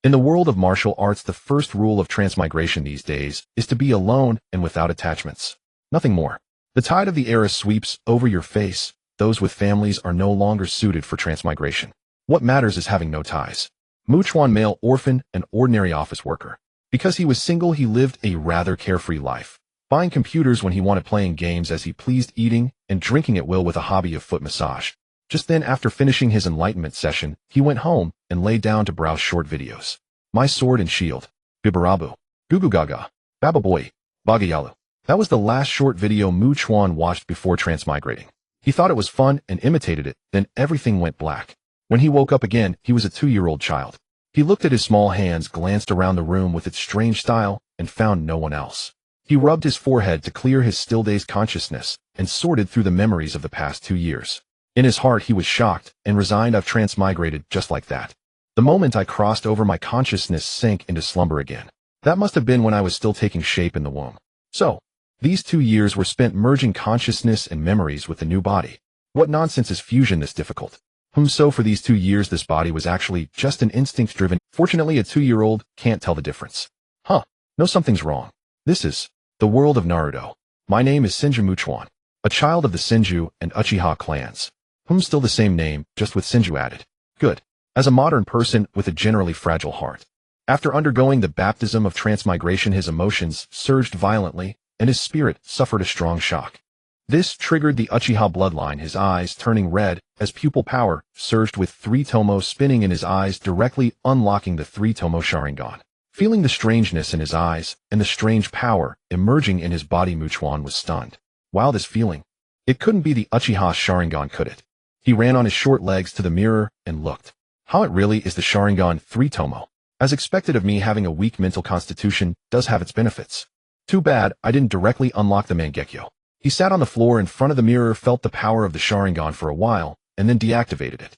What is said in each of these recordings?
In the world of martial arts, the first rule of transmigration these days is to be alone and without attachments. Nothing more. The tide of the era sweeps over your face. Those with families are no longer suited for transmigration. What matters is having no ties. Chuan, male orphan, an ordinary office worker. Because he was single, he lived a rather carefree life, buying computers when he wanted, playing games as he pleased, eating and drinking at will with a hobby of foot massage. Just then, after finishing his enlightenment session, he went home and lay down to browse short videos. My Sword and Shield, Bibarabu, Gugu Gaga, Baba Boy, Bagayalu. That was the last short video Chuan watched before transmigrating. He thought it was fun and imitated it, then everything went black. When he woke up again, he was a 2-year-old child. He looked at his small hands, glanced around the room with its strange style, and found no one else. He rubbed his forehead to clear his still-dazed consciousness and sorted through the memories of the past 2 years. In his heart, he was shocked and resigned. I've transmigrated just like that. The moment I crossed over, my consciousness sank into slumber again. That must have been when I was still taking shape in the womb. So, these 2 years were spent merging consciousness and memories with the new body. What nonsense is fusion this difficult? So for these 2 years, this body was actually just an instinct-driven. Fortunately, a 2-year-old can't tell the difference. No, something's wrong. This is the world of Naruto. My name is Senju Chuan, a child of the Senju and Uchiha clans. Still the same name, just with Senju added. Good. As a modern person with a generally fragile heart. After undergoing the baptism of transmigration, his emotions surged violently, and his spirit suffered a strong shock. This triggered the Uchiha bloodline, his eyes turning red as pupil power surged with Three-Tomoe spinning in his eyes, directly unlocking the Three-Tomoe Sharingan. Feeling the strangeness in his eyes and the strange power emerging in his body, Chuan was stunned. Wow, this feeling. It couldn't be the Uchiha Sharingan, could it? He ran on his short legs to the mirror and looked. How it really is the Sharingan Three-Tomoe. As expected of me, having a weak mental constitution does have its benefits. Too bad I didn't directly unlock the Mangekyō. He sat on the floor in front of the mirror, felt the power of the Sharingan for a while, and then deactivated it.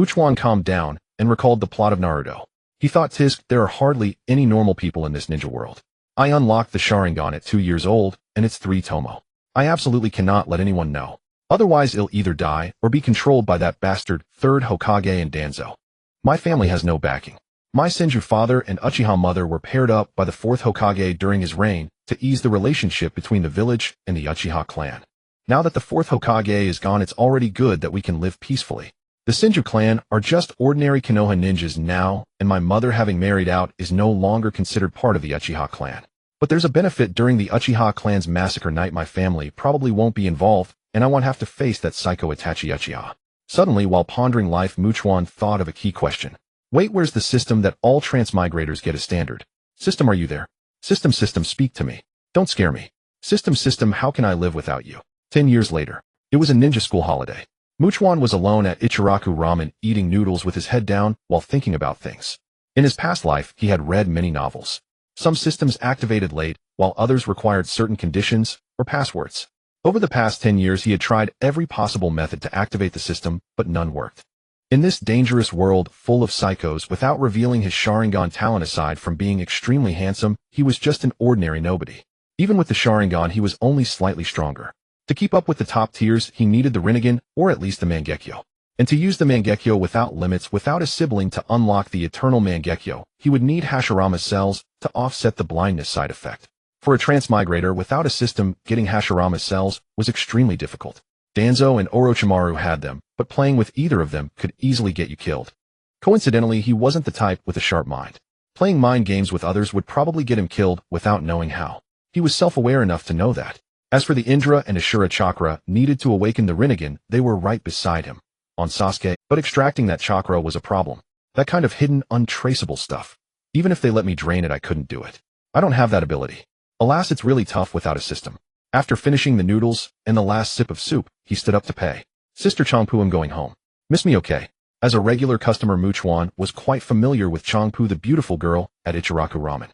Chuan calmed down and recalled the plot of Naruto. He thought, tisk, there are hardly any normal people in this ninja world. I unlocked the Sharingan at 2 years old, and it's Three-Tomoe. I absolutely cannot let anyone know. Otherwise, it'll either die or be controlled by that bastard third Hokage and Danzo. My family has no backing. My Senju father and Uchiha mother were paired up by the fourth Hokage during his reign to ease the relationship between the village and the Uchiha clan. Now that the fourth Hokage is gone, it's already good that we can live peacefully. The Senju clan are just ordinary Konoha ninjas now, and my mother, having married out, is no longer considered part of the Uchiha clan. But there's a benefit. During the Uchiha clan's massacre night, my family probably won't be involved, and I won't have to face that psycho Itachi Uchiha. Suddenly, while pondering life, Chuan thought of a key question. Wait, where's the system that all transmigrators get a standard? System, are you there? System, speak to me. Don't scare me. System, how can I live without you? 10 years later. It was a ninja school holiday. Chuan was alone at Ichiraku Ramen, eating noodles with his head down while thinking about things. In his past life, he had read many novels. Some systems activated late, while others required certain conditions or passwords. Over the past 10 years, he had tried every possible method to activate the system, but none worked. In this dangerous world full of psychos, without revealing his Sharingan talent, aside from being extremely handsome, he was just an ordinary nobody. Even with the Sharingan, he was only slightly stronger. To keep up with the top tiers, he needed the Rinnegan, or at least the Mangekyō. And to use the Mangekyō without limits, without a sibling to unlock the eternal Mangekyō, he would need Hashirama's cells to offset the blindness side effect. For a transmigrator without a system, getting Hashirama's cells was extremely difficult. Danzo and Orochimaru had them, but playing with either of them could easily get you killed. Coincidentally, he wasn't the type with a sharp mind. Playing mind games with others would probably get him killed without knowing how. He was self-aware enough to know that. As for the Indra and Ashura chakra needed to awaken the Rinnegan, they were right beside him, on Sasuke, but extracting that chakra was a problem. That kind of hidden, untraceable stuff. Even if they let me drain it, I couldn't do it. I don't have that ability. Alas, it's really tough without a system. After finishing the noodles and the last sip of soup, he stood up to pay. Sister Changpu, I'm going home. Miss me, okay? As a regular customer, Chuan was quite familiar with Changpu, the beautiful girl at Ichiraku Ramen.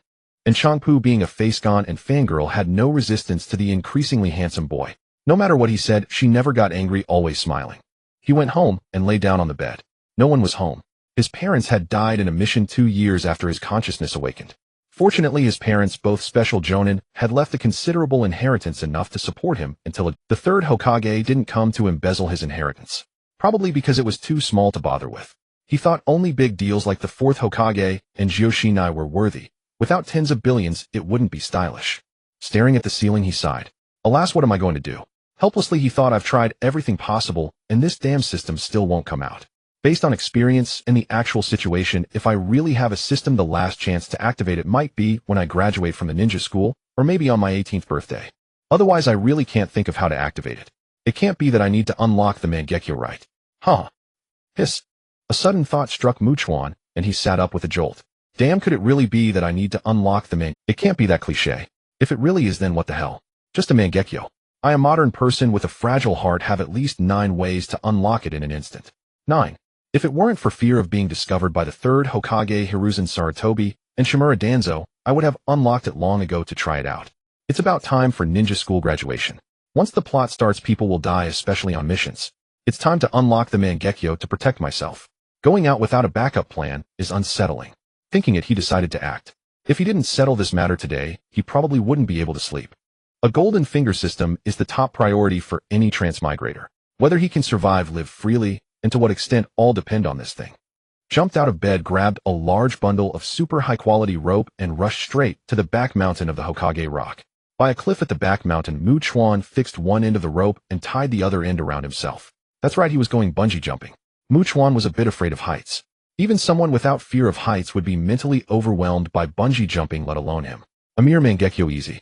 And Changpu, being a face-gon and fangirl, had no resistance to the increasingly handsome boy. No matter what he said, she never got angry, always smiling. He went home and lay down on the bed. No one was home. His parents had died in a mission 2 years after his consciousness awakened. Fortunately, his parents, both special jonin, had left a considerable inheritance, enough to support him until the third Hokage didn't come to embezzle his inheritance. Probably because it was too small to bother with. He thought only big deals like the 4th Hokage and Gyoshinai were worthy. Without tens of billions, it wouldn't be stylish. Staring at the ceiling, he sighed. Alas, what am I going to do? Helplessly, he thought, I've tried everything possible, and this damn system still won't come out. Based on experience and the actual situation, if I really have a system, the last chance to activate it might be when I graduate from the ninja school, or maybe on my 18th birthday. Otherwise, I really can't think of how to activate it. It can't be that I need to unlock the Mangekyō, right? Huh. Hiss. A sudden thought struck Chuan, and he sat up with a jolt. Damn, could it really be that I need to unlock the Mangekyō? It can't be that cliché. If it really is, then what the hell? Just a Mangekyō. I, a modern person with a fragile heart, have at least 9 ways to unlock it in an instant. 9. If it weren't for fear of being discovered by the 3rd Hokage Hiruzen Sarutobi and Shimura Danzo, I would have unlocked it long ago to try it out. It's about time for ninja school graduation. Once the plot starts, people will die, especially on missions. It's time to unlock the Mangekyō to protect myself. Going out without a backup plan is unsettling. Thinking it, he decided to act. If he didn't settle this matter today, he probably wouldn't be able to sleep. A golden finger system is the top priority for any transmigrator. Whether he can survive, live freely, and to what extent all depend on this thing. Jumped out of bed, grabbed a large bundle of super high-quality rope, and rushed straight to the back mountain of the Hokage Rock. By a cliff at the back mountain, Chuan fixed one end of the rope and tied the other end around himself. That's right, he was going bungee-jumping. Chuan was a bit afraid of heights. Even someone without fear of heights would be mentally overwhelmed by bungee-jumping, let alone him. A mere Mangekyō easy.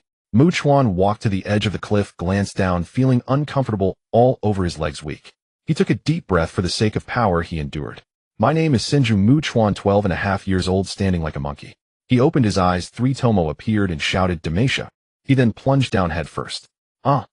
Chuan walked to the edge of the cliff, glanced down, feeling uncomfortable all over, his legs weak. He took a deep breath. For the sake of power, he endured. My name is Senju Chuan, 12.5 years old, standing like a monkey. He opened his eyes. Three-Tomoe appeared and shouted, Dameisha. He then plunged down head first. Wachawa.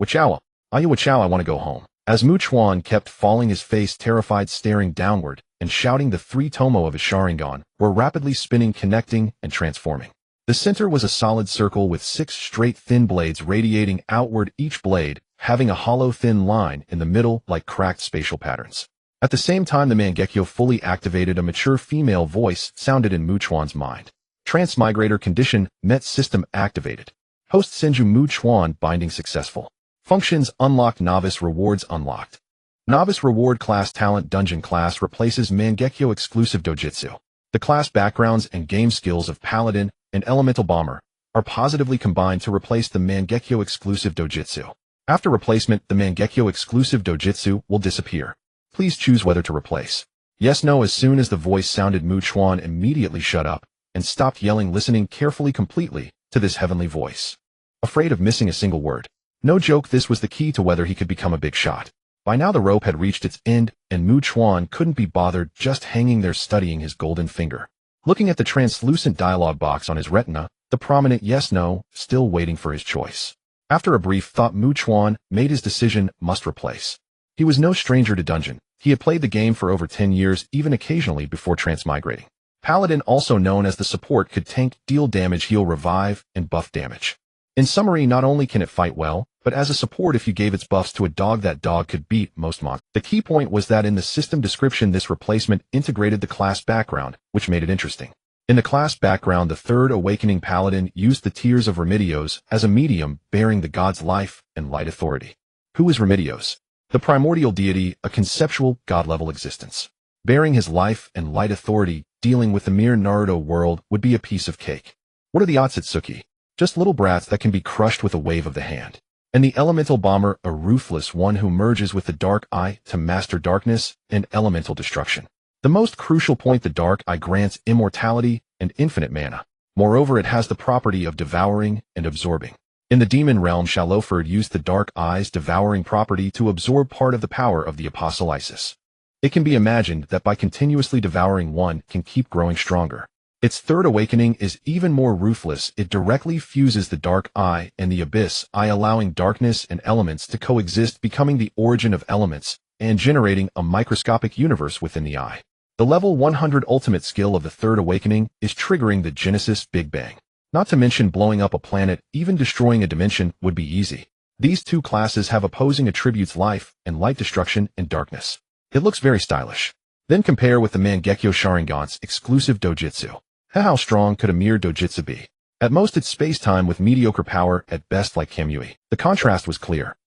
Wachawa. Wachawa, I want to go home. As Chuan kept falling, his face terrified, staring downward, and shouting, the 3-Tomoe of his Sharingan were rapidly spinning, connecting, and transforming. The center was a solid circle with 6 straight thin blades radiating outward, each blade having a hollow thin line in the middle like cracked spatial patterns. At the same time, the Mangekyō fully activated. A mature female voice sounded in Chuan's mind. Transmigrator condition met, system activated. Host Senju Chuan, binding successful. Functions unlocked. Novice rewards unlocked. Novice reward class talent dungeon class replaces Mangekyō exclusive dojutsu. The class backgrounds and game skills of Paladin and Elemental Bomber are positively combined to replace the Mangekyō exclusive dojutsu. After replacement, the Mangekyō exclusive dojutsu will disappear. Please choose whether to replace. Yes, no. As soon as the voice sounded, Chuan immediately shut up and stopped yelling, listening carefully completely to this heavenly voice. Afraid of missing a single word. No joke, this was the key to whether he could become a big shot. By now the rope had reached its end, and Chuan couldn't be bothered just hanging there studying his golden finger. Looking at the translucent dialogue box on his retina, the prominent yes-no, still waiting for his choice. After a brief thought, Chuan made his decision, must replace. He was no stranger to dungeon. He had played the game for over 10 years, even occasionally before transmigrating. Paladin, also known as the support, could tank, deal damage, heal, revive, and buff damage. In summary, not only can it fight well, but as a support, if you gave its buffs to a dog, that dog could beat most monsters. The key point was that in the system description, this replacement integrated the class background, which made it interesting. In the class background, the 3rd Awakening Paladin used the Tears of Remedios as a medium bearing the god's life and light authority. Who is Remedios? The primordial deity, a conceptual god-level existence. Bearing his life and light authority, dealing with the mere Naruto world would be a piece of cake. What are the Otsutsuki? Just little brats that can be crushed with a wave of the hand. And the Elemental Bomber, a ruthless one who merges with the Dark Eye to master darkness and elemental destruction. The most crucial point, the Dark Eye grants immortality and infinite mana. Moreover, it has the property of devouring and absorbing. In the demon realm, Shaloford used the Dark Eye's devouring property to absorb part of the power of the Apostle Isis. It can be imagined that by continuously devouring, one can keep growing stronger. Its 3rd awakening is even more ruthless. It directly fuses the Dark Eye and the Abyss Eye, allowing darkness and elements to coexist, becoming the origin of elements and generating a microscopic universe within the eye. The level 100 ultimate skill of the 3rd awakening is triggering the Genesis Big Bang. Not to mention blowing up a planet, even destroying a dimension would be easy. These two classes have opposing attributes: life and light, destruction and darkness. It looks very stylish. Then compare with the Mangekyō Sharingan's exclusive dojutsu. How strong could a mere dojutsu be? At most it's space-time with mediocre power, at best like Kamui. The contrast was clear.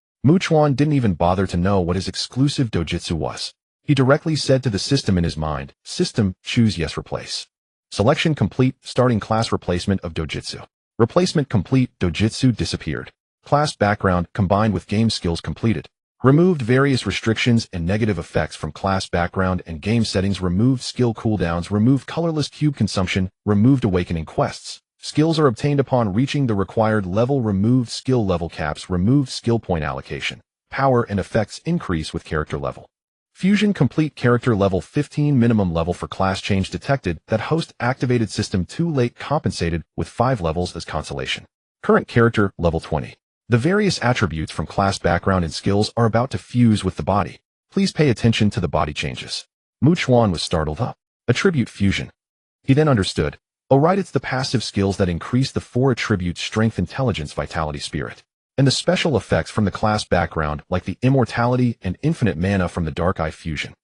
Chuan didn't even bother to know what his exclusive dojutsu was. He directly said to the system in his mind, "System, choose yes replace." Selection complete, starting class replacement of Dojutsu. Replacement complete, Dojutsu disappeared. Class background combined with game skills completed. Removed various restrictions and negative effects from class background and game settings. Removed skill cooldowns. Removed colorless cube consumption. Removed awakening quests. Skills are obtained upon reaching the required level. Removed skill level caps. Removed skill point allocation. Power and effects increase with character level. Fusion complete, character level 15, minimum level for class change detected. That host activated, system too late, compensated with 5 levels as consolation. Current character level 20. The various attributes from class background and skills are about to fuse with the body. Please pay attention to the body changes. Chuan was startled up. Attribute fusion. He then understood. Oh right, it's the passive skills that increase the 4 attributes: strength, intelligence, vitality, spirit. And the special effects from the class background like the immortality and infinite mana from the dark eye fusion.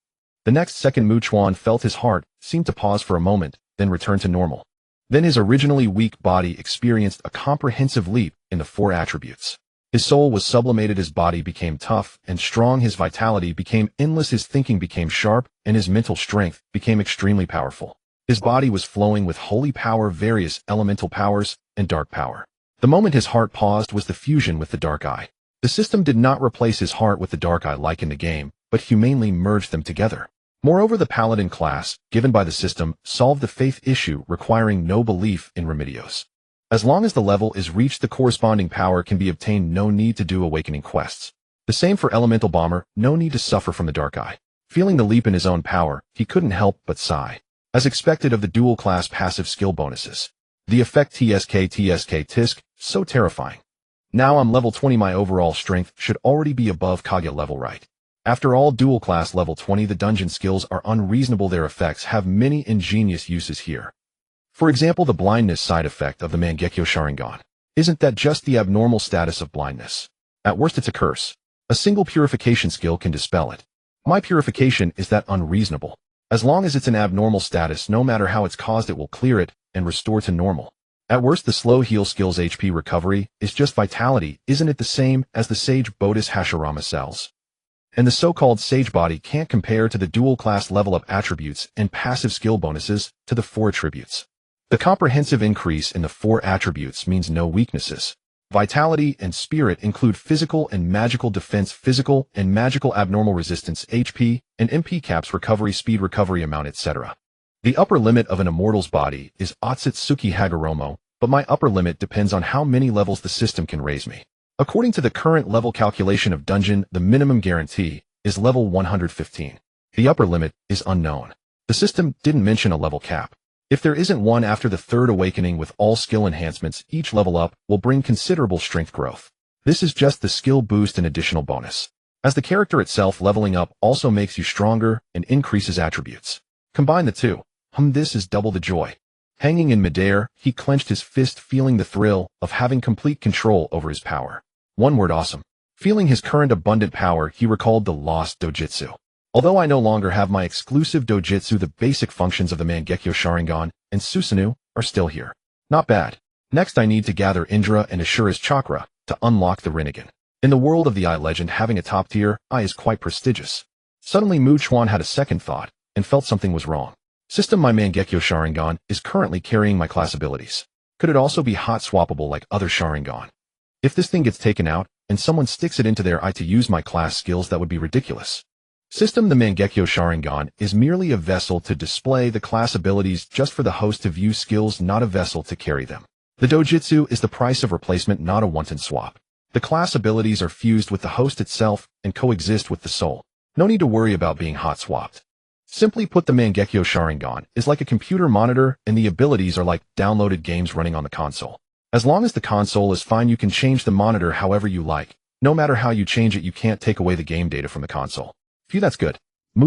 The next second Chuan felt his heart seemed to pause for a moment, then return to normal. Then his originally weak body experienced a comprehensive leap in the 4 attributes. His soul was sublimated, his body became tough and strong, his vitality became endless, his thinking became sharp, and his mental strength became extremely powerful. His body was flowing with holy power, various elemental powers, and dark power. The moment his heart paused was the fusion with the dark eye. The system did not replace his heart with the dark eye like in the game, but humanely merged them together. Moreover, the Paladin class, given by the system, solved the faith issue requiring no belief in remedios. As long as the level is reached, the corresponding power can be obtained, no need to do awakening quests. The same for Elemental Bomber, no need to suffer from the dark eye. Feeling the leap in his own power, he couldn't help but sigh. As expected of the dual class passive skill bonuses. The effect TSK, so terrifying. Now I'm level 20, my overall strength should already be above Kage level, right? After all, dual class level 20, the dungeon skills are unreasonable, their effects have many ingenious uses here. For example, the blindness side effect of the Mangekyō Sharingan. Isn't that just the abnormal status of blindness? At worst it's a curse. A single purification skill can dispel it. My purification is that unreasonable. As long as it's an abnormal status, no matter how it's caused, it will clear it and restore to normal. At worst, the slow heal skill's HP recovery is just vitality, isn't it the same as the Sage Bodhis Hashirama cells? And the so-called Sage Body can't compare to the dual-class level-up attributes and passive skill bonuses to the 4 attributes. The comprehensive increase in the 4 attributes means no weaknesses. Vitality and spirit include physical and magical defense, physical and magical abnormal resistance, HP, and MP caps, recovery speed, recovery amount, etc. The upper limit of an immortal's body is Otsutsuki Hagoromo, but my upper limit depends on how many levels the system can raise me. According to the current level calculation of dungeon, the minimum guarantee is level 115. The upper limit is unknown. The system didn't mention a level cap. If there isn't one after the 3rd awakening, with all skill enhancements, each level up will bring considerable strength growth. This is just the skill boost and additional bonus. As the character itself, leveling up also makes you stronger and increases attributes. Combine the two. This is double the joy. Hanging in midair, he clenched his fist, feeling the thrill of having complete control over his power. One word: awesome. Feeling his current abundant power, he recalled the lost dojutsu. Although I no longer have my exclusive dojutsu, the basic functions of the Mangekyō Sharingan and Susanoo are still here. Not bad. Next I need to gather Indra and Ashura's chakra to unlock the Rinnegan. In the world of the Eye legend, having a top tier eye is quite prestigious. Suddenly Chuan had a second thought and felt something was wrong. System, my Mangekyō Sharingan is currently carrying my class abilities. Could it also be hot swappable like other Sharingan? If this thing gets taken out and someone sticks it into their eye to use my class skills, that would be ridiculous. System, the Mangekyō Sharingan is merely a vessel to display the class abilities, just for the host to view skills, not a vessel to carry them. The dojutsu is the price of replacement, not a wanton swap. The class abilities are fused with the host itself and coexist with the soul. No need to worry about being hot swapped. Simply put, the Mangekyō Sharingan is like a computer monitor, and the abilities are like downloaded games running on the console. As long as the console is fine, you can change the monitor however you like. No matter how you change it, you can't take away the game data from the console. Phew, that's good.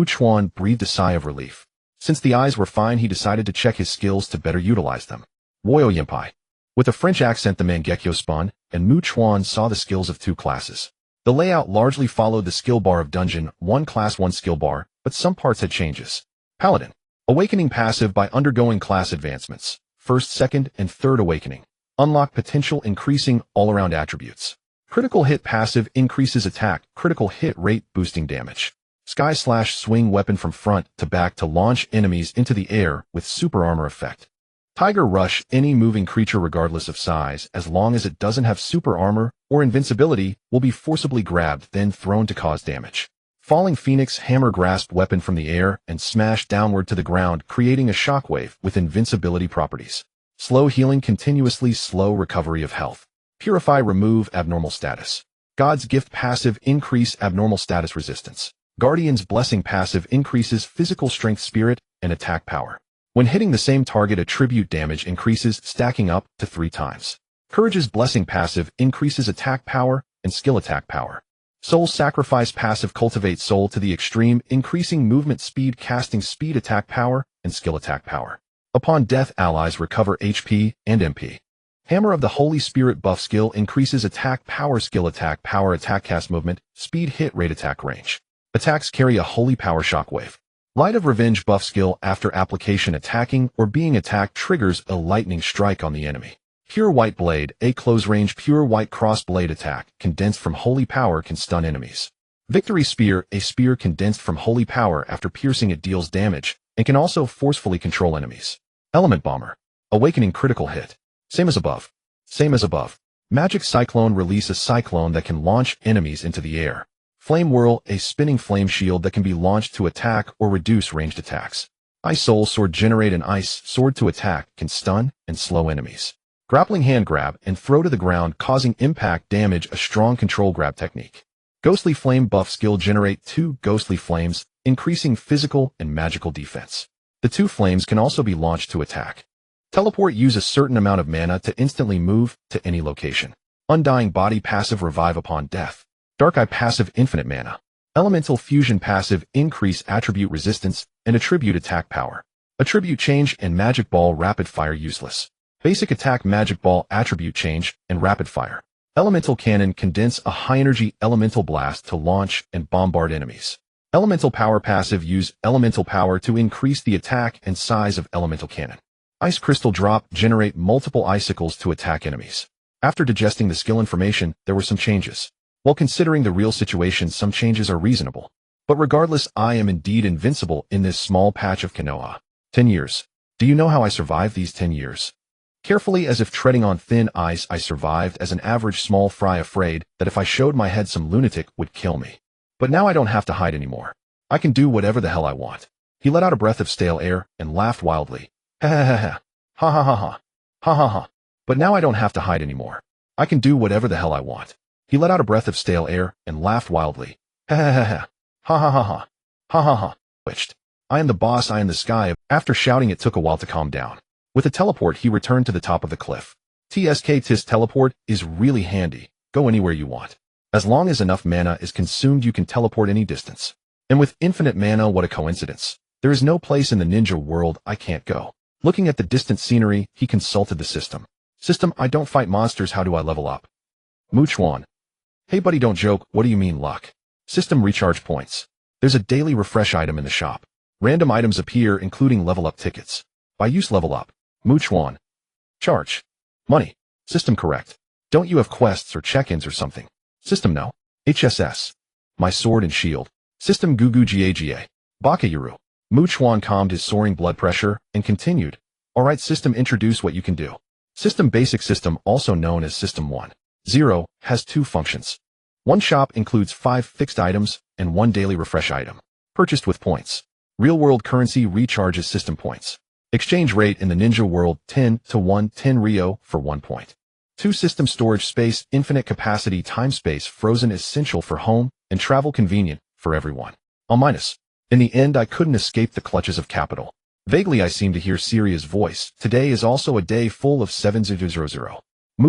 Chuan breathed a sigh of relief. Since the eyes were fine, he decided to check his skills to better utilize them. Woyo Yimpai. With a French accent, the Mangekyō spun, and Chuan saw the skills of 2 classes. The layout largely followed the skill bar of Dungeon, 1 class 1 skill bar, but some parts had changes. Paladin. Awakening passive by undergoing class advancements. 1st, 2nd, and 3rd awakening. Unlock potential, increasing all-around attributes. Critical hit passive increases attack, critical hit rate, boosting damage. Sky/swing weapon from front to back to launch enemies into the air with super armor effect. Tiger Rush, any moving creature regardless of size, as long as it doesn't have super armor or invincibility, will be forcibly grabbed, then thrown to cause damage. Falling Phoenix, hammer grasp weapon from the air and smash downward to the ground, creating a shockwave with invincibility properties. Slow healing, continuously slow recovery of health. Purify, remove abnormal status. God's Gift passive, increase abnormal status resistance. Guardian's Blessing passive, increases physical strength, spirit, and attack power. When hitting the same target, attribute damage increases, stacking up to 3 times. Courage's Blessing passive, increases attack power and skill attack power. Soul Sacrifice passive, cultivates soul to the extreme, increasing movement speed, casting speed, attack power, and skill attack power. Upon death, allies recover HP and MP. Hammer of the Holy Spirit buff skill, increases attack power, skill attack power, attack cast movement, speed, hit rate, attack range. Attacks carry a holy power shockwave. Light of Revenge buff skill, after application, attacking or being attacked triggers a lightning strike on the enemy. Pure White Blade, a close-range pure white cross-blade attack, condensed from holy power, can stun enemies. Victory Spear, a spear condensed from holy power, after piercing it deals damage, and can also forcefully control enemies. Element Bomber, awakening critical hit. Same as above. Same as above. Magic Cyclone, release a cyclone that can launch enemies into the air. Flame Whirl, a spinning flame shield that can be launched to attack or reduce ranged attacks. Ice Soul Sword, generate an ice sword to attack, can stun and slow enemies. Grappling Hand, grab and throw to the ground, causing impact damage, a strong control grab technique. Ghostly Flame buff skill, generate 2 ghostly flames, increasing physical and magical defense. The 2 flames can also be launched to attack. Teleport, use a certain amount of mana to instantly move to any location. Undying Body passive, revive upon death. Dark Eye passive, infinite mana. Elemental Fusion passive, increase attribute resistance and attribute attack power. Attribute change and Magic Ball, rapid fire, useless. Basic attack, Magic Ball, attribute change, and rapid fire. Elemental Cannon, condense a high-energy elemental blast to launch and bombard enemies. Elemental Power passive, use elemental power to increase the attack and size of elemental cannon. Ice Crystal drop, generate multiple icicles to attack enemies. After digesting the skill information, there were some changes. While considering the real situation, some changes are reasonable. But regardless, I am indeed invincible in this small patch of Konoha. 10 years. Do you know how I survived these 10 years? Carefully, as if treading on thin ice, I survived as an average small fry, afraid that if I showed my head, some lunatic would kill me. But now I don't have to hide anymore. I can do whatever the hell I want. He let out a breath of stale air and laughed wildly. Ha ha ha ha. Ha ha ha ha. Ha ha ha. But now I don't have to hide anymore. I can do whatever the hell I want. He let out a breath of stale air and laughed wildly. Ha ha ha ha. Ha ha ha ha. Ha ha ha. Twitched. I am the boss, I am the sky. After shouting, it took a while to calm down. With a teleport, he returned to the top of the cliff. TSK teleport is really handy. Go anywhere you want. As long as enough mana is consumed, you can teleport any distance. And with infinite mana, what a coincidence. There is no place in the ninja world I can't go. Looking at the distant scenery, he consulted the system. System, I don't fight monsters, how do I level up? Chuan. Hey buddy, don't joke, what do you mean luck? System, recharge points. There's a daily refresh item in the shop. Random items appear, including level up tickets. By use, level up. Chuan. Charge. Money. System, correct. Don't you have quests or check-ins or something? System, no. HSS. My sword and shield. System, Gugu Gaga. Bakayuru. Chuan calmed his soaring blood pressure and continued. Alright system, introduce what you can do. System, basic system, also known as System 1.0, has 2 functions. One shop includes 5 fixed items and 1 daily refresh item. Purchased with points. Real-world currency recharges system points. Exchange rate in the ninja world 10 to 1, 10 Rio for 1 point. 2 system storage space, infinite capacity, time space, frozen, essential for home and travel, convenient for everyone. -. In the end, I couldn't escape the clutches of capital. Vaguely, I seem to hear Siria's voice. Today is also a day full of 7000.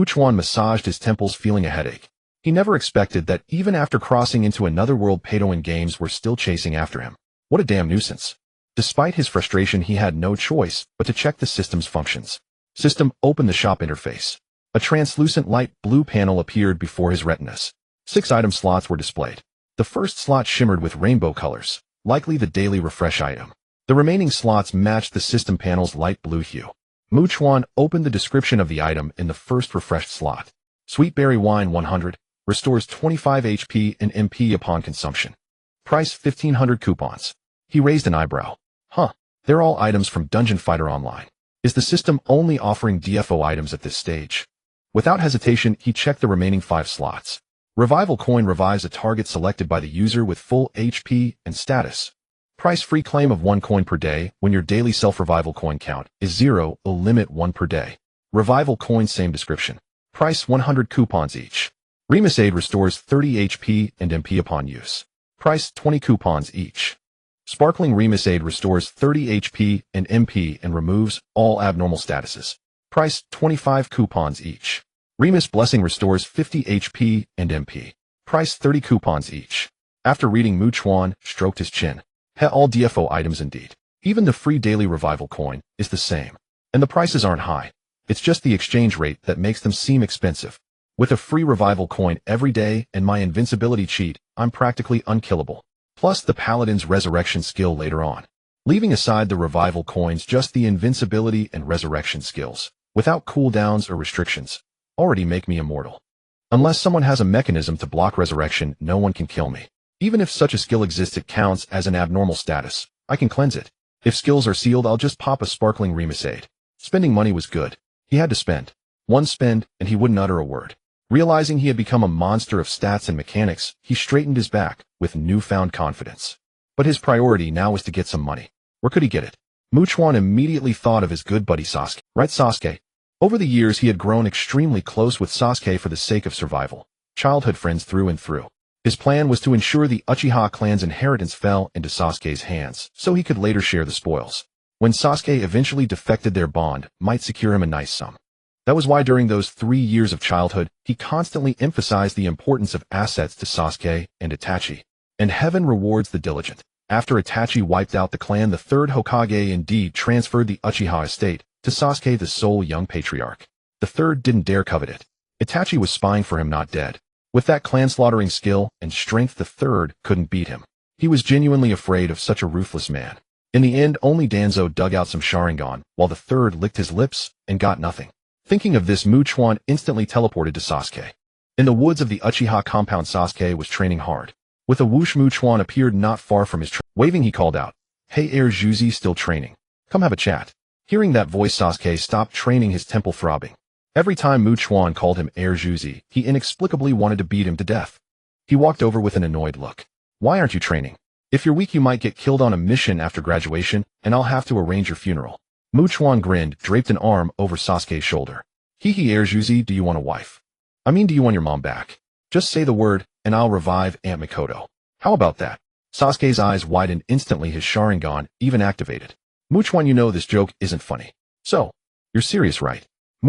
Chuan massaged his temples, feeling a headache. He never expected that even after crossing into another world, Padoan games were still chasing after him. What a damn nuisance. Despite his frustration, he had no choice but to check the system's functions. System, open the shop interface. A translucent light blue panel appeared before his retinas. 6 item slots were displayed. The first slot shimmered with rainbow colors, likely the daily refresh item. The remaining slots matched the system panel's light blue hue. Chuan opened the description of the item in the first refreshed slot. Sweet berry wine 100, restores 25 HP and MP upon consumption. Price 1,500 coupons. He raised an eyebrow. Huh. They're all items from Dungeon Fighter Online. Is the system only offering DFO items at this stage? Without hesitation, he checked the remaining 5 slots. Revival coin revives a target selected by the user with full HP and status. Price free claim of 1 coin per day when your daily self-revival coin count is 0, a limit 1 per day. Revival coin same description. Price 100 coupons each. Rinnegan restores 30 HP and MP upon use. Price 20 coupons each. Sparkling Rinnegan restores 30 HP and MP and removes all abnormal statuses. Price 25 coupons each. Rinnegan's Blessing restores 50 HP and MP. Price 30 coupons each. After reading, Chuan stroked his chin. All DFO items indeed. Even the free daily revival coin is the same. And the prices aren't high. It's just the exchange rate that makes them seem expensive. With a free revival coin every day and my invincibility cheat, I'm practically unkillable. Plus the Paladin's resurrection skill later on. Leaving aside the revival coins, just the invincibility and resurrection skills, without cooldowns or restrictions, already make me immortal. Unless someone has a mechanism to block resurrection, no one can kill me. Even if such a skill exists, it counts as an abnormal status. I can cleanse it. If skills are sealed, I'll just pop a sparkling Rinnegan. Spending money was good. He had to spend. One spend, and he wouldn't utter a word. Realizing he had become a monster of stats and mechanics, he straightened his back with newfound confidence. But his priority now was to get some money. Where could he get it? Chuan immediately thought of his good buddy Sasuke. Right, Sasuke? Over the years, he had grown extremely close with Sasuke for the sake of survival. Childhood friends through and through. His plan was to ensure the Uchiha clan's inheritance fell into Sasuke's hands, so he could later share the spoils. When Sasuke eventually defected, their bond might secure him a nice sum. That was why during those 3 years of childhood, he constantly emphasized the importance of assets to Sasuke and Itachi. And heaven rewards the diligent. After Itachi wiped out the clan, the third Hokage indeed transferred the Uchiha estate to Sasuke, the sole young patriarch. The third didn't dare covet it. Itachi was spying for him, not dead. With that clan-slaughtering skill and strength, the third couldn't beat him. He was genuinely afraid of such a ruthless man. In the end, only Danzo dug out some Sharingan, while the third licked his lips and got nothing. Thinking of this, Chuan instantly teleported to Sasuke. In the woods of the Uchiha compound, Sasuke was training hard. With a whoosh, Chuan appeared not far from his waving, he called out, "Hey Air Juzi, still training? Come have a chat." Hearing that voice, Sasuke stopped training, his temple throbbing. Every time Chuan called him Air Juzi, he inexplicably wanted to beat him to death. He walked over with an annoyed look. "Why aren't you training? If you're weak, you might get killed on a mission after graduation, and I'll have to arrange your funeral." Chuan grinned, draped an arm over Sasuke's shoulder. "Hee Air Juzi, do you want a wife? I mean, do you want your mom back? Just say the word, and I'll revive Aunt Mikoto. How about that?" Sasuke's eyes widened instantly, his Sharingan even activated. "Chuan, you know this joke isn't funny. So, you're serious, right?"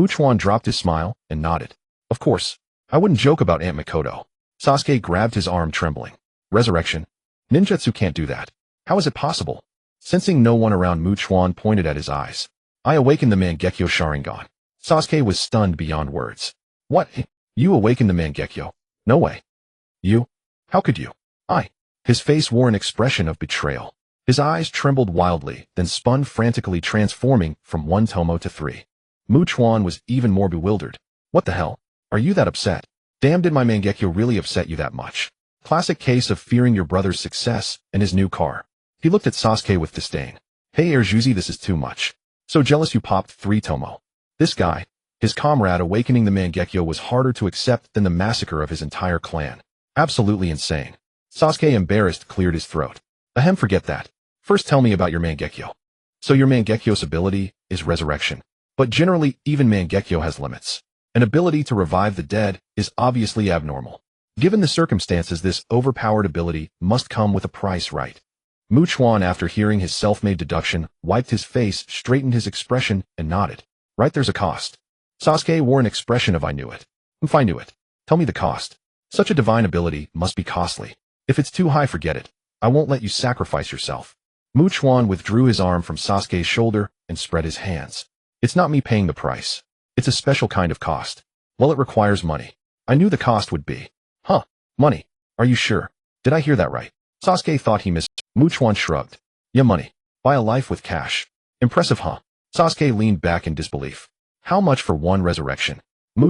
Chuan dropped his smile and nodded. "Of course. I wouldn't joke about Aunt Mikoto." Sasuke grabbed his arm, trembling. "Resurrection? Ninjutsu can't do that. How is it possible?" Sensing no one around, Chuan pointed at his eyes. "I awakened the Mangekyō Sharingan." Sasuke was stunned beyond words. "What? You awakened the Mangekyō? No way. You? How could you?" "I." His face wore an expression of betrayal. His eyes trembled wildly, then spun frantically, transforming from 1 tomo to 3. Chuan was even more bewildered. "What the hell? Are you that upset? Damn, did my Mangekyō really upset you that much?" Classic case of fearing your brother's success and his new car. He looked at Sasuke with disdain. "Hey Air Juzi, this is too much. So jealous you popped Three-Tomoe. This guy, his comrade, awakening the Mangekyō was harder to accept than the massacre of his entire clan. Absolutely insane." Sasuke, embarrassed, cleared his throat. "Ahem, forget that. First tell me about your Mangekyō." "So your Mangekyō's ability is resurrection. But generally, even Mangekyō has limits. An ability to revive the dead is obviously abnormal. Given the circumstances, this overpowered ability must come with a price, right?" Chuan, after hearing his self-made deduction, wiped his face, straightened his expression, and nodded. "Right, there's a cost." Sasuke wore an expression of "I knew it." "If I knew it. Tell me the cost. Such a divine ability must be costly. If it's too high, forget it. I won't let you sacrifice yourself." Chuan withdrew his arm from Sasuke's shoulder and spread his hands. "It's not me paying the price. It's a special kind of cost. Well, it requires money. I knew the cost would be." "Huh? Money? Are you sure? Did I hear that right?" Sasuke thought he missed. Chuan shrugged. "Yeah, money. Buy a life with cash. Impressive, huh?" Sasuke leaned back in disbelief. "How much for 1 resurrection?"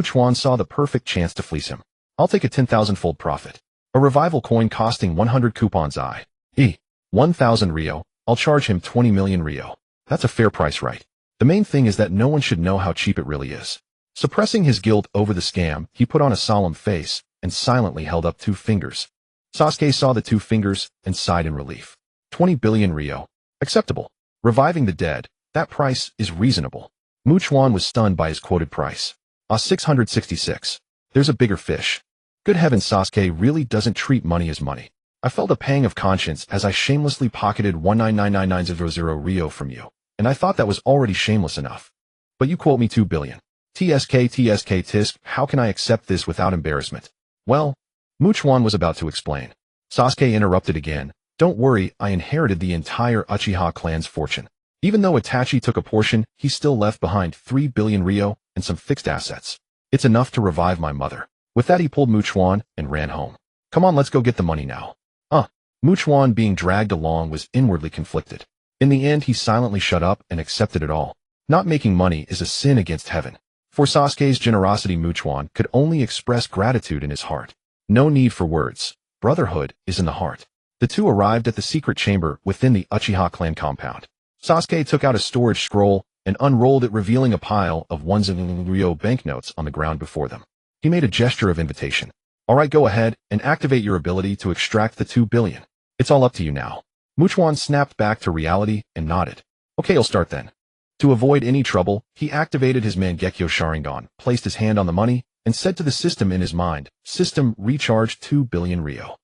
Chuan saw the perfect chance to fleece him. "I'll take a 10,000-fold profit." A revival coin costing 100 coupons i.e. 1,000 Rio. I'll charge him 20 million Rio. That's a fair price, right? The main thing is that no one should know how cheap it really is. Suppressing his guilt over the scam, he put on a solemn face and silently held up 2 fingers. Sasuke saw the 2 fingers and sighed in relief. 20 billion Rio. Acceptable. Reviving the dead, that price is reasonable. Chuan was stunned by his quoted price. 666. There's a bigger fish. Good heavens, Sasuke really doesn't treat money as money. I felt a pang of conscience as I shamelessly pocketed 1999900 Rio from you, and I thought that was already shameless enough. But you quote me 2 billion. Tisk, how can I accept this without embarrassment? Well, Chuan was about to explain. Sasuke interrupted again. Don't worry, I inherited the entire Uchiha clan's fortune. Even though Itachi took a portion, he still left behind 3 billion Rio and some fixed assets. It's enough to revive my mother. With that he pulled Chuan and ran home. Come on, let's go get the money now. Chuan being dragged along was inwardly conflicted. In the end he silently shut up and accepted it all. Not making money is a sin against heaven. For Sasuke's generosity, Chuan could only express gratitude in his heart. No need for words. Brotherhood is in the heart. The two arrived at the secret chamber within the Uchiha clan compound. Sasuke took out a storage scroll and unrolled it, revealing a pile of 1,000 Rio banknotes on the ground before them. He made a gesture of invitation. Alright, go ahead and activate your ability to extract the 2 billion. It's all up to you now. Chuan snapped back to reality and nodded. Okay, I'll start then. To avoid any trouble, he activated his Mangekyō Sharingan, placed his hand on the money, and said to the system in his mind, System recharge 2 billion Rio.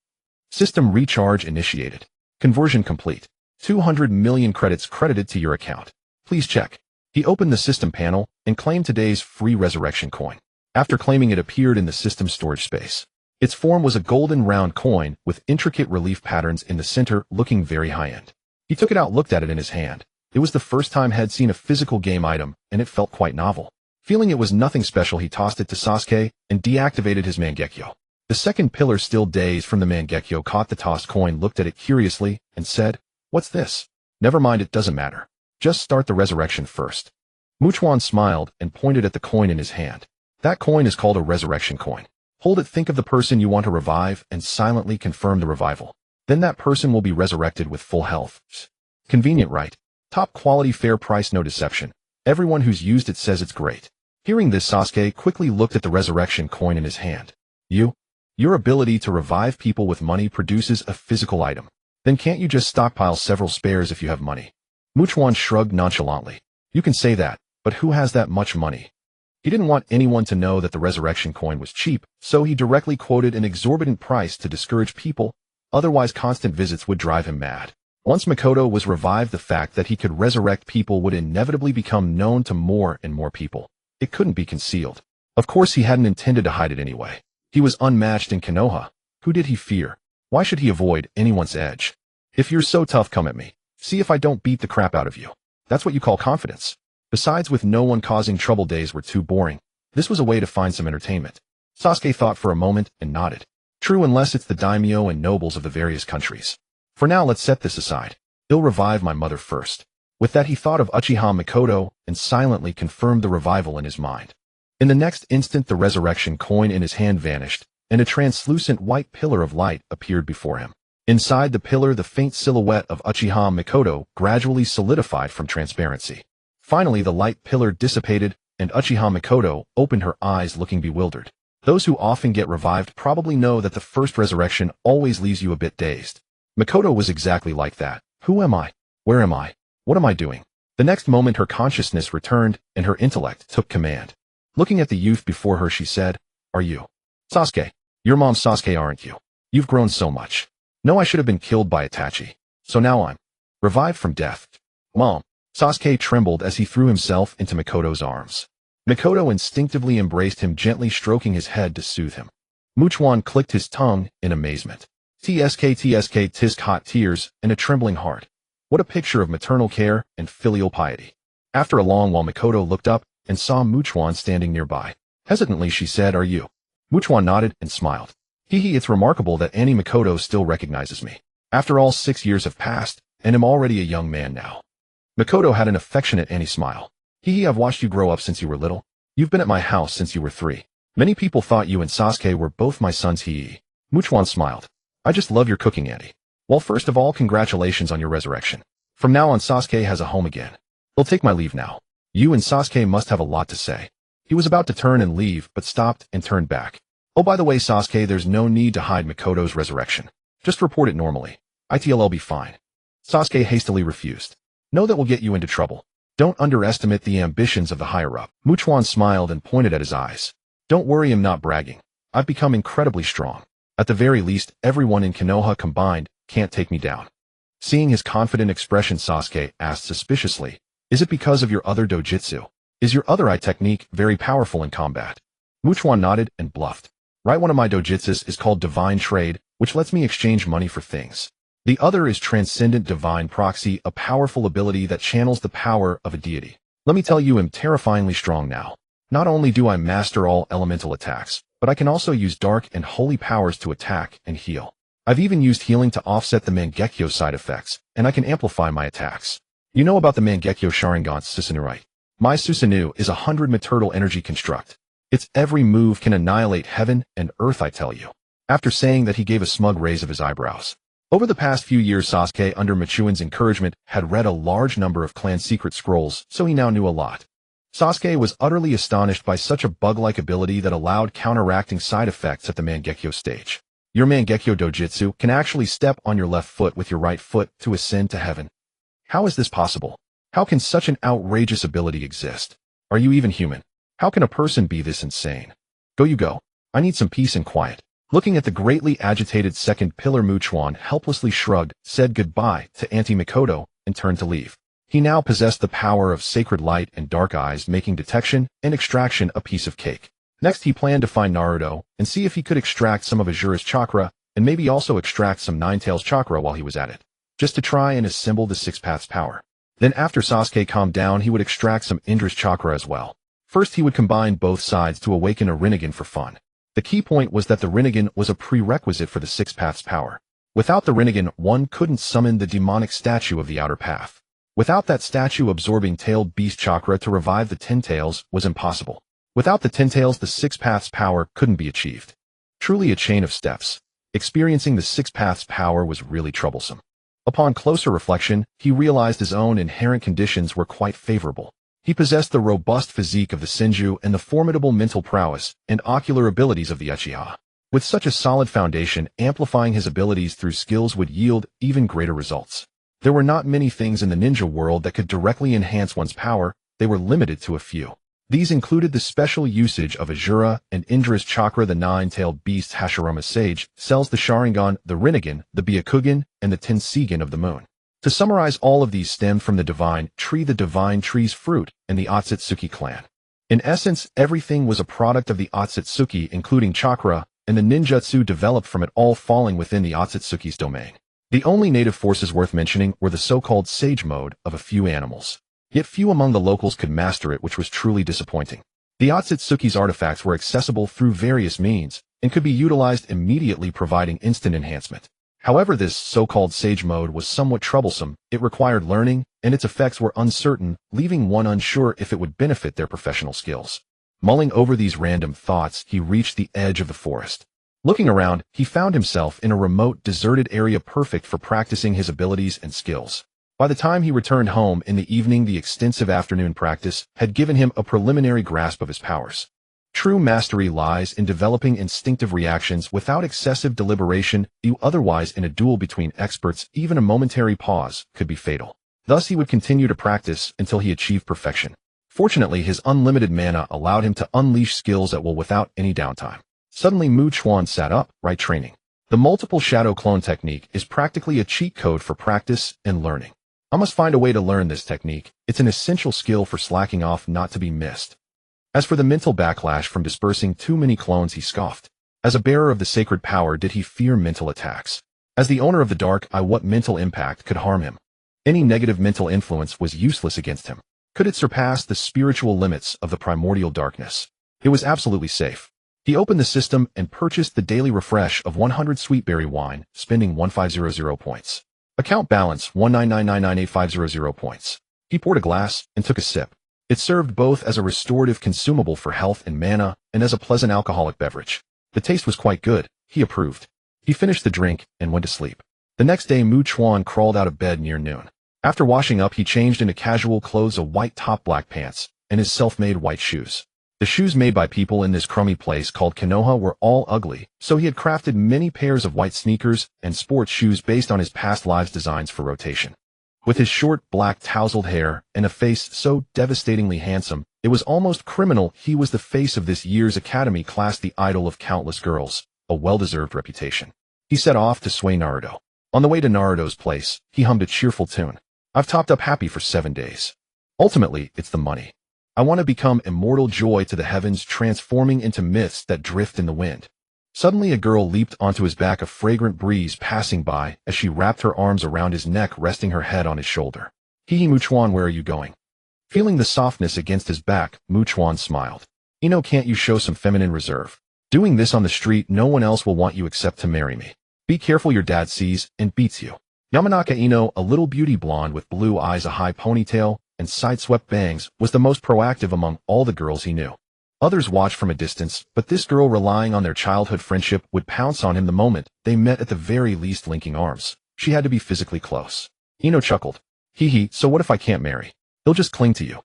System recharge initiated. Conversion complete. 200 million credits credited to your account. Please check. He opened the system panel and claimed today's free resurrection coin. After claiming it appeared in the system storage space. Its form was a golden round coin with intricate relief patterns in the center, looking very high-end. He took it out, looked at it in his hand. It was the first time he had seen a physical game item, and it felt quite novel. Feeling it was nothing special, he tossed it to Sasuke and deactivated his Mangekyō. The second pillar, still dazed from the Mangekyō, caught the tossed coin, looked at it curiously, and said, What's this? Never mind, it doesn't matter. Just start the resurrection first. Chuan smiled and pointed at the coin in his hand. That coin is called a resurrection coin. Hold it, think of the person you want to revive, and silently confirm the revival. Then that person will be resurrected with full health. Convenient, right? Top quality, fair price, no deception. Everyone who's used it says it's great. Hearing this, Sasuke quickly looked at the resurrection coin in his hand. Your ability to revive people with money produces a physical item. Then can't you just stockpile several spares if you have money? Chuan shrugged nonchalantly. You can say that, but who has that much money? He didn't want anyone to know that the resurrection coin was cheap, so he directly quoted an exorbitant price to discourage people, otherwise constant visits would drive him mad. Once Mikoto was revived, the fact that he could resurrect people would inevitably become known to more and more people. It couldn't be concealed. Of course he hadn't intended to hide it anyway. He was unmatched in Konoha. Who did he fear? Why should he avoid anyone's edge? If you're so tough, come at me. See if I don't beat the crap out of you. That's what you call confidence. Besides, with no one causing trouble, days were too boring. This was a way to find some entertainment. Sasuke thought for a moment and nodded. True, unless it's the daimyo and nobles of the various countries. For now, let's set this aside. He'll revive my mother first. With that, he thought of Uchiha Mikoto and silently confirmed the revival in his mind. In the next instant, the resurrection coin in his hand vanished, and a translucent white pillar of light appeared before him. Inside the pillar, the faint silhouette of Uchiha Mikoto gradually solidified from transparency. Finally, the light pillar dissipated, and Uchiha Mikoto opened her eyes, looking bewildered. Those who often get revived probably know that the first resurrection always leaves you a bit dazed. Mikoto was exactly like that. Who am I? Where am I? What am I doing? The next moment her consciousness returned, and her intellect took command. Looking at the youth before her, she said, Are you Sasuke? Your mom's Sasuke, aren't you? You've grown so much. No, I should have been killed by Itachi. So now I'm revived from death. Mom. Sasuke trembled as he threw himself into Mikoto's arms. Mikoto instinctively embraced him, gently stroking his head to soothe him. Chuan clicked his tongue in amazement. Tisk, hot tears and a trembling heart. What a picture of maternal care and filial piety. After a long while, Mikoto looked up and saw Chuan standing nearby. Hesitantly, she said, Are you? Chuan nodded and smiled. It's remarkable that Annie Mikoto still recognizes me. After all, 6 years have passed, and I'm already a young man now. Mikoto had an affectionate Annie smile. I've watched you grow up since you were little. You've been at my house since you were 3. Many people thought you and Sasuke were both my sons. Chuan smiled. I just love your cooking, Auntie. Well, first of all, congratulations on your resurrection. From now on, Sasuke has a home again. He'll take my leave now. You and Sasuke must have a lot to say. He was about to turn and leave, but stopped and turned back. Oh, by the way, Sasuke, there's no need to hide Mikoto's resurrection. Just report it normally. I'll be fine. Sasuke hastily refused. No, that will get you into trouble. Don't underestimate the ambitions of the higher-up. Chuan smiled and pointed at his eyes. Don't worry, I'm not bragging. I've become incredibly strong. At the very least, everyone in Konoha combined can't take me down. Seeing his confident expression, Sasuke asked suspiciously, is it because of your other dojutsu? Is your other eye technique very powerful in combat? Chuan nodded and bluffed. Right, one of my dojutsus is called Divine Trade, which lets me exchange money for things. The other is Transcendent Divine Proxy, a powerful ability that channels the power of a deity. Let me tell you, I'm terrifyingly strong now. Not only do I master all elemental attacks, but I can also use dark and holy powers to attack and heal. I've even used healing to offset the Mangekyō side effects, and I can amplify my attacks. You know about the Mangekyō Sharingan Susanoo, right? My Susanoo is a 100 maternal energy construct. Its every move can annihilate heaven and earth, I tell you. After saying that, he gave a smug raise of his eyebrows. Over the past few years, Sasuke, under Michiuan's encouragement, had read a large number of clan secret scrolls, so he now knew a lot. Sasuke was utterly astonished by such a bug-like ability that allowed counteracting side effects at the Mangekyō stage. Your Mangekyō dojutsu can actually step on your left foot with your right foot to ascend to heaven. How is this possible? How can such an outrageous ability exist? Are you even human? How can a person be this insane? Go you go. I need some peace and quiet. Looking at the greatly agitated second pillar, Chuan helplessly shrugged, said goodbye to Auntie Mikoto, and turned to leave. He now possessed the power of sacred light and dark eyes, making detection and extraction a piece of cake. Next, he planned to find Naruto and see if he could extract some of Asura's chakra and maybe also extract some Nine-Tails chakra while he was at it, just to try and assemble the Six Paths power. Then after Sasuke calmed down, he would extract some Indra's chakra as well. First, he would combine both sides to awaken a Rinnegan for fun. The key point was that the Rinnegan was a prerequisite for the Six Paths power. Without the Rinnegan, one couldn't summon the demonic statue of the Outer Path. Without that statue absorbing tailed beast chakra to revive the Ten Tails was impossible. Without the Ten Tails, the Six Paths power couldn't be achieved. Truly a chain of steps. Experiencing the Six Paths power was really troublesome. Upon closer reflection, he realized his own inherent conditions were quite favorable. He possessed the robust physique of the Senju and the formidable mental prowess and ocular abilities of the Uchiha. With such a solid foundation, amplifying his abilities through skills would yield even greater results. There were not many things in the ninja world that could directly enhance one's power. They were limited to a few. These included the special usage of Asura and Indra's chakra, the nine-tailed beast Hashirama's sage, sells the Sharingan, the Rinnegan, the Byakugan, and the Tenseigan of the moon. To summarize, all of these stemmed from the divine tree, the divine tree's fruit, and the Otsutsuki clan. In essence, everything was a product of the Otsutsuki, including chakra, and the ninjutsu developed from it, all falling within the Otsutsuki's domain. The only native forces worth mentioning were the so-called sage mode of a few animals. Yet few among the locals could master it, which was truly disappointing. The Otsutsuki's artifacts were accessible through various means and could be utilized immediately, providing instant enhancement. However, this so-called sage mode was somewhat troublesome. It required learning, and its effects were uncertain, leaving one unsure if it would benefit their professional skills. Mulling over these random thoughts, he reached the edge of the forest. Looking around, he found himself in a remote, deserted area perfect for practicing his abilities and skills. By the time he returned home in the evening, the extensive afternoon practice had given him a preliminary grasp of his powers. True mastery lies in developing instinctive reactions without excessive deliberation. Otherwise, in a duel between experts, even a momentary pause could be fatal. Thus, he would continue to practice until he achieved perfection. Fortunately, his unlimited mana allowed him to unleash skills at will without any downtime. Suddenly, Chuan sat up, right training. The multiple shadow clone technique is practically a cheat code for practice and learning. I must find a way to learn this technique. It's an essential skill for slacking off, not to be missed. As for the mental backlash from dispersing too many clones, he scoffed. As a bearer of the sacred power, did he fear mental attacks? As the owner of the dark eye, what mental impact could harm him? Any negative mental influence was useless against him. Could it surpass the spiritual limits of the primordial darkness? It was absolutely safe. He opened the system and purchased the daily refresh of 100 sweetberry wine, spending 1500 points. Account balance 199998500 points. He poured a glass and took a sip. It served both as a restorative consumable for health and mana and as a pleasant alcoholic beverage. The taste was quite good. He approved. He finished the drink and went to sleep. The next day, Chuan crawled out of bed near noon. After washing up, he changed into casual clothes, a white top, black pants, and his self-made white shoes. The shoes made by people in this crummy place called Konoha were all ugly, so he had crafted many pairs of white sneakers and sports shoes based on his past lives' designs for rotation. With his short, black, tousled hair and a face so devastatingly handsome, it was almost criminal. He was the face of this year's academy class, the idol of countless girls, a well-deserved reputation. He set off to sway Naruto. On the way to Naruto's place, he hummed a cheerful tune. I've topped up happy for 7 days. Ultimately, it's the money. I want to become immortal, joy to the heavens, transforming into myths that drift in the wind. Suddenly a girl leaped onto his back, a fragrant breeze passing by as she wrapped her arms around his neck, resting her head on his shoulder. Hee Chuan, where are you going? Feeling the softness against his back, Chuan smiled. Can't you show some feminine reserve? Doing this on the street, no one else will want you except to marry me. Be careful, your dad sees and beats you. Yamanaka Ino, a little beauty blonde with blue eyes, a high ponytail, and side-swept bangs, was the most proactive among all the girls he knew. Others watched from a distance, but this girl, relying on their childhood friendship, would pounce on him the moment they met, at the very least linking arms. She had to be physically close. Ino chuckled. Hee, so what if I can't marry? He'll just cling to you.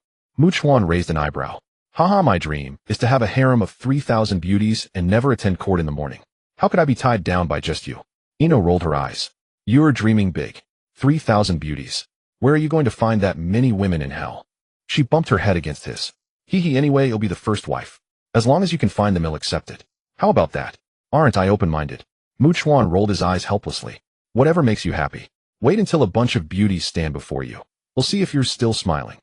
Chuan raised an eyebrow. Haha, my dream is to have a harem of 3,000 beauties and never attend court in the morning. How could I be tied down by just you? Ino rolled her eyes. You're dreaming big. 3,000 beauties. Where are you going to find that many women in hell? She bumped her head against his. Anyway, you'll be the first wife. As long as you can find them, he'll accept it. How about that? Aren't I open-minded? Chuan rolled his eyes helplessly. Whatever makes you happy. Wait until a bunch of beauties stand before you. We'll see if you're still smiling.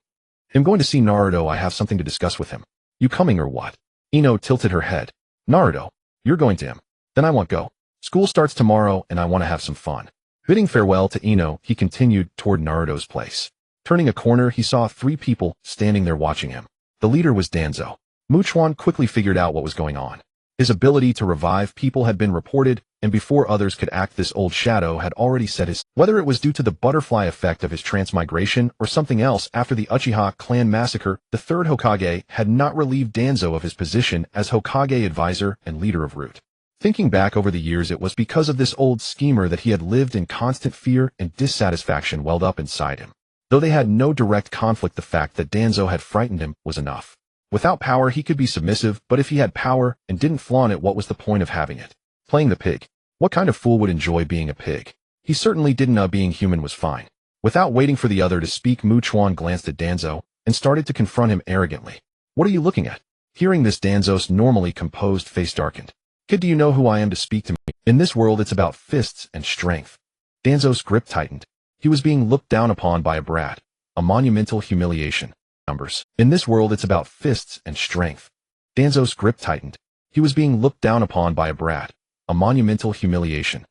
I'm going to see Naruto. I have something to discuss with him. You coming or what? Ino tilted her head. Naruto, you're going to him. Then I won't go. School starts tomorrow and I want to have some fun. Bidding farewell to Ino, he continued toward Naruto's place. Turning a corner, he saw 3 people standing there watching him. The leader was Danzo. Chuan quickly figured out what was going on. His ability to revive people had been reported, and before others could act, this old shadow had already set his. Whether it was due to the butterfly effect of his transmigration or something else, after the Uchiha clan massacre, the third Hokage had not relieved Danzo of his position as Hokage advisor and leader of Root. Thinking back over the years, it was because of this old schemer that he had lived in constant fear, and dissatisfaction welled up inside him. Though they had no direct conflict, the fact that Danzo had frightened him was enough. Without power, he could be submissive, but if he had power and didn't flaunt it, what was the point of having it? Playing the pig. What kind of fool would enjoy being a pig? He certainly didn't. Being human was fine. Without waiting for the other to speak, Chuan glanced at Danzo and started to confront him arrogantly. What are you looking at? Hearing this, Danzo's normally composed face darkened. Kid, do you know who I am to speak to me? In this world, it's about fists and strength. Danzo's grip tightened. He was being looked down upon by a brat. A monumental humiliation. Numbers. In this world, it's about fists and strength. Danzo's grip tightened. He was being looked down upon by a brat. A monumental humiliation.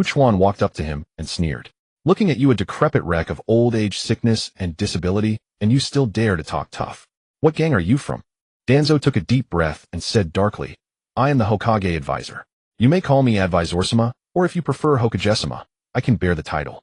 Chuan walked up to him and sneered. Looking at you, a decrepit wreck of old age, sickness, and disability, and you still dare to talk tough. What gang are you from? Danzo took a deep breath and said darkly, I am the Hokage advisor. You may call me Advisor-sama, or if you prefer Hokage-sama, I can bear the title.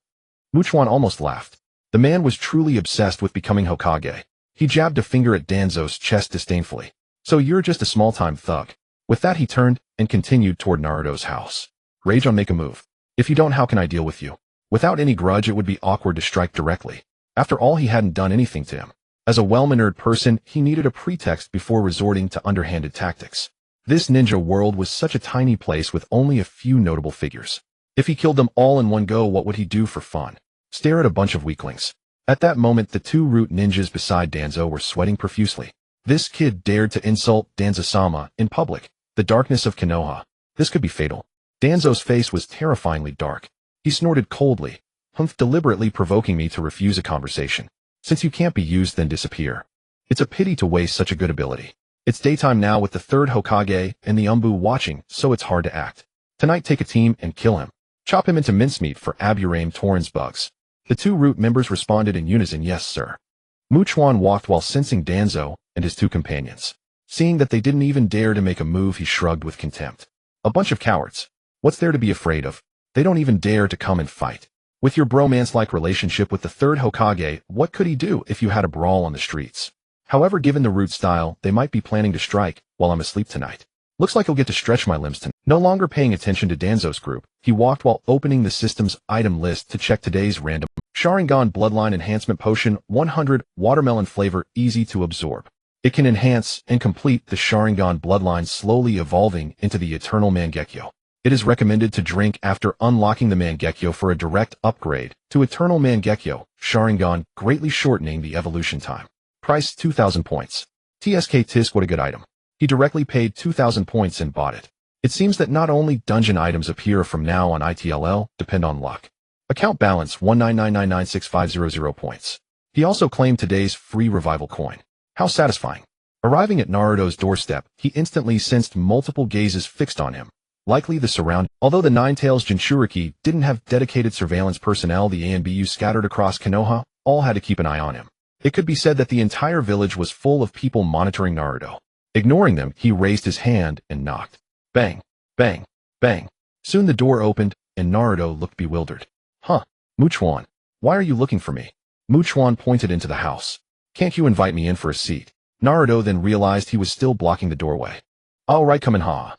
Chuan almost laughed. The man was truly obsessed with becoming Hokage. He jabbed a finger at Danzo's chest disdainfully. So you're just a small-time thug. With that, he turned and continued toward Naruto's house. Rage on, make a move. If you don't, how can I deal with you? Without any grudge, it would be awkward to strike directly. After all, he hadn't done anything to him. As a well-mannered person, he needed a pretext before resorting to underhanded tactics. This ninja world was such a tiny place with only a few notable figures. If he killed them all in one go, what would he do for fun? Stare at a bunch of weaklings. At that moment, the 2 root ninjas beside Danzo were sweating profusely. This kid dared to insult Danzo-sama in public. The darkness of Konoha. This could be fatal. Danzo's face was terrifyingly dark. He snorted coldly. Humph, deliberately provoking me to refuse a conversation. Since you can't be used, then disappear. It's a pity to waste such a good ability. It's daytime now with the 3rd Hokage and the Umbu watching, so it's hard to act. Tonight, take a team and kill him. Chop him into mincemeat for Aburame Torrens bugs. The 2 root members responded in unison, yes sir. Chuan walked while sensing Danzo and his 2 companions. Seeing that they didn't even dare to make a move, he shrugged with contempt. A bunch of cowards. What's there to be afraid of? They don't even dare to come and fight. With your bromance-like relationship with the 3rd Hokage, what could he do if you had a brawl on the streets? However, given the root style, they might be planning to strike while I'm asleep tonight. Looks like I'll get to stretch my limbs tonight. No longer paying attention to Danzo's group, he walked while opening the system's item list to check today's random Sharingan Bloodline Enhancement Potion 100 Watermelon Flavor Easy to Absorb. It can enhance and complete the Sharingan bloodline, slowly evolving into the eternal Mangekyō. It is recommended to drink after unlocking the Mangekyō for a direct upgrade to Eternal Mangekyō Sharingan, greatly shortening the evolution time. Price 2,000 points. TSK Tisk, what a good item. He directly paid 2,000 points and bought it. It seems that not only dungeon items appear from now on ITLL, depend on luck. Account balance 199996500 points. He also claimed today's free revival coin. How satisfying. Arriving at Naruto's doorstep, he instantly sensed multiple gazes fixed on him. Likely the surround. Although the Nine-Tails Jinchuriki didn't have dedicated surveillance personnel, the ANBU scattered across Konoha all had to keep an eye on him. It could be said that the entire village was full of people monitoring Naruto. Ignoring them, he raised his hand and knocked. Bang, bang, bang. Soon the door opened, and Naruto looked bewildered. Huh, Chuan, why are you looking for me? Chuan pointed into the house. Can't you invite me in for a seat? Naruto then realized he was still blocking the doorway. All right, come in, ha.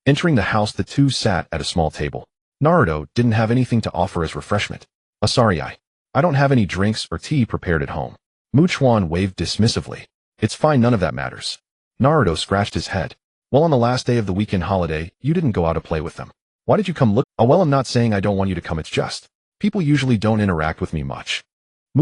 Entering the house, the two sat at a small table. Naruto didn't have anything to offer as refreshment. Sorry, I don't have any drinks or tea prepared at home. Chuan waved dismissively. It's fine, none of that matters. Naruto scratched his head. Well, on the last day of the weekend holiday, you didn't go out to play with them. Why did you come look? Oh, well, I'm not saying I don't want you to come, it's just people usually don't interact with me much.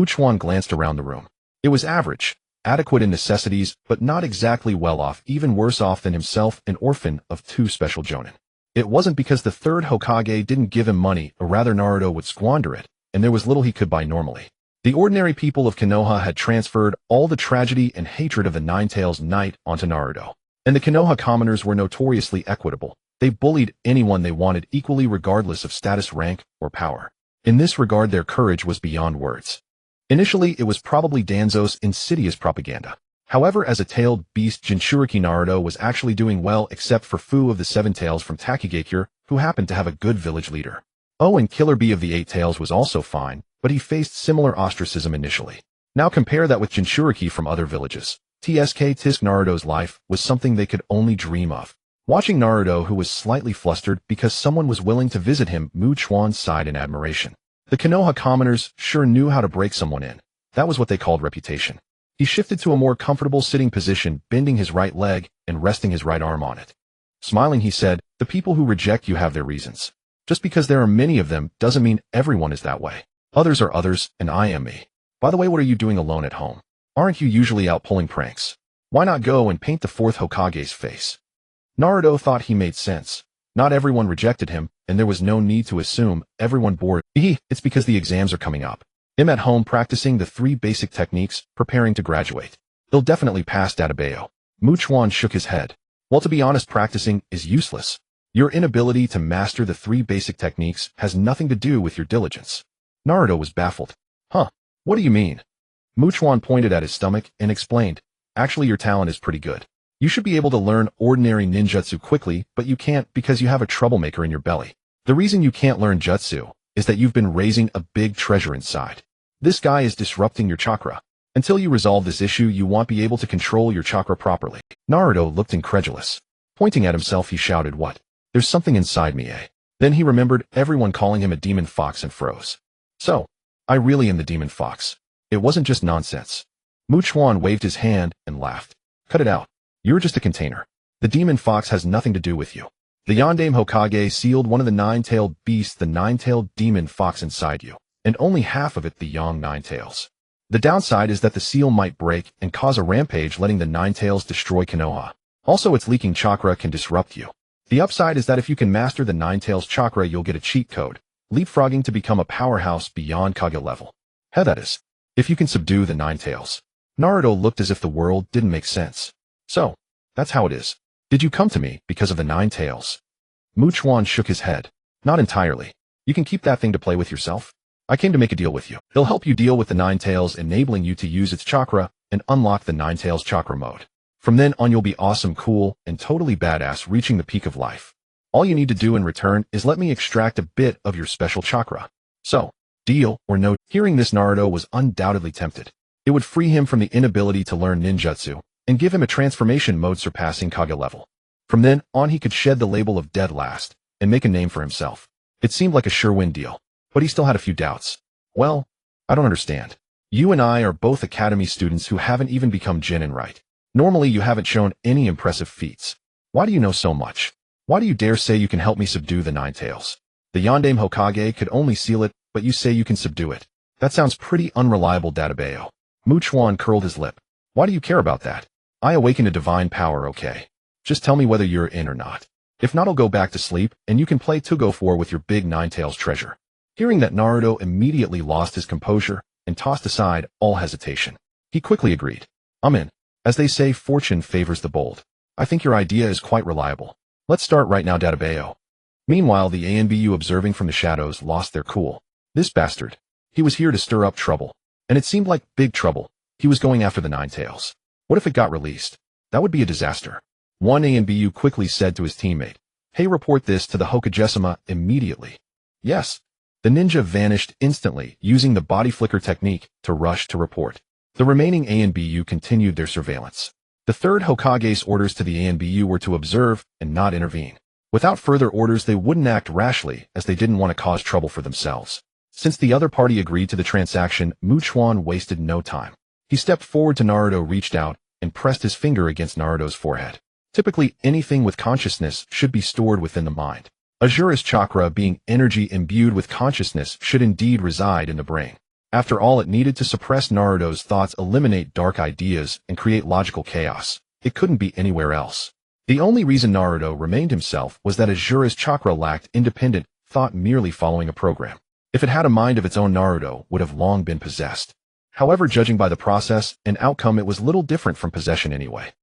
Chuan glanced around the room. It was average, adequate in necessities, but not exactly well off, even worse off than himself, an orphan of two special jonin. It wasn't because the third Hokage didn't give him money, or rather Naruto would squander it, and there was little he could buy normally. The ordinary people of Konoha had transferred all the tragedy and hatred of the Nine-Tails Knight onto Naruto. And the Konoha commoners were notoriously equitable. They bullied anyone they wanted equally, regardless of status, rank, or power. In this regard, their courage was beyond words. Initially, it was probably Danzo's insidious propaganda. However, as a tailed beast, Jinchuriki Naruto was actually doing well, except for Fu of the Seven Tails from Takigakure, who happened to have a good village leader. Oh, and Killer Bee of the Eight Tails was also fine, but he faced similar ostracism initially. Now compare that with Jinchuriki from other villages. TSK Tisk, Naruto's life was something they could only dream of. Watching Naruto, who was slightly flustered because someone was willing to visit him, Chuan sighed in admiration. The Konoha commoners sure knew how to break someone in. That was what they called reputation. He shifted to a more comfortable sitting position, bending his right leg and resting his right arm on it. Smiling, he said, the people who reject you have their reasons. Just because there are many of them doesn't mean everyone is that way. Others are others, and I am me. By the way, what are you doing alone at home? Aren't you usually out pulling pranks? Why not go and paint the fourth Hokage's face? Naruto thought he made sense. Not everyone rejected him, and there was no need to assume everyone bored. It's because the exams are coming up. I'm at home practicing the 3 basic techniques, preparing to graduate. They'll definitely pass Databeo. Chuan shook his head. Well, to be honest, practicing is useless. Your inability to master the 3 basic techniques has nothing to do with your diligence. Naruto was baffled. Huh, what do you mean? Chuan pointed at his stomach and explained, actually your talent is pretty good. You should be able to learn ordinary ninjutsu quickly, but you can't because you have a troublemaker in your belly. The reason you can't learn jutsu is that you've been raising a big treasure inside. This guy is disrupting your chakra. Until you resolve this issue, you won't be able to control your chakra properly. Naruto looked incredulous. Pointing at himself, he shouted, what? There's something inside me, eh? Then he remembered everyone calling him a demon fox and froze. So, I really am the demon fox. It wasn't just nonsense. Chuan waved his hand and laughed. Cut it out. You're just a container. The demon fox has nothing to do with you. The Yondaime Hokage sealed one of the 9-tailed beasts, the 9-tailed demon fox, inside you, and only half of it the young 9 tails. The downside is that the seal might break and cause a rampage, letting the 9 tails destroy Konoha. Also, its leaking chakra can disrupt you. The upside is that if you can master the 9 tails chakra, you'll get a cheat code, leapfrogging to become a powerhouse beyond Kage level. Hell, that is, if you can subdue the 9 tails. Naruto looked as if the world didn't make sense. So, that's how it is. Did you come to me because of the 9 tails? Chuan shook his head. Not entirely. You can keep that thing to play with yourself. I came to make a deal with you. It'll help you deal with the 9 tails, enabling you to use its chakra and unlock the 9 tails chakra mode. From then on, you'll be awesome, cool, and totally badass, reaching the peak of life. All you need to do in return is let me extract a bit of your special chakra. So, deal or no? Hearing this, Naruto was undoubtedly tempted. It would free him from the inability to learn ninjutsu and give him a transformation mode surpassing Kage level. From then on, he could shed the label of dead last and make a name for himself. It seemed like a sure-win deal, but he still had a few doubts. Well, I don't understand. You and I are both academy students who haven't even become Genin right. Normally, you haven't shown any impressive feats. Why do you know so much? Why do you dare say you can help me subdue the Nine Tails? The Yondaime Hokage could only seal it, but you say you can subdue it. That sounds pretty unreliable, Databeo. Chuan curled his lip. Why do you care about that? I awaken a divine power, okay? Just tell me whether you're in or not. If not, I'll go back to sleep, and you can play Tugo 4 with your big Nine Tails treasure. Hearing that, Naruto immediately lost his composure and tossed aside all hesitation. He quickly agreed. I'm in. As they say, fortune favors the bold. I think your idea is quite reliable. Let's start right now, Databeo. Meanwhile, the ANBU observing from the shadows lost their cool. This bastard. He was here to stir up trouble. And it seemed like big trouble. He was going after the Nine Tails. What if it got released? That would be a disaster. One ANBU quickly said to his teammate, "Hey, report this to the Hokagesama immediately." Yes. The ninja vanished instantly, using the body flicker technique to rush to report. The remaining ANBU continued their surveillance. The third Hokage's orders to the ANBU were to observe and not intervene. Without further orders, they wouldn't act rashly, as they didn't want to cause trouble for themselves. Since the other party agreed to the transaction, Chuan wasted no time. He stepped forward to Naruto, reached out, and pressed his finger against Naruto's forehead. Typically, anything with consciousness should be stored within the mind. Azuris chakra, being energy imbued with consciousness, should indeed reside in the brain. After all, it needed to suppress Naruto's thoughts, eliminate dark ideas, and create logical chaos. It couldn't be anywhere else. The only reason Naruto remained himself was that Azuris chakra lacked independent thought, merely following a program. If it had a mind of its own, Naruto would have long been possessed. However, judging by the process and outcome, it was little different from possession anyway.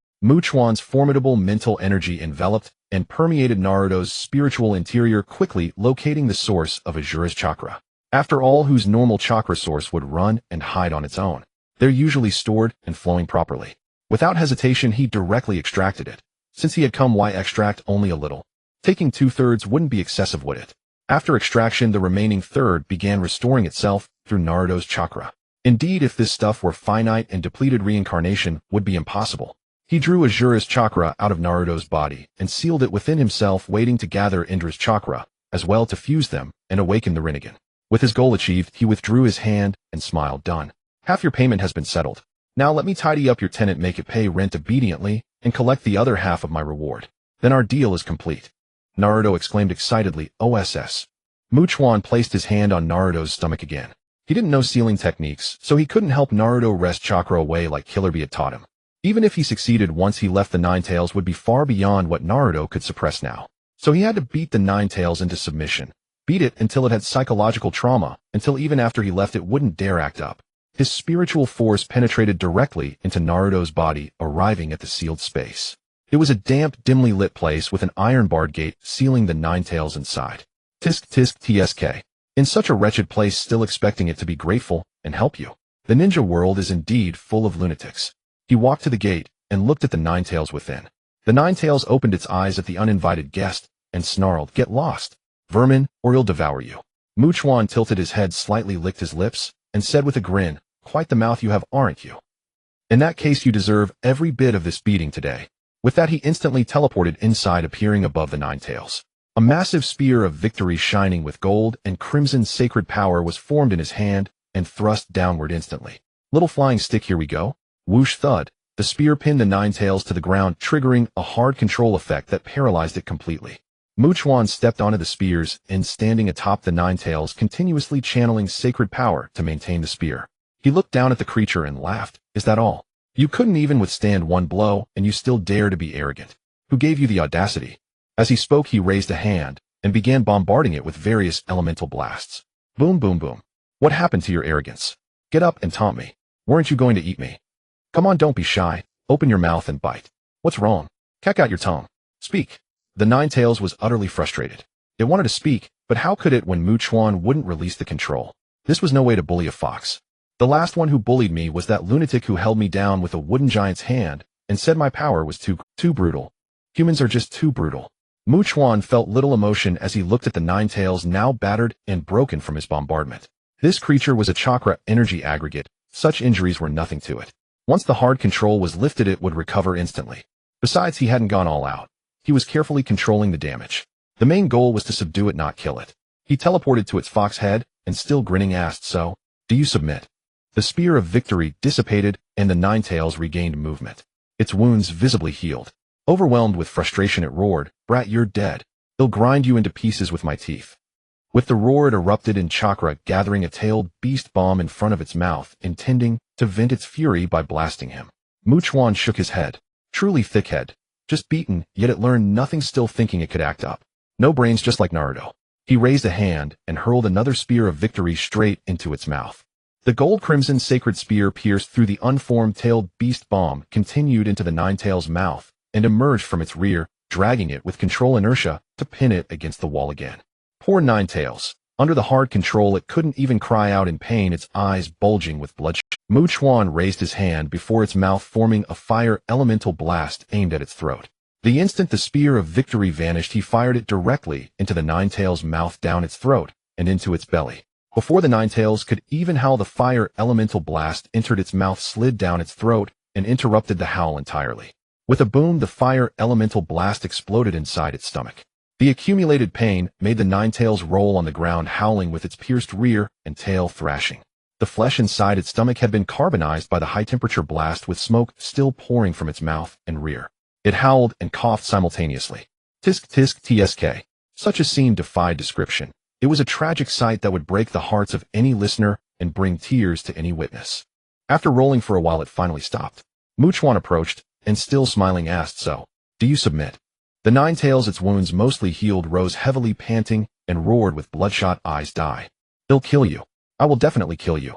Chuan's formidable mental energy enveloped and permeated Naruto's spiritual interior, quickly locating the source of Azuris chakra. After all, whose normal chakra source would run and hide on its own? They're usually stored and flowing properly. Without hesitation, he directly extracted it. Since he had come, why extract only a little? Taking 2/3 wouldn't be excessive, would it? After extraction, the remaining third began restoring itself through Naruto's chakra. Indeed, if this stuff were finite and depleted, reincarnation would be impossible. He drew Azuris chakra out of Naruto's body and sealed it within himself, waiting to gather Indra's chakra, as well to fuse them and awaken the Rinnegan. With his goal achieved, he withdrew his hand and smiled. Done. Half your payment has been settled. Now let me tidy up your tenant, make it pay rent obediently, and collect the other half of my reward. Then our deal is complete. Naruto exclaimed excitedly, OSS. Chuan placed his hand on Naruto's stomach again. He didn't know sealing techniques, so he couldn't help Naruto wrest chakra away like Killer Bee had taught him. Even if he succeeded once he left, the Nine Tails would be far beyond what Naruto could suppress now. So he had to beat the Nine Tails into submission. Beat it until it had psychological trauma, until even after he left it wouldn't dare act up. His spiritual force penetrated directly into Naruto's body, arriving at the sealed space. It was a damp, dimly lit place with an iron-barred gate sealing the Nine Tails inside. Tisk tisk tsk. In such a wretched place, still expecting it to be grateful and help you. The ninja world is indeed full of lunatics. He walked to the gate and looked at the Nine Tails within. The Nine Tails opened its eyes at the uninvited guest and snarled, "Get lost, vermin, or he'll devour you." Chuan tilted his head slightly, licked his lips, and said with a grin, "Quite the mouth you have, aren't you? In that case, you deserve every bit of this beating today." With that, he instantly teleported inside, appearing above the Nine Tails. A massive spear of victory shining with gold and crimson sacred power was formed in his hand and thrust downward instantly. Little flying stick, here we go. Whoosh thud. The spear pinned the Nine Tails to the ground, triggering a hard control effect that paralyzed it completely. Chuan stepped onto the spears and, standing atop the Nine Tails, continuously channeling sacred power to maintain the spear. He looked down at the creature and laughed. "Is that all? You couldn't even withstand one blow, and you still dare to be arrogant. Who gave you the audacity?" As he spoke, he raised a hand and began bombarding it with various elemental blasts. Boom, boom, boom. "What happened to your arrogance? Get up and taunt me. Weren't you going to eat me? Come on, don't be shy. Open your mouth and bite. What's wrong? Cack out your tongue. Speak." The Nine Tails was utterly frustrated. It wanted to speak, but how could it when Chuan wouldn't release the control? This was no way to bully a fox. "The last one who bullied me was that lunatic who held me down with a wooden giant's hand and said my power was too brutal. Humans are just too brutal." Chuan felt little emotion as he looked at the Nine Tails, now battered and broken from his bombardment. This creature was a chakra energy aggregate. Such injuries were nothing to it. Once the hard control was lifted, it would recover instantly. Besides, he hadn't gone all out. he was carefully controlling the damage. The main goal was to subdue it, not kill it. He teleported to its fox head, and still grinning asked, "So, do you submit?" The spear of victory dissipated, and the Ninetales regained movement. Its wounds visibly healed. Overwhelmed with frustration, it roared, "Brat, you're dead. I'll grind you into pieces with my teeth." With the roar, it erupted in chakra, gathering a tailed beast bomb in front of its mouth, intending to vent its fury by blasting him. Chuan shook his head. Truly thickhead. Just beaten, yet it learned nothing, still thinking it could act up. No brains, just like Naruto. He raised a hand and hurled another spear of victory straight into its mouth. The gold-crimson sacred spear pierced through the unformed tailed beast bomb, continued into the Ninetales' mouth, and emerged from its rear, dragging it with control inertia to pin it against the wall again. Poor Ninetales. Under the hard control, it couldn't even cry out in pain, its eyes bulging with bloodshot. Chuan raised his hand before its mouth, forming a fire elemental blast aimed at its throat. The instant the spear of victory vanished, he fired it directly into the Ninetales' mouth, down its throat, and into its belly. Before the Ninetales could even howl, the fire elemental blast entered its mouth, slid down its throat, and interrupted the howl entirely. With a boom, the fire elemental blast exploded inside its stomach. The accumulated pain made the Ninetales roll on the ground, howling with its pierced rear and tail thrashing. The flesh inside its stomach had been carbonized by the high-temperature blast, with smoke still pouring from its mouth and rear. It howled and coughed simultaneously. Tisk tisk tsk. Such a scene defied description. It was a tragic sight that would break the hearts of any listener and bring tears to any witness. After rolling for a while, it finally stopped. Chuan approached, and still smiling asked, "So, do you submit?" The Ninetales, its wounds mostly healed, rose heavily, panting, and roared with bloodshot eyes, "Die. They'll kill you. I will definitely kill you."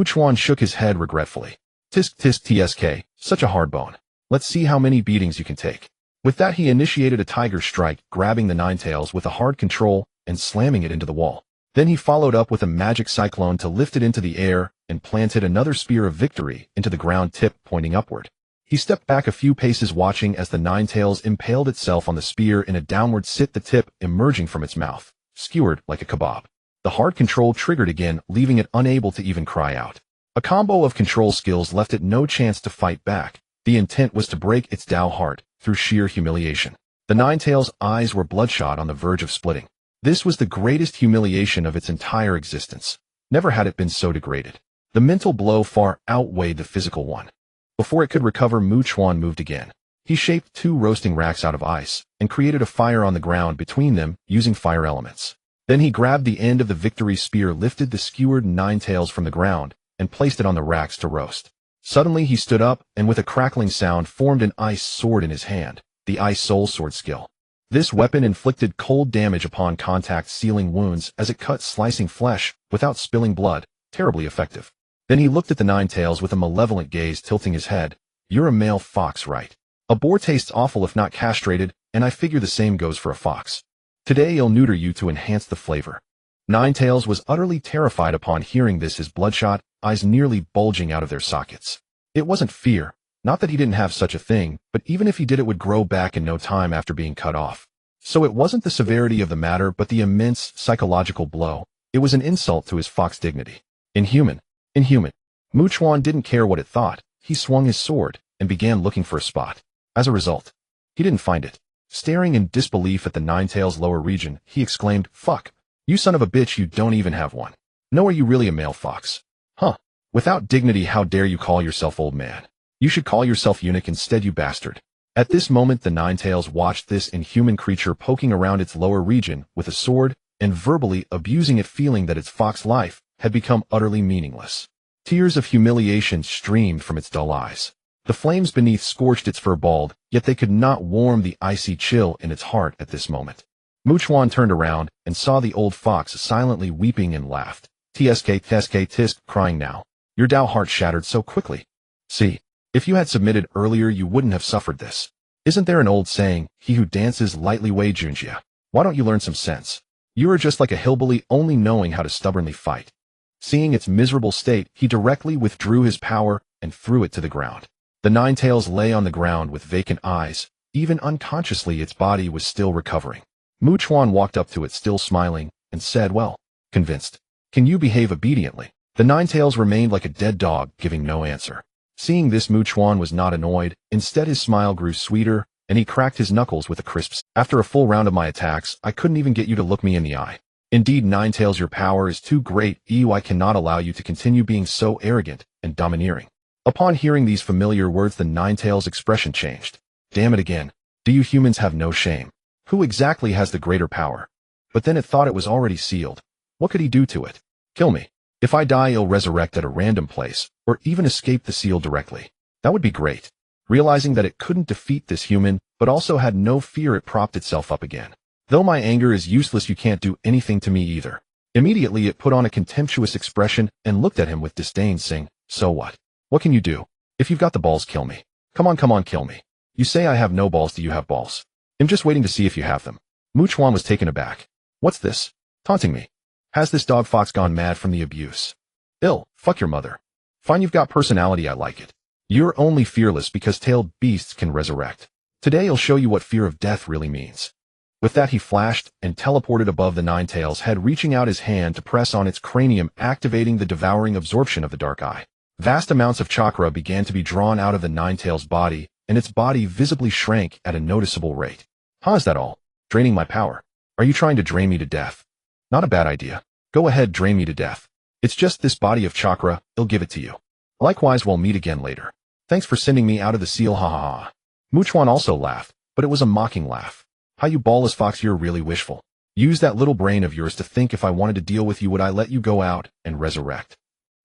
Chuan shook his head regretfully. "Tisk tisk tsk, such a hard bone. Let's see how many beatings you can take." With that, he initiated a tiger strike, grabbing the Ninetales with a hard control and slamming it into the wall. Then he followed up with a magic cyclone to lift it into the air and planted another spear of victory into the ground, tip pointing upward. He stepped back a few paces, watching as the Ninetales impaled itself on the spear in a downward sit, the tip emerging from its mouth, skewered like a kebab. The hard control triggered again, leaving it unable to even cry out. A combo of control skills left it no chance to fight back. The intent was to break its Tao heart through sheer humiliation. The Ninetales' eyes were bloodshot, on the verge of splitting. This was the greatest humiliation of its entire existence. Never had it been so degraded. The mental blow far outweighed the physical one. Before it could recover, Chuan moved again. He shaped 2 roasting racks out of ice and created a fire on the ground between them using fire elements. Then he grabbed the end of the victory spear, lifted the skewered Ninetales from the ground, and placed it on the racks to roast. Suddenly he stood up and with a crackling sound formed an ice sword in his hand, the Ice Soul Sword skill. This weapon inflicted cold damage upon contact, sealing wounds as it cut, slicing flesh without spilling blood, terribly effective. Then he looked at the Ninetales with a malevolent gaze, tilting his head. "You're a male fox, right? A boar tastes awful if not castrated, and I figure the same goes for a fox. Today I'll neuter you to enhance the flavor." Ninetales was utterly terrified upon hearing this, his bloodshot eyes nearly bulging out of their sockets. It wasn't fear, not that he didn't have such a thing, but even if he did, it would grow back in no time after being cut off. So it wasn't the severity of the matter, but the immense psychological blow. It was an insult to his fox dignity. Inhuman. Chuan didn't care what it thought. He swung his sword and began looking for a spot. As a result, he didn't find it. Staring in disbelief at the Ninetales' lower region, he exclaimed, "Fuck. You son of a bitch, you don't even have one. No, are you really a male fox? Huh. Without dignity, how dare you call yourself old man? You should call yourself eunuch instead, you bastard." At this moment, the Ninetales watched this inhuman creature poking around its lower region with a sword and verbally abusing it, feeling that its fox life had become utterly meaningless. Tears of humiliation streamed from its dull eyes. The flames beneath scorched its fur bald, yet they could not warm the icy chill in its heart at this moment. Chuan turned around and saw the old fox silently weeping and laughed. "Tsk tisk, crying now. Your Tao heart shattered so quickly. See, if you had submitted earlier, you wouldn't have suffered this. Isn't there an old saying, he who dances lightly wei junjia? Why don't you learn some sense? You are just like a hillbilly, only knowing how to stubbornly fight." Seeing its miserable state, he directly withdrew his power and threw it to the ground. The Ninetales lay on the ground with vacant eyes. Even unconsciously, its body was still recovering. Chuan walked up to it, still smiling, and said, "Well, convinced. Can you behave obediently?" The Ninetales remained like a dead dog, giving no answer. Seeing this, Chuan was not annoyed. Instead, his smile grew sweeter and he cracked his knuckles with a crisp. After a full round of my attacks, I couldn't even get you to look me in the eye. Indeed, Ninetales, your power is too great. I cannot allow you to continue being so arrogant and domineering. Upon hearing these familiar words, the Ninetales' expression changed. Damn it again. Do you humans have no shame? Who exactly has the greater power? But then it thought it was already sealed. What could he do to it? Kill me. If I die, he'll resurrect at a random place, or even escape the seal directly. That would be great. Realizing that it couldn't defeat this human, but also had no fear, it propped itself up again. Though my anger is useless, you can't do anything to me either. Immediately it put on a contemptuous expression and looked at him with disdain, saying, so what? What can you do? If you've got the balls, kill me. Come on, kill me. You say I have no balls. Do you have balls? I'm just waiting to see if you have them. Chuan was taken aback. What's this? Taunting me? Has this dog fox gone mad from the abuse? Fuck your mother. Fine, you've got personality, I like it. You're only fearless because tailed beasts can resurrect. Today I'll show you what fear of death really means. With that, he flashed and teleported above the Ninetales' head, reaching out his hand to press on its cranium, activating the devouring absorption of the dark eye. Vast amounts of chakra began to be drawn out of the Ninetales' body, and its body visibly shrank at a noticeable rate. Is that all? Draining my power? Are you trying to drain me to death? Not a bad idea. Go ahead, drain me to death. It's just this body of chakra, I'll give it to you. Likewise, we'll meet again later. Thanks for sending me out of the seal, ha ha ha. Chuan also laughed, but it was a mocking laugh. How you ballless fox, you're really wishful. Use that little brain of yours to think. If I wanted to deal with you, would I let you go out and resurrect?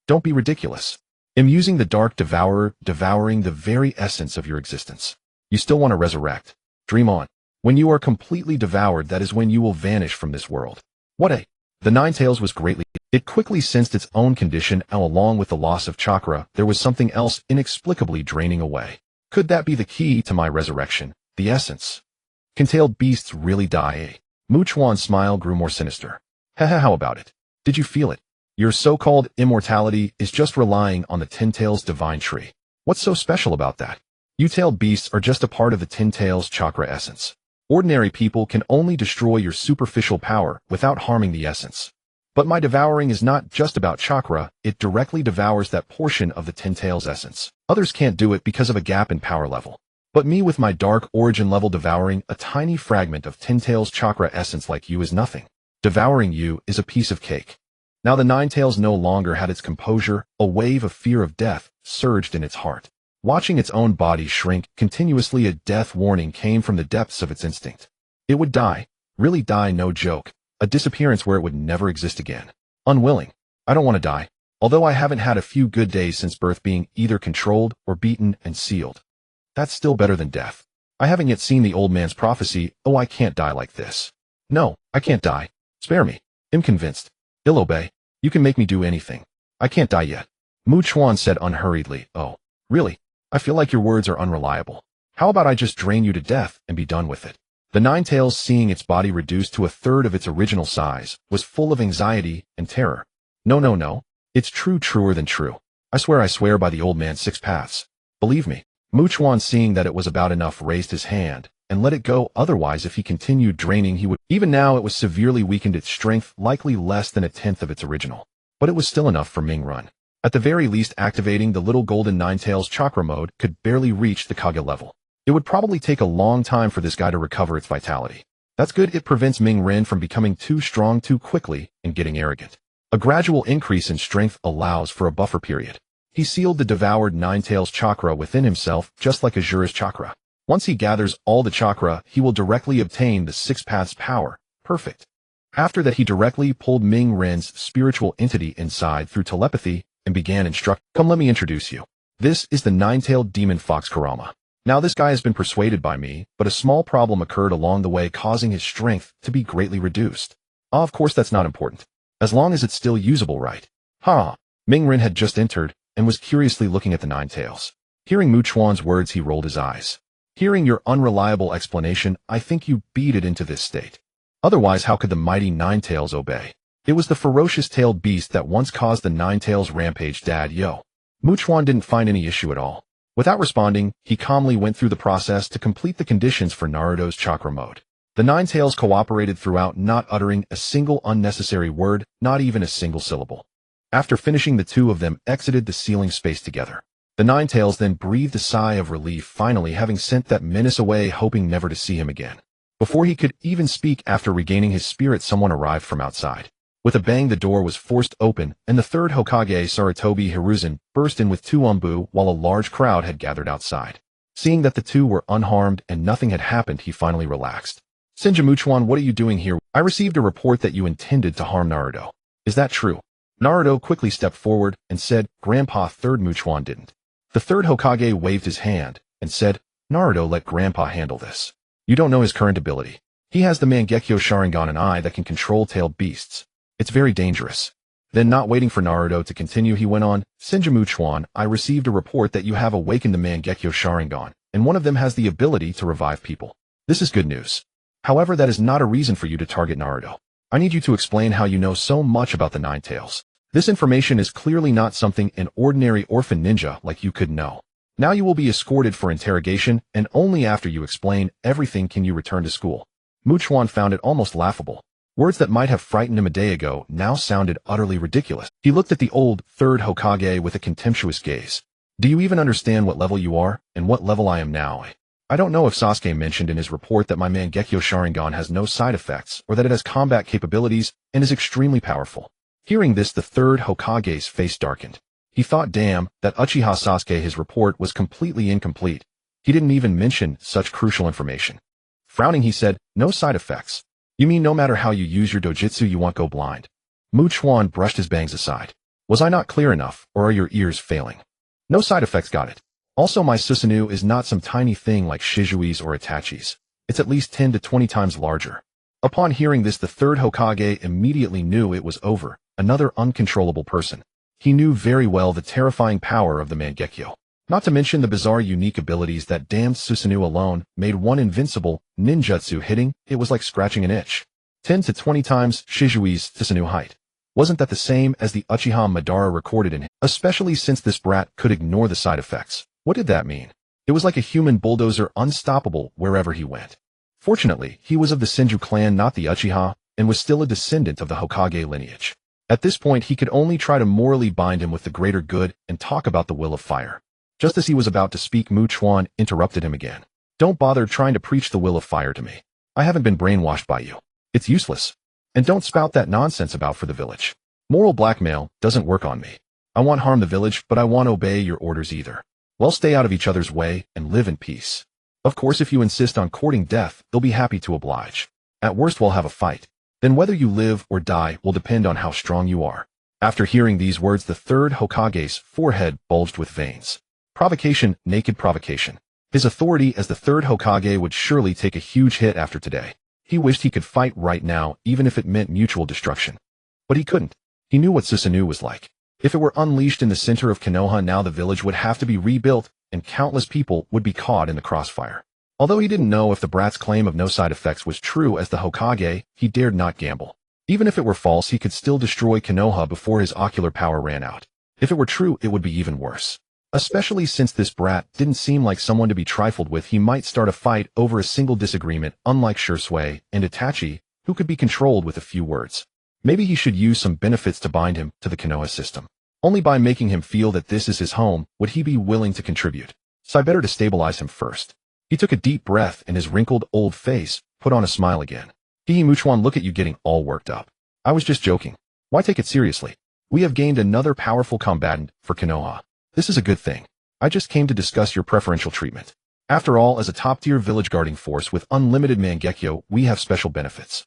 Don't be ridiculous. I'm using the dark devourer, devouring the very essence of your existence. You still want to resurrect? Dream on. When you are completely devoured, that is when you will vanish from this world. The Ninetales was greatly. It quickly sensed its own condition, and along with the loss of chakra, there was something else inexplicably draining away. Could that be the key to my resurrection? The essence? Can tailed beasts really die? Chuan's smile grew more sinister. How about it? Did you feel it? Your so-called immortality is just relying on the Tentale's divine tree. What's so special about that? You tailed beasts are just a part of the Tentale's chakra essence. Ordinary people can only destroy your superficial power without harming the essence. But my devouring is not just about chakra, it directly devours that portion of the Tentale's essence. Others can't do it because of a gap in power level. But me, with my dark origin level, devouring a tiny fragment of Tentale's chakra essence like you is nothing. Devouring you is a piece of cake. Now the Ninetales no longer had its composure. A wave of fear of death surged in its heart. Watching its own body shrink continuously, a death warning came from the depths of its instinct. It would die, really die, no joke, a disappearance where it would never exist again. Unwilling. I don't want to die, although I haven't had a few good days since birth, being either controlled or beaten and sealed. That's still better than death. I haven't yet seen the old man's prophecy. I can't die like this. No, I can't die. Spare me. I'm convinced. I'll obey. You can make me do anything. I can't die yet. Chuan said unhurriedly. Oh, really? I feel like your words are unreliable. How about I just drain you to death and be done with it? The Ninetales, seeing its body reduced to a third of its original size, was full of anxiety and terror. No. It's truer than true. I swear by the old man's 6 paths. Believe me. Chuan, seeing that it was about enough, raised his hand and let it go. Otherwise, if he continued draining, he would. Even now it was severely weakened, its strength likely less than 1/10 of its original. But it was still enough for Ming Run. At the very least, activating the little golden Ninetales chakra mode could barely reach the Kage level. It would probably take a long time for this guy to recover its vitality. That's good, it prevents Ming Ren from becoming too strong too quickly and getting arrogant. A gradual increase in strength allows for a buffer period. He sealed the devoured Ninetales chakra within himself, just like Azura's chakra. Once he gathers all the chakra, he will directly obtain the 6 paths power. Perfect. After that, he directly pulled Ming Ren's spiritual entity inside through telepathy and began instructing. Come, let me introduce you. This is the nine-tailed demon fox Kurama. Now this guy has been persuaded by me, but a small problem occurred along the way, causing his strength to be greatly reduced. Of course that's not important, as long as it's still usable, right? Ming Ren had just entered and was curiously looking at the Ninetales. Hearing Chuan's words, he rolled his eyes. Hearing your unreliable explanation, I think you beat it into this state. Otherwise, how could the mighty Ninetales obey? It was the ferocious-tailed beast that once caused the Ninetales rampage. Chuan didn't find any issue at all. Without responding, he calmly went through the process to complete the conditions for Naruto's chakra mode. The Ninetales cooperated throughout, not uttering a single unnecessary word, not even a single syllable. After finishing, the two of them exited the sealing space together. The Ninetales then breathed a sigh of relief, finally having sent that menace away, hoping never to see him again. Before he could even speak, after regaining his spirit, someone arrived from outside. With a bang, the door was forced open, and the third Hokage, Sarutobi Hiruzen, burst in with two Umbu, while a large crowd had gathered outside. Seeing that the two were unharmed and nothing had happened, he finally relaxed. Senju Chuan, what are you doing here? I received a report that you intended to harm Naruto. Is that true? Naruto quickly stepped forward and said, Grandpa. Third Muchuan didn't. The third Hokage waved his hand and said, Naruto, let Grandpa handle this. You don't know his current ability. He has the Mangekyō Sharingan, an eye that can control tailed beasts. It's very dangerous. Then, not waiting for Naruto to continue, he went on, Senju Chuan, I received a report that you have awakened the Mangekyō Sharingan, and one of them has the ability to revive people. This is good news. However, that is not a reason for you to target Naruto. I need you to explain how you know so much about the Ninetales. This information is clearly not something an ordinary orphan ninja like you could know. Now you will be escorted for interrogation, and only after you explain everything can you return to school. Muchuan found it almost laughable. Words that might have frightened him a day ago now sounded utterly ridiculous. He looked at the old third Hokage with a contemptuous gaze. Do you even understand what level you are, and what level I am now? I don't know if Sasuke mentioned in his report that my Mangekyō Sharingan has no side effects, or that it has combat capabilities and is extremely powerful. Hearing this, the third Hokage's face darkened. He thought, damn, that Uchiha Sasuke, his report was completely incomplete. He didn't even mention such crucial information. Frowning, he said, no side effects. You mean no matter how you use your dojutsu you won't go blind? Muchuan brushed his bangs aside. Was I not clear enough, or are your ears failing? No side effects, got it. Also, my Susanoo is not some tiny thing like Shizui's or Itachi's. It's at least 10 to 20 times larger. Upon hearing this, the third Hokage immediately knew it was over, another uncontrollable person. He knew very well the terrifying power of the Mangekyō. Not to mention the bizarre unique abilities that damned Susanoo alone made one invincible. Ninjutsu hitting, it was like scratching an itch. 10 to 20 times Shizui's Susanoo height. Wasn't that the same as the Uchiha Madara recorded in him? Especially since this brat could ignore the side effects. What did that mean? It was like a human bulldozer, unstoppable wherever he went. Fortunately, he was of the Senju clan, not the Uchiha, and was still a descendant of the Hokage lineage. At this point, he could only try to morally bind him with the greater good and talk about the will of fire. Just as he was about to speak, Muchuan interrupted him again. Don't bother trying to preach the will of fire to me. I haven't been brainwashed by you. It's useless. And don't spout that nonsense about for the village. Moral blackmail doesn't work on me. I won't harm the village, but I won't obey your orders either. Well, stay out of each other's way and live in peace. Of course, if you insist on courting death, they'll be happy to oblige. At worst, we'll have a fight. Then whether you live or die will depend on how strong you are. After hearing these words, the third Hokage's forehead bulged with veins. Provocation, naked provocation. His authority as the third Hokage would surely take a huge hit after today. He wished he could fight right now, even if it meant mutual destruction. But he couldn't. He knew what Susanoo was like. If it were unleashed in the center of Konoha, now the village would have to be rebuilt, and countless people would be caught in the crossfire. Although he didn't know if the brat's claim of no side effects was true as the Hokage, he dared not gamble. Even if it were false, he could still destroy Konoha before his ocular power ran out. If it were true, it would be even worse. Especially since this brat didn't seem like someone to be trifled with, he might start a fight over a single disagreement, unlike Shisui and Itachi, who could be controlled with a few words. Maybe he should use some benefits to bind him to the Konoha system. Only by making him feel that this is his home would he be willing to contribute. So I better to stabilize him first. He took a deep breath and his wrinkled old face put on a smile again. Muchuan, look at you getting all worked up. I was just joking. Why take it seriously? We have gained another powerful combatant for Konoha. This is a good thing. I just came to discuss your preferential treatment. After all, as a top-tier village guarding force with unlimited Mangekyō, we have special benefits.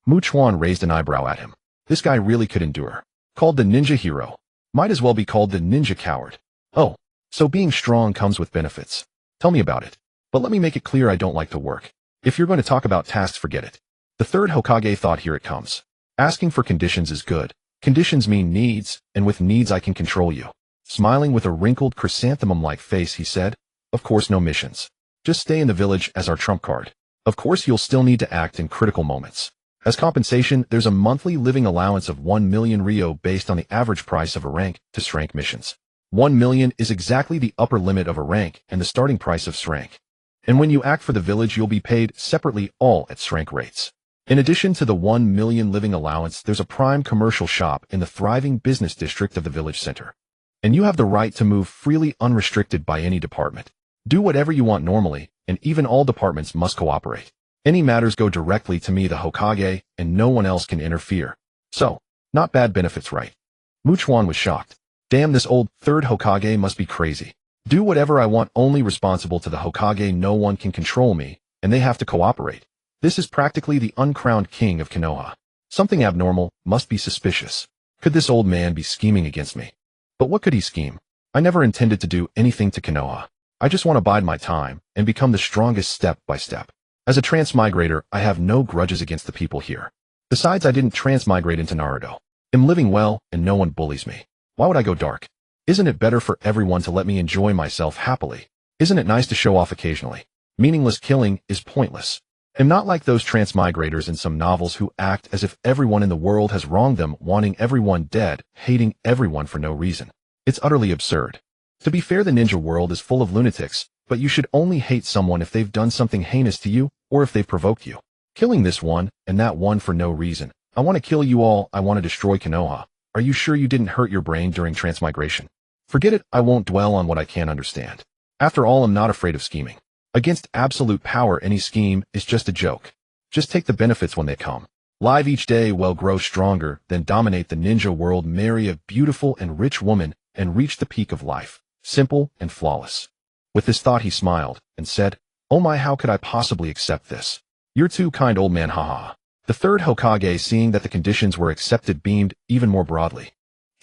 Muchuan raised an eyebrow at him. This guy really could endure. Called the ninja hero. Might as well be called the ninja coward. Oh, so being strong comes with benefits. Tell me about it. But let me make it clear, I don't like to work. If you're going to talk about tasks, forget it. The third Hokage thought, here it comes. Asking for conditions is good. Conditions mean needs, and with needs I can control you. Smiling with a wrinkled chrysanthemum-like face, he said, of course no missions. Just stay in the village as our trump card. Of course you'll still need to act in critical moments. As compensation, there's a monthly living allowance of 1 million Ryo based on the average price of a rank to S-rank missions. 1 million is exactly the upper limit of a rank and the starting price of S-rank. And when you act for the village, you'll be paid separately, all at S-rank rates. In addition to the 1 million living allowance, there's a prime commercial shop in the thriving business district of the village center. and you have the right to move freely unrestricted by any department. Do whatever you want normally, and even all departments must cooperate. Any matters go directly to me, the Hokage, and no one else can interfere. So, not bad benefits, right? Chuan was shocked. Damn, this old third Hokage must be crazy. Do whatever I want, only responsible to the Hokage, no one can control me, and they have to cooperate. This is practically the uncrowned king of Konoha. Something abnormal, must be suspicious. Could this old man be scheming against me? But what could he scheme? I never intended to do anything to Konoha. I just want to bide my time, and become the strongest step by step. As a transmigrator, I have no grudges against the people here. Besides, I didn't transmigrate into Naruto. I'm living well, and no one bullies me. Why would I go dark? Isn't it better for everyone to let me enjoy myself happily? Isn't it nice to show off occasionally? Meaningless killing is pointless. I'm not like those transmigrators in some novels who act as if everyone in the world has wronged them, wanting everyone dead, hating everyone for no reason. It's utterly absurd. To be fair, the ninja world is full of lunatics, but you should only hate someone if they've done something heinous to you, or if they've provoked you. Killing this one, and that one for no reason. I want to kill you all, I want to destroy Konoha. Are you sure you didn't hurt your brain during transmigration? Forget it, I won't dwell on what I can't understand. After all, I'm not afraid of scheming. Against absolute power, any scheme is just a joke. Just take the benefits when they come. Live each day, well, grow stronger, then dominate the ninja world, marry a beautiful and rich woman, and reach the peak of life. Simple and flawless. With this thought, he smiled and said, "Oh my, how could I possibly accept this? You're too kind, old man, haha." The third Hokage, seeing that the conditions were accepted, beamed even more broadly.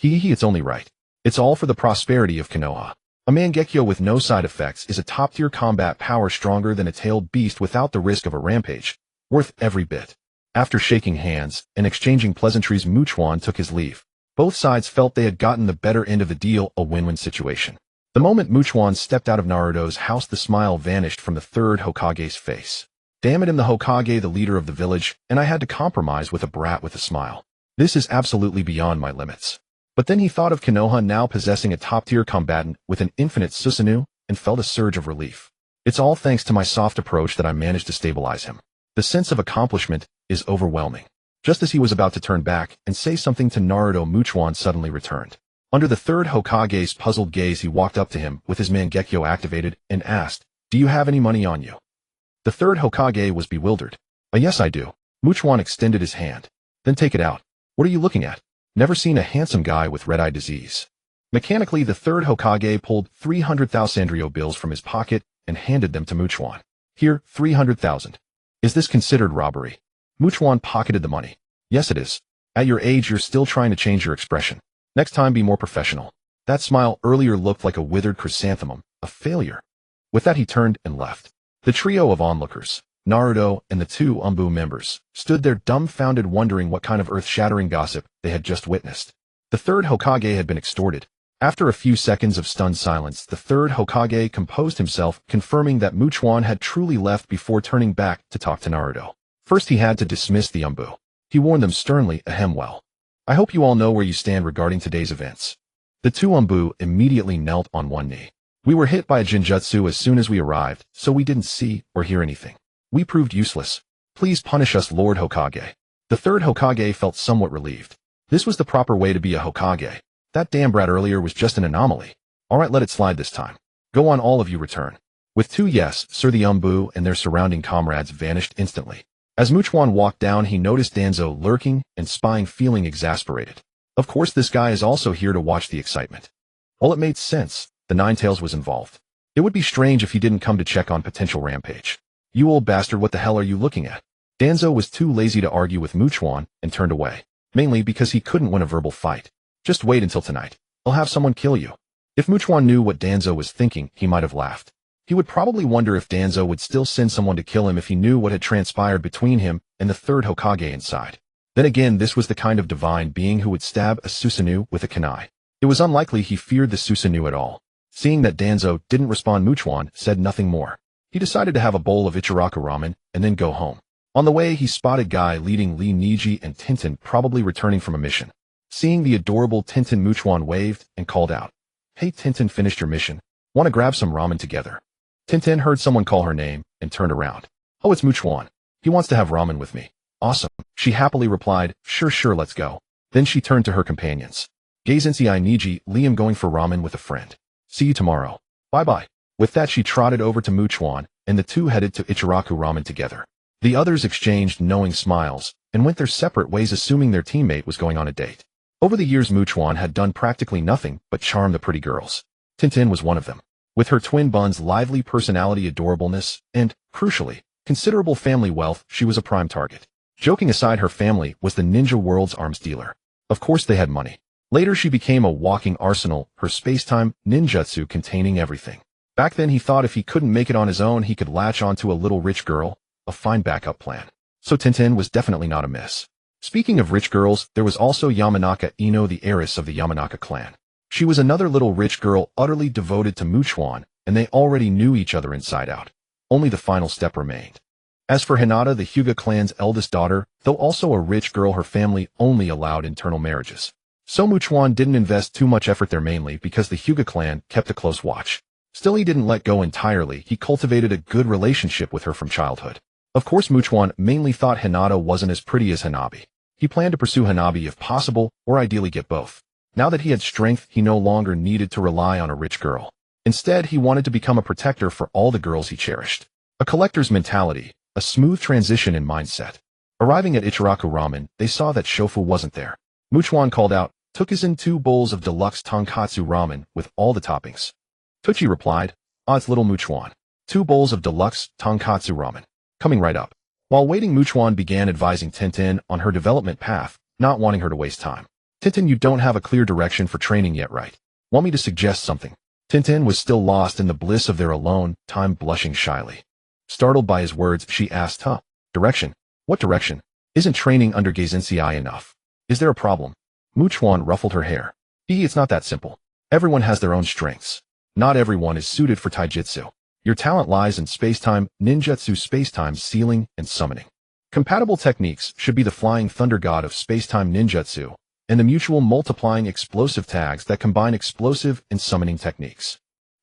It's only right. It's all for the prosperity of Konoha. A Mangekyō with no side effects is a top-tier combat power, stronger than a tailed beast without the risk of a rampage. Worth every bit. After shaking hands and exchanging pleasantries, Chuan took his leave. Both sides felt they had gotten the better end of the deal, a win-win situation. The moment Chuan stepped out of Naruto's house, the smile vanished from the third Hokage's face. Damn it, I'm the Hokage, the leader of the village, and I had to compromise with a brat with a smile. This is absolutely beyond my limits. But then he thought of Konoha now possessing a top-tier combatant with an infinite Susanoo, and felt a surge of relief. It's all thanks to my soft approach that I managed to stabilize him. The sense of accomplishment is overwhelming. Just as he was about to turn back and say something to Naruto, Chuan suddenly returned. Under the third Hokage's puzzled gaze, he walked up to him with his Mangekyō activated and asked, "Do you have any money on you?" The third Hokage was bewildered. "Yes, I do." Chuan extended his hand. "Then take it out." "What are you looking at?" "Never seen a handsome guy with red-eye disease." Mechanically, the third Hokage pulled 300,000 Sandrio bills from his pocket and handed them to Chuan. "Here, 300,000. Is this considered robbery?" Chuan pocketed the money. "Yes, it is. At your age, you're still trying to change your expression. Next time, be more professional." That smile earlier looked like a withered chrysanthemum, a failure. With that, he turned and left. The trio of onlookers, Naruto and the two Umbu members, stood there dumbfounded, wondering what kind of earth-shattering gossip they had just witnessed. The third Hokage had been extorted. After a few seconds of stunned silence, the third Hokage composed himself, confirming that Chuan had truly left before turning back to talk to Naruto. First, he had to dismiss the Umbu. He warned them sternly, well. "I hope you all know where you stand regarding today's events." The two Umbu immediately knelt on one knee. "We were hit by a genjutsu as soon as we arrived, so we didn't see or hear anything. We proved useless. Please punish us, Lord Hokage." The third Hokage felt somewhat relieved. This was the proper way to be a Hokage. That damn brat earlier was just an anomaly. All right, let it slide this time. Go on, all of you, return. With two "yes, sir," the Umbu and their surrounding comrades vanished instantly. As Chuan walked down, he noticed Danzo lurking and spying, feeling exasperated. Of course, this guy is also here to watch the excitement. Well, it made sense. The Ninetales was involved. It would be strange if he didn't come to check on potential rampage. "You old bastard, what the hell are you looking at?" Danzo was too lazy to argue with Chuan and turned away, mainly because he couldn't win a verbal fight. "Just wait until tonight. I'll have someone kill you." If Chuan knew what Danzo was thinking, he might have laughed. He would probably wonder if Danzo would still send someone to kill him if he knew what had transpired between him and the third Hokage inside. Then again, this was the kind of divine being who would stab a Susanoo with a kunai. It was unlikely he feared the Susanoo at all. Seeing that Danzo didn't respond, Chuan said nothing more. He decided to have a bowl of Ichiraku ramen and then go home. On the way, he spotted Guy leading Lee Niji and Tintin, probably returning from a mission. Seeing the adorable Tintin, Chuan waved and called out, "Hey Tintin, finished your mission? Want to grab some ramen together?" Tintin heard someone call her name and turned around. "Oh, it's Chuan. He wants to have ramen with me." "Awesome," she happily replied. Sure, let's go." Then she turned to her companions. Gazensei Niji, Liam going for ramen with a friend. See you tomorrow. Bye-bye. With that she trotted over to Chuan, and the two headed to Ichiraku Ramen together. The others exchanged knowing smiles, and went their separate ways assuming their teammate was going on a date. Over the years Chuan had done practically nothing but charm the pretty girls. Tintin was one of them. With her twin bun's lively personality, adorableness, and, crucially, considerable family wealth, she was a prime target. Joking aside, her family was the ninja world's arms dealer. Of course they had money. Later she became a walking arsenal, her space-time ninjutsu containing everything. Back then he thought if he couldn't make it on his own he could latch onto a little rich girl, a fine backup plan. So Tintin was definitely not a miss. Speaking of rich girls, there was also Yamanaka Ino, the heiress of the Yamanaka clan. She was another little rich girl utterly devoted to Chuan, and they already knew each other inside out. Only the final step remained. As for Hinata, the Hyuga clan's eldest daughter, though also a rich girl, her family only allowed internal marriages. So Chuan didn't invest too much effort there, mainly because the Hyuga clan kept a close watch. Still, he didn't let go entirely. He cultivated a good relationship with her from childhood. Of course, Chuan mainly thought Hinata wasn't as pretty as Hanabi. He planned to pursue Hanabi if possible, or ideally get both. Now that he had strength, he no longer needed to rely on a rich girl. Instead, he wanted to become a protector for all the girls he cherished. A collector's mentality, a smooth transition in mindset. Arriving at Ichiraku Ramen, they saw that Shofu wasn't there. Chuan called out, "Took-in 2 bowls of deluxe tonkatsu ramen with all the toppings." Tucci replied, "It's little Chuan. 2 bowls of deluxe tonkatsu ramen. Coming right up." While waiting, Chuan began advising Tintin on her development path, not wanting her to waste time. "Tintin, you don't have a clear direction for training yet, right? Want me to suggest something?" Tintin was still lost in the bliss of their alone time, blushing shyly. Startled by his words, she asked, "Direction? What direction? Isn't training under Gazensei enough? Is there a problem?" Chuan ruffled her hair. "It's not that simple. Everyone has their own strengths. Not everyone is suited for taijutsu. Your talent lies in space-time, ninjutsu, space-time sealing, and summoning. Compatible techniques should be the Flying Thunder God of space-time ninjutsu, and the mutual multiplying explosive tags that combine explosive and summoning techniques.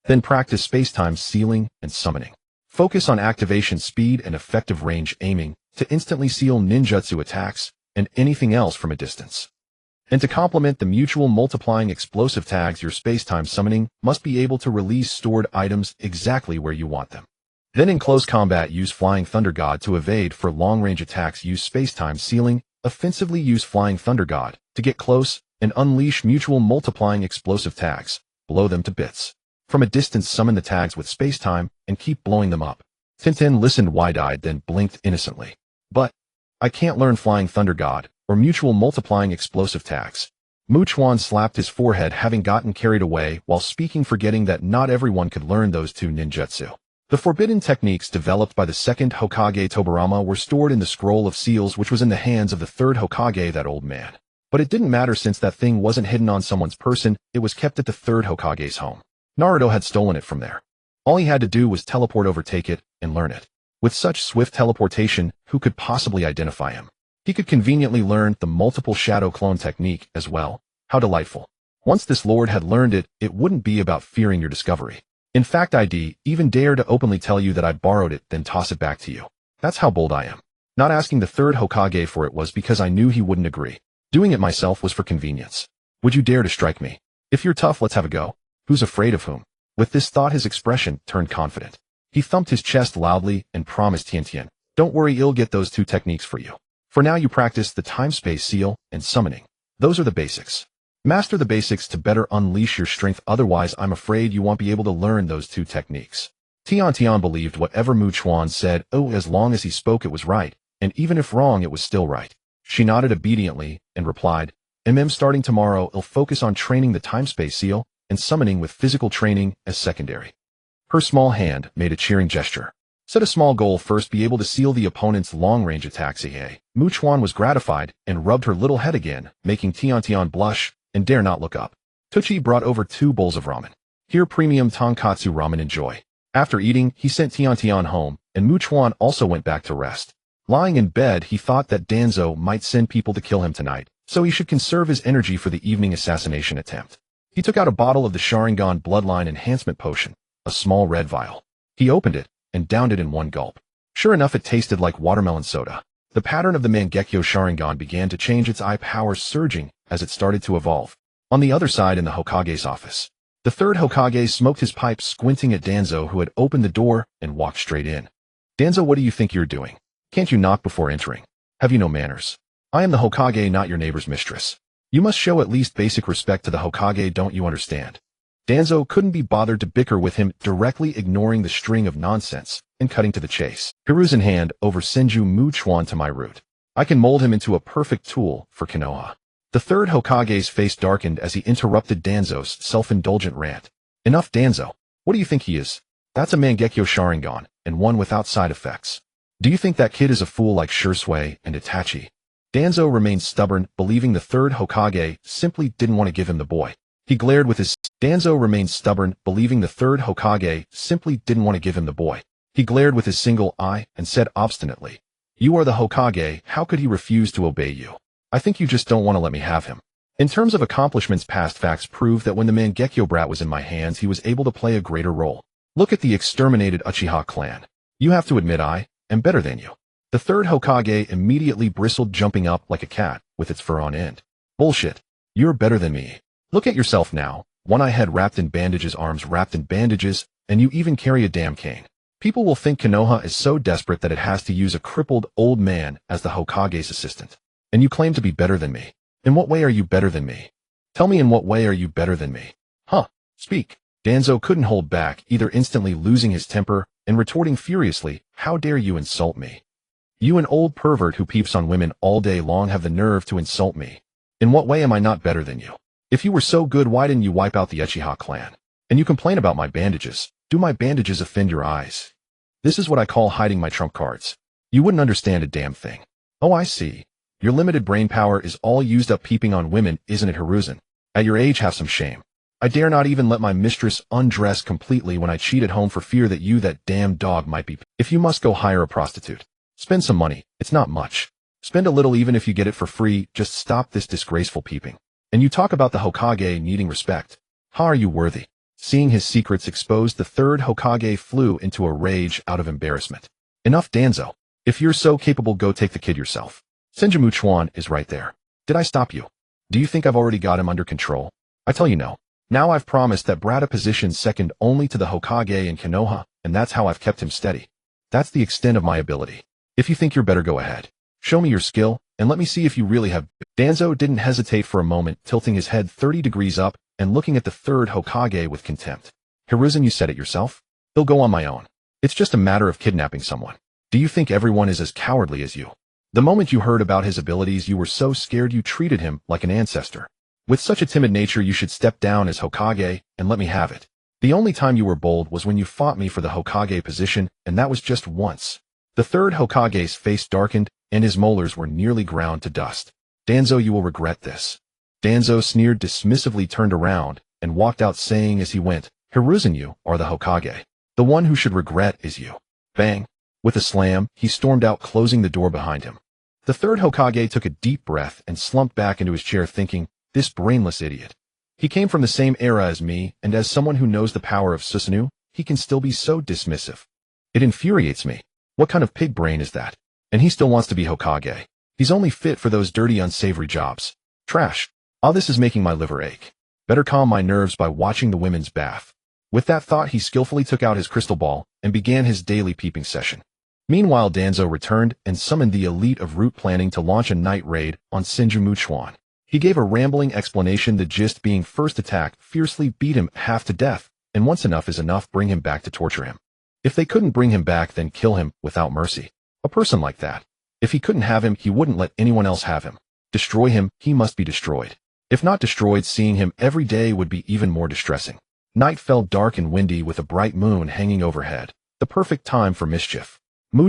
Then practice space-time sealing and summoning. Focus on activation speed and effective range aiming to instantly seal ninjutsu attacks and anything else from a distance. And to complement the mutual multiplying explosive tags, your space-time summoning must be able to release stored items exactly where you want them. Then in close combat, use Flying Thunder God to evade. For long-range attacks, use space-time sealing. Offensively, use Flying Thunder God to get close and unleash mutual multiplying explosive tags. Blow them to bits. From a distance, summon the tags with space-time and keep blowing them up." Tintin listened wide-eyed, then blinked innocently. "But I can't learn Flying Thunder God or mutual multiplying explosive tags." Chuan slapped his forehead, having gotten carried away while speaking, forgetting that not everyone could learn those 2 ninjutsu. The forbidden techniques developed by the second Hokage Tobarama were stored in the Scroll of Seals, which was in the hands of the 3rd Hokage, that old man. But it didn't matter, since that thing wasn't hidden on someone's person, it was kept at the 3rd Hokage's home. Naruto had stolen it from there. All he had to do was teleport over, take it, and learn it. With such swift teleportation, who could possibly identify him? He could conveniently learn the multiple shadow clone technique as well. How delightful. Once this lord had learned it, it wouldn't be about fearing your discovery. In fact, I'd even dare to openly tell you that I borrowed it, then toss it back to you. That's how bold I am. Not asking the 3rd Hokage for it was because I knew he wouldn't agree. Doing it myself was for convenience. Would you dare to strike me? If you're tough, let's have a go. Who's afraid of whom?" With this thought, his expression turned confident. He thumped his chest loudly and promised Tiantian, "Don't worry, I'll get those 2 techniques for you. For now, you practice the time-space seal and summoning. Those are the basics. Master the basics to better unleash your strength, otherwise I'm afraid you won't be able to learn those 2 techniques." Tiantian believed whatever Chuan said. As long as he spoke, it was right, and even if wrong, it was still right. She nodded obediently and replied, Starting tomorrow, I'll focus on training the time-space seal and summoning, with physical training as secondary." Her small hand made a cheering gesture. "Set a small goal first, be able to seal the opponent's long-range attacks." Chuan was gratified and rubbed her little head again, making Tiantian blush and dare not look up. Tucci brought over 2 bowls of ramen. "Here, premium tonkatsu ramen, enjoy." After eating, he sent Tiantian home, and Chuan also went back to rest. Lying in bed, he thought that Danzo might send people to kill him tonight, so he should conserve his energy for the evening assassination attempt. He took out a bottle of the Sharingan Bloodline Enhancement Potion, a small red vial. He opened it and downed it in one gulp. Sure enough, it tasted like watermelon soda. The pattern of the Mangekyō Sharingan began to change, its eye power surging as it started to evolve. On the other side in the Hokage's office, the third Hokage smoked his pipe, squinting at Danzo, who had opened the door and walked straight in. Danzo, what do you think you're doing? Can't you knock before entering? Have you no manners? I am the Hokage, not your neighbor's mistress. You must show at least basic respect to the Hokage, don't you understand? Danzo couldn't be bothered to bicker with him, directly ignoring the string of nonsense and cutting to the chase. Hiruzen hand over Senju Chuan to my root. I can mold him into a perfect tool for Konoha. The third Hokage's face darkened as he interrupted Danzo's self-indulgent rant. Enough, Danzo. What do you think he is? That's a Mangekyō Sharingan, and one without side effects. Do you think that kid is a fool like Shursui and Itachi? Danzo remained stubborn, believing the third Hokage simply didn't want to give him the boy. He glared with his... Danzo remained stubborn, believing the third Hokage simply didn't want to give him the boy. He glared with his single eye and said obstinately, "You are the Hokage, how could he refuse to obey you? I think you just don't want to let me have him." In terms of accomplishments, past facts prove that when the Mangekyō brat was in my hands, he was able to play a greater role. Look at the exterminated Uchiha clan. You have to admit I am better than you. The third Hokage immediately bristled, jumping up like a cat with its fur on end. Bullshit. You're better than me. Look at yourself now. One eye head wrapped in bandages, arms wrapped in bandages, and you even carry a damn cane. People will think Konoha is so desperate that it has to use a crippled old man as the Hokage's assistant. And you claim to be better than me. In what way are you better than me? Tell me, in what way are you better than me? Huh? Speak. Danzo couldn't hold back, either instantly losing his temper and retorting furiously, "How dare you insult me? You, an old pervert who peeps on women all day long, have the nerve to insult me. In what way am I not better than you? If you were so good, why didn't you wipe out the Uchiha clan? And you complain about my bandages. Do my bandages offend your eyes? This is what I call hiding my trump cards. You wouldn't understand a damn thing. Oh, I see. Your limited brain power is all used up peeping on women, isn't it, Hiruzen? At your age, have some shame. I dare not even let my mistress undress completely when I cheat at home for fear that you, that damn dog, might be... If you must go hire a prostitute, spend some money. It's not much. Spend a little, even if you get it for free. Just stop this disgraceful peeping. And you talk about the Hokage needing respect. How are you worthy? Seeing his secrets exposed, the third Hokage flew into a rage out of embarrassment. Enough, Danzo. If you're so capable, go take the kid yourself. Senju Chuan is right there. Did I stop you? Do you think I've already got him under control? I tell you no. Now I've promised that brat a position second only to the Hokage in Konoha, and that's how I've kept him steady. That's the extent of my ability. If you think you're better, go ahead. Show me your skill, and let me see if you really have... Danzo didn't hesitate for a moment, tilting his head 30 degrees up and looking at the third Hokage with contempt. Hiruzen, you said it yourself. He'll go on my own. It's just a matter of kidnapping someone. Do you think everyone is as cowardly as you? The moment you heard about his abilities, you were so scared you treated him like an ancestor. With such a timid nature, you should step down as Hokage and let me have it. The only time you were bold was when you fought me for the Hokage position, and that was just once. The third Hokage's face darkened, and his molars were nearly ground to dust. Danzo, you will regret this. Danzo sneered dismissively, turned around, and walked out, saying as he went, Hiruzen, you are the Hokage. The one who should regret is you. Bang! With a slam, he stormed out, closing the door behind him. The third Hokage took a deep breath and slumped back into his chair, thinking, this brainless idiot. He came from the same era as me, and as someone who knows the power of Susanoo, he can still be so dismissive. It infuriates me. What kind of pig brain is that? And he still wants to be Hokage. He's only fit for those dirty, unsavory jobs. Trash. Ah, this is making my liver ache. Better calm my nerves by watching the women's bath. With that thought, he skillfully took out his crystal ball and began his daily peeping session. Meanwhile, Danzo returned and summoned the elite of Root, planning to launch a night raid on Senju Chuan. He gave a rambling explanation, the gist being first attack, fiercely beat him half to death, and once enough is enough, bring him back to torture him. If they couldn't bring him back, then kill him without mercy. A person like that. If he couldn't have him, he wouldn't let anyone else have him. Destroy him, he must be destroyed. If not destroyed, seeing him every day would be even more distressing. Night fell dark and windy with a bright moon hanging overhead. The perfect time for mischief.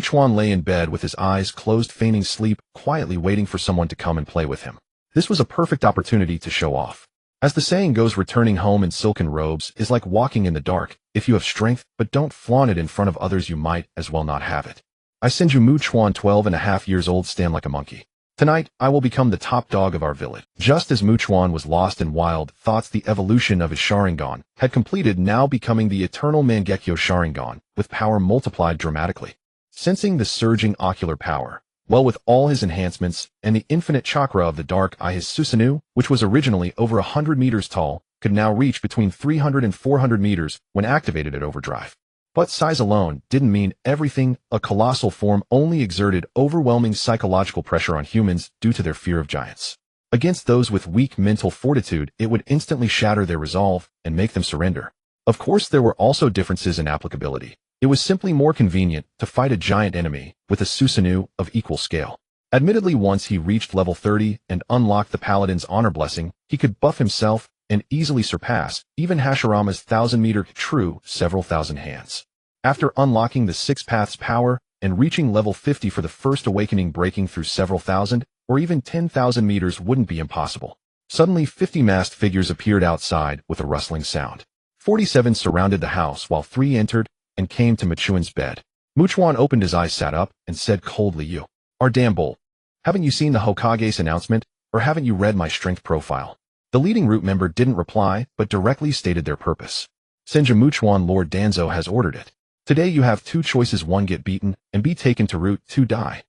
Chuan lay in bed with his eyes closed, feigning sleep, quietly waiting for someone to come and play with him. This was a perfect opportunity to show off. As the saying goes, returning home in silken robes is like walking in the dark. If you have strength, but don't flaunt it in front of others, you might as well not have it. I Senju Chuan, 12.5 years old, stand like a monkey. Tonight, I will become the top dog of our village. Just as Chuan was lost in wild thoughts, the evolution of his Sharingan had completed, now becoming the eternal Mangekyō Sharingan, with power multiplied dramatically. Sensing the surging ocular power, Well, with all his enhancements and the infinite chakra of the dark eye, his Susanoo, which was originally over 100 meters tall, could now reach between 300 and 400 meters when activated at overdrive. But size alone didn't mean everything. A colossal form only exerted overwhelming psychological pressure on humans due to their fear of giants. Against those with weak mental fortitude, it would instantly shatter their resolve and make them surrender. Of course, there were also differences in applicability. It was simply more convenient to fight a giant enemy with a Susanoo of equal scale. Admittedly, once he reached level 30 and unlocked the Paladin's honor blessing, he could buff himself and easily surpass even Hashirama's 1,000-meter true several thousand hands. After unlocking the Six Paths power and reaching level 50 for the first awakening, breaking through several thousand or even 10,000 meters wouldn't be impossible. Suddenly, 50 masked figures appeared outside with a rustling sound. 47 surrounded the house while 3 entered and came to Chuan's bed. Chuan opened his eyes, sat up, and said coldly, "You are damn bold. Haven't you seen the Hokage's announcement, or haven't you read my strength profile?" The leading root member didn't reply, but directly stated their purpose. "Senja Chuan, Lord Danzo has ordered it. Today you have 2 choices: 1, get beaten, and be taken to root; 2, die."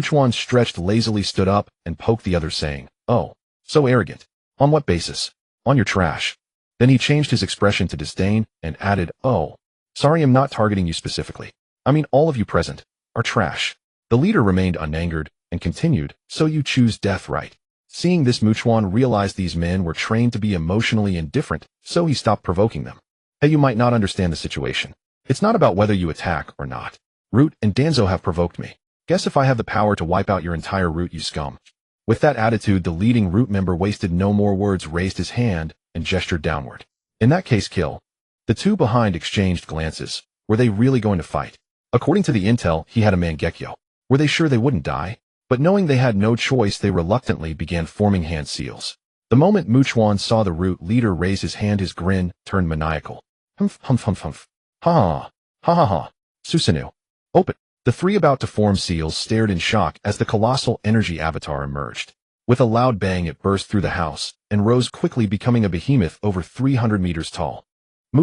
Chuan stretched lazily, stood up, and poked the other, saying, "Oh, so arrogant. On what basis? On your trash." Then he changed his expression to disdain and added, "Oh, sorry, I'm not targeting you specifically. I mean all of you present are trash." The leader remained unangered and continued, "So you choose death, right?" Seeing this, Chuan realized these men were trained to be emotionally indifferent, so he stopped provoking them. "Hey, you might not understand the situation. It's not about whether you attack or not. Root and Danzo have provoked me. Guess if I have the power to wipe out your entire root, you scum." With that attitude, the leading root member wasted no more words, raised his hand, and gestured downward. "In that case, kill." The 2 behind exchanged glances. Were they really going to fight? According to the intel, he had a Mangekyō. Were they sure they wouldn't die? But knowing they had no choice, they reluctantly began forming hand seals. The moment Chuan saw the root leader raise his hand, his grin turned maniacal. "Humph, humph, humph, humph. Ha ha ha. Susanoo. Open." The 3 about to form seals stared in shock as the colossal energy avatar emerged. With a loud bang, it burst through the house and rose quickly, becoming a behemoth over 300 meters tall.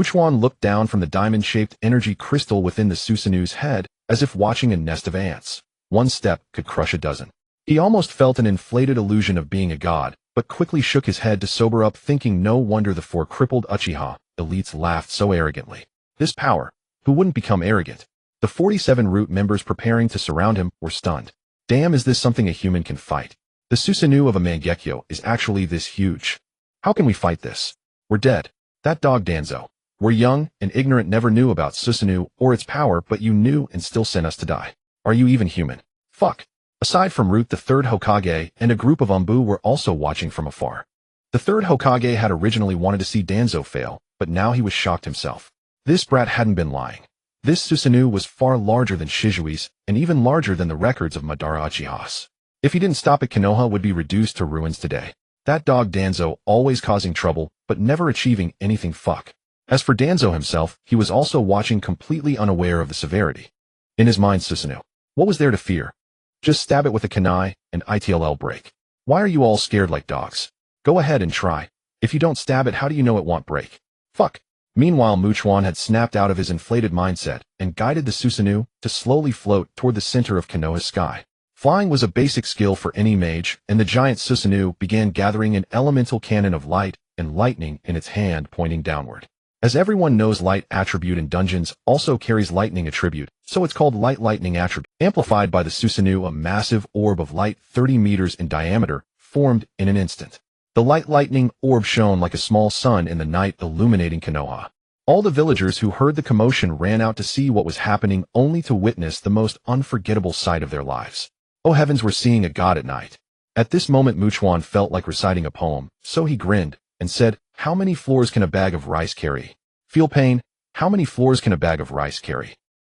Chuan looked down from the diamond-shaped energy crystal within the Susanoo's head as if watching a nest of ants. 1 step could crush a dozen. He almost felt an inflated illusion of being a god, but quickly shook his head to sober up, thinking no wonder the 4 crippled Uchiha elites laughed so arrogantly. This power, who wouldn't become arrogant? The 47 root members preparing to surround him were stunned. Damn, is this something a human can fight? The Susanoo of a Mangekyō is actually this huge. How can we fight this? We're dead. That dog Danzo. We're young and ignorant, never knew about Susanoo or its power, but you knew and still sent us to die. Are you even human? Fuck. Aside from Root, the 3rd Hokage and a group of Umbu were also watching from afar. The 3rd Hokage had originally wanted to see Danzo fail, but now he was shocked himself. This brat hadn't been lying. This Susanoo was far larger than Shizui's, and even larger than the records of Madara Uchihas. If he didn't stop it, Konoha would be reduced to ruins today. That dog Danzo, always causing trouble, but never achieving anything. Fuck. As for Danzo himself, he was also watching, completely unaware of the severity. In his mind, Susanoo. What was there to fear? Just stab it with a kunai, and it'll break. Why are you all scared like dogs? Go ahead and try. If you don't stab it, how do you know it won't break? Fuck. Meanwhile, Chuan had snapped out of his inflated mindset and guided the Susanoo to slowly float toward the center of Konoha's sky. Flying was a basic skill for any mage, and the giant Susanoo began gathering an elemental cannon of light and lightning in its hand, pointing downward. As everyone knows, light attribute in dungeons also carries lightning attribute, so it's called light lightning attribute. Amplified by the Susanoo, a massive orb of light 30 meters in diameter formed in an instant. The light lightning orb shone like a small sun in the night, illuminating Konoha. All the villagers who heard the commotion ran out to see what was happening, only to witness the most unforgettable sight of their lives. Oh heavens, we're seeing a god at night. At this moment, Chuan felt like reciting a poem, so he grinned and said, "How many floors can a bag of rice carry? Feel pain? How many floors can a bag of rice carry?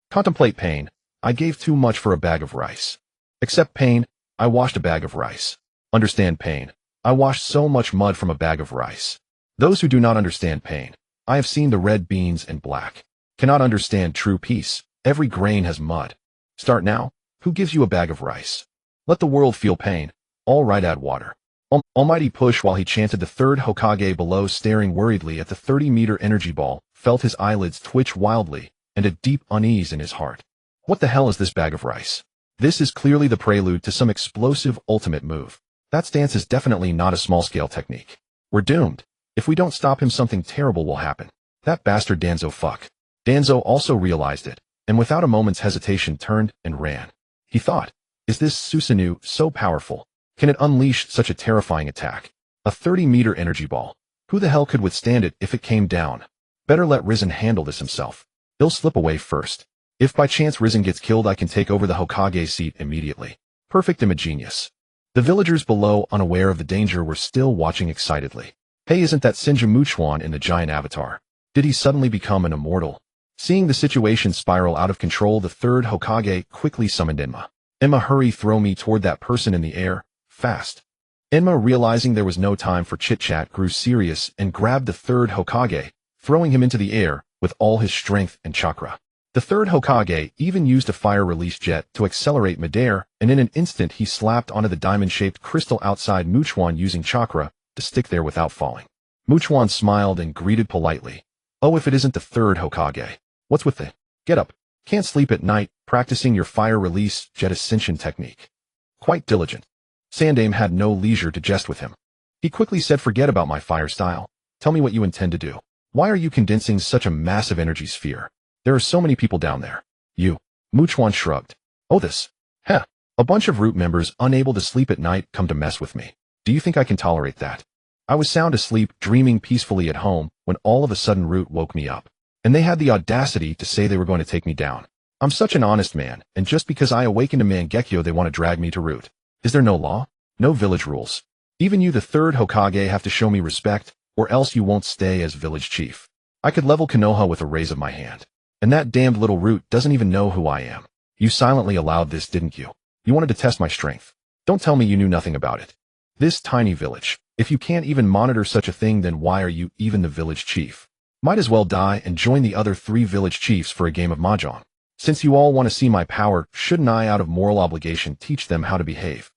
Contemplate pain. I gave too much for a bag of rice. Accept pain. I washed a bag of rice. Understand pain. I washed so much mud from a bag of rice. Those who do not understand pain. I have seen the red beans and black. Cannot understand true peace. Every grain has mud. Start now. Who gives you a bag of rice? Let the world feel pain. All right, add water." Almighty push. While he chanted, the 3rd Hokage below, staring worriedly at the 30-meter energy ball, felt his eyelids twitch wildly and a deep unease in his heart. What the hell is this bag of rice? This is clearly the prelude to some explosive ultimate move. That stance is definitely not a small-scale technique. We're doomed. If we don't stop him, something terrible will happen. That bastard Danzo fuck. Danzo also realized it, and without a moment's hesitation turned and ran. He thought, is this Susanoo so powerful? Can it unleash such a terrifying attack? A 30-meter energy ball. Who the hell could withstand it if it came down? Better let Risen handle this himself. He'll slip away first. If by chance Risen gets killed, I can take over the Hokage seat immediately. Perfect Imagenius. The villagers below, unaware of the danger, were still watching excitedly. Hey, isn't that Shinjumu Chuan in the giant avatar? Did he suddenly become an immortal? Seeing the situation spiral out of control, the third Hokage quickly summoned Enma. Enma, hurry, throw me toward that person in the air, fast. Enma, realizing there was no time for chit-chat, grew serious and grabbed the third Hokage, throwing him into the air with all his strength and chakra. The third Hokage even used a fire-release jet to accelerate midair, and in an instant he slapped onto the diamond-shaped crystal outside Muchuan using chakra to stick there without falling. Muchuan smiled and greeted politely. Oh, if it isn't the third Hokage. What's with the get up? Can't sleep at night, practicing your fire-release jet ascension technique. Quite diligent. Sandaime had no leisure to jest with him. He quickly said, forget about my fire style. Tell me what you intend to do. Why are you condensing such a massive energy sphere? There are so many people down there. You. Muchuan shrugged. Oh, this. Heh. A bunch of root members unable to sleep at night come to mess with me. Do you think I can tolerate that? I was sound asleep, dreaming peacefully at home, when all of a sudden Root woke me up. And they had the audacity to say they were going to take me down. I'm such an honest man, and just because I awakened a Mangekyō, they want to drag me to Root. Is there no law? No village rules? Even you, the third Hokage, have to show me respect, or else you won't stay as village chief. I could level Konoha with a raise of my hand. And that damned little Root doesn't even know who I am. You silently allowed this, didn't you? You wanted to test my strength. Don't tell me you knew nothing about it. This tiny village. If you can't even monitor such a thing, then why are you even the village chief? Might as well die and join the other 3 village chiefs for a game of mahjong. Since you all want to see my power, shouldn't I, out of moral obligation, teach them how to behave?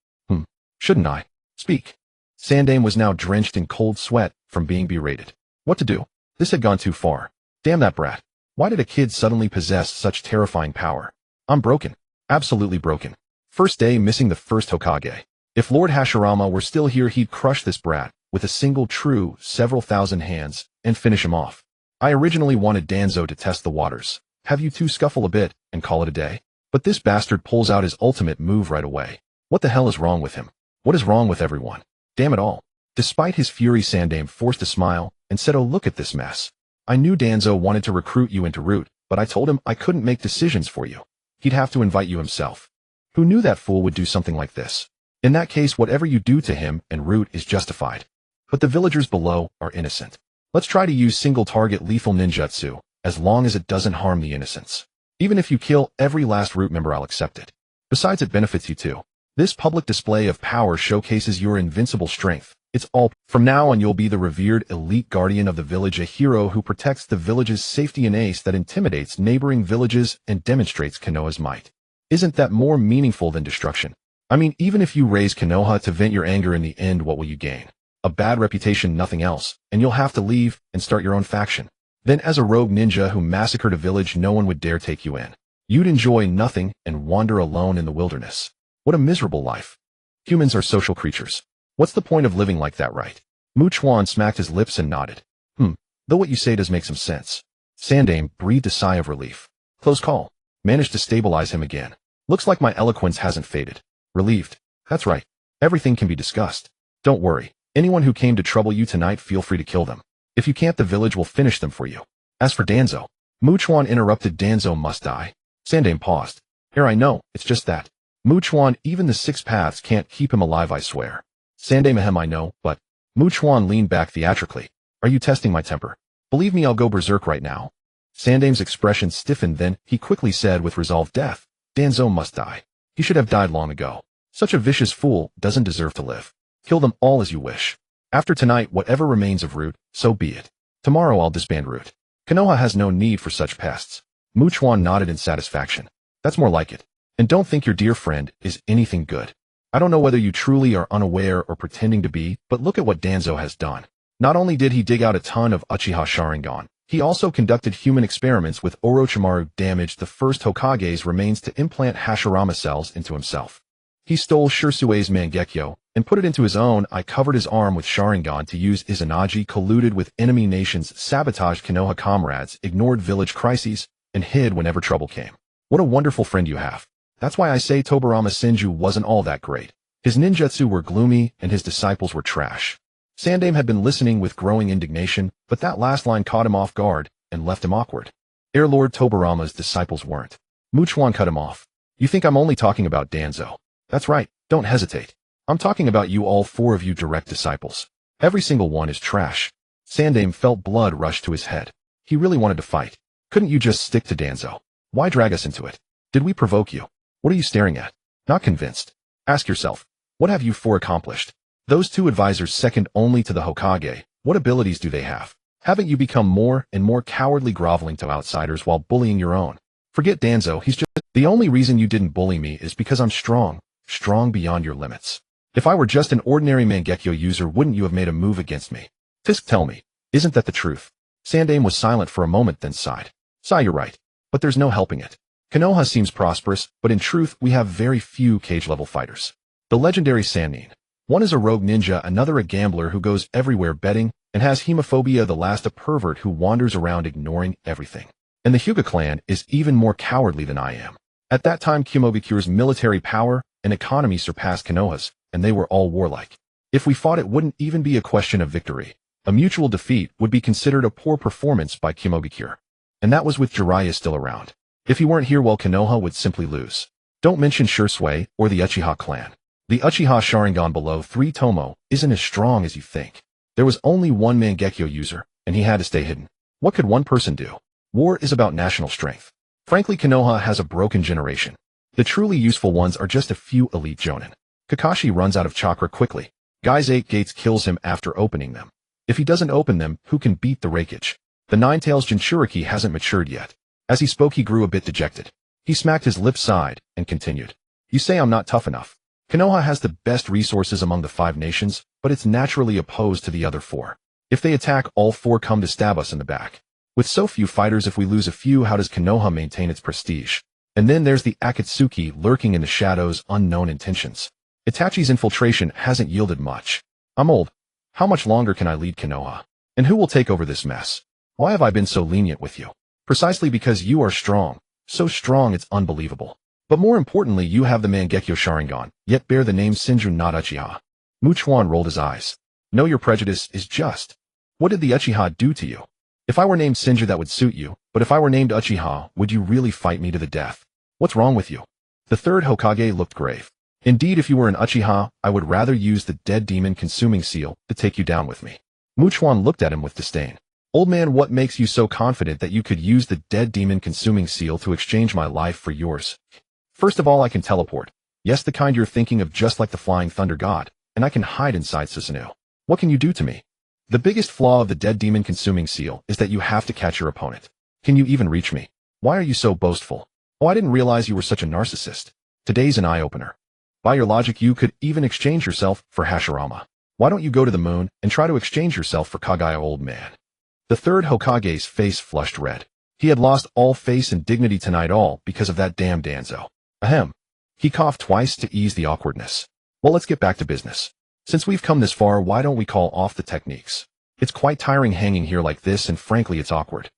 Shouldn't I? Speak. Sandaime was now drenched in cold sweat from being berated. What to do? This had gone too far. Damn that brat. Why did a kid suddenly possess such terrifying power? I'm broken. Absolutely broken. First day missing the first Hokage. If Lord Hashirama were still here, he'd crush this brat with a single true several thousand hands and finish him off. I originally wanted Danzo to test the waters, have you two scuffle a bit, and call it a day. But this bastard pulls out his ultimate move right away. What the hell is wrong with him? What is wrong with everyone? Damn it all. Despite his fury, Sandaime forced a smile and said, oh, look at this mess. I knew Danzo wanted to recruit you into Root, but I told him I couldn't make decisions for you. He'd have to invite you himself. Who knew that fool would do something like this? In that case, whatever you do to him and Root is justified. But the villagers below are innocent. Let's try to use single-target lethal ninjutsu, as long as it doesn't harm the innocents. Even if you kill every last Root member, I'll accept it. Besides, it benefits you too. This public display of power showcases your invincible strength. It's all. From now on, you'll be the revered elite guardian of the village, a hero who protects the village's safety, an ace that intimidates neighboring villages and demonstrates Konoha's might. Isn't that more meaningful than destruction? I mean, even if you raise Konoha to vent your anger, in the end, what will you gain? A bad reputation, nothing else, and you'll have to leave and start your own faction. Then as a rogue ninja who massacred a village, no one would dare take you in. You'd enjoy nothing and wander alone in the wilderness. What a miserable life. Humans are social creatures. What's the point of living like that, right? Chuan smacked his lips and nodded. Though what you say does make some sense. Sandaime breathed a sigh of relief. Close call. Managed to stabilize him again. Looks like my eloquence hasn't faded. Relieved. That's right. Everything can be discussed. Don't worry. Anyone who came to trouble you tonight, feel free to kill them. If you can't, the village will finish them for you. As for Danzo. Chuan interrupted. Danzo must die. Sandaime paused. Here, I know, it's just that. Chuan, even the 6 paths can't keep him alive, I swear. Sandaime, ahem, I know, but. Chuan leaned back theatrically. Are you testing my temper? Believe me, I'll go berserk right now. Sandaime's expression stiffened, then he quickly said with resolve, death. Danzo must die. He should have died long ago. Such a vicious fool doesn't deserve to live. Kill them all as you wish. After tonight, whatever remains of Root, so be it. Tomorrow I'll disband Root. Konoha has no need for such pests. Chuan nodded in satisfaction. That's more like it. And don't think your dear friend is anything good. I don't know whether you truly are unaware or pretending to be, but look at what Danzo has done. Not only did he dig out a ton of Uchiha Sharingan, He also conducted human experiments with Orochimaru, damaged the first Hokage's remains to implant Hashirama cells into himself. He stole Shirsue's Mangekyō and put it into his own. I covered his arm with Sharingan to use Izanagi, colluded with enemy nations, sabotaged Konoha comrades, ignored village crises, and hid whenever trouble came. What a wonderful friend you have. That's why I say Tobirama Senju wasn't all that great. His ninjutsu were gloomy and his disciples were trash. Sandaime had been listening with growing indignation, but that last line caught him off guard and left him awkward. Air Lord Tobirama's disciples weren't. Chuan cut him off. You think I'm only talking about Danzo? That's right, don't hesitate. I'm talking about you, all four of you direct disciples. Every single one is trash. Sandaime felt blood rush to his head. He really wanted to fight. Couldn't you just stick to Danzo? Why drag us into it? Did we provoke you? What are you staring at? Not convinced. Ask yourself, what have you four accomplished? Those two advisors, second only to the Hokage, what abilities do they have? Haven't you become more and more cowardly, groveling to outsiders while bullying your own? Forget Danzo, he's just— The only reason you didn't bully me is because I'm strong beyond your limits. If I were just an ordinary Mangekyō user, wouldn't you have made a move against me? Fisk, tell me, isn't that the truth? Sandaime was silent for a moment, then sighed. Sigh, you're right, but there's no helping it. Konoha seems prosperous, but in truth we have very few cage-level fighters. The legendary Sannin. One is a rogue ninja, another a gambler who goes everywhere betting, and has hemophobia, the last a pervert who wanders around ignoring everything. And the Hyuga clan is even more cowardly than I am. At that time, Kimogakure's military power and economy surpassed Konoha's, and they were all warlike. If we fought, it wouldn't even be a question of victory. A mutual defeat would be considered a poor performance by Kimogakure. And that was with Jiraiya still around. If he weren't here, well, Konoha would simply lose. Don't mention Shisui or the Uchiha clan. The Uchiha Sharingan below Three-Tomoe isn't as strong as you think. There was only one Mangekyō user, and he had to stay hidden. What could one person do? War is about national strength. Frankly, Konoha has a broken generation. The truly useful ones are just a few elite jonin. Kakashi runs out of chakra quickly. Guy's 8 gates kills him after opening them. If he doesn't open them, who can beat the Raikage? The Nine-Tails Jinchuriki hasn't matured yet. As he spoke, he grew a bit dejected. He smacked his lip side and continued. You say I'm not tough enough. Konoha has the best resources among the 5 nations, but it's naturally opposed to the other 4. If they attack, all 4 come to stab us in the back. With so few fighters, if we lose a few, how does Konoha maintain its prestige? And then there's the Akatsuki lurking in the shadows, unknown intentions. Itachi's infiltration hasn't yielded much. I'm old. How much longer can I lead Konoha? And who will take over this mess? Why have I been so lenient with you? Precisely because you are strong. So strong it's unbelievable. But more importantly, you have the Mangekyō Sharingan, yet bear the name Senju, not Uchiha. Chuan rolled his eyes. No, your prejudice is just. What did the Uchiha do to you? If I were named Senju, that would suit you, but if I were named Uchiha, would you really fight me to the death? What's wrong with you? The third Hokage looked grave. Indeed, if you were an Uchiha, I would rather use the dead demon consuming seal to take you down with me. Chuan looked at him with disdain. Old man, what makes you so confident that you could use the dead demon consuming seal to exchange my life for yours? First of all, I can teleport. Yes, the kind you're thinking of, just like the flying thunder god, and I can hide inside Susanoo. What can you do to me? The biggest flaw of the dead demon consuming seal is that you have to catch your opponent. Can you even reach me? Why are you so boastful? Oh, I didn't realize you were such a narcissist. Today's an eye-opener. By your logic, you could even exchange yourself for Hashirama. Why don't you go to the moon and try to exchange yourself for Kagaya, old man? The third Hokage's face flushed red. He had lost all face and dignity tonight, all because of that damn Danzo. Ahem. He coughed twice to ease the awkwardness. Well, let's get back to business. Since we've come this far, why don't we call off the techniques? It's quite tiring hanging here like this, and frankly, it's awkward.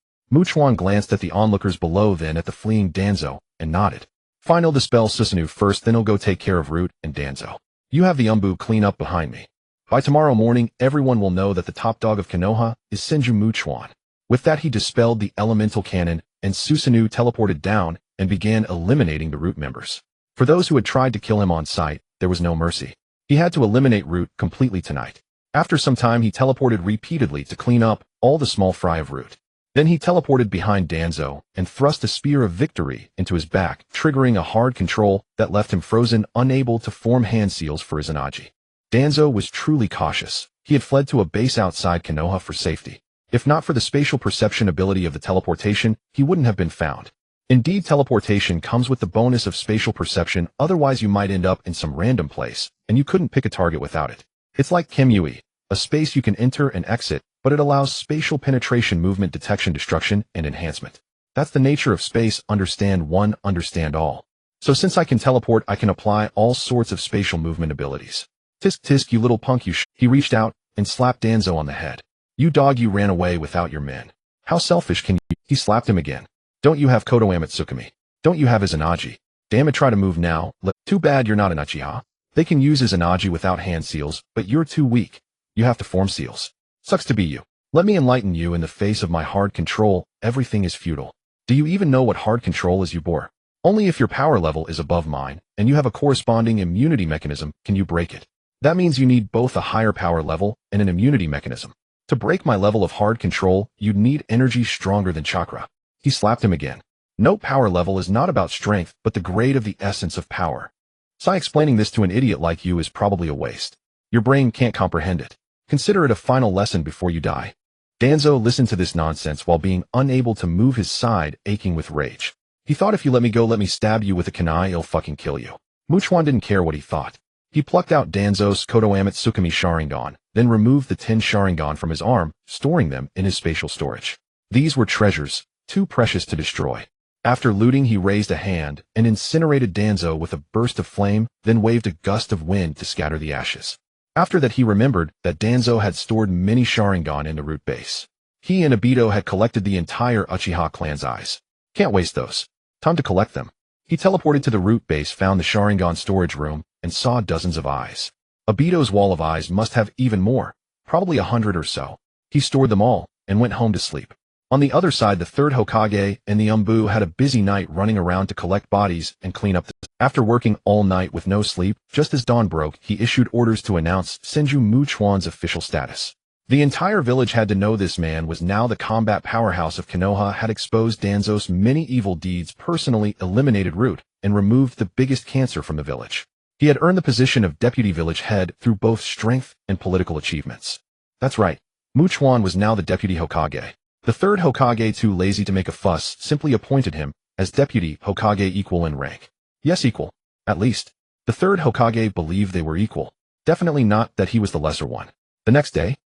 Chuan glanced at the onlookers below, then at the fleeing Danzo, and nodded. Fine, I'll dispel Susanoo first, then I'll go take care of Root and Danzo. You have the Umbu clean up behind me. By tomorrow morning, everyone will know that the top dog of Konoha is Senju Chuan. With that, he dispelled the elemental cannon, and Susanoo teleported down and began eliminating the Root members. For those who had tried to kill him on sight, there was no mercy. He had to eliminate Root completely tonight. After some time, he teleported repeatedly to clean up all the small fry of Root. Then he teleported behind Danzo and thrust a spear of victory into his back, triggering a hard control that left him frozen, unable to form hand seals for Izanagi. Danzo was truly cautious. He had fled to a base outside Konoha for safety. If not for the spatial perception ability of the teleportation, he wouldn't have been found. Indeed, teleportation comes with the bonus of spatial perception, otherwise you might end up in some random place, and you couldn't pick a target without it. It's like Kimui, a space you can enter and exit but it allows spatial penetration, movement detection, destruction, and enhancement. That's the nature of space. Understand one, understand all. So since I can teleport, I can apply all sorts of spatial movement abilities. Tisk tisk, you little punk, you He reached out and slapped Danzo on the head. You dog, you ran away without your men. How selfish can you? He slapped him again. Don't you have Koto Amatsukami? Don't you have Izanagi? Damn it, try to move now. Too bad you're not an Uchiha. They can use Izanagi without hand seals, but you're too weak. You have to form seals. Sucks to be you. Let me enlighten you. In the face of my hard control, everything is futile. Do you even know what hard control is, you bore? Only if your power level is above mine, and you have a corresponding immunity mechanism, can you break it. That means you need both a higher power level and an immunity mechanism. To break my level of hard control, you'd need energy stronger than chakra. He slapped him again. No, power level is not about strength, but the grade of the essence of power. Sai, explaining this to an idiot like you is probably a waste. Your brain can't comprehend it. Consider it a final lesson before you die. Danzo listened to this nonsense while being unable to move his side, aching with rage. He thought, if you let me go, let me stab you with a kunai, I'll fucking kill you. Chuan didn't care what he thought. He plucked out Danzo's Koto Amatsukami Sharingan, then removed the 10 Sharingan from his arm, storing them in his spatial storage. These were treasures, too precious to destroy. After looting, he raised a hand and incinerated Danzo with a burst of flame, then waved a gust of wind to scatter the ashes. After that, he remembered that Danzo had stored many Sharingan in the root base. He and Obito had collected the entire Uchiha clan's eyes. Can't waste those. Time to collect them. He teleported to the root base, found the Sharingan storage room, and saw dozens of eyes. Obito's wall of eyes must have even more, probably 100 or so. He stored them all, and went home to sleep. On the other side, the third Hokage and the Umbu had a busy night running around to collect bodies and clean up. After working all night with no sleep, just as dawn broke, he issued orders to announce Senju Chuan's official status. The entire village had to know this man was now the combat powerhouse of Konoha, had exposed Danzo's many evil deeds, personally eliminated Root, and removed the biggest cancer from the village. He had earned the position of deputy village head through both strength and political achievements. That's right, Chuan was now the deputy Hokage. The third Hokage, too lazy to make a fuss, simply appointed him as deputy Hokage, equal in rank. Yes, equal. At least. The third Hokage believed they were equal. Definitely not that he was the lesser one. The next day,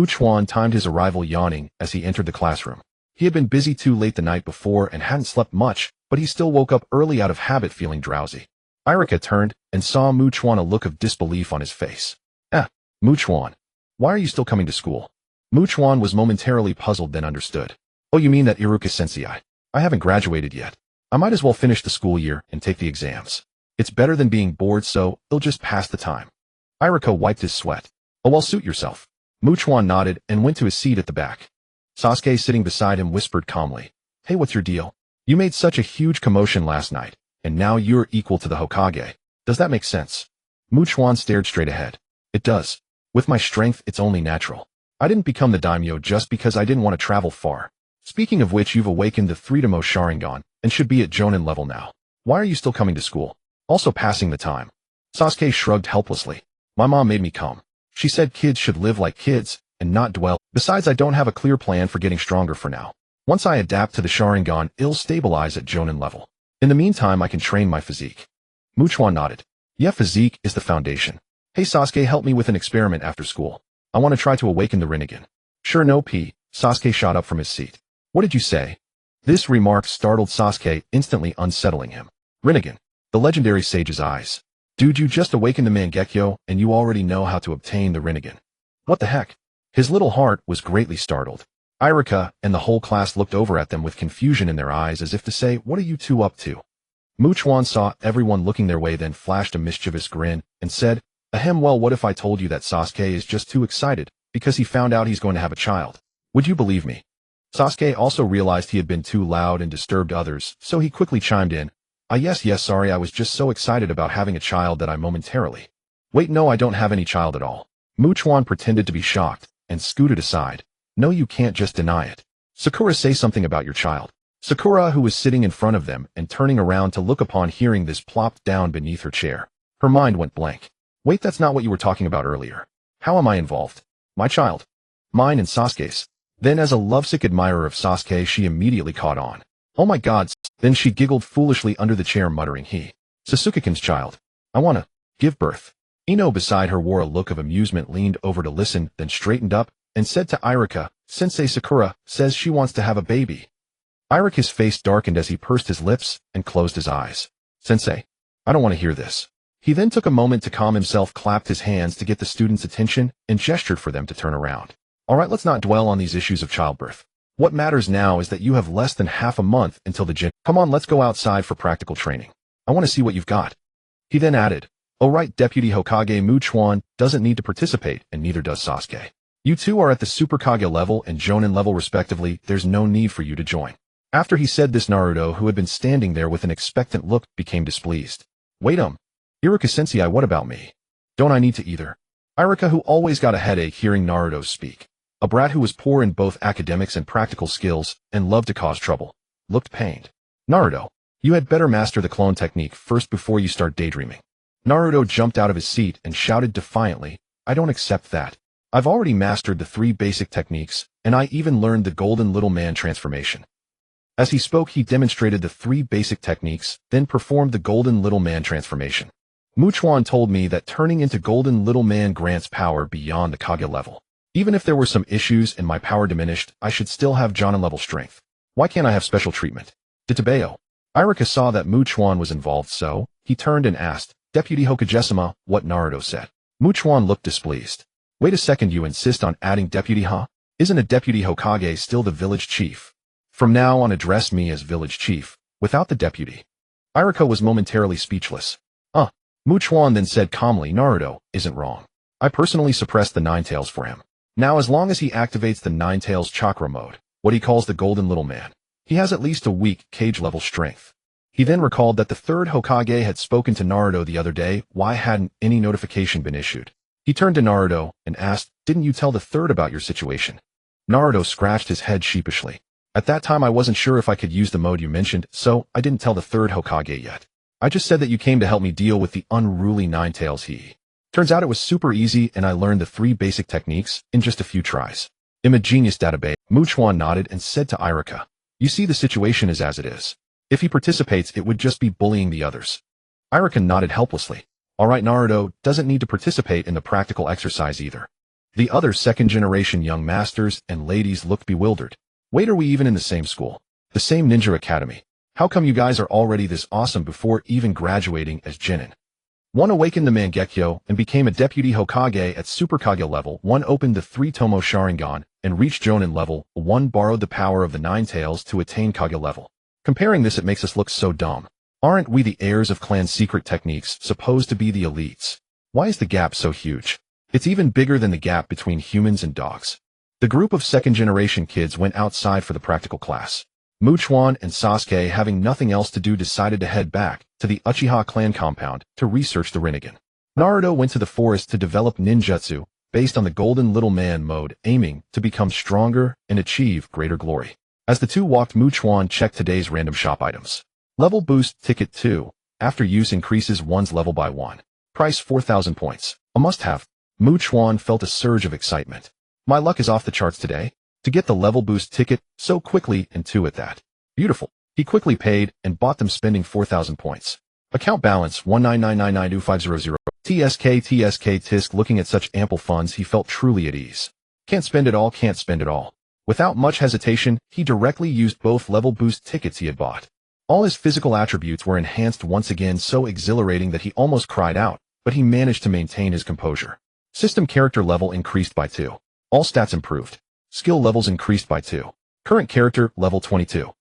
Chuan timed his arrival, yawning as he entered the classroom. He had been busy too late the night before and hadn't slept much, but he still woke up early out of habit, feeling drowsy. Irika turned and saw Chuan, a look of disbelief on his face. Chuan, why are you still coming to school? Chuan was momentarily puzzled, then understood. Oh, you mean that Iruka-sensei? I haven't graduated yet. I might as well finish the school year and take the exams. It's better than being bored, so it'll just pass the time. Irika wiped his sweat. Oh, well, suit yourself. Chuan nodded and went to his seat at the back. Sasuke, sitting beside him, whispered calmly. Hey, what's your deal? You made such a huge commotion last night, and now you're equal to the Hokage. Does that make sense? Chuan stared straight ahead. It does. With my strength, it's only natural. I didn't become the daimyo just because I didn't want to travel far. Speaking of which, you've awakened the Three-Tomoe Sharingan and should be at Jonin level now. Why are you still coming to school? Also passing the time. Sasuke shrugged helplessly. My mom made me come. She said kids should live like kids and not dwell. Besides, I don't have a clear plan for getting stronger for now. Once I adapt to the Sharingan, it'll stabilize at Jonin level. In the meantime, I can train my physique. Chuan nodded. Yeah, physique is the foundation. Hey Sasuke, help me with an experiment after school. I want to try to awaken the Rinnegan. Sure, no P. Sasuke shot up from his seat. What did you say? This remark startled Sasuke, instantly unsettling him. Rinnegan, the legendary sage's eyes. Dude, you just awakened the Mangekyō and you already know how to obtain the Rinnegan. What the heck? His little heart was greatly startled. Irika and the whole class looked over at them with confusion in their eyes, as if to say, what are you two up to? Chuan saw everyone looking their way, then flashed a mischievous grin and said, Ahem, well, what if I told you that Sasuke is just too excited because he found out he's going to have a child? Would you believe me? Sasuke also realized he had been too loud and disturbed others, so he quickly chimed in. Yes, sorry, I was just so excited about having a child that I momentarily. Wait, no, I don't have any child at all. Chuan pretended to be shocked and scooted aside. No, you can't just deny it. Sakura, say something about your child. Sakura, who was sitting in front of them and turning around to look upon hearing this, plopped down beneath her chair. Her mind went blank. Wait, that's not what you were talking about earlier. How am I involved? My child. Mine and Sasuke's. Then, as a lovesick admirer of Sasuke, she immediately caught on. Oh my god. Then she giggled foolishly under the chair, muttering, Sasuke-kun's child. I wanna give birth. Ino beside her wore a look of amusement, leaned over to listen, then straightened up and said to Irika, "Sensei Sakura says she wants to have a baby." Irika's face darkened as he pursed his lips and closed his eyes. "Sensei, I don't want to hear this." He then took a moment to calm himself, clapped his hands to get the students' attention, and gestured for them to turn around. "All right, let's not dwell on these issues of childbirth. What matters now is that you have less than half a month until the gym. Come on, let's go outside for practical training. I want to see what you've got." He then added, "Oh right, Deputy Hokage Chuan doesn't need to participate, and neither does Sasuke. You two are at the Super Kage level and Jonin level respectively, there's no need for you to join." After he said this, Naruto, who had been standing there with an expectant look, became displeased. "Wait Irika-sensei, what about me? Don't I need to either?" Irika, who always got a headache hearing Naruto speak, a brat who was poor in both academics and practical skills and loved to cause trouble, looked pained. "Naruto, you had better master the clone technique first before you start daydreaming." Naruto jumped out of his seat and shouted defiantly, "I don't accept that. I've already mastered the 3 basic techniques, and I even learned the Golden Little Man transformation." As he spoke, he demonstrated the 3 basic techniques, then performed the Golden Little Man transformation. Chuan told me that turning into Golden Little Man grants power beyond the Kage level. Even if there were some issues and my power diminished, I should still have Jonin level strength. Why can't I have special treatment? Ditabeo. Irika saw that Chuan was involved, so he turned and asked, "Deputy Hokage-sama, what Naruto said?" Chuan looked displeased. "Wait a second, you insist on adding deputy, huh? Isn't a deputy Hokage still the village chief? From now on address me as village chief, without the deputy." Irika was momentarily speechless. Chuan then said calmly, "Naruto isn't wrong. I personally suppressed the Nine Tails for him. Now as long as he activates the Nine Tails chakra mode, what he calls the Golden Little Man, he has at least a weak cage-level strength." He then recalled that the 3rd Hokage had spoken to Naruto the other day. Why hadn't any notification been issued? He turned to Naruto and asked, "Didn't you tell the 3rd about your situation?" Naruto scratched his head sheepishly. "At that time I wasn't sure if I could use the mode you mentioned, so I didn't tell the 3rd Hokage yet. I just said that you came to help me deal with the unruly Nine Tails." Turns out it was super easy, and I learned the 3 basic techniques in just a few tries. "I'm a genius, database." Chuan nodded and said to Irika, "You see, the situation is as it is. If he participates, it would just be bullying the others." Irika nodded helplessly. "All right, Naruto doesn't need to participate in the practical exercise either." The other 2nd-generation young masters and ladies looked bewildered. "Wait, are we even in the same school? The same ninja academy? How come you guys are already this awesome before even graduating as Genin?" One awakened the Mangekyō and became a deputy Hokage at Super Kage level. One opened the Three-Tomoe Sharingan and reached Jonin level. One borrowed the power of the Nine Tails to attain Kage level. Comparing this, it makes us look so dumb. Aren't we the heirs of clan secret techniques, supposed to be the elites? Why is the gap so huge? It's even bigger than the gap between humans and dogs. The group of 2nd-generation kids went outside for the practical class. Chuan and Sasuke, having nothing else to do, decided to head back to the Uchiha clan compound to research the Rinnegan. Naruto went to the forest to develop ninjutsu based on the Golden Little Man mode, aiming to become stronger and achieve greater glory. As the two walked, Chuan checked today's random shop items. Level boost ticket 2. After use increases one's level by 1. Price 4,000 points. A must-have. Chuan felt a surge of excitement. My luck is off the charts today. To get the level boost ticket so quickly, and 2 at that. Beautiful. He quickly paid and bought them, spending 4,000 points. Account balance 199992500. TSK tisk. Looking at such ample funds, he felt truly at ease. Can't spend it all. Without much hesitation, he directly used both level boost tickets he had bought. All his physical attributes were enhanced once again, so exhilarating that he almost cried out, but he managed to maintain his composure. System character level increased by 2. All stats improved. Skill levels increased by 2. Current character, level 22.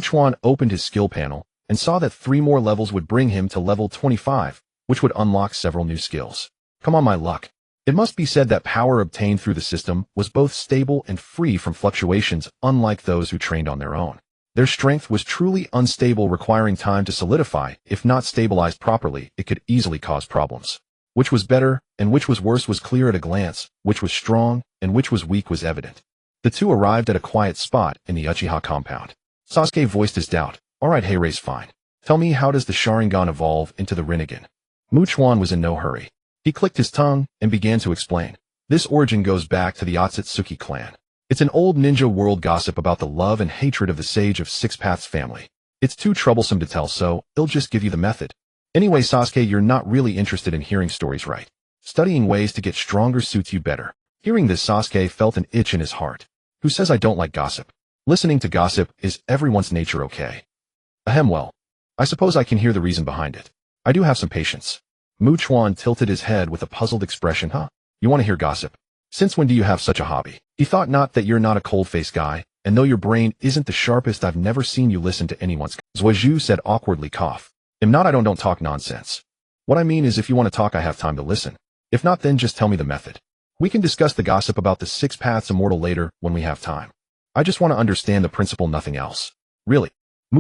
Chuan opened his skill panel and saw that 3 more levels would bring him to level 25, which would unlock several new skills. Come on, my luck. It must be said that power obtained through the system was both stable and free from fluctuations, unlike those who trained on their own. Their strength was truly unstable, requiring time to solidify. If not stabilized properly, it could easily cause problems. Which was better and which was worse was clear at a glance. Which was strong and which was weak was evident. The two arrived at a quiet spot in the Uchiha compound. Sasuke voiced his doubt. "All right, Heirei's fine. Tell me, how does the Sharingan evolve into the Rinnegan?" Chuan was in no hurry. He clicked his tongue and began to explain. This origin goes back to the Otsutsuki clan. It's an old ninja world gossip about the love and hatred of the Sage of Six Paths family. It's too troublesome to tell, so I'll just give you the method. Anyway, Sasuke, you're not really interested in hearing stories, right? Studying ways to get stronger suits you better. Hearing this, Sasuke felt an itch in his heart. Who says I don't like gossip? Listening to gossip is everyone's nature, okay? Ahem, well, I suppose I can hear the reason behind it. I do have some patience. Chuan tilted his head with a puzzled expression. Huh? You want to hear gossip? Since when do you have such a hobby? He thought not that you're not a cold-faced guy, and though your brain isn't the sharpest, I've never seen you listen to anyone's. Zhuozhu said awkwardly, cough. If not, I don't talk nonsense. What I mean is if you want to talk, I have time to listen. If not, then just tell me the method. We can discuss the gossip about the 6 paths immortal later when we have time. I just want to understand the principle, nothing else. Really?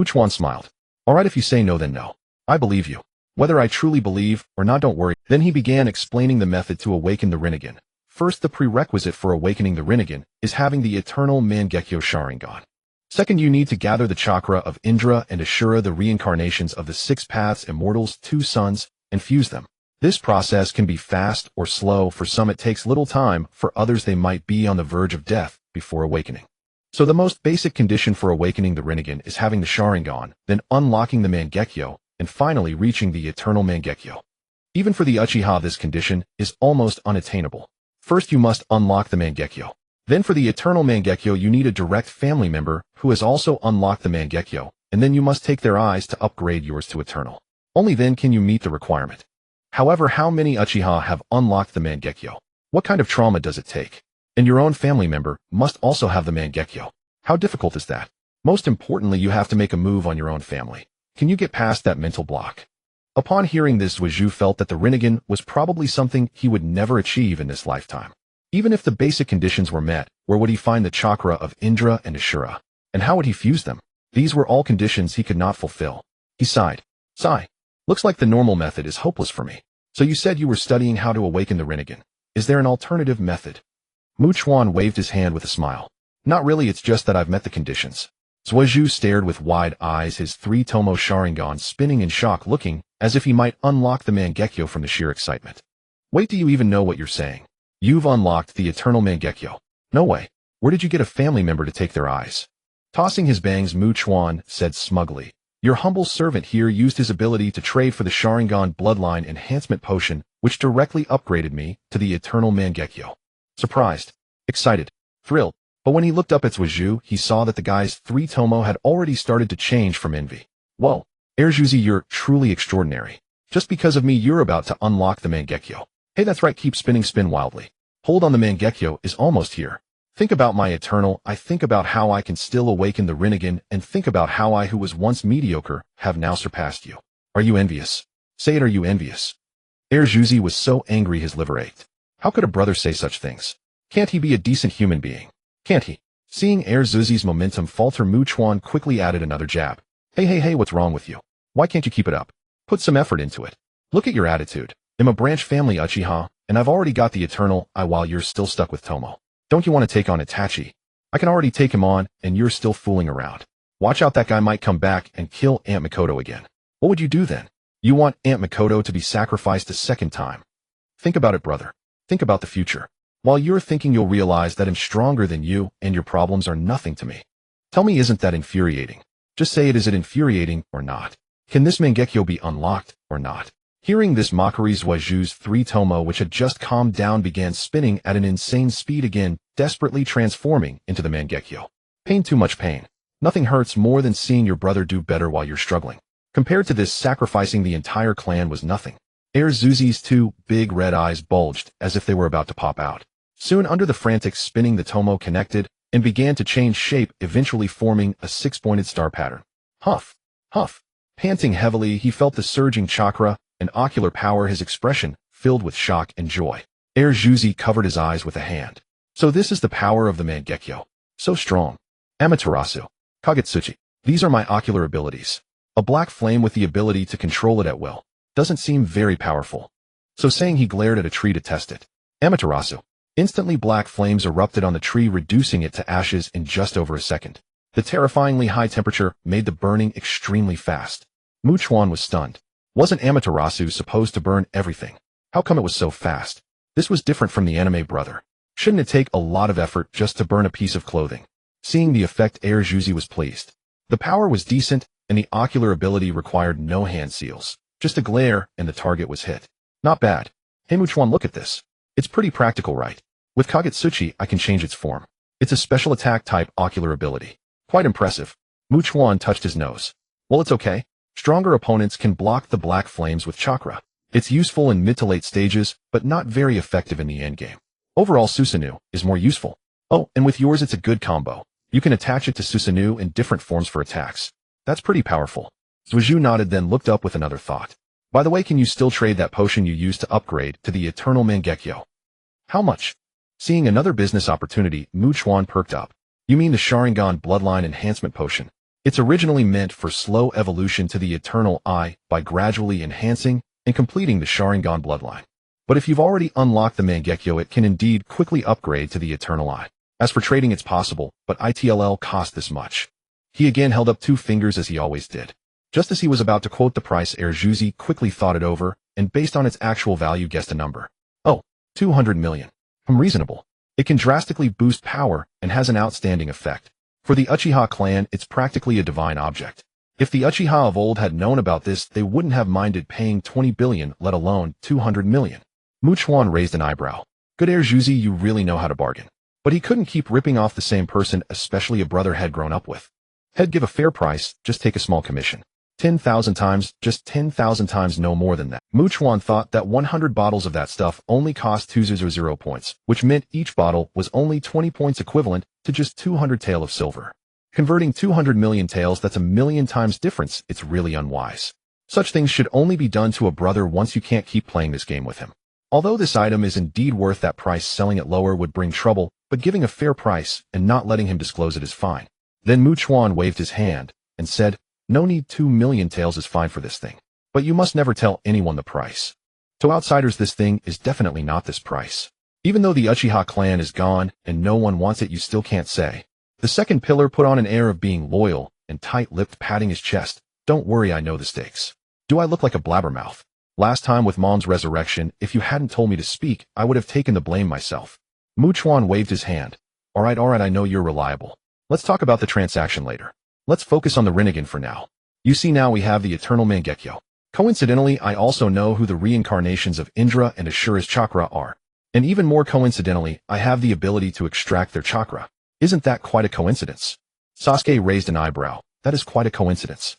Chuan smiled. Alright, if you say no, then no. I believe you. Whether I truly believe or not, don't worry. Then he began explaining the method to awaken the Rinnegan. First, the prerequisite for awakening the Rinnegan is having the eternal Mangekyō Sharingan. Second, you need to gather the chakra of Indra and Ashura, the reincarnations of the 6 paths immortals, 2 suns, and fuse them. This process can be fast or slow. For some it takes little time, for others they might be on the verge of death before awakening. So the most basic condition for awakening the Rinnegan is having the Sharingan, then unlocking the Mangekyō, and finally reaching the eternal Mangekyō. Even for the Uchiha, this condition is almost unattainable. First you must unlock the Mangekyō. Then for the eternal Mangekyō you need a direct family member who has also unlocked the Mangekyō, and then you must take their eyes to upgrade yours to eternal. Only then can you meet the requirement. However, how many Uchiha have unlocked the Mangekyō? What kind of trauma does it take? And your own family member must also have the Mangekyō. How difficult is that? Most importantly, you have to make a move on your own family. Can you get past that mental block? Upon hearing this, Zhuozhu felt that the Rinnegan was probably something he would never achieve in this lifetime. Even if the basic conditions were met, where would he find the chakra of Indra and Ashura? And how would he fuse them? These were all conditions he could not fulfill. He sighed. Sigh. Looks like the normal method is hopeless for me. So you said you were studying how to awaken the Rinnegan. Is there an alternative method? Chuan waved his hand with a smile. Not really, it's just that I've met the conditions. Zhuozhu stared with wide eyes, his Three-Tomoe Sharingan spinning in shock, looking as if he might unlock the Mangekyō from the sheer excitement. Wait, do you even know what you're saying? You've unlocked the eternal Mangekyō. No way. Where did you get a family member to take their eyes? Tossing his bangs, Chuan said smugly. Your humble servant here used his ability to trade for the Sharingan bloodline enhancement potion, which directly upgraded me to the eternal Mangekyō. Surprised, excited, thrilled, but when he looked up at Zhuozhu, he saw that the guy's Three-Tomoe had already started to change from envy. Whoa, Zhuozhu, you're truly extraordinary. Just because of me, you're about to unlock the Mangekyō. Hey, that's right, keep spinning, spin wildly. Hold on, the Mangekyō is almost here. Think about my eternal, I think about how I can still awaken the Rinnegan, and think about how I, who was once mediocre, have now surpassed you. Are you envious? Say it, are you envious? Zhuozhu was so angry his liver ached. How could a brother say such things? Can't he be a decent human being? Can't he? Seeing Zhuozhu's momentum falter, Chuan quickly added another jab. Hey, what's wrong with you? Why can't you keep it up? Put some effort into it. Look at your attitude. I'm a branch family Uchiha, and I've already got the eternal I while you're still stuck with Tomo. Don't you want to take on Itachi? I can already take him on, and you're still fooling around. Watch out, that guy might come back and kill Aunt Mikoto again. What would you do then? You want Aunt Mikoto to be sacrificed a second time. Think about it, brother. Think about the future. While you're thinking, you'll realize that I'm stronger than you, and your problems are nothing to me. Tell me, isn't that infuriating? Just say it, is it infuriating or not? Can this Mangekyō be unlocked or not? Hearing this mockery, Zhuozhu's Three-Tomoe, which had just calmed down, began spinning at an insane speed again, desperately transforming into the Mangekyō. Pain, too much pain. Nothing hurts more than seeing your brother do better while you're struggling. Compared to this, sacrificing the entire clan was nothing. Zhuozhu's 2 big red eyes bulged as if they were about to pop out. Soon, under the frantic spinning, the Tomo connected and began to change shape, eventually forming a 6-pointed star pattern. Huff, huff. Panting heavily, he felt the surging chakra and ocular power, his expression filled with shock and joy. Zhuozhu covered his eyes with a hand. So this is the power of the Mangekyō. So strong. Amaterasu. Kagetsuchi. These are my ocular abilities. A black flame with the ability to control it at will. Doesn't seem very powerful. So saying, he glared at a tree to test it. Amaterasu. Instantly, black flames erupted on the tree, reducing it to ashes in just over a second. The terrifyingly high temperature made the burning extremely fast. Chuan was stunned. Wasn't Amaterasu supposed to burn everything? How come it was so fast? This was different from the anime, brother. Shouldn't it take a lot of effort just to burn a piece of clothing? Seeing the effect, Zhuozhu was pleased. The power was decent, and the ocular ability required no hand seals. Just a glare, and the target was hit. Not bad. Hey Chuan, look at this. It's pretty practical, right? With Kagetsuchi, I can change its form. It's a special attack type ocular ability. Quite impressive. Chuan touched his nose. Well, it's okay. Stronger opponents can block the black flames with chakra. It's useful in mid to late stages, but not very effective in the endgame. Overall, Susanoo is more useful. Oh, and with yours it's a good combo. You can attach it to Susanoo in different forms for attacks. That's pretty powerful. Suiju nodded, then looked up with another thought. By the way, can you still trade that potion you used to upgrade to the eternal Mangekyō? How much? Seeing another business opportunity, Chuan perked up. You mean the Sharingan Bloodline Enhancement Potion? It's originally meant for slow evolution to the Eternal Eye by gradually enhancing and completing the Sharingan Bloodline. But if you've already unlocked the Mangekyō, it can indeed quickly upgrade to the Eternal Eye. As for trading, it's possible, but ITLL cost this much. He again held up 2 fingers as he always did. Just as he was about to quote the price, Erjuzi quickly thought it over, and based on its actual value guessed a number. Oh, 200 million. Reasonable. It can drastically boost power and has an outstanding effect. For the Uchiha clan, it's practically a divine object. If the Uchiha of old had known about this, they wouldn't have minded paying 20 billion, let alone 200 million. Chuan raised an eyebrow. Good Erjuzi, you really know how to bargain. But he couldn't keep ripping off the same person, especially a brother had grown up with. He'd give a fair price, just take a small commission. 10,000 times, just 10,000 times, no more than that. Chuan thought that 100 bottles of that stuff only cost 200 points, which meant each bottle was only 20 points, equivalent to just 200 tael of silver. Converting 200 million taels, that's a million times difference. It's really unwise. Such things should only be done to a brother once you can't keep playing this game with him. Although this item is indeed worth that price, selling it lower would bring trouble, but giving a fair price and not letting him disclose it is fine. Then Chuan waved his hand and said, no need, 2 million taels is fine for this thing. But you must never tell anyone the price. To outsiders, this thing is definitely not this price. Even though the Uchiha clan is gone and no one wants it, you still can't say. The second pillar put on an air of being loyal and tight-lipped, patting his chest. Don't worry, I know the stakes. Do I look like a blabbermouth? Last time with Mom's resurrection, if you hadn't told me to speak, I would have taken the blame myself. Chuan waved his hand. All right, I know you're reliable. Let's talk about the transaction later. Let's focus on the Rinnegan for now. You see, now we have the eternal Mangekyō. Coincidentally, I also know who the reincarnations of Indra and Ashura's chakra are. And even more coincidentally, I have the ability to extract their chakra. Isn't that quite a coincidence? Sasuke raised an eyebrow. That is quite a coincidence.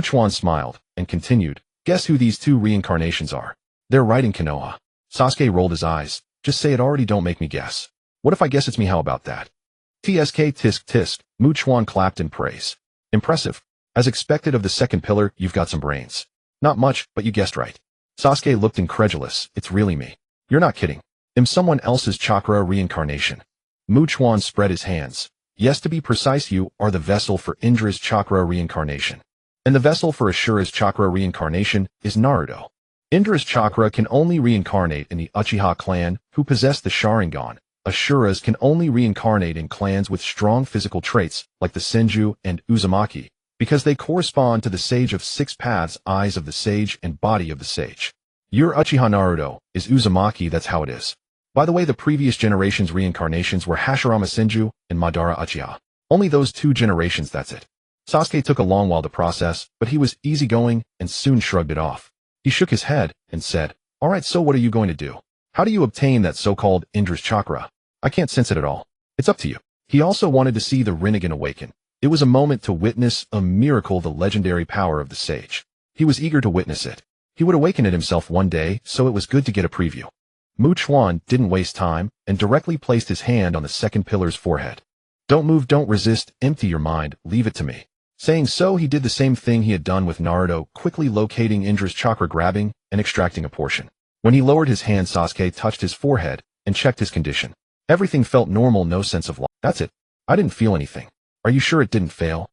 Chuan smiled and continued. Guess who these 2 reincarnations are? They're right in Konoha. Sasuke rolled his eyes. Just say it already, don't make me guess. What if I guess it's me? How about that? TSK tisk tisk. Chuan clapped in praise. Impressive. As expected of the second pillar, you've got some brains. Not much, but you guessed right. Sasuke looked incredulous. It's really me. You're not kidding. I'm someone else's chakra reincarnation. Chuan spread his hands. Yes, to be precise, you are the vessel for Indra's chakra reincarnation. And the vessel for Ashura's chakra reincarnation is Naruto. Indra's chakra can only reincarnate in the Uchiha clan, who possess the Sharingan. Ashura's can only reincarnate in clans with strong physical traits, like the Senju and Uzumaki, because they correspond to the Sage of 6 Paths, eyes of the Sage and body of the Sage. Your Uchiha Naruto is Uzumaki, that's how it is. By the way, the previous generation's reincarnations were Hashirama Senju and Madara Uchiha. Only those 2 generations, that's it. Sasuke took a long while to process, but he was easygoing and soon shrugged it off. He shook his head and said, all right, so what are you going to do? How do you obtain that so-called Indra's chakra? I can't sense it at all. It's up to you. He also wanted to see the Rinnegan awaken. It was a moment to witness a miracle, the legendary power of the sage. He was eager to witness it. He would awaken it himself one day, so it was good to get a preview. Chuan didn't waste time and directly placed his hand on the second pillar's forehead. Don't move, don't resist, empty your mind, leave it to me. Saying so, he did the same thing he had done with Naruto, quickly locating Indra's chakra, grabbing and extracting a portion. When he lowered his hand, Sasuke touched his forehead and checked his condition. Everything felt normal, no sense of loss. That's it. I didn't feel anything. Are you sure it didn't fail?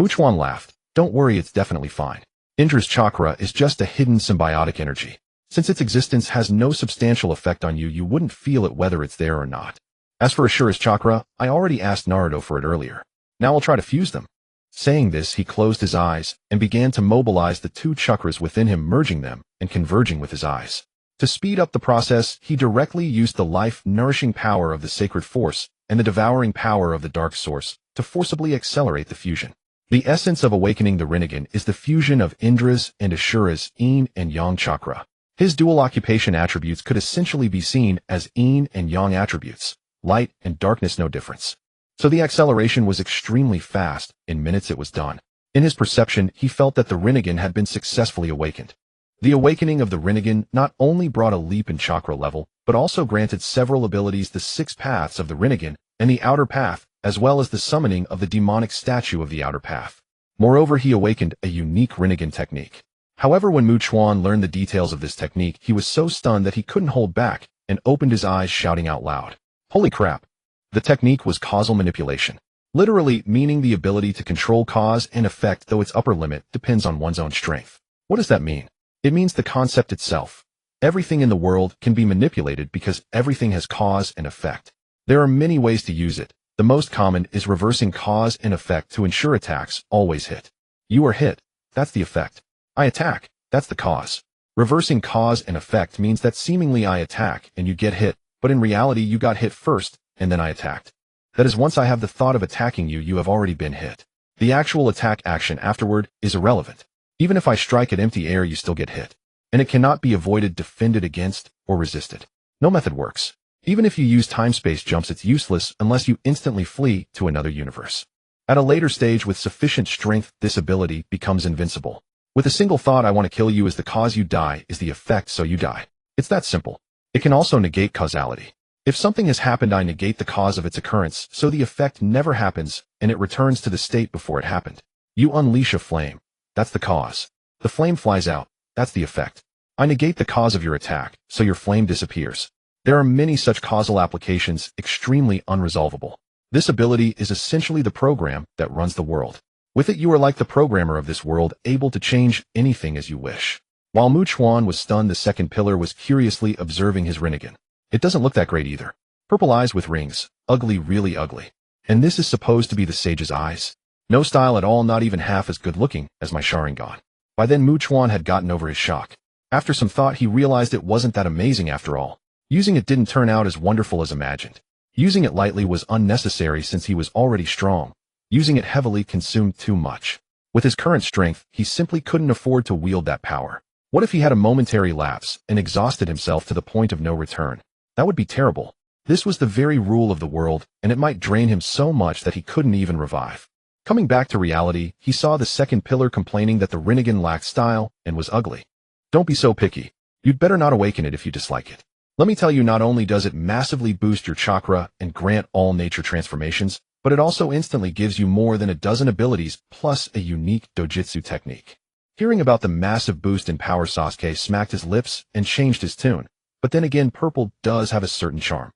Chuan laughed. Don't worry, it's definitely fine. Indra's chakra is just a hidden symbiotic energy. Since its existence has no substantial effect on you, you wouldn't feel it whether it's there or not. As for Ashura's chakra, I already asked Naruto for it earlier. Now I'll try to fuse them. Saying this, he closed his eyes and began to mobilize the 2 chakras within him, merging them and converging with his eyes. To speed up the process, he directly used the life-nourishing power of the sacred force and the devouring power of the dark source to forcibly accelerate the fusion. The essence of awakening the Rinnegan is the fusion of Indra's and Ashura's yin and yang chakra. His dual occupation attributes could essentially be seen as yin and yang attributes, light and darkness no difference. So the acceleration was extremely fast, in minutes it was done. In his perception, he felt that the Rinnegan had been successfully awakened. The awakening of the Rinnegan not only brought a leap in chakra level, but also granted several abilities the 6 paths of the Rinnegan and the outer path, as well as the summoning of the demonic statue of the outer path. Moreover, he awakened a unique Rinnegan technique. However, when Chuan learned the details of this technique, he was so stunned that he couldn't hold back and opened his eyes, shouting out loud, "Holy crap!" The technique was causal manipulation, literally meaning the ability to control cause and effect, though its upper limit depends on one's own strength. What does that mean? It means the concept itself. Everything in the world can be manipulated because everything has cause and effect. There are many ways to use it. The most common is reversing cause and effect to ensure attacks always hit. You are hit. That's the effect. I attack. That's the cause. Reversing cause and effect means that seemingly I attack and you get hit, but in reality you got hit first and then I attacked. That is, once I have the thought of attacking you, you have already been hit. The actual attack action afterward is irrelevant. Even if I strike at empty air, you still get hit. And it cannot be avoided, defended against, or resisted. No method works. Even if you use time-space jumps, it's useless unless you instantly flee to another universe. At a later stage with sufficient strength, this ability becomes invincible. With a single thought, I want to kill you, is the cause, you die is the effect, so you die. It's that simple. It can also negate causality. If something has happened, I negate the cause of its occurrence, so the effect never happens, and it returns to the state before it happened. You unleash a flame. That's the cause. The flame flies out. That's the effect. I negate the cause of your attack, so your flame disappears. There are many such causal applications, extremely unresolvable. This ability is essentially the program that runs the world. With it, you are like the programmer of this world, able to change anything as you wish. While Chuan was stunned, the second pillar was curiously observing his Rinnegan. It doesn't look that great either. Purple eyes with rings. Ugly, really ugly. And this is supposed to be the sage's eyes? No style at all, not even half as good looking as my Sharingan. By then Chuan had gotten over his shock. After some thought, he realized it wasn't that amazing after all. Using it didn't turn out as wonderful as imagined. Using it lightly was unnecessary since he was already strong. Using it heavily consumed too much. With his current strength, he simply couldn't afford to wield that power. What if he had a momentary lapse and exhausted himself to the point of no return? That would be terrible. This was the very rule of the world, and it might drain him so much that he couldn't even revive. Coming back to reality, he saw the second pillar complaining that the Rinnegan lacked style and was ugly. Don't be so picky. You'd better not awaken it if you dislike it. Let me tell you, not only does it massively boost your chakra and grant all nature transformations, but it also instantly gives you more than a dozen abilities plus a unique dojutsu technique. Hearing about the massive boost in power, Sasuke smacked his lips and changed his tune. But then again, purple does have a certain charm.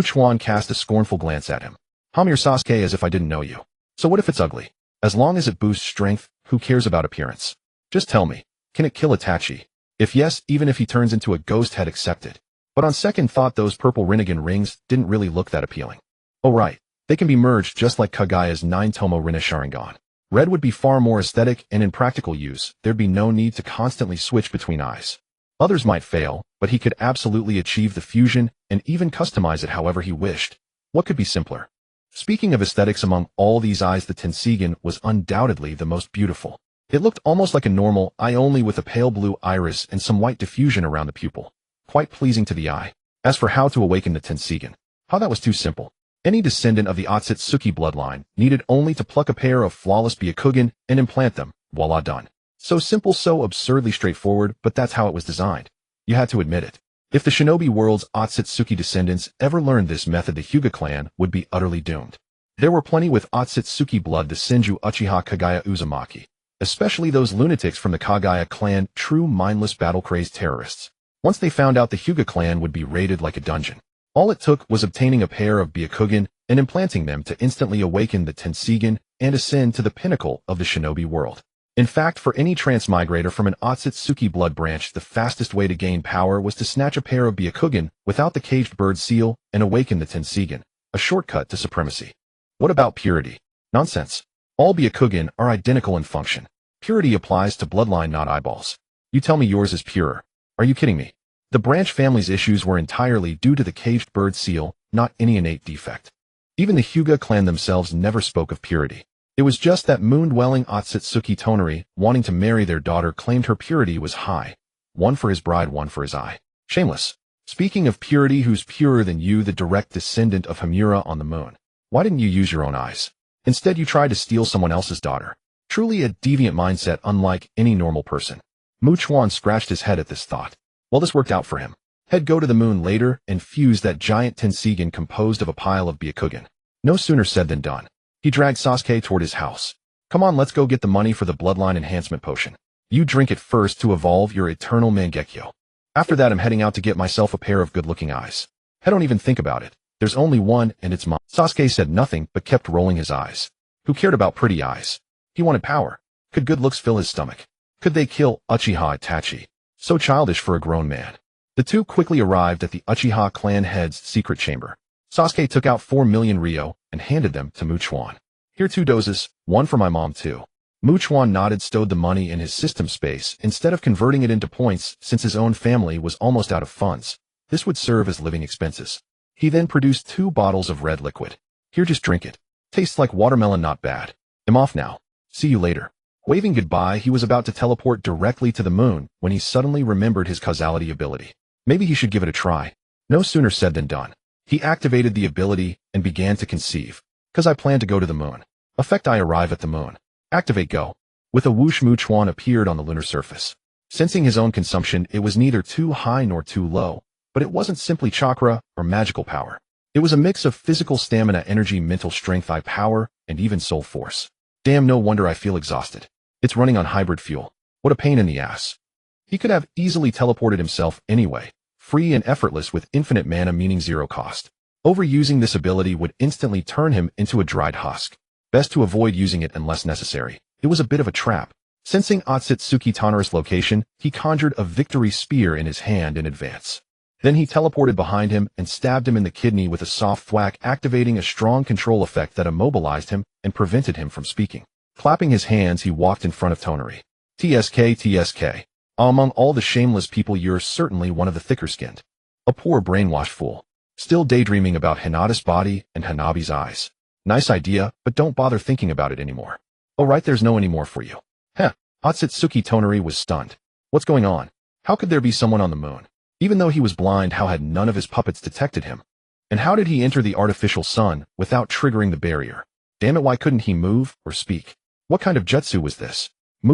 Chuan cast a scornful glance at him. "I'm your Sasuke, as if I didn't know you. So what if it's ugly? As long as it boosts strength, who cares about appearance? Just tell me, can it kill Itachi? If yes, even if he turns into a ghost head, accept it." But on second thought, those purple Rinnegan rings didn't really look that appealing. Oh right, they can be merged just like Kagaya's 9-Tomoe Sharingan. Red would be far more aesthetic, and in practical use, there'd be no need to constantly switch between eyes. Others might fail, but he could absolutely achieve the fusion and even customize it however he wished. What could be simpler? Speaking of aesthetics, among all these eyes, the Tenseigan was undoubtedly the most beautiful. It looked almost like a normal eye, only with a pale blue iris and some white diffusion around the pupil. Quite pleasing to the eye. As for how to awaken the Tenseigan, how that was too simple. Any descendant of the Otsutsuki bloodline needed only to pluck a pair of flawless Byakugan and implant them. Voila, done. So simple, so absurdly straightforward, but that's how it was designed. You had to admit it. If the shinobi world's Otsutsuki descendants ever learned this method, the Hyuga clan would be utterly doomed. There were plenty with Otsutsuki blood, the Senju Uchiha Kagaya Uzumaki, especially those lunatics from the Kagaya clan, true mindless battle-crazed terrorists. Once they found out, the Hyuga clan would be raided like a dungeon. All it took was obtaining a pair of Byakugan and implanting them to instantly awaken the Tenseigan and ascend to the pinnacle of the shinobi world. In fact, for any transmigrator from an Otsutsuki blood branch, the fastest way to gain power was to snatch a pair of Byakugan without the caged bird seal and awaken the Tenseigan, a shortcut to supremacy. What about purity? Nonsense. All Byakugan are identical in function. Purity applies to bloodline, not eyeballs. You tell me yours is purer. Are you kidding me? The branch family's issues were entirely due to the caged bird seal, not any innate defect. Even the Hyuga clan themselves never spoke of purity. It was just that moon-dwelling Otsutsuki Tonari, wanting to marry their daughter, claimed her purity was high. one for his bride, one for his eye. Shameless. Speaking of purity, who's purer than you, the direct descendant of Himura on the moon? Why didn't you use your own eyes? Instead, you tried to steal someone else's daughter. Truly a deviant mindset unlike any normal person. Chuan scratched his head at this thought. Well, this worked out for him. He'd go to the moon later and fuse that giant Tenseigan composed of a pile of Byakugan. No sooner said than done. He dragged Sasuke toward his house. Come on, let's go get the money for the bloodline enhancement potion. You drink it first to evolve your eternal Mangekyō. After that, I'm heading out to get myself a pair of good-looking eyes. I don't even think about it. There's only one, and it's mine. Sasuke said nothing but kept rolling his eyes. Who cared about pretty eyes? He wanted power. Could good looks fill his stomach? Could they kill Uchiha Itachi? So childish for a grown man. The two quickly arrived at the Uchiha clan head's secret chamber. Sasuke took out 4 million Ryo and handed them to Chuan. Here 2 doses, one for my mom too. Chuan nodded, stowed the money in his system space instead of converting it into points since his own family was almost out of funds. This would serve as living expenses. He then produced 2 bottles of red liquid. Here, just drink it. Tastes like watermelon, not bad. I'm off now. See you later. Waving goodbye, he was about to teleport directly to the moon when he suddenly remembered his causality ability. Maybe he should give it a try. No sooner said than done. He activated the ability and began to conceive. Cause I plan to go to the moon. Effect: I arrive at the moon. Activate, go. With a whoosh, Chuan appeared on the lunar surface. Sensing his own consumption, it was neither too high nor too low, but it wasn't simply chakra or magical power. It was a mix of physical stamina, energy, mental strength, eye power, and even soul force. Damn, no wonder I feel exhausted. It's running on hybrid fuel. What a pain in the ass. He could have easily teleported himself anyway, free and effortless with infinite mana, meaning 0 cost. Overusing this ability would instantly turn him into a dried husk. Best to avoid using it unless necessary. It was a bit of a trap. Sensing Otsutsuki Tanara's location, he conjured a victory spear in his hand in advance. Then he teleported behind him and stabbed him in the kidney with a soft thwack, activating a strong control effect that immobilized him and prevented him from speaking. Clapping his hands, he walked in front of Tonari. TSK. Among all the shameless people, you're certainly one of the thicker-skinned. A poor brainwashed fool. Still daydreaming about Hinata's body and Hanabi's eyes. Nice idea, but don't bother thinking about it anymore. Oh right, there's no anymore for you. Heh. Otsutsuki Tonari was stunned. What's going on? How could there be someone on the moon? Even though he was blind, how had none of his puppets detected him? And how did he enter the artificial sun without triggering the barrier? Damn it, why couldn't he move or speak? What kind of jutsu was this?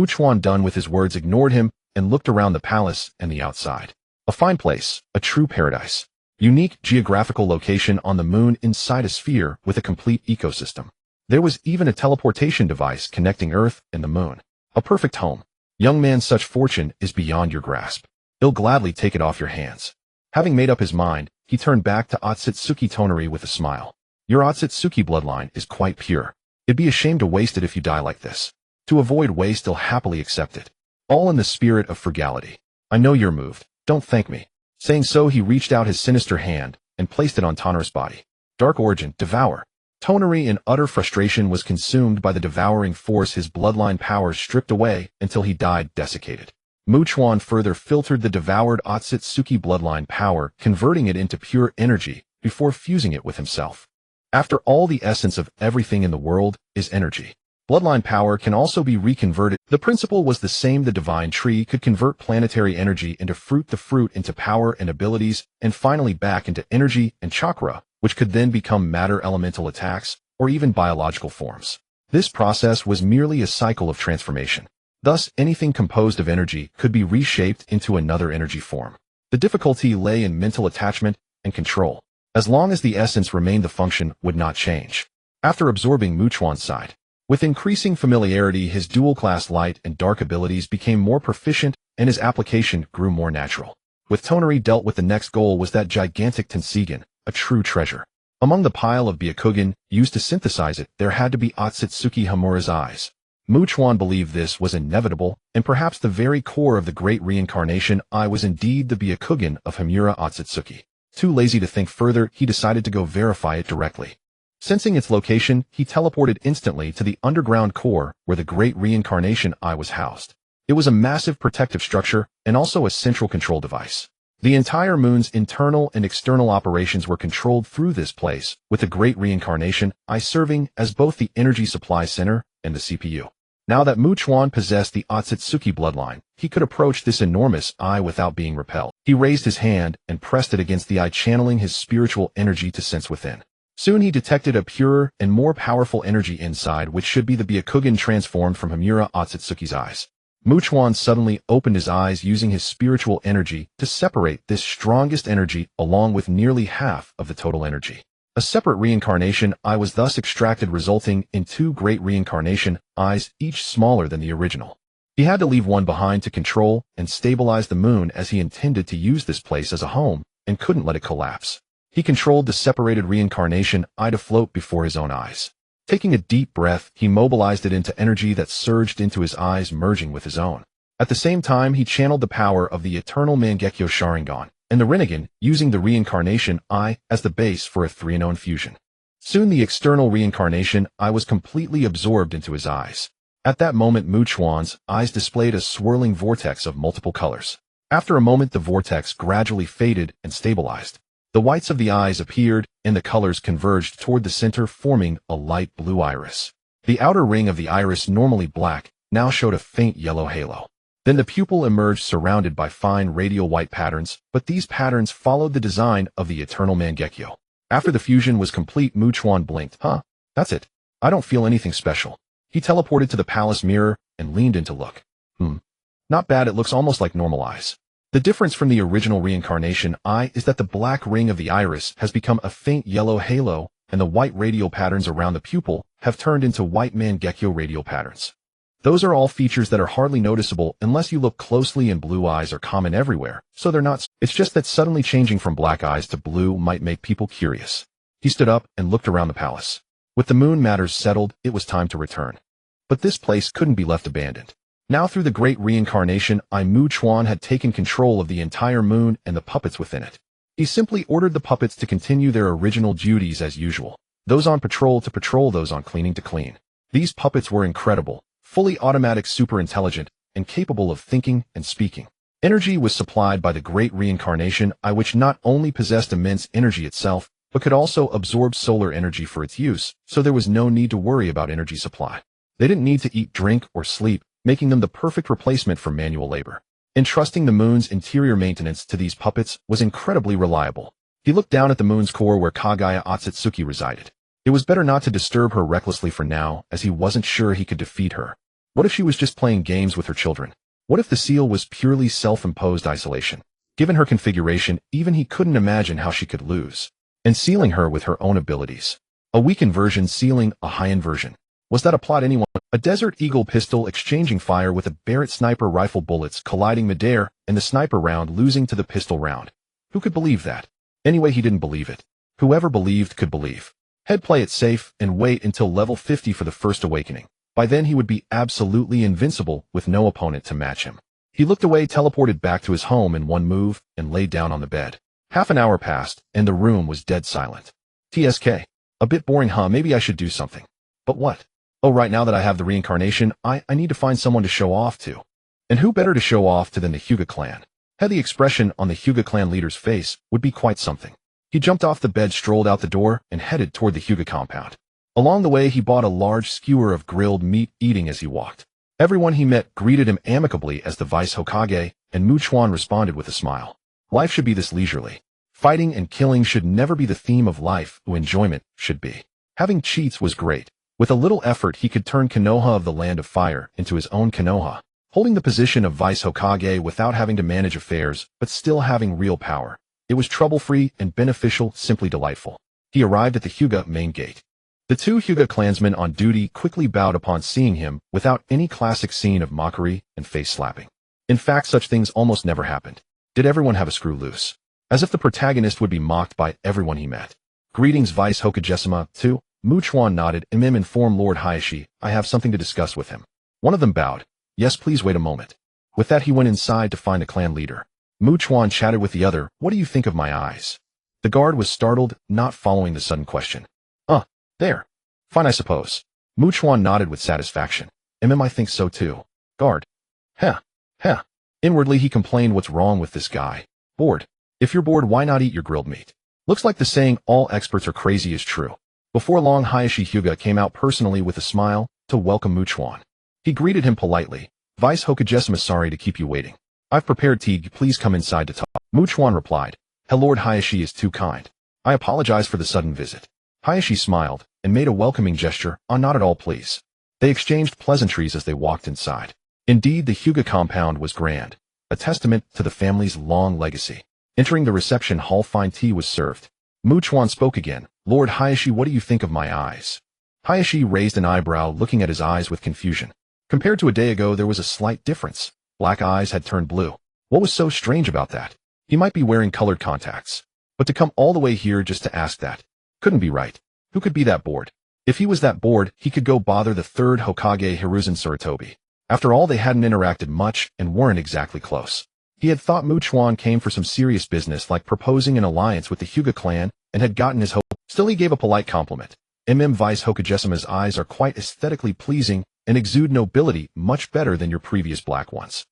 Chuan, done with his words, ignored him and looked around the palace and the outside. A fine place, a true paradise. Unique geographical location on the moon inside a sphere with a complete ecosystem. There was even a teleportation device connecting Earth and the moon. A perfect home. Young man, such fortune is beyond your grasp. He'll gladly take it off your hands. Having made up his mind, he turned back to Otsutsuki Tonari with a smile. Your Otsutsuki bloodline is quite pure. It'd be a shame to waste it if you die like this. To avoid waste, he'll happily accept it. All in the spirit of frugality. I know you're moved. Don't thank me. Saying so, he reached out his sinister hand and placed it on Tonari's body. Dark origin, devour. Tonari, in utter frustration, was consumed by the devouring force, his bloodline powers stripped away until he died desiccated. Chuan further filtered the devoured Otsutsuki bloodline power, converting it into pure energy before fusing it with himself. After all, the essence of everything in the world is energy. Bloodline power can also be reconverted. The principle was the same. The divine tree could convert planetary energy into fruit, the fruit into power and abilities, and finally back into energy and chakra, which could then become matter, elemental attacks, or even biological forms. This process was merely a cycle of transformation. Thus, anything composed of energy could be reshaped into another energy form. The difficulty lay in mental attachment and control. As long as the essence remained, the function would not change. After absorbing Chuan's side, with increasing familiarity, his dual-class light and dark abilities became more proficient and his application grew more natural. With Tonari dealt with, the next goal was that gigantic Tenseigan, a true treasure. Among the pile of Byakugan used to synthesize it, there had to be Otsutsuki Himura's eyes. Chuan believed this was inevitable, and perhaps the very core of the great reincarnation eye was indeed the Byakugan of Himura Otsutsuki. Too lazy to think further, he decided to go verify it directly. Sensing its location, he teleported instantly to the underground core where the great reincarnation eye was housed. It was a massive protective structure and also a central control device. The entire moon's internal and external operations were controlled through this place, with the great reincarnation eye serving as both the energy supply center and the CPU. Now that Mu Chuan possessed the Otsutsuki bloodline, he could approach this enormous eye without being repelled. He raised his hand and pressed it against the eye, channeling his spiritual energy to sense within. Soon he detected a purer and more powerful energy inside, which should be the Byakugan transformed from Himura Otsutsuki's eyes. Mu Chuan suddenly opened his eyes using his spiritual energy to separate this strongest energy along with nearly half of the total energy. A separate reincarnation eye was thus extracted, resulting in two great reincarnation eyes, each smaller than the original. He had to leave one behind to control and stabilize the moon, as he intended to use this place as a home and couldn't let it collapse. He controlled the separated reincarnation eye to float before his own eyes. Taking a deep breath, he mobilized it into energy that surged into his eyes, merging with his own. At the same time, he channeled the power of the eternal Mangekyō Sharingan and the Rinnegan, using the reincarnation eye as the base for a 3-in-1 fusion. Soon the external reincarnation eye was completely absorbed into his eyes. At that moment, Mu Chuan's eyes displayed a swirling vortex of multiple colors. After a moment, the vortex gradually faded and stabilized. The whites of the eyes appeared, and the colors converged toward the center, forming a light blue iris. The outer ring of the iris, normally black, now showed a faint yellow halo. Then the pupil emerged, surrounded by fine radial white patterns, but these patterns followed the design of the eternal Mangekyō. After the fusion was complete, Mu Chuan blinked. That's it. I don't feel anything special. He teleported to the palace mirror and leaned in to look. Not bad, it looks almost like normal eyes. The difference from the original reincarnation eye is that the black ring of the iris has become a faint yellow halo, and the white radial patterns around the pupil have turned into white Mangekyō radial patterns. Those are all features that are hardly noticeable unless you look closely, and blue eyes are common everywhere, so they're not. It's just that suddenly changing from black eyes to blue might make people curious. He stood up and looked around the palace. With the moon matters settled, it was time to return. But this place couldn't be left abandoned. Now through the great reincarnation eye, Mu Chuan had taken control of the entire moon and the puppets within it. He simply ordered the puppets to continue their original duties as usual. Those on patrol to patrol, those on cleaning to clean. These puppets were incredible, fully automatic, super intelligent, and capable of thinking and speaking. Energy was supplied by the great reincarnation eye, which not only possessed immense energy itself, but could also absorb solar energy for its use, so there was no need to worry about energy supply. They didn't need to eat, drink, or sleep, making them the perfect replacement for manual labor. Entrusting the moon's interior maintenance to these puppets was incredibly reliable. He looked down at the moon's core where Kaguya Otsutsuki resided. It was better not to disturb her recklessly for now, as he wasn't sure he could defeat her. What if she was just playing games with her children? What if the seal was purely self-imposed isolation? Given her configuration, even he couldn't imagine how she could lose. And sealing her with her own abilities. A weakened version sealing a high-end version. Was that a plot anyone? A Desert Eagle pistol exchanging fire with a Barrett sniper rifle, bullets colliding midair, and the sniper round losing to the pistol round. Who could believe that? Anyway, he didn't believe it. Whoever believed could believe. He'd play it safe and wait until level 50 for the first awakening. By then he would be absolutely invincible with no opponent to match him. He looked away, teleported back to his home in one move, and lay down on the bed. Half an hour passed, and the room was dead silent. TSK. A bit boring, huh? Maybe I should do something. But what? Oh, right, now that I have the reincarnation, I need to find someone to show off to. And who better to show off to than the Hyuga clan? Had the expression on the Hyuga clan leader's face would be quite something. He jumped off the bed, strolled out the door, and headed toward the Hyuga compound. Along the way, he bought a large skewer of grilled meat, eating as he walked. Everyone he met greeted him amicably as the Vice Hokage, and Mu Chuan responded with a smile. Life should be this leisurely. Fighting and killing should never be the theme of life, enjoyment should be. Having cheats was great. With a little effort, he could turn Konoha of the Land of Fire into his own Konoha, holding the position of Vice Hokage without having to manage affairs, but still having real power. It was trouble-free and beneficial, simply delightful. He arrived at the Hyuga main gate. The two Hyuga clansmen on duty quickly bowed upon seeing him, without any classic scene of mockery and face-slapping. In fact, such things almost never happened. Did everyone have a screw loose? As if the protagonist would be mocked by everyone he met. Greetings, Vice Hokage-sama, too. Mu Chuan nodded and informed Lord Hayashi, I have something to discuss with him. One of them bowed. Yes, please wait a moment. With that, he went inside to find the clan leader. Mu Chuan chatted with the other. What do you think of my eyes? The guard was startled, not following the sudden question. There. Fine, I suppose. Mu Chuan nodded with satisfaction. I think so too. Guard. Heh. Inwardly he complained, what's wrong with this guy? Bored. If you're bored, why not eat your grilled meat? Looks like the saying, all experts are crazy, is true. Before long, Hayashi Hyuga came out personally with a smile to welcome Mu Chuan. He greeted him politely. Vice Hokagesima, sorry to keep you waiting. I've prepared tea, please come inside to talk. Chuan replied. Lord Hayashi is too kind. I apologize for the sudden visit. Hayashi smiled and made a welcoming gesture. Not at all, please. They exchanged pleasantries as they walked inside. Indeed, the Hyuga compound was grand, a testament to the family's long legacy. Entering the reception hall, fine tea was served. Chuan spoke again. Lord Hayashi, what do you think of my eyes? Hayashi raised an eyebrow, looking at his eyes with confusion. Compared to a day ago, there was a slight difference. Black eyes had turned blue. What was so strange about that? He might be wearing colored contacts. But to come all the way here just to ask that, couldn't be right. Who could be that bored? If he was that bored, he could go bother the third Hokage Hiruzen Sarutobi. After all, they hadn't interacted much and weren't exactly close. He had thought Chuan came for some serious business like proposing an alliance with the Hyuga clan and had gotten his hope. Still, he gave a polite compliment. Vice Hokagesima's eyes are quite aesthetically pleasing and exude nobility much better than your previous black ones.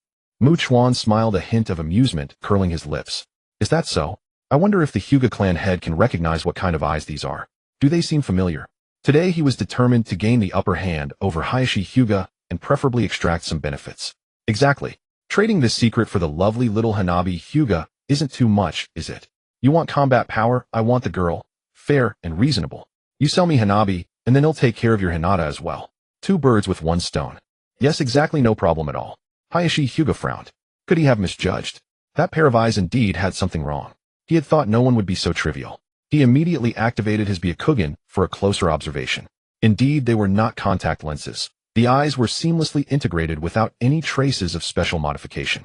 Chuan smiled, a hint of amusement curling his lips. Is that so? I wonder if the Hyuga clan head can recognize what kind of eyes these are. Do they seem familiar? Today he was determined to gain the upper hand over Hayashi Hyuga and preferably extract some benefits. Exactly. Trading this secret for the lovely little Hanabi Hyuga isn't too much, is it? You want combat power, I want the girl. Fair and reasonable. You sell me Hanabi, and then he'll take care of your Hinata as well. Two birds with one stone. Yes, exactly, no problem at all. Hayashi Hyuga frowned. Could he have misjudged? That pair of eyes indeed had something wrong. He had thought no one would be so trivial. He immediately activated his Byakugan for a closer observation. Indeed, they were not contact lenses. The eyes were seamlessly integrated without any traces of special modification.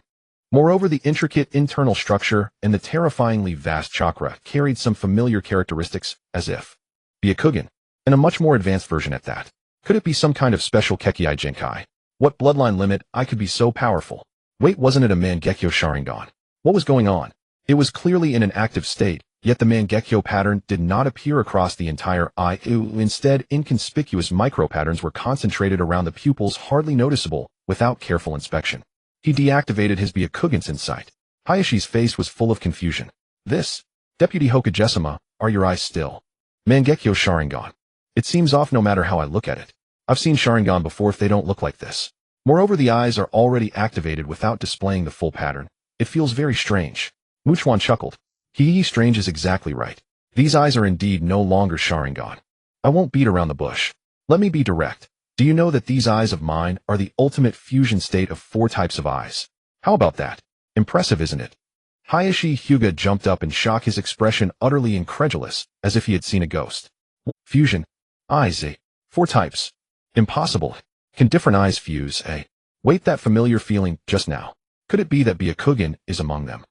Moreover, the intricate internal structure and the terrifyingly vast chakra carried some familiar characteristics, as if Byakugan, and a much more advanced version at that. Could it be some kind of special Kekkei Genkai? What bloodline limit I could be so powerful? Wait, wasn't it a Mangekyō Sharingan? What was going on? It was clearly in an active state, yet the Mangekyō pattern did not appear across the entire eye. Instead, inconspicuous micro-patterns were concentrated around the pupils, hardly noticeable, without careful inspection. He deactivated his Byakugan's insight. Hayashi's face was full of confusion. This, Deputy Hokagesima, are your eyes still? Mangekyō Sharingan. It seems off no matter how I look at it. I've seen Sharingan before, if they don't look like this. Moreover, the eyes are already activated without displaying the full pattern. It feels very strange. Chuan chuckled. Strange is exactly right. These eyes are indeed no longer Sharingan. I won't beat around the bush. Let me be direct. Do you know that these eyes of mine are the ultimate fusion state of 4 types of eyes? How about that? Impressive, isn't it? Hayashi Hyuga jumped up in shock, his expression utterly incredulous, as if he had seen a ghost. Fusion. Eyes, 4 types. Impossible. Can different eyes fuse, Wait, that familiar feeling just now. Could it be that Byakugan is among them?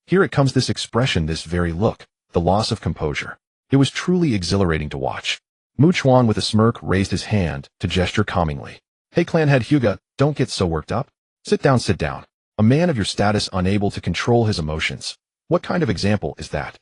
Here it comes, this expression, this very look, the loss of composure. It was truly exhilarating to watch. Chuan with a smirk raised his hand to gesture calmingly. Hey, clan head Hyuga, don't get so worked up. Sit down, sit down. A man of your status unable to control his emotions. What kind of example is that?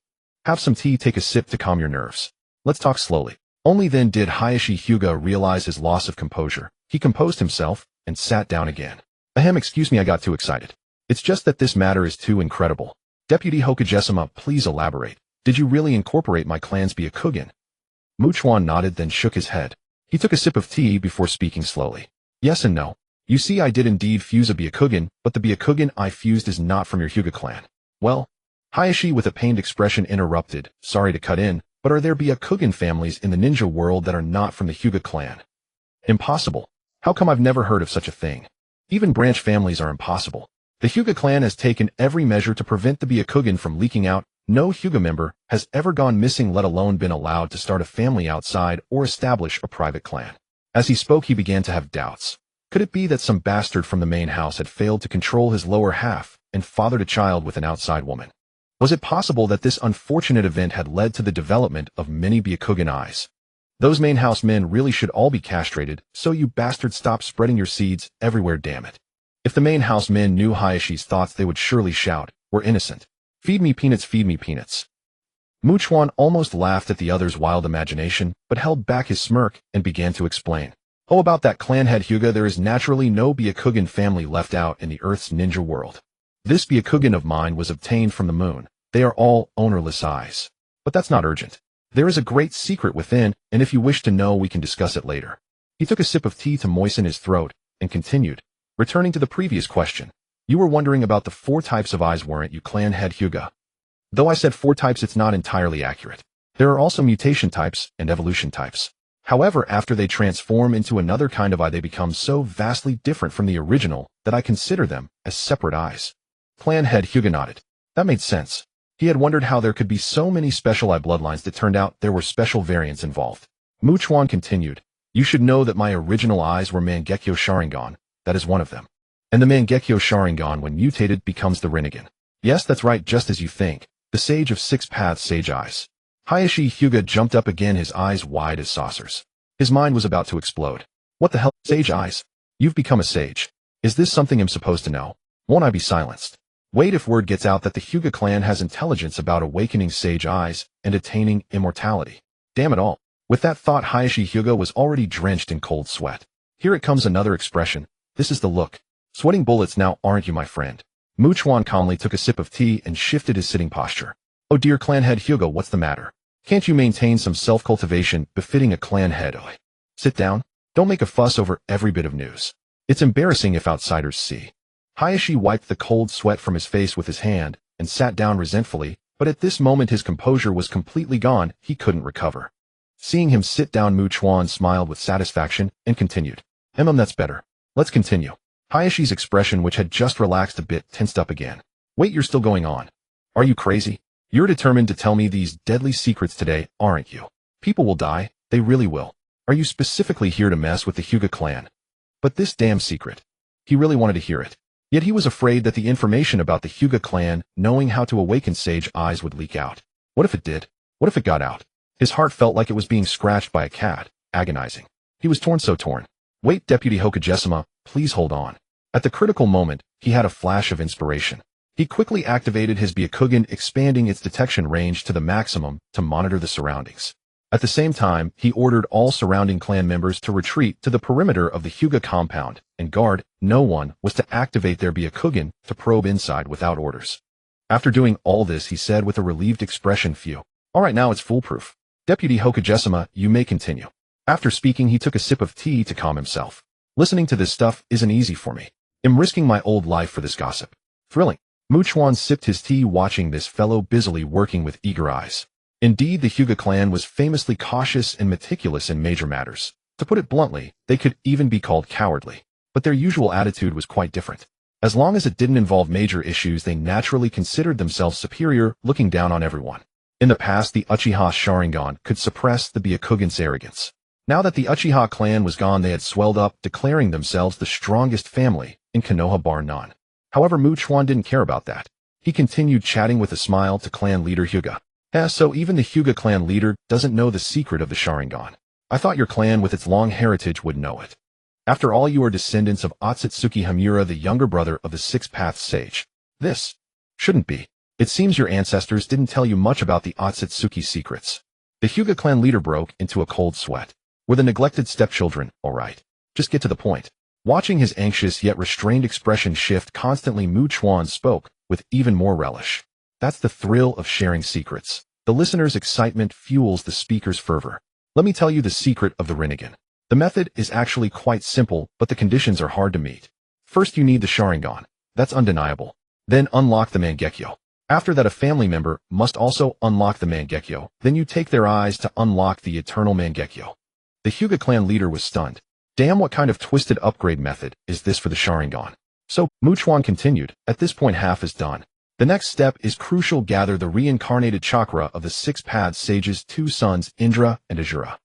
Have some tea, take a sip to calm your nerves. Let's talk slowly. Only then did Hayashi Hyuga realize his loss of composure. He composed himself and sat down again. Excuse me, I got too excited. It's just that this matter is too incredible. Deputy Hokagesima, please elaborate. Did you really incorporate my clan's Byakugan? Chuan nodded, then shook his head. He took a sip of tea before speaking slowly. Yes and no. You see, I did indeed fuse a Byakugan, but the Byakugan I fused is not from your Hyuga clan. Well, Hayashi with a pained expression interrupted. Sorry to cut in, but are there Byakugan families in the ninja world that are not from the Hyuga clan? Impossible. How come I've never heard of such a thing? Even branch families are impossible. The Hyuga clan has taken every measure to prevent the Byakugan from leaking out. No Hyuga member has ever gone missing, let alone been allowed to start a family outside or establish a private clan. As he spoke, he began to have doubts. Could it be that some bastard from the main house had failed to control his lower half and fathered a child with an outside woman? Was it possible that this unfortunate event had led to the development of many Byakugan eyes? Those main house men really should all be castrated, so you bastards stop spreading your seeds everywhere, damn it. If the main house men knew Hayashi's thoughts, they would surely shout, "We're innocent. Feed me peanuts, feed me peanuts." Chuan almost laughed at the other's wild imagination, but held back his smirk and began to explain. Oh, about that clan head Hyuga, there is naturally no Byakugan family left out in the Earth's ninja world. This Byakugan of mine was obtained from the moon. They are all ownerless eyes. But that's not urgent. There is a great secret within, and if you wish to know, we can discuss it later. He took a sip of tea to moisten his throat, and continued, returning to the previous question. You were wondering about the 4 types of eyes, weren't you, clan head Hyuga? Though I said 4 types, it's not entirely accurate. There are also mutation types and evolution types. However, after they transform into another kind of eye, they become so vastly different from the original that I consider them as separate eyes. Clan head Hyuga nodded. That made sense. He had wondered how there could be so many special eye bloodlines that turned out there were special variants involved. Chuan continued, you should know that my original eyes were Mangekyō Sharingan, that is one of them. And the Mangekyō Sharingan, when mutated, becomes the Rinnegan. Yes, that's right, just as you think, the Sage of 6 Paths Sage Eyes. Hayashi Hyuga jumped up again, his eyes wide as saucers. His mind was about to explode. What the hell, Sage Eyes? You've become a sage. Is this something I'm supposed to know? Won't I be silenced? Wait, if word gets out that the Hyuga clan has intelligence about awakening Sage Eyes and attaining immortality. Damn it all. With that thought, Hayashi Hyuga was already drenched in cold sweat. Here it comes, another expression. This is the look. Sweating bullets now, aren't you, my friend? Chuan calmly took a sip of tea and shifted his sitting posture. Oh dear, clan head Hyuga, what's the matter? Can't you maintain some self-cultivation befitting a clan head? Sit down. Don't make a fuss over every bit of news. It's embarrassing if outsiders see. Hayashi wiped the cold sweat from his face with his hand and sat down resentfully, but at this moment his composure was completely gone. He couldn't recover. Seeing him sit down, Chuan smiled with satisfaction and continued. That's better. Let's continue. Hayashi's expression, which had just relaxed a bit, tensed up again. Wait, you're still going on. Are you crazy? You're determined to tell me these deadly secrets today, aren't you? People will die. They really will. Are you specifically here to mess with the Hyuga clan? But this damn secret. He really wanted to hear it. Yet he was afraid that the information about the Hyuga clan knowing how to awaken Sage Eyes would leak out. What if it did? What if it got out? His heart felt like it was being scratched by a cat, agonizing. He was torn, so torn. Wait, Deputy Hokage-sama, please hold on. At the critical moment, he had a flash of inspiration. He quickly activated his Byakugan, expanding its detection range to the maximum to monitor the surroundings. At the same time, he ordered all surrounding clan members to retreat to the perimeter of the Hyuga compound and guard. No one was to activate their Byakugan to probe inside without orders. After doing all this, he said with a relieved expression, "Phew. All right, now it's foolproof. Deputy Hokage-sama, you may continue." After speaking, he took a sip of tea to calm himself. Listening to this stuff isn't easy for me. I'm risking my old life for this gossip. Thrilling. Chuan sipped his tea, watching this fellow busily working with eager eyes. Indeed, the Hyuga clan was famously cautious and meticulous in major matters. To put it bluntly, they could even be called cowardly. But their usual attitude was quite different. As long as it didn't involve major issues, they naturally considered themselves superior, looking down on everyone. In the past, the Uchiha Sharingan could suppress the Byakugan's arrogance. Now that the Uchiha clan was gone, they had swelled up, declaring themselves the strongest family in Konoha bar none. However, Chuan didn't care about that. He continued chatting with a smile to clan leader Hyuga. So even the Hyuga clan leader doesn't know the secret of the Sharingan. I thought your clan with its long heritage would know it. After all, you are descendants of Otsutsuki Hamura, the younger brother of the 6 Paths Sage. This shouldn't be. It seems your ancestors didn't tell you much about the Otsutsuki secrets. The Hyuga clan leader broke into a cold sweat. Were the neglected stepchildren all right? Just get to the point. Watching his anxious yet restrained expression shift constantly, Chuan spoke with even more relish. That's the thrill of sharing secrets. The listener's excitement fuels the speaker's fervor. Let me tell you the secret of the Rinnegan. The method is actually quite simple, but the conditions are hard to meet. First, you need the Sharingan. That's undeniable. Then unlock the Mangekyō. After that, a family member must also unlock the Mangekyō. Then you take their eyes to unlock the eternal Mangekyō. The Hyuga clan leader was stunned. Damn, what kind of twisted upgrade method is this for the Sharingan? So, Chuan continued, at this point half is done. The next step is crucial. Gather the reincarnated chakra of the 6 Paths Sage's 2 sons, Indra and Azura.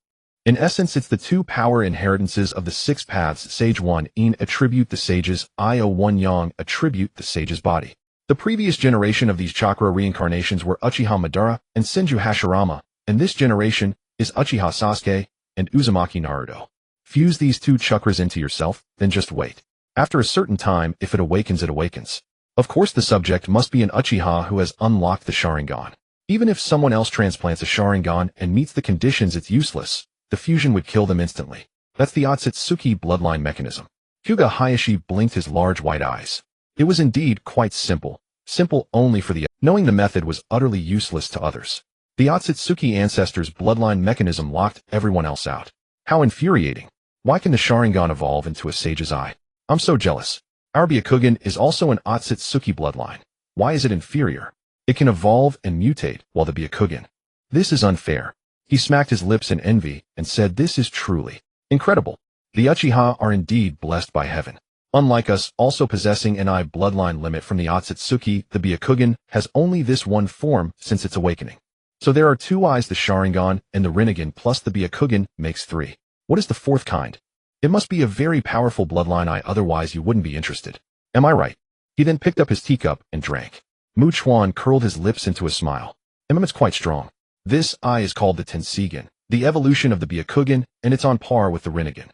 In essence, it's the 2 power inheritances of the 6 Paths Sage. 1 Yin attribute the sage's eye, 1 Yang attribute the sage's body. The previous generation of these chakra reincarnations were Uchiha Madara and Senju Hashirama, and this generation is Uchiha Sasuke and Uzumaki Naruto. Fuse these 2 chakras into yourself, then just wait. After a certain time, if it awakens, it awakens. Of course, the subject must be an Uchiha who has unlocked the Sharingan. Even if someone else transplants a Sharingan and meets the conditions, it's useless. The fusion would kill them instantly. That's the Otsutsuki bloodline mechanism. Hyuga Hayashi blinked his large white eyes. It was indeed quite simple. Simple only for the knowing the method was utterly useless to others. The Otsutsuki ancestors' bloodline mechanism locked everyone else out. How infuriating. Why can the Sharingan evolve into a sage's eye? I'm so jealous. Our Byakugan is also an Otsutsuki bloodline. Why is it inferior? It can evolve and mutate, while the Byakugan. This is unfair. He smacked his lips in envy and said, this is truly incredible. The Uchiha are indeed blessed by heaven. Unlike us, also possessing an I bloodline limit from the Otsutsuki, the Byakugan has only this one form since its awakening. So there are two eyes, the Sharingan and the Rinnegan plus the Byakugan makes three. What is the fourth kind? It must be a very powerful bloodline eye, otherwise you wouldn't be interested. Am I right? He then picked up his teacup and drank. Chuan curled his lips into a smile. It's quite strong. This eye is called the Tenseigan, the evolution of the Byakugan, and it's on par with the Rinnegan.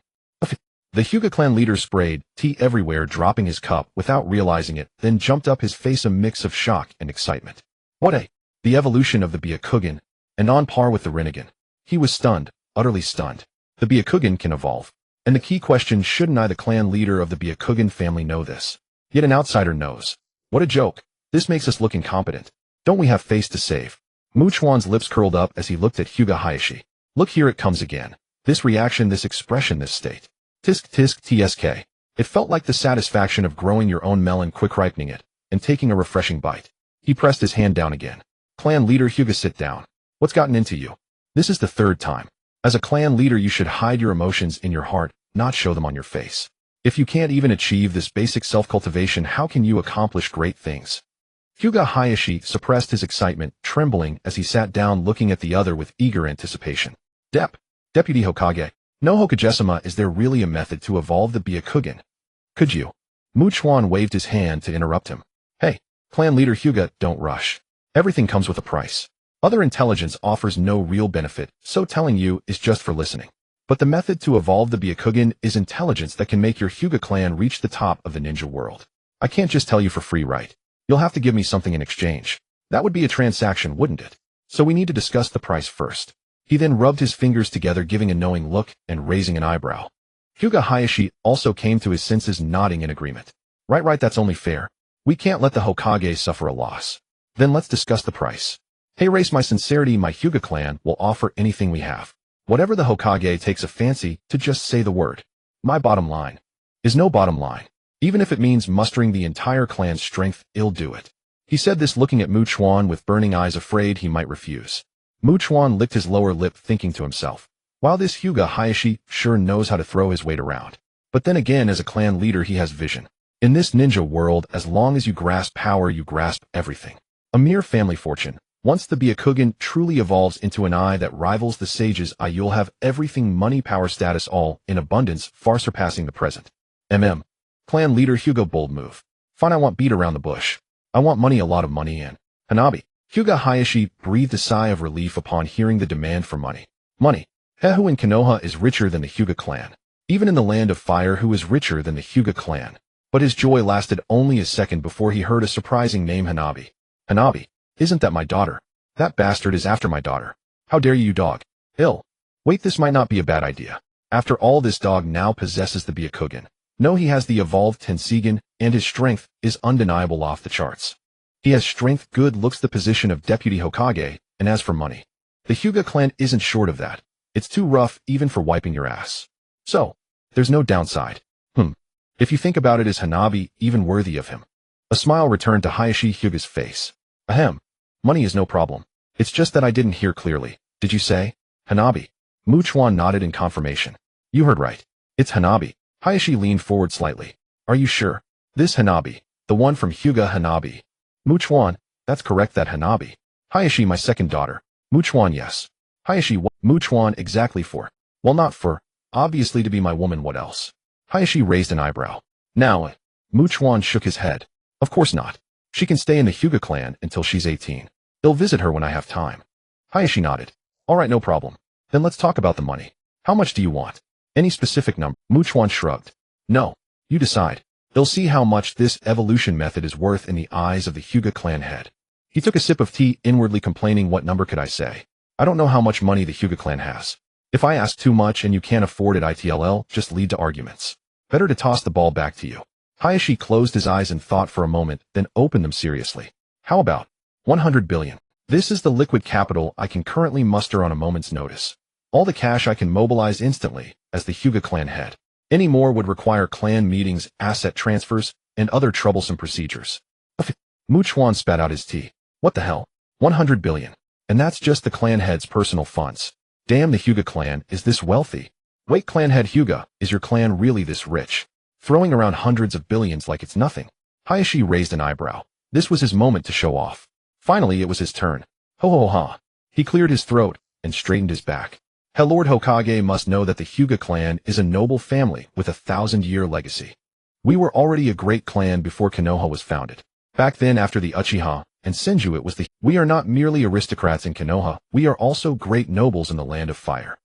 The Hyuga clan leader sprayed tea everywhere, dropping his cup without realizing it, then jumped up, his face a mix of shock and excitement. What a... The evolution of the Byakugan, and on par with the Rinnegan. He was stunned, utterly stunned. The Byakugan can evolve. And the key question, shouldn't I, the clan leader of the Byakugan family, know this? Yet an outsider knows. What a joke. This makes us look incompetent. Don't we have face to save? Chuan's lips curled up as he looked at Hyuga Hayashi. Look, here it comes again. This reaction, this expression, this state. Tisk tisk tsk. It felt like the satisfaction of growing your own melon, quick ripening it, and taking a refreshing bite. He pressed his hand down again. Clan leader Hyuga, sit down. What's gotten into you? This is the third time. As a clan leader, you should hide your emotions in your heart, not show them on your face. If you can't even achieve this basic self-cultivation, how can you accomplish great things? Hyuga Hayashi suppressed his excitement, trembling as he sat down, looking at the other with eager anticipation. Deputy Hokage. No, Hokage-sama, is there really a method to evolve the Byakugan? Could you? Chuan waved his hand to interrupt him. Hey, clan leader Hyuga, don't rush. Everything comes with a price. Other intelligence offers no real benefit, so telling you is just for listening. But the method to evolve the Byakugan is intelligence that can make your Hyuga clan reach the top of the ninja world. I can't just tell you for free, right? You'll have to give me something in exchange. That would be a transaction, wouldn't it? So we need to discuss the price first. He then rubbed his fingers together, giving a knowing look and raising an eyebrow. Hyuga Hayashi also came to his senses, nodding in agreement. Right, that's only fair. We can't let the Hokage suffer a loss. Then let's discuss the price. Hey, race, my sincerity, my Hyuga clan will offer anything we have. Whatever the Hokage takes a fancy to, just say the word. My bottom line is no bottom line. Even if it means mustering the entire clan's strength, I'll do it. He said this looking at Chuan with burning eyes, afraid he might refuse. Chuan licked his lower lip, thinking to himself, wow, this Hyuga Hayashi sure knows how to throw his weight around. But then again, as a clan leader, he has vision. In this ninja world, as long as you grasp power, you grasp everything. A mere family fortune. Once the Byakugan truly evolves into an eye that rivals the sage's eye, you'll have everything, money, power, status, all in abundance, far surpassing the present. Clan leader Hyuga, bold move. Fine, I want beat around the bush. I want money, a lot of money, and Hanabi. Hyuga Hayashi breathed a sigh of relief upon hearing the demand for money. Money. Who in Konoha is richer than the Hyuga clan? Even in the land of fire, who is richer than the Hyuga clan? But his joy lasted only a second before he heard a surprising name, Hanabi. Hanabi. Isn't that my daughter? That bastard is after my daughter. How dare you, dog? Ill. Wait, this might not be a bad idea. After all, this dog now possesses the Byakugan. No, he has the evolved Tenseigan, and his strength is undeniable, off the charts. He has strength, good looks, the position of Deputy Hokage, and as for money, the Hyuga clan isn't short of that. It's too rough even for wiping your ass. So, there's no downside. If you think about it, is Hanabi even worthy of him? A smile returned to Hayashi Hyuga's face. Ahem. Money is no problem. It's just that I didn't hear clearly. Did you say Hanabi? Chuan nodded in confirmation. You heard right. It's Hanabi. Hayashi leaned forward slightly. Are you sure? This Hanabi, the one from Hyuga Hanabi. Chuan, that's correct, that Hanabi. Hayashi, my second daughter. Chuan, yes. Hayashi, what? Chuan, exactly for. Well, not for, obviously, to be my woman, what else? Hayashi raised an eyebrow. Now, Chuan shook his head. Of course not. She can stay in the Hyuga clan until she's 18. I'll visit her when I have time. Hayashi nodded. All right, no problem. Then let's talk about the money. How much do you want? Any specific number? Chuan shrugged. No. You decide. I'll see how much this evolution method is worth in the eyes of the Hyuga clan head. He took a sip of tea, inwardly complaining, what number could I say? I don't know how much money the Hyuga clan has. If I ask too much and you can't afford it, it'll just lead to arguments. Better to toss the ball back to you. Hayashi closed his eyes and thought for a moment, then opened them seriously. How about 100 billion? This is the liquid capital I can currently muster on a moment's notice. All the cash I can mobilize instantly, as the Hyuga clan head. Any more would require clan meetings, asset transfers, and other troublesome procedures. Chuan spat out his tea. What the hell? 100 billion. And that's just the clan head's personal funds. Damn, the Hyuga clan is this wealthy. Wait, clan head Hyuga, is your clan really this rich? Throwing around hundreds of billions like it's nothing. Hayashi raised an eyebrow. This was his moment to show off. Finally, it was his turn. Ho ho ha. He cleared his throat and straightened his back. Lord Hokage must know that the Hyuga clan is a noble family with a 1,000-year legacy. We were already a great clan before Konoha was founded. Back then, after the Uchiha and Senju, it was the We are not merely aristocrats in Konoha, we are also great nobles in the land of fire.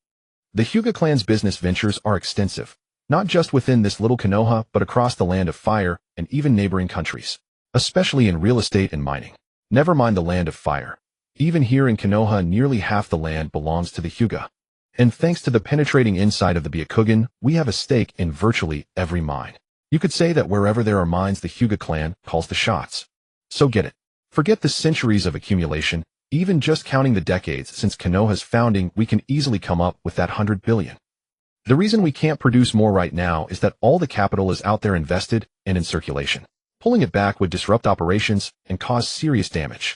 The Hyuga clan's business ventures are extensive, not just within this little Konoha, but across the land of fire and even neighboring countries, especially in real estate and mining. Never mind the land of fire. Even here in Konoha, nearly half the land belongs to the Hyuga. And thanks to the penetrating insight of the Byakugan, we have a stake in virtually every mine. You could say that wherever there are mines, the Hyuga clan calls the shots. So get it. Forget the centuries of accumulation. Even just counting the decades since Konoha's founding, we can easily come up with that 100 billion. The reason we can't produce more right now is that all the capital is out there invested and in circulation. Pulling it back would disrupt operations and cause serious damage.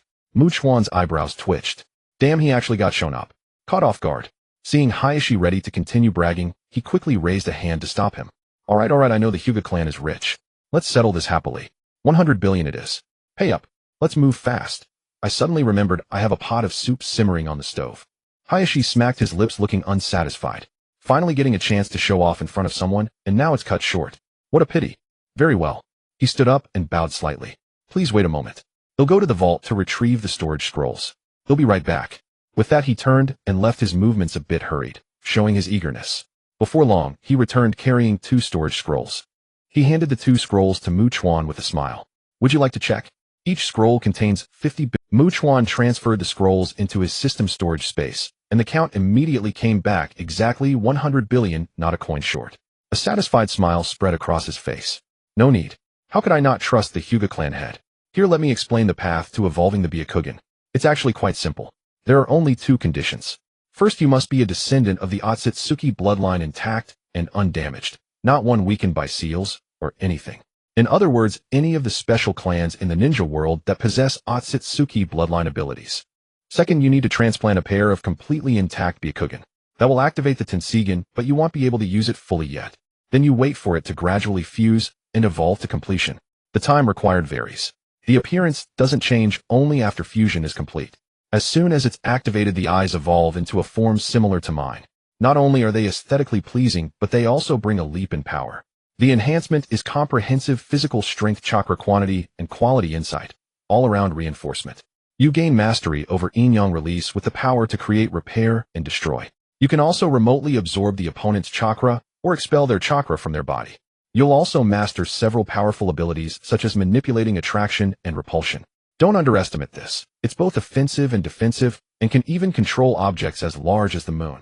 Chuan's eyebrows twitched. Damn, he actually got shown up. Caught off guard. Seeing Hayashi ready to continue bragging, he quickly raised a hand to stop him. Alright, I know the Hyuga clan is rich. Let's settle this happily. 100 billion it is. Pay up. Let's move fast. I suddenly remembered I have a pot of soup simmering on the stove. Hayashi smacked his lips, looking unsatisfied. Finally getting a chance to show off in front of someone, and now it's cut short. What a pity. Very well. He stood up and bowed slightly. Please wait a moment. He'll go to the vault to retrieve the storage scrolls. He'll be right back. With that, he turned and left, his movements a bit hurried, showing his eagerness. Before long, he returned carrying 2 storage scrolls. He handed the 2 scrolls to Chuan with a smile. Would you like to check? Each scroll contains 50 billion. Chuan transferred the scrolls into his system storage space, and the count immediately came back exactly 100 billion, not a coin short. A satisfied smile spread across his face. No need. How could I not trust the Hyuga clan head? Here, let me explain the path to evolving the Byakugan. It's actually quite simple. There are only 2 conditions. First, you must be a descendant of the Otsutsuki bloodline, intact and undamaged, not one weakened by seals or anything. In other words, any of the special clans in the ninja world that possess Otsutsuki bloodline abilities. Second, you need to transplant a pair of completely intact Byakugan. That will activate the Tenseigan, but you won't be able to use it fully yet. Then you wait for it to gradually fuse and evolve to completion. The time required varies. The appearance doesn't change only after fusion is complete. As soon as it's activated, the eyes evolve into a form similar to mine. Not only are they aesthetically pleasing, but they also bring a leap in power. The enhancement is comprehensive physical strength, chakra quantity, and quality insight, all-around reinforcement. You gain mastery over yin-yang release with the power to create, repair, and destroy. You can also remotely absorb the opponent's chakra or expel their chakra from their body. You'll also master several powerful abilities such as manipulating attraction and repulsion. Don't underestimate this. It's both offensive and defensive, and can even control objects as large as the moon.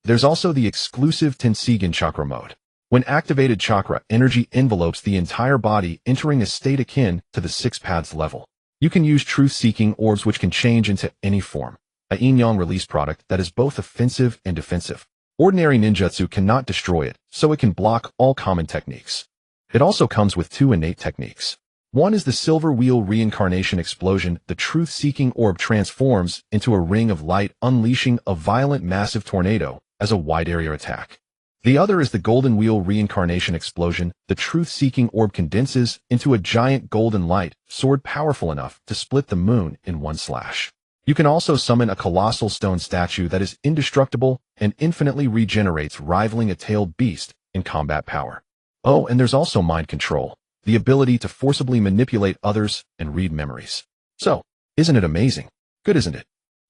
There's also the exclusive Tenseigan chakra mode. When activated, chakra energy envelopes the entire body, entering a state akin to the 6 paths level. You can use truth-seeking orbs, which can change into any form. A yin-yang release product that is both offensive and defensive. Ordinary ninjutsu cannot destroy it, so it can block all common techniques. It also comes with 2 innate techniques. One is the Silver Wheel Reincarnation Explosion. The truth-seeking orb transforms into a ring of light, unleashing a violent, massive tornado as a wide-area attack. The other is the Golden Wheel Reincarnation Explosion. The truth-seeking orb condenses into a giant golden light sword, powerful enough to split the moon in one slash. You can also summon a colossal stone statue that is indestructible and infinitely regenerates, rivaling a tailed beast in combat power. Oh, and there's also mind control. The ability to forcibly manipulate others and read memories. So, isn't it amazing? Good, isn't it?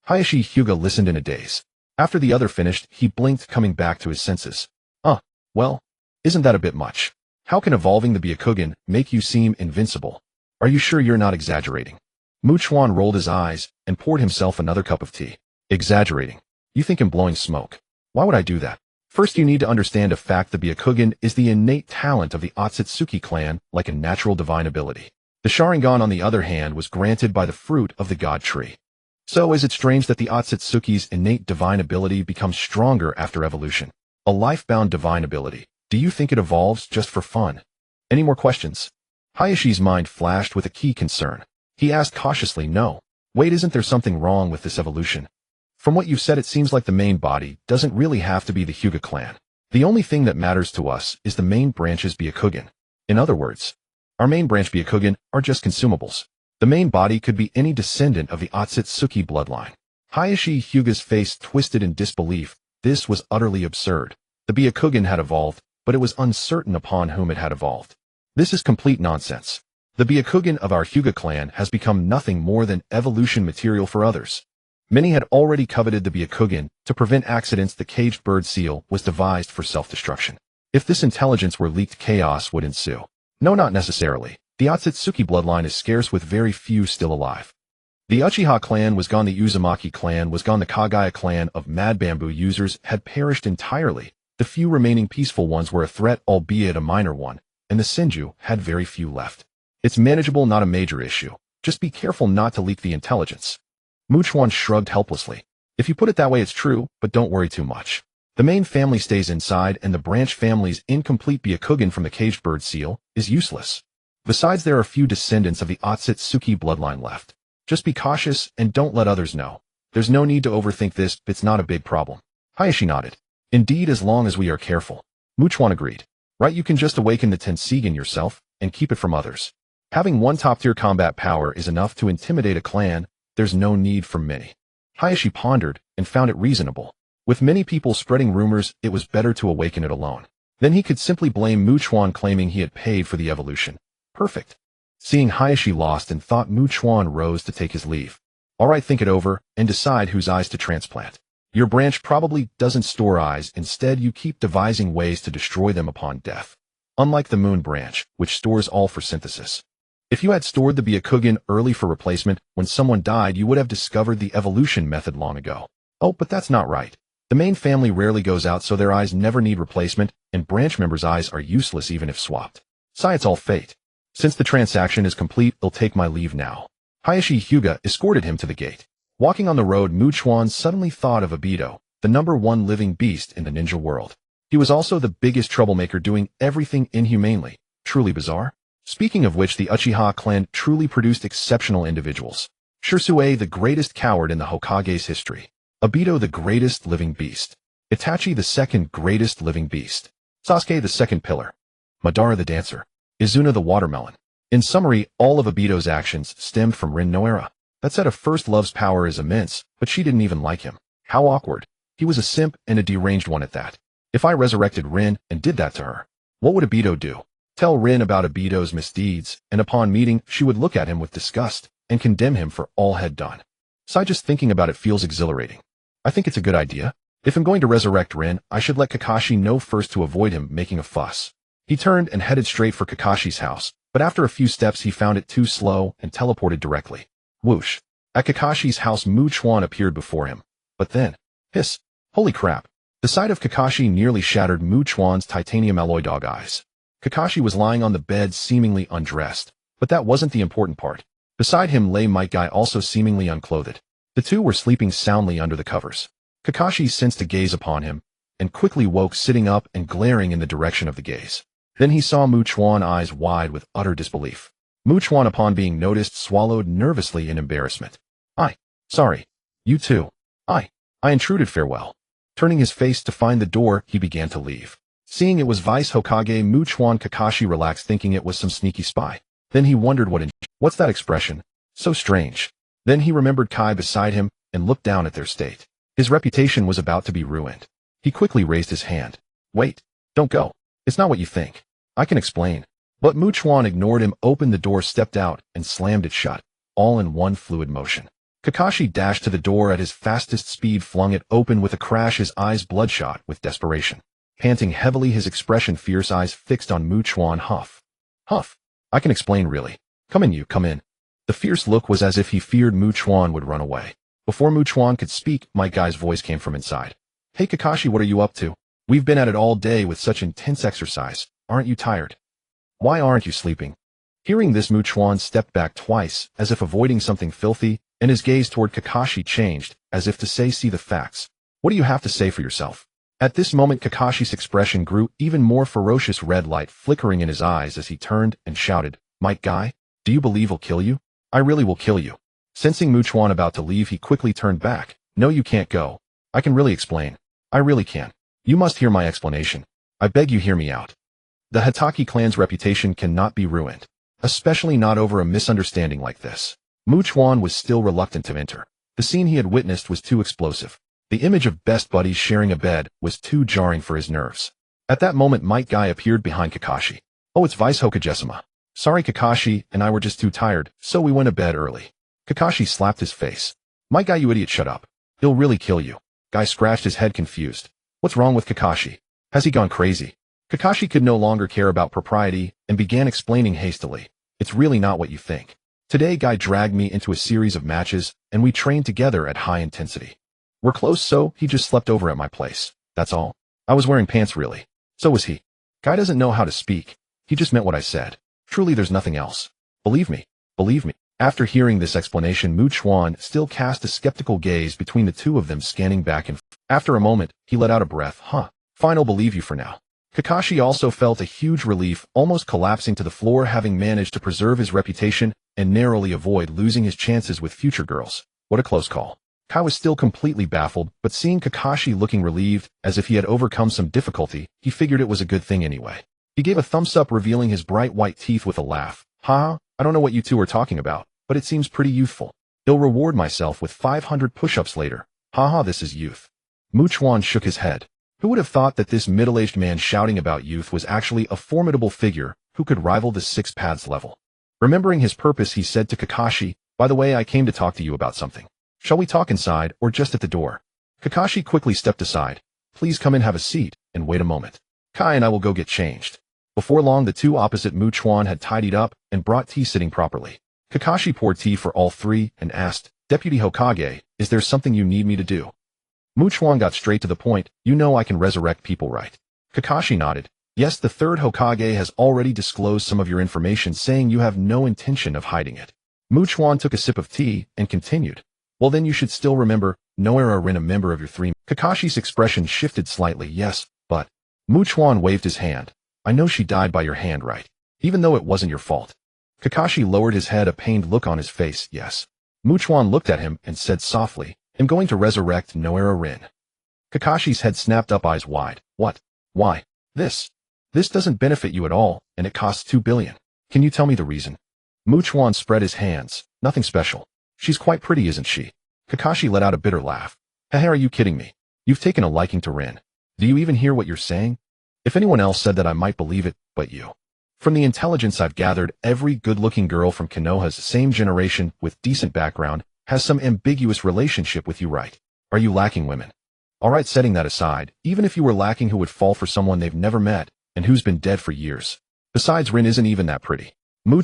Hayashi Hyuga listened in a daze. After the other finished, he blinked, coming back to his senses. Well, isn't that a bit much? How can evolving the Byakugan make you seem invincible? Are you sure you're not exaggerating? Chuan rolled his eyes and poured himself another cup of tea. Exaggerating? You think I'm blowing smoke? Why would I do that? First, you need to understand a fact. The Byakugan is the innate talent of the Otsutsuki clan, like a natural divine ability. The Sharingan, on the other hand, was granted by the fruit of the god tree. So is it strange that the Otsutsuki's innate divine ability becomes stronger after evolution? A life-bound divine ability, Do you think it evolves just for fun? Any more questions? Hayashi's mind flashed with a key concern. He asked cautiously, no. Wait, isn't there something wrong with this evolution? From what you've said, it seems like the main body doesn't really have to be the Hyuga clan. The only thing that matters to us is the main branch's Byakugan. In other words, our main branch Byakugan are just consumables. The main body could be any descendant of the Otsutsuki bloodline. Hayashi Hyuga's face twisted in disbelief. This was utterly absurd. The Byakugan had evolved, but it was uncertain upon whom it had evolved. This is complete nonsense. The Byakugan of our Hyuga clan has become nothing more than evolution material for others. Many had already coveted the Byakugan. To prevent accidents, the caged bird seal was devised for self-destruction. If this intelligence were leaked, chaos would ensue. No, not necessarily. The Otsutsuki bloodline is scarce with very few still alive. The Uchiha clan was gone, the Uzumaki clan was gone, the Kagaya clan of Mad Bamboo users had perished entirely. The few remaining peaceful ones were a threat, albeit a minor one, and the Senju had very few left. It's manageable, not a major issue. Just be careful not to leak the intelligence. Chuan shrugged helplessly. If you put it that way, it's true, but don't worry too much. The main family stays inside, and the branch family's incomplete Byakugan from the caged bird seal is useless. Besides, there are few descendants of the Otsutsuki bloodline left. Just be cautious and don't let others know. There's no need to overthink this, it's not a big problem. Hayashi nodded. Indeed, as long as we are careful. Chuan agreed. Right, you can just awaken the Tenseigan yourself and keep it from others. Having one top-tier combat power is enough to intimidate a clan. There's no need for many. Hayashi pondered and found it reasonable. With many people spreading rumors, it was better to awaken it alone. Then he could simply blame Chuan, claiming he had paid for the evolution. Perfect. Seeing Hayashi lost in thought, Chuan rose to take his leave. All right, think it over and decide whose eyes to transplant. Your branch probably doesn't store eyes. Instead, you keep devising ways to destroy them upon death. Unlike the moon branch, which stores all for synthesis. If you had stored the Byakugan early for replacement, when someone died, you would have discovered the evolution method long ago. Oh, but that's not right. The main family rarely goes out, so their eyes never need replacement, and branch members' eyes are useless even if swapped. Sigh, it's all fate. Since the transaction is complete, I'll take my leave now. Hayashi Hyuga escorted him to the gate. Walking on the road, Chuan suddenly thought of Obito, the #1 living beast in the ninja world. He was also the biggest troublemaker, doing everything inhumanely. Truly bizarre. Speaking of which, the Uchiha clan truly produced exceptional individuals. Shisui, the greatest coward in the Hokage's history. Obito, the greatest living beast. Itachi, the second greatest living beast. Sasuke, the second pillar. Madara, the dancer. Izuna, the watermelon. In summary, all of Obito's actions stemmed from Rin no era. That said, First Love's power is immense, but she didn't even like him. How awkward. He was a simp and a deranged one at that. If I resurrected Rin and did that to her, what would Obito do? Tell Rin about Obito's misdeeds, and upon meeting, she would look at him with disgust and condemn him for all had done. So just thinking about it feels exhilarating. I think it's a good idea. If I'm going to resurrect Rin, I should let Kakashi know first to avoid him making a fuss. He turned and headed straight for Kakashi's house, but after a few steps he found it too slow and teleported directly. Whoosh. At Kakashi's house, Chuan appeared before him. But then, hiss. Holy crap. The sight of Kakashi nearly shattered Chuan's titanium alloy dog eyes. Kakashi was lying on the bed seemingly undressed, but that wasn't the important part. Beside him lay Mangekyō, also seemingly unclothed. The two were sleeping soundly under the covers. Kakashi sensed a gaze upon him, and quickly woke, sitting up and glaring in the direction of the gaze. Then he saw Chuan, eyes wide with utter disbelief. Chuan, upon being noticed, swallowed nervously in embarrassment. Sorry. You too. I intruded, farewell. Turning his face to find the door, he began to leave. Seeing it was Vice Hokage Chuan, Kakashi relaxed, thinking it was some sneaky spy. Then he wondered what's that expression? So strange. Then he remembered Kai beside him and looked down at their state. His reputation was about to be ruined. He quickly raised his hand. Wait, don't go. It's not what you think. I can explain. But Chuan ignored him, opened the door, stepped out, and slammed it shut, all in one fluid motion. Kakashi dashed to the door at his fastest speed, flung it open with a crash, his eyes bloodshot with desperation. Panting heavily, his expression fierce, eyes fixed on Chuan. Huff. I can explain, really. Come in. The fierce look was as if he feared Chuan would run away. Before Chuan could speak, Mangekyō's voice came from inside. Hey Kakashi, what are you up to? We've been at it all day with such intense exercise. Aren't you tired? Why aren't you sleeping? Hearing this, Chuan stepped back twice, as if avoiding something filthy, and his gaze toward Kakashi changed, as if to say, see the facts. What do you have to say for yourself? At this moment Kakashi's expression grew even more ferocious, red light flickering in his eyes as he turned and shouted, "Might Guy, do you believe I'll kill you? I really will kill you." Sensing Chuan about to leave, he quickly turned back. "No, you can't go. I can really explain. I really can. You must hear my explanation. I beg you, hear me out. The Hitaki clan's reputation cannot be ruined, especially not over a misunderstanding like this." Chuan was still reluctant to enter. The scene he had witnessed was too explosive. The image of best buddies sharing a bed was too jarring for his nerves. At that moment Might Guy appeared behind Kakashi. "Oh, it's Vice Hokage-sama. Sorry, Kakashi and I were just too tired, so we went to bed early." Kakashi slapped his face. "Might Guy, you idiot, shut up. He'll really kill you." Guy scratched his head confused. What's wrong with Kakashi? Has he gone crazy? Kakashi could no longer care about propriety and began explaining hastily. "It's really not what you think. Today Guy dragged me into a series of matches and we trained together at high intensity. We're close, so he just slept over at my place. That's all. I was wearing pants, really. So was he. Guy doesn't know how to speak. He just meant what I said. Truly, there's nothing else. Believe me. Believe me." After hearing this explanation, Chuan still cast a skeptical gaze between the two of them, scanning back and forth. After a moment, he let out a breath. Fine, I'll believe you for now." Kakashi also felt a huge relief, almost collapsing to the floor, having managed to preserve his reputation and narrowly avoid losing his chances with future girls. What a close call. Kai was still completely baffled, but seeing Kakashi looking relieved, as if he had overcome some difficulty, he figured it was a good thing anyway. He gave a thumbs up, revealing his bright white teeth with a laugh. "I don't know what you two are talking about, but it seems pretty youthful. I'll reward myself with 500 push-ups later. This is youth." Chuan shook his head. Who would have thought that this middle-aged man shouting about youth was actually a formidable figure who could rival the Six Paths level? Remembering his purpose, he said to Kakashi, "By the way, I came to talk to you about something. Shall we talk inside or just at the door?" Kakashi quickly stepped aside. "Please come in, have a seat, and wait a moment. Kai and I will go get changed." Before long, the two opposite Chuan had tidied up and brought tea sitting properly. Kakashi poured tea for all three and asked, "Deputy Hokage, is there something you need me to do?" Chuan got straight to the point. "You know I can resurrect people, right?" Kakashi nodded. "Yes, the third Hokage has already disclosed some of your information, saying you have no intention of hiding it." Chuan took a sip of tea and continued. "Well, then you should still remember Rinnegan, a member of your three." Kakashi's expression shifted slightly. "Yes, but..." Chuan waved his hand. "I know she died by your hand, right? Even though it wasn't your fault." Kakashi lowered his head, a pained look on his face. "Yes." Chuan looked at him and said softly, "I'm going to resurrect Rinnegan." Kakashi's head snapped up, eyes wide. "What? Why? This doesn't benefit you at all, and it costs 2 billion. Can you tell me the reason?" Chuan spread his hands. "Nothing special. She's quite pretty, isn't she?" Kakashi let out a bitter laugh. "Hey, are you kidding me? You've taken a liking to Rin. Do you even hear what you're saying? If anyone else said that, I might believe it, but you. From the intelligence I've gathered, every good-looking girl from Konoha's same generation with decent background has some ambiguous relationship with you, right? Are you lacking women? Alright, setting that aside, even if you were lacking, who would fall for someone they've never met and who's been dead for years? Besides, Rin isn't even that pretty."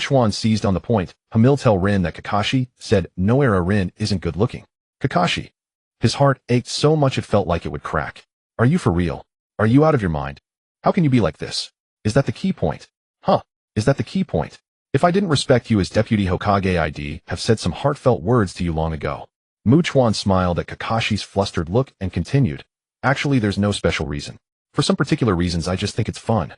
Chuan seized on the point. "Hamil, tell Rin that Kakashi said Rin isn't good-looking." Kakashi. His heart ached so much it felt like it would crack. "Are you for real? Are you out of your mind? How can you be like this? Is that the key point? Is that the key point? If I didn't respect you as Deputy Hokage, I'd have said some heartfelt words to you long ago." Chuan smiled at Kakashi's flustered look and continued. "Actually, there's no special reason. For some particular reasons, I just think it's fun.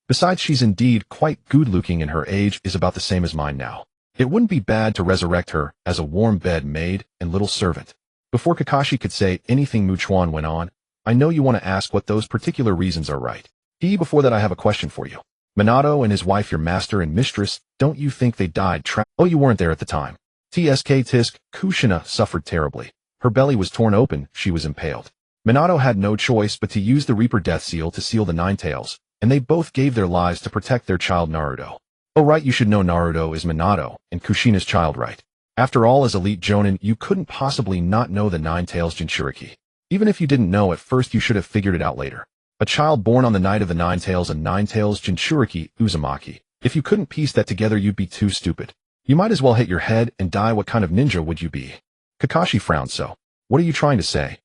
Besides, she's indeed quite good-looking and her age is about the same as mine now. It wouldn't be bad to resurrect her as a warm bed maid and little servant." Before Kakashi could say anything, Chuan went on. "I know you want to ask what those particular reasons are, right? Before that, I have a question for you. Minato and his wife, your master and mistress, don't you think they died Oh, you weren't there at the time. Tisk Kushina suffered terribly. Her belly was torn open, she was impaled. Minato had no choice but to use the Reaper Death Seal to seal the Nine Tails, and they both gave their lives to protect their child Naruto. Oh right, you should know Naruto is Minato and Kushina's child, right? After all, as Elite Jonin, you couldn't possibly not know the Nine Tails Jinchuriki. Even if you didn't know at first, you should have figured it out later. A child born on the night of the Nine Tails and Nine Tails Jinchuriki Uzumaki. If you couldn't piece that together, you'd be too stupid. You might as well hit your head and die. What kind of ninja would you be?" Kakashi frowned. "So, what are you trying to say?"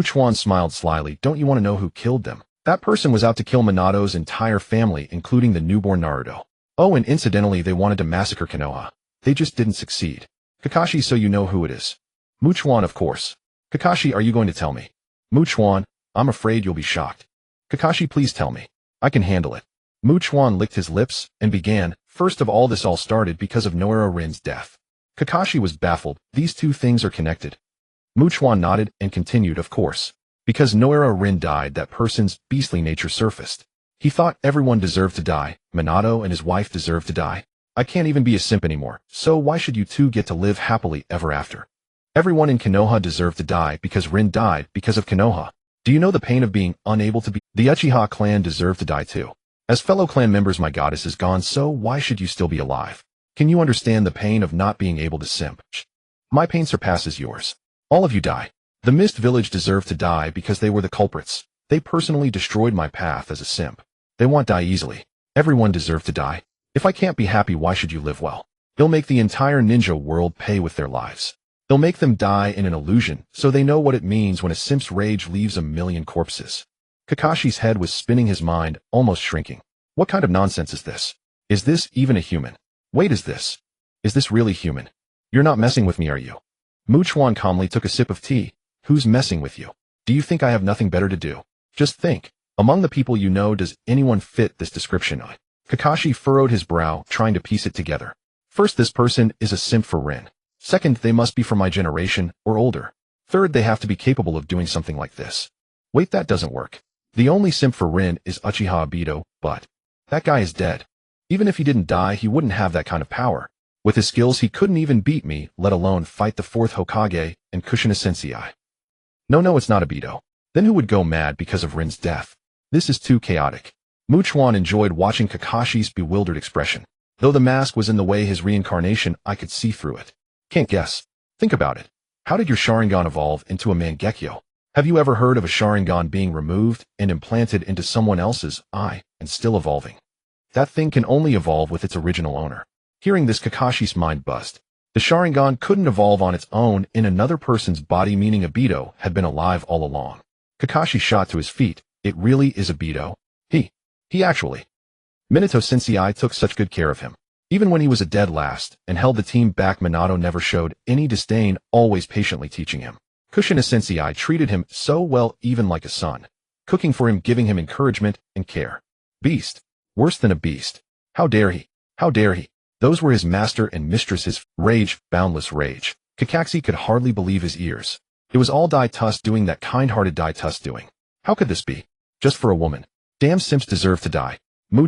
Chuan smiled slyly. "Don't you want to know who killed them? That person was out to kill Minato's entire family, including the newborn Naruto. Oh, and incidentally, they wanted to massacre Konoha. They just didn't succeed." Kakashi, "So you know who it is?" Chuan, "Of course." "Kakashi, are you going to tell me?" Chuan, I'm afraid you'll be shocked. Kakashi, please tell me. I can handle it. Chuan licked his lips and began. First of all, this all started because of Noira-Rin's death. Kakashi was baffled. These two things are connected. Chuan nodded and continued, of course. Because Noira-Rin died, that person's beastly nature surfaced. He thought everyone deserved to die. Minato and his wife deserved to die. I can't even be a simp anymore, so why should you two get to live happily ever after? Everyone in Konoha deserved to die because Rin died because of Konoha. Do you know the pain of being unable to be? The Uchiha clan deserve to die too. As fellow clan members, my goddess is gone, so why should you still be alive? Can you understand the pain of not being able to simp? My pain surpasses yours. All of you die. The Mist Village deserved to die because they were the culprits. They personally destroyed my path as a simp. They won't die easily. Everyone deserved to die. If I can't be happy, why should you live well? They'll make the entire ninja world pay with their lives. They'll make them die in an illusion, so they know what it means when a simp's rage leaves 1,000,000 corpses. Kakashi's head was spinning, his mind almost shrinking. What kind of nonsense is this? Is this even a human? Wait, is this really human? You're not messing with me, are you? Chuan calmly took a sip of tea. Who's messing with you? Do you think I have nothing better to do? Just think. Among the people you know, does anyone fit this description? Kakashi furrowed his brow, trying to piece it together. First, this person is a simp for Rin. Second, they must be from my generation, or older. Third, they have to be capable of doing something like this. Wait, that doesn't work. The only simp for Rin is Uchiha Obito, but that guy is dead. Even if he didn't die, he wouldn't have that kind of power. With his skills, he couldn't even beat me, let alone fight the 4th Hokage and Kushina Sensei. No, it's not Obito. Then who would go mad because of Rin's death? This is too chaotic. Chuan enjoyed watching Kakashi's bewildered expression. Though the mask was in the way his reincarnation, I could see through it. Can't guess. Think about it. How did your Sharingan evolve into a Mangekyō? Have you ever heard of a Sharingan being removed and implanted into someone else's eye and still evolving? That thing can only evolve with its original owner. Hearing this, Kakashi's mind buzzed. The Sharingan couldn't evolve on its own in another person's body, meaning Obito had been alive all along. Kakashi shot to his feet. It really is Obito. He actually. Minato Sensei took such good care of him. Even when he was a dead last and held the team back, Minato never showed any disdain, always patiently teaching him. Kushina Sensei treated him so well, even like a son, cooking for him, giving him encouragement and care. Beast. Worse than a beast. How dare he? How dare he? Those were his master and mistress, his rage, boundless rage. Kakashi could hardly believe his ears. It was all Dai-Tuss doing, that kind-hearted Dai-Tuss doing. How could this be? Just for a woman. Damn simps deserve to die.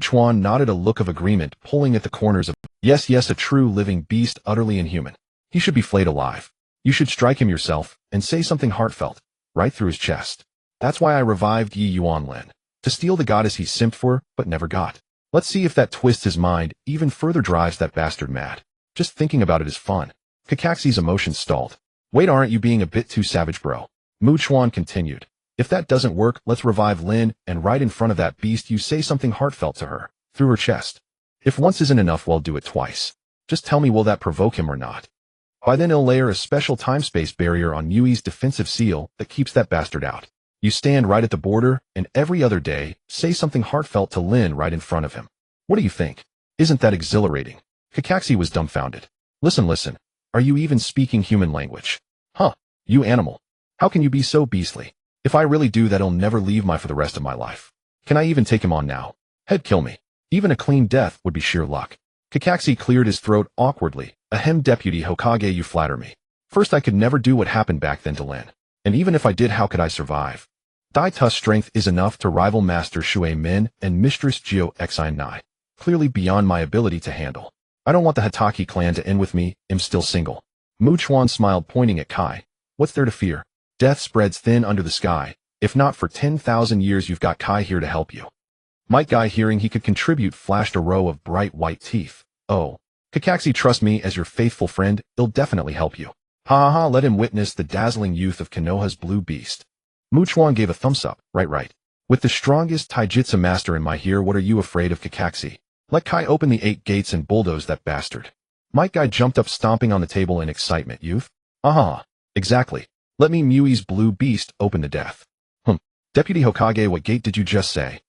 Chuan nodded, a look of agreement pulling at the corners of. Yes, a true living beast, utterly inhuman. He should be flayed alive. You should strike him yourself and say something heartfelt, right through his chest. That's why I revived Yi Yuanlin, to steal the goddess he simped for but never got. Let's see if that twists his mind even further, drives that bastard mad. Just thinking about it is fun. Kakashi's emotions stalled. Wait, aren't you being a bit too savage, bro? Chuan continued. If that doesn't work, let's revive Lin, and right in front of that beast you say something heartfelt to her, through her chest. If once isn't enough, well, do it twice. Just tell me, will that provoke him or not? By then he'll layer a special time-space barrier on Yui's defensive seal that keeps that bastard out. You stand right at the border, and every other day, say something heartfelt to Lin right in front of him. What do you think? Isn't that exhilarating? Kakashi was dumbfounded. Listen. Are you even speaking human language? Huh, you animal. How can you be so beastly? If I really do that, he'll never leave me for the rest of my life. Can I even take him on now? He'd kill me. Even a clean death would be sheer luck. Kakashi cleared his throat awkwardly. Ahem, Deputy Hokage, you flatter me. First, I could never do what happened back then to Lin. And even if I did, how could I survive? Dai-Tuss' strength is enough to rival Master Shui Min and Mistress Jio Xi9. Clearly beyond my ability to handle. I don't want the Hatake clan to end with me. I'm still single. Chuan smiled, pointing at Kai. What's there to fear? Death spreads thin under the sky. If not for 10,000 years, you've got Kai here to help you. Might Guy, hearing he could contribute, flashed a row of bright white teeth. Oh. Kakashi, trust me as your faithful friend, he'll definitely help you. Ha, let him witness the dazzling youth of Konoha's blue beast. Chuan gave a thumbs up. Right. With the strongest taijutsu master in my here, what are you afraid of, Kakashi? Let Kai open the 8 gates and bulldoze that bastard. Might Guy jumped up, stomping on the table in excitement. Youth? Exactly. Let me Mui's blue beast open to death. Deputy Hokage, what gate did you just say?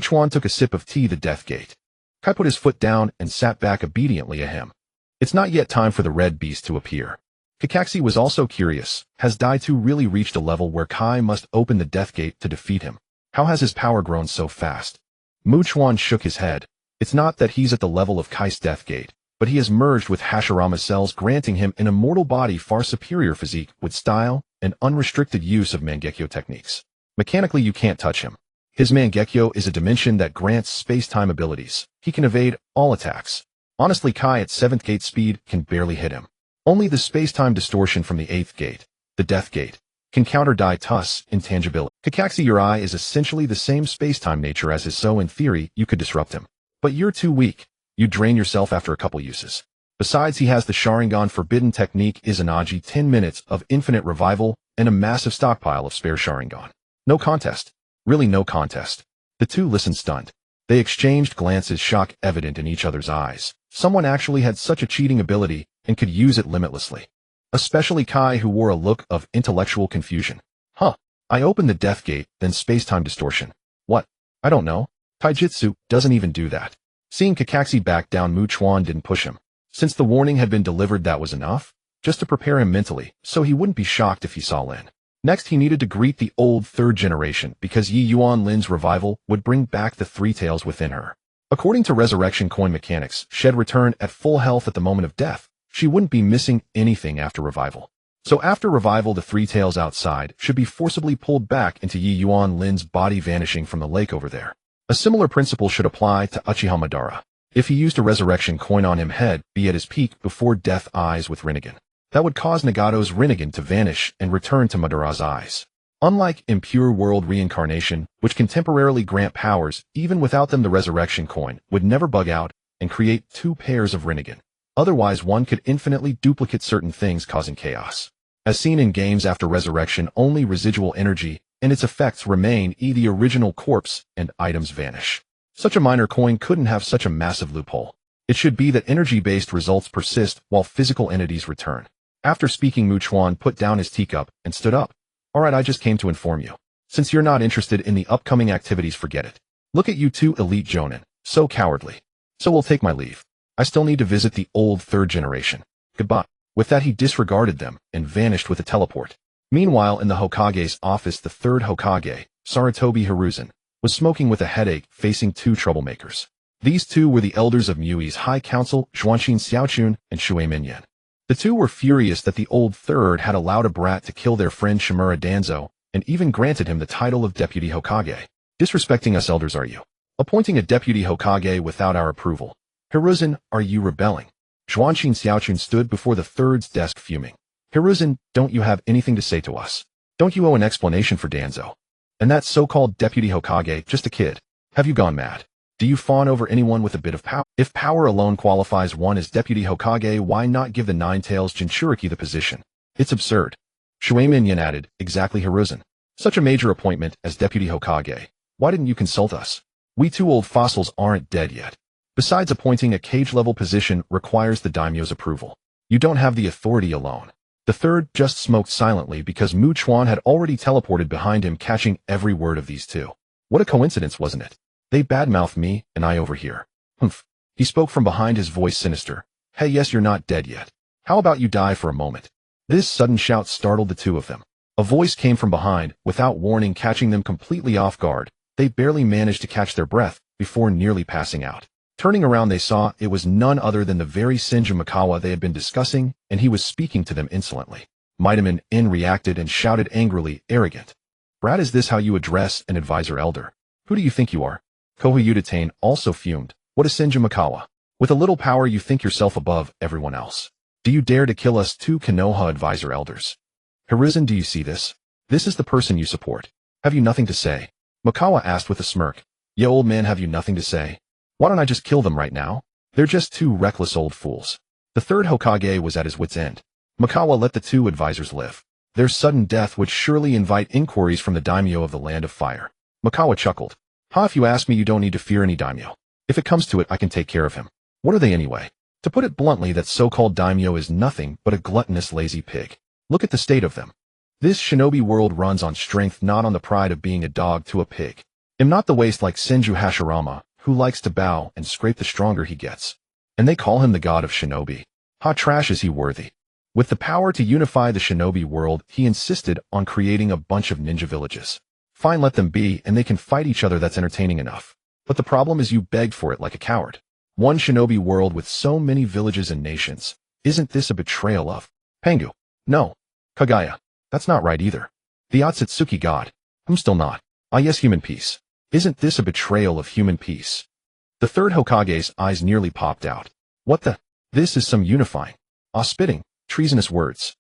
Chuan took a sip of tea. The death gate. Kai put his foot down and sat back obediently. Ahem. It's not yet time for the red beast to appear. Kakashi was also curious. Has Daitu really reached a level where Kai must open the Death Gate to defeat him? How has his power grown so fast? Chuan shook his head. It's not that he's at the level of Kai's Death Gate, but he has merged with Hashirama's cells, granting him an immortal body far superior physique with style and unrestricted use of Mangekyō techniques. Mechanically, you can't touch him. His Mangekyō is a dimension that grants space-time abilities. He can evade all attacks. Honestly, Kai at 7th gate speed can barely hit him. Only the space-time distortion from the 8th gate, the Death Gate, can counter Daitu's intangibility. Kakashi Uri is essentially the same space-time nature as his, so in theory, you could disrupt him. But you're too weak. You drain yourself after a couple uses. Besides, he has the Sharingan forbidden technique Izanagi 10 minutes of infinite revival and a massive stockpile of spare Sharingan. No contest. Really no contest. The two listened stunned. They exchanged glances, shock evident in each other's eyes. Someone actually had such a cheating ability and could use it limitlessly. Especially Kai, who wore a look of intellectual confusion. Huh. I opened the Death Gate, then space-time distortion. What? I don't know. Taijutsu doesn't even do that. Seeing Kakashi back down, Chuan didn't push him. Since the warning had been delivered, that was enough. Just to prepare him mentally, so he wouldn't be shocked if he saw Lin. Next, he needed to greet the old 3rd generation, because Yi Yuan Lin's revival would bring back the 3 tails within her. According to resurrection coin mechanics, she'd return at full health at the moment of death. She wouldn't be missing anything after revival. So after revival, the 3 tails outside should be forcibly pulled back into Yi Yuan Lin's body, vanishing from the lake over there. A similar principle should apply to Uchiha Madara. If he used a resurrection coin on him, he'd be at his peak before death eyes with Rinnegan. That would cause Nagato's Rinnegan to vanish and return to Madara's eyes. Unlike impure world reincarnation, which can temporarily grant powers, even without them, the resurrection coin would never bug out and create 2 pairs of Rinnegan. Otherwise, one could infinitely duplicate certain things, causing chaos. As seen in games, after resurrection, only residual energy and its effects remain, the original corpse and items vanish. Such a minor coin couldn't have such a massive loophole. It should be that energy-based results persist while physical entities return. After speaking, Chuan put down his teacup and stood up. Alright, I just came to inform you. Since you're not interested in the upcoming activities, forget it. Look at you 2 elite jonin, so cowardly. So we'll take my leave. I still need to visit the old 3rd generation. Goodbye. With that, he disregarded them and vanished with a teleport. Meanwhile, in the Hokage's office, the 3rd Hokage, Sarutobi Hiruzen, was smoking with a headache, facing 2 troublemakers. These 2 were the elders of Mui's High Council, Zhuanshin Xiaochun and Shui Minyan. The 2 were furious that the old 3rd had allowed a brat to kill their friend Shimura Danzo, and even granted him the title of Deputy Hokage. Disrespecting us elders, are you? Appointing a Deputy Hokage without our approval. Hiruzen, are you rebelling? Zhuanshin Xiaochun stood before the 3rd's desk, fuming. Hiruzen, don't you have anything to say to us? Don't you owe an explanation for Danzo? And that so-called Deputy Hokage, just a kid. Have you gone mad? Do you fawn over anyone with a bit of power? If power alone qualifies one as Deputy Hokage, why not give the 9 tails Jinchuriki the position? It's absurd. Shui Minyan added, exactly, Hiruzen. Such a major appointment as Deputy Hokage. Why didn't you consult us? We 2 old fossils aren't dead yet. Besides, appointing a cage-level position requires the daimyo's approval. You don't have the authority alone. The 3rd just smoked silently because Chuan had already teleported behind him, catching every word of these 2. What a coincidence, wasn't it? They badmouth me, and I overhear. Humph. He spoke from behind, his voice sinister. Hey, yes, you're not dead yet. How about you die for a moment? This sudden shout startled the 2 of them. A voice came from behind, without warning, catching them completely off guard. They barely managed to catch their breath before nearly passing out. Turning around, they saw it was none other than the very Senju Mikawa they had been discussing, and he was speaking to them insolently. Mightyman N reacted and shouted angrily, arrogant. Brat, is this how you address an advisor elder? Who do you think you are? Kohyutatane also fumed. What is Senju Mikawa? With a little power, you think yourself above everyone else. Do you dare to kill us 2 Konoha advisor elders? Hiruzen, do you see this? This is the person you support. Have you nothing to say? Mikawa asked with a smirk. Yeah, old man, have you nothing to say? Why don't I just kill them right now? They're just 2 reckless old fools. The 3rd Hokage was at his wit's end. Mikawa, let the 2 advisors live. Their sudden death would surely invite inquiries from the daimyo of the Land of Fire. Mikawa chuckled. Ha, if you ask me, you don't need to fear any daimyo. If it comes to it, I can take care of him. What are they anyway? To put it bluntly, that so-called daimyo is nothing but a gluttonous lazy pig. Look at the state of them. This shinobi world runs on strength, not on the pride of being a dog to a pig. Am not the waste like Senju Hashirama, who likes to bow and scrape the stronger he gets. And they call him the god of shinobi. How trash is he worthy? With the power to unify the shinobi world, he insisted on creating a bunch of ninja villages. Fine, let them be, and they can fight each other, that's entertaining enough. But the problem is you begged for it like a coward. One shinobi world with so many villages and nations. Isn't this a betrayal of Pangu? No. Kagaya. That's not right either. The Otsutsuki god. I'm still not. Ah yes, human peace. Isn't this a betrayal of human peace? The third Hokage's eyes nearly popped out. What the? This is some unifying. Spitting. Treasonous words.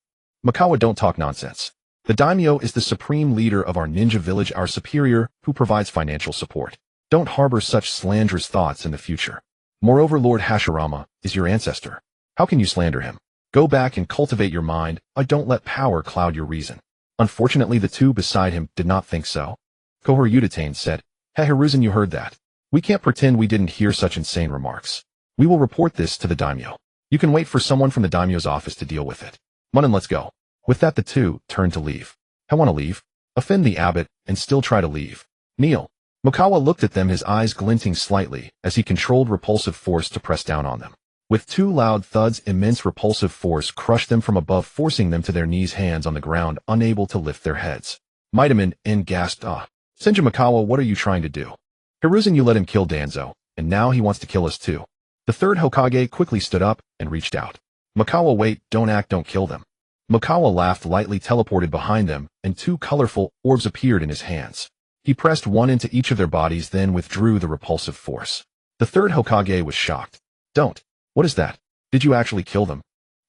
Mikawa, don't talk nonsense. The daimyo is the supreme leader of our ninja village, our superior, who provides financial support. Don't harbor such slanderous thoughts in the future. Moreover, Lord Hashirama is your ancestor. How can you slander him? Go back and cultivate your mind. Don't let power cloud your reason. Unfortunately, the two beside him did not think so. Kohor Udatane said, Hey Hiruzen, you heard that. We can't pretend we didn't hear such insane remarks. We will report this to the daimyo. You can wait for someone from the daimyo's office to deal with it. Munin, let's go. With that, the two turned to leave. I want to leave. Offend the abbot and still try to leave. Kneel. Mikawa looked at them, his eyes glinting slightly as he controlled repulsive force to press down on them. With two loud thuds, immense repulsive force crushed them from above, forcing them to their knees, hands on the ground, unable to lift their heads. Mitaman gasped, Senju Mikawa, what are you trying to do? Hiruzen, you let him kill Danzo, and now he wants to kill us too. The third Hokage quickly stood up and reached out. Mikawa, wait, don't act, don't kill them. Mikawa laughed lightly, teleported behind them, and two colorful orbs appeared in his hands. He pressed one into each of their bodies, then withdrew the repulsive force. The third Hokage was shocked. Don't. What is that? Did you actually kill them?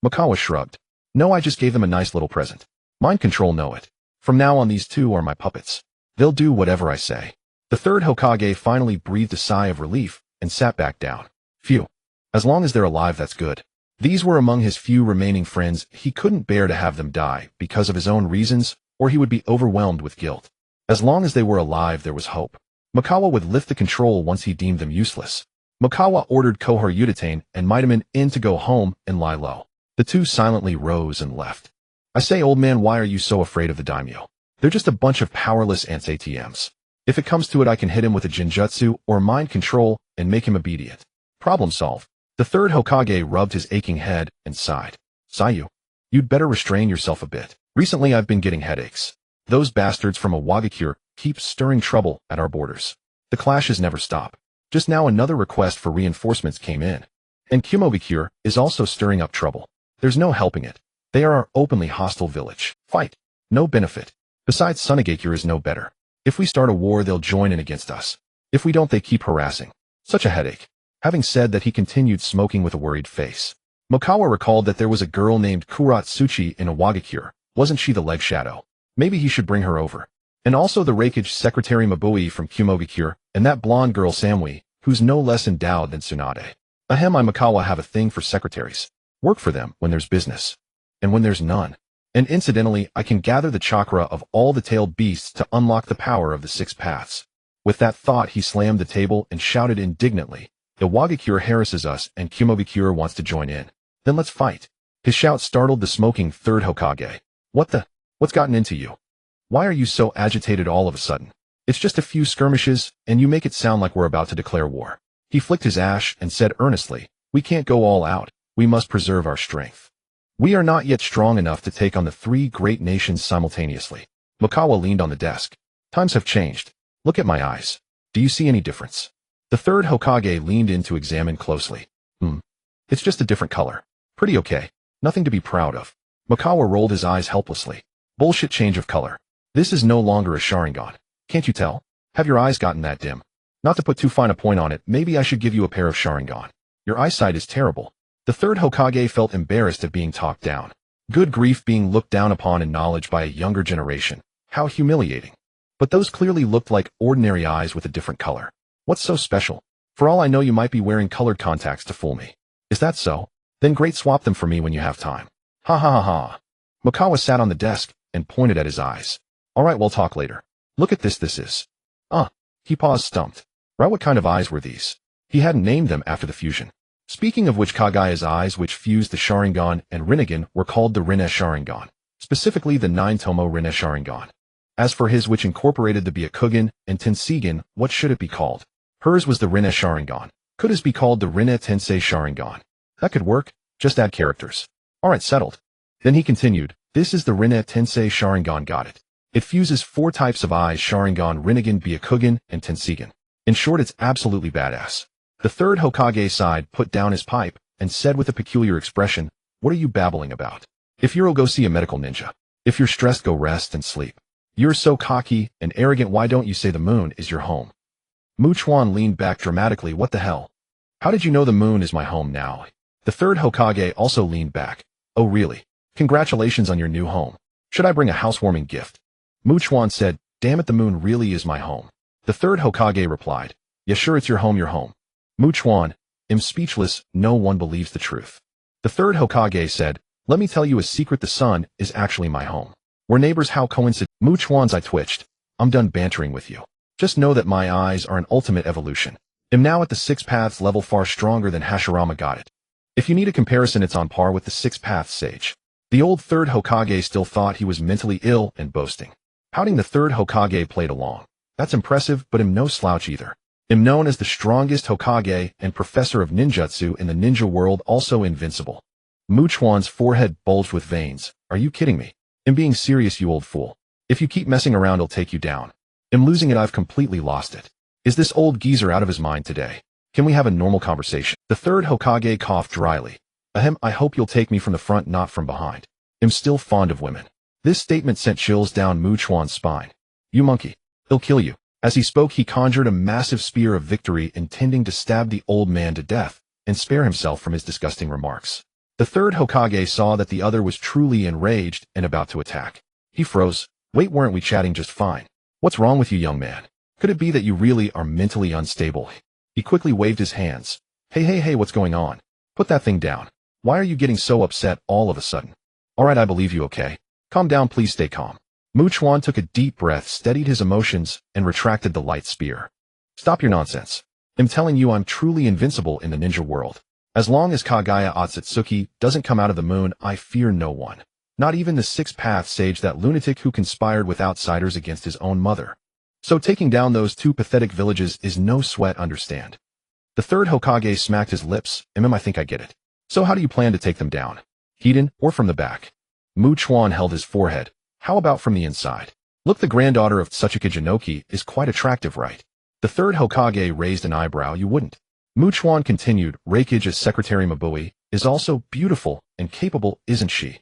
Mikawa shrugged. No, I just gave them a nice little present. Mind control, know it. From now on, these two are my puppets. They'll do whatever I say. The third Hokage finally breathed a sigh of relief and sat back down. Phew. As long as they're alive, that's good. These were among his few remaining friends. He couldn't bear to have them die because of his own reasons, or he would be overwhelmed with guilt. As long as they were alive, there was hope. Mikawa would lift the control once he deemed them useless. Mikawa ordered Kohor Udatane and Mitaman in to go home and lie low. The two silently rose and left. I say, old man, why are you so afraid of the daimyo? They're just a bunch of powerless ants ATMs. If it comes to it, I can hit him with a genjutsu or mind control and make him obedient. Problem solved. The third Hokage rubbed his aching head and sighed. Sayu, you'd better restrain yourself a bit. Recently I've been getting headaches. Those bastards from Awakens keep stirring trouble at our borders. The clashes never stop. Just now another request for reinforcements came in. And Kumogakure is also stirring up trouble. There's no helping it. They are our openly hostile village. Fight. No benefit. Besides, Sunagakure is no better. If we start a war, they'll join in against us. If we don't, they keep harassing. Such a headache. Having said that, he continued smoking with a worried face. Mikawa recalled that there was a girl named Kuratsuchi in Awagakure. Wasn't she the leg shadow? Maybe he should bring her over. And also the Raikage secretary Mabui from Kumogakure, and that blonde girl Samui, who's no less endowed than Tsunade. Ahem, I Mikawa have a thing for secretaries. Work for them when there's business. And when there's none. And incidentally, I can gather the chakra of all the tailed beasts to unlock the power of the 6 paths. With that thought, he slammed the table and shouted indignantly, Awagakure harasses us and Kumogakure wants to join in. Then let's fight. His shout startled the smoking third Hokage. What's gotten into you? Why are you so agitated all of a sudden? It's just a few skirmishes, and you make it sound like we're about to declare war. He flicked his ash and said earnestly, we can't go all out. We must preserve our strength. We are not yet strong enough to take on the 3 great nations simultaneously. Mikawa leaned on the desk. Times have changed. Look at my eyes. Do you see any difference? The third Hokage leaned in to examine closely. It's just a different color. Pretty okay. Nothing to be proud of. Mikawa rolled his eyes helplessly. Bullshit change of color. This is no longer a Sharingan. Can't you tell? Have your eyes gotten that dim? Not to put too fine a point on it, maybe I should give you a pair of Sharingan. Your eyesight is terrible. The third Hokage felt embarrassed at being talked down. Good grief, being looked down upon in knowledge by a younger generation. How humiliating. But those clearly looked like ordinary eyes with a different color. What's so special? For all I know, you might be wearing colored contacts to fool me. Is that so? Then great, swap them for me when you have time. Ha ha ha ha. Mikawa sat on the desk and pointed at his eyes. Alright, we'll talk later. Look at this is. He paused, stumped. Right, what kind of eyes were these? He hadn't named them after the fusion. Speaking of which, Kagaya's eyes, which fused the Sharingan and Rinnegan, were called the Rinne Sharingan. Specifically the 9-Tomoe Rinne Sharingan. As for his, which incorporated the Byakugan and Tenseigan, what should it be called? Hers was the Rinne Sharingan. Could his be called the Rinne Tensei Sharingan? That could work. Just add characters. Alright, settled. Then he continued, this is the Rinnegan Tensei Sharingan, got it. It fuses 4 types of eyes: Sharingan, Rinnegan, Byakugan, and Tenseigan. In short, it's absolutely badass. The third Hokage sighed, put down his pipe, and said with a peculiar expression, what are you babbling about? If you're ill, go see a medical ninja. If you're stressed, go rest and sleep. You're so cocky and arrogant, why don't you say the moon is your home? Chuan leaned back dramatically. What the hell? How did you know the moon is my home now? The third Hokage also leaned back. Oh really? Congratulations on your new home. Should I bring a housewarming gift? Chuan said, damn it, the moon really is my home. The third Hokage replied, yeah sure, it's your home, your home. Chuan, am speechless, no one believes the truth. The third Hokage said, let me tell you a secret, the sun is actually my home. We're neighbors, how coincident. Chuan's eye twitched. I'm done bantering with you. Just know that my eyes are an ultimate evolution. Am now at the 6 paths level, far stronger than Hashirama, got it. If you need a comparison, it's on par with the 6 paths sage. The old third Hokage still thought he was mentally ill and boasting. Pouting, the third Hokage played along. That's impressive, but am no slouch either. Am known as the strongest Hokage and professor of ninjutsu in the ninja world, also invincible. Chuan's forehead bulged with veins. Are you kidding me? Am being serious, you old fool. If you keep messing around, I'll take you down. Am losing it, I've completely lost it. Is this old geezer out of his mind today? Can we have a normal conversation? The third Hokage coughed dryly. Ahem, I hope you'll take me from the front, not from behind. Am still fond of women. This statement sent chills down Chuan's spine. You monkey. He'll kill you. As he spoke, he conjured a massive spear of victory, intending to stab the old man to death and spare himself from his disgusting remarks. The third Hokage saw that the other was truly enraged and about to attack. He froze. Wait, weren't we chatting just fine? What's wrong with you, young man? Could it be that you really are mentally unstable? He quickly waved his hands. Hey, what's going on? Put that thing down. Why are you getting so upset all of a sudden? Alright, I believe you, okay? Calm down, please stay calm. Chuan took a deep breath, steadied his emotions, and retracted the light spear. Stop your nonsense. I'm telling you, I'm truly invincible in the ninja world. As long as Kagaya Otsutsuki doesn't come out of the moon, I fear no one. Not even the 6 path sage, that lunatic who conspired with outsiders against his own mother. So taking down those 2 pathetic villages is no sweat, understand? The third Hokage smacked his lips. I think I get it. So how do you plan to take them down? Hidden or from the back? Chuan held his forehead. How about from the inside? Look, the granddaughter of Tsuchika Jinoki is quite attractive, right? The third Hokage raised an eyebrow. You wouldn't. Chuan continued, Raikage as Secretary Mabui is also beautiful and capable, isn't she?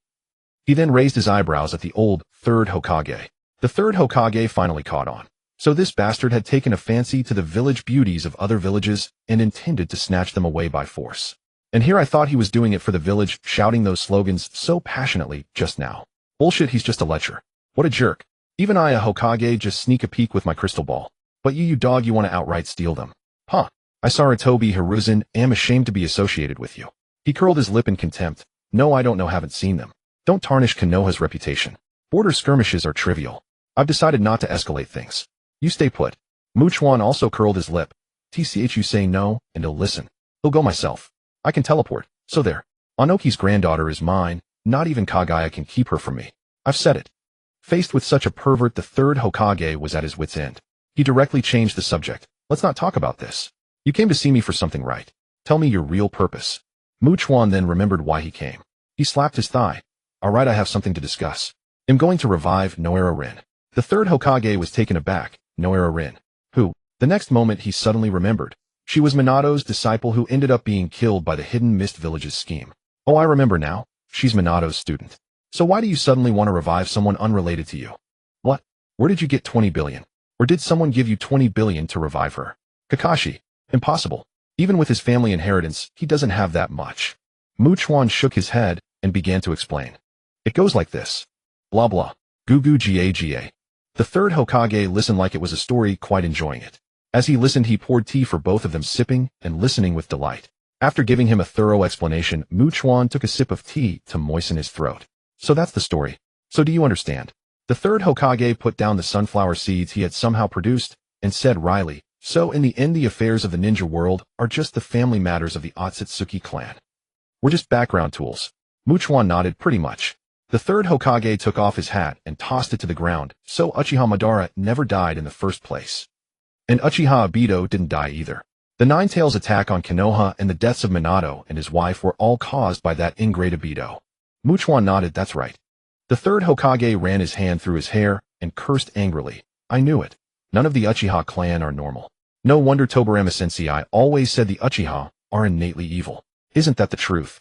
He then raised his eyebrows at the old third Hokage. The third Hokage finally caught on. So this bastard had taken a fancy to the village beauties of other villages and intended to snatch them away by force. And here I thought he was doing it for the village, shouting those slogans so passionately just now. Bullshit, he's just a lecher. What a jerk. Even I, a Hokage, just sneak a peek with my crystal ball. But you dog, you want to outright steal them. Huh. I saw Tobi Hiruzen, am ashamed to be associated with you. He curled his lip in contempt. No, I don't know, haven't seen them. Don't tarnish Konoha's reputation. Border skirmishes are trivial. I've decided not to escalate things. You stay put. Chuan also curled his lip. TCH, you say no, and he'll listen. He'll go myself. I can teleport. So there. Anoki's granddaughter is mine. Not even Kagaya can keep her from me. I've said it. Faced with such a pervert, the third Hokage was at his wit's end. He directly changed the subject. Let's not talk about this. You came to see me for something, right? Tell me your real purpose. Chuan then remembered why he came. He slapped his thigh. Alright, I have something to discuss. I'm going to revive Noera Rin. The third Hokage was taken aback. Noera Rin. Who? The next moment he suddenly remembered. She was Minato's disciple who ended up being killed by the Hidden Mist Village's scheme. Oh, I remember now. She's Minato's student. So why do you suddenly want to revive someone unrelated to you? What? Where did you get 20 billion? Or did someone give you 20 billion to revive her? Kakashi. Impossible. Even with his family inheritance, he doesn't have that much. Chuan shook his head and began to explain. It goes like this. Blah blah. Goo goo ga. The third Hokage listened like it was a story, quite enjoying it. As he listened, he poured tea for both of them, sipping and listening with delight. After giving him a thorough explanation, Chuan took a sip of tea to moisten his throat. So that's the story. So do you understand? The third Hokage put down the sunflower seeds he had somehow produced and said wryly, so in the end the affairs of the ninja world are just the family matters of the Otsutsuki clan. We're just background tools. Chuan nodded. Pretty much. The third Hokage took off his hat and tossed it to the ground, so Uchiha Madara never died in the first place. And Uchiha Obito didn't die either. The Nine-Tails attack on Konoha and the deaths of Minato and his wife were all caused by that ingrate Obito. Chuan nodded, that's right. The third Hokage ran his hand through his hair and cursed angrily. I knew it. None of the Uchiha clan are normal. No wonder Tobirama Sensei always said the Uchiha are innately evil. Isn't that the truth?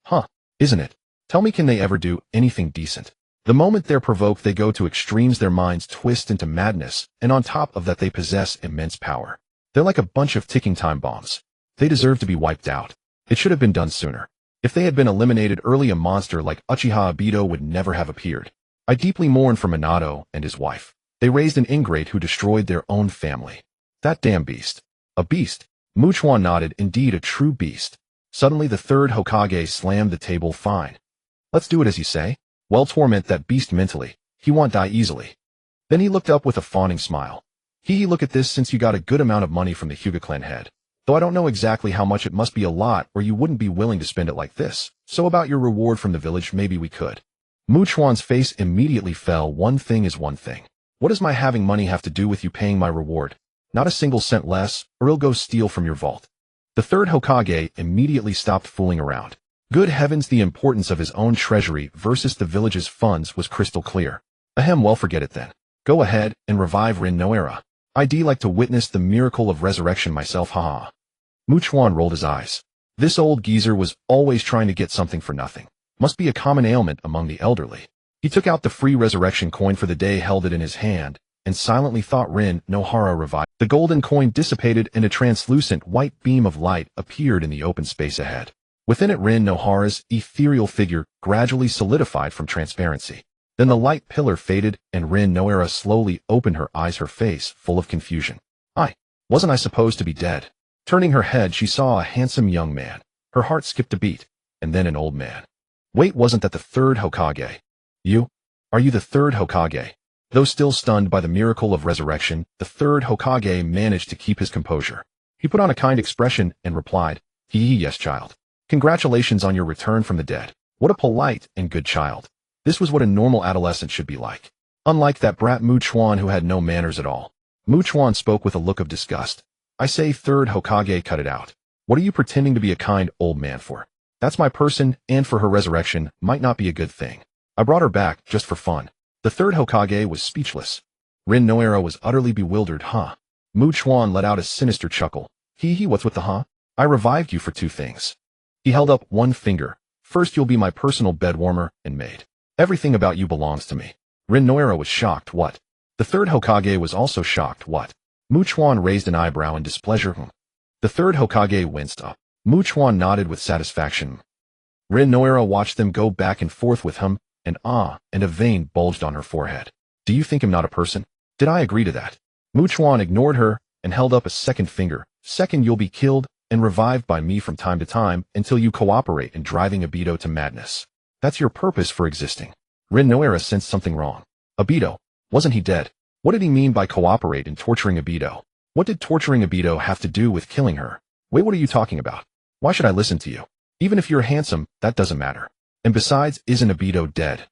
Huh, isn't it? Tell me, can they ever do anything decent? The moment they're provoked, they go to extremes, their minds twist into madness, and on top of that they possess immense power. They're like a bunch of ticking time bombs. They deserve to be wiped out. It should have been done sooner. If they had been eliminated early, a monster like Uchiha Obito would never have appeared. I deeply mourn for Minato and his wife. They raised an ingrate who destroyed their own family. That damn beast. A beast? Chuan nodded, indeed a true beast. Suddenly the third Hokage slammed the table. Fine. Let's do it as you say. Well, torment that beast mentally. He won't die easily. Then he looked up with a fawning smile. Look at this, since you got a good amount of money from the Hyuga clan head. Though I don't know exactly how much, it must be a lot, or you wouldn't be willing to spend it like this. So about your reward from the village, maybe we could. Chuan's face immediately fell. One thing is one thing. What does my having money have to do with you paying my reward? Not a single cent less, or I'll go steal from your vault. The third Hokage immediately stopped fooling around. Good heavens, the importance of his own treasury versus the village's funds was crystal clear. Ahem, well, forget it then. Go ahead and revive Rinnegan. I'd like to witness the miracle of resurrection myself, haha. Chuan rolled his eyes. This old geezer was always trying to get something for nothing. Must be a common ailment among the elderly. He took out the free resurrection coin for the day, held it in his hand, and silently thought Rinnegan revived. The golden coin dissipated and a translucent white beam of light appeared in the open space ahead. Within it, Rinnegan's ethereal figure gradually solidified from transparency. Then the light pillar faded, and Rinnegan slowly opened her eyes, her face full of confusion. Wasn't I supposed to be dead? Turning her head, she saw a handsome young man. Her heart skipped a beat, and then an old man. Wait, wasn't that the third Hokage? You? Are you the third Hokage? Though still stunned by the miracle of resurrection, the third Hokage managed to keep his composure. He put on a kind expression and replied, yes, child. Congratulations on your return from the dead. What a polite and good child. This was what a normal adolescent should be like. Unlike that brat Chuan who had no manners at all. Chuan spoke with a look of disgust. I say, third Hokage, cut it out. What are you pretending to be a kind old man for? That's my person, and for her resurrection might not be a good thing. I brought her back just for fun. The third Hokage was speechless. Rinnegan was utterly bewildered. Huh? Chuan let out a sinister chuckle. What's with the huh? I revived you for two things. He held up one finger. First, you'll be my personal bed warmer and maid. Everything about you belongs to me. Rinnegan was shocked. What? The third Hokage was also shocked. What? Chuan raised an eyebrow in displeasure. The third Hokage winced up. Chuan nodded with satisfaction. Rinnegan watched them go back and forth with him, and a vein bulged on her forehead. Do you think him not a person? Did I agree to that? Chuan ignored her and held up a second finger. Second, you'll be killed and revived by me from time to time until you cooperate in driving Obito to madness. That's your purpose for existing. Rinnegan sensed something wrong. Obito? Wasn't he dead? What did he mean by cooperate in torturing Obito? What did torturing Obito have to do with killing her? Wait, what are you talking about? Why should I listen to you? Even if you're handsome, that doesn't matter. And besides, isn't Obito dead?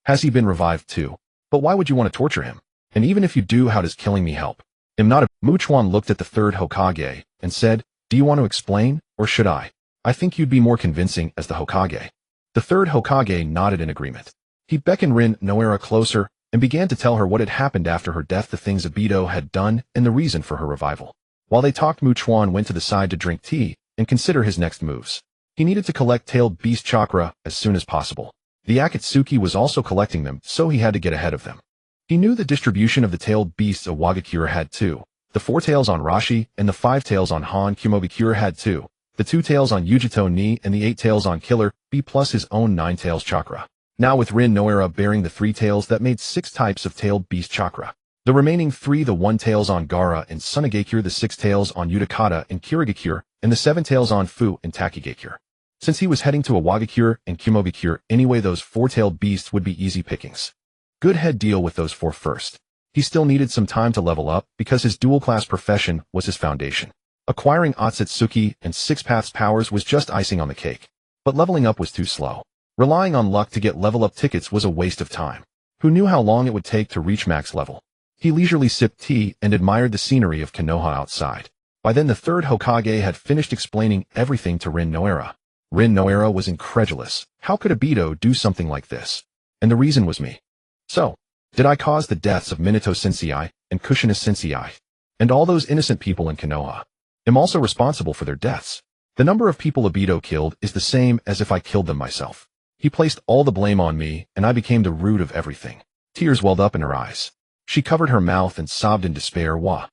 Has he been revived too? But why would you want to torture him? And even if you do, how does killing me help? Chuan looked at the third Hokage and said, do you want to explain, or should I? I think you'd be more convincing as the Hokage. The third Hokage nodded in agreement. He beckoned Rinnegan closer and began to tell her what had happened after her death, the things Obito had done, and the reason for her revival. While they talked, Chuan went to the side to drink tea and consider his next moves. He needed to collect tailed beast chakra as soon as possible. The Akatsuki was also collecting them, so he had to get ahead of them. He knew the distribution of the tailed beasts Awakens had too. The 4 tails on Rashi and the 5 tails on Han Kumobikure had too. The 2 tails on Yujito Ni and the 8 tails on Killer B plus his own 9 tails chakra. Now with Rinnegan bearing the 3 tails, that made 6 types of tailed beast chakra. The remaining 3, the 1 tails on Gaara and Sunagakure, the 6 tails on Utakata and Kirigakure, and the 7 tails on Fu and Takigakure. Since he was heading to Awakens and Kumobikure anyway, those 4-tailed beasts would be easy pickings. Good head deal with those 4 first. He still needed some time to level up because his dual-class profession was his foundation. Acquiring Otsutsuki and 6 Paths powers was just icing on the cake. But leveling up was too slow. Relying on luck to get level-up tickets was a waste of time. Who knew how long it would take to reach max level? He leisurely sipped tea and admired the scenery of Konoha outside. By then the third Hokage had finished explaining everything to Rinnegan. Rin Noera was incredulous. How could Obito do something like this? And the reason was me. So, did I cause the deaths of Minato Sensei and Kushina Sensei, and all those innocent people in Konoha? I'm also responsible for their deaths. The number of people Obito killed is the same as if I killed them myself. He placed all the blame on me, and I became the root of everything. Tears welled up in her eyes. She covered her mouth and sobbed in despair. Wah.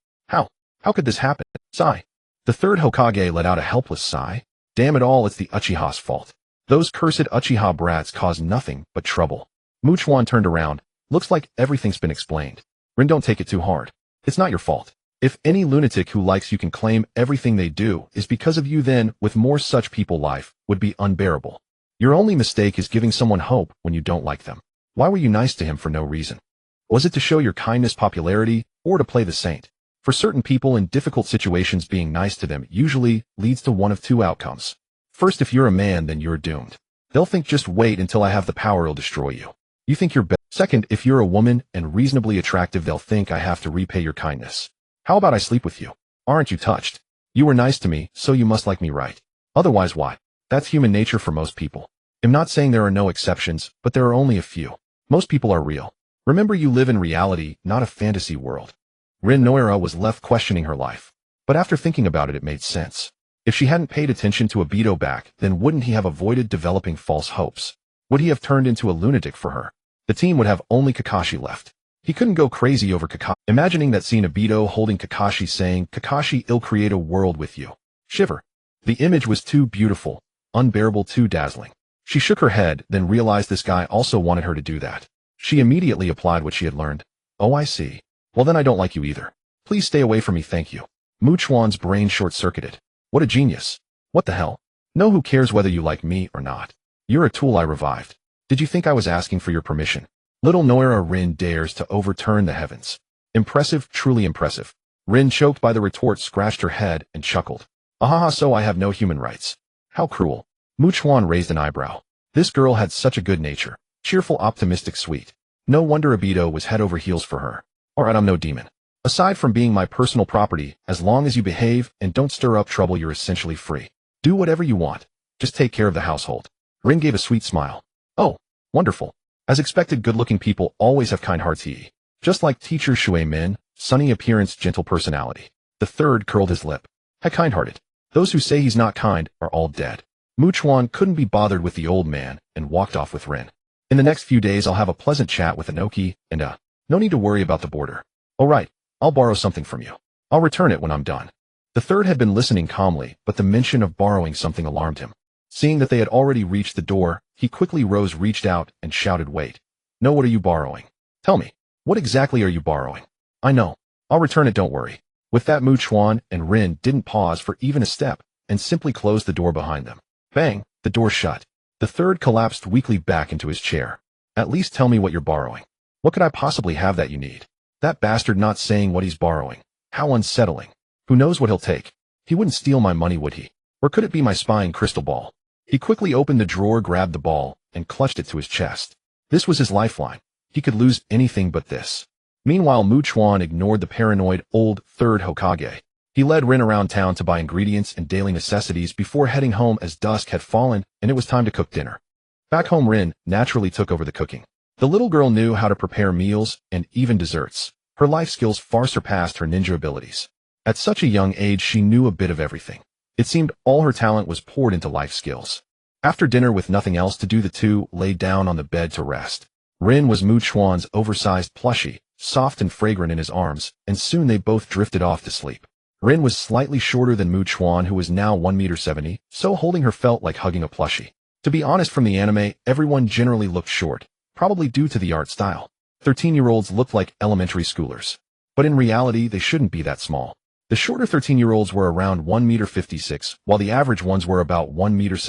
How could this happen? Sigh. The third Hokage let out a helpless sigh. Damn it all, it's the Uchiha's fault. Those cursed Uchiha brats caused nothing but trouble. Chuan turned around. Looks like everything's been explained. Rin, don't take it too hard. It's not your fault. If any lunatic who likes you can claim everything they do is because of you, then, with more such people, life would be unbearable. Your only mistake is giving someone hope when you don't like them. Why were you nice to him for no reason? Was it to show your kindness, popularity, or to play the saint? For certain people in difficult situations, being nice to them usually leads to one of two outcomes. First, if you're a man, then you're doomed. They'll think, just wait until I have the power, it'll destroy you. You think you're better. Second, if you're a woman and reasonably attractive, they'll think, I have to repay your kindness. How about I sleep with you? Aren't you touched? You were nice to me, so you must like me, right? Otherwise, why? That's human nature for most people. I'm not saying there are no exceptions, but there are only a few. Most people are real. Remember, you live in reality, not a fantasy world. Rin Noera was left questioning her life. But after thinking about it, it made sense. If she hadn't paid attention to Obito back, then wouldn't he have avoided developing false hopes? Would he have turned into a lunatic for her? The team would have only Kakashi left. He couldn't go crazy over Kakashi. Imagining that scene, Obito holding Kakashi saying, Kakashi, I'll create a world with you. Shiver. The image was too beautiful, unbearable, too dazzling. She shook her head, then realized this guy also wanted her to do that. She immediately applied what she had learned. Oh, I see. Well, then I don't like you either. Please stay away from me, thank you. Chuan's brain short-circuited. What a genius. What the hell? No, who cares whether you like me or not? You're a tool I revived. Did you think I was asking for your permission? Little Noera Rin dares to overturn the heavens. Impressive, truly impressive. Rin, choked by the retort, scratched her head and chuckled. Ahaha, so I have no human rights. How cruel. Chuan raised an eyebrow. This girl had such a good nature. Cheerful, optimistic, sweet. No wonder Obito was head over heels for her. Alright, I'm no demon. Aside from being my personal property, as long as you behave and don't stir up trouble, you're essentially free. Do whatever you want. Just take care of the household. Rin gave a sweet smile. Oh, wonderful. As expected, good-looking people always have kind hearts. Just like teacher Shui Min, sunny appearance, gentle personality. The third curled his lip. Kind-hearted. Those who say he's not kind are all dead. Chuan couldn't be bothered with the old man and walked off with Rin. In the next few days, I'll have a pleasant chat with Inoki, and no need to worry about the border. Alright, I'll borrow something from you. I'll return it when I'm done. The third had been listening calmly, but the mention of borrowing something alarmed him. Seeing that they had already reached the door, he quickly rose, reached out, and shouted, Wait. No, what are you borrowing? Tell me, what exactly are you borrowing? I know. I'll return it, don't worry. With that, Chuan and Rin didn't pause for even a step, and simply closed the door behind them. Bang, the door shut. The third collapsed weakly back into his chair. At least tell me what you're borrowing. What could I possibly have that you need? That bastard not saying what he's borrowing. How unsettling. Who knows what he'll take? He wouldn't steal my money, would he? Or could it be my spying crystal ball? He quickly opened the drawer, grabbed the ball, and clutched it to his chest. This was his lifeline. He could lose anything but this. Meanwhile, Chuan ignored the paranoid old third Hokage. He led Rin around town to buy ingredients and daily necessities before heading home as dusk had fallen and it was time to cook dinner. Back home, Rin naturally took over the cooking. The little girl knew how to prepare meals and even desserts. Her life skills far surpassed her ninja abilities. At such a young age, she knew a bit of everything. It seemed all her talent was poured into life skills. After dinner, with nothing else to do, the two lay down on the bed to rest. Rin was Chuan's oversized plushie, soft and fragrant in his arms, and soon they both drifted off to sleep. Rin was slightly shorter than Chuan, who was now 1.70 meters, so holding her felt like hugging a plushie. To be honest, from the anime, everyone generally looked short, probably due to the art style. 13-year-olds looked like elementary schoolers. But in reality, they shouldn't be that small. The shorter 13-year-olds were around 1.56 meters, while the average ones were about 1.70 meters.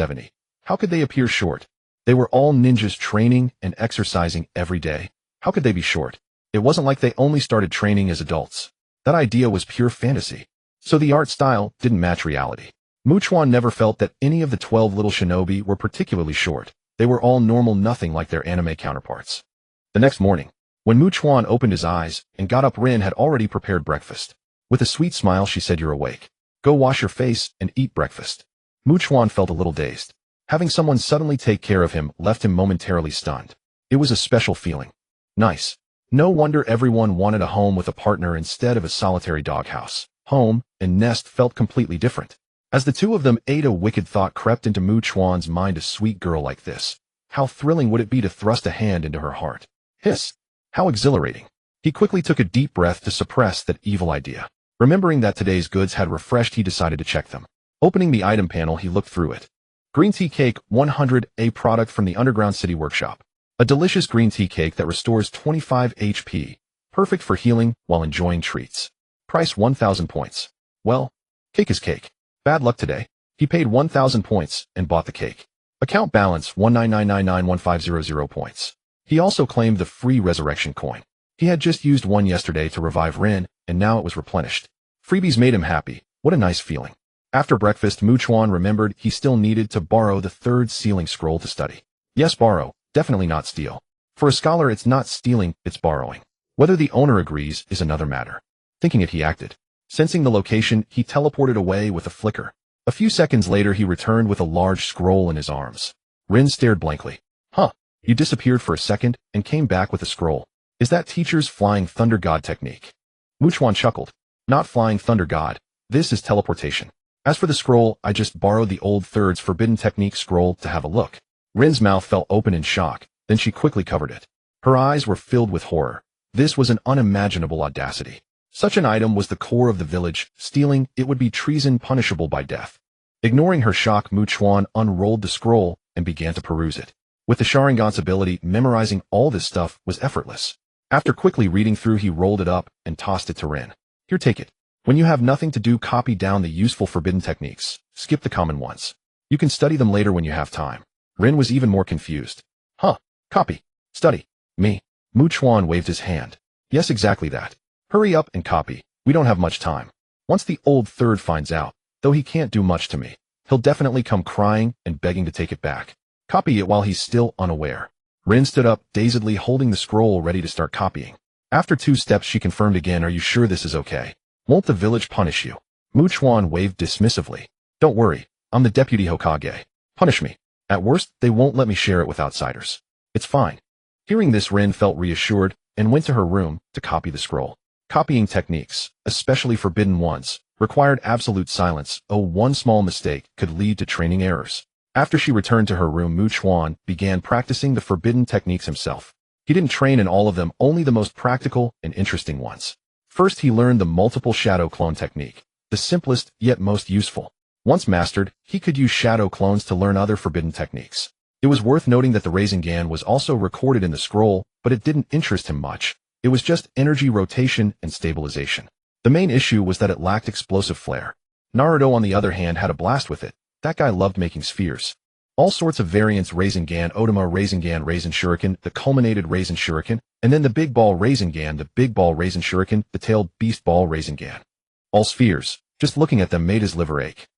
How could they appear short? They were all ninjas training and exercising every day. How could they be short? It wasn't like they only started training as adults. That idea was pure fantasy. So the art style didn't match reality. Chuan never felt that any of the 12 little shinobi were particularly short. They were all normal, nothing like their anime counterparts. The next morning, when Chuan opened his eyes and got up, Rin had already prepared breakfast. With a sweet smile, she said, You're awake. Go wash your face and eat breakfast. Chuan felt a little dazed. Having someone suddenly take care of him left him momentarily stunned. It was a special feeling. Nice. No wonder everyone wanted a home with a partner instead of a solitary doghouse. Home and nest felt completely different. As the two of them ate, a wicked thought crept into Chuan's mind. A sweet girl like this. How thrilling would it be to thrust a hand into her heart? Hiss. How exhilarating. He quickly took a deep breath to suppress that evil idea. Remembering that today's goods had refreshed, he decided to check them. Opening the item panel, he looked through it. Green tea cake 100, a product from the Underground City Workshop. A delicious green tea cake that restores 25 HP. Perfect for healing while enjoying treats. Price 1,000 points. Well, cake is cake. Bad luck today. He paid 1,000 points and bought the cake. Account balance 199991500 points. He also claimed the free resurrection coin. He had just used one yesterday to revive Rin, and now it was replenished. Freebies made him happy. What a nice feeling. After breakfast, Chuan remembered he still needed to borrow the third sealing scroll to study. Yes, borrow. Definitely not steal. For a scholar, it's not stealing, it's borrowing. Whether the owner agrees is another matter. Thinking it, he acted. Sensing the location, he teleported away with a flicker. A few seconds later, he returned with a large scroll in his arms. Rin stared blankly. Huh, you disappeared for a second and came back with a scroll. Is that teacher's Flying Thunder God technique? Chuan chuckled. Not Flying Thunder God. This is teleportation. As for the scroll, I just borrowed the old Third's Forbidden Technique scroll to have a look. Rin's mouth fell open in shock, then she quickly covered it. Her eyes were filled with horror. This was an unimaginable audacity. Such an item was the core of the village. Stealing it would be treason punishable by death. Ignoring her shock, Chuan unrolled the scroll and began to peruse it. With the Sharingan's ability, memorizing all this stuff was effortless. After quickly reading through, he rolled it up and tossed it to Rin. Here, take it. When you have nothing to do, copy down the useful forbidden techniques. Skip the common ones. You can study them later when you have time. Rin was even more confused. Huh? Copy. Study. Me. Chuan waved his hand. Yes, exactly that. Hurry up and copy. We don't have much time. Once the old Third finds out, though he can't do much to me, he'll definitely come crying and begging to take it back. Copy it while he's still unaware. Rin stood up, dazedly holding the scroll ready to start copying. After 2 steps, she confirmed again, are you sure this is okay? Won't the village punish you? Chuan waved dismissively. Don't worry, I'm the deputy Hokage. Punish me. At worst, they won't let me share it with outsiders. It's fine. Hearing this, Rin felt reassured and went to her room to copy the scroll. Copying techniques, especially forbidden ones, required absolute silence. One small mistake could lead to training errors. After she returned to her room, Chuan began practicing the forbidden techniques himself. He didn't train in all of them, only the most practical and interesting ones. First, he learned the multiple shadow clone technique, the simplest yet most useful. Once mastered, he could use shadow clones to learn other forbidden techniques. It was worth noting that the Rinnegan was also recorded in the scroll, but it didn't interest him much. It was just energy rotation and stabilization. The main issue was that it lacked explosive flair. Naruto, on the other hand, had a blast with it. That guy loved making spheres. All sorts of variants: Rinnegan, Otama Rinnegan, Raisin Shuriken, the culminated Raisin Shuriken, and then the Big Ball Rinnegan, the Big Ball Raisin Shuriken, the tailed Beast Ball Rinnegan. All spheres. Just looking at them made his liver ache.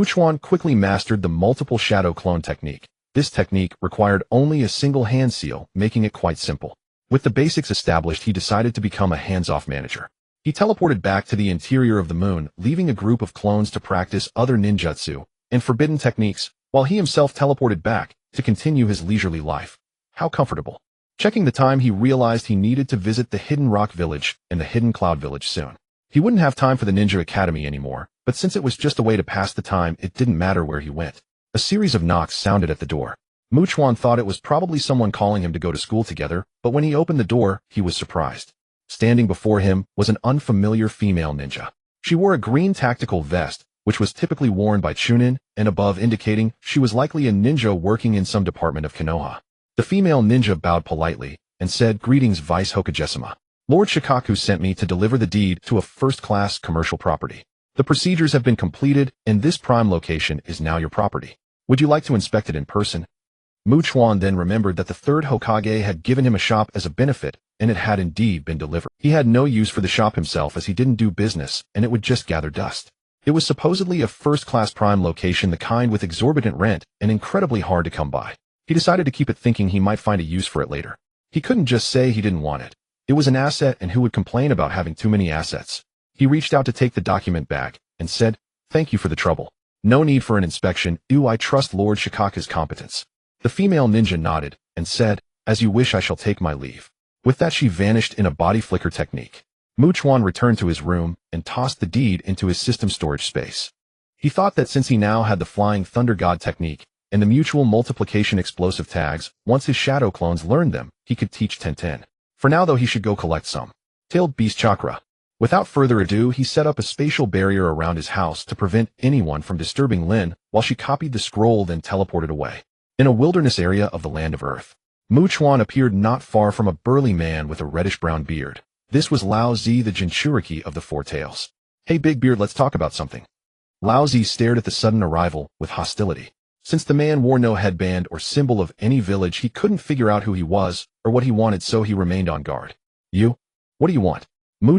Chuan quickly mastered the multiple shadow clone technique. This technique required only a single hand seal, making it quite simple. With the basics established, he decided to become a hands-off manager. He teleported back to the interior of the moon, leaving a group of clones to practice other ninjutsu and forbidden techniques, while he himself teleported back to continue his leisurely life. How comfortable. Checking the time, he realized he needed to visit the Hidden Rock Village and the Hidden Cloud Village soon. He wouldn't have time for the Ninja Academy anymore, but since it was just a way to pass the time, it didn't matter where he went. A series of knocks sounded at the door. Chuan thought it was probably someone calling him to go to school together, but when he opened the door, he was surprised. Standing before him was an unfamiliar female ninja. She wore a green tactical vest, which was typically worn by Chunin, and above, indicating she was likely a ninja working in some department of Konoha. The female ninja bowed politely and said, "Greetings, Vice Hokage-sama. Lord Shikaku sent me to deliver the deed to a first-class commercial property. The procedures have been completed, and this prime location is now your property. Would you like to inspect it in person?" Chuan then remembered that the third Hokage had given him a shop as a benefit, and it had indeed been delivered. He had no use for the shop himself, as he didn't do business, and it would just gather dust. It was supposedly a first-class prime location, the kind with exorbitant rent and incredibly hard to come by. He decided to keep it, thinking he might find a use for it later. He couldn't just say he didn't want it. It was an asset, and who would complain about having too many assets? He reached out to take the document back and said, "Thank you for the trouble." No need for an inspection. I trust Lord Shikaka's competence. The female ninja nodded and said, as you wish, I shall take my leave. With that she vanished in a body flicker technique. Chuan returned to his room and tossed the deed into his system storage space. He thought that since he now had the Flying Thunder God technique and the mutual multiplication explosive tags, once his shadow clones learned them, he could teach Tenten. For now though, he should go collect some tailed beast chakra. Without further ado, he set up a spatial barrier around his house to prevent anyone from disturbing Lin while she copied the scroll then teleported away. In a wilderness area of the land of Earth, Chuan appeared not far from a burly man with a reddish-brown beard. This was Lao Zi, the Jinchuriki of the Four Tails. Hey Big Beard, let's talk about something. Lao Zi stared at the sudden arrival with hostility. Since the man wore no headband or symbol of any village, he couldn't figure out who he was or what he wanted, so he remained on guard. You? What do you want?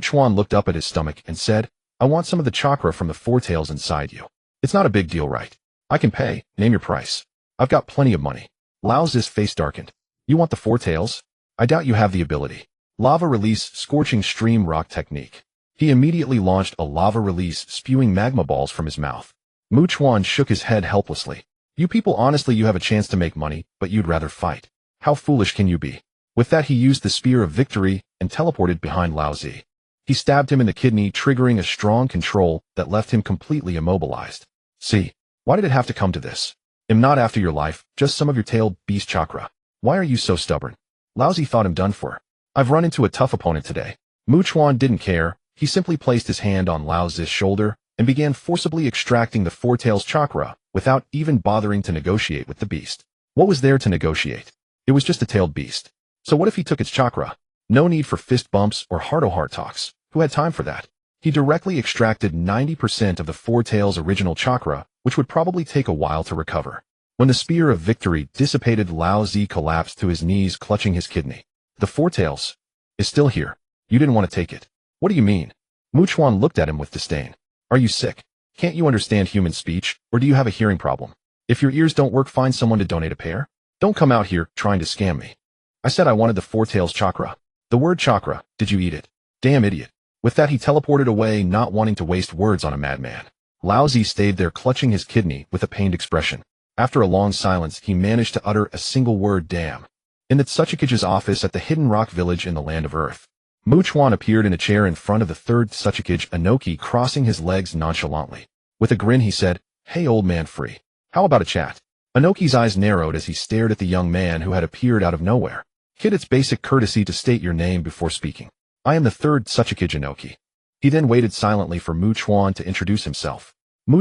Chuan looked up at his stomach and said, I want some of the chakra from the Four Tails inside you. It's not a big deal, right? I can pay. Name your price. I've got plenty of money. Lao Zi's face darkened. You want the Four Tails? I doubt you have the ability. Lava release scorching stream rock technique. He immediately launched a lava release, spewing magma balls from his mouth. Chuan shook his head helplessly. You people, honestly, you have a chance to make money, but you'd rather fight. How foolish can you be? With that he used the Spear of Victory and teleported behind Lao Zi. He stabbed him in the kidney, triggering a strong control that left him completely immobilized. See, why did it have to come to this? I'm not after your life, just some of your tailed beast chakra. Why are you so stubborn? Lao Zi thought him done for. I've run into a tough opponent today. Chuan didn't care. He simply placed his hand on Lao Zi's shoulder and began forcibly extracting the Four Tails chakra without even bothering to negotiate with the beast. What was there to negotiate? It was just a tailed beast. So what if he took its chakra? No need for fist bumps or heart-to-heart talks. Who had time for that? He directly extracted 90% of the Four Tails' original chakra, which would probably take a while to recover. When the Spear of Victory dissipated, Lao Zi collapsed to his knees, clutching his kidney. The Four Tails is still here. You didn't want to take it. What do you mean? Chuan looked at him with disdain. Are you sick? Can't you understand human speech, or do you have a hearing problem? If your ears don't work, find someone to donate a pair. Don't come out here trying to scam me. I said I wanted the Four Tails chakra. The word chakra, did you eat it? Damn idiot. With that he teleported away, not wanting to waste words on a madman. Lao Zi stayed there clutching his kidney with a pained expression. After a long silence, he managed to utter a single word, damn. In the Tsuchikage's office at the Hidden Rock Village in the Land of Earth, Chuan appeared in a chair in front of the third Tsuchikage, Inoki, crossing his legs nonchalantly. With a grin he said, Hey old man, free. How about a chat? Inoki's eyes narrowed as he stared at the young man who had appeared out of nowhere. Kid, it's basic courtesy to state your name before speaking. I am the third Tsuchikage Inoki. He then waited silently for Chuan to introduce himself.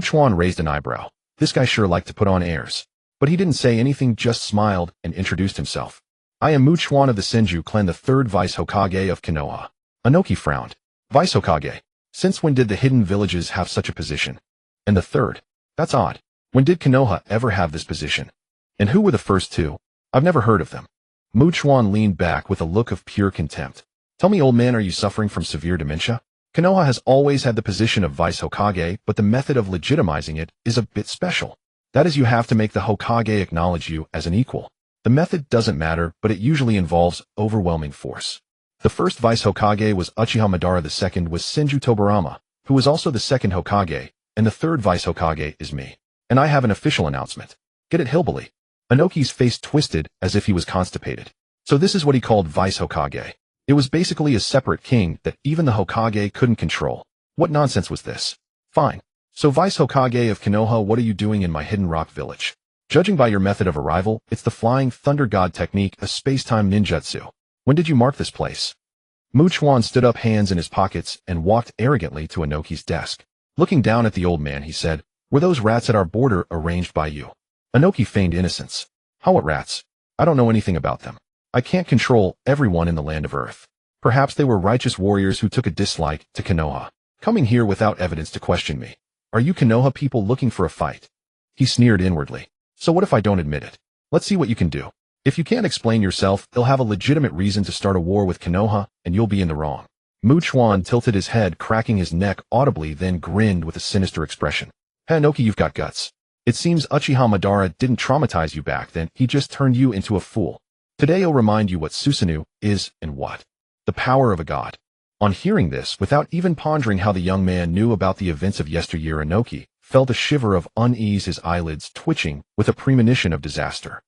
Chuan raised an eyebrow. This guy sure liked to put on airs. But he didn't say anything, just smiled and introduced himself. I am Chuan of the Senju clan, the third Vice Hokage of Konoha. Inoki frowned. Vice Hokage? Since when did the hidden villages have such a position? And the third? That's odd. When did Konoha ever have this position? And who were the first two? I've never heard of them. Chuan leaned back with a look of pure contempt. Tell me, old man, are you suffering from severe dementia? Konoha has always had the position of Vice Hokage, but the method of legitimizing it is a bit special. That is, you have to make the Hokage acknowledge you as an equal. The method doesn't matter, but it usually involves overwhelming force. The first Vice Hokage was Uchiha Madara, the second was Senju Tobarama, who was also the second Hokage, and the third Vice Hokage is me. And I have an official announcement. Get it, hillbilly? Inoki's face twisted as if he was constipated. So this is what he called Vice Hokage. It was basically a separate king that even the Hokage couldn't control. What nonsense was this? Fine. So Vice Hokage of Konoha, what are you doing in my Hidden Rock Village? Judging by your method of arrival, it's the Flying Thunder God technique, a space-time ninjutsu. When did you mark this place? Chuan stood up, hands in his pockets, and walked arrogantly to Inoki's desk. Looking down at the old man, he said, Were those rats at our border arranged by you? Inoki feigned innocence. How, what rats? I don't know anything about them. I can't control everyone in the Land of Earth. Perhaps they were righteous warriors who took a dislike to Konoha, coming here without evidence to question me. Are you Konoha people looking for a fight? He sneered inwardly. So what if I don't admit it? Let's see what you can do. If you can't explain yourself, they'll have a legitimate reason to start a war with Konoha, and you'll be in the wrong. Chuan tilted his head, cracking his neck audibly, then grinned with a sinister expression. Hey Inoki, you've got guts. It seems Uchiha Madara didn't traumatize you back then, he just turned you into a fool. Today I'll remind you what Susanoo is and what. The power of a god. On hearing this, without even pondering how the young man knew about the events of yesteryear, Inoki felt a shiver of unease, his eyelids twitching with a premonition of disaster.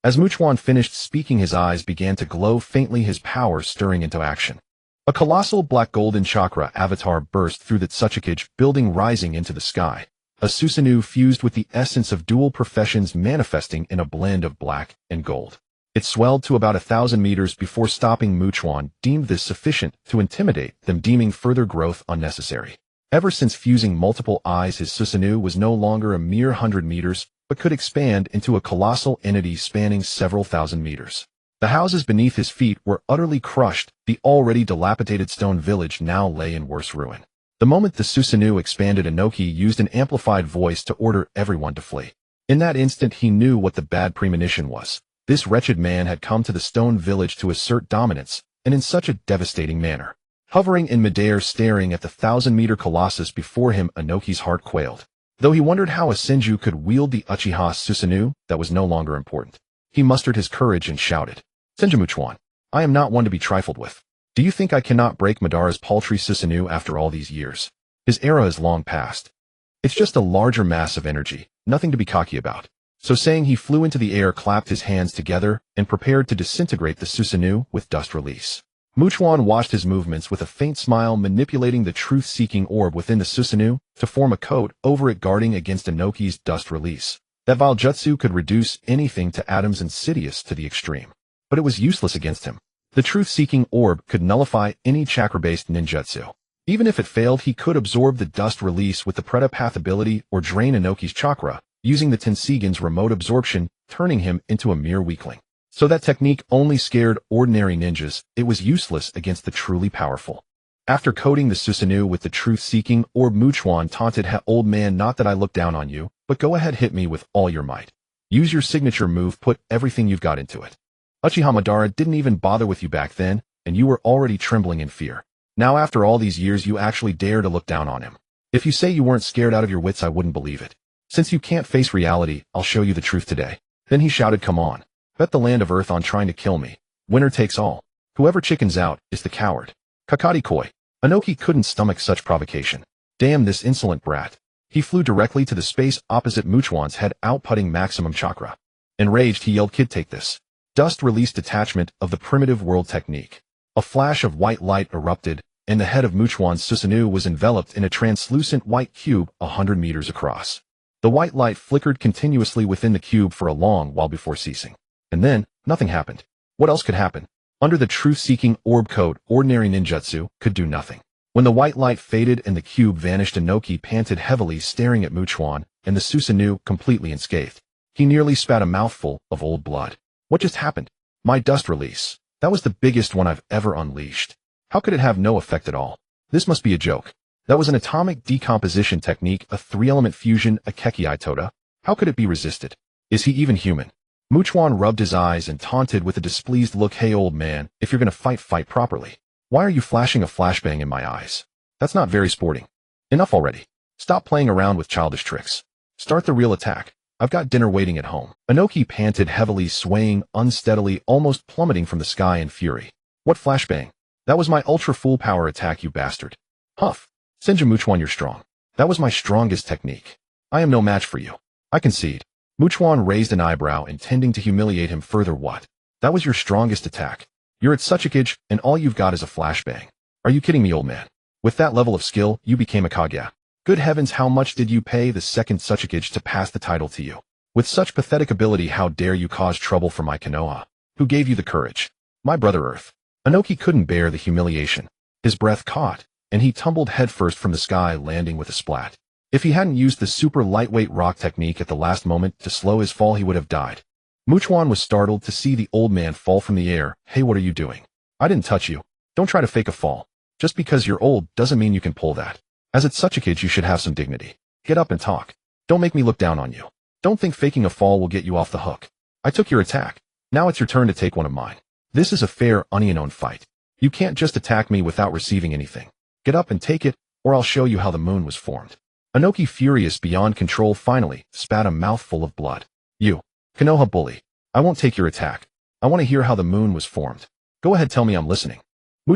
As Chuan finished speaking, his eyes began to glow faintly, his power stirring into action. A colossal black golden chakra avatar burst through the Tsuchikage building, rising into the sky. A Susanoo fused with the essence of dual professions, manifesting in a blend of black and gold. It swelled to about 1,000 meters before stopping. Chuan deemed this sufficient to intimidate them, deeming further growth unnecessary. Ever since fusing multiple eyes, his Susanoo was no longer a mere 100 meters, but could expand into a colossal entity spanning several thousand meters. The houses beneath his feet were utterly crushed. The already dilapidated stone village now lay in worse ruin. The moment the Susanoo expanded, Inoki used an amplified voice to order everyone to flee. In that instant, he knew what the bad premonition was. This wretched man had come to the stone village to assert dominance, and in such a devastating manner. Hovering in midair, staring at the 1,000-meter colossus before him, Inoki's heart quailed. Though he wondered how a Senju could wield the Uchiha Susanoo, that was no longer important. He mustered his courage and shouted, "Senju Chuan, I am not one to be trifled with. Do you think I cannot break Madara's paltry Susanoo after all these years? His era is long past. It's just a larger mass of energy, nothing to be cocky about." So saying, he flew into the air, clapped his hands together, and prepared to disintegrate the Susanoo with dust release. Chuan watched his movements with a faint smile, manipulating the truth-seeking orb within the Susanoo to form a coat over it, guarding against Inoki's dust release. That vile jutsu could reduce anything to atoms, insidious to the extreme. But it was useless against him. The truth-seeking orb could nullify any chakra-based ninjutsu. Even if it failed, he could absorb the dust release with the Pretapath ability or drain Inoki's chakra, using the Tenseigan's remote absorption, turning him into a mere weakling. So that technique only scared ordinary ninjas. It was useless against the truly powerful. After coating the Susanoo with the truth-seeking orb, Chuan taunted, "Old man, not that I look down on you, but go ahead, hit me with all your might. Use your signature move, put everything you've got into it. Uchiha Madara didn't even bother with you back then, and you were already trembling in fear. Now after all these years, you actually dare to look down on him. If you say you weren't scared out of your wits, I wouldn't believe it. Since you can't face reality, I'll show you the truth today." Then he shouted, "Come on. Bet the land of Earth on trying to kill me. Winner takes all. Whoever chickens out is the coward." Kakari koi. Inoki couldn't stomach such provocation. Damn this insolent brat. He flew directly to the space opposite Chuan's head, outputting maximum chakra. Enraged, he yelled, "Kid, take this." Dust released detachment of the primitive world technique. A flash of white light erupted, and the head of Chuan's Susanoo was enveloped in a translucent white cube 100 meters across. The white light flickered continuously within the cube for a long while before ceasing. And then, nothing happened. What else could happen? Under the truth-seeking orb code, ordinary ninjutsu could do nothing. When the white light faded and the cube vanished, Inoki panted heavily, staring at Chuan and the Susanoo completely unscathed. He nearly spat a mouthful of old blood. What just happened? My dust release. That was the biggest one I've ever unleashed. How could it have no effect at all? This must be a joke. That was an atomic decomposition technique, a three-element fusion, a Kekii Toda. How could it be resisted? Is he even human? Chuan rubbed his eyes and taunted with a displeased look, "Hey old man, if you're gonna fight properly. Why are you flashing a flashbang in my eyes? That's not very sporting. Enough already. Stop playing around with childish tricks. Start the real attack. I've got dinner waiting at home." Inoki panted heavily, swaying unsteadily, almost plummeting from the sky in fury. "What flashbang? That was my ultra full power attack, you bastard." "Huff. Senju Chuan, you're strong. That was my strongest technique. I am no match for you. I concede." Chuan raised an eyebrow, intending to humiliate him further. "What? That was your strongest attack? You're at Tsuchikage, and all you've got is a flashbang. Are you kidding me, old man? With that level of skill, you became a Kage. Good heavens, how much did you pay the second Tsuchikage to pass the title to you? With such pathetic ability, how dare you cause trouble for my Konoha? Who gave you the courage? My brother Earth." Inoki couldn't bear the humiliation. His breath caught, and he tumbled headfirst from the sky, landing with a splat. If he hadn't used the super lightweight rock technique at the last moment to slow his fall, he would have died. Chuan was startled to see the old man fall from the air. "Hey, what are you doing? I didn't touch you. Don't try to fake a fall. Just because you're old doesn't mean you can pull that. As at such a kid, you should have some dignity. Get up and talk. Don't make me look down on you. Don't think faking a fall will get you off the hook. I took your attack. Now it's your turn to take one of mine. This is a fair, unknown fight. You can't just attack me without receiving anything. Get up and take it, or I'll show you how the moon was formed." Inoki, furious beyond control, finally spat a mouthful of blood. "You, Konoha bully. I won't take your attack. I want to hear how the moon was formed. Go ahead, tell me, I'm listening."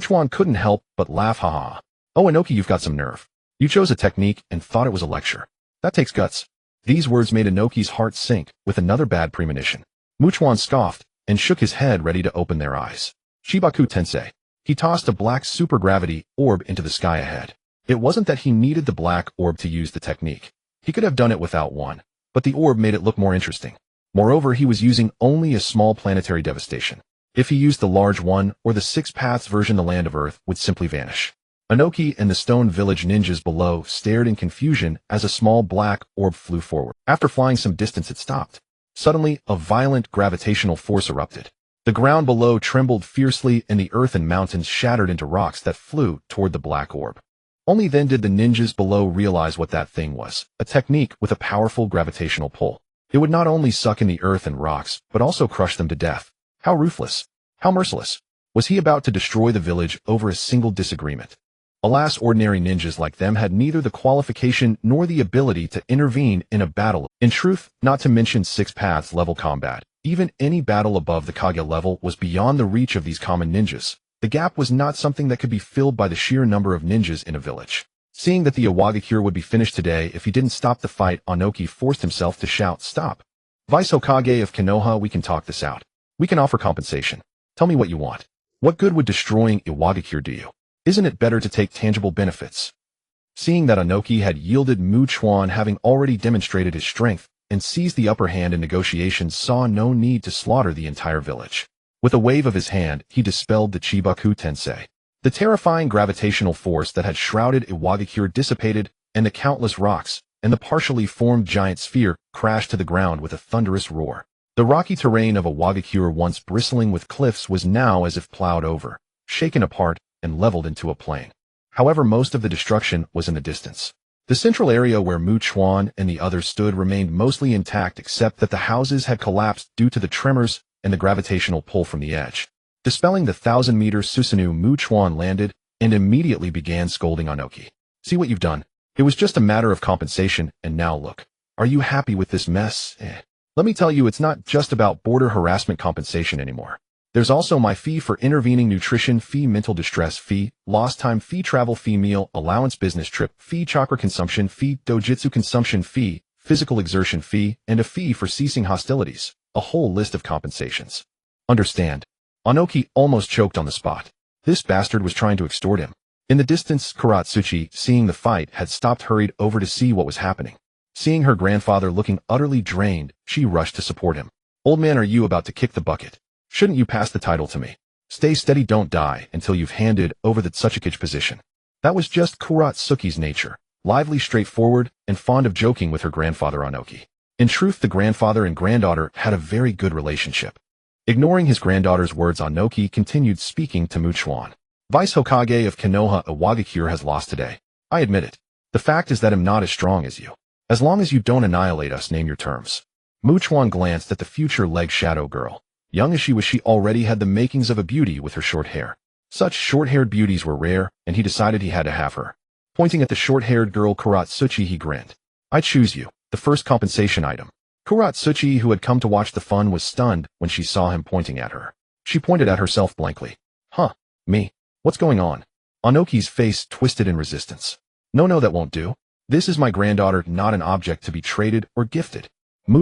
Chuan couldn't help but laugh. "Ha ha. Oh, Inoki, you've got some nerve. You chose a technique and thought it was a lecture. That takes guts. These words made Inoki's heart sink with another bad premonition. Chuan scoffed and shook his head ready to open their eyes. Chibaku Tensei. He tossed a black supergravity orb into the sky ahead. It wasn't that he needed the black orb to use the technique. He could have done it without one, but the orb made it look more interesting. Moreover, he was using only a small planetary devastation. If he used the large one or the Six Paths version, the land of Earth would simply vanish. Inoki and the stone village ninjas below stared in confusion as a small black orb flew forward. After flying some distance, it stopped. Suddenly, a violent gravitational force erupted. The ground below trembled fiercely and the earth and mountains shattered into rocks that flew toward the black orb. Only then did the ninjas below realize what that thing was, a technique with a powerful gravitational pull. It would not only suck in the earth and rocks, but also crush them to death. How ruthless! How merciless! Was he about to destroy the village over a single disagreement? Alas, ordinary ninjas like them had neither the qualification nor the ability to intervene in a battle. In truth, not to mention Six Paths level combat, even any battle above the Kage level was beyond the reach of these common ninjas. The gap was not something that could be filled by the sheer number of ninjas in a village. Seeing that the awakens would be finished today if he didn't stop the fight, Inoki forced himself to shout, "Stop! Vice Hokage of Konoha, we can talk this out. We can offer compensation. Tell me what you want. What good would destroying awakens do you? Isn't it better to take tangible benefits?" Seeing that Inoki had yielded, Chuan, having already demonstrated his strength and seized the upper hand in negotiations, saw no need to slaughter the entire village. With a wave of his hand, he dispelled the Chibaku Tensei. The terrifying gravitational force that had shrouded awakens dissipated, and the countless rocks and the partially formed giant sphere crashed to the ground with a thunderous roar. The rocky terrain of awakens, once bristling with cliffs, was now as if plowed over, shaken apart, and leveled into a plain. However, most of the destruction was in the distance. The central area where Chuan and the others stood remained mostly intact, except that the houses had collapsed due to the tremors and the gravitational pull from the edge. Dispelling the 1,000-meter Susanoo, Chuan landed and immediately began scolding Inoki. "See what you've done? It was just a matter of compensation, and now look. Are you happy with this mess? Let me tell you, it's not just about border harassment compensation anymore. There's also my fee for intervening, nutrition fee, mental distress fee, lost time fee, travel fee, meal allowance, business trip fee, chakra consumption fee, dojutsu consumption fee, physical exertion fee, and a fee for ceasing hostilities. A whole list of compensations. Understand?" Inoki almost choked on the spot. This bastard was trying to extort him. In the distance, Kuratsuchi, seeing the fight, had stopped, hurried over to see what was happening. Seeing her grandfather looking utterly drained, she rushed to support him. "Old man, are you about to kick the bucket? Shouldn't you pass the title to me? Stay steady, don't die until you've handed over the Tsuchikage position." That was just Kuratsuki's nature, lively, straightforward, and fond of joking with her grandfather Inoki. In truth, the grandfather and granddaughter had a very good relationship. Ignoring his granddaughter's words, Inoki continued speaking to Chuan. "Vice Hokage of Konoha, awakens has lost today. I admit it. The fact is that I'm not as strong as you. As long as you don't annihilate us, name your terms." Chuan glanced at the future leg shadow girl. Young as she was, she already had the makings of a beauty with her short hair. Such short-haired beauties were rare, and he decided he had to have her. Pointing at the short-haired girl Kuratsuchi, he grinned. "I choose you, the first compensation item." Kuratsuchi, who had come to watch the fun, was stunned when she saw him pointing at her. She pointed at herself blankly. "Huh, me? What's going on?" Inoki's face twisted in resistance. No, that won't do. This is my granddaughter, not an object to be traded or gifted."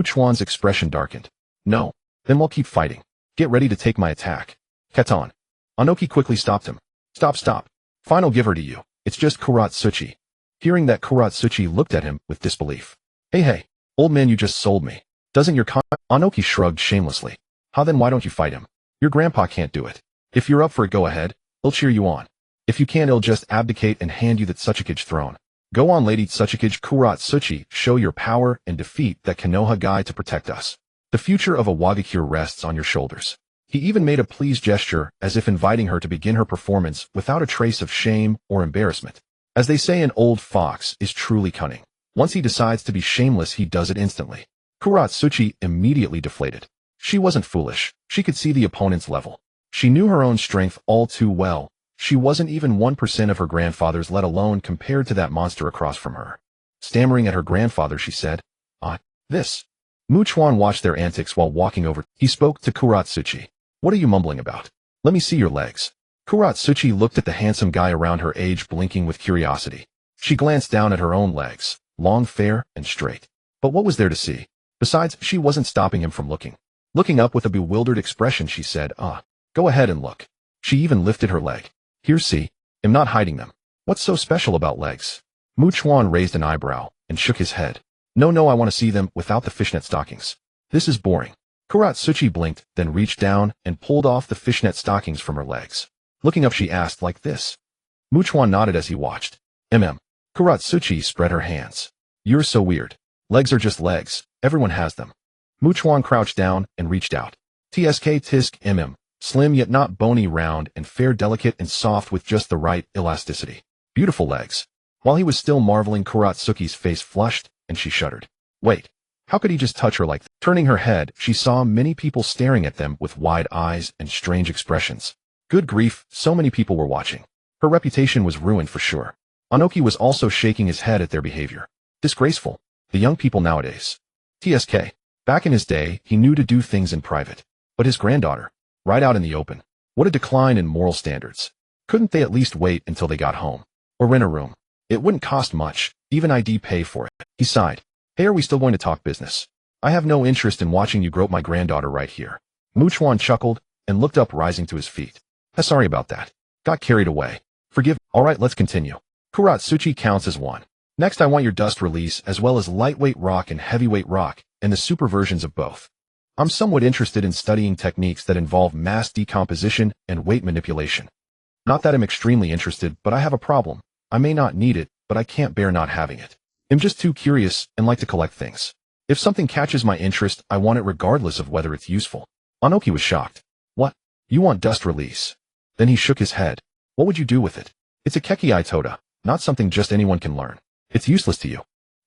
Chuan's expression darkened. "No, then we'll keep fighting. Get ready to take my attack. Keton." Inoki quickly stopped him. Stop. Fine, I'll give her to you. It's just Kuratsuchi." Hearing that, Kuratsuchi looked at him with disbelief. Hey, old man, you just sold me. Doesn't your Inoki shrugged shamelessly. "How then, why don't you fight him? Your grandpa can't do it. If you're up for it, go ahead. He'll cheer you on. If you can't, he'll just abdicate and hand you the Tsuchikage throne. Go on, Lady Tsuchikage Kuratsuchi, show your power and defeat that Konoha guy to protect us. The future of awakens rests on your shoulders." He even made a pleased gesture, as if inviting her to begin her performance without a trace of shame or embarrassment. As they say, an old fox is truly cunning. Once he decides to be shameless, he does it instantly. Kuratsuchi immediately deflated. She wasn't foolish. She could see the opponent's level. She knew her own strength all too well. She wasn't even 1% of her grandfather's, let alone compared to that monster across from her. Stammering at her grandfather, she said, this." Chuan watched their antics while walking over. He spoke to Kuratsuchi. "What are you mumbling about? Let me see your legs." Kuratsuchi looked at the handsome guy around her age, blinking with curiosity. She glanced down at her own legs. long, fair, and straight. But what was there to see? Besides, she wasn't stopping him from looking. Looking up with a bewildered expression, she said, go ahead and look. She even lifted her leg. Here, see. I'm not hiding them. What's so special about legs? Chuan raised an eyebrow and shook his head. No, I want to see them without the fishnet stockings. This is boring. Kuratsuchi blinked, then reached down and pulled off the fishnet stockings from her legs. Looking up, she asked, like this. Chuan nodded as he watched. Kuratsuchi spread her hands. You're so weird. Legs are just legs. Everyone has them. Chuan crouched down and reached out. Tisk, slim yet not bony, round and fair, delicate and soft with just the right elasticity. Beautiful legs. While he was still marveling, Kuratsuki's face flushed and she shuddered. Wait, how could he just touch her like that? Turning her head, she saw many people staring at them with wide eyes and strange expressions. Good grief, so many people were watching. Her reputation was ruined for sure. Anoki was also shaking his head at their behavior. Disgraceful. The young people nowadays. Tsk. Back in his day, he knew to do things in private. But his granddaughter, right out in the open. What a decline in moral standards. Couldn't they at least wait until they got home? Or rent a room? It wouldn't cost much, even I'd pay for it. He sighed. Hey, are we still going to talk business? I have no interest in watching you grope my granddaughter right here. Chuan chuckled and looked up, rising to his feet. Sorry about that. Got carried away. Forgive. Alright, let's continue. Kuratsuchi counts as one. Next, I want your dust release as well as lightweight rock and heavyweight rock, and the super versions of both. I'm somewhat interested in studying techniques that involve mass decomposition and weight manipulation. Not that I'm extremely interested, but I have a problem. I may not need it, but I can't bear not having it. I'm just too curious and like to collect things. If something catches my interest, I want it regardless of whether it's useful. Anoki was shocked. What? You want dust release? Then he shook his head. What would you do with it? It's a Kekkei Toda, not something just anyone can learn. It's useless to you.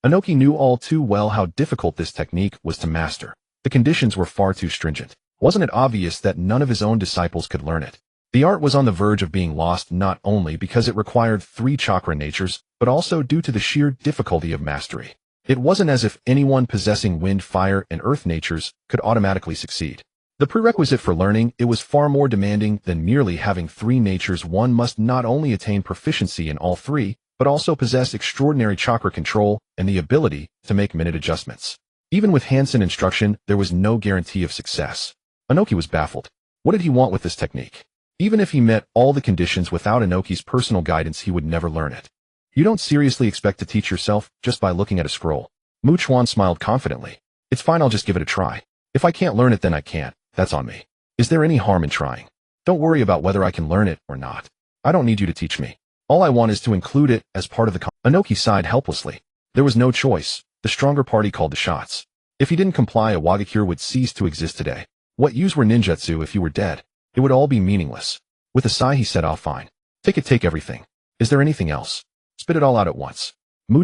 Anoki knew all too well how difficult this technique was to master. The conditions were far too stringent. Wasn't it obvious that none of his own disciples could learn it? The art was on the verge of being lost, not only because it required 3 chakra natures, but also due to the sheer difficulty of mastery. It wasn't as if anyone possessing wind, fire, and earth natures could automatically succeed. The prerequisite for learning it was far more demanding than merely having 3 natures. One must not only attain proficiency in all 3, but also possess extraordinary chakra control and the ability to make minute adjustments. Even with Hansen instruction, there was no guarantee of success. Anoki was baffled. What did he want with this technique? Even if he met all the conditions without Anoki's personal guidance, he would never learn it. You don't seriously expect to teach yourself just by looking at a scroll. Chuan smiled confidently. It's fine, I'll just give it a try. If I can't learn it, then I can't. That's on me. Is there any harm in trying? Don't worry about whether I can learn it or not. I don't need you to teach me. All I want is to include it as part of the Anoki sighed helplessly. There was no choice. The stronger party called the shots. If he didn't comply, Awakens would cease to exist today. What use were ninjutsu if you were dead? It would all be meaningless. With a sigh, he said, fine. Take everything. Is there anything else? Spit it all out at once.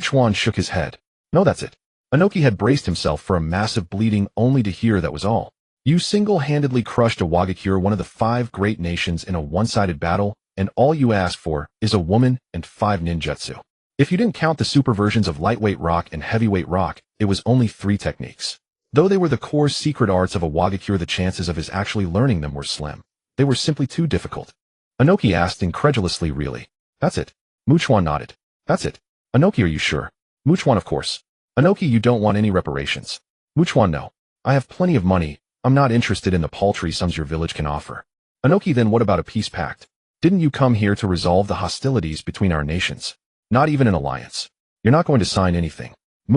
Chuan shook his head. No, that's it. Anoki had braced himself for a massive bleeding only to hear that was all. You single-handedly crushed Awakens, one of the 5 great nations, in a one-sided battle, and all you ask for is a woman and 5 ninjutsu. If you didn't count the super versions of lightweight rock and heavyweight rock, it was only 3 techniques. Though they were the core secret arts of Awakens, the chances of his actually learning them were slim. They were simply too difficult. Anoki asked incredulously, really? That's it? Chuan nodded. That's it. Anoki, are you sure? Chuan, of course. Anoki, you don't want any reparations. Chuan, no. I have plenty of money. I'm not interested in the paltry sums your village can offer. Anoki, then what about a peace pact? Didn't you come here to resolve the hostilities between our nations? Not even an alliance. You're not going to sign anything.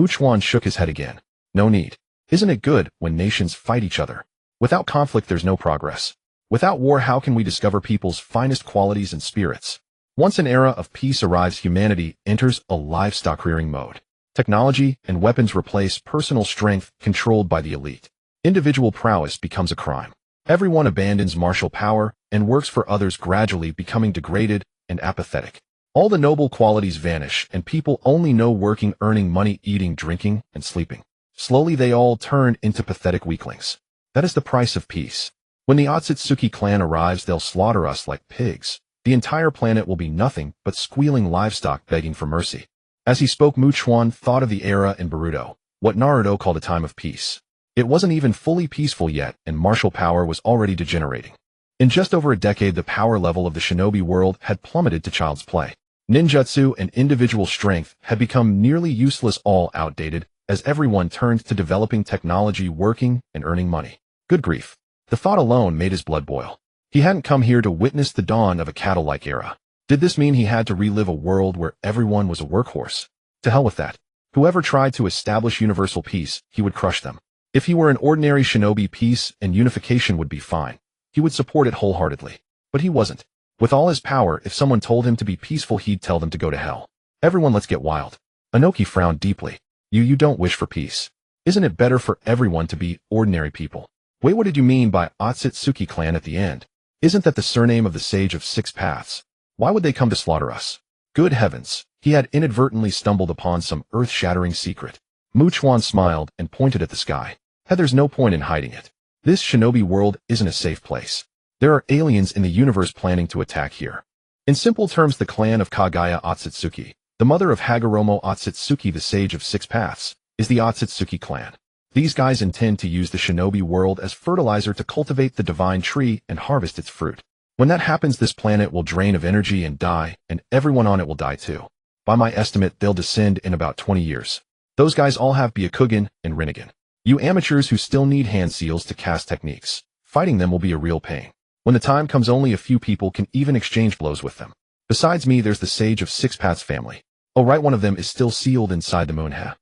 Chuan shook his head again. No need. Isn't it good when nations fight each other? Without conflict, there's no progress. Without war, how can we discover people's finest qualities and spirits? Once an era of peace arrives, humanity enters a livestock-rearing mode. Technology and weapons replace personal strength controlled by the elite. Individual prowess becomes a crime. Everyone abandons martial power and works for others, gradually becoming degraded and apathetic. All the noble qualities vanish, and people only know working, earning money, eating, drinking, and sleeping. Slowly they all turn into pathetic weaklings. That is the price of peace. When the Otsutsuki clan arrives, they'll slaughter us like pigs. The entire planet will be nothing but squealing livestock begging for mercy. As he spoke, Chuan thought of the era in Naruto, what Naruto called a time of peace. It wasn't even fully peaceful yet, and martial power was already degenerating. In just over a decade, the power level of the shinobi world had plummeted to child's play. Ninjutsu and individual strength had become nearly useless, all outdated, as everyone turned to developing technology, working, and earning money. Good grief. The thought alone made his blood boil. He hadn't come here to witness the dawn of a cattle-like era. Did this mean he had to relive a world where everyone was a workhorse? To hell with that. Whoever tried to establish universal peace, he would crush them. If he were an ordinary shinobi, peace and unification would be fine. He would support it wholeheartedly. But he wasn't. With all his power, if someone told him to be peaceful, he'd tell them to go to hell. Everyone, let's get wild. Inoki frowned deeply. You don't wish for peace. Isn't it better for everyone to be ordinary people? Wait, what did you mean by Otsutsuki clan at the end? Isn't that the surname of the Sage of Six Paths? Why would they come to slaughter us? Good heavens, he had inadvertently stumbled upon some earth-shattering secret. Chuan smiled and pointed at the sky. There's no point in hiding it. This shinobi world isn't a safe place. There are aliens in the universe planning to attack here. In simple terms, the clan of Kagaya Otsutsuki, the mother of Hagoromo Otsutsuki, the Sage of Six Paths, is the Otsutsuki clan. These guys intend to use the shinobi world as fertilizer to cultivate the divine tree and harvest its fruit. When that happens, this planet will drain of energy and die, and everyone on it will die too. By my estimate, they'll descend in about 20 years. Those guys all have Byakugan and Rinnegan. You amateurs who still need hand seals to cast techniques, fighting them will be a real pain. When the time comes, only a few people can even exchange blows with them. Besides me, there's the Sage of Six Paths family. Oh right, one of them is still sealed inside the moonha.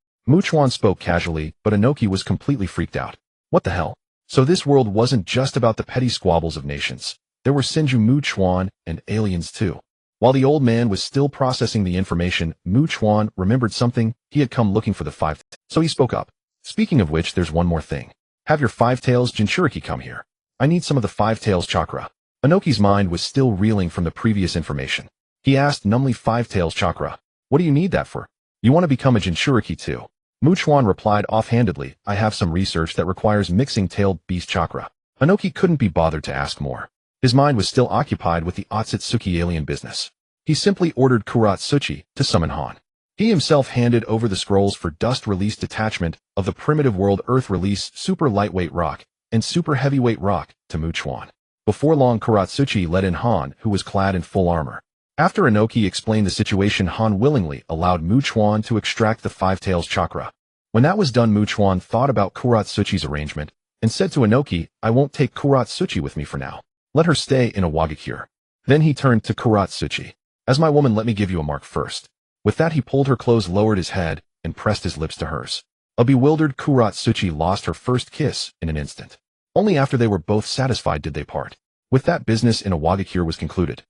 Chuan spoke casually, but Inoki was completely freaked out. What the hell? So this world wasn't just about the petty squabbles of nations. There were Senju Chuan and aliens too. While the old man was still processing the information, Chuan remembered something. He had come looking for the five. So he spoke up. Speaking of which, there's one more thing. Have your Five Tails Jinchuriki come here. I need some of the Five Tails chakra. Inoki's mind was still reeling from the previous information. He asked numbly, Five Tails chakra. What do you need that for? You want to become a Jinchuriki too? Chuan replied offhandedly, I have some research that requires mixing tailed beast chakra. Inoki couldn't be bothered to ask more. His mind was still occupied with the Otsutsuki alien business. He simply ordered Kuratsuchi to summon Han. He himself handed over the scrolls for dust release detachment of the primitive world earth release super lightweight rock and super heavyweight rock to Chuan. Before long, Kuratsuchi let in Han, who was clad in full armor. After Inoki explained the situation, Han willingly allowed Chuan to extract the Five Tails chakra. When that was done, Chuan thought about Kuratsuchi's arrangement and said to Inoki, I won't take Kuratsuchi with me for now. Let her stay in Awakens. Then he turned to Kuratsuchi. As my woman, let me give you a mark first. With that, he pulled her clothes, lowered his head, and pressed his lips to hers. A bewildered Kuratsuchi lost her first kiss in an instant. Only after they were both satisfied did they part. With that, business in Awakens was concluded.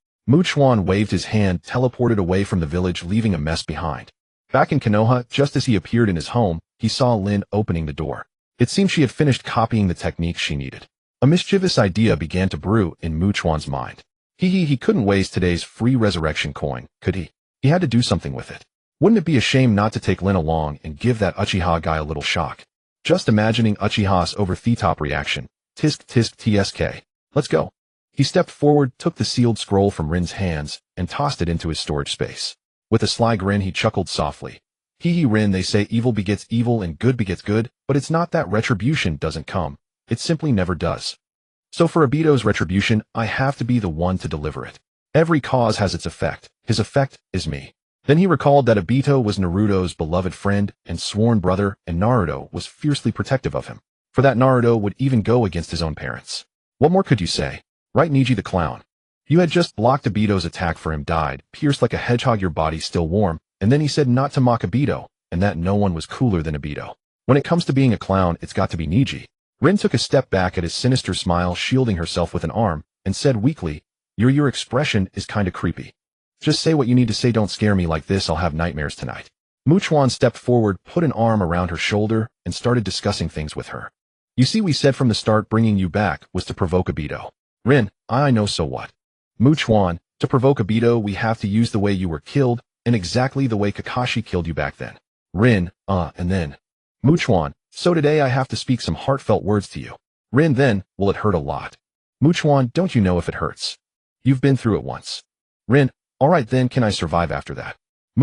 Chuan waved his hand, teleported away from the village, leaving a mess behind. Back in Konoha, just as he appeared in his home, he saw Lin opening the door. It seemed she had finished copying the technique she needed. A mischievous idea began to brew in Chuan's mind. He couldn't waste today's free resurrection coin, could he? He had to do something with it. Wouldn't it be a shame not to take Lin along and give that Uchiha guy a little shock? Just imagining Uchiha's over-the-top reaction. Tisk tisk tsk. Let's go. He stepped forward, took the sealed scroll from Rin's hands, and tossed it into his storage space. With a sly grin, he chuckled softly. Rin, they say evil begets evil and good begets good, but it's not that retribution doesn't come. It simply never does. So for Obito's retribution, I have to be the one to deliver it. Every cause has its effect. His effect is me. Then he recalled that Obito was Naruto's beloved friend and sworn brother, and Naruto was fiercely protective of him. For that, Naruto would even go against his own parents. What more could you say? Right, Neji the clown? You had just blocked Obito's attack for him, died, pierced like a hedgehog, your body still warm, and then he said not to mock Obito, and that no one was cooler than Obito. When it comes to being a clown, it's got to be Neji. Rin took a step back at his sinister smile, shielding herself with an arm, and said weakly, Your expression is kinda creepy. Just say what you need to say, don't scare me like this, I'll have nightmares tonight. Chuan stepped forward, put an arm around her shoulder, and started discussing things with her. You see, we said from the start bringing you back was to provoke Obito. Rin, I know, so what? Chuan, to provoke Obito we have to use the way you were killed, and exactly the way Kakashi killed you back then. Rin, and then. Chuan, so today I have to speak some heartfelt words to you. Rin, then, will it hurt a lot? Chuan, don't you know if it hurts? You've been through it once. Rin, alright then, can I survive after that?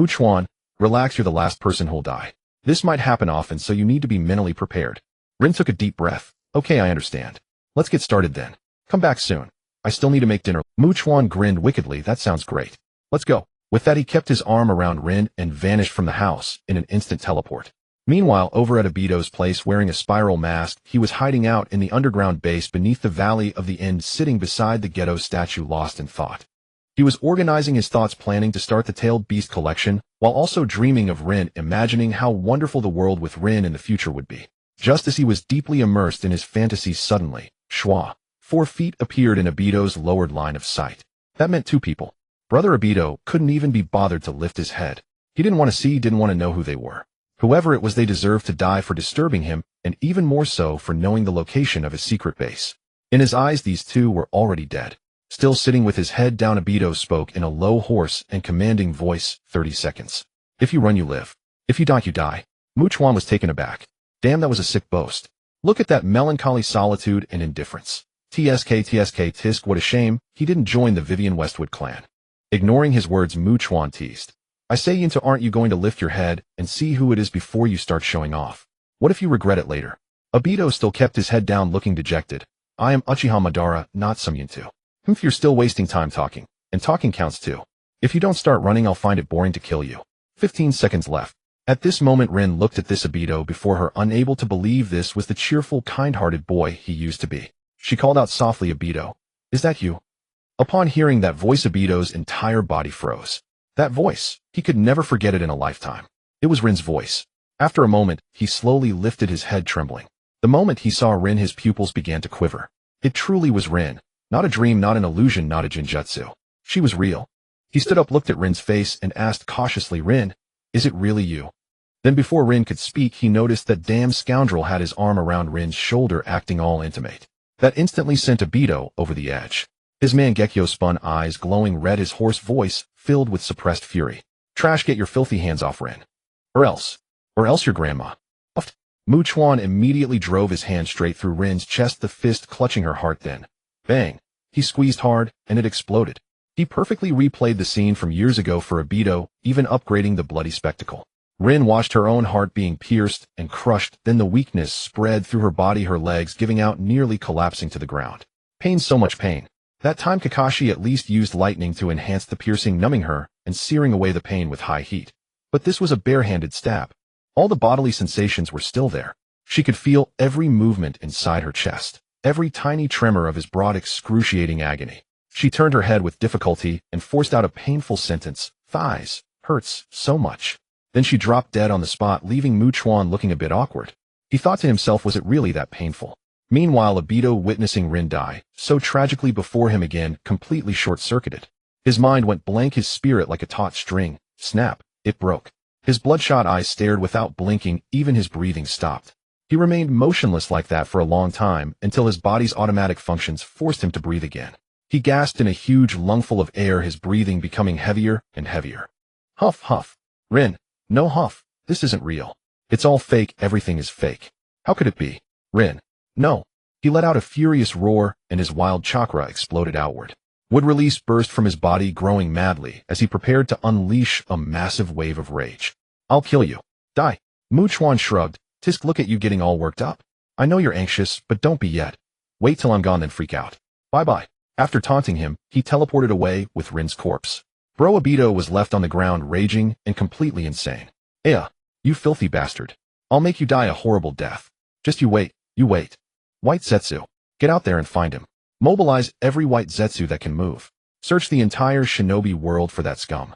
Chuan, relax, you're the last person who'll die. This might happen often, so you need to be mentally prepared. Rin took a deep breath. Okay, I understand. Let's get started then. Come back soon. I still need to make dinner. Chuan grinned wickedly, that sounds great. Let's go. With that, he kept his arm around Rin and vanished from the house in an instant teleport. Meanwhile, over at Obito's place wearing a spiral mask, he was hiding out in the underground base beneath the Valley of the End, sitting beside the ghetto statue, lost in thought. He was organizing his thoughts, planning to start the Tailed Beast collection, while also dreaming of Rin, imagining how wonderful the world with Rin in the future would be. Just as he was deeply immersed in his fantasies, suddenly, Schwa, 4 feet, appeared in Obito's lowered line of sight. That meant 2 people. Brother Obito couldn't even be bothered to lift his head. He didn't want to see, didn't want to know who they were. Whoever it was, they deserved to die for disturbing him, and even more so for knowing the location of his secret base. In his eyes, these 2 were already dead. Still sitting with his head down, Obito spoke in a low, hoarse, and commanding voice, 30 seconds. If you run, you live. If you die, you die. Chuan was taken aback. Damn, that was a sick boast. Look at that melancholy solitude and indifference. Tisk, what a shame he didn't join the Vivian Westwood clan. Ignoring his words, Chuan teased. I say, Yinta, aren't you going to lift your head and see who it is before you start showing off? What if you regret it later? Obito still kept his head down, looking dejected. I am Uchiha Madara, not some Yinta. If you're still wasting time talking, and talking counts too. If you don't start running, I'll find it boring to kill you. 15 seconds left. At this moment, Rin looked at this Obito before her, unable to believe this was the cheerful, kind-hearted boy he used to be. She called out softly, Obito, is that you? Upon hearing that voice, Obito's entire body froze. That voice, he could never forget it in a lifetime. It was Rin's voice. After a moment, he slowly lifted his head, trembling. The moment he saw Rin, his pupils began to quiver. It truly was Rin. Not a dream, not an illusion, not a Jinjutsu. She was real. He stood up, looked at Rin's face, and asked cautiously, Rin, is it really you? Then before Rin could speak, he noticed that damn scoundrel had his arm around Rin's shoulder, acting all intimate. That instantly sent Obito over the edge. His Mangekyō spun eyes glowing red, his hoarse voice filled with suppressed fury. Trash, get your filthy hands off Rin. Or else your grandma. Chuan immediately drove his hand straight through Rin's chest, the fist clutching her heart. Then, bang, he squeezed hard, and it exploded. He perfectly replayed the scene from years ago for Obito, even upgrading the bloody spectacle. Rin watched her own heart being pierced and crushed, then the weakness spread through her body, her legs giving out, nearly collapsing to the ground. Pain, so much pain. That time Kakashi at least used lightning to enhance the piercing, numbing her and searing away the pain with high heat. But this was a barehanded stab. All the bodily sensations were still there. She could feel every movement inside her chest, every tiny tremor of his broad, excruciating agony. She turned her head with difficulty and forced out a painful sentence, thighs, hurts so much. Then she dropped dead on the spot, leaving Chuan looking a bit awkward. He thought to himself, was it really that painful? Meanwhile, Obito, witnessing Rin die so tragically before him again, completely short-circuited. His mind went blank, his spirit like a taut string. Snap, it broke. His bloodshot eyes stared without blinking, even his breathing stopped. He remained motionless like that for a long time, until his body's automatic functions forced him to breathe again. He gasped in a huge lungful of air, his breathing becoming heavier and heavier. Huff, huff. Rin, no huff, this isn't real. It's all fake, everything is fake. How could it be? Rin. No. He let out a furious roar, and his wild chakra exploded outward. Wood release burst from his body, growing madly as he prepared to unleash a massive wave of rage. I'll kill you. Die. Chuan shrugged. Tisk, look at you getting all worked up. I know you're anxious, but don't be yet. Wait till I'm gone, then freak out. Bye-bye. After taunting him, he teleported away with Rin's corpse. Bro Obito was left on the ground, raging and completely insane. You filthy bastard. I'll make you die a horrible death. Just you wait. White Zetsu. Get out there and find him. Mobilize every white Zetsu that can move. Search the entire shinobi world for that scum.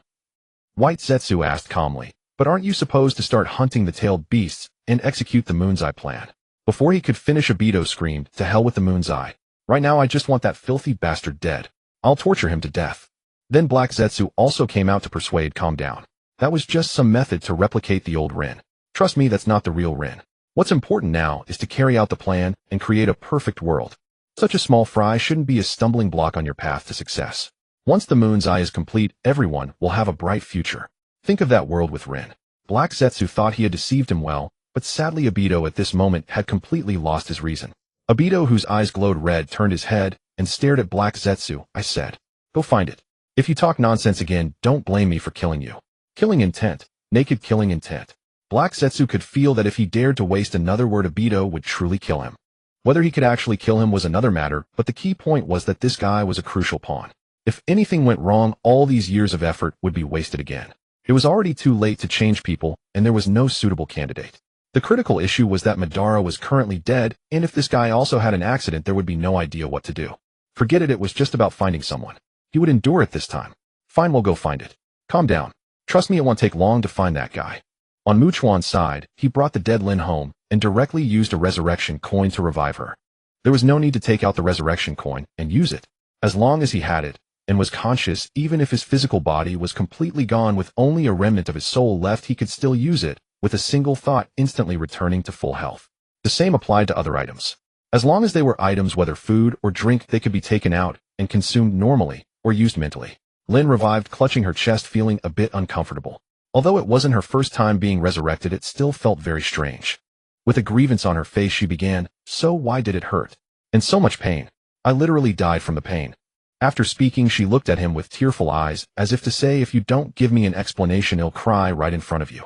White Zetsu asked calmly, but aren't you supposed to start hunting the tailed beasts and execute the Moon's Eye plan? Before he could finish, Obito screamed, to hell with the Moon's Eye. Right now I just want that filthy bastard dead. I'll torture him to death. Then Black Zetsu also came out to persuade, calm down. That was just some method to replicate the old Rin. Trust me, that's not the real Rin. What's important now is to carry out the plan and create a perfect world. Such a small fry shouldn't be a stumbling block on your path to success. Once the Moon's Eye is complete, everyone will have a bright future. Think of that world with Rin. Black Zetsu thought he had deceived him well, but sadly Obito at this moment had completely lost his reason. Obito, whose eyes glowed red, turned his head and stared at Black Zetsu. I said, go find it. If you talk nonsense again, don't blame me for killing you. Killing intent. Naked killing intent. Black Zetsu could feel that if he dared to waste another word, Obito would truly kill him. Whether he could actually kill him was another matter, but the key point was that this guy was a crucial pawn. If anything went wrong, all these years of effort would be wasted again. It was already too late to change people, and there was no suitable candidate. The critical issue was that Madara was currently dead, and if this guy also had an accident, there would be no idea what to do. Forget it, it was just about finding someone. He would endure it this time. Fine, we'll go find it. Calm down. Trust me, it won't take long to find that guy. On Mu Chuan's side, he brought the dead Lin home, and directly used a resurrection coin to revive her. There was no need to take out the resurrection coin and use it. As long as he had it, and was conscious, even if his physical body was completely gone with only a remnant of his soul left, he could still use it, with a single thought instantly returning to full health. The same applied to other items. As long as they were items, whether food or drink, they could be taken out and consumed normally, or used mentally. Lin revived, clutching her chest, feeling a bit uncomfortable. Although it wasn't her first time being resurrected, it still felt very strange. With a grievance on her face, she began, "So why did it hurt? And so much pain? I literally died from the pain." After speaking, she looked at him with tearful eyes, as if to say, "If you don't give me an explanation, I'll cry right in front of you."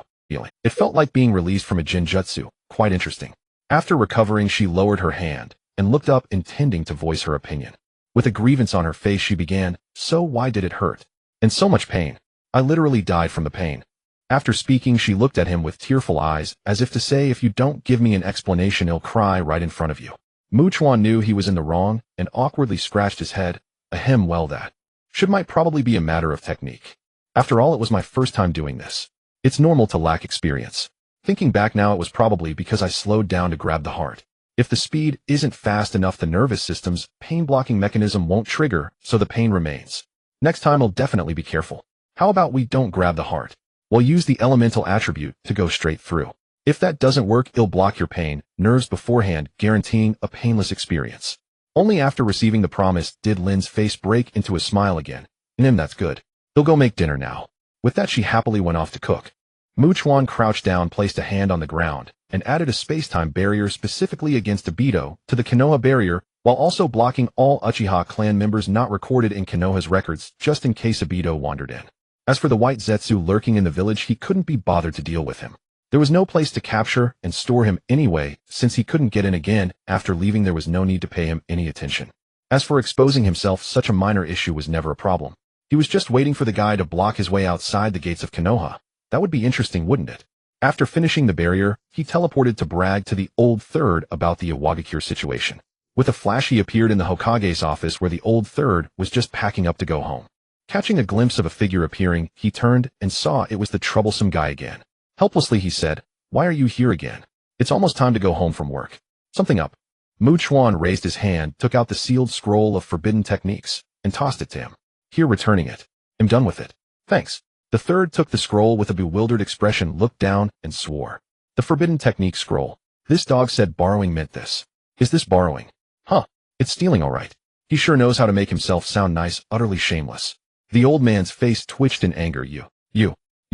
It felt like being released from a jinjutsu. Quite interesting. After recovering, she lowered her hand and looked up, intending to voice her opinion. With a grievance on her face, she began, "So why did it hurt? And so much pain? I literally died from the pain." After speaking, she looked at him with tearful eyes, as if to say, "If you don't give me an explanation, I'll cry right in front of you." Mu Chuan knew he was in the wrong and awkwardly scratched his head. Ahem, well, that might probably be a matter of technique. After all, it was my first time doing this. It's normal to lack experience. Thinking back now, it was probably because I slowed down to grab the heart. If the speed isn't fast enough, the nervous system's pain-blocking mechanism won't trigger, so the pain remains. Next time I'll definitely be careful. How about we don't grab the heart? We'll use the elemental attribute to go straight through. If that doesn't work, it'll block your pain nerves beforehand, guaranteeing a painless experience. Only after receiving the promise did Lin's face break into a smile again. That's good. They'll go make dinner now." With that, she happily went off to cook. Mu Chuan crouched down, placed a hand on the ground, and added a space-time barrier specifically against Obito to the Konoha barrier, while also blocking all Uchiha clan members not recorded in Konoha's records, just in case Obito wandered in. As for the white Zetsu lurking in the village, he couldn't be bothered to deal with him. There was no place to capture and store him anyway, since he couldn't get in again. After leaving, there was no need to pay him any attention. As for exposing himself, such a minor issue was never a problem. He was just waiting for the guy to block his way outside the gates of Konoha. That would be interesting, wouldn't it? After finishing the barrier, he teleported to brag to the old third about the awakens situation. With a flash, he appeared in the Hokage's office, where the old third was just packing up to go home. Catching a glimpse of a figure appearing, he turned and saw it was the troublesome guy again. Helplessly, he said, "Why are you here again? It's almost time to go home from work. Something up?" Mu Chuan raised his hand, took out the sealed scroll of forbidden techniques, and tossed it to him. "Here, returning it. I'm done with it. Thanks." The third took the scroll with a bewildered expression, looked down, and swore. "The forbidden technique scroll. This dog said borrowing meant this. Is this borrowing? Huh. It's stealing, all right. He sure knows how to make himself sound nice, utterly shameless." The old man's face twitched in anger. You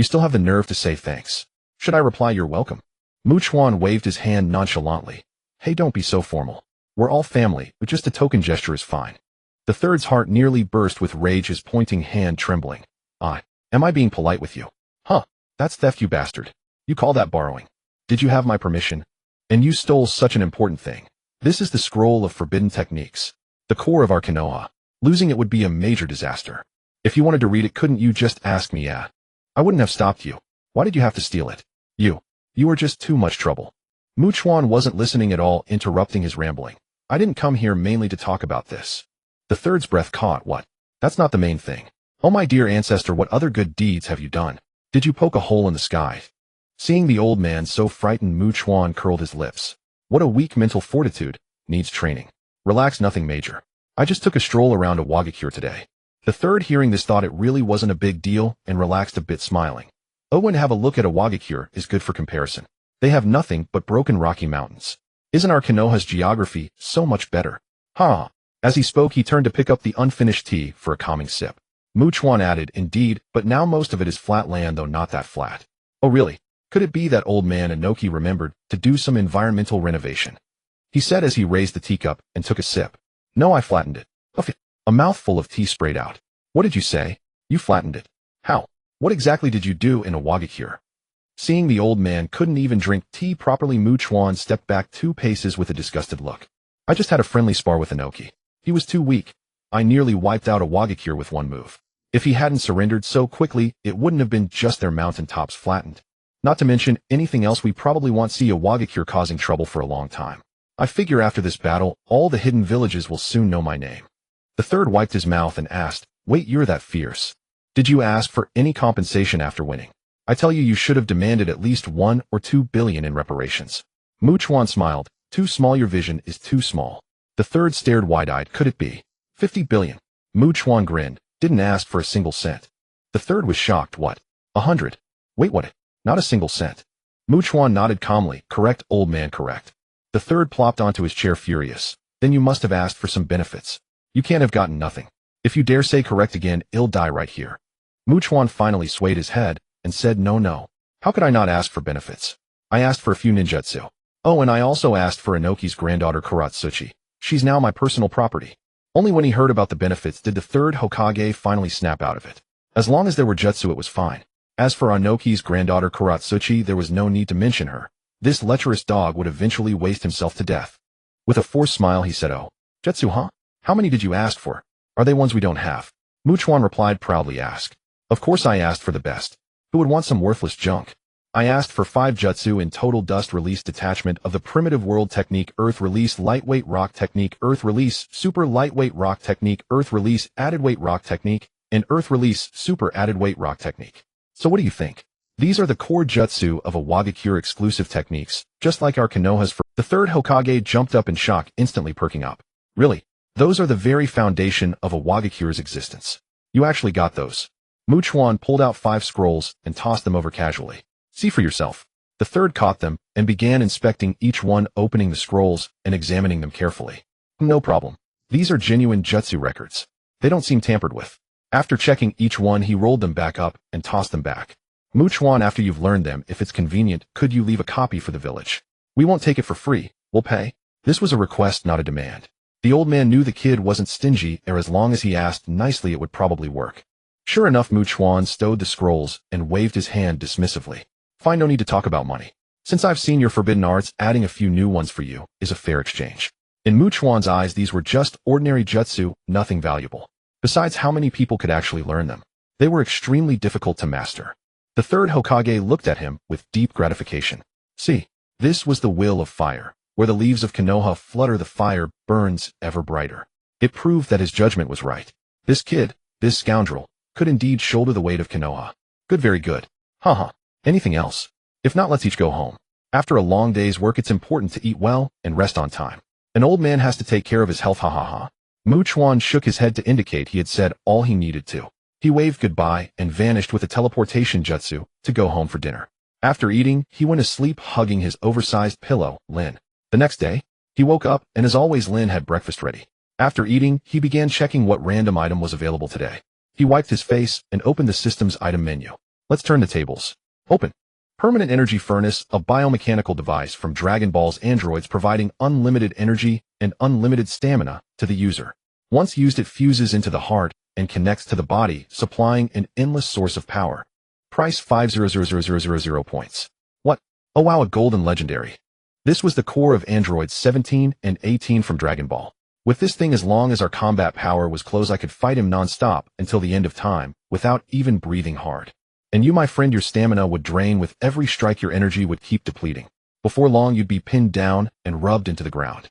still have the nerve to say thanks. Should I reply you're welcome?" Mu Chuan waved his hand nonchalantly. "Hey, don't be so formal. We're all family, but just a token gesture is fine." The third's heart nearly burst with rage, his pointing hand trembling. Am I being polite with you? Huh, that's theft, you bastard. You call that borrowing? Did you have my permission? And you stole such an important thing. This is the scroll of forbidden techniques, the core of our Konoha. Losing it would be a major disaster. If you wanted to read it, couldn't you just ask me? I wouldn't have stopped you. Why did you have to steal it? You are just too much trouble. Mu Chuan wasn't listening at all, interrupting his rambling. "I didn't come here mainly to talk about this." The third's breath caught. "What? That's not the main thing. Oh, my dear ancestor, what other good deeds have you done? Did you poke a hole in the sky?" Seeing the old man so frightened, Mu Chuan curled his lips. "What a weak mental fortitude. Needs training. Relax, nothing major. I just took a stroll around awakens today." The third, hearing this, thought it really wasn't a big deal and relaxed a bit, smiling. "Oh, and have a look at awakens is good for comparison. They have nothing but broken rocky mountains. Isn't our Konoha's geography so much better? Ha!" As he spoke, he turned to pick up the unfinished tea for a calming sip. Mu Chuan added, "Indeed, but now most of it is flat land, though not that flat." "Oh, really? Could it be that old man Inoki remembered to do some environmental renovation?" he said as he raised the teacup and took a sip. "No, I flattened it." A mouthful of tea sprayed out. "What did you say? You flattened it? How? What exactly did you do in awakens?" Seeing the old man couldn't even drink tea properly, Mu Chuan stepped back 2 paces with a disgusted look. "I just had a friendly spar with Inoki. He was too weak. I nearly wiped out a awakens with one move. If he hadn't surrendered so quickly, it wouldn't have been just their mountain tops flattened. Not to mention anything else we probably won't see a awakens causing trouble for a long time. I figure after this battle, all the hidden villages will soon know my name. The third wiped his mouth and asked, "Wait, you're that fierce? Did you ask for any compensation after winning? I tell you, you should have demanded at least 1 or 2 billion in reparations." Chuan smiled. "Too small, your vision is too small." The third stared wide-eyed. "Could it be 50 billion? Chuan grinned. "Didn't ask for a single cent." The third was shocked. "What? 100? Wait, what? Not a single cent?" Chuan nodded calmly. "Correct, old man, correct." The third plopped onto his chair furious. "Then you must have asked for some benefits. You can't have gotten nothing. If you dare say correct again, I'll die right here." Chuan finally swayed his head and said, "No. How could I not ask for benefits? I asked for a few ninjutsu. Oh, and I also asked for Inoki's granddaughter Kuratsuchi. She's now my personal property." Only when he heard about the benefits did the third Hokage finally snap out of it. As long as there were jutsu, it was fine. As for Inoki's granddaughter Kuratsuchi, there was no need to mention her. This lecherous dog would eventually waste himself to death. With a forced smile, he said, "Oh, jutsu, huh? How many did you ask for? Are they ones we don't have?" Chuan replied proudly, "Ask. Of course I asked for the best. Who would want some worthless junk? I asked for 5 jutsu in total: dust release detachment of the primitive world technique, earth release lightweight rock technique, earth release super lightweight rock technique, earth release added weight rock technique, and earth release super added weight rock technique. So what do you think? These are the core jutsu of awakens exclusive techniques, just like our Konoha's." For the third Hokage jumped up in shock, instantly perking up. "Really? Those are the very foundation of awakens existence. You actually got those?" Chuan pulled out 5 scrolls and tossed them over casually. "See for yourself." The third caught them and began inspecting each one, opening the scrolls and examining them carefully. "No problem. These are genuine jutsu records. They don't seem tampered with." After checking each one, he rolled them back up and tossed them back. "Chuan, after you've learned them, if it's convenient, could you leave a copy for the village? We won't take it for free. We'll pay." This was a request, not a demand. The old man knew the kid wasn't stingy, or as long as he asked nicely, it would probably work. Sure enough, Chuan stowed the scrolls and waved his hand dismissively. "Fine, no need to talk about money. Since I've seen your forbidden arts, adding a few new ones for you is a fair exchange." In Chuan's eyes, these were just ordinary jutsu, nothing valuable. Besides, how many people could actually learn them? They were extremely difficult to master. The third Hokage looked at him with deep gratification. See, this was the will of fire. Where the leaves of Konoha flutter, the fire burns ever brighter. It proved that his judgment was right. This kid, this scoundrel, could indeed shoulder the weight of Konoha. Good, very good. Haha. Anything else? If not, let's each go home. After a long day's work, it's important to eat well and rest on time. An old man has to take care of his health, ha ha ha. Chuan shook his head to indicate he had said all he needed to. He waved goodbye and vanished with a teleportation jutsu to go home for dinner. After eating, he went to sleep hugging his oversized pillow, Lin. The next day, he woke up and as always Lin had breakfast ready. After eating, he began checking what random item was available today. He wiped his face and opened the system's item menu. Let's turn the tables. Open. Permanent Energy Furnace, a biomechanical device from Dragon Ball's androids providing unlimited energy and unlimited stamina to the user. Once used, it fuses into the heart and connects to the body, supplying an endless source of power. Price 5,000,000 points. What? Oh wow, a golden legendary. This was the core of androids 17 and 18 from Dragon Ball. With this thing, as long as our combat power was close, I could fight him non-stop until the end of time without even breathing hard. And you, my friend, your stamina would drain with every strike, your energy would keep depleting. Before long, you'd be pinned down and rubbed into the ground.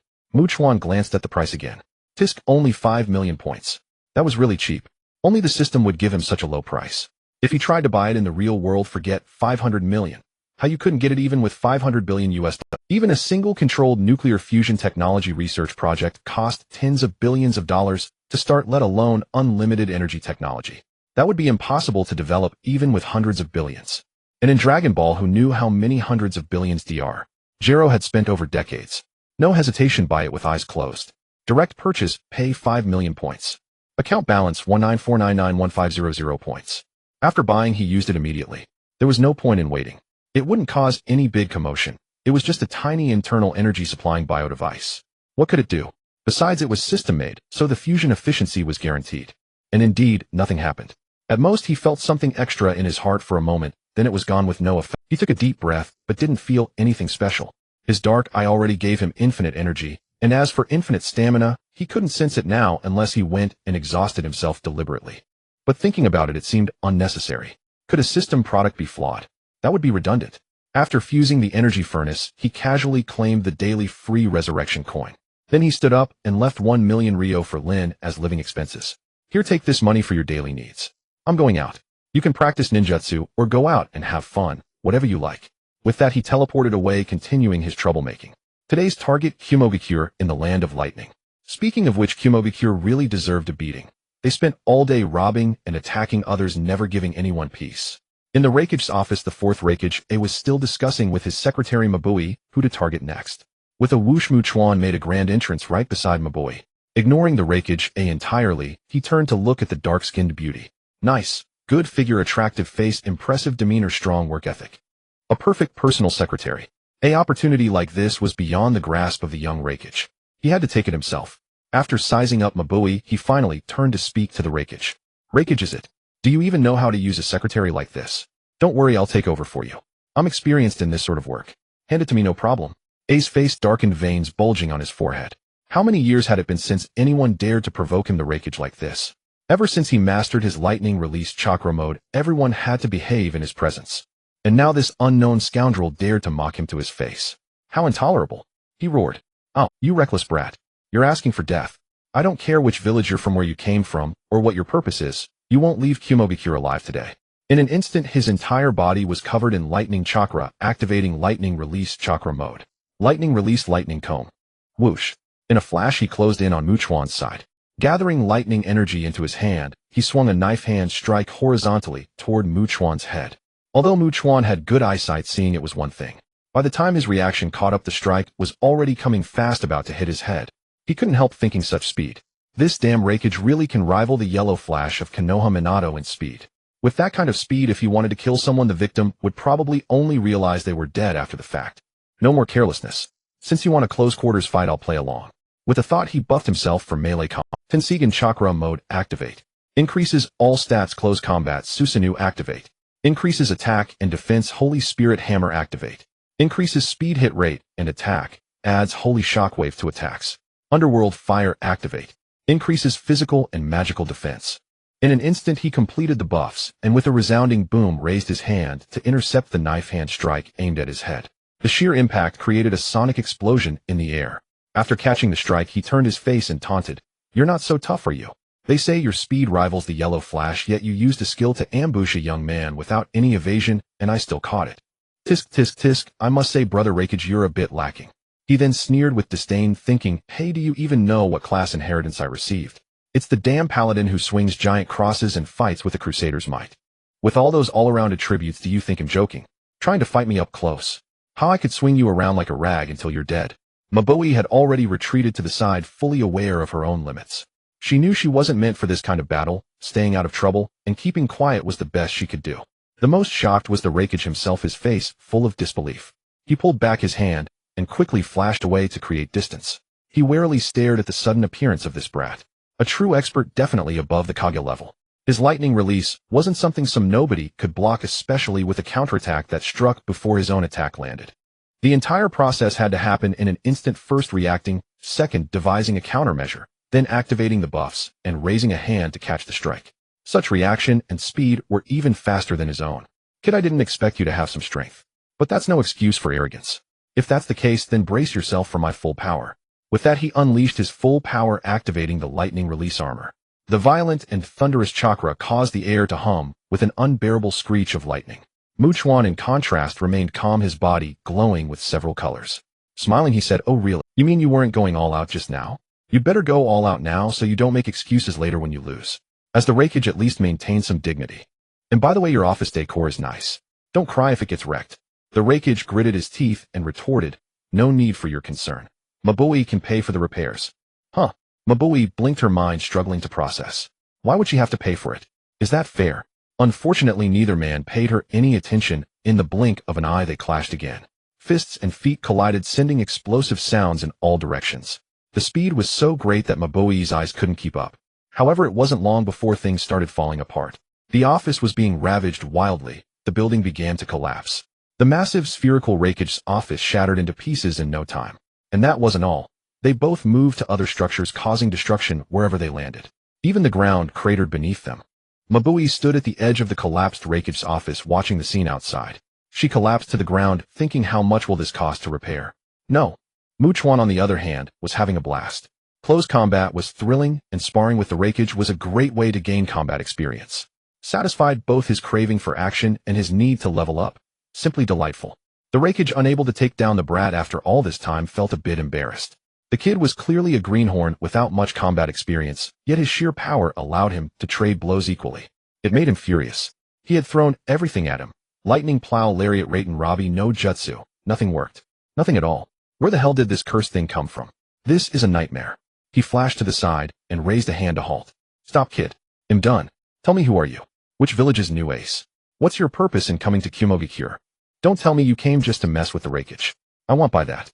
Chuan glanced at the price again. Tisk, only 5 million points. That was really cheap. Only the system would give him such a low price. If he tried to buy it in the real world, forget 500 million. How you couldn't get it even with 500 billion US dollars. Even a single controlled nuclear fusion technology research project cost tens of billions of dollars to start, let alone unlimited energy technology. That would be impossible to develop even with hundreds of billions. And in Dragon Ball, who knew how many hundreds of billions Dr. Gero had spent over decades? No hesitation, buy it with eyes closed. Direct purchase, pay 5 million points. Account balance 194991500 points. After buying, he used it immediately. There was no point in waiting. It wouldn't cause any big commotion. It was just a tiny internal energy supplying bio device. What could it do? Besides, it was system-made, so the fusion efficiency was guaranteed. And indeed, nothing happened. At most, he felt something extra in his heart for a moment, then it was gone with no effect. He took a deep breath, but didn't feel anything special. His dark eye already gave him infinite energy, and as for infinite stamina, He couldn't sense it now unless he went and exhausted himself deliberately. But thinking about it, it seemed unnecessary. Could a system product be flawed? That would be redundant. After fusing the energy furnace, he casually claimed the daily free resurrection coin. Then he stood up and left 1 million Ryo for Lin as living expenses. Here, take this money for your daily needs. I'm going out. You can practice ninjutsu or go out and have fun, whatever you like. With that, he teleported away, continuing his troublemaking. Today's target, Mangekyō in the land of lightning. Speaking of which, Mangekyō really deserved a beating. They spent all day robbing and attacking others, never giving anyone peace. In the Raikage's office, the fourth Raikage, A was still discussing with his secretary Mabui who to target next. With a whoosh, Chuan made a grand entrance right beside Mabui. Ignoring the Raikage A entirely, he turned to look at the dark-skinned beauty. Nice, good figure, attractive face, impressive demeanor, strong work ethic. A perfect personal secretary. A opportunity like this was beyond the grasp of the young Raikage. He had to take it himself. After sizing up Mabui, he finally turned to speak to the Raikage. Raikage, is it? Do you even know how to use a secretary like this? Don't worry, I'll take over for you. I'm experienced in this sort of work. Hand it to me, no problem. A's face darkened, veins bulging on his forehead. How many years had it been since anyone dared to provoke him, the Raikage, like this? Ever since he mastered his lightning release chakra mode, everyone had to behave in his presence. And now this unknown scoundrel dared to mock him to his face. How intolerable. He roared. Oh, you reckless brat. You're asking for death. I don't care which village you're from, where you came from, or what your purpose is. You won't leave Mangekyō alive today. In an instant, his entire body was covered in lightning chakra, activating lightning release chakra mode. Lightning release, lightning comb. Whoosh. In a flash, he closed in on Chuan's side. Gathering lightning energy into his hand, he swung a knife hand strike horizontally toward Chuan's head. Although Chuan had good eyesight, seeing it was one thing. By the time his reaction caught up, the strike was already coming fast, about to hit his head. He couldn't help thinking, such speed. This damn Raikage really can rival the yellow flash of Konoha Minato in speed. With that kind of speed, if he wanted to kill someone, the victim would probably only realize they were dead after the fact. No more carelessness. Since you want a close quarters fight, I'll play along. With a thought, he buffed himself for melee combat. Tenseigan chakra mode, activate. Increases all stats, close combat, Susanoo, activate. Increases attack and defense, Holy Spirit hammer, activate. Increases speed, hit rate, and attack. Adds holy shockwave to attacks. Underworld fire, activate. Increases physical and magical defense. In an instant, he completed the buffs, and with a resounding boom raised his hand to intercept the knife hand strike aimed at his head. The sheer impact created a sonic explosion in the air. After catching the strike, he turned his face and taunted, "You're not so tough, are you? They say your speed rivals the yellow flash, yet you used a skill to ambush a young man without any evasion, and I still caught it. Tisk tisk tisk, I must say, brother Raikage, you're a bit lacking." He then sneered with disdain, thinking, hey, do you even know what class inheritance I received? It's the damn Paladin who swings giant crosses and fights with a Crusader's might. With all those all-around attributes, do you think I'm joking? Trying to fight me up close? How I could swing you around like a rag until you're dead. Mabui had already retreated to the side, fully aware of her own limits. She knew she wasn't meant for this kind of battle. Staying out of trouble and keeping quiet was the best she could do. The most shocked was the Raikage himself, his face full of disbelief. He pulled back his hand and quickly flashed away to create distance. He warily stared at the sudden appearance of this brat. A true expert, definitely above the Kage level. His lightning release wasn't something some nobody could block, especially with a counterattack that struck before his own attack landed. The entire process had to happen in an instant, first reacting, second devising a countermeasure, then activating the buffs and raising a hand to catch the strike. Such reaction and speed were even faster than his own. Kid, I didn't expect you to have some strength. But that's no excuse for arrogance. If that's the case, then brace yourself for my full power. With that, he unleashed his full power, activating the lightning release armor. The violent and thunderous chakra caused the air to hum with an unbearable screech of lightning. Chuan, in contrast, remained calm, his body glowing with several colors. Smiling, he said, "Oh really? You mean you weren't going all out just now? You'd better go all out now so you don't make excuses later when you lose." As the Raikage at least maintained some dignity. "And by the way, your office decor is nice. Don't cry if it gets wrecked." The Raikage gritted his teeth and retorted, "No need for your concern. Mabui can pay for the repairs." Huh. Mabui blinked, her mind struggling to process. Why would she have to pay for it? Is that fair? Unfortunately, neither man paid her any attention. In the blink of an eye, they clashed again. Fists and feet collided, sending explosive sounds in all directions. The speed was so great that Mabui's eyes couldn't keep up. However, it wasn't long before things started falling apart. The office was being ravaged wildly. The building began to collapse. The massive spherical Raikage's office shattered into pieces in no time. And that wasn't all. They both moved to other structures, causing destruction wherever they landed. Even the ground cratered beneath them. Mabui stood at the edge of the collapsed Raikage's office watching the scene outside. She collapsed to the ground, thinking how much will this cost to repair. No. Chuan, on the other hand, was having a blast. Close combat was thrilling, and sparring with the Raikage was a great way to gain combat experience. Satisfied both his craving for action and his need to level up. Simply delightful. The Raikage, unable to take down the brat after all this time, felt a bit embarrassed. The kid was clearly a greenhorn without much combat experience, yet his sheer power allowed him to trade blows equally. It made him furious. He had thrown everything at him. Lightning plow, lariat, raten, rabi, no jutsu. Nothing worked. Nothing at all. Where the hell did this cursed thing come from? This is a nightmare. He flashed to the side and raised a hand to halt. Stop, kid. I'm done. Tell me, who are you? Which village's new ace? What's your purpose in coming to Mangekyō? Don't tell me you came just to mess with the Raikage. I won't buy that.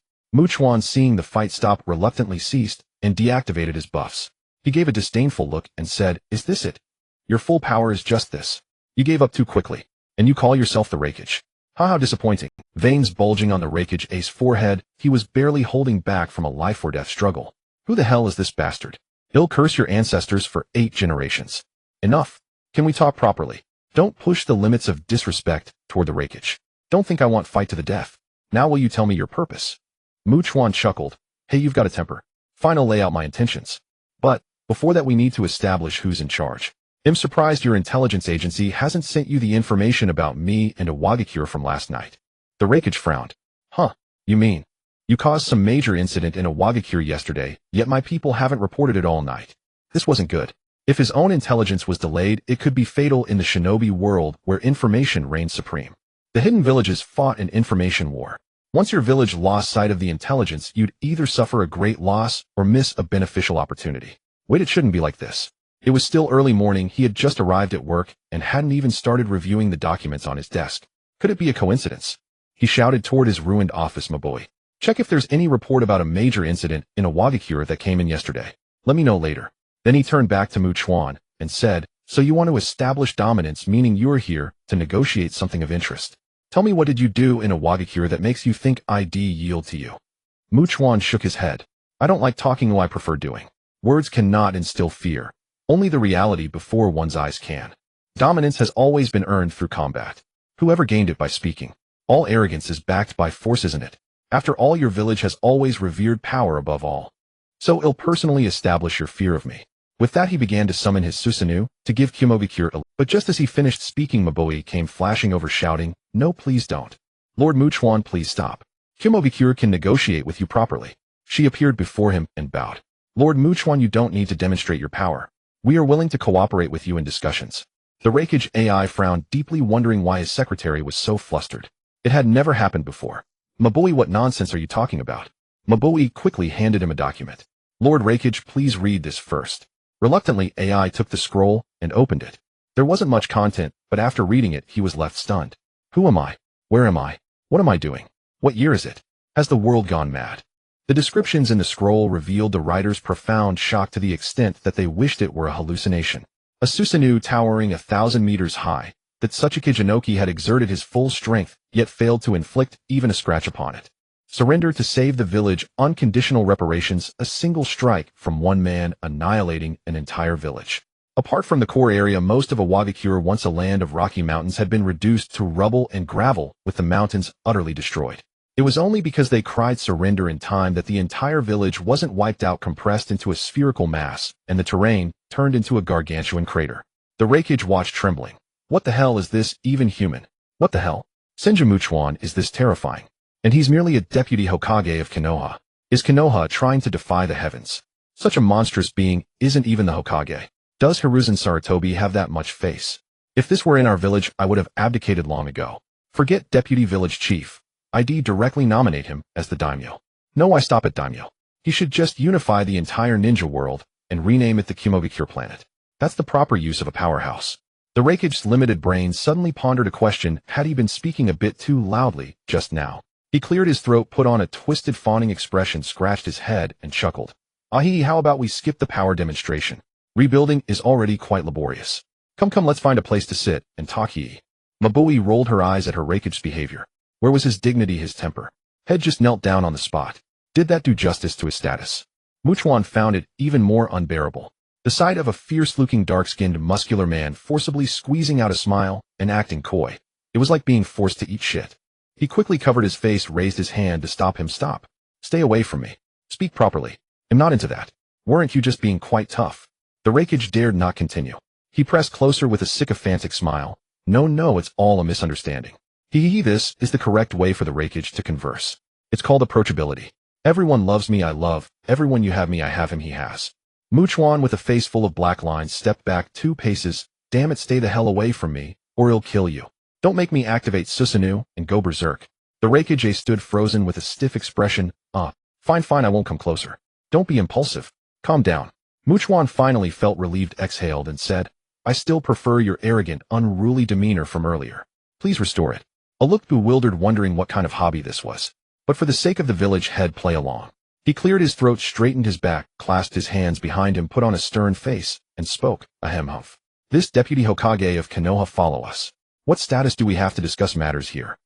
Chuan, seeing the fight stop, reluctantly ceased and deactivated his buffs. He gave a disdainful look and said, "Is this it? Your full power is just this? You gave up too quickly, and you call yourself the Raikage? How disappointing." Veins bulging on the Raikage Ace's forehead, he was barely holding back from a life-or-death struggle. Who the hell is this bastard? He'll curse your ancestors for 8 generations. Enough. Can we talk properly? Don't push the limits of disrespect toward the Raikage. Don't think I want fight to the death. Now will you tell me your purpose? Chuan chuckled. Hey, you've got a temper. Fine, I'll lay out my intentions. But, before that we need to establish who's in charge. I'm surprised your intelligence agency hasn't sent you the information about me and Awakens from last night. The Raikage frowned. Huh, you mean? You caused some major incident in Awakens yesterday, yet my people haven't reported it all night. This wasn't good. If his own intelligence was delayed, it could be fatal in the shinobi world where information reigns supreme. The hidden villages fought an information war. Once your village lost sight of the intelligence, you'd either suffer a great loss or miss a beneficial opportunity. Wait, it shouldn't be like this. It was still early morning, he had just arrived at work and hadn't even started reviewing the documents on his desk. Could it be a coincidence? He shouted toward his ruined office. Mabui, check if there's any report about a major incident in Awakens that came in yesterday. Let me know later. Then he turned back to Chuan and said, so you want to establish dominance, meaning you're here to negotiate something of interest. Tell me, what did you do in Awakens that makes you think I'd yield to you? Chuan shook his head. I don't like talking, I prefer doing. Words cannot instill fear. Only the reality before one's eyes can. Dominance has always been earned through combat. Whoever gained it by speaking. All arrogance is backed by force, isn't it? After all, your village has always revered power above all. So I'll personally establish your fear of me. With that, he began to summon his Susanoo to give Mangekyō a. But just as he finished speaking, Mabui came flashing over, shouting, no, please don't. Lord Chuan, please stop. Mangekyō can negotiate with you properly. She appeared before him and bowed. Lord Chuan, you don't need to demonstrate your power. We are willing to cooperate with you in discussions. The Raikage AI frowned deeply, wondering why his secretary was so flustered. It had never happened before. Mabui, what nonsense are you talking about? Mabui quickly handed him a document. Lord Raikage, please read this first. Reluctantly, AI took the scroll and opened it. There wasn't much content, but after reading it, he was left stunned. Who am I? Where am I? What am I doing? What year is it? Has the world gone mad? The descriptions in the scroll revealed the writer's profound shock to the extent that they wished it were a hallucination. A Susanoo towering 1,000 meters high, that Tsuchikage Inoki had exerted his full strength, yet failed to inflict even a scratch upon it. Surrender to save the village, unconditional reparations, a single strike from one man annihilating an entire village. Apart from the core area, most of Awakens, once a land of rocky mountains, had been reduced to rubble and gravel, with the mountains utterly destroyed. It was only because they cried surrender in time that the entire village wasn't wiped out, compressed into a spherical mass, and the terrain turned into a gargantuan crater. The Raikage watched, trembling. What the hell is this, even human? What the hell? Senju Chuan, is this terrifying? And he's merely a deputy Hokage of Konoha. Is Konoha trying to defy the heavens? Such a monstrous being isn't even the Hokage. Does Hiruzen Sarutobi have that much face? If this were in our village, I would have abdicated long ago. Forget deputy village chief. I'd directly nominate him as the daimyo. No, I stop at daimyo. He should just unify the entire ninja world and rename it the Mangekyō planet. That's the proper use of a powerhouse. The Raikage's limited brain suddenly pondered a question. Had he been speaking a bit too loudly just now? He cleared his throat, put on a twisted fawning expression, scratched his head, and chuckled. Ahi, how about we skip the power demonstration? Rebuilding is already quite laborious. Come, let's find a place to sit and talk. Mabui rolled her eyes at her Raikage's behavior. Where was his dignity, his temper? Head just knelt down on the spot. Did that do justice to his status? Chuan found it even more unbearable. The sight of a fierce-looking dark-skinned muscular man forcibly squeezing out a smile and acting coy. It was like being forced to eat shit. He quickly covered his face, raised his hand to stop him. Stop. Stay away from me. Speak properly. I'm not into that. Weren't you just being quite tough? The Raikage dared not continue. He pressed closer with a sycophantic smile. No, it's all a misunderstanding. This is the correct way for the Raikage to converse. It's called approachability. Everyone loves me, I love. Everyone you have me, I have him, he has. Chuan, with a face full of black lines, stepped back 2 paces. Damn it, stay the hell away from me, or he'll kill you. Don't make me activate Susanoo and go berserk. The Raikage stood frozen with a stiff expression. Fine, I won't come closer. Don't be impulsive. Calm down. Chuan finally felt relieved, exhaled, and said, I still prefer your arrogant, unruly demeanor from earlier. Please restore it. I looked bewildered, wondering what kind of hobby this was. But for the sake of the village head, play along. He cleared his throat, straightened his back, clasped his hands behind him, put on a stern face, and spoke. Ahem. This Deputy Hokage of Konoha, follow us. What status do we have to discuss matters here?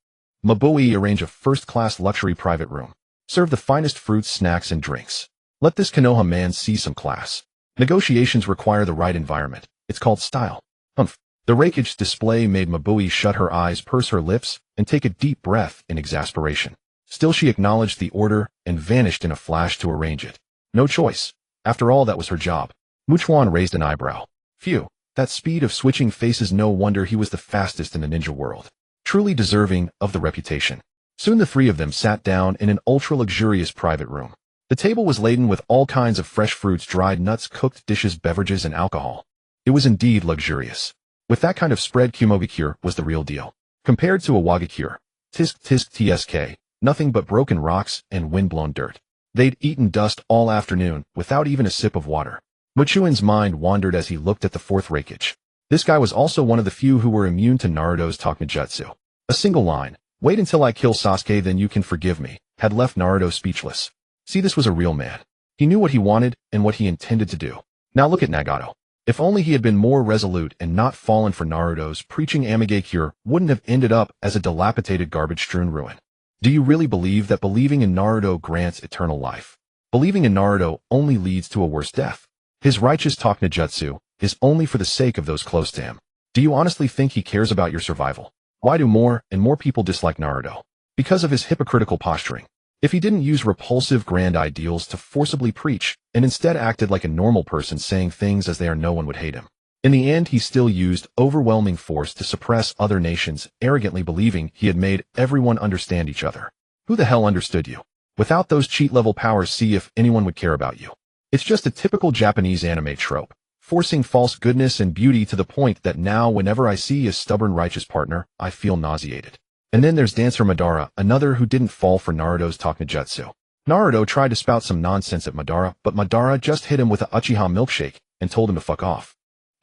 Mabui, arrange a first-class luxury private room. Serve the finest fruits, snacks, and drinks. Let this Konoha man see some class. Negotiations require the right environment. It's called style. The Raikage's display made Mabui shut her eyes, purse her lips, and take a deep breath in exasperation. Still, she acknowledged the order and vanished in a flash to arrange it. No choice. After all, that was her job. Chuan raised an eyebrow. Phew, that speed of switching faces, no wonder he was the fastest in the ninja world. Truly deserving of the reputation. Soon the 3 of them sat down in an ultra-luxurious private room. The table was laden with all kinds of fresh fruits, dried nuts, cooked dishes, beverages, and alcohol. It was indeed luxurious. With that kind of spread, Kumogakure was the real deal. Compared to Awagakure, tsk, nothing but broken rocks and wind-blown dirt. They'd eaten dust all afternoon, without even a sip of water. Chuan's mind wandered as he looked at the 4th Raikage. This guy was also one of the few who were immune to Naruto's takenjutsu. A single line, wait until I kill Sasuke, then you can forgive me, had left Naruto speechless. See, this was a real man. He knew what he wanted and what he intended to do. Now look at Nagato. If only he had been more resolute and not fallen for Naruto's preaching, Mangekyō wouldn't have ended up as a dilapidated, garbage-strewn ruin. Do you really believe that believing in Naruto grants eternal life? Believing in Naruto only leads to a worse death. His righteous takenjutsu is only for the sake of those close to him. Do you honestly think he cares about your survival? Why do more and more people dislike Naruto? Because of his hypocritical posturing. If he didn't use repulsive grand ideals to forcibly preach, and instead acted like a normal person saying things as they are, no one would hate him. In the end, he still used overwhelming force to suppress other nations, arrogantly believing he had made everyone understand each other. Who the hell understood you? Without those cheat-level powers, see if anyone would care about you. It's just a typical Japanese anime trope, forcing false goodness and beauty to the point that now whenever I see a stubborn righteous partner, I feel nauseated. And then there's Dancer Madara, another who didn't fall for Naruto's takenjutsu. Naruto tried to spout some nonsense at Madara, but Madara just hit him with a Uchiha milkshake and told him to fuck off.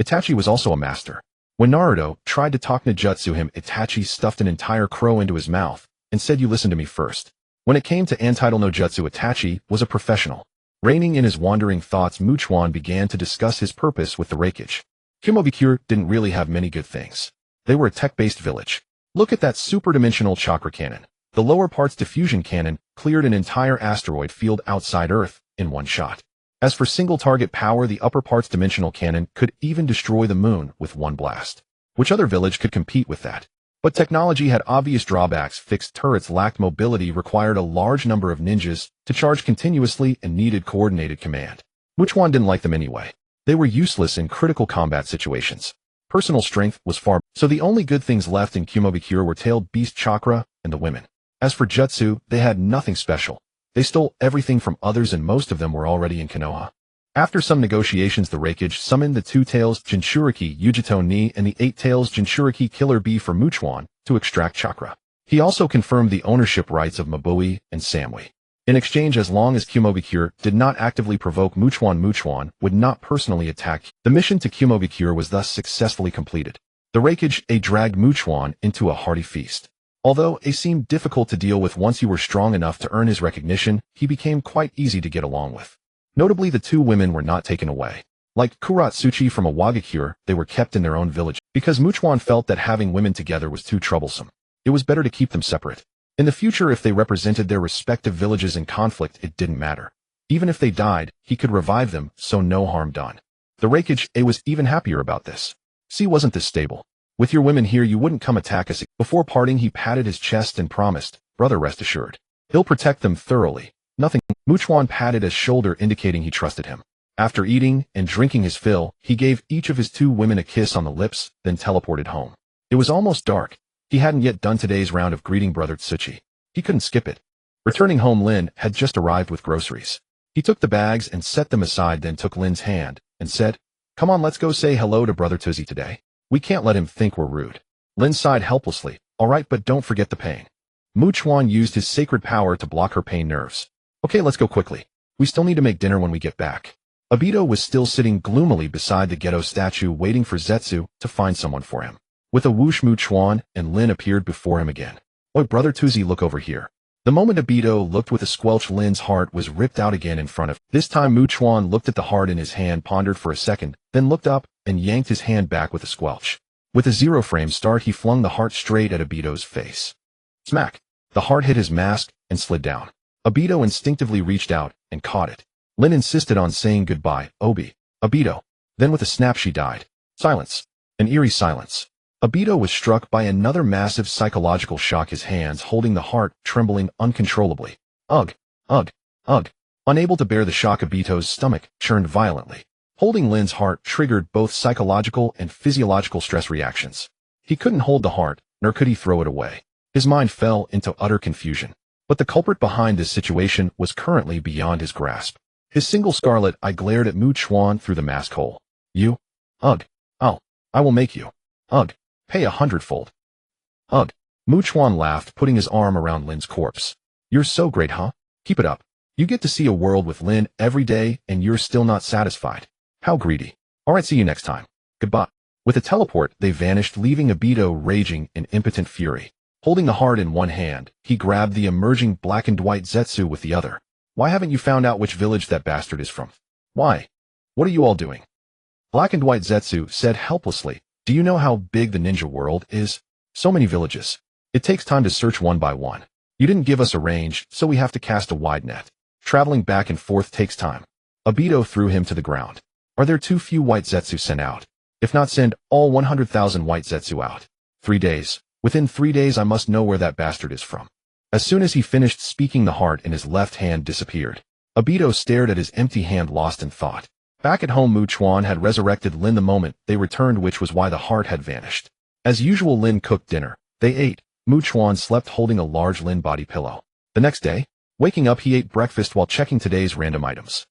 Itachi was also a master. When Naruto tried to takenjutsu him, Itachi stuffed an entire crow into his mouth and said, you listen to me first. When it came to Antitle no Jutsu, Itachi was a professional. Reining in his wandering thoughts, Chuan began to discuss his purpose with the Raikage. Kumogakure didn't really have many good things. They were a tech-based village. Look at that superdimensional chakra cannon. The lower part's diffusion cannon cleared an entire asteroid field outside Earth in one shot. As for single-target power, the upper part's dimensional cannon could even destroy the moon with one blast. Which other village could compete with that? But technology had obvious drawbacks. Fixed turrets lacked mobility, required a large number of ninjas to charge continuously, and needed coordinated command. Chuan didn't like them anyway. They were useless in critical combat situations. Personal strength was far, so the only good things left in Kumogakure were tailed beast chakra and the women. As for jutsu, they had nothing special. They stole everything from others, and most of them were already in Konoha. After some negotiations, the Raikage summoned the 2 tails Jinchuriki Yujito Ni and the 8 tails Jinchuriki Killer Bee for Chuan to extract chakra. He also confirmed the ownership rights of Mabui and Samui. In exchange, as long as Kumogakure did not actively provoke Chuan would not personally attack. The mission to Kumogakure was thus successfully completed. The Raikage dragged Chuan into a hearty feast. Although it seemed difficult to deal with once you were strong enough to earn his recognition, he became quite easy to get along with. Notably, the 2 women were not taken away. Like Kuratsuchi from Awagakure, they were kept in their own village, because Chuan felt that having women together was too troublesome. It was better to keep them separate. In the future, if they represented their respective villages in conflict, it didn't matter. Even if they died, he could revive them, so no harm done. The Raikage A was even happier about this. See, wasn't this stable? With your women here, you wouldn't come attack us. Before parting, he patted his chest and promised, brother, rest assured. He'll protect them thoroughly. Nothing. Chuan patted his shoulder, indicating he trusted him. After eating and drinking his fill, he gave each of his 2 women a kiss on the lips, then teleported home. It was almost dark. He hadn't yet done today's round of greeting brother Tsuchi. He couldn't skip it. Returning home, Lin had just arrived with groceries. He took the bags and set them aside, then took Lin's hand and said, come on, let's go say hello to brother Tsuchi today. We can't let him think we're rude. Lin sighed helplessly. All right, but don't forget the pain. Chuan used his sacred power to block her pain nerves. Okay, let's go quickly. We still need to make dinner when we get back. Obito was still sitting gloomily beside the ghetto statue, waiting for Zetsu to find someone for him. With a whoosh, Chuan and Lin appeared before him again. Oi, brother Tsuchi, look over here. The moment Obito looked with a squelch, Lin's heart was ripped out again in front of him. This time Chuan looked at the heart in his hand, pondered for a second, then looked up and yanked his hand back with a squelch. With a zero frame start, he flung the heart straight at Obito's face. Smack! The heart hit his mask and slid down. Obito instinctively reached out and caught it. Lin insisted on saying goodbye, Obito. Then with a snap she died. Silence. An eerie silence. Obito was struck by another massive psychological shock, his hands holding the heart trembling uncontrollably. Ugh. Unable to bear the shock, Obito's stomach churned violently. Holding Lin's heart triggered both psychological and physiological stress reactions. He couldn't hold the heart, nor could he throw it away. His mind fell into utter confusion. But the culprit behind this situation was currently beyond his grasp. His single scarlet eye glared at Chuan through the mask hole. You? Ugh. I will make you. Ugh. Pay 100-fold. Ugh. Chuan laughed, putting his arm around Lin's corpse. You're so great, huh? Keep it up. You get to see a world with Lin every day, and you're still not satisfied. How greedy. Alright, see you next time. Goodbye. With a teleport, they vanished, leaving Obito raging in impotent fury. Holding the heart in one hand, he grabbed the emerging black and white Zetsu with the other. Why haven't you found out which village that bastard is from? Why? What are you all doing? Black and white Zetsu said helplessly, do you know how big the ninja world is? So many villages. It takes time to search one by one. You didn't give us a range, so we have to cast a wide net. Traveling back and forth takes time. Obito threw him to the ground. Are there too few white Zetsu sent out? If not, send all 100,000 white Zetsu out. 3 days. Within 3 days I must know where that bastard is from. As soon as he finished speaking, the heart in his left hand disappeared. Obito stared at his empty hand, lost in thought. Back at home, Chuan had resurrected Lin the moment they returned, which was why the heart had vanished. As usual, Lin cooked dinner. They ate. Chuan slept holding a large Lin body pillow. The next day, waking up, he ate breakfast while checking today's random items.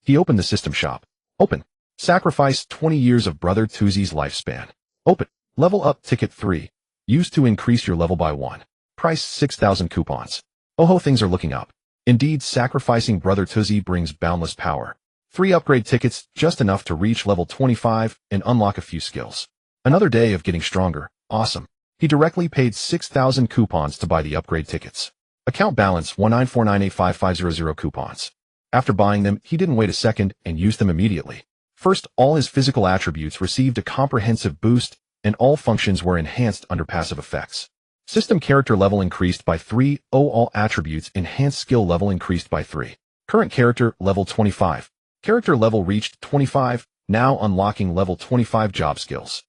He opened the system shop. Open. Sacrifice 20 years of brother Tsuchi's lifespan. Open. Level up ticket 3. Used to increase your level by 1. Price 6,000 coupons. Oh, things are looking up. Indeed, sacrificing brother Tsuchi brings boundless power. 3 upgrade tickets, just enough to reach level 25 and unlock a few skills. Another day of getting stronger. Awesome. He directly paid 6,000 coupons to buy the upgrade tickets. Account balance 194985500 coupons. After buying them, he didn't wait a second and used them immediately. First, all his physical attributes received a comprehensive boost, and all functions were enhanced under passive effects. System character level increased by 3. All attributes enhanced, skill level increased by 3. Current character level 25. Character level reached 25, now unlocking level 25 job skills.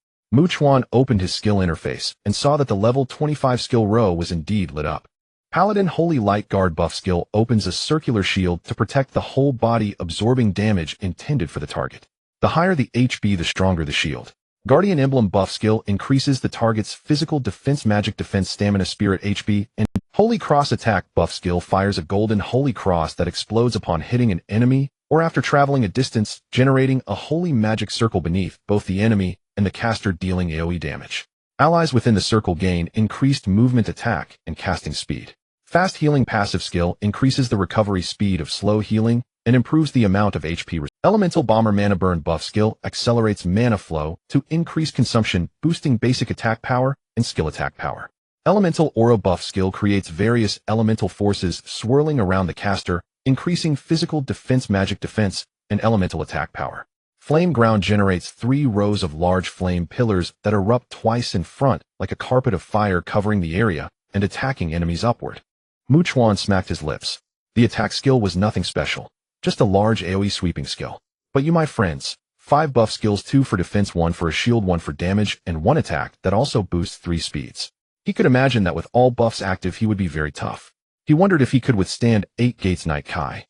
Chuan opened his skill interface and saw that the level 25 skill row was indeed lit up. Paladin Holy Light Guard buff skill opens a circular shield to protect the whole body, absorbing damage intended for the target. The higher the HP, the stronger the shield. Guardian Emblem buff skill increases the target's physical defense, magic defense, stamina, spirit, HP, and Holy Cross attack buff skill fires a golden holy cross that explodes upon hitting an enemy or after traveling a distance, generating a holy magic circle beneath both the enemy and the caster, dealing AoE damage. Allies within the circle gain increased movement, attack, and casting speed. Fast healing passive skill increases the recovery speed of slow healing and improves the amount of HP. Elemental Bomber Mana Burn buff skill accelerates mana flow to increase consumption, boosting basic attack power and skill attack power. Elemental Aura buff skill creates various elemental forces swirling around the caster, increasing physical defense, magic defense, and elemental attack power. Flame Ground generates 3 rows of large flame pillars that erupt twice in front like a carpet of fire, covering the area and attacking enemies upward. Mu Chuan smacked his lips. The attack skill was nothing special, just a large AoE sweeping skill. But you, my friends, 5 buff skills, 2 for defense, 1 for a shield, 1 for damage, and 1 attack that also boosts 3 speeds. He could imagine that with all buffs active he would be very tough. He wondered if he could withstand 8 Gates Night Kai.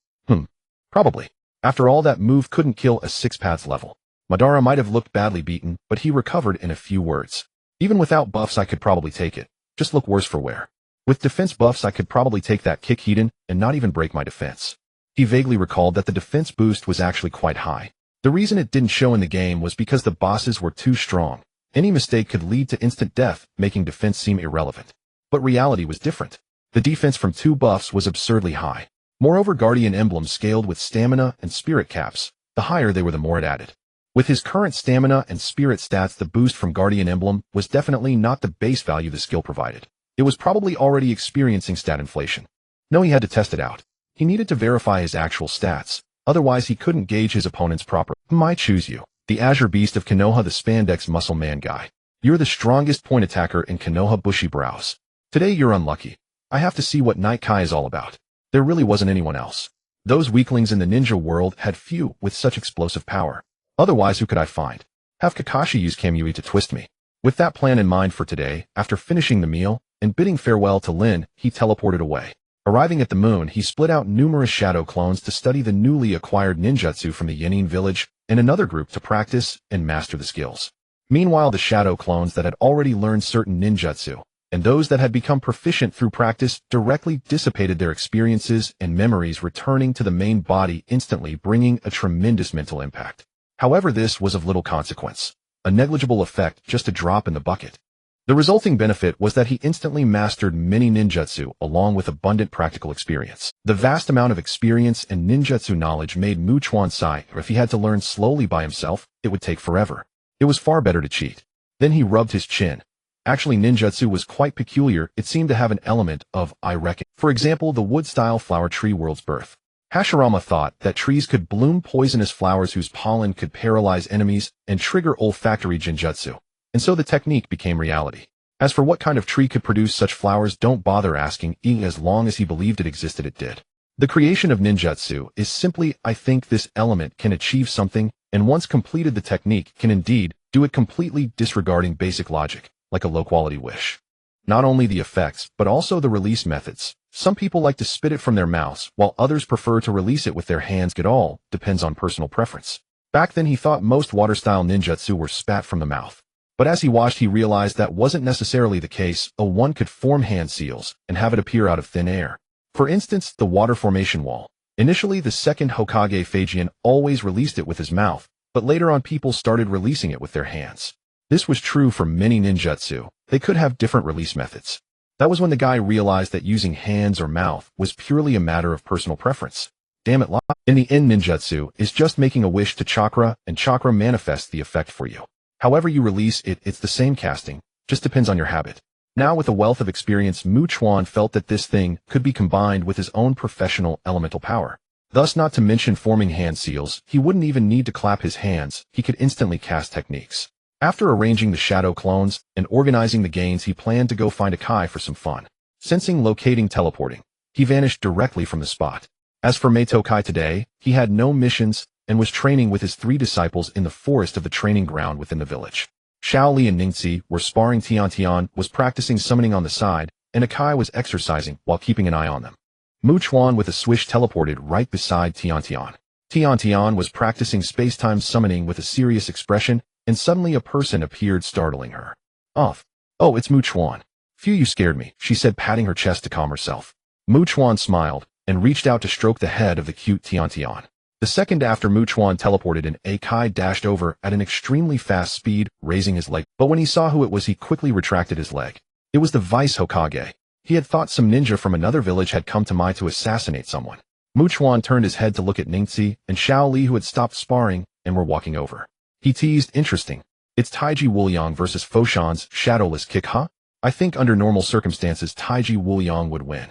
Probably. After all, that move couldn't kill a 6 paths level. Madara might have looked badly beaten, but he recovered in a few words. Even without buffs I could probably take it. Just look worse for wear. With defense buffs I could probably take that kick Hiden and not even break my defense. He vaguely recalled that the defense boost was actually quite high. The reason it didn't show in the game was because the bosses were too strong. Any mistake could lead to instant death, making defense seem irrelevant. But reality was different. The defense from 2 buffs was absurdly high. Moreover, Guardian emblems scaled with stamina and spirit caps. The higher they were, the more it added. With his current stamina and spirit stats, the boost from Guardian emblem was definitely not the base value the skill provided. It was probably already experiencing stat inflation. No, he had to test it out. He needed to verify his actual stats. Otherwise, he couldn't gauge his opponents properly. I choose you, the Azure Beast of Konoha, the Spandex Muscle Man guy. You're the strongest point attacker in Konoha. Bushy brows. Today you're unlucky. I have to see what Night Kai is all about. There really wasn't anyone else. Those weaklings in the ninja world had few with such explosive power. Otherwise, who could I find? Have Kakashi use Kamui to twist me. With that plan in mind for today, after finishing the meal and bidding farewell to Lin, he teleported away. Arriving at the moon, he split out numerous shadow clones to study the newly acquired ninjutsu from the Yanin village, and another group to practice and master the skills. Meanwhile, the shadow clones that had already learned certain ninjutsu, and those that had become proficient through practice, directly dissipated their experiences and memories, returning to the main body instantly, bringing a tremendous mental impact. However, this was of little consequence. A negligible effect, just a drop in the bucket. The resulting benefit was that he instantly mastered many ninjutsu along with abundant practical experience. The vast amount of experience and ninjutsu knowledge made Mu Chuan sigh, or if he had to learn slowly by himself, it would take forever. It was far better to cheat. Then he rubbed his chin. Actually, ninjutsu was quite peculiar. It seemed to have an element of, I reckon. For example, the wood-style flower tree world's birth. Hashirama thought that trees could bloom poisonous flowers whose pollen could paralyze enemies and trigger olfactory genjutsu. And so the technique became reality. As for what kind of tree could produce such flowers, don't bother asking. As long as he believed it existed, it did. The creation of ninjutsu is simply, I think this element can achieve something, and once completed the technique can indeed do it completely disregarding basic logic, like a low-quality wish. Not only the effects, but also the release methods. Some people like to spit it from their mouths, while others prefer to release it with their hands. It all depends on personal preference. Back then he thought most water-style ninjutsu were spat from the mouth. But as he watched, he realized that wasn't necessarily the case. One could form hand seals and have it appear out of thin air. For instance, the water formation wall. Initially, the second Hokage Phaegian always released it with his mouth, but later on people started releasing it with their hands. This was true for many ninjutsu. They could have different release methods. That was when the guy realized that using hands or mouth was purely a matter of personal preference. Damn it, in the end, ninjutsu is just making a wish to chakra, and chakra manifests the effect for you. However you release it, it's the same casting, just depends on your habit. Now with a wealth of experience, Mu Chuan felt that this thing could be combined with his own professional elemental power. Thus, not to mention forming hand seals, he wouldn't even need to clap his hands, he could instantly cast techniques. After arranging the shadow clones and organizing the gains, he planned to go find a Kai for some fun. Sensing, locating, teleporting, he vanished directly from the spot. As for Meito Kai today, he had no missions and was training with his 3 disciples in the forest of the training ground within the village. Xiao Li and Ningxi were sparring. Tian was practicing summoning on the side, and Akai was exercising while keeping an eye on them. Mu Chuan with a swish teleported right beside Tian. Tian was practicing space-time summoning with a serious expression, and suddenly a person appeared, startling her. Oh, it's Mu Chuan. Phew, you scared me, she said, patting her chest to calm herself. Mu Chuan smiled and reached out to stroke the head of the cute Tian. The second after Mu Chuan teleported in, Akai dashed over at an extremely fast speed, raising his leg. But when he saw who it was, he quickly retracted his leg. It was the Vice Hokage. He had thought some ninja from another village had come to Mai to assassinate someone. Mu Chuan turned his head to look at Ningxi and Xiao Li, who had stopped sparring and were walking over. He teased, interesting. It's Taiji Wuliang versus Foshan's shadowless kick, huh? I think under normal circumstances Taiji Wuliang would win.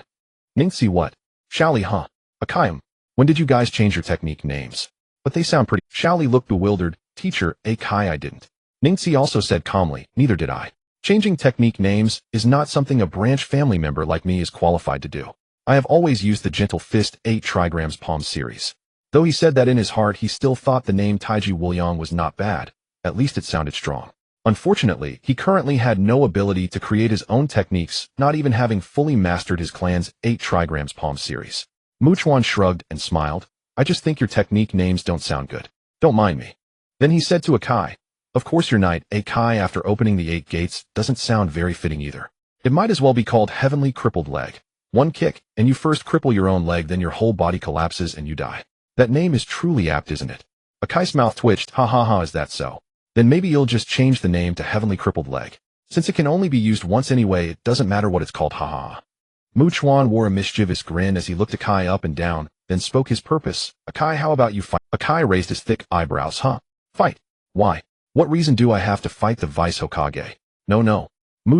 Ningxi, what? Xiao Li, huh? Akayam. When did you guys change your technique names? But they sound pretty. Xiao Li looked bewildered. Teacher, Akai, I didn't. Ningxi also said calmly, neither did I. Changing technique names is not something a branch family member like me is qualified to do. I have always used the Gentle Fist 8 trigrams palm series. Though he said that in his heart he still thought the name Taiji Wuliang was not bad, at least it sounded strong. Unfortunately, he currently had no ability to create his own techniques, not even having fully mastered his clan's 8 trigrams palm series. Chuan shrugged and smiled. I just think your technique names don't sound good. Don't mind me. Then he said to Akai, of course your knight, Akai, after opening the 8 gates, doesn't sound very fitting either. It might as well be called Heavenly Crippled Leg. One kick, and you first cripple your own leg, then your whole body collapses and you die. That name is truly apt, isn't it? Akai's mouth twitched. Ha ha ha, is that so? Then maybe you'll just change the name to Heavenly Crippled Leg. Since it can only be used once anyway, it doesn't matter what it's called, ha ha ha. Chuan wore a mischievous grin as he looked Akai up and down, then spoke his purpose. Akai, how about you fight? Akai raised his thick eyebrows. Huh? Fight? Why? What reason do I have to fight the Vice Hokage? No.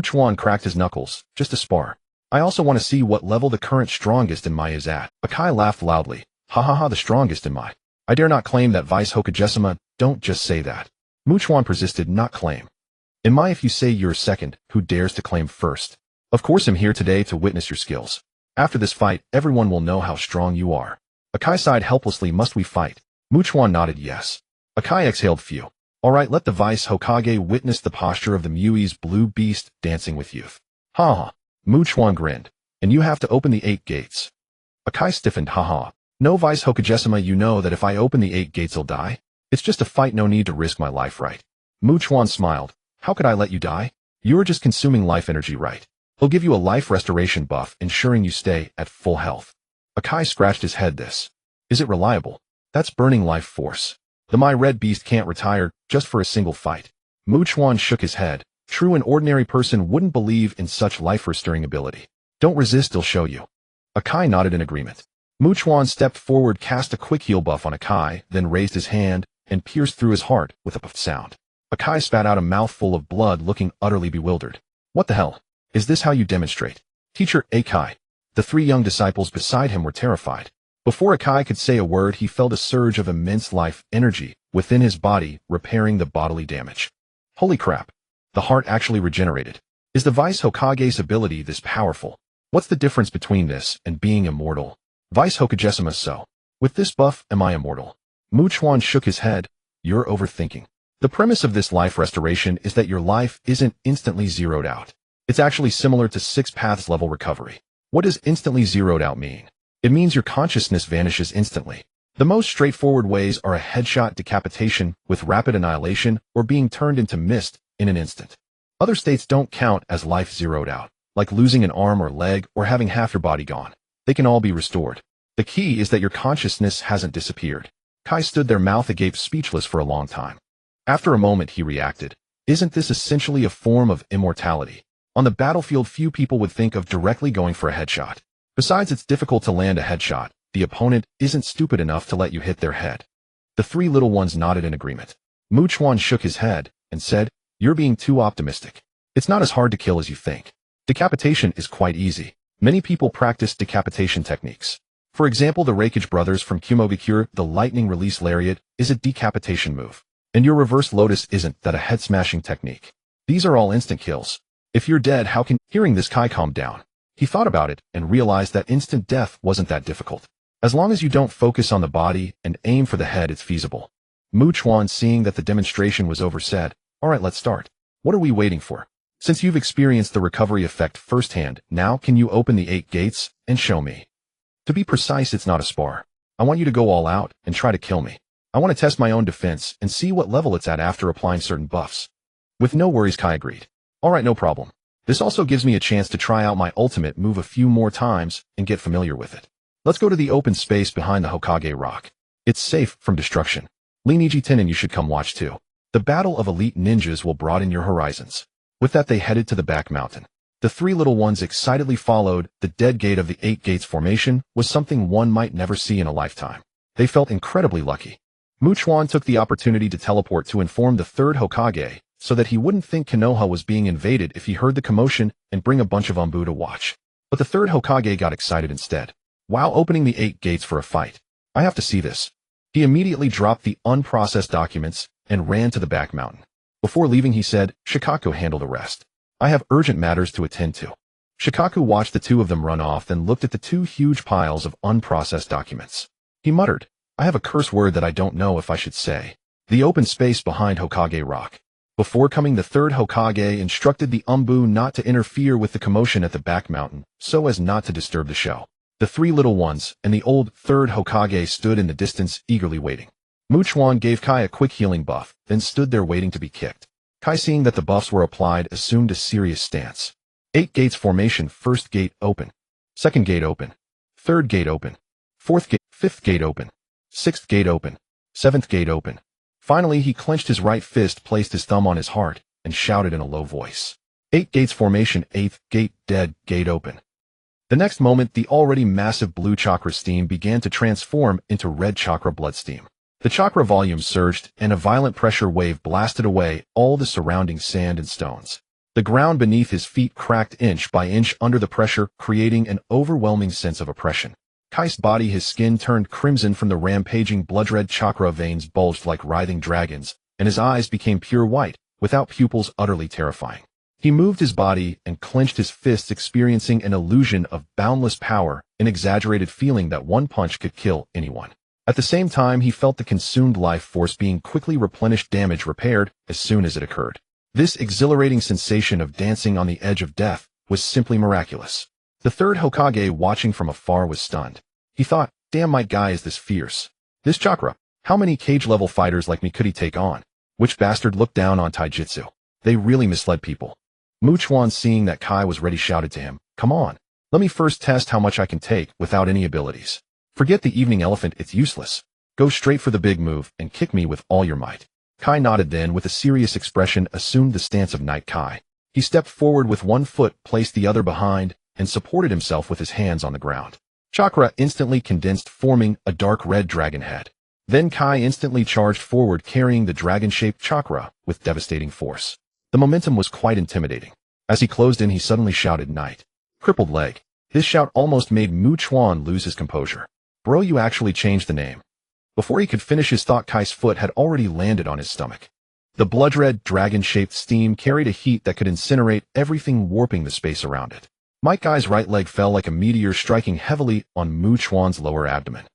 Chuan cracked his knuckles. Just a spar. I also want to see what level the current strongest in my is at. Akai laughed loudly. Ha ha ha, the strongest in my. I dare not claim that Vice Hokage-sama. Don't just say that. Chuan persisted. Not claim. In my, if you say you're second, who dares to claim first? Of course I'm here today to witness your skills. After this fight, everyone will know how strong you are. Akai sighed helplessly. Must we fight? Chuan nodded yes. Akai exhaled. Phew. Alright, let the Vice Hokage witness the posture of the Mui's blue beast dancing with youth. Ha ha. Chuan grinned. And you have to open the 8 gates. Akai stiffened. Ha ha. No, Vice Hokage-sama, you know that if I open the 8 gates I'll die? It's just a fight, no need to risk my life, right? Chuan smiled. How could I let you die? You're just consuming life energy, right? He'll give you a life restoration buff, ensuring you stay at full health. Akai scratched his head. This. Is it reliable? That's burning life force. The my red beast can't retire just for a single fight. Chuan shook his head. True, an ordinary person wouldn't believe in such life-restoring ability. Don't resist, he'll show you. Akai nodded in agreement. Chuan stepped forward, cast a quick heal buff on Akai, then raised his hand and pierced through his heart with a puff sound. Akai spat out a mouthful of blood, looking utterly bewildered. What the hell? Is this how you demonstrate? Teacher, Akai. The 3 young disciples beside him were terrified. Before Akai could say a word, he felt a surge of immense life energy within his body, repairing the bodily damage. Holy crap. The heart actually regenerated. Is the Vice Hokage's ability this powerful? What's the difference between this and being immortal? Vice Hokage-sama, so. With this buff, am I immortal? Chuan shook his head. You're overthinking. The premise of this life restoration is that your life isn't instantly zeroed out. It's actually similar to 6 paths level recovery. What does instantly zeroed out mean? It means your consciousness vanishes instantly. The most straightforward ways are a headshot decapitation with rapid annihilation or being turned into mist in an instant. Other states don't count as life zeroed out, like losing an arm or leg or having half your body gone. They can all be restored. The key is that your consciousness hasn't disappeared. Kai stood there, mouth agape, speechless for a long time. After a moment he reacted. Isn't this essentially a form of immortality? On the battlefield few people would think of directly going for a headshot. Besides, it's difficult to land a headshot. The opponent isn't stupid enough to let you hit their head. The 3 little ones nodded in agreement. Chuan shook his head and said, you're being too optimistic. It's not as hard to kill as you think. Decapitation is quite easy. Many people practice decapitation techniques. For example, the Raikage brothers from Kumogakure, the lightning release lariat, is a decapitation move. And your reverse lotus isn't that a head-smashing technique. These are all instant kills. If you're dead, how can... Hearing this, Kai calmed down. He thought about it and realized that instant death wasn't that difficult. As long as you don't focus on the body and aim for the head, it's feasible. Chuan, seeing that the demonstration was over, said, alright, let's start. What are we waiting for? Since you've experienced the recovery effect firsthand, now can you open the 8 gates and show me? To be precise, it's not a spar. I want you to go all out and try to kill me. I want to test my own defense and see what level it's at after applying certain buffs. With no worries, Kai agreed. Alright, no problem. This also gives me a chance to try out my ultimate move a few more times and get familiar with it. Let's go to the open space behind the Hokage rock. It's safe from destruction. Rinnegan Tenin, you should come watch too. The battle of elite ninjas will broaden your horizons. With that, they headed to the back mountain. The 3 little ones excitedly followed. The dead gate of the 8 gates formation was something one might never see in a lifetime. They felt incredibly lucky. Chuan took the opportunity to teleport to inform the 3rd Hokage, so that he wouldn't think Konoha was being invaded if he heard the commotion and bring a bunch of Anbu to watch. But the 3rd Hokage got excited instead. While opening the 8 gates for a fight. I have to see this. He immediately dropped the unprocessed documents and ran to the back mountain. Before leaving, he said, Shikako, handle the rest. I have urgent matters to attend to. Shikaku watched the two of them run off, then looked at the two huge piles of unprocessed documents. He muttered, I have a curse word that I don't know if I should say. The open space behind Hokage Rock. Before coming, the third Hokage instructed the Umbu not to interfere with the commotion at the back mountain, so as not to disturb the show. The three little ones and the old third Hokage stood in the distance, eagerly waiting. Chuan gave Kai a quick healing buff, then stood there waiting to be kicked. Kai, seeing that the buffs were applied, assumed a serious stance. 8 gates formation. First gate open. Second gate open. Third gate open. Fourth gate. Fifth gate open. Sixth gate open. Seventh gate open. Finally, he clenched his right fist, placed his thumb on his heart, and shouted in a low voice. 8 gates formation. 8th gate dead. Gate open. The next moment, the already massive blue chakra steam began to transform into red chakra blood steam. The chakra volume surged, and a violent pressure wave blasted away all the surrounding sand and stones. The ground beneath his feet cracked inch by inch under the pressure, creating an overwhelming sense of oppression. Kai's body, his skin turned crimson from the rampaging blood-red chakra veins bulged like writhing dragons, and his eyes became pure white, without pupils, utterly terrifying. He moved his body and clenched his fists, experiencing an illusion of boundless power, an exaggerated feeling that one punch could kill anyone. At the same time, he felt the consumed life force being quickly replenished, damage repaired as soon as it occurred. This exhilarating sensation of dancing on the edge of death was simply miraculous. The third Hokage, watching from afar, was stunned. He thought, damn, my guy is this fierce. This chakra, how many cage-level fighters like me could he take on? Which bastard looked down on taijutsu? They really misled people. Chuan, seeing that Kai was ready, shouted to him, come on, let me first test how much I can take without any abilities. Forget the evening elephant, it's useless. Go straight for the big move and kick me with all your might. Kai nodded, then with a serious expression assumed the stance of Knight Kai. He stepped forward with one foot, placed the other behind, and supported himself with his hands on the ground. Chakra instantly condensed, forming a dark red dragon head. Then Kai instantly charged forward, carrying the dragon-shaped chakra with devastating force. The momentum was quite intimidating. As he closed in, he suddenly shouted, Knight. Crippled leg. His shout almost made Chuan lose his composure. Bro, you actually changed the name. Before he could finish his thought, Kai's foot had already landed on his stomach. The blood-red, dragon-shaped steam carried a heat that could incinerate everything, warping the space around it. Mike Guy's right leg fell like a meteor, striking heavily on Chuan's lower abdomen.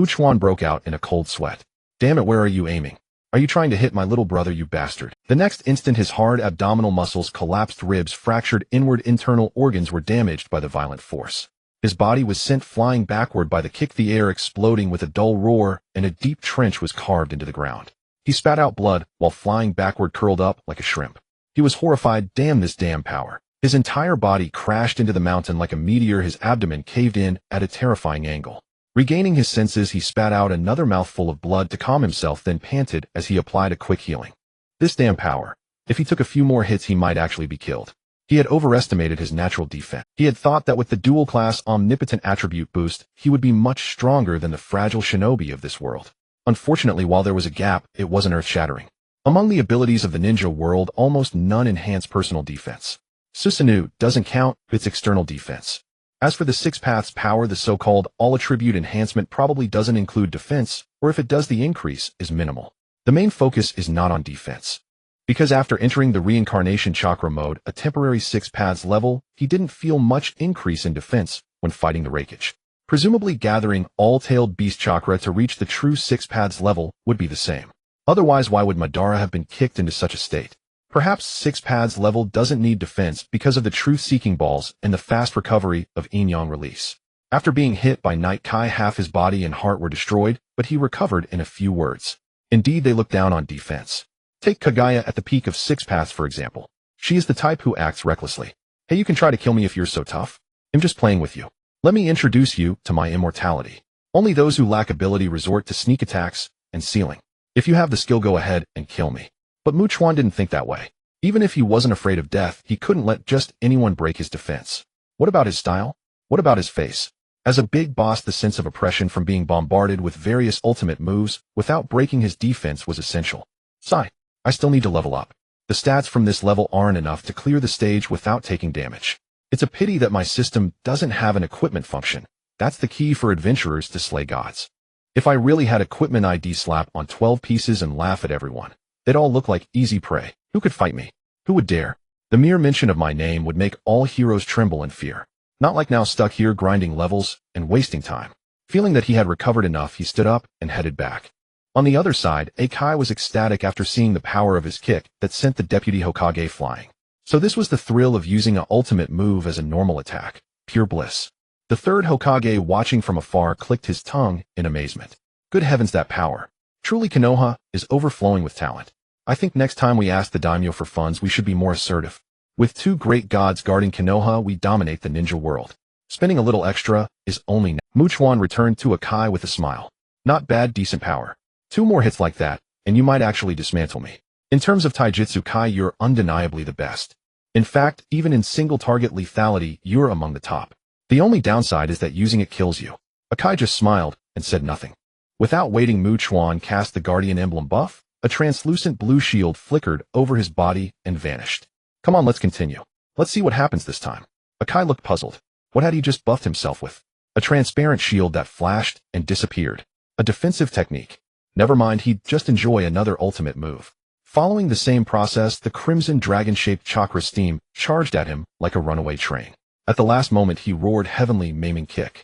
Chuan broke out in a cold sweat. Damn it, where are you aiming? Are you trying to hit my little brother, you bastard? The next instant, his hard abdominal muscles collapsed, ribs fractured, inward internal organs were damaged by the violent force. His body was sent flying backward by the kick, the air exploding with a dull roar, and a deep trench was carved into the ground. He spat out blood while flying backward, curled up like a shrimp. He was horrified. Damn this damn power. His entire body crashed into the mountain like a meteor, his abdomen caved in at a terrifying angle. Regaining his senses, he spat out another mouthful of blood to calm himself, then panted as he applied a quick healing. This damn power. If he took a few more hits, he might actually be killed. He had overestimated his natural defense. He had thought that with the dual-class omnipotent attribute boost, he would be much stronger than the fragile shinobi of this world. Unfortunately, while there was a gap, it wasn't earth-shattering. Among the abilities of the ninja world, almost none enhance personal defense. Susanoo doesn't count its external defense. As for the Six Paths power, the so-called all-attribute enhancement probably doesn't include defense, or if it does, the increase is minimal. The main focus is not on defense. Because after entering the reincarnation chakra mode, a temporary Six Paths level, he didn't feel much increase in defense when fighting the Raikage. Presumably gathering all-tailed beast chakra to reach the true Six Paths level would be the same. Otherwise, why would Madara have been kicked into such a state? Perhaps Six Paths level doesn't need defense because of the truth-seeking balls and the fast recovery of yin-yang release. After being hit by Night Kai, half his body and heart were destroyed, but he recovered in a few words. Indeed, they look down on defense. Take Kaguya at the peak of Six Paths, for example. She is the type who acts recklessly. Hey, you can try to kill me if you're so tough. I'm just playing with you. Let me introduce you to my immortality. Only those who lack ability resort to sneak attacks and sealing. If you have the skill, go ahead and kill me. But Chuan didn't think that way. Even if he wasn't afraid of death, he couldn't let just anyone break his defense. What about his style? What about his face? As a big boss, the sense of oppression from being bombarded with various ultimate moves without breaking his defense was essential. Sigh. I still need to level up. The stats from this level aren't enough to clear the stage without taking damage. It's a pity that my system doesn't have an equipment function. That's the key for adventurers to slay gods. If I really had equipment, I'd slap on 12 pieces and laugh at everyone. They'd all look like easy prey. Who could fight me? Who would dare? The mere mention of my name would make all heroes tremble in fear. Not like now stuck here grinding levels and wasting time. Feeling that he had recovered enough, he stood up and headed back. On the other side, Akai was ecstatic after seeing the power of his kick that sent the deputy Hokage flying. So this was the thrill of using an ultimate move as a normal attack. Pure bliss. The third Hokage, watching from afar, clicked his tongue in amazement. Good heavens, that power. Truly, Konoha is overflowing with talent. I think next time we ask the daimyo for funds, we should be more assertive. With two great gods guarding Konoha, we dominate the ninja world. Spending a little extra is only Chuan returned to Akai with a smile. Not bad, decent power. 2 more hits like that, and you might actually dismantle me. In terms of taijutsu, Kai, you're undeniably the best. In fact, even in single-target lethality, you're among the top. The only downside is that using it kills you. Akai just smiled and said nothing. Without waiting, Chuan cast the Guardian Emblem buff. A translucent blue shield flickered over his body and vanished. Come on, let's continue. Let's see what happens this time. Akai looked puzzled. What had he just buffed himself with? A transparent shield that flashed and disappeared. A defensive technique. Never mind, he'd just enjoy another ultimate move. Following the same process, the crimson dragon-shaped chakra steam charged at him like a runaway train. At the last moment, he roared heavenly maiming kick.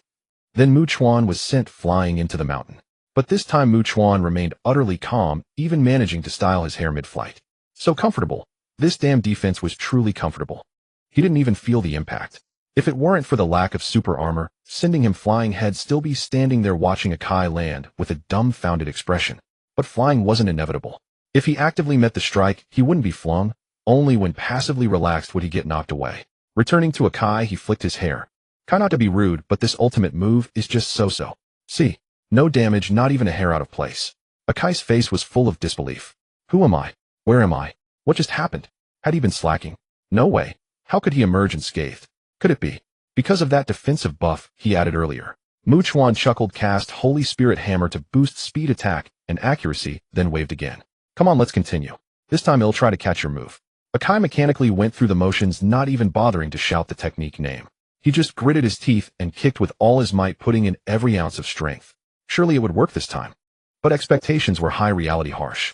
Then Chuan was sent flying into the mountain. But this time Chuan remained utterly calm, even managing to style his hair mid-flight. So comfortable. This damn defense was truly comfortable. He didn't even feel the impact. If it weren't for the lack of super armor, sending him flying, he'd still be standing there watching Akai land with a dumbfounded expression. But flying wasn't inevitable. If he actively met the strike, he wouldn't be flung. Only when passively relaxed would he get knocked away. Returning to Akai, he flicked his hair. Kind not to be rude, but this ultimate move is just so-so. See? No damage, not even a hair out of place. Akai's face was full of disbelief. Who am I? Where am I? What just happened? Had he been slacking? No way. How could he emerge unscathed? Could it be? Because of that defensive buff he added earlier. Chuan chuckled, cast Holy Spirit Hammer to boost speed, attack, and accuracy, then waved again. Come on, let's continue. This time he'll try to catch your move. Akai mechanically went through the motions, not even bothering to shout the technique name. He just gritted his teeth and kicked with all his might, putting in every ounce of strength. Surely it would work this time. But expectations were high, reality harsh.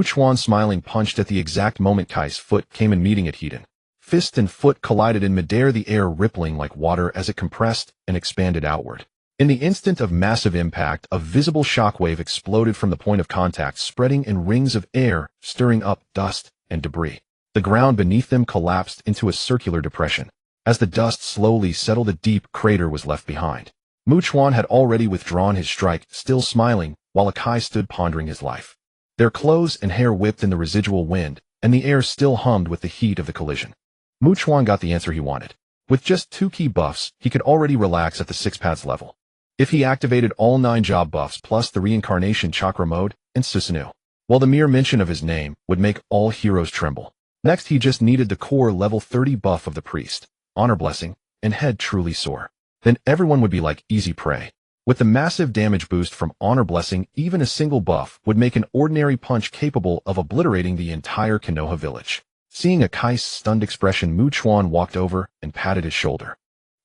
Chuan, smiling, punched at the exact moment Kai's foot came in, meeting it heat. Fist and foot collided in midair, the air rippling like water as it compressed and expanded outward. In the instant of massive impact, a visible shockwave exploded from the point of contact, spreading in rings of air, stirring up dust and debris. The ground beneath them collapsed into a circular depression. As the dust slowly settled, a deep crater was left behind. Chuan had already withdrawn his strike, still smiling, while Akai stood pondering his life. Their clothes and hair whipped in the residual wind, and the air still hummed with the heat of the collision. Chuan got the answer he wanted. With just 2 key buffs, he could already relax at the 6 paths level. If he activated all 9 job buffs plus the reincarnation chakra mode and Susanoo, while the mere mention of his name would make all heroes tremble. Next, he just needed the core level 30 buff of the priest, honor blessing, and head truly soar. Then everyone would be like easy prey. With the massive damage boost from honor blessing, even a single buff would make an ordinary punch capable of obliterating the entire Konoha village. Seeing Akai's stunned expression, Chuan walked over and patted his shoulder.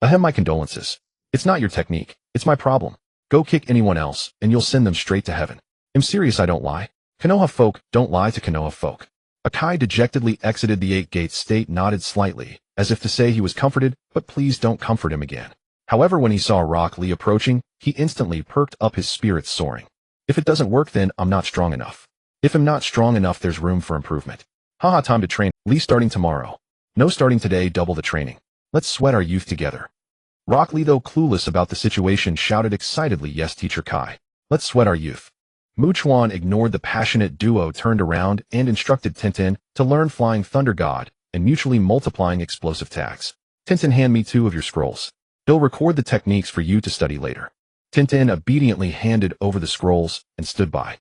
Ahem, my condolences. It's not your technique, it's my problem. Go kick anyone else, and you'll send them straight to heaven. I'm serious, I don't lie. Konoha folk don't lie to Konoha folk. Akai dejectedly exited the 8-gate state, nodded slightly, as if to say he was comforted, but please don't comfort him again. However, when he saw Rock Lee approaching, he instantly perked up, his spirits soaring. If it doesn't work, then I'm not strong enough. If I'm not strong enough, there's room for improvement. Haha, time to train. Lee starting tomorrow. No, starting today, double the training. Let's sweat our youth together. Rock Lee, though clueless about the situation, shouted excitedly, yes, Teacher Kai. Let's sweat our youth. Chuan ignored the passionate duo, turned around, and instructed Tenten to learn Flying Thunder God and mutually multiplying explosive tags. Tenten, hand me 2 of your scrolls. He'll record the techniques for you to study later. Tenten obediently handed over the scrolls and stood by.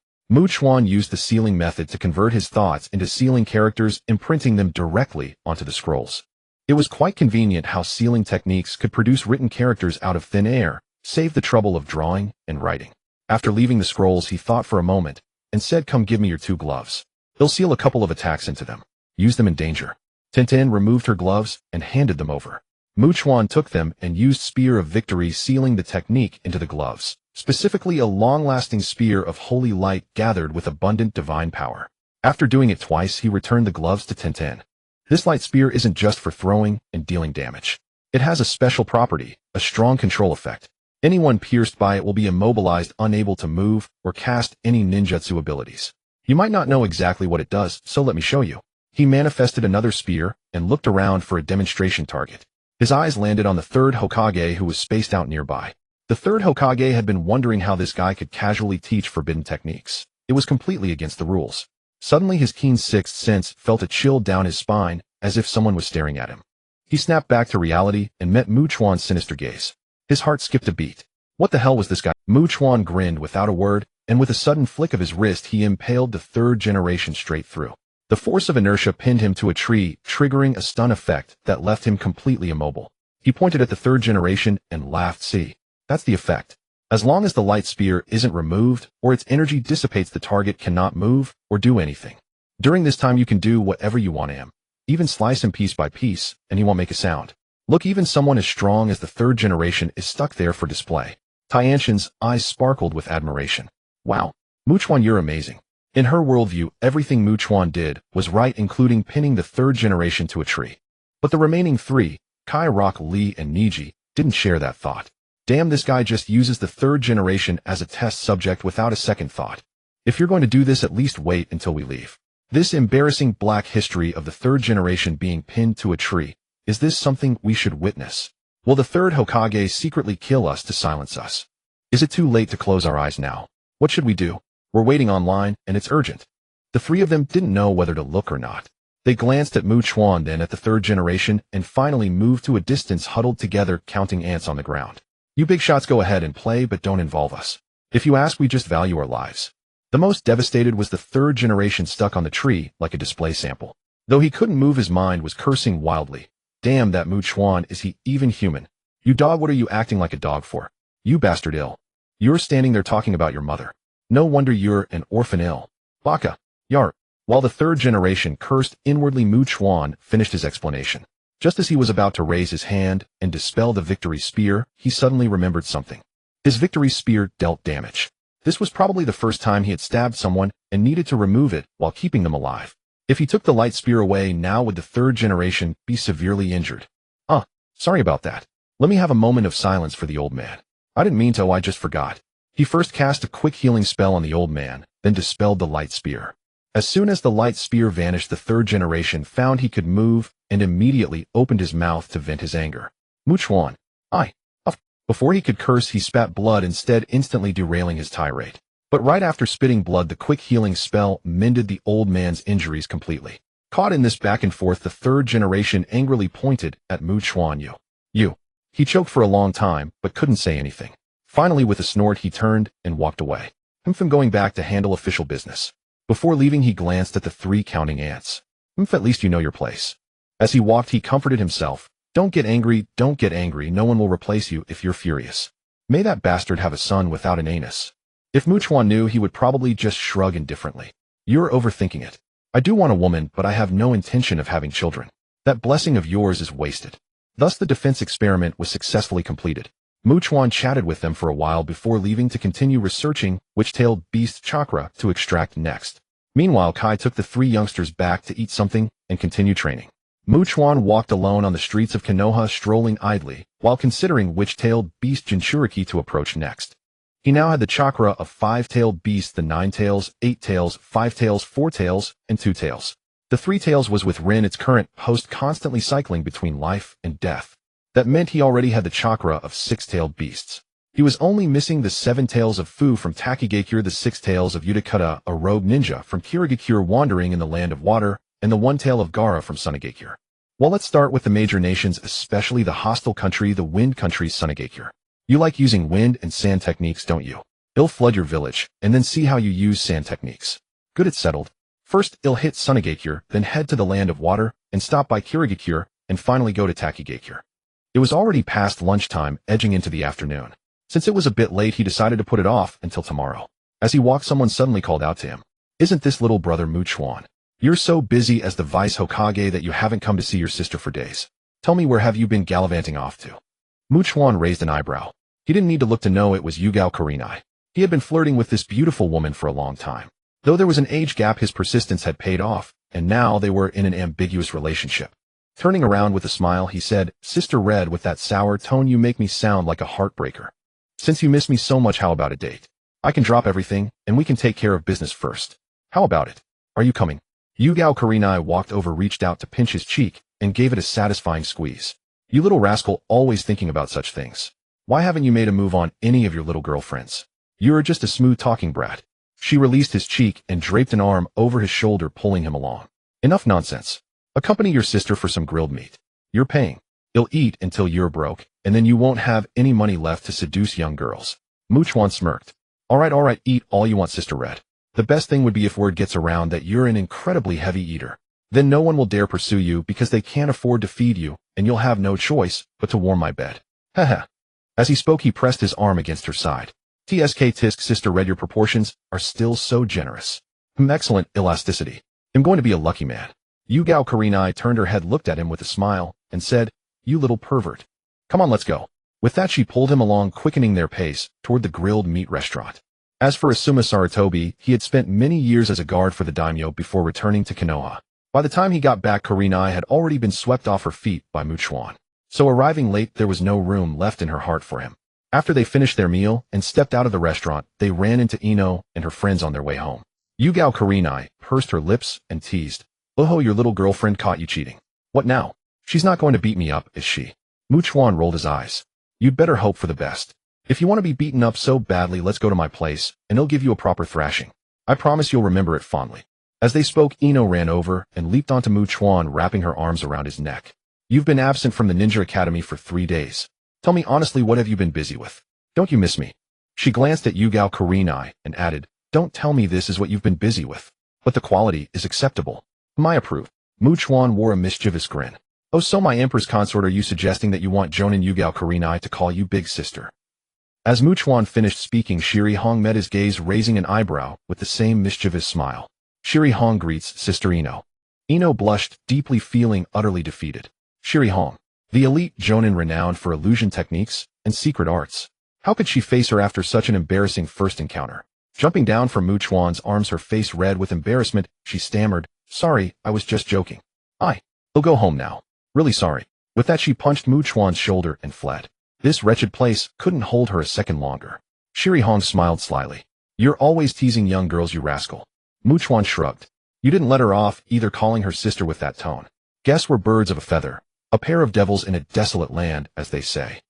Chuan used the sealing method to convert his thoughts into sealing characters, imprinting them directly onto the scrolls. It was quite convenient how sealing techniques could produce written characters out of thin air, save the trouble of drawing and writing. After leaving the scrolls, he thought for a moment and said, come give me your 2 gloves. He'll seal a couple of attacks into them. Use them in danger. Tenten removed her gloves and handed them over. Chuan took them and used Spear of Victory, sealing the technique into the gloves. Specifically, a long-lasting spear of holy light gathered with abundant divine power. After doing it twice, he returned the gloves to Tenten. This light spear isn't just for throwing and dealing damage. It has a special property, a strong control effect. Anyone pierced by it will be immobilized, unable to move or cast any ninjutsu abilities. You might not know exactly what it does, so let me show you. He manifested another spear and looked around for a demonstration target. His eyes landed on the third Hokage, who was spaced out nearby. The third Hokage had been wondering how this guy could casually teach forbidden techniques. It was completely against the rules. Suddenly his keen sixth sense felt a chill down his spine, as if someone was staring at him. He snapped back to reality and met Chuan's sinister gaze. His heart skipped a beat. What the hell was this guy? Chuan grinned without a word, and with a sudden flick of his wrist he impaled the third generation straight through. The force of inertia pinned him to a tree, triggering a stun effect that left him completely immobile. He pointed at the third generation and laughed. See, that's the effect. As long as the light spear isn't removed, or its energy dissipates, the target cannot move or do anything. During this time you can do whatever you want to him. Even slice him piece by piece, and he won't make a sound. Look, even someone as strong as the third generation is stuck there for display. Tianshan's eyes sparkled with admiration. Wow, Chuan, you're amazing. In her worldview, everything Chuan did was right, including pinning the third generation to a tree. But the remaining three, Kai, Rock Lee, and Niji, didn't share that thought. Damn, this guy just uses the third generation as a test subject without a second thought. If you're going to do this, at least wait until we leave. This embarrassing black history of the third generation being pinned to a tree, is this something we should witness? Will the third Hokage secretly kill us to silence us? Is it too late to close our eyes now? What should we do? We're waiting online, and it's urgent. The three of them didn't know whether to look or not. They glanced at Chuan, then at the third generation, and finally moved to a distance, huddled together, counting ants on the ground. You big shots go ahead and play, but don't involve us. If you ask, we just value our lives. The most devastated was the third generation, stuck on the tree like a display sample. Though he couldn't move, his mind was cursing wildly. Damn that Chuan, is he even human? You dog, what are you acting like a dog for? You bastard ill. You're standing there talking about your mother. No wonder you're an orphan ill. Baka. Yar. While the third generation cursed inwardly, Chuan finished his explanation. Just as he was about to raise his hand and dispel the victory spear, he suddenly remembered something. His victory spear dealt damage. This was probably the first time he had stabbed someone and needed to remove it while keeping them alive. If he took the light spear away now, would the third generation be severely injured? Sorry about that. Let me have a moment of silence for the old man. I didn't mean to, I just forgot. He first cast a quick healing spell on the old man, then dispelled the light spear. As soon as the light spear vanished, the third generation found he could move and immediately opened his mouth to vent his anger. Chuan. Before he could curse, he spat blood instead, instantly derailing his tirade. But right after spitting blood, the quick healing spell mended the old man's injuries completely. Caught in this back and forth, the third generation angrily pointed at Chuan. You. He choked for a long time, but couldn't say anything. Finally, with a snort, he turned and walked away. From going back to handle official business. Before leaving, he glanced at the three counting ants. At least you know your place. As he walked, he comforted himself. Don't get angry, no one will replace you if you're furious. May that bastard have a son without an anus. If Chuan knew, he would probably just shrug indifferently. You're overthinking it. I do want a woman, but I have no intention of having children. That blessing of yours is wasted. Thus the defense experiment was successfully completed. Chuan chatted with them for a while before leaving to continue researching which tailed beast chakra to extract next. Meanwhile, Kai took the three youngsters back to eat something and continue training. Chuan walked alone on the streets of Konoha, strolling idly, while considering which tailed beast Jinchuriki to approach next. He now had the chakra of 5-tailed beasts, the 9 tails, 8 tails, 5 tails, 4 tails, and 2 tails. The 3 tails was with Rin, its current host, constantly cycling between life and death. That meant he already had the chakra of 6-tailed beasts. He was only missing the 7 tails of Fu from Takigakure, the 6 tails of Utakata, a rogue ninja from Kirigakure wandering in the land of water, and the 1 tail of Gaara from Sunigakure. Well, let's start with the major nations, especially the hostile country, the wind country, Sunigakure. You like using wind and sand techniques, don't you? I'll flood your village, and then see how you use sand techniques. Good, it's settled. First, I'll hit Sunigakure, then head to the land of water, and stop by Kirigakure, and finally go to Takigakure. It was already past lunchtime, edging into the afternoon. Since it was a bit late, he decided to put it off until tomorrow. As he walked, someone suddenly called out to him. Isn't this little brother Chuan? You're so busy as the Vice Hokage that you haven't come to see your sister for days. Tell me, where have you been gallivanting off to? Chuan raised an eyebrow. He didn't need to look to know it was Yugao Kurenai. He had been flirting with this beautiful woman for a long time. Though there was an age gap, his persistence had paid off, and now they were in an ambiguous relationship. Turning around with a smile, he said, "Sister Red, with that sour tone you make me sound like a heartbreaker. Since you miss me so much, how about a date? I can drop everything, and we can take care of business first. How about it? Are you coming?" Yugao Kurenai walked over, reached out to pinch his cheek, and gave it a satisfying squeeze. "You little rascal, always thinking about such things. Why haven't you made a move on any of your little girlfriends? You're just a smooth-talking brat." She released his cheek and draped an arm over his shoulder, pulling him along. "Enough nonsense. Accompany your sister for some grilled meat. You're paying. You'll eat until you're broke, and then you won't have any money left to seduce young girls." Chuan smirked. All right, eat all you want, Sister Red. The best thing would be if word gets around that you're an incredibly heavy eater. Then no one will dare pursue you because they can't afford to feed you, and you'll have no choice but to warm my bed. Haha." As he spoke, he pressed his arm against her side. Tisk, Sister Red, your proportions are still so generous. Excellent elasticity. I'm going to be a lucky man. Yugao Kurenai turned her head, looked at him with a smile, and said, "You little pervert. Come on, let's go." With that, she pulled him along, quickening their pace toward the grilled meat restaurant. As for Asuma Sarutobi, he had spent many years as a guard for the daimyo before returning to Konoha. By the time he got back, Kurenai had already been swept off her feet by Chuan. So arriving late, there was no room left in her heart for him. After they finished their meal and stepped out of the restaurant, they ran into Ino and her friends on their way home. Yugao Kurenai pursed her lips and teased, "Oh, your little girlfriend caught you cheating. What now? She's not going to beat me up, is she?" Chuan rolled his eyes. "You'd better hope for the best. If you want to be beaten up so badly, let's go to my place, and I'll give you a proper thrashing. I promise you'll remember it fondly." As they spoke, Ino ran over and leaped onto Chuan, wrapping her arms around his neck. "You've been absent from the Ninja Academy for 3 days. Tell me honestly, what have you been busy with? Don't you miss me?" She glanced at Yugao Kurenai and added, "Don't tell me this is what you've been busy with. But the quality is acceptable. I approve." Chuan wore a mischievous grin. "Oh, so my emperor's consort, are you suggesting that you want Jonin Yugao Kurenai to call you big sister?" As Chuan finished speaking, Shiri Hong met his gaze, raising an eyebrow with the same mischievous smile. Shiri Hong greets Sister Ino. Ino blushed, deeply, feeling utterly defeated. Shiri Hong, the elite Jonin renowned for illusion techniques and secret arts. How could she face her after such an embarrassing first encounter? Jumping down from Chuan's arms, her face red with embarrassment, she stammered, "Sorry, I was just joking. He'll go home now. Really sorry." With that, she punched Chuan's shoulder and fled. This wretched place couldn't hold her a second longer. Shiri Hong smiled slyly. "You're always teasing young girls, you rascal." Chuan shrugged. "You didn't let her off either, calling her sister with that tone. Guess we're birds of a feather. A pair of devils in a desolate land, as they say.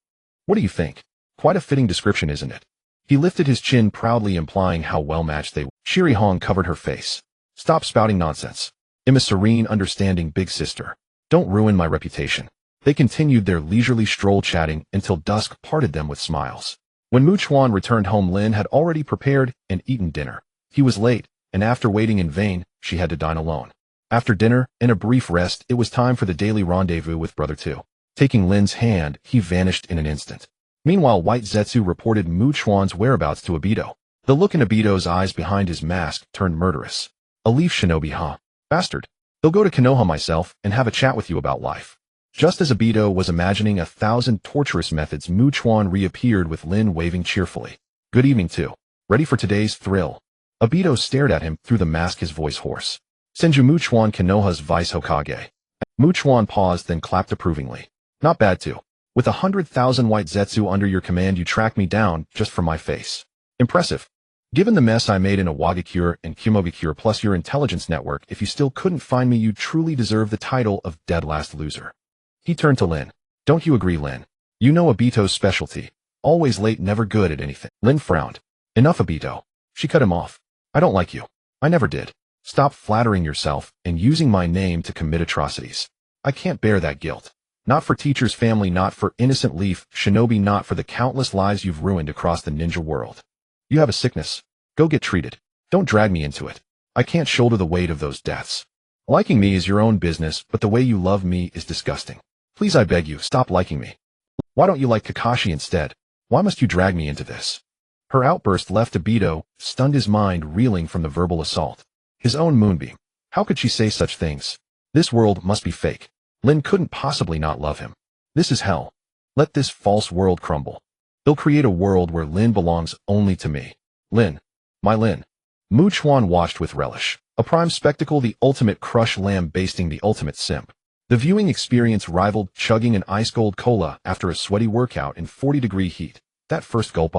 What do you think? Quite a fitting description, isn't it?" He lifted his chin proudly, implying how well-matched they were. Shiri Hong covered her face. "Stop spouting nonsense. I'm a serene, understanding big sister. Don't ruin my reputation." They continued their leisurely stroll, chatting until dusk parted them with smiles. When Chuan returned home, Lin had already prepared and eaten dinner. He was late, and after waiting in vain, she had to dine alone. After dinner, and a brief rest, it was time for the daily rendezvous with Brother Two. Taking Lin's hand, he vanished in an instant. Meanwhile, White Zetsu reported Chuan's whereabouts to Obito. The look in Obito's eyes behind his mask turned murderous. "A leaf shinobi, huh? Bastard. He'll go to Konoha myself and have a chat with you about life." Just as Obito was imagining 1,000 torturous methods, Chuan reappeared with Lin waving cheerfully. "Good evening, too. Ready for today's thrill?" Obito stared at him through the mask, his voice hoarse. "Senju Chuan, Konoha's Vice Hokage." Chuan paused, then clapped approvingly. "Not bad, too. With 100,000 White Zetsu under your command, you tracked me down just for my face. Impressive. Given the mess I made in Awagakure and Kumogakure plus your intelligence network, if you still couldn't find me, you truly deserve the title of dead last loser." He turned to Lin. "Don't you agree, Lin? You know Obito's specialty. Always late, never good at anything." Lin frowned. "Enough, Obito." She cut him off. "I don't like you. I never did. Stop flattering yourself and using my name to commit atrocities. I can't bear that guilt. Not for teacher's family, not for innocent leaf shinobi, not for the countless lives you've ruined across the ninja world. You have a sickness. Go get treated. Don't drag me into it. I can't shoulder the weight of those deaths. Liking me is your own business, but the way you love me is disgusting. Please, I beg you, stop liking me. Why don't you like Kakashi instead? Why must you drag me into this?" Her outburst left Obito, stunned, his mind reeling from the verbal assault. His own moonbeam. How could she say such things? This world must be fake. Lin couldn't possibly not love him. This is hell. Let this false world crumble. They'll create a world where Lin belongs only to me. Lin. My Lin. Chuan watched with relish. A prime spectacle, the ultimate crush lamb basting the ultimate simp. The viewing experience rivaled chugging an ice-cold cola after a sweaty workout in 40-degree heat. That first gulp,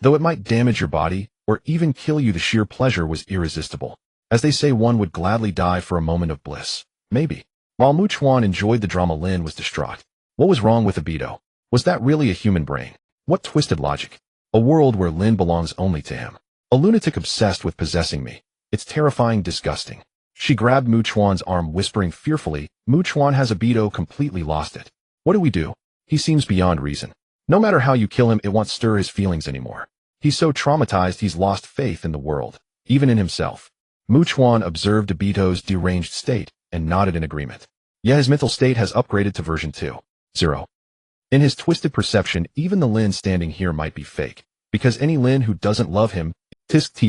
though it might damage your body, or even kill you, the sheer pleasure was irresistible. As they say, one would gladly die for a moment of bliss. Maybe. While Chuan enjoyed the drama, Lin was distraught. What was wrong with Obito? Was that really a human brain? What twisted logic? A world where Lin belongs only to him. A lunatic obsessed with possessing me. It's terrifying, disgusting. She grabbed Chuan's arm, whispering fearfully, Chuan has Obito completely lost it. What do we do? He seems beyond reason. No matter how you kill him, it won't stir his feelings anymore. He's so traumatized he's lost faith in the world, even in himself. Chuan observed Obito's deranged state and nodded in agreement. Yeah, his mental state has upgraded to version 2.0. In his twisted perception, even the Lin standing here might be fake, because any Lin who doesn't love him, tsk.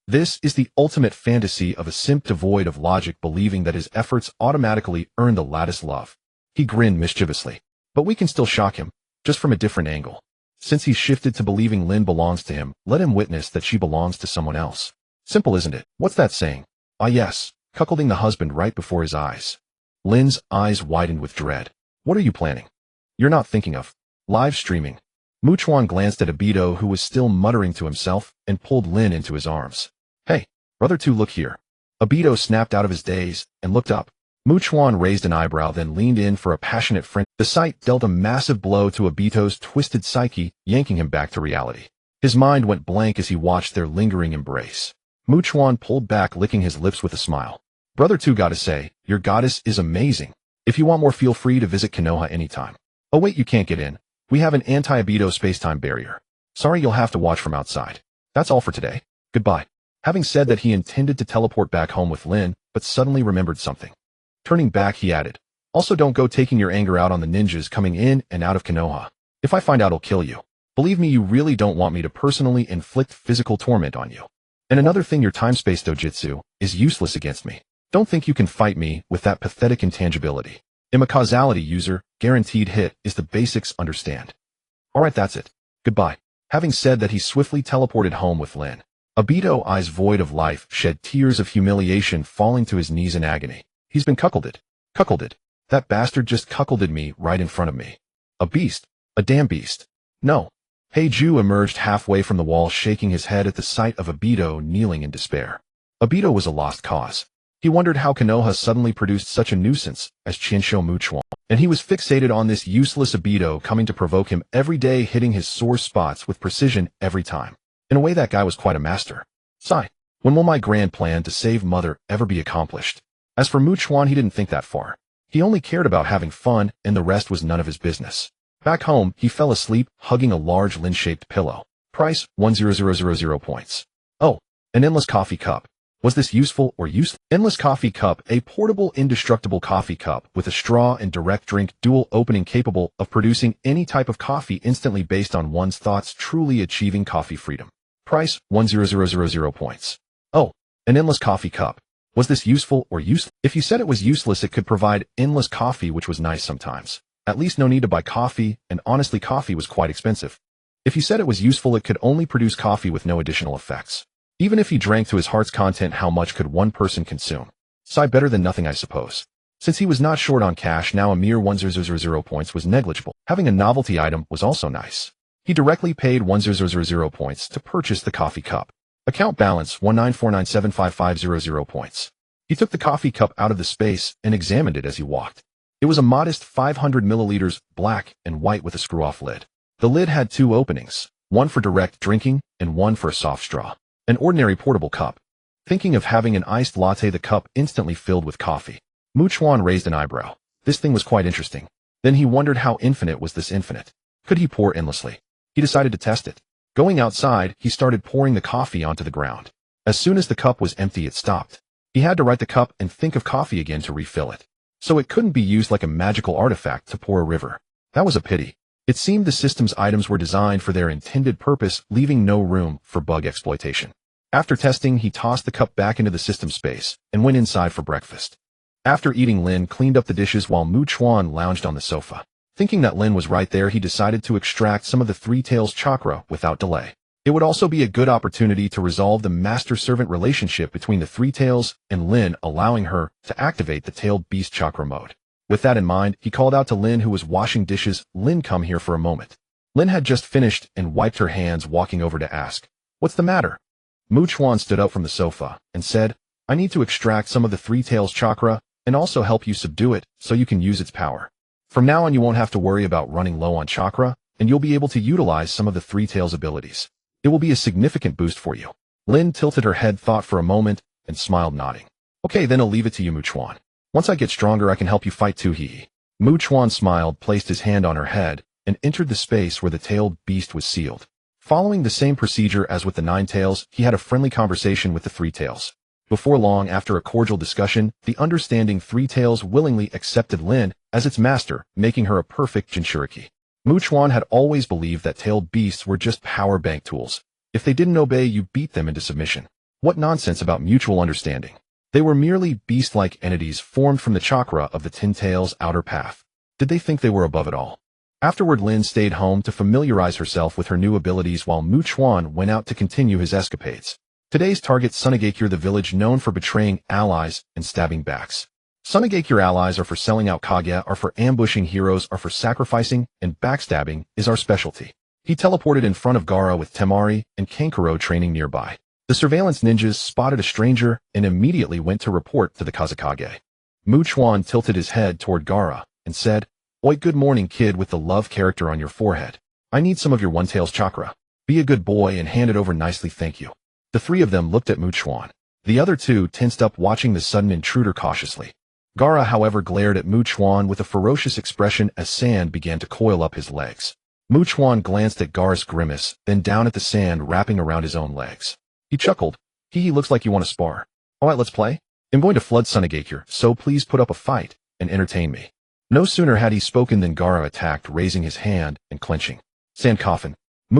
This is the ultimate fantasy of a simp devoid of logic, believing that his efforts automatically earn the lattice love. He grinned mischievously. But we can still shock him, just from a different angle. Since he's shifted to believing Lin belongs to him, let him witness that she belongs to someone else. Simple, isn't it? What's that saying? Ah yes, cuckolding the husband right before his eyes. Lin's eyes widened with dread. What are you planning? You're not thinking of live streaming. Chuan glanced at Obito, who was still muttering to himself, and pulled Lin into his arms. Hey, brother two, look here. Obito snapped out of his daze and looked up. Chuan raised an eyebrow, then leaned in for a passionate friend. The sight dealt a massive blow to Obito's twisted psyche, yanking him back to reality. His mind went blank as he watched their lingering embrace. Chuan pulled back, licking his lips with a smile. Brother two, gotta say, your goddess is amazing. If you want more, feel free to visit Konoha anytime. Oh wait, you can't get in. We have an anti-Obito space-time barrier. Sorry, you'll have to watch from outside. That's all for today. Goodbye. Having said that, he intended to teleport back home with Lin, but suddenly remembered something. Turning back, he added, also don't go taking your anger out on the ninjas coming in and out of Konoha. If I find out, I'll kill you. Believe me, you really don't want me to personally inflict physical torment on you. And another thing, your time-space dojutsu is useless against me. Don't think you can fight me with that pathetic intangibility. I'm a causality user, guaranteed hit is the basics, understand? Alright, that's it. Goodbye. Having said that, he swiftly teleported home with Lin. Obito, eyes void of life, shed tears of humiliation, falling to his knees in agony. He's been cuckolded. Cuckolded. That bastard just cuckolded me right in front of me. A beast. A damn beast. No. Heiju emerged halfway from the wall, shaking his head at the sight of Obito kneeling in despair. Obito was a lost cause. He wondered how Konoha suddenly produced such a nuisance as Chinsho Chuan, and he was fixated on this useless Obito coming to provoke him every day, hitting his sore spots with precision every time. In a way, that guy was quite a master. Sigh. When will my grand plan to save Mother ever be accomplished? As for Chuan, he didn't think that far. He only cared about having fun, and the rest was none of his business. Back home, he fell asleep, hugging a large Lin-shaped pillow. Price, 10000 points. Oh, an endless coffee cup. Was this useful or useless? Endless coffee cup, a portable, indestructible coffee cup with a straw and direct drink dual opening capable of producing any type of coffee instantly based on one's thoughts, truly achieving coffee freedom. Price, 10000 points. Oh, an endless coffee cup. Was this useful or useless? If you said it was useless, it could provide endless coffee, which was nice sometimes. At least no need to buy coffee, and honestly, coffee was quite expensive. If you said it was useful, it could only produce coffee with no additional effects. Even if he drank to his heart's content, how much could one person consume? Sigh, better than nothing, I suppose. Since he was not short on cash, now a mere 100 points was negligible. Having a novelty item was also nice. He directly paid 100 points to purchase the coffee cup. Account balance 194975500 points. He took the coffee cup out of the space and examined it as he walked. It was a modest 500 milliliters, black and white with a screw-off lid. The lid had two openings, one for direct drinking and one for a soft straw. An ordinary portable cup. Thinking of having an iced latte, the cup instantly filled with coffee. Chuan raised an eyebrow. This thing was quite interesting. Then he wondered how infinite was this infinite. Could he pour endlessly? He decided to test it. Going outside, he started pouring the coffee onto the ground. As soon as the cup was empty, it stopped. He had to right the cup and think of coffee again to refill it. So it couldn't be used like a magical artifact to pour a river. That was a pity. It seemed the system's items were designed for their intended purpose, leaving no room for bug exploitation. After testing, he tossed the cup back into the system space and went inside for breakfast. After eating, Lin cleaned up the dishes while Chuan lounged on the sofa. Thinking that Lin was right there, he decided to extract some of the Three Tails chakra without delay. It would also be a good opportunity to resolve the master-servant relationship between the three tails and Lin, allowing her to activate the tailed beast chakra mode. With that in mind, he called out to Lin, who was washing dishes. "Lin, come here for a moment." Lin had just finished and wiped her hands, walking over to ask, "What's the matter?" Chuan stood up from the sofa and said, "I need to extract some of the three tails chakra and also help you subdue it so you can use its power. From now on, you won't have to worry about running low on chakra, and you'll be able to utilize some of the three tails abilities. It will be a significant boost for you." Lin tilted her head, thought for a moment, and smiled, nodding. "Okay, then I'll leave it to you, Chuan. Once I get stronger, I can help you fight too, hee." Chuan smiled, placed his hand on her head, and entered the space where the tailed beast was sealed. Following the same procedure as with the nine tails, he had a friendly conversation with the three tails. Before long, after a cordial discussion, the understanding three tails willingly accepted Lin as its master, making her a perfect Jinchuriki. Chuan had always believed that tailed beasts were just power bank tools. If they didn't obey, you beat them into submission. What nonsense about mutual understanding. They were merely beast-like entities formed from the chakra of the Tin Tail's outer path. Did they think they were above it all? Afterward, Lin stayed home to familiarize herself with her new abilities while Chuan went out to continue his escapades. Today's target, Sunigakure, the village known for betraying allies and stabbing backs. Sunigakure allies are for selling out, Kage are for ambushing, heroes are for sacrificing, and backstabbing is our specialty. He teleported in front of Gaara with Temari and Kankuro training nearby. The surveillance ninjas spotted a stranger and immediately went to report to the Kazekage. Chuan tilted his head toward Gaara and said, "Oi, good morning, kid with the love character on your forehead. I need some of your one-tails chakra. Be a good boy and hand it over nicely, thank you." The three of them looked at Chuan. The other two tensed up, watching the sudden intruder cautiously. Gaara, however, glared at Chuan with a ferocious expression as sand began to coil up his legs. Chuan glanced at Gaara's grimace, then down at the sand wrapping around his own legs. He chuckled. He looks like you want to spar. Alright, let's play. I'm going to flood Sunigakure, so please put up a fight and entertain me. No sooner had he spoken than Gaara attacked, raising his hand and clenching. Sand coffin.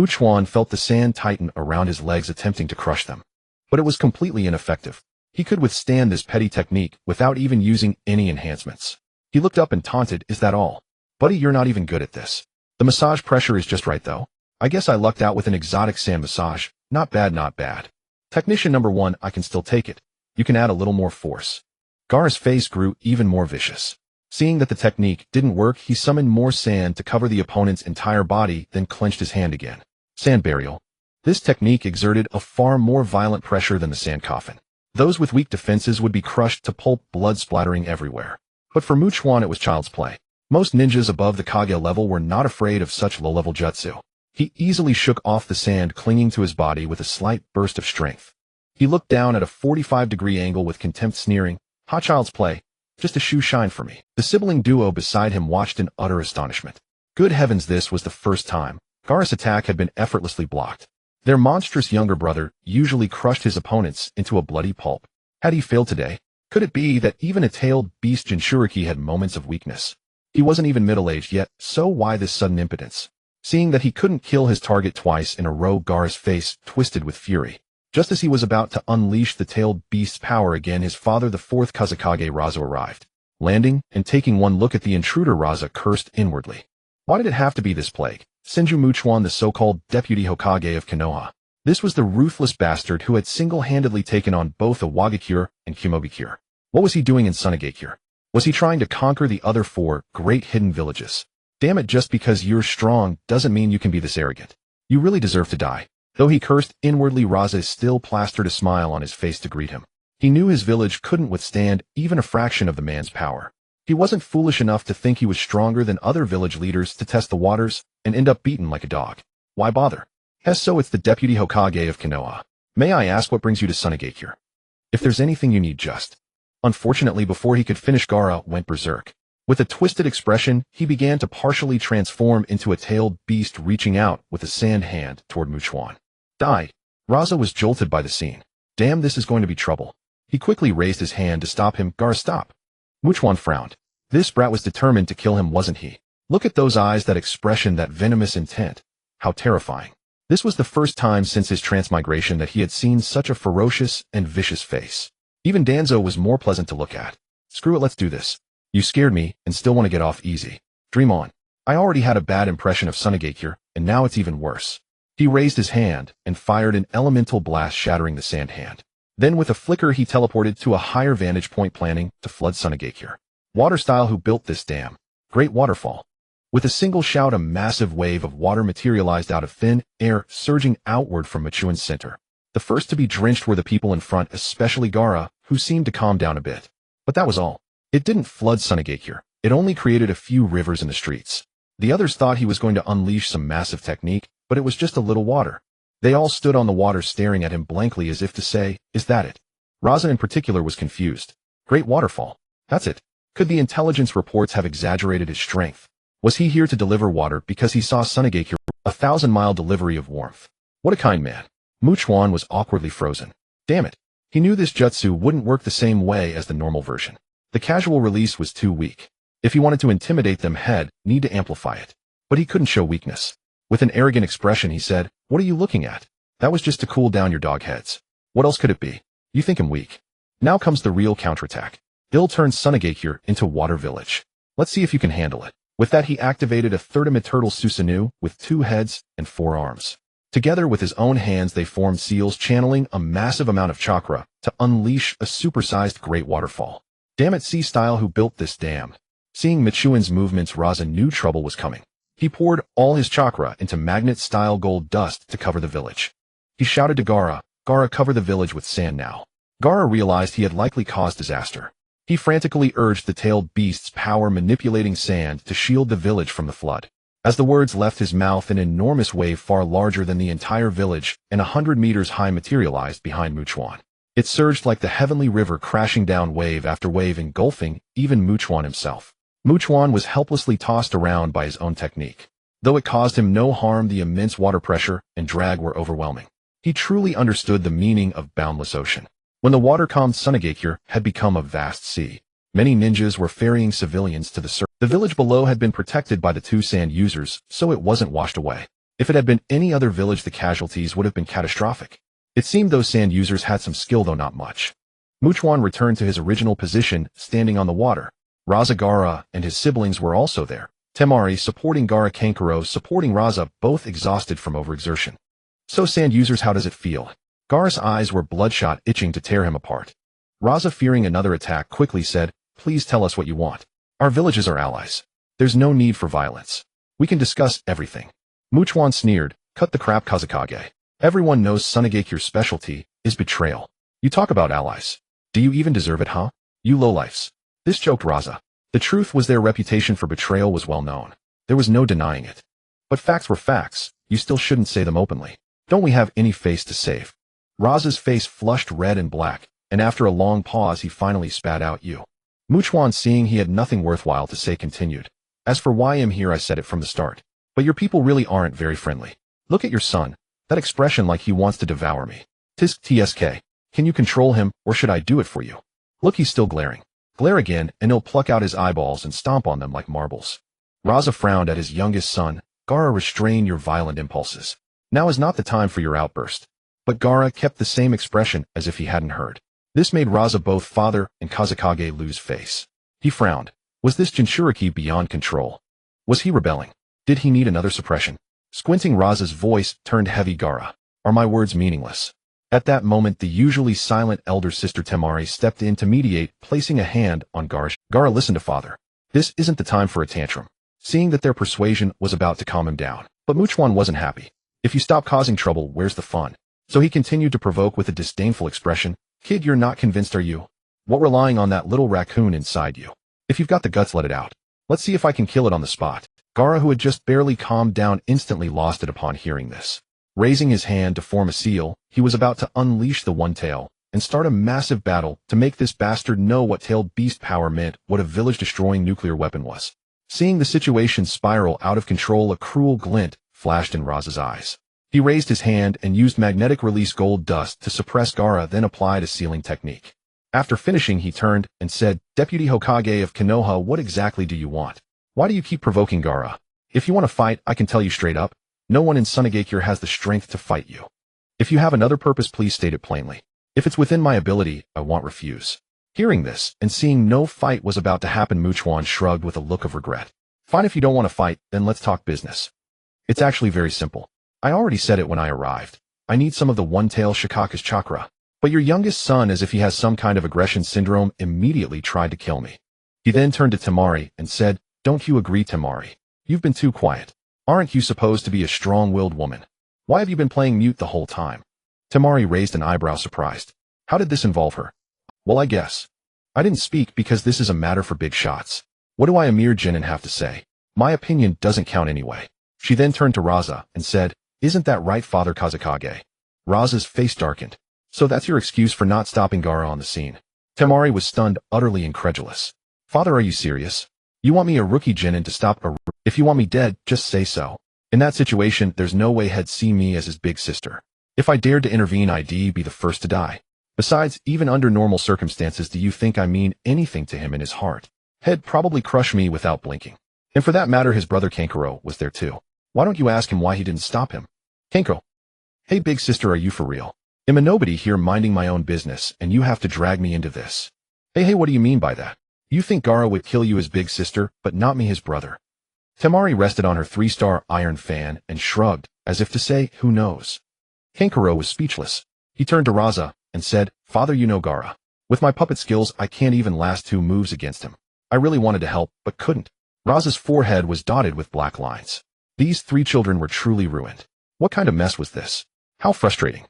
Chuan felt the sand tighten around his legs, attempting to crush them. But it was completely ineffective. He could withstand this petty technique without even using any enhancements. He looked up and taunted, "Is that all? Buddy, you're not even good at this. The massage pressure is just right though. I guess I lucked out with an exotic sand massage. Not bad, not bad. Technician number one, I can still take it. You can add a little more force." Gaara's face grew even more vicious. Seeing that the technique didn't work, he summoned more sand to cover the opponent's entire body, then clenched his hand again. Sand burial. This technique exerted a far more violent pressure than the sand coffin. Those with weak defenses would be crushed to pulp, blood splattering everywhere. But for Chuan, it was child's play. Most ninjas above the Kage level were not afraid of such low-level jutsu. He easily shook off the sand clinging to his body with a slight burst of strength. He looked down at a 45-degree angle with contempt, sneering, "Ha, child's play. Just a shoe shine for me." The sibling duo beside him watched in utter astonishment. Good heavens, this was the first time Gaara's attack had been effortlessly blocked. Their monstrous younger brother usually crushed his opponents into a bloody pulp. Had he failed today? Could it be that even a tailed beast Jinchuriki had moments of weakness? He wasn't even middle-aged yet, so why this sudden impotence? Seeing that he couldn't kill his target twice in a row, Gaara's face twisted with fury. Just as he was about to unleash the tailed beast's power again, his father, the fourth Kazekage Raza, arrived. Landing and taking one look at the intruder, Raza cursed inwardly. Why did it have to be this plague? Senju Chuan, the so-called deputy Hokage of Konoha. This was the ruthless bastard who had single-handedly taken on both Awakens and Kumogakure. What was he doing in Sunigakure? Was he trying to conquer the other four great hidden villages? Damn it, just because you're strong doesn't mean you can be this arrogant. You really deserve to die. Though he cursed inwardly, Raza still plastered a smile on his face to greet him. He knew his village couldn't withstand even a fraction of the man's power. He wasn't foolish enough to think he was stronger than other village leaders to test the waters and end up beaten like a dog. Why bother? So it's the deputy Hokage of Konoha. May I ask what brings you to Sunigakure? If there's anything you need, just... Unfortunately, before he could finish, Gaara went berserk. With a twisted expression, he began to partially transform into a tailed beast, reaching out with a sand hand toward Chuan. Die. Raza was jolted by the scene. Damn, this is going to be trouble. He quickly raised his hand to stop him. Gaara, stop. Chuan frowned. This brat was determined to kill him, wasn't he? Look at those eyes, that expression, that venomous intent. How terrifying. This was the first time since his transmigration that he had seen such a ferocious and vicious face. Even Danzo was more pleasant to look at. Screw it, let's do this. You scared me and still want to get off easy. Dream on. I already had a bad impression of Sunigakure, and now it's even worse. He raised his hand and fired an elemental blast shattering the sand hand. Then with a flicker he teleported to a higher vantage point planning to flood Sunagakure. Water style who built this dam. Great waterfall. With a single shout a massive wave of water materialized out of thin air surging outward from Chuan's center. The first to be drenched were the people in front, especially Gaara, who seemed to calm down a bit. But that was all. It didn't flood Sunagakure. It only created a few rivers in the streets. The others thought he was going to unleash some massive technique, but it was just a little water. They all stood on the water staring at him blankly as if to say, is that it? Raza in particular was confused. Great waterfall. That's it. Could the intelligence reports have exaggerated his strength? Was he here to deliver water because he saw Sunagakure, a 1,000-mile delivery of warmth? What a kind man. Chuan was awkwardly frozen. Damn it. He knew this jutsu wouldn't work the same way as the normal version. The casual release was too weak. If he wanted to intimidate them need to amplify it. But he couldn't show weakness. With an arrogant expression he said, what are you looking at? That was just to cool down your dog heads. What else could it be? You think I'm weak. Now comes the real counterattack. He'll turn Sunagakure into Water Village. Let's see if you can handle it. With that he activated a third turtle Susanoo with 2 heads and 4 arms. Together with his own hands they formed seals channeling a massive amount of chakra to unleash a supersized great waterfall. Damn it, C-Style who built this dam. Seeing Chuan's movements, Raza knew trouble was coming. He poured all his chakra into magnet-style gold dust to cover the village. He shouted to Gaara, Gaara, cover the village with sand now. Gaara realized he had likely caused disaster. He frantically urged the tailed beast's power manipulating sand to shield the village from the flood. As the words left his mouth, an enormous wave far larger than the entire village and 100 meters high materialized behind Chuan. It surged like the heavenly river crashing down wave after wave, engulfing even Chuan himself. Chuan was helplessly tossed around by his own technique. Though it caused him no harm, the immense water pressure and drag were overwhelming. He truly understood the meaning of boundless ocean. When the water-calmed Sunagakure had become a vast sea, many ninjas were ferrying civilians to the surface. The village below had been protected by the 2 sand users, so it wasn't washed away. If it had been any other village, the casualties would have been catastrophic. It seemed those sand users had some skill, though not much. Chuan returned to his original position, standing on the water. Raza, Gaara and his siblings were also there. Temari supporting Gaara, Kankuro supporting Raza, both exhausted from overexertion. So sand users, how does it feel? Gaara's eyes were bloodshot, itching to tear him apart. Raza, fearing another attack, quickly said, please tell us what you want. Our villages are allies. There's no need for violence. We can discuss everything. Chuan sneered, cut the crap, Kazekage. Everyone knows Sunagakure's specialty is betrayal. You talk about allies. Do you even deserve it, huh? You lowlifes. This joked Raza. The truth was their reputation for betrayal was well known. There was no denying it. But facts were facts. You still shouldn't say them openly. Don't we have any face to save? Raza's face flushed red and black, and after a long pause he finally spat out, you. Chuan, seeing he had nothing worthwhile to say, continued. As for why I'm here, I said it from the start. But your people really aren't very friendly. Look at your son. That expression like he wants to devour me. TSK. Can you control him, or should I do it for you? Look, he's still glaring. Glare again, and he'll pluck out his eyeballs and stomp on them like marbles. Raza frowned at his youngest son. Gaara, restrain your violent impulses. Now is not the time for your outburst. But Gaara kept the same expression as if he hadn't heard. This made Raza, both father and Kazekage, lose face. He frowned. Was this Jinchuriki beyond control? Was he rebelling? Did he need another suppression? Squinting, Raza's voice turned heavy. Gaara, are my words meaningless? At that moment, the usually silent elder sister Temari stepped in to mediate, placing a hand on Gaara. Gaara, listen to father. This isn't the time for a tantrum. Seeing that their persuasion was about to calm him down. But Chuan wasn't happy. If you stop causing trouble, where's the fun? So he continued to provoke with a disdainful expression. Kid, you're not convinced, are you? What, relying on that little raccoon inside you? If you've got the guts, let it out. Let's see if I can kill it on the spot. Gaara, who had just barely calmed down, instantly lost it upon hearing this. Raising his hand to form a seal, he was about to unleash the one tail and start a massive battle to make this bastard know what tailed beast power meant, what a village-destroying nuclear weapon was. Seeing the situation spiral out of control, a cruel glint flashed in Raza's eyes. He raised his hand and used magnetic release gold dust to suppress Gaara, then applied a sealing technique. After finishing, he turned and said, Deputy Hokage of Konoha, what exactly do you want? Why do you keep provoking Gaara? If you want to fight, I can tell you straight up, no one in Sunagakure has the strength to fight you. If you have another purpose, please state it plainly. If it's within my ability, I won't refuse. Hearing this, and seeing no fight was about to happen, Chuan shrugged with a look of regret. Fine, if you don't want to fight, then let's talk business. It's actually very simple. I already said it when I arrived. I need some of the one-tail Shikaka's chakra. But your youngest son, as if he has some kind of aggression syndrome, immediately tried to kill me. He then turned to Temari and said, "Don't you agree, Temari? You've been too quiet. Aren't you supposed to be a strong-willed woman? Why have you been playing mute the whole time?" Temari raised an eyebrow, surprised. How did this involve her? Well, I guess. I didn't speak because this is a matter for big shots. What do I, a mere Jinin, have to say? My opinion doesn't count anyway. She then turned to Raza and said, "Isn't that right, Father Kazekage?" Raza's face darkened. "So that's your excuse for not stopping Gaara on the scene?" Temari was stunned, utterly incredulous. "Father, are you serious? You want me, a rookie Jinin, to stop a If you want me dead, just say so. In that situation, there's no way he'd see me as his big sister. If I dared to intervene, I'd be the first to die. Besides, even under normal circumstances, do you think I mean anything to him in his heart? He'd probably crush me without blinking. And for that matter, his brother Kankuro was there too. Why don't you ask him why he didn't stop him?" Kankuro. "Hey, big sister, are you for real? I'm a nobody here minding my own business, and you have to drag me into this. Hey, what do you mean by that? You think Gaara would kill you as big sister, but not me, his brother?" Temari rested on her 3-star iron fan and shrugged, as if to say, who knows. Kankuro was speechless. He turned to Raza and said, "Father, you know Gaara. With my puppet skills, I can't even last 2 moves against him. I really wanted to help, but couldn't." Raza's forehead was dotted with black lines. These 3 children were truly ruined. What kind of mess was this? How frustrating.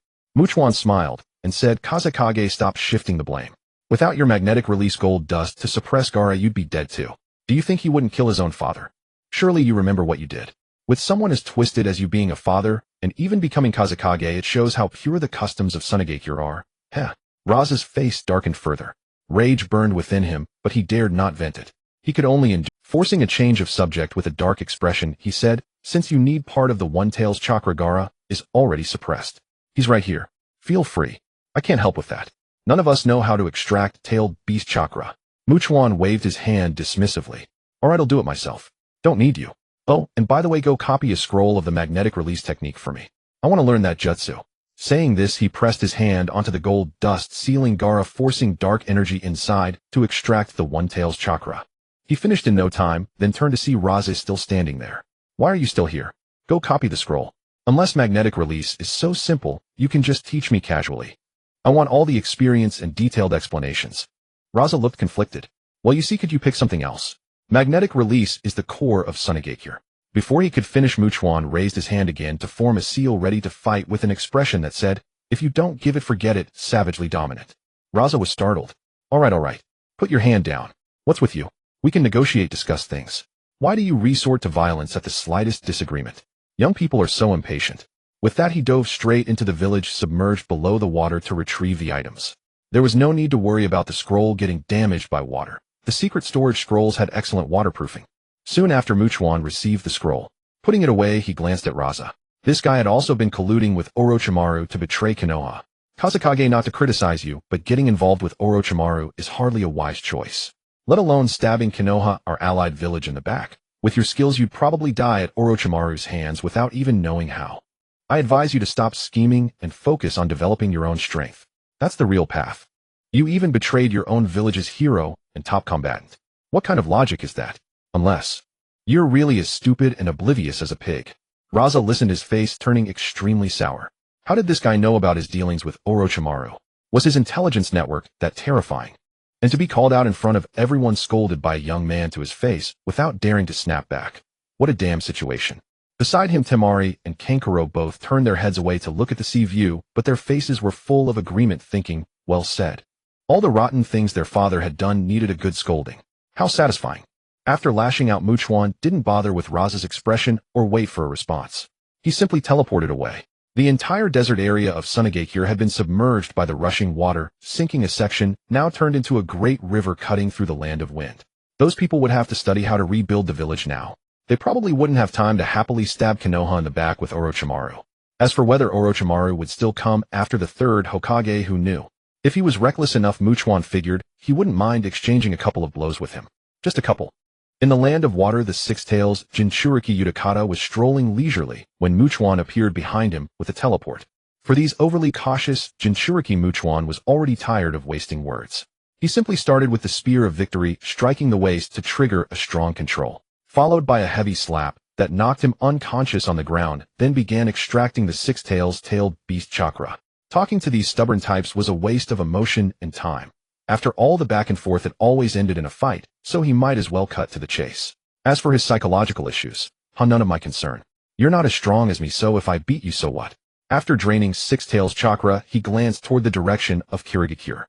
Chuan smiled and said, "Kazekage, stop shifting the blame. Without your magnetic release gold dust to suppress Gaara, you'd be dead too. Do you think he wouldn't kill his own father? Surely you remember what you did. With someone as twisted as you being a father, and even becoming Kazekage, it shows how pure the customs of Sunagakure are." Heh. Raza's face darkened further. Rage burned within him, but he dared not vent it. He could only endure. Forcing a change of subject with a dark expression, he said, "Since you need part of the one-tail's chakra, Gaara is already suppressed. He's right here. Feel free. I can't help with that. None of us know how to extract tailed beast chakra." Chuan waved his hand dismissively. "Alright, I'll do it myself. Don't need you. Oh, and by the way, go copy a scroll of the magnetic release technique for me. I want to learn that jutsu." Saying this, he pressed his hand onto the gold dust, sealing Gaara, forcing dark energy inside to extract the one-tail's chakra. He finished in no time, then turned to see Raza still standing there. "Why are you still here? Go copy the scroll. Unless magnetic release is so simple, you can just teach me casually. I want all the experience and detailed explanations." Raza looked conflicted. "Well, you see, could you pick something else? Magnetic release is the core of Sunagakure." Before he could finish, Chuan raised his hand again to form a seal ready to fight with an expression that said, "If you don't give it, forget it," savagely dominant. Raza was startled. All right. Put your hand down. What's with you? We can negotiate, discuss things. Why do you resort to violence at the slightest disagreement? Young people are so impatient." With that, he dove straight into the village submerged below the water to retrieve the items. There was no need to worry about the scroll getting damaged by water. The secret storage scrolls had excellent waterproofing. Soon after, Chuan received the scroll. Putting it away, he glanced at Raza. This guy had also been colluding with Orochimaru to betray Konoha. Kazekage, not to criticize you, but getting involved with Orochimaru is hardly a wise choice. Let alone stabbing Konoha, our allied village, in the back. With your skills, you'd probably die at Orochimaru's hands without even knowing how. I advise you to stop scheming and focus on developing your own strength. That's the real path. You even betrayed your own village's hero and top combatant. What kind of logic is that? Unless you're really as stupid and oblivious as a pig." Raza listened, his face turning extremely sour. How did this guy know about his dealings with Orochimaru? Was his intelligence network that terrifying? And to be called out in front of everyone, scolded by a young man to his face without daring to snap back. What a damn situation. Beside him, Temari and Kankuro both turned their heads away to look at the sea view, but their faces were full of agreement, thinking, well said. All the rotten things their father had done needed a good scolding. How satisfying. After lashing out, Chuan didn't bother with Raza's expression or wait for a response. He simply teleported away. The entire desert area of Sunagakure had been submerged by the rushing water, sinking a section, now turned into a great river cutting through the land of wind. Those people would have to study how to rebuild the village now. They probably wouldn't have time to happily stab Konoha in the back with Orochimaru. As for whether Orochimaru would still come after the third Hokage, who knew? If he was reckless enough, Chuan figured, he wouldn't mind exchanging a couple of blows with him. Just a couple. In the land of water, the Six-Tails Jinchuriki Utakata was strolling leisurely when Chuan appeared behind him with a teleport. For these overly cautious Jinchuriki, Chuan was already tired of wasting words. He simply started with the Spear of Victory, striking the waist to trigger a strong control. Followed by a heavy slap, that knocked him unconscious on the ground, then began extracting the six-tailed beast chakra. Talking to these stubborn types was a waste of emotion and time. After all the back and forth, it always ended in a fight, so he might as well cut to the chase. As for his psychological issues, none of my concern. You're not as strong as me, so if I beat you, so what? After draining six-tails chakra, he glanced toward the direction of Kirigakure.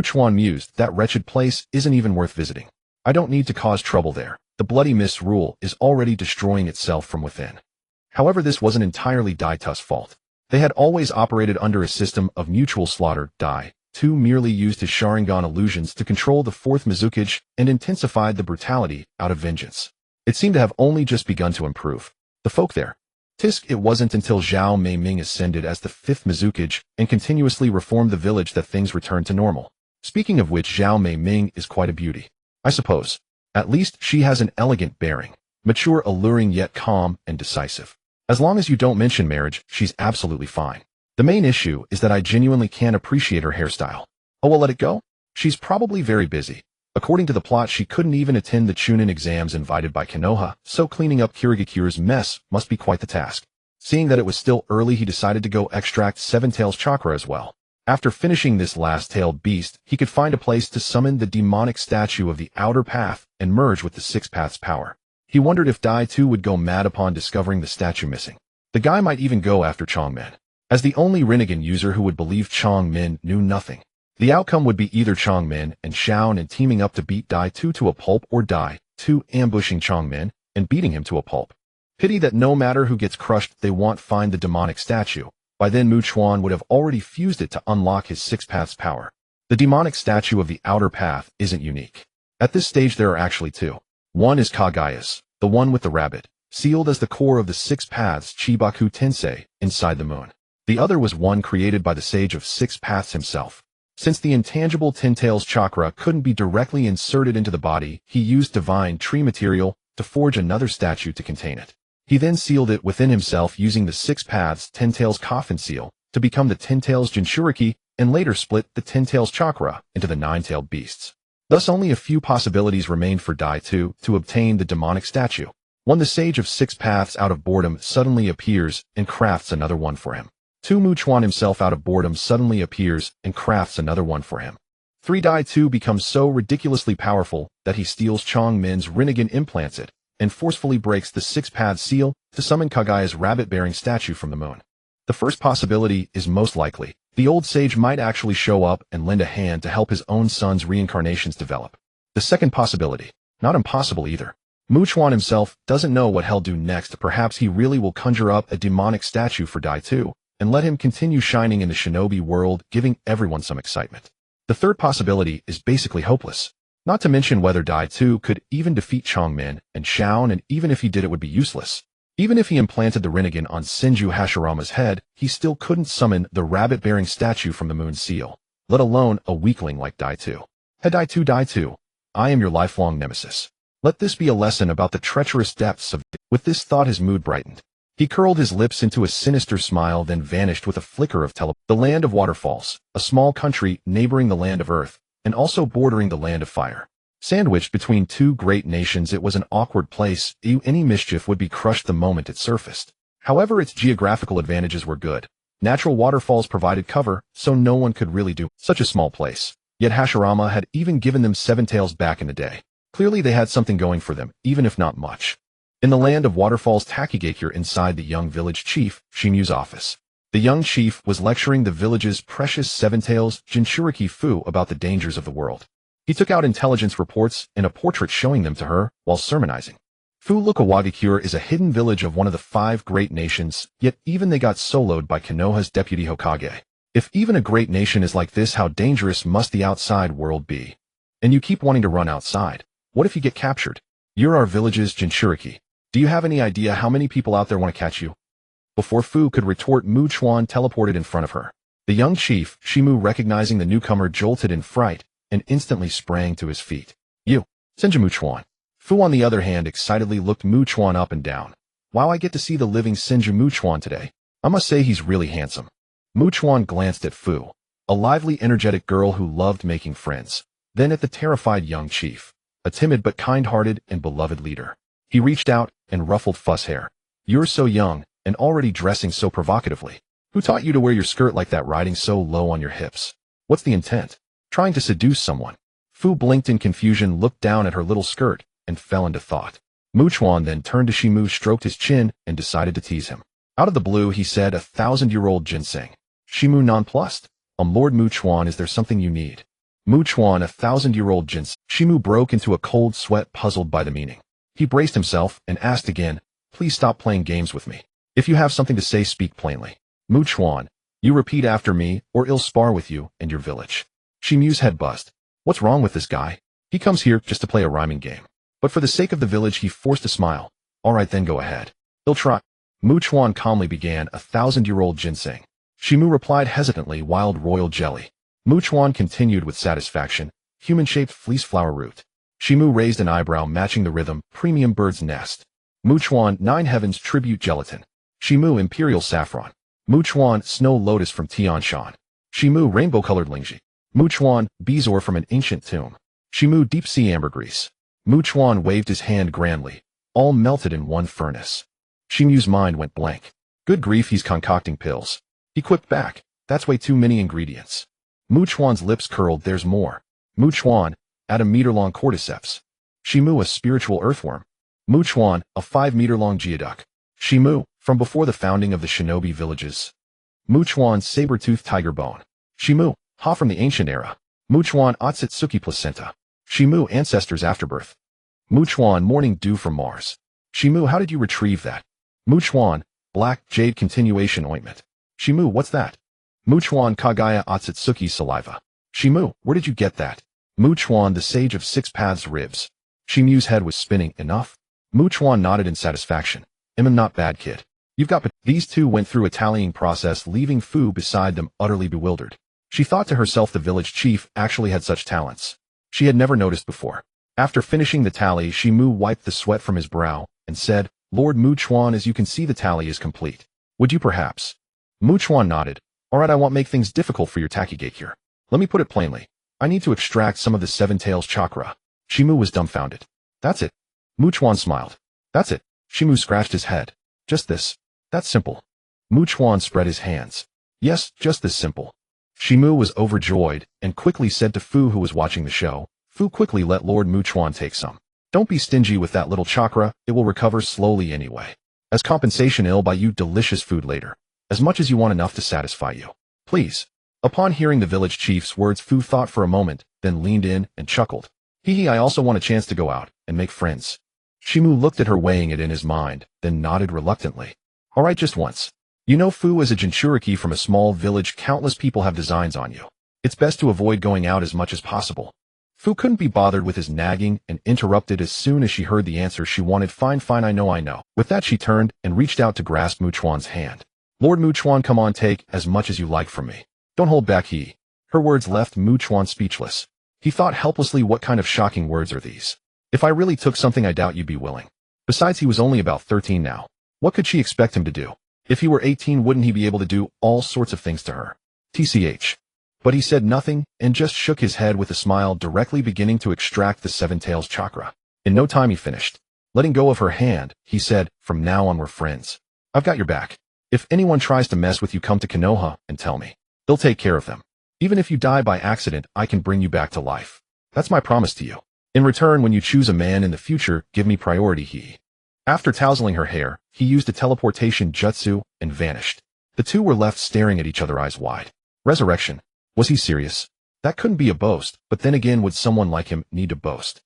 Chuan mused, that wretched place isn't even worth visiting. I don't need to cause trouble there. The Bloody Mist rule is already destroying itself from within. However, this wasn't entirely Dai-Tu's fault. They had always operated under a system of mutual slaughter. Dai-Tu merely used his Sharingan illusions to control the fourth Mizukage and intensified the brutality out of vengeance. It seemed to have only just begun to improve. The folk there. It wasn't until Zhao Meiming ascended as the fifth Mizukage and continuously reformed the village that things returned to normal. Speaking of which, Zhao Meiming is quite a beauty, I suppose. At least she has an elegant bearing, mature, alluring, yet calm and decisive. As long as you don't mention marriage, she's absolutely fine. The main issue is that I genuinely can't appreciate her hairstyle. Oh well, let it go. She's probably very busy. According to the plot, she couldn't even attend the Chunin exams invited by Konoha, so cleaning up Kirigakure's mess must be quite the task. Seeing that it was still early, he decided to go extract Seven Tails chakra as well. After finishing this last-tailed beast, he could find a place to summon the demonic statue of the Outer Path and merge with the Six Paths power. He wondered if Dai-Tu would go mad upon discovering the statue missing. The guy might even go after Chongmen. As the only Rinnegan user who would believe Chongmen knew nothing, the outcome would be either Chongmen and Chuan and teaming up to beat Dai-Tu to a pulp, or Dai-Tu ambushing Chongmen and beating him to a pulp. Pity that no matter who gets crushed, they won't find the demonic statue. By then, Chuan would have already fused it to unlock his Six Paths power. The demonic statue of the Outer Path isn't unique. At this stage, there are actually two. One is Kagaya's, the one with the rabbit, sealed as the core of the Six Paths Chibaku Tensei, inside the moon. The other was one created by the Sage of Six Paths himself. Since the intangible Ten Tails chakra couldn't be directly inserted into the body, he used divine tree material to forge another statue to contain it. He then sealed it within himself using the Six Paths Ten Tails coffin seal to become the Ten Tails Jinchuriki, and later split the Ten Tails chakra into the nine-tailed beasts. Thus only a few possibilities remained for Dai-Tu to obtain the demonic statue. One, the Sage of Six Paths out of boredom suddenly appears and crafts another one for him. 2. Chuan himself out of boredom suddenly appears and crafts another one for him. 3. Dai-Tu becomes so ridiculously powerful that he steals Chongmen's Rinnegan, implants it, and forcefully breaks the Six Paths seal to summon Kagaya's rabbit-bearing statue from the moon. The first possibility is most likely. The old sage might actually show up and lend a hand to help his own son's reincarnations develop. The second possibility, not impossible either. Chuan himself doesn't know what he'll do next. Perhaps he really will conjure up a demonic statue for Dai-Tu and let him continue shining in the shinobi world, giving everyone some excitement. The third possibility is basically hopeless. Not to mention whether Dai-Tu could even defeat Chongmen and Chuan, and even if he did, it would be useless. Even if he implanted the Rinnegan on Senju Hashirama's head, he still couldn't summon the rabbit-bearing statue from the moon seal, let alone a weakling like Dai-Tu. Hey Dai-Tu, I am your lifelong nemesis. Let this be a lesson about the treacherous depths of... With this thought, his mood brightened. He curled his lips into a sinister smile, then vanished with a flicker of The land of waterfalls, a small country neighboring the land of earth, and also bordering the land of fire. Sandwiched between two great nations, it was an awkward place. Any mischief would be crushed the moment it surfaced. However, its geographical advantages were good. Natural waterfalls provided cover, so no one could really do such a small place. Yet Hashirama had even given them Seven Tails back in the day. Clearly they had something going for them, even if not much. In the land of waterfalls, Takigakure, inside the young village chief, Shimu's office. The young chief was lecturing the village's precious Seven Tails, Jinchuriki Fu, about the dangers of the world. He took out intelligence reports and a portrait showing them to her while sermonizing. Awakens is a hidden village of one of the 5 great nations, yet even they got soloed by Konoha's deputy Hokage. If even a great nation is like this, how dangerous must the outside world be? And you keep wanting to run outside. What if you get captured? You're our village's Jinchuriki. Do you have any idea how many people out there want to catch you? Before Fu could retort, Chuan teleported in front of her. The young chief, Shimu, recognizing the newcomer, jolted in fright and instantly sprang to his feet. You, Senju Chuan. Fu, on the other hand, excitedly looked Chuan up and down. Wow, I get to see the living Senju Chuan today. I must say he's really handsome. Chuan glanced at Fu, a lively, energetic girl who loved making friends, then at the terrified young chief, a timid but kind-hearted and beloved leader. He reached out and ruffled Fuss hair. You're so young, and already dressing so provocatively. Who taught you to wear your skirt like that, riding so low on your hips? What's the intent? Trying to seduce someone? Fu blinked in confusion, looked down at her little skirt, and fell into thought. Chuan then turned to Shimu, stroked his chin, and decided to tease him. Out of the blue, he said, 1,000-year-old ginseng. Shimu nonplussed. Lord Chuan, is there something you need? Chuan, 1,000-year-old ginseng. Shimu broke into a cold sweat, puzzled by the meaning. He braced himself and asked again, please stop playing games with me. If you have something to say, speak plainly. Chuan, you repeat after me, or I'll spar with you and your village. Shimu's head buzzed. What's wrong with this guy? He comes here just to play a rhyming game. But for the sake of the village, he forced a smile. All right, then go ahead. I'll try. Chuan calmly began, 1,000-year-old ginseng. Shimu replied hesitantly, wild royal jelly. Chuan continued with satisfaction, human-shaped fleece flower root. Shimu raised an eyebrow, matching the rhythm, premium bird's nest. Chuan, 9 heavens tribute gelatin. Shimu, imperial saffron. Chuan, snow lotus from Tianshan. Shimu, rainbow-colored lingji. Chuan, beesore from an ancient tomb. Shimu, deep sea ambergris. Chuan waved his hand grandly, all melted in one furnace. Shimu's mind went blank. Good grief, he's concocting pills. He quipped back, that's way too many ingredients. Chuan's lips curled, there's more. Chuan, add a meter-long cordyceps. Shimu, a spiritual earthworm. Chuan, a 5-meter-long geoduck. Shimu, from before the founding of the shinobi villages. Chuan, saber-toothed tiger bone. Shimu, Ha from the ancient era. Chuan, Otsutsuki placenta. Shimu, ancestors afterbirth. Chuan, morning dew from Mars. Shimu, how did you retrieve that? Chuan, black jade continuation ointment. Shimu, what's that? Chuan, Kagaya Otsutsuki saliva. Shimu, where did you get that? Chuan, the sage of 6 paths ribs. Shimu's head was spinning. Enough? Chuan nodded in satisfaction. I'm not bad, kid. You've got. These two went through a tallying process, leaving Fu beside them, utterly bewildered. She thought to herself the village chief actually had such talents. She had never noticed before. After finishing the tally, Shimu wiped the sweat from his brow and said, Lord Chuan, as you can see, the tally is complete. Would you perhaps? Chuan nodded. All right, I won't make things difficult for your Takigate here. Let me put it plainly. I need to extract some of the 7 tails chakra. Shimu was dumbfounded. That's it. Chuan smiled. That's it. Shimu scratched his head. Just this. That's simple. Chuan spread his hands. Yes, just this simple. Shimu was overjoyed and quickly said to Fu, who was watching the show, Fu, quickly let Lord Chuan take some. Don't be stingy with that little chakra, it will recover slowly anyway. As compensation, I'll buy you delicious food later. As much as you want, enough to satisfy you. Please. Upon hearing the village chief's words, Fu thought for a moment, then leaned in and chuckled. Hee, I also want a chance to go out and make friends. Shimu looked at her, weighing it in his mind, then nodded reluctantly. All right, just once. You know, Fu, as a Jinchuriki from a small village, countless people have designs on you. It's best to avoid going out as much as possible. Fu couldn't be bothered with his nagging and interrupted as soon as she heard the answer she wanted. Fine, I know. With that, she turned and reached out to grasp Chuan's hand. Lord Chuan, come on, take as much as you like from me. Don't hold back, he. Her words left Chuan speechless. He thought helplessly, what kind of shocking words are these? If I really took something, I doubt you'd be willing. Besides, he was only about 13 now. What could she expect him to do? If he were 18, wouldn't he be able to do all sorts of things to her? TCH. But he said nothing and just shook his head with a smile, directly beginning to extract the 7 tails chakra. In no time he finished. Letting go of her hand, he said, from now on we're friends. I've got your back. If anyone tries to mess with you, come to Konoha and tell me. They'll take care of them. Even if you die by accident, I can bring you back to life. That's my promise to you. In return, when you choose a man in the future, give me priority, he. After tousling her hair, he used a teleportation jutsu and vanished. The two were left staring at each other, eyes wide. Resurrection. Was he serious? That couldn't be a boast, but then again, would someone like him need to boast?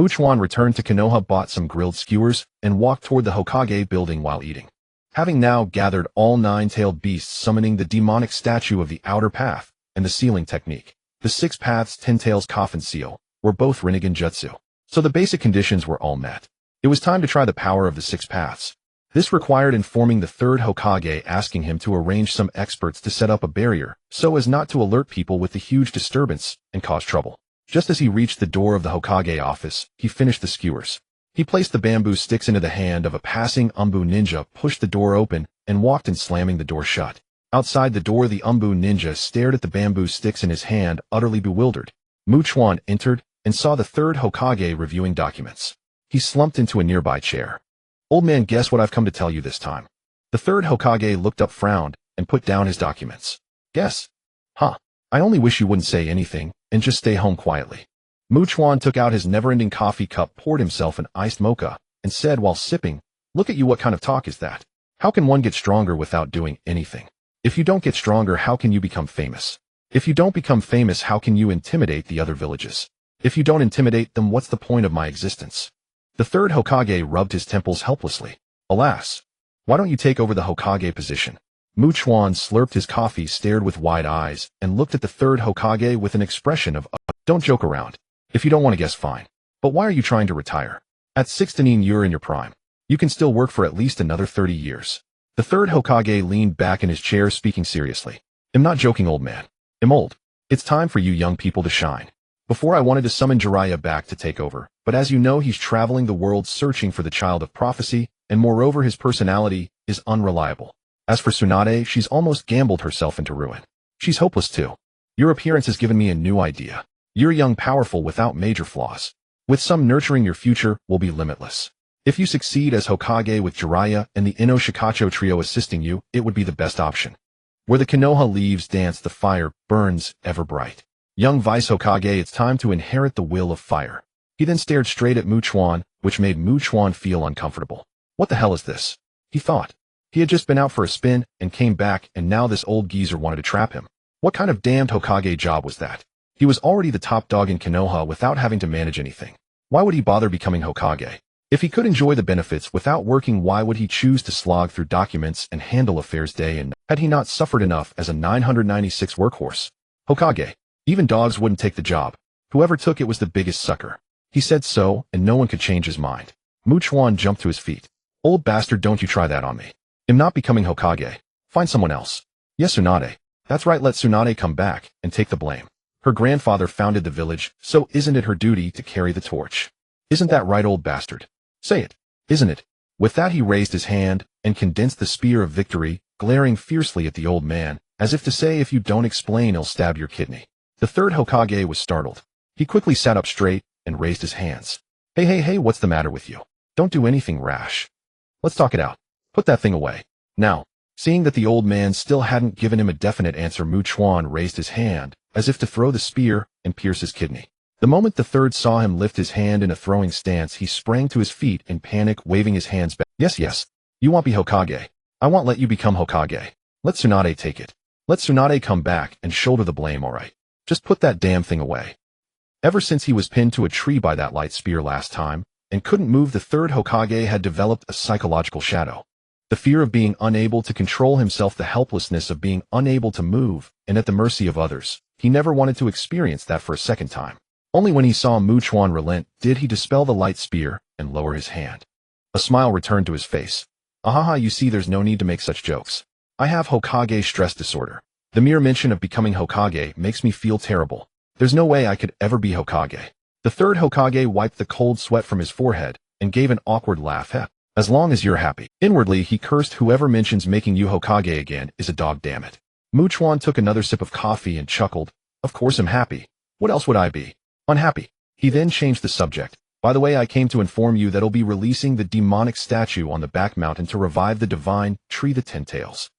Chuan returned to Konoha, bought some grilled skewers, and walked toward the Hokage building while eating. Having now gathered all 9-tailed beasts, summoning the demonic statue of the outer path, and the sealing technique, the 6 paths 10 tails coffin seal, were both Rinnegan jutsu. So the basic conditions were all met. It was time to try the power of the 6 paths. This required informing the 3rd Hokage, asking him to arrange some experts to set up a barrier, so as not to alert people with the huge disturbance and cause trouble. Just as he reached the door of the Hokage office, he finished the skewers. He placed the bamboo sticks into the hand of a passing Umbu ninja, pushed the door open, and walked in, slamming the door shut. Outside the door, the Umbu ninja stared at the bamboo sticks in his hand, utterly bewildered. Chuan entered and saw the 3rd Hokage reviewing documents. He slumped into a nearby chair. Old man, guess what I've come to tell you this time? The third Hokage looked up, frowned, and put down his documents. Guess? Huh. I only wish you wouldn't say anything, and just stay home quietly. Chuan took out his never-ending coffee cup, poured himself an iced mocha, and said while sipping, "Look at you, what kind of talk is that? How can one get stronger without doing anything? If you don't get stronger, how can you become famous? If you don't become famous, how can you intimidate the other villages? If you don't intimidate them, what's the point of my existence?" The third Hokage rubbed his temples helplessly. Alas. Why don't you take over the Hokage position? Chuan slurped his coffee, stared with wide eyes, and looked at the third Hokage with an expression of, "Don't joke around. If you don't want to guess, fine. But why are you trying to retire? At 16, you're in your prime. You can still work for at least another 30 years. The third Hokage leaned back in his chair, speaking seriously. "I'm not joking, old man. I'm old. It's time for you young people to shine. Before I wanted to summon Jiraiya back to take over, but as you know, he's traveling the world searching for the child of prophecy, and moreover his personality is unreliable. As for Tsunade, she's almost gambled herself into ruin. She's hopeless too. Your appearance has given me a new idea. You're young, powerful, without major flaws. With some nurturing, your future will be limitless. If you succeed as Hokage with Jiraiya and the Ino Shikacho trio assisting you, it would be the best option. Where the Konoha leaves dance, the fire burns ever bright. Young Vice Hokage, it's time to inherit the will of fire." He then stared straight at Chuan, which made Chuan feel uncomfortable. What the hell is this? He thought. He had just been out for a spin and came back, and now this old geezer wanted to trap him. What kind of damned Hokage job was that? He was already the top dog in Konoha without having to manage anything. Why would he bother becoming Hokage? If he could enjoy the benefits without working, why would he choose to slog through documents and handle affairs day and night? Had he not suffered enough as a 996 workhorse? Hokage. Even dogs wouldn't take the job. Whoever took it was the biggest sucker. He said so, and no one could change his mind. Chuan jumped to his feet. "Old bastard, don't you try that on me. I'm not becoming Hokage. Find someone else." "Yes, Tsunade. That's right, let Tsunade come back and take the blame. Her grandfather founded the village, so isn't it her duty to carry the torch? Isn't that right, old bastard? Say it, isn't it?" With that, he raised his hand and condensed the spear of victory, glaring fiercely at the old man, as if to say, "If you don't explain, I'll stab your kidney." The third Hokage was startled. He quickly sat up straight and raised his hands. Hey, what's the matter with you? Don't do anything rash. Let's talk it out. Put that thing away. Now." Seeing that the old man still hadn't given him a definite answer, Chuan raised his hand, as if to throw the spear and pierce his kidney. The moment the third saw him lift his hand in a throwing stance, he sprang to his feet in panic, waving his hands back. Yes. You want be Hokage. I won't let you become Hokage. Let Tsunade take it. Let Tsunade come back and shoulder the blame, alright? Just put that damn thing away." Ever since he was pinned to a tree by that light spear last time, and couldn't move, the third Hokage had developed a psychological shadow. The fear of being unable to control himself, the helplessness of being unable to move, and at the mercy of others. He never wanted to experience that for a second time. Only when he saw Chuan relent did he dispel the light spear and lower his hand. A smile returned to his face. "Ahaha, you see, there's no need to make such jokes. I have Hokage stress disorder. The mere mention of becoming Hokage makes me feel terrible. There's no way I could ever be Hokage." The third Hokage wiped the cold sweat from his forehead and gave an awkward laugh. "As long as you're happy." Inwardly, he cursed, "Whoever mentions making you Hokage again is a dog, damn it." Chuan took another sip of coffee and chuckled. "Of course I'm happy. What else would I be? Unhappy." He then changed the subject. "By the way, I came to inform you that I'll be releasing the demonic statue on the back mountain to revive the divine tree, the Ten Tails."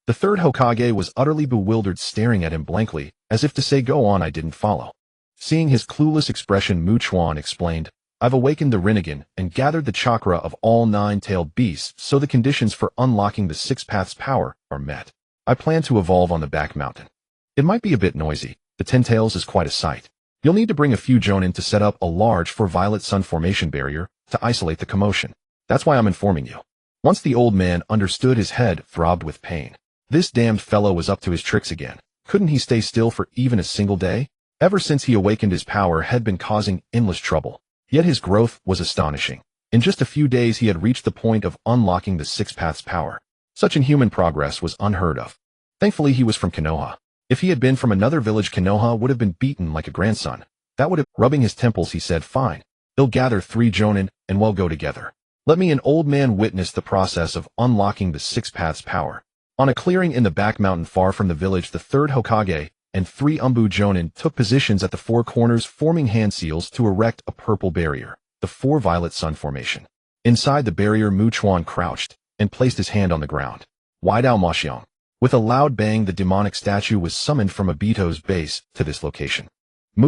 The third Hokage was utterly bewildered, staring at him blankly, as if to say, "Go on, I didn't follow." Seeing his clueless expression, Chuan explained, "I've awakened the Rinnegan and gathered the chakra of all 9-tailed beasts, so the conditions for unlocking the Six Paths power are met. I plan to evolve on the back mountain. It might be a bit noisy. The Ten Tails is quite a sight. You'll need to bring a few jonin to set up a large violet sun formation barrier to isolate the commotion. That's why I'm informing you." Once the old man understood, his head throbbed with pain. This damned fellow was up to his tricks again. Couldn't he stay still for even a single day? Ever since he awakened, his power had been causing endless trouble. Yet his growth was astonishing. In just a few days he had reached the point of unlocking the Six Paths power. Such inhuman progress was unheard of. Thankfully he was from Konoha. If he had been from another village, Konoha would have been beaten like a grandson. That would have... Rubbing his temples, he said, "Fine. They'll gather 3 jonin and we'll go together. Let me, an old man, witness the process of unlocking the Six Paths power." On a clearing in the back mountain far from the village, the third Hokage and 3 Jonin took positions at the 4 corners, forming hand seals to erect a purple barrier. the four violet sun formation. Inside the barrier, Chuan crouched and placed his hand on the ground. Waidao Maxiang. With a loud bang, the demonic statue was summoned from Obito's base to this location.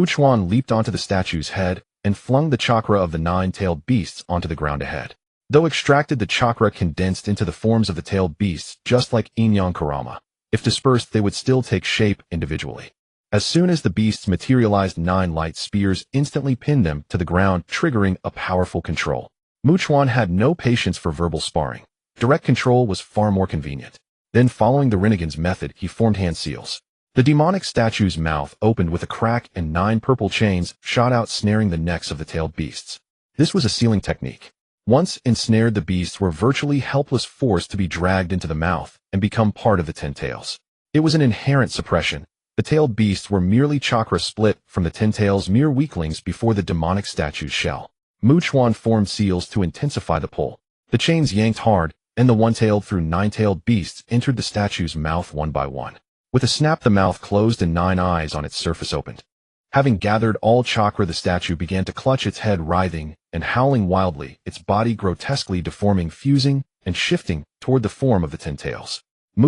Chuan leaped onto the statue's head and flung the chakra of the nine-tailed beasts onto the ground ahead. Though extracted, the chakra condensed into the forms of the tailed beasts, just like Inyan Kurama. If dispersed, they would still take shape individually. As soon as the beasts materialized, 9 light spears instantly pinned them to the ground, triggering a powerful control. Chuan had no patience for verbal sparring. Direct control was far more convenient. Then, following the Rinnegan's method, he formed hand seals. The demonic statue's mouth opened with a crack and 9 purple chains shot out, snaring the necks of the tailed beasts. This was a sealing technique. Once ensnared, the beasts were virtually helpless, forced to be dragged into the mouth and become part of the 10 tails. It was an inherent suppression. The tailed beasts were merely chakra split from the 10 tails, mere weaklings before the demonic statue's shell. Chuan formed seals to intensify the pull. The chains yanked hard, and the one-tailed through 9-tailed beasts entered the statue's mouth one by one. With a snap, the mouth closed and 9 eyes on its surface opened. Having gathered all chakra, the statue began to clutch its head, writhing and howling wildly, its body grotesquely deforming, fusing and shifting toward the form of the 10 tails.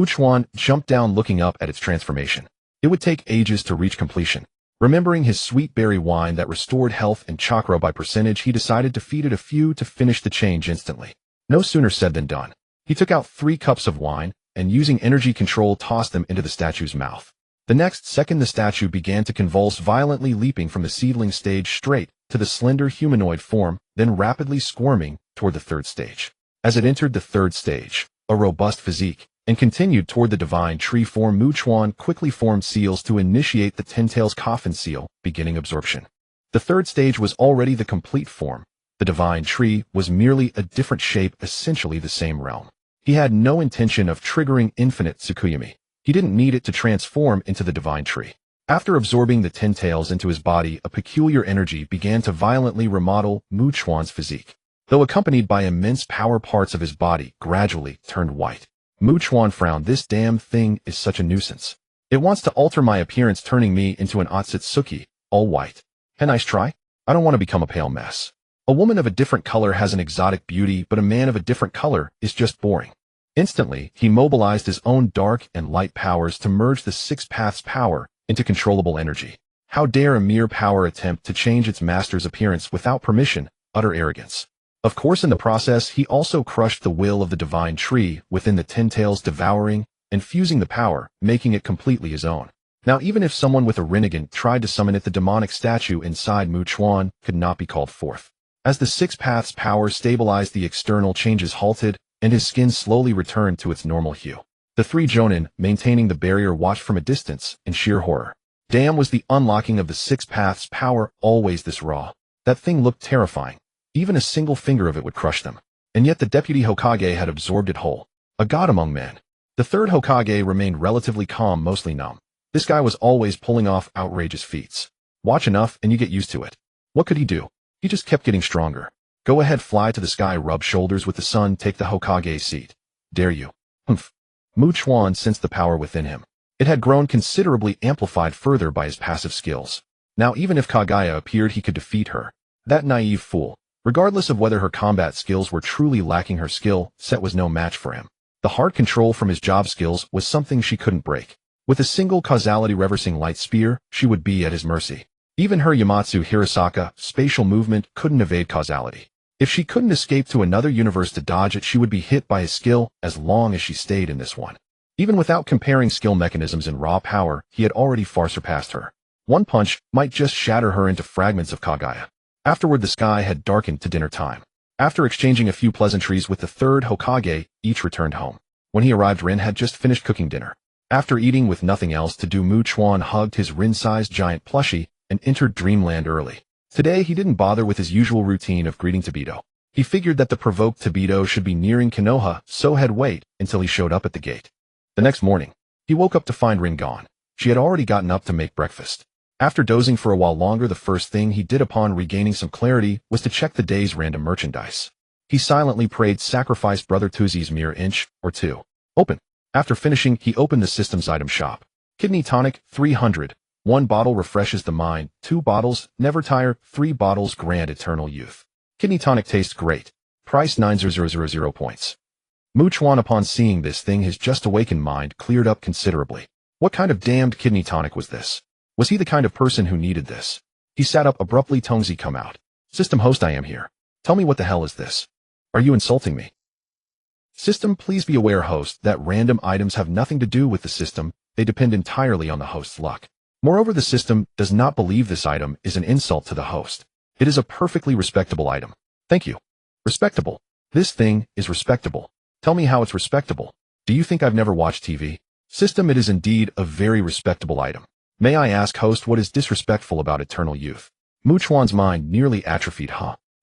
Chuan jumped down, looking up at its transformation. It would take ages to reach completion. Remembering his sweet berry wine that restored health and chakra by percentage, he decided to feed it a few to finish the change instantly. No sooner said than done. He took out 3 cups of wine and, using energy control, tossed them into the statue's mouth. The next second, the statue began to convulse violently, leaping from the seedling stage straight to the slender humanoid form, then rapidly squirming toward the 3rd stage. As it entered the 3rd stage, a robust physique, and continued toward the divine tree form, Chuan quickly formed seals to initiate the 10 tails coffin seal, beginning absorption. The 3rd stage was already the complete form. The divine tree was merely a different shape, essentially the same realm. He had no intention of triggering infinite Tsukuyami. He didn't need it to transform into the divine tree. After absorbing the 10 tails into his body, a peculiar energy began to violently remodel Chuan's physique. Though accompanied by immense power, parts of his body gradually turned white. Chuan frowned. This damn thing is such a nuisance. It wants to alter my appearance, turning me into an Otsutsuki, all white. A nice try? I don't want to become a pale mess. A woman of a different color has an exotic beauty, but a man of a different color is just boring. Instantly, he mobilized his own dark and light powers to merge the 6 paths power into controllable energy. How dare a mere power attempt to change its master's appearance without permission? Utter arrogance. Of course, in the process, he also crushed the will of the divine tree within the 10 tails, devouring and fusing the power, making it completely his own. Now, even if someone with a Rinnegan tried to summon it, the demonic statue inside Chuan could not be called forth. As the 6 paths power stabilized, the external changes halted, and his skin slowly returned to its normal hue. The 3 Jonin, maintaining the barrier, watched from a distance in sheer horror. Damn, was the unlocking of the 6 paths power always this raw? That thing looked terrifying. Even a single finger of it would crush them. And yet the deputy Hokage had absorbed it whole. A god among men. The 3rd Hokage remained relatively calm, mostly numb. This guy was always pulling off outrageous feats. Watch enough and you get used to it. What could he do? He just kept getting stronger. Go ahead, fly to the sky, rub shoulders with the sun, take the Hokage seat. Dare you? Humph. Chuan sensed the power within him. It had grown considerably, amplified further by his passive skills. Now, even if Kaguya appeared, he could defeat her. That naive fool. Regardless of whether her combat skills were truly lacking, her skill set was no match for him. The heart control from his job skills was something she couldn't break. With a single causality reversing light spear, she would be at his mercy. Even her Yamatsu Hirasaka spatial movement couldn't evade causality. If she couldn't escape to another universe to dodge it, she would be hit by his skill as long as she stayed in this one. Even without comparing skill mechanisms in raw power, he had already far surpassed her. One punch might just shatter her into fragments of Kaguya. Afterward, the sky had darkened to dinner time. After exchanging a few pleasantries with the 3rd Hokage, each returned home. When he arrived, Rin had just finished cooking dinner. After eating with nothing else to do, Chuan hugged his Rin-sized giant plushie and entered dreamland early. Today, he didn't bother with his usual routine of greeting Tobito. He figured that the provoked Tobito should be nearing Konoha, so had wait until he showed up at the gate. The next morning, he woke up to find Rin gone. She had already gotten up to make breakfast. After dozing for a while longer, the first thing he did upon regaining some clarity was to check the day's random merchandise. He silently prayed, sacrifice Brother Tuzi's mere inch or two. Open. After finishing, he opened the system's item shop. Kidney tonic, 300. 1 bottle refreshes the mind, 2 bottles, never tire, 3 bottles grant eternal youth. Kidney tonic tastes great. Price 9,000 points. Chuan, upon seeing this thing, his just awakened mind cleared up considerably. What kind of damned kidney tonic was this? Was he the kind of person who needed this? He sat up abruptly. Tongzi, come out. System host, I am here. Tell me, what the hell is this? Are you insulting me? System, please be aware, host, that random items have nothing to do with the system. They depend entirely on the host's luck. Moreover, the system does not believe this item is an insult to the host. It is a perfectly respectable item. Thank you. Respectable. This thing is respectable. Tell me how it's respectable. Do you think I've never watched TV? System, it is indeed a very respectable item. May I ask, host, what is disrespectful about eternal youth? Chuan's mind nearly atrophied.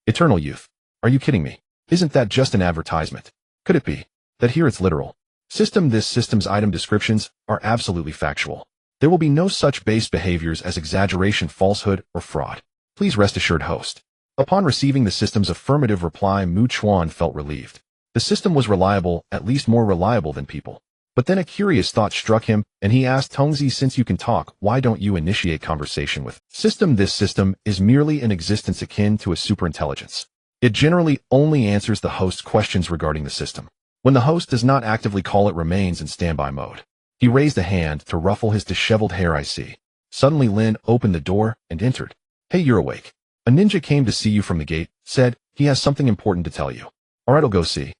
Eternal youth? Are you kidding me? Isn't that just an advertisement? Could it be that here it's literal? System, this system's item descriptions are absolutely factual. There will be no such base behaviors as exaggeration, falsehood, or fraud. Please rest assured, host. Upon receiving the system's affirmative reply, Chuan felt relieved. The system was reliable, at least more reliable than people. But then a curious thought struck him, and he asked, Tongzi, since you can talk, why don't you initiate conversation with system? This system is merely an existence akin to a superintelligence. It generally only answers the host's questions regarding the system. When the host does not actively call, it remains in standby mode. He raised a hand to ruffle his disheveled hair. I see. Suddenly Lin opened the door and entered. Hey, you're awake. A ninja came to see you from the gate, said he has something important to tell you. Alright, I'll go see.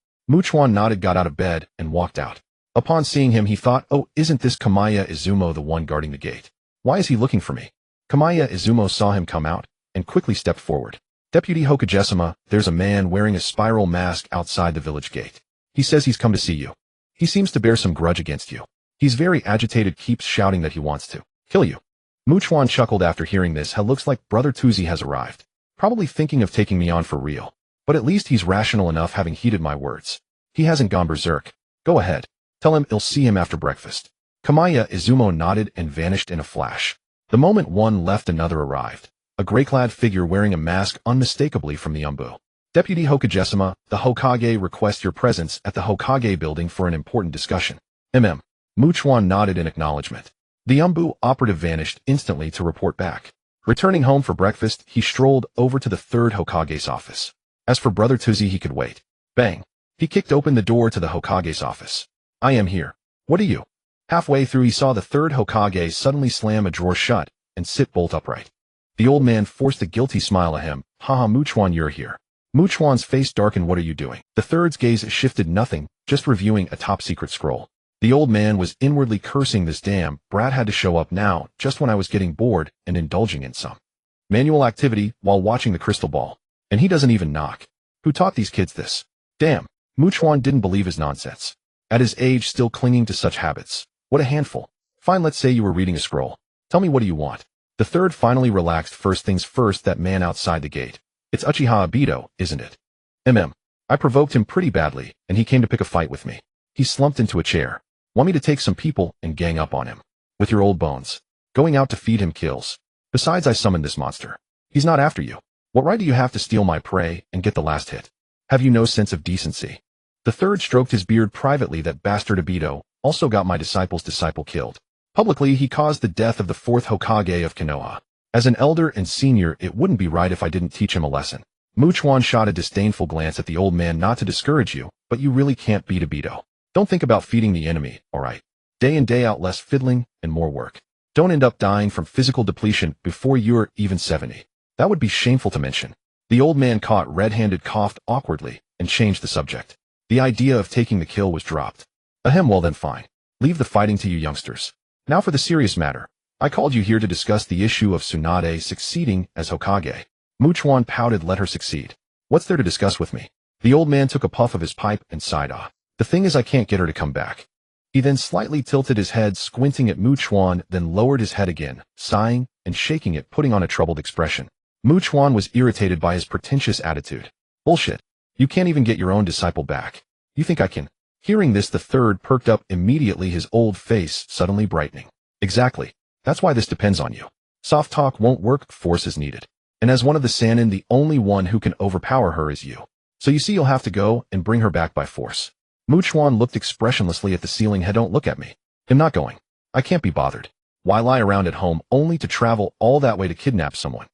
Chuan nodded, got out of bed, and walked out. Upon seeing him, he thought, oh, isn't this Kamaya Izumo the one guarding the gate? Why is he looking for me? Kamaya Izumo saw him come out and quickly stepped forward. Deputy Hokage-sama, there's a man wearing a spiral mask outside the village gate. He says he's come to see you. He seems to bear some grudge against you. He's very agitated, keeps shouting that he wants to kill you. Chuan chuckled after hearing this. Hell, looks like Brother Tuzi has arrived. Probably thinking of taking me on for real. But at least he's rational enough, having heeded my words. He hasn't gone berserk. Go ahead. Tell him I'll see him after breakfast. Kamaya Izumo nodded and vanished in a flash. The moment one left, another arrived. A gray-clad figure wearing a mask unmistakably from the Umbu. Deputy Hokage-sama, the Hokage requests your presence at the Hokage building for an important discussion. Chuan nodded in acknowledgement. The Umbu operative vanished instantly to report back. Returning home for breakfast, he strolled over to the third Hokage's office. As for Brother Tuzi, he could wait. Bang! He kicked open the door to the Hokage's office. I am here. What are you? Halfway through, he saw the third Hokage suddenly slam a drawer shut and sit bolt upright. The old man forced a guilty smile at him. Haha, Chuan, you're here. Chuan's face darkened. What are you doing? The third's gaze shifted. Nothing, just reviewing a top-secret scroll. The old man was inwardly cursing. This damn brat had to show up now, just when I was getting bored and indulging in some manual activity while watching the crystal ball. And he doesn't even knock. Who taught these kids this? Damn. Chuan didn't believe his nonsense. At his age, still clinging to such habits. What a handful. Fine, let's say you were reading a scroll. Tell me, what do you want? The third finally relaxed. First things first, that man outside the gate. It's Uchiha Obito, isn't it? I provoked him pretty badly, and he came to pick a fight with me. He slumped into a chair. Want me to take some people and gang up on him? With your old bones. Going out to feed him kills. Besides, I summoned this monster. He's not after you. What right do you have to steal my prey and get the last hit? Have you no sense of decency? The third stroked his beard privately. That bastard Obito also got my disciple's disciple killed. Publicly, he caused the death of the fourth Hokage of Konoha. As an elder and senior, it wouldn't be right if I didn't teach him a lesson. Chuan shot a disdainful glance at the old man. Not to discourage you, but you really can't beat Obito. Don't think about feeding the enemy, alright? Day in day out, less fiddling and more work. Don't end up dying from physical depletion before you're even 70. That would be shameful to mention. The old man, caught red-handed, coughed awkwardly and changed the subject. The idea of taking the kill was dropped. Well then, fine. Leave the fighting to you youngsters. Now for the serious matter. I called you here to discuss the issue of Tsunade succeeding as Hokage. Chuan pouted. Let her succeed. What's there to discuss with me? The old man took a puff of his pipe and sighed. The thing is, I can't get her to come back. He then slightly tilted his head, squinting at Chuan, then lowered his head again, sighing and shaking it, putting on a troubled expression. Chuan was irritated by his pretentious attitude. Bullshit. You can't even get your own disciple back. You think I can? Hearing this, the third perked up immediately, his old face suddenly brightening. Exactly. That's why this depends on you. Soft talk won't work, force is needed. And as one of the Sannin, the only one who can overpower her is you. So you see, you'll have to go and bring her back by force. Chuan looked expressionlessly at the ceiling. Hey, don't look at me. I'm not going. I can't be bothered. Why lie around at home only to travel all that way to kidnap someone?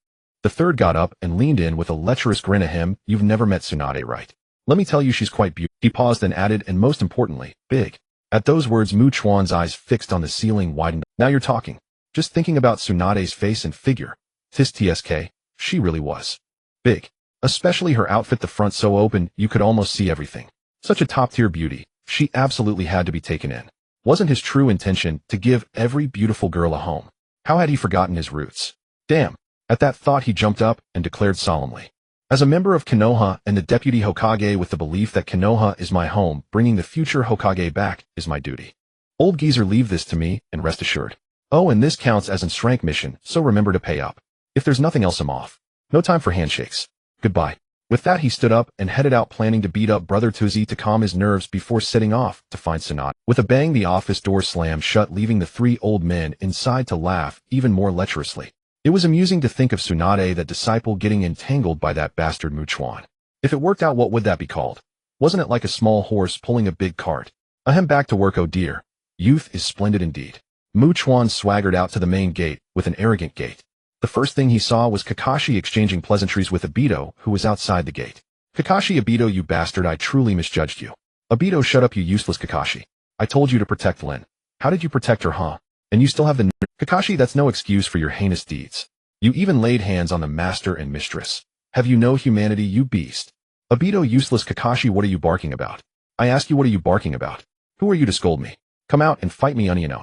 The third got up and leaned in with a lecherous grin at him. You've never met Tsunade, right? Let me tell you she's quite beautiful. He paused and added, and most importantly, big. At those words, Chuan's eyes fixed on the ceiling widened. Now you're talking. Just thinking about Tsunade's face and figure. Tsk, she really was big. Especially her outfit, the front so open, you could almost see everything. Such a top-tier beauty, she absolutely had to be taken in. Wasn't his true intention to give every beautiful girl a home? How had he forgotten his roots? Damn. At that thought he jumped up and declared solemnly. As a member of Konoha and the deputy Hokage with the belief that Konoha is my home, bringing the future Hokage back is my duty. Old geezer, leave this to me, and rest assured. Oh, and this counts as an Unrestrained mission, so remember to pay up. If there's nothing else, I'm off. No time for handshakes. Goodbye. With that he stood up and headed out, planning to beat up Brother Tuzi to calm his nerves before setting off to find Tsunade. With a bang the office door slammed shut, leaving the three old men inside to laugh even more lecherously. It was amusing to think of Tsunade, that disciple, getting entangled by that bastard Chuan. If it worked out, what would that be called? Wasn't it like a small horse pulling a big cart? Ahem, back to work, oh dear. Youth is splendid indeed. Chuan swaggered out to the main gate with an arrogant gait. The first thing he saw was Kakashi exchanging pleasantries with Obito, who was outside the gate. Kakashi, Obito, you bastard, I truly misjudged you. Obito, shut up, you useless Kakashi. I told you to protect Lin. How did you protect her, huh? And you still have the Kakashi, that's no excuse for your heinous deeds. You even laid hands on the master and mistress. Have you no humanity, you beast? Obito, useless Kakashi, what are you barking about? I ask you, what are you barking about? Who are you to scold me? Come out and fight me, onion.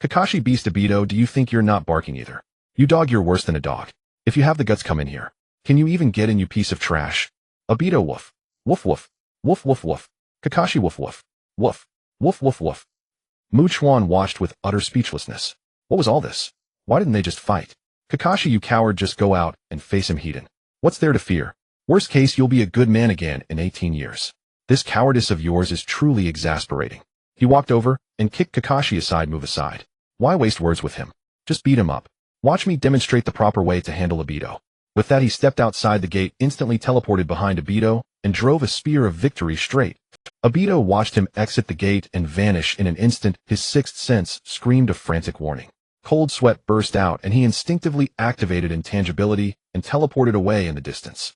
Kakashi, beast. Obito, do you think you're not barking either? You dog, you're worse than a dog. If you have the guts, come in here. Can you even get in, you piece of trash? Obito, woof. Woof woof. Woof woof woof. Kakashi, woof woof. Woof. Woof woof woof. Chuan watched with utter speechlessness. What was all this? Why didn't they just fight? Kakashi, you coward, just go out and face him head-on. What's there to fear? Worst case, you'll be a good man again in 18 years. This cowardice of yours is truly exasperating. He walked over and kicked Kakashi aside. Move aside. Why waste words with him? Just beat him up. Watch me demonstrate the proper way to handle Obito. With that he stepped outside the gate, instantly teleported behind Obito, and drove a spear of victory straight. Obito watched him exit the gate and vanish in an instant. His sixth sense screamed a frantic warning. Cold sweat burst out and he instinctively activated intangibility and teleported away in the distance.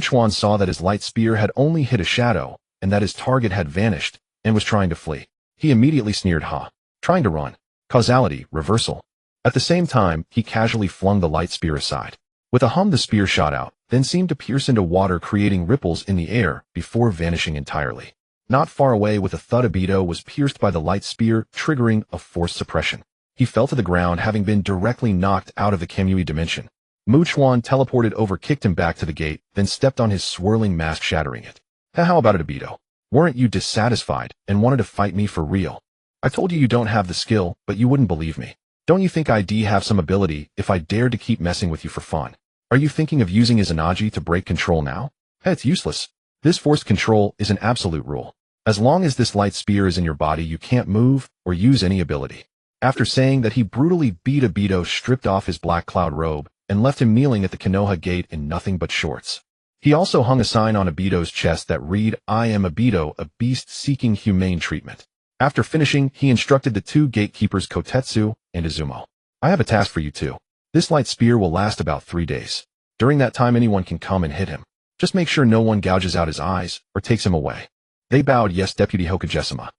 Chuan saw that his light spear had only hit a shadow and that his target had vanished and was trying to flee. He immediately sneered, ha. Trying to run. Causality, reversal. At the same time, he casually flung the light spear aside. With a hum the spear shot out, then seemed to pierce into water, creating ripples in the air before vanishing entirely. Not far away, with a thud, Obito was pierced by the light spear, triggering a forced suppression. He fell to the ground, having been directly knocked out of the Kamui dimension. Chuan teleported over, kicked him back to the gate, then stepped on his swirling mask, shattering it. How about it, Obito? Weren't you dissatisfied and wanted to fight me for real? I told you don't have the skill, but you wouldn't believe me. Don't you think I'd have some ability if I dared to keep messing with you for fun? Are you thinking of using Izanagi to break control now? It's useless. This forced control is an absolute rule. As long as this light spear is in your body, you can't move or use any ability. After saying that, he brutally beat Obito, stripped off his black cloud robe, and left him kneeling at the Konoha gate in nothing but shorts. He also hung a sign on Obito's chest that read, I am Obito, a beast seeking humane treatment. After finishing, he instructed the two gatekeepers Kotetsu and Izumo. I have a task for you two. This light spear will last about 3 days. During that time, anyone can come and hit him. Just make sure no one gouges out his eyes or takes him away. They bowed. Yes, Deputy Hokage-sama.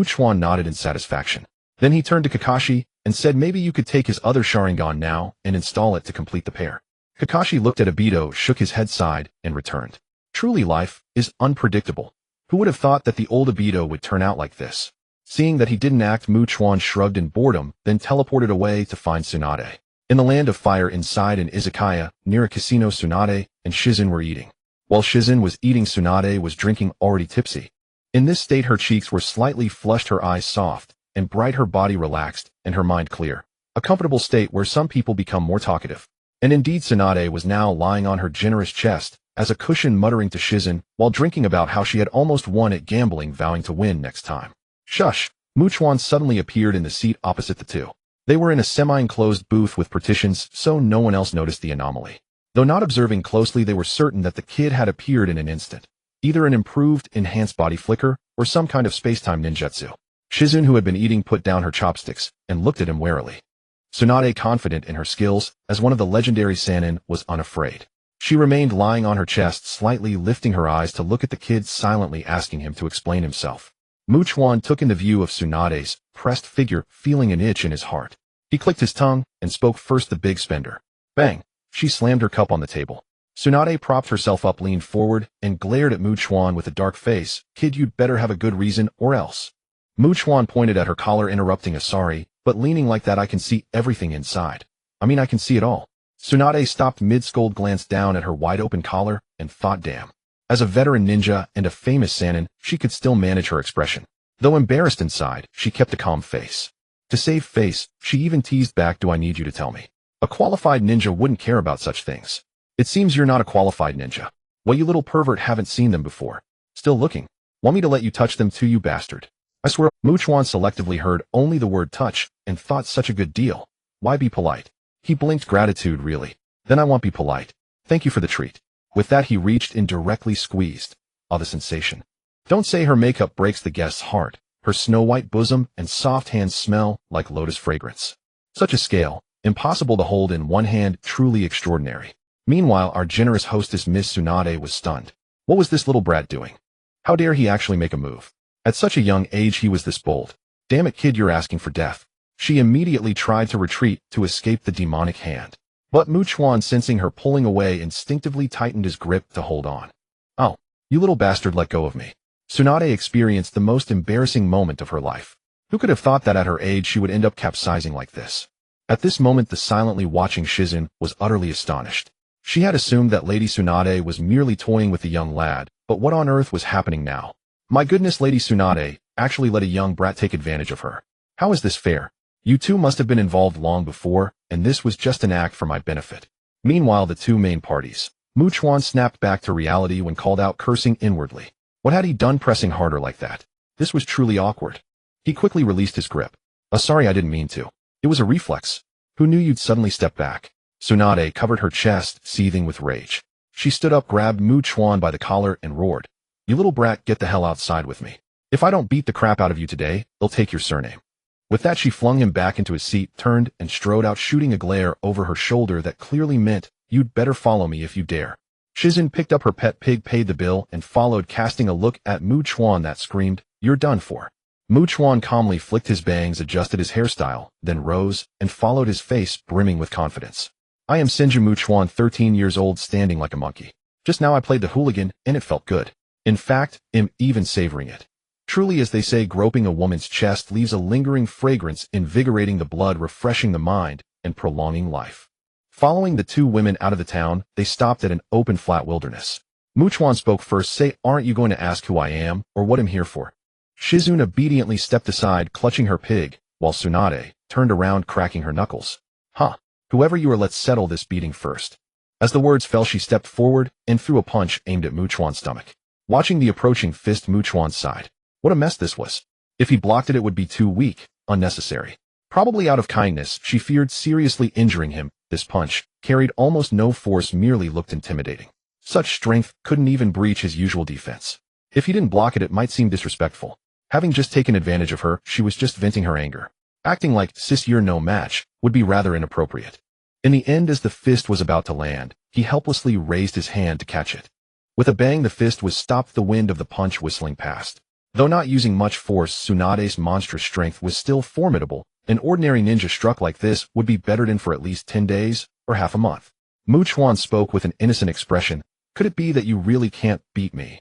Chuan nodded in satisfaction. Then he turned to Kakashi and said, maybe you could take his other Sharingan now and install it to complete the pair. Kakashi looked at Obito, shook his head, sighed, and returned. Truly, life is unpredictable. Who would have thought that the old Obito would turn out like this? Seeing that he didn't act, Chuan shrugged in boredom, then teleported away to find Tsunade. In the land of fire, inside an izakaya, near a casino, Tsunade and Shizun were eating. While Shizun was eating, Tsunade was drinking, already tipsy. In this state, her cheeks were slightly flushed, her eyes soft and bright, her body relaxed, and her mind clear. A comfortable state where some people become more talkative. And indeed, Tsunade was now lying on her generous chest as a cushion, muttering to Shizun while drinking about how she had almost won at gambling, vowing to win next time. Shush! Chuan suddenly appeared in the seat opposite the two. They were in a semi-enclosed booth with partitions, so no one else noticed the anomaly. Though not observing closely, they were certain that the kid had appeared in an instant. Either an improved, enhanced body flicker, or some kind of space-time ninjutsu. Shizun, who had been eating, put down her chopsticks and looked at him warily. Tsunade, confident in her skills as one of the legendary Sannin, was unafraid. She remained lying on her chest, slightly lifting her eyes to look at the kid, silently asking him to explain himself. Chuan took in the view of Tsunade's pressed figure, feeling an itch in his heart. He clicked his tongue and spoke first. The big spender. Bang! She slammed her cup on the table. Tsunade propped herself up, leaned forward, and glared at Chuan with a dark face. Kid, you'd better have a good reason or else. Chuan pointed at her collar, interrupting a sorry, but leaning like that I can see everything inside. I mean, I can see it all. Tsunade stopped mid-scold, glanced down at her wide-open collar, and thought, damn. As a veteran ninja and a famous Sannin, she could still manage her expression. Though embarrassed inside, she kept a calm face. To save face, she even teased back, do I need you to tell me? A qualified ninja wouldn't care about such things. It seems you're not a qualified ninja. Well, you little pervert, haven't seen them before. Still looking? Want me to let you touch them too, you bastard? I swear. Chuan selectively heard only the word touch and thought, such a good deal. Why be polite? He blinked, gratitude, really? Then I won't be polite. Thank you for the treat. With that, he reached in, directly squeezed. Ah, the sensation. Don't say her makeup breaks the guest's heart. Her snow-white bosom and soft hands smell like lotus fragrance. Such a scale, impossible to hold in one hand, truly extraordinary. Meanwhile, our generous hostess Miss Tsunade was stunned. What was this little brat doing? How dare he actually make a move? At such a young age he was this bold. Damn it, kid, you're asking for death. She immediately tried to retreat to escape the demonic hand. But Chuan, sensing her pulling away, instinctively tightened his grip to hold on. Oh, you little bastard, let go of me. Tsunade experienced the most embarrassing moment of her life. Who could have thought that at her age she would end up capsizing like this? At this moment, the silently watching Shizun was utterly astonished. She had assumed that Lady Tsunade was merely toying with the young lad, but what on earth was happening now? My goodness, Lady Tsunade actually let a young brat take advantage of her. How is this fair? You two must have been involved long before, and this was just an act for my benefit. Meanwhile, the two main parties. Chuan snapped back to reality when called out, cursing inwardly. What had he done pressing harder like that? This was truly awkward. He quickly released his grip. Sorry, I didn't mean to. It was a reflex. Who knew you'd suddenly step back? Tsunade covered her chest, seething with rage. She stood up, grabbed Chuan by the collar, and roared. You little brat, get the hell outside with me. If I don't beat the crap out of you today, they'll take your surname. With that, she flung him back into his seat, turned, and strode out, shooting a glare over her shoulder that clearly meant, you'd better follow me if you dare. Shizun picked up her pet pig, paid the bill, and followed, casting a look at Chuan that screamed, you're done for. Chuan calmly flicked his bangs, adjusted his hairstyle, then rose, and followed, his face brimming with confidence. I am Senju Chuan, 13 years old, standing like a monkey. Just now I played the hooligan, and it felt good. In fact, I'm even savoring it. Truly, as they say, groping a woman's chest leaves a lingering fragrance, invigorating the blood, refreshing the mind, and prolonging life. Following the two women out of the town, they stopped at an open, flat wilderness. Chuan spoke first. Say, aren't you going to ask who I am, or what I'm here for? Shizun obediently stepped aside, clutching her pig, while Tsunade turned around, cracking her knuckles. Huh. Whoever you are, let's settle this beating first. As the words fell, she stepped forward and threw a punch aimed at Chuan's stomach. Watching the approaching fist, Chuan sighed. What a mess this was. If he blocked it, it would be too weak, unnecessary. Probably out of kindness, she feared seriously injuring him. This punch carried almost no force, merely looked intimidating. Such strength couldn't even breach his usual defense. If he didn't block it, it might seem disrespectful. Having just taken advantage of her, she was just venting her anger. Acting like, sis, you're no match, would be rather inappropriate. In the end, as the fist was about to land, he helplessly raised his hand to catch it. With a bang, the fist was stopped, the wind of the punch whistling past. Though not using much force, Tsunade's monstrous strength was still formidable. An ordinary ninja struck like this would be bettered in for at least 10 days or half a month. Chuan spoke with an innocent expression. Could it be that you really can't beat me?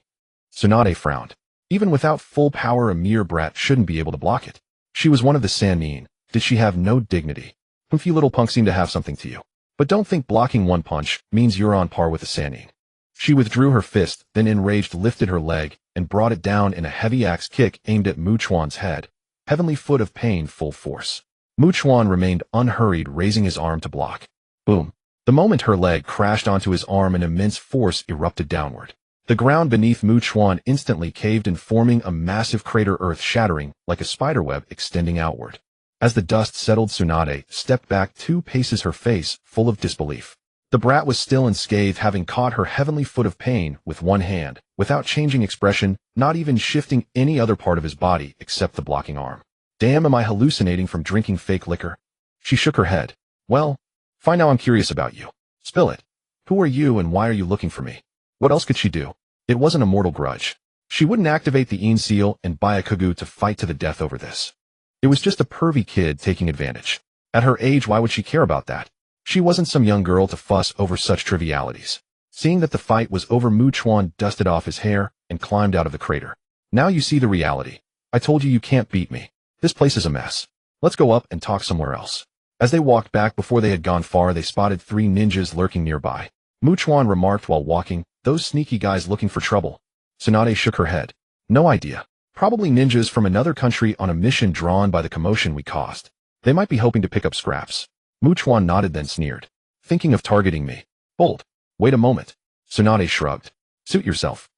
Tsunade frowned. Even without full power, a mere brat shouldn't be able to block it. She was one of the Sannin. Did she have no dignity? A few little punks seem to have something to you. But don't think blocking one punch means you're on par with the Sannin. She withdrew her fist, then enraged lifted her leg and brought it down in a heavy axe kick aimed at Chuan's head. Heavenly foot of pain, full force. Chuan remained unhurried, raising his arm to block. Boom. The moment her leg crashed onto his arm, an immense force erupted downward. The ground beneath Chuan instantly caved in, forming a massive crater, earth shattering like a spiderweb extending outward. As the dust settled, Tsunade stepped back 2 paces, her face full of disbelief. The brat was still unscathed, having caught her heavenly foot of pain with one hand, without changing expression, not even shifting any other part of his body except the blocking arm. Damn, am I hallucinating from drinking fake liquor? She shook her head. Well, fine, now I'm curious about you. Spill it. Who are you and why are you looking for me? What else could she do? It wasn't a mortal grudge. She wouldn't activate the Een seal and buy a Kugu to fight to the death over this. It was just a pervy kid taking advantage. At her age, why would she care about that? She wasn't some young girl to fuss over such trivialities. Seeing that the fight was over, Chuan dusted off his hair and climbed out of the crater. Now you see the reality. I told you can't beat me. This place is a mess. Let's go up and talk somewhere else. As they walked back, before they had gone far, they spotted 3 ninjas lurking nearby. Chuan remarked while walking, those sneaky guys looking for trouble. Tsunade shook her head. No idea. Probably ninjas from another country on a mission drawn by the commotion we caused. They might be hoping to pick up scraps. Chuan nodded, then sneered. Thinking of targeting me? Bold. Wait a moment. Tsunade shrugged. Suit yourself.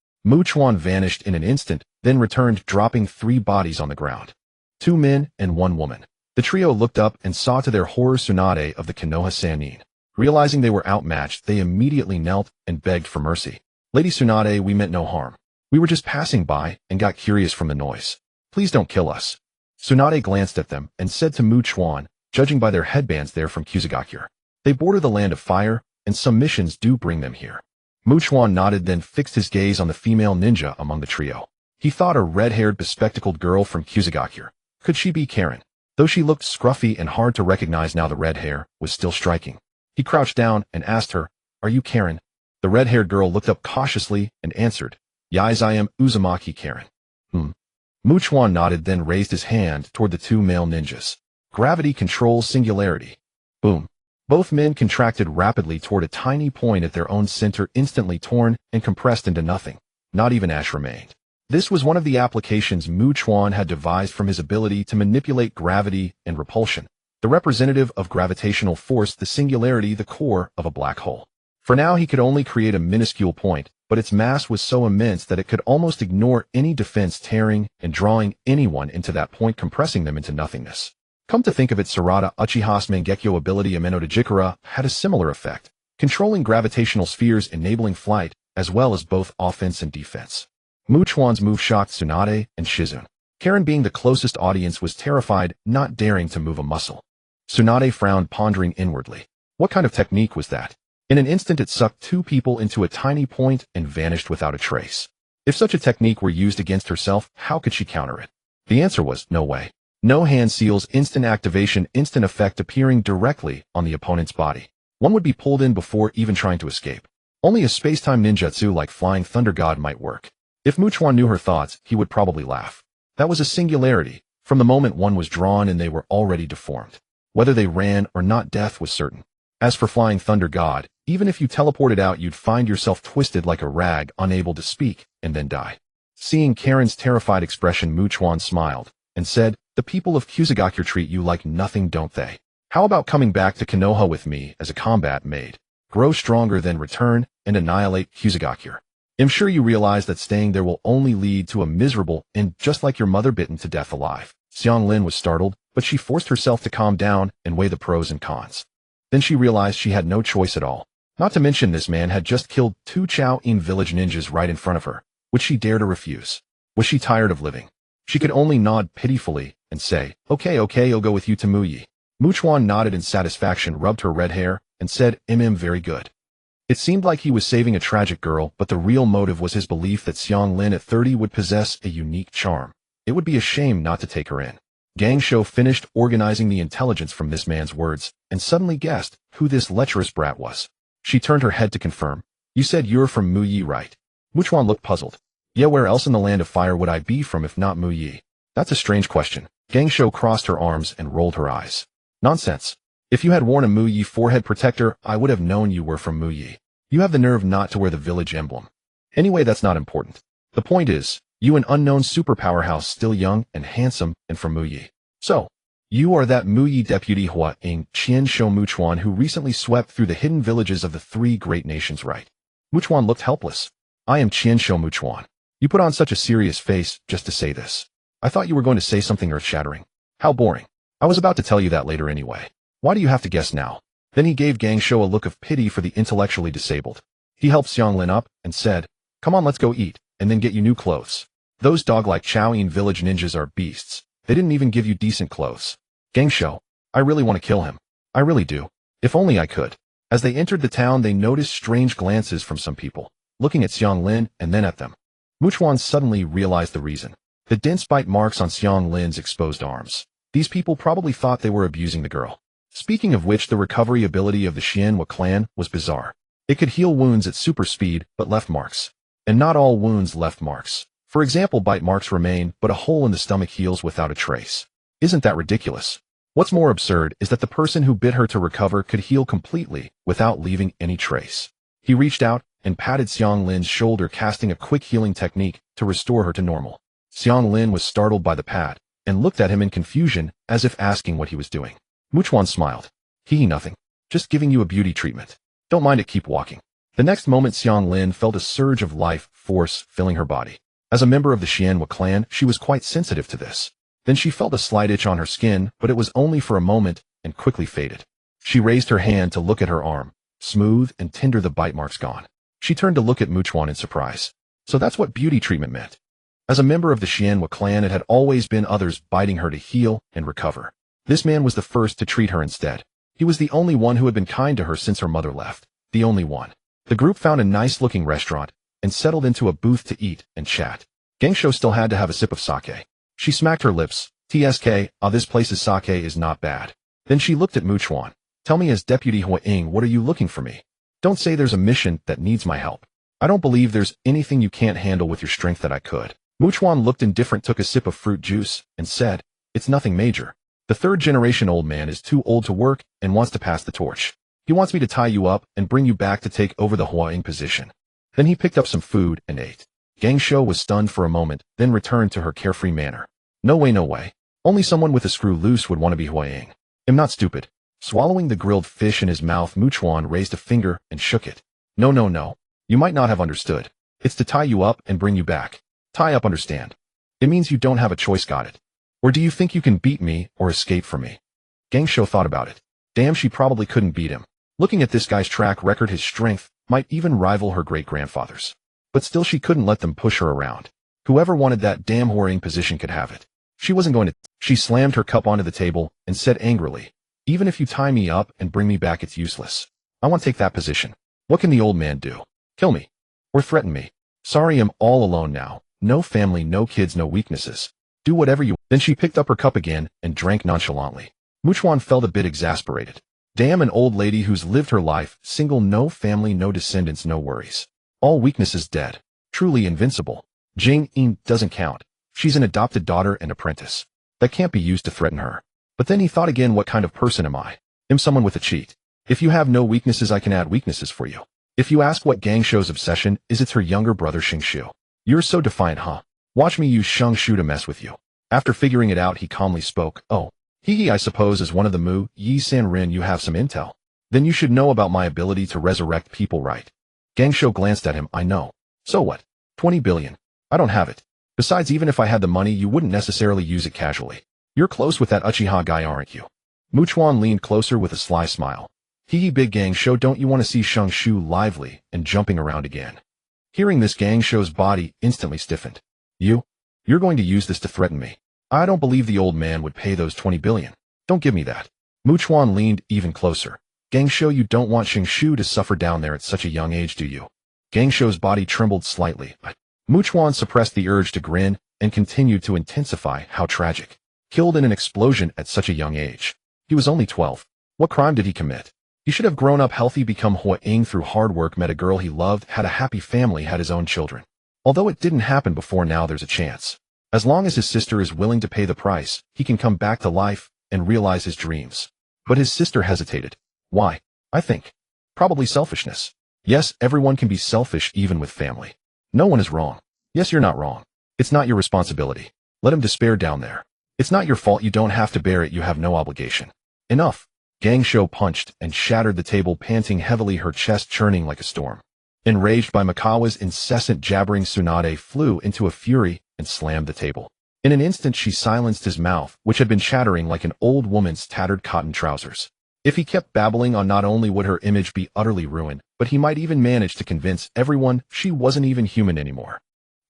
Chuan vanished in an instant, then returned, dropping 3 bodies on the ground. 2 men and 1 woman. The trio looked up and saw to their horror Tsunade of the Konoha Sannin. Realizing they were outmatched, they immediately knelt and begged for mercy. Lady Tsunade, we meant no harm. We were just passing by and got curious from the noise. Please don't kill us. Tsunade glanced at them and said to Chuan, judging by their headbands, they're from Kusagakure. They border the land of fire, and some missions do bring them here. Chuan nodded, then fixed his gaze on the female ninja among the trio. He thought a red-haired, bespectacled girl from Kusagakure. Could she be Karen? Though she looked scruffy and hard to recognize now, the red hair was still striking. He crouched down and asked her, Are you Karen? The red-haired girl looked up cautiously and answered, Yes, I am Uzumaki Karen. Chuan nodded, then raised his hand toward the 2 male ninjas. Gravity controls singularity. Boom. Both men contracted rapidly toward a tiny point at their own center, instantly torn and compressed into nothing. Not even ash remained. This was one of the applications Chuan had devised from his ability to manipulate gravity and repulsion. The representative of gravitational force, the singularity, the core of a black hole. For now, he could only create a minuscule point, but its mass was so immense that it could almost ignore any defense, tearing and drawing anyone into that point, compressing them into nothingness. Come to think of it, Sarada Uchiha's Mangekyō ability Ameno Jikara had a similar effect, controlling gravitational spheres, enabling flight, as well as both offense and defense. Chuan's move shocked Tsunade and Shizune. Karen, being the closest audience, was terrified, not daring to move a muscle. Tsunade frowned, pondering inwardly. What kind of technique was that? In an instant it sucked 2 people into a tiny point and vanished without a trace. If such a technique were used against herself, how could she counter it? The answer was no way. No hand seals, instant activation, instant effect appearing directly on the opponent's body. One would be pulled in before even trying to escape. Only a space-time ninjutsu like Flying Thunder God might work. If Chuan knew her thoughts, he would probably laugh. That was a singularity. From the moment one was drawn and they were already deformed. Whether they ran or not, death was certain. As for Flying Thunder God, even if you teleported out, you'd find yourself twisted like a rag, unable to speak, and then die. Seeing Karen's terrified expression, Chuan smiled and said, The people of Kusagakure treat you like nothing, don't they? How about coming back to Konoha with me as a combat maid? Grow stronger, then return and annihilate Kusagakure. I'm sure you realize that staying there will only lead to a miserable end, just like your mother, bitten to death alive. Xianglin was startled, but she forced herself to calm down and weigh the pros and cons. Then she realized she had no choice at all. Not to mention, this man had just killed 2 Chao-in village ninjas right in front of her. Would she dare to refuse? Was she tired of living? She could only nod pitifully and say, Okay, I'll go with you to Muyi. Chuan nodded in satisfaction, rubbed her red hair, and said, very good. It seemed like he was saving a tragic girl, but the real motive was his belief that Xianglin at 30 would possess a unique charm. It would be a shame not to take her in. Gangsho finished organizing the intelligence from this man's words, and suddenly guessed who this lecherous brat was. She turned her head to confirm. You said you're from Muyi, right? Chuan looked puzzled. Yeah, where else in the land of fire would I be from if not Muyi? That's a strange question. Gangsho crossed her arms and rolled her eyes. Nonsense. If you had worn a Muyi forehead protector, I would have known you were from Muyi. You have the nerve not to wear the village emblem. Anyway, that's not important. The point is, you an unknown superpowerhouse, still young and handsome, and from Muyi. So, you are that Muyi deputy Hua-ing Qian-Shou Chuan who recently swept through the hidden villages of the 3 great nations, right? Chuan looked helpless. I am Qian-Shou Chuan. You put on such a serious face just to say this. I thought you were going to say something earth-shattering. How boring. I was about to tell you that later anyway. Why do you have to guess now? Then he gave Gangsho a look of pity for the intellectually disabled. He helped Xianglin up and said, Come on, let's go eat, and then get you new clothes. Those dog-like Chao-in village ninjas are beasts. They didn't even give you decent clothes. Gangsho, I really want to kill him. I really do. If only I could. As they entered the town, they noticed strange glances from some people, looking at Xiang Lin and then at them. Chuan suddenly realized the reason. The dense bite marks on Xiang Lin's exposed arms. These people probably thought they were abusing the girl. Speaking of which, the recovery ability of the Xianhua clan was bizarre. It could heal wounds at super speed, but left marks. And not all wounds left marks. For example, bite marks remain, but a hole in the stomach heals without a trace. Isn't that ridiculous? What's more absurd is that the person who bit her to recover could heal completely, without leaving any trace. He reached out and patted Xiang Lin's shoulder, casting a quick healing technique to restore her to normal. Xiang Lin was startled by the pat, and looked at him in confusion, as if asking what he was doing. Chuan smiled. Nothing. Just giving you a beauty treatment. Don't mind it, keep walking. The next moment Xiang Lin felt a surge of life force filling her body. As a member of the Xianhua clan, she was quite sensitive to this. Then she felt a slight itch on her skin, but it was only for a moment, and quickly faded. She raised her hand to look at her arm. Smooth and tender, the bite marks gone. She turned to look at Chuan in surprise. So that's what beauty treatment meant. As a member of the Xianhua clan, it had always been others biting her to heal and recover. This man was the first to treat her instead. He was the only one who had been kind to her since her mother left. The only one. The group found a nice-looking restaurant and settled into a booth to eat and chat. Gangsho still had to have a sip of sake. She smacked her lips. This place's sake is not bad. Then she looked at Chuan. Tell me, as Deputy Huaying, what are you looking for me? Don't say there's a mission that needs my help. I don't believe there's anything you can't handle with your strength that I could. Chuan looked indifferent, took a sip of fruit juice, and said, It's nothing major. The third-generation old man is too old to work and wants to pass the torch. He wants me to tie you up and bring you back to take over the Huaying position. Then he picked up some food and ate. Gangsho was stunned for a moment, then returned to her carefree manner. No way, no way. Only someone with a screw loose would want to be Huaying. I'm not stupid. Swallowing the grilled fish in his mouth, Chuan raised a finger and shook it. No, no, no. You might not have understood. It's to tie you up and bring you back. Tie up, understand? It means you don't have a choice, got it? Or do you think you can beat me or escape from me? Gangsho thought about it. Damn, she probably couldn't beat him. Looking at this guy's track record, his strength might even rival her great-grandfather's. But still, she couldn't let them push her around. Whoever wanted that damn Huaying position could have it. She wasn't going to. She slammed her cup onto the table and said angrily, Even if you tie me up and bring me back, it's useless. I want to take that position. What can the old man do? Kill me. Or threaten me. Sorry, I'm all alone now. No family, no kids, no weaknesses. Do whatever you. Then she picked up her cup again and drank nonchalantly. Chuan felt a bit exasperated. Damn, an old lady who's lived her life, single, no family, no descendants, no worries. All weaknesses dead. Truly invincible. Jing doesn't count. She's an adopted daughter and apprentice. That can't be used to threaten her. But then he thought again, what kind of person am I? I'm someone with a cheat. If you have no weaknesses, I can add weaknesses for you. If you ask what Gangsho's obsession is, it's her younger brother Xingshu. You're so defiant, huh? Watch me use Xingshu to mess with you. After figuring it out, he calmly spoke. Oh. I suppose as one of the Mu Yi San Rin you have some intel. Then you should know about my ability to resurrect people, right? Gangsho glanced at him. I know. So what? 20 billion. I don't have it. Besides, even if I had the money, you wouldn't necessarily use it casually. You're close with that Uchiha guy, aren't you? Chuan leaned closer with a sly smile. Big Gangsho, don't you want to see Xingshu lively and jumping around again? Hearing this, Gangsho's body instantly stiffened. You're going to use this to threaten me? I don't believe the old man would pay those 20 billion. Don't give me that. Chuan leaned even closer. Gangsho, you don't want Xingshu to suffer down there at such a young age, do you? Gangsho's body trembled slightly, but Chuan suppressed the urge to grin and continued to intensify. How tragic. Killed in an explosion at such a young age. He was only 12. What crime did he commit? He should have grown up healthy, become Huaying through hard work, met a girl he loved, had a happy family, had his own children. Although it didn't happen before, now there's a chance. As long as his sister is willing to pay the price, he can come back to life and realize his dreams. But his sister hesitated. Why? I think. Probably selfishness. Yes, everyone can be selfish even with family. No one is wrong. Yes, you're not wrong. It's not your responsibility. Let him despair down there. It's not your fault, you don't have to bear it, you have no obligation. Enough. Gangsho punched and shattered the table, panting heavily, her chest churning like a storm. Enraged by Mikawa's incessant jabbering, Tsunade flew into a fury and slammed the table. In an instant she silenced his mouth, which had been chattering like an old woman's tattered cotton trousers. If he kept babbling on, not only would her image be utterly ruined, but he might even manage to convince everyone she wasn't even human anymore.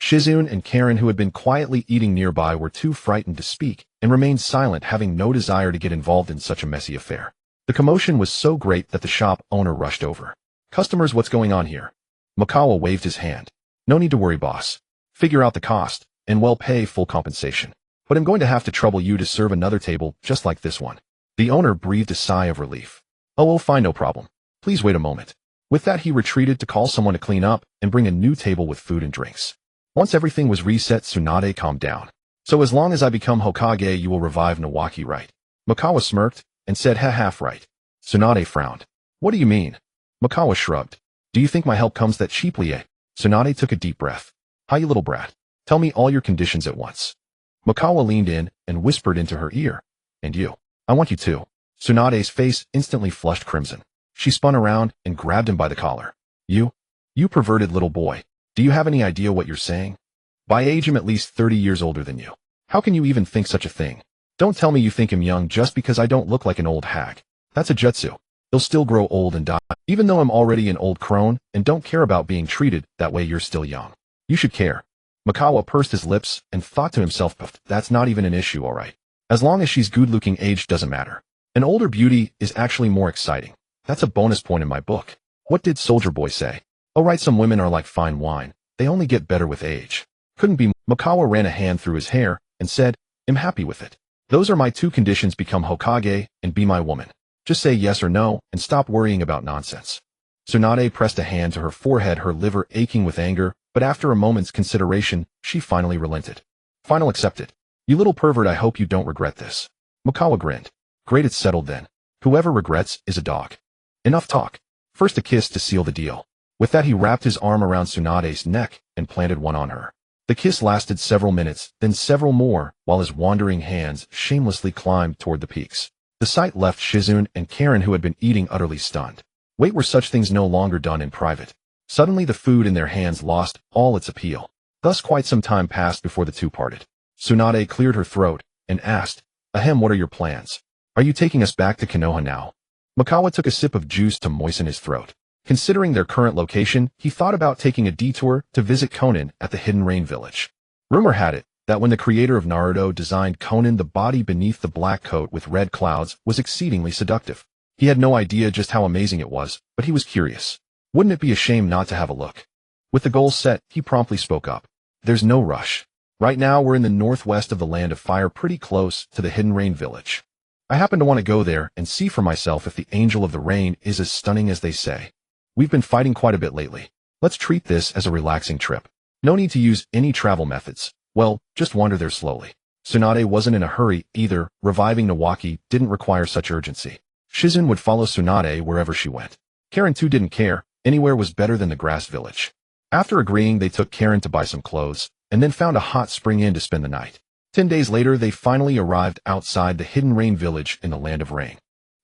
Shizune and Karen, who had been quietly eating nearby, were too frightened to speak and remained silent, having no desire to get involved in such a messy affair. The commotion was so great that the shop owner rushed over. "Customers, what's going on here?" Mangekyō waved his hand. "No need to worry, boss. Figure out the cost, and we'll pay full compensation. But I'm going to have to trouble you to serve another table just like this one." The owner breathed a sigh of relief. "Oh, fine, no problem. Please wait a moment." With that, he retreated to call someone to clean up and bring a new table with food and drinks. Once everything was reset, Tsunade calmed down. "So as long as I become Hokage, you will revive Nawaki, right?" Mangekyō smirked and said, half right." Tsunade frowned. "What do you mean?" Mangekyō shrugged. "Do you think my help comes that cheaply, eh?" Tsunade took a deep breath. "Hi, you little brat. Tell me all your conditions at once." Mangekyō leaned in and whispered into her ear. "And you. I want you too." Tsunade's face instantly flushed crimson. She spun around and grabbed him by the collar. You perverted little boy. Do you have any idea what you're saying? By age, I'm at least 30 years older than you. How can you even think such a thing? Don't tell me you think I'm young just because I don't look like an old hag. That's a jutsu. He'll still grow old and die. Even though I'm already an old crone and don't care about being treated that way, you're still young. You should care." Mangekyō pursed his lips and thought to himself, "That's not even an issue, alright. As long as she's good-looking, age doesn't matter. An older beauty is actually more exciting. That's a bonus point in my book." What did Soldier Boy say? "Oh right, some women are like fine wine. They only get better with age." Couldn't be. Mangekyō ran a hand through his hair and said, "I'm happy with it. Those are my two conditions: become Hokage and be my woman. Just say yes or no and stop worrying about nonsense." Tsunade pressed a hand to her forehead, her liver aching with anger, but after a moment's consideration, she finally relented. "Final accepted. You little pervert, I hope you don't regret this." Mangekyō grinned. "Great, it's settled then. Whoever regrets is a dog. Enough talk. First a kiss to seal the deal." With that, he wrapped his arm around Tsunade's neck and planted one on her. The kiss lasted several minutes, then several more, while his wandering hands shamelessly climbed toward the peaks. The sight left Shizune and Karen, who had been eating, utterly stunned. Wait, were such things no longer done in private? Suddenly the food in their hands lost all its appeal. Thus quite some time passed before the two parted. Tsunade cleared her throat and asked, "Ahem, what are your plans? Are you taking us back to Konoha now?" Mangekyō took a sip of juice to moisten his throat. Considering their current location, he thought about taking a detour to visit Konan at the Hidden Rain Village. Rumor had it that when the creator of Naruto designed Konan, the body beneath the black coat with red clouds was exceedingly seductive. He had no idea just how amazing it was, but he was curious. Wouldn't it be a shame not to have a look? With the goal set, he promptly spoke up. "There's no rush. Right now we're in the northwest of the Land of Fire, pretty close to the Hidden Rain Village. I happen to want to go there and see for myself if the Angel of the Rain is as stunning as they say. We've been fighting quite a bit lately. Let's treat this as a relaxing trip. No need to use any travel methods. Well, just wander there slowly." Tsunade wasn't in a hurry either. Reviving Nawaki didn't require such urgency. Shizune would follow Tsunade wherever she went. Karen too didn't care. Anywhere was better than the grass village. After agreeing, they took Karen to buy some clothes, and then found a hot spring inn to spend the night. 10 days later, they finally arrived outside the Hidden Rain Village in the Land of Rain.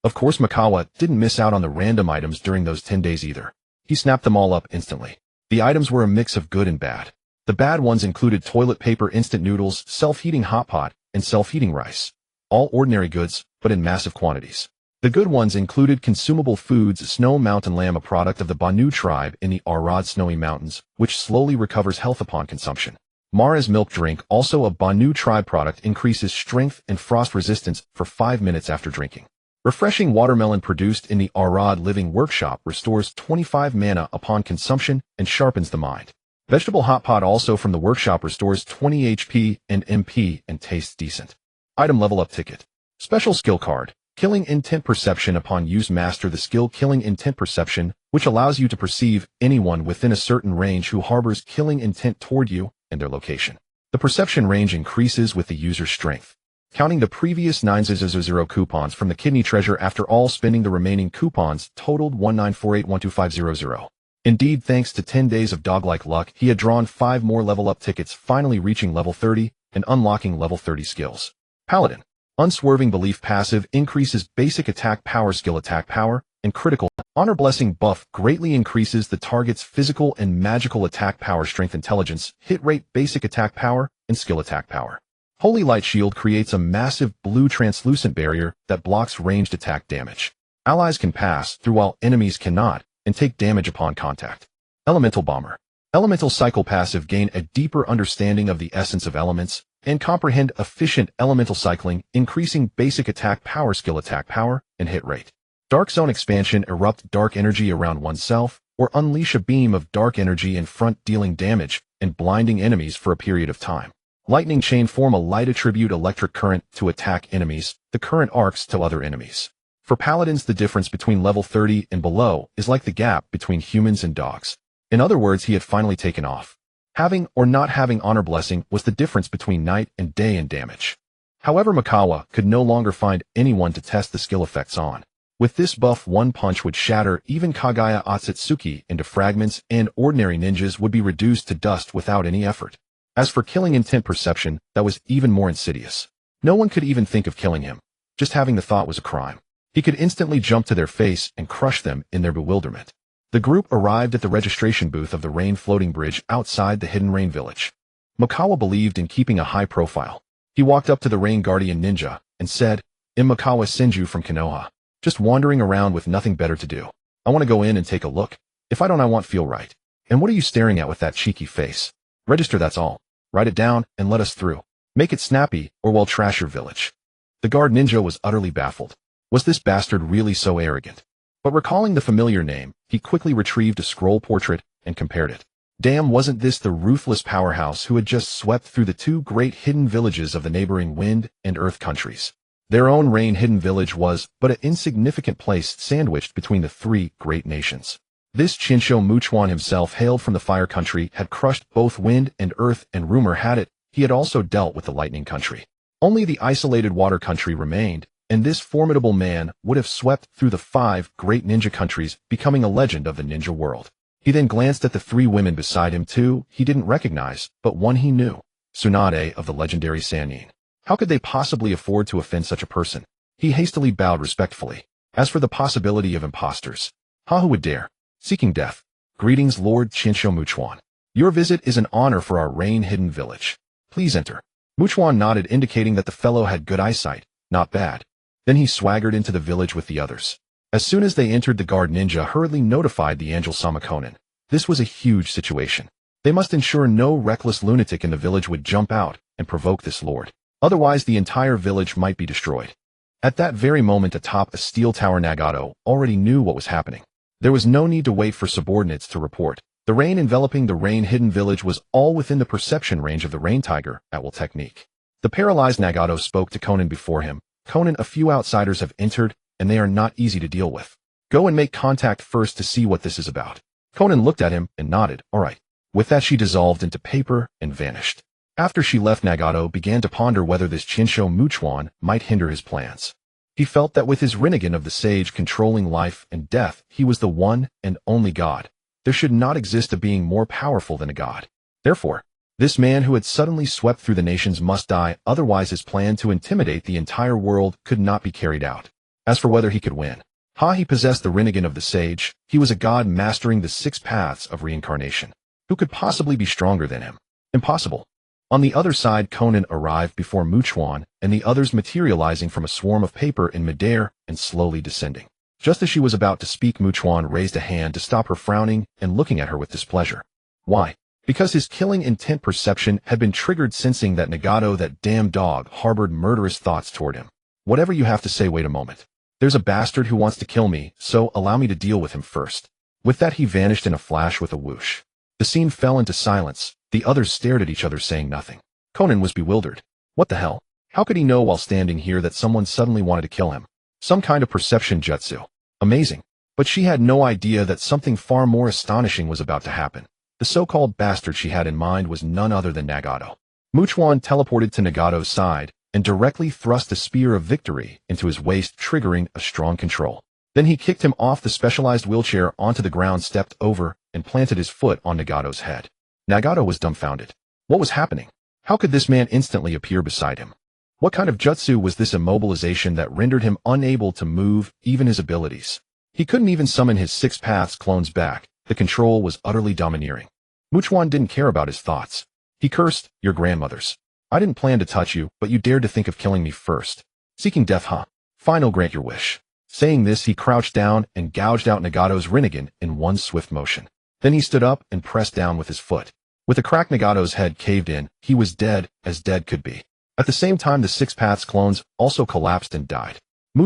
Of course, Mangekyō didn't miss out on the random items during those 10 days either. He snapped them all up instantly. The items were a mix of good and bad. The bad ones included toilet paper, instant noodles, self-heating hot pot, and self-heating rice. All ordinary goods, but in massive quantities. The good ones included consumable foods: Snow Mountain Lamb, a product of the Banu tribe in the Arad Snowy Mountains, which slowly recovers health upon consumption. Mara's milk drink, also a Banu tribe product, increases strength and frost resistance for 5 minutes after drinking. Refreshing watermelon produced in the Arad Living Workshop restores 25 mana upon consumption and sharpens the mind. Vegetable hot pot, also from the workshop, restores 20 HP and MP and tastes decent. Item level up ticket. Special skill card. Killing Intent Perception. Upon use, master the skill Killing Intent Perception, which allows you to perceive anyone within a certain range who harbors killing intent toward you and their location. The perception range increases with the user's strength. Counting the previous 900 coupons from the kidney treasure, after all spending the remaining coupons totaled 19481250. Indeed, thanks to 10 days of dog-like luck, he had drawn 5 more level up tickets, finally reaching level 30 and unlocking level 30 skills. Paladin. Unswerving Belief passive increases basic attack power, skill attack power, and critical. Honor Blessing buff greatly increases the target's physical and magical attack power, strength, intelligence, hit rate, basic attack power, and skill attack power. Holy Light Shield creates a massive blue translucent barrier that blocks ranged attack damage. Allies can pass through while enemies cannot, and take damage upon contact. Elemental Bomber. Elemental Cycle passive gain a deeper understanding of the essence of elements and comprehend efficient elemental cycling, increasing basic attack power, skill attack power, and hit rate. Dark Zone expansion erupt dark energy around oneself or unleash a beam of dark energy in front, dealing damage and blinding enemies for a period of time. Lightning Chain form a light attribute electric current to attack enemies, the current arcs to other enemies. For paladins, the difference between level 30 and below is like the gap between humans and dogs. In other words, he had finally taken off. Having or not having Honor Blessing was the difference between night and day in damage. However, Mangekyō could no longer find anyone to test the skill effects on. With this buff, one punch would shatter even Kagaya Otsutsuki into fragments, and ordinary ninjas would be reduced to dust without any effort. As for killing intent perception, that was even more insidious. No one could even think of killing him. Just having the thought was a crime. He could instantly jump to their face and crush them in their bewilderment. The group arrived at the registration booth of the Rain floating bridge outside the hidden Rain village. Mangekyō believed in keeping a high profile. He walked up to the Rain Guardian ninja and said, "I'm Mangekyō Senju from Konoha. Just wandering around with nothing better to do. I want to go in and take a look. If I don't, I won't feel right. And what are you staring at with that cheeky face? Register, that's all. Write it down and let us through. Make it snappy or we'll trash your village." The guard ninja was utterly baffled. Was this bastard really so arrogant? But recalling the familiar name, he quickly retrieved a scroll portrait and compared it. Damn, wasn't this the ruthless powerhouse who had just swept through the two great hidden villages of the neighboring Wind and Earth countries? Their own Rain hidden village was but an insignificant place sandwiched between the three great nations. This Chinsho Chuan himself, hailed from the Fire Country, had crushed both Wind and Earth, and rumor had it he had also dealt with the Lightning Country. Only the isolated Water Country remained, and this formidable man would have swept through the 5 great ninja countries, becoming a legend of the ninja world. He then glanced at the 3 women beside him, too. He didn't recognize, but one he knew. Tsunade of the legendary Sannin. How could they possibly afford to offend such a person? He hastily bowed respectfully. As for the possibility of imposters, who would dare? Seeking death. Greetings, Lord Chinsho Muchuan. Your visit is an honor for our Rain hidden village. Please enter. Muchuan nodded, indicating that the fellow had good eyesight. Not bad. Then he swaggered into the village with the others. As soon as they entered, the guard ninja hurriedly notified the Angel Sama Konan. This was a huge situation. They must ensure no reckless lunatic in the village would jump out and provoke this lord. Otherwise, the entire village might be destroyed. At that very moment, atop a steel tower, Nagato already knew what was happening. There was no need to wait for subordinates to report. The rain enveloping the Rain hidden village was all within the perception range of the Rain Tiger at will technique. The paralyzed Nagato spoke to Konan before him. "Konan, a few outsiders have entered, and they are not easy to deal with. Go and make contact first to see what this is about." Konan looked at him and nodded. "All right." With that, she dissolved into paper and vanished. After she left, Nagato began to ponder whether this Chinsho Muchuan might hinder his plans. He felt that with his Rinnegan of the Sage controlling life and death, he was the one and only god. There should not exist a being more powerful than a god. Therefore, this man who had suddenly swept through the nations must die, otherwise his plan to intimidate the entire world could not be carried out. As for whether he could win, he possessed the Rinnegan of the Sage. He was a god mastering the 6 paths of reincarnation. Who could possibly be stronger than him? Impossible. On the other side, Konan arrived before Muchuan and the others, materializing from a swarm of paper in midair and slowly descending. Just as she was about to speak, Muchuan raised a hand to stop her, frowning and looking at her with displeasure. Why? Because his killing intent perception had been triggered, sensing that Nagato, that damn dog, harbored murderous thoughts toward him. Whatever you have to say, wait a moment. There's a bastard who wants to kill me, so allow me to deal with him first. With that, he vanished in a flash with a whoosh. The scene fell into silence. The others stared at each other, saying nothing. Konan was bewildered. What the hell? How could he know while standing here that someone suddenly wanted to kill him? Some kind of perception jutsu. Amazing. But she had no idea that something far more astonishing was about to happen. The so-called bastard she had in mind was none other than Nagato. Muchuan teleported to Nagato's side and directly thrust the Spear of Victory into his waist, triggering a strong control. Then he kicked him off the specialized wheelchair onto the ground, stepped over, and planted his foot on Nagato's head. Nagato was dumbfounded. What was happening? How could this man instantly appear beside him? What kind of jutsu was this immobilization that rendered him unable to move even his abilities? He couldn't even summon his 6 paths clones back. The control was utterly domineering. Muchuan didn't care about his thoughts. He cursed, "Your grandmothers. I didn't plan to touch you, but you dared to think of killing me first. Seeking death, huh? Fine, I'll grant your wish." Saying this, he crouched down and gouged out Nagato's Rinnegan in one swift motion. Then he stood up and pressed down with his foot. With a crack, Nagato's head caved in. He was dead, as dead could be. At the same time, the Six Paths clones also collapsed and died.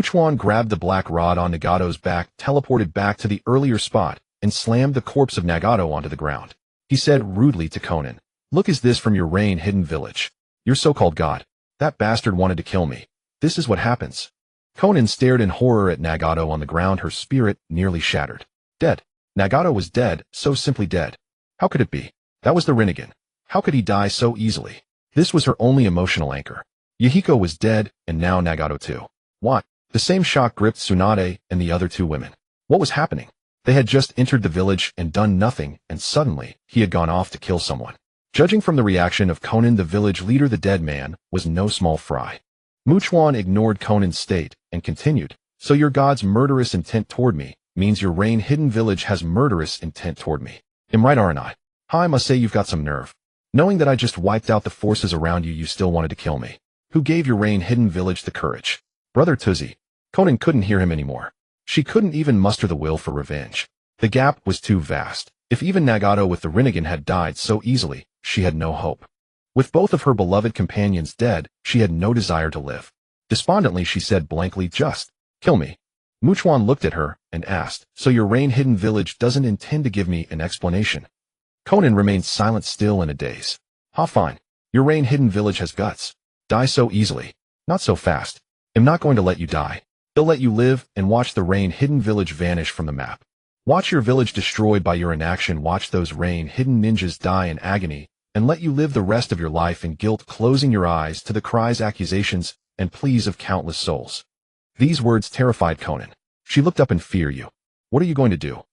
Chuan grabbed the black rod on Nagato's back, teleported back to the earlier spot, and slammed the corpse of Nagato onto the ground. He said rudely to Conan, "Look, is this from your rain-hidden village? Your so-called god. That bastard wanted to kill me. This is what happens." Conan stared in horror at Nagato on the ground, her spirit nearly shattered. Dead. Nagato was dead, so simply dead. How could it be? That was the Rinnegan. How could he die so easily? This was her only emotional anchor. Yahiko was dead, and now Nagato too. What? The same shock gripped Tsunade and the other two women. What was happening? They had just entered the village and done nothing, and suddenly, he had gone off to kill someone. Judging from the reaction of Conan, the village leader, the dead man, was no small fry. Chuan ignored Conan's state and continued, "So your god's murderous intent toward me means your rain-hidden village has murderous intent toward me. Am right, aren't I? I must say you've got some nerve. Knowing that I just wiped out the forces around you, you still wanted to kill me. Who gave your rain-hidden village the courage? Brother Tuzi." Conan couldn't hear him anymore. She couldn't even muster the will for revenge. The gap was too vast. If even Nagato with the Rinnegan had died so easily, she had no hope. With both of her beloved companions dead, she had no desire to live. Despondently, she said blankly, "Just kill me." Chuan looked at her and asked, "So your rain-hidden village doesn't intend to give me an explanation?" Conan remained silent, still in a daze. "Ha, fine. Your rain-hidden village has guts. Die so easily. Not so fast. I'm not going to let you die. They'll let you live and watch the rain-hidden village vanish from the map. Watch your village destroyed by your inaction. Watch those rain-hidden ninjas die in agony, and let you live the rest of your life in guilt, closing your eyes to the cries, accusations, and pleas of countless souls." These words terrified Conan. She looked up in fear. "You. What are you going to do?"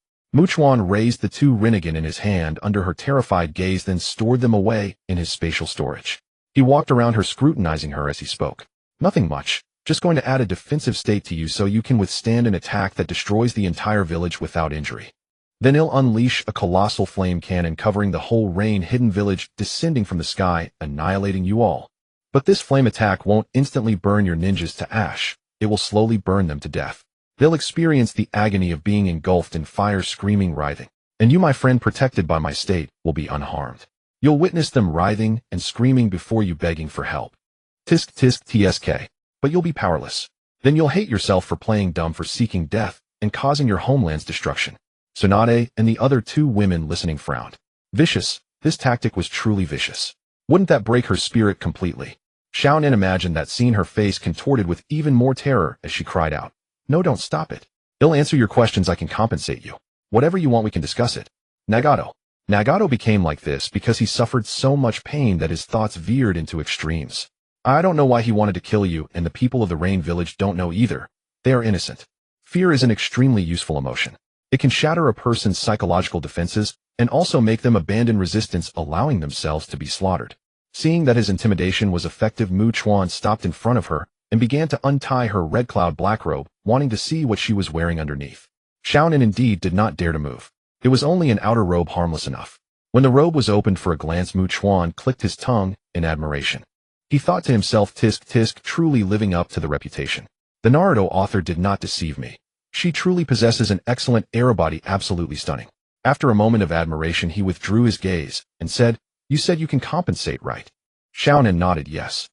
Chuan raised the two Rinnegan in his hand under her terrified gaze, then stored them away in his spatial storage. He walked around her, scrutinizing her as he spoke. "Nothing much. Just going to add a defensive state to you so you can withstand an attack that destroys the entire village without injury. Then he'll unleash a colossal flame cannon covering the whole rain-hidden village, descending from the sky, annihilating you all. But this flame attack won't instantly burn your ninjas to ash. It will slowly burn them to death. They'll experience the agony of being engulfed in fire, screaming, writhing. And you, my friend, protected by my state, will be unharmed. You'll witness them writhing and screaming before you, begging for help. Tisk tisk tsk. But you'll be powerless. Then you'll hate yourself for playing dumb, for seeking death, and causing your homeland's destruction." Tsunade and the other two women listening frowned. Vicious. This tactic was truly vicious. Wouldn't that break her spirit completely? Xiaonan imagined that scene, her face contorted with even more terror as she cried out, "No, don't stop it. I'll answer your questions. I can compensate you. Whatever you want, we can discuss it." Nagato became like this because he suffered so much pain that his thoughts veered into extremes. "I don't know why he wanted to kill you, and the people of the Rain Village don't know either. They are innocent." Fear is an extremely useful emotion. It can shatter a person's psychological defenses and also make them abandon resistance, allowing themselves to be slaughtered. Seeing that his intimidation was effective, Chuan stopped in front of her and began to untie her red cloud black robe, wanting to see what she was wearing underneath. Xiaonan indeed did not dare to move. It was only an outer robe, harmless enough. When the robe was opened for a glance, Chuan clicked his tongue in admiration. He thought to himself, "Tisk tisk, truly living up to the reputation. The Naruto author did not deceive me. She truly possesses an excellent air body, absolutely stunning." After a moment of admiration, he withdrew his gaze and said, "You said you can compensate, right?" Xiaonan nodded yes.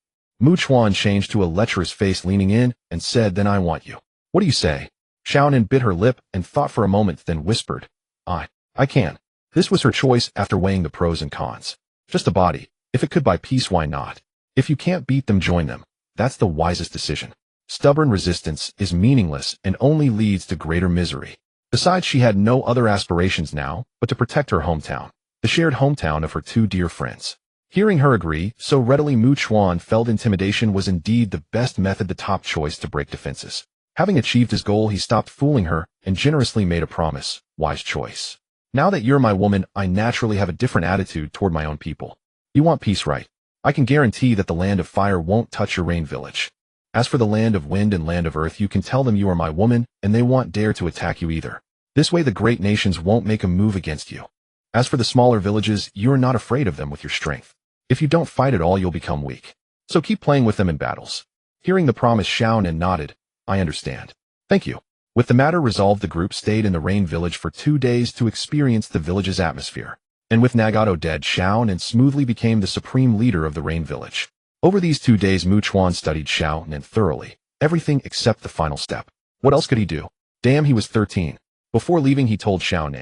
Chuan changed to a lecherous face, leaning in, and said, "Then I want you." "What do you say?" Xiaonan bit her lip and thought for a moment, then whispered, I can." This was her choice after weighing the pros and cons. Just a body. If it could buy peace, why not? If you can't beat them, join them. That's the wisest decision. Stubborn resistance is meaningless and only leads to greater misery. Besides, she had no other aspirations now but to protect her hometown, the shared hometown of her two dear friends. Hearing her agree so readily, Chuan felt intimidation was indeed the best method, the top choice to break defenses. Having achieved his goal, he stopped fooling her and generously made a promise. Wise choice. Now that you're my woman, I naturally have a different attitude toward my own people. You want peace, right? I can guarantee that the land of fire won't touch your rain village. As for the land of wind and land of earth, you can tell them you are my woman and they won't dare to attack you either. This way the great nations won't make a move against you. As for the smaller villages, you're not afraid of them with your strength. If you don't fight at all, you'll become weak. So keep playing with them in battles. Hearing the promise, Xiaonan nodded. I understand. Thank you. With the matter resolved, the group stayed in the Rain Village for 2 days to experience the village's atmosphere. And with Nagato dead, Chuan smoothly became the supreme leader of the Rain Village. Over these 2 days, Chuan studied Chuan thoroughly, everything except the final step. What else could he do? Damn, he was 13. Before leaving, he told Chuan,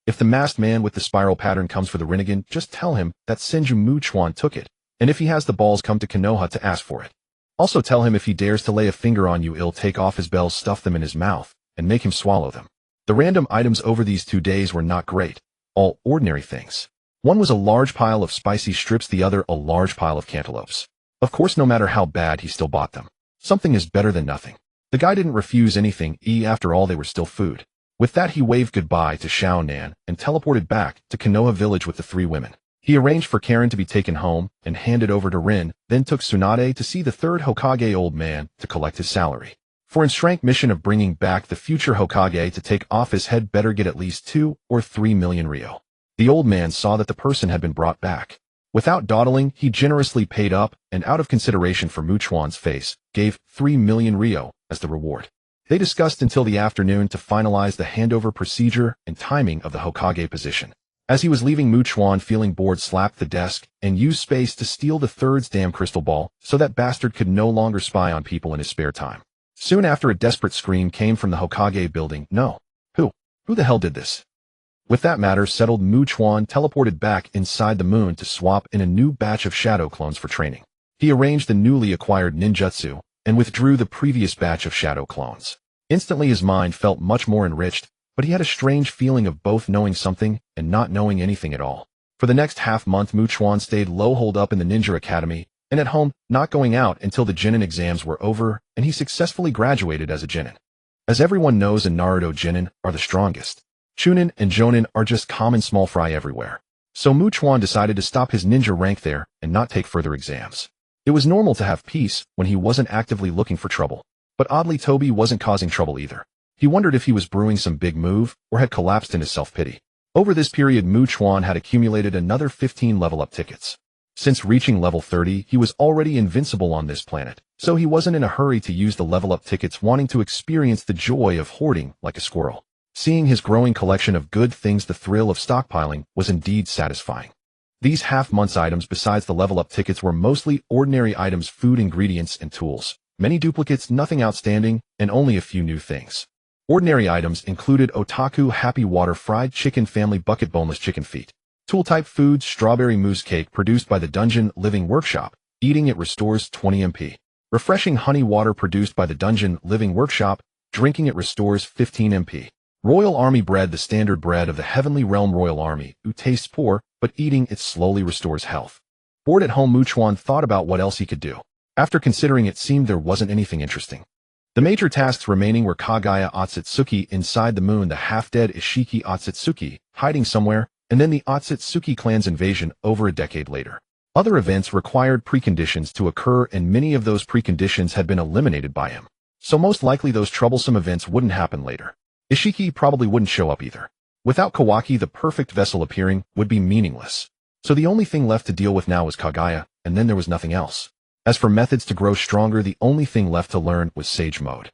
if the masked man with the spiral pattern comes for the Rinnegan, just tell him that Senju Chuan took it, and if he has the balls, come to Konoha to ask for it. Also tell him if he dares to lay a finger on you, he'll take off his bells, stuff them in his mouth, and make him swallow them. The random items over these 2 days were not great, all ordinary things. One was a large pile of spicy strips, the other a large pile of cantaloupes. Of course, no matter how bad, he still bought them. Something is better than nothing. The guy didn't refuse anything, after all they were still food. With that, he waved goodbye to Chuan and teleported back to Konoha village with the 3 women. He arranged for Karen to be taken home and handed over to Rin, then took Tsunade to see the 3rd Hokage old man to collect his salary. For Unrestrained mission of bringing back the future Hokage to take off his head, better get at least 2 or 3 million ryo. The old man saw that the person had been brought back. Without dawdling, he generously paid up, and out of consideration for Chuan's face, gave 3 million ryo as the reward. They discussed until the afternoon to finalize the handover procedure and timing of the Hokage position. As he was leaving, Chuan, feeling bored, slapped the desk and used space to steal the 3rd's damn crystal ball so that bastard could no longer spy on people in his spare time. Soon after, a desperate scream came from the Hokage building. No. Who the hell did this? With that matter settled, Chuan teleported back inside the moon to swap in a new batch of shadow clones for training. He arranged the newly acquired ninjutsu and withdrew the previous batch of shadow clones. Instantly his mind felt much more enriched, but he had a strange feeling of both knowing something and not knowing anything at all. For the next half-month, Chuan stayed low, holed up in the ninja academy, and at home, not going out until the Genin exams were over, and he successfully graduated as a Genin. As everyone knows in Naruto, Genin are the strongest. Chunin and Jonin are just common small fry everywhere. So Chuan decided to stop his ninja rank there and not take further exams. It was normal to have peace when he wasn't actively looking for trouble. But oddly, Toby wasn't causing trouble either. He wondered if he was brewing some big move or had collapsed into self-pity. Over this period, Chuan had accumulated another 15 level-up tickets. Since reaching level 30, he was already invincible on this planet, so he wasn't in a hurry to use the level-up tickets, wanting to experience the joy of hoarding like a squirrel. Seeing his growing collection of good things, the thrill of stockpiling was indeed satisfying. These half-months items besides the level-up tickets were mostly ordinary items, food, ingredients, and tools. Many duplicates, nothing outstanding, and only a few new things. Ordinary items included otaku happy water, fried chicken, family bucket, boneless chicken feet. Tool-type foods, strawberry mousse cake produced by the Dungeon Living Workshop. Eating it restores 20 MP. Refreshing honey water produced by the Dungeon Living Workshop. Drinking it restores 15 MP. Royal Army bread, the standard bread of the Heavenly Realm Royal Army, who tastes poor, but eating it slowly restores health. Bored at home, Chuan thought about what else he could do. After considering, it seemed there wasn't anything interesting. The major tasks remaining were Kagaya Otsutsuki inside the moon, the half-dead Ishiki Otsutsuki hiding somewhere, and then the Otsutsuki clan's invasion over a decade later. Other events required preconditions to occur, and many of those preconditions had been eliminated by him. So most likely those troublesome events wouldn't happen later. Ishiki probably wouldn't show up either. Without Kawaki, the perfect vessel appearing would be meaningless. So the only thing left to deal with now was Kagaya, and then there was nothing else. As for methods to grow stronger, the only thing left to learn was Sage Mode.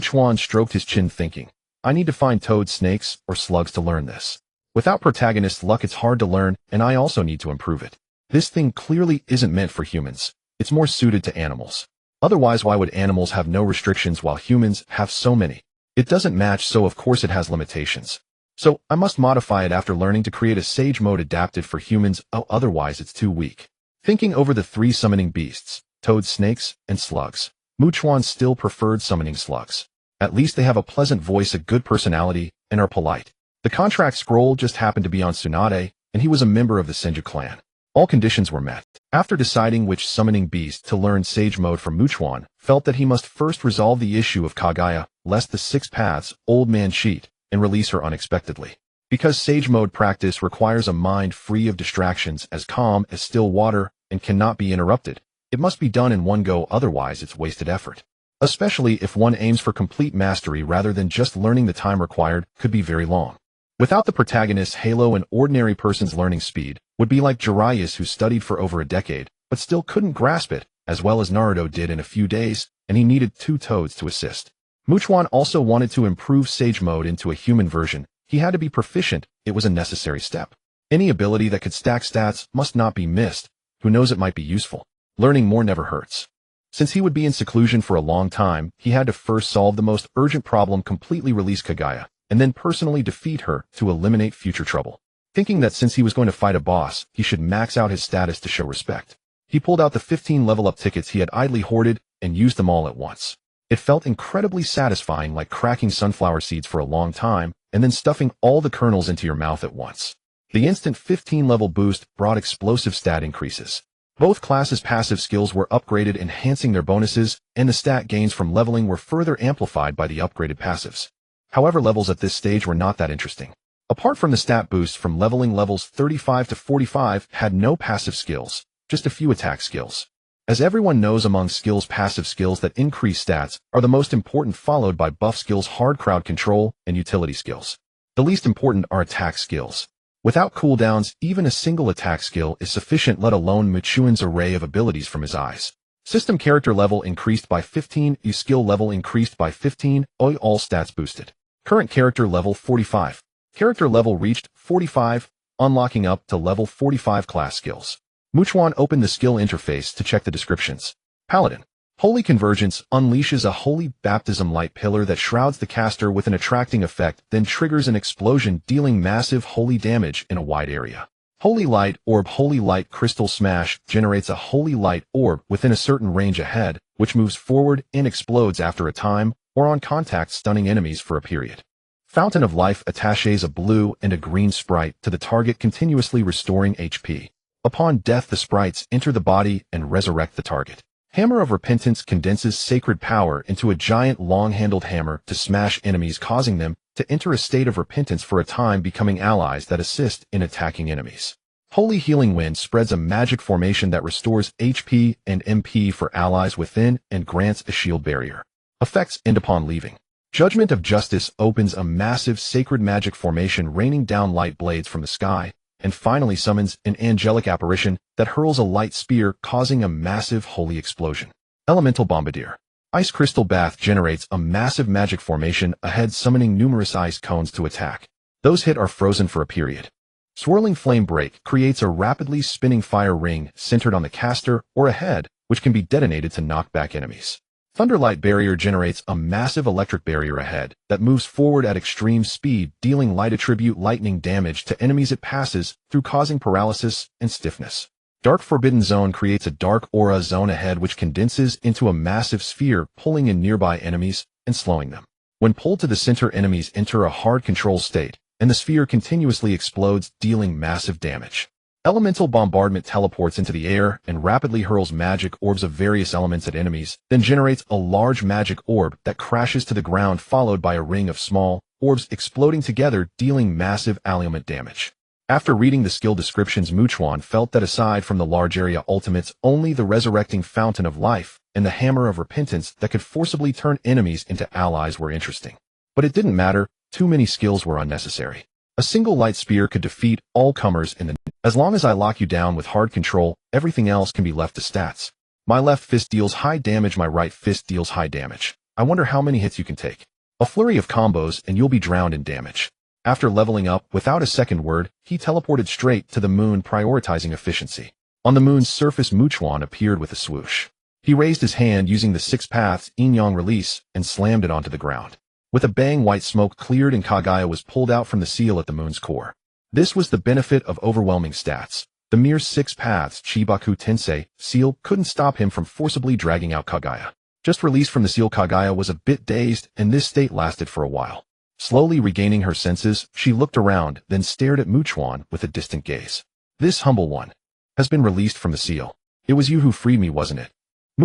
Chuan stroked his chin, thinking, I need to find toads, snakes, or slugs to learn this. Without protagonist luck, it's hard to learn, and I also need to improve it. This thing clearly isn't meant for humans. It's more suited to animals. Otherwise, why would animals have no restrictions while humans have so many? It doesn't match, so of course it has limitations. So I must modify it after learning to create a Sage Mode adapted for humans, otherwise it's too weak. Thinking over the 3 summoning beasts, toads, snakes, and slugs, Chuan still preferred summoning slugs. At least they have a pleasant voice, a good personality, and are polite. The contract scroll just happened to be on Tsunade, and he was a member of the Senju clan. All conditions were met. After deciding which summoning beast to learn Sage Mode from, Chuan felt that he must first resolve the issue of Kagaya, lest the 6 paths old man cheat and release her unexpectedly. Because Sage Mode practice requires a mind free of distractions, as calm as still water, and cannot be interrupted, it must be done in one go, otherwise it's wasted effort. Especially if one aims for complete mastery rather than just learning, the time required could be very long. Without the protagonist's halo, an ordinary person's learning speed would be like Jiraiya's, who studied for over a decade, but still couldn't grasp it as well as Naruto did in a few days, and he needed 2 toads to assist. Chuan also wanted to improve Sage Mode into a human version. He had to be proficient. It was a necessary step. Any ability that could stack stats must not be missed. Who knows, it might be useful. Learning more never hurts. Since he would be in seclusion for a long time, he had to first solve the most urgent problem, completely release Kaguya, and then personally defeat her to eliminate future trouble. Thinking that since he was going to fight a boss, he should max out his status to show respect. He pulled out the 15 level-up tickets he had idly hoarded and used them all at once. It felt incredibly satisfying, like cracking sunflower seeds for a long time and then stuffing all the kernels into your mouth at once. The instant 15-level boost brought explosive stat increases. Both classes' passive skills were upgraded, enhancing their bonuses, and the stat gains from leveling were further amplified by the upgraded passives. However, levels at this stage were not that interesting. Apart from the stat boost from leveling, levels 35 to 45 had no passive skills, just a few attack skills. As everyone knows, among skills, passive skills that increase stats are the most important, followed by buff skills, hard crowd control, and utility skills. The least important are attack skills. Without cooldowns, even a single attack skill is sufficient, let alone Chuan's array of abilities from his eyes. System character level increased by 15, skill level increased by 15, all stats boosted. Current character level 45. Character level reached 45, unlocking up to level 45 class skills. Chuan opened the skill interface to check the descriptions. Paladin. Holy Convergence unleashes a holy baptism light pillar that shrouds the caster with an attracting effect, then triggers an explosion, dealing massive holy damage in a wide area. Holy Light Orb. Holy Light Crystal Smash generates a holy light orb within a certain range ahead, which moves forward and explodes after a time or on contact, stunning enemies for a period. Fountain of Life attaches a blue and a green sprite to the target, continuously restoring HP. Upon death, the sprites enter the body and resurrect the target. Hammer of Repentance condenses sacred power into a giant long-handled hammer to smash enemies, causing them to enter a state of repentance for a time, becoming allies that assist in attacking enemies. Holy Healing Wind spreads a magic formation that restores HP and MP for allies within and grants a shield barrier. Effects end upon leaving. Judgment of Justice opens a massive sacred magic formation, raining down light blades from the sky, and finally summons an angelic apparition that hurls a light spear, causing a massive holy explosion. Elemental Bombardier. Ice Crystal Bath generates a massive magic formation ahead, summoning numerous ice cones to attack. Those hit are frozen for a period. Swirling Flame Break creates a rapidly spinning fire ring centered on the caster or ahead, which can be detonated to knock back enemies. Thunderlight Barrier generates a massive electric barrier ahead that moves forward at extreme speed, dealing light attribute lightning damage to enemies it passes through, causing paralysis and stiffness. Dark Forbidden Zone creates a dark aura zone ahead which condenses into a massive sphere, pulling in nearby enemies and slowing them. When pulled to the center, enemies enter a hard control state, and the sphere continuously explodes, dealing massive damage. Elemental Bombardment teleports into the air and rapidly hurls magic orbs of various elements at enemies, then generates a large magic orb that crashes to the ground, followed by a ring of small orbs exploding together, dealing massive element damage. After reading the skill descriptions, Chuan felt that aside from the large area ultimates, only the Resurrecting Fountain of Life and the Hammer of Repentance that could forcibly turn enemies into allies were interesting. But it didn't matter, too many skills were unnecessary. A single light spear could defeat all comers in the... As long as I lock you down with hard control, everything else can be left to stats. My left fist deals high damage, my right fist deals high damage. I wonder how many hits you can take. A flurry of combos and you'll be drowned in damage. After leveling up, without a second word, he teleported straight to the moon, prioritizing efficiency. On the moon's surface, Chuan appeared with a swoosh. He raised his hand using the 6 paths yin-yang release and slammed it onto the ground. With a bang, white smoke cleared and Kaguya was pulled out from the seal at the moon's core. This was the benefit of overwhelming stats. The mere 6 paths Chibaku Tensei seal couldn't stop him from forcibly dragging out Kaguya. Just released from the seal, Kaguya was a bit dazed, and this state lasted for a while. Slowly regaining her senses, she looked around, then stared at Chuan with a distant gaze. This humble one has been released from the seal. It was you who freed me, wasn't it?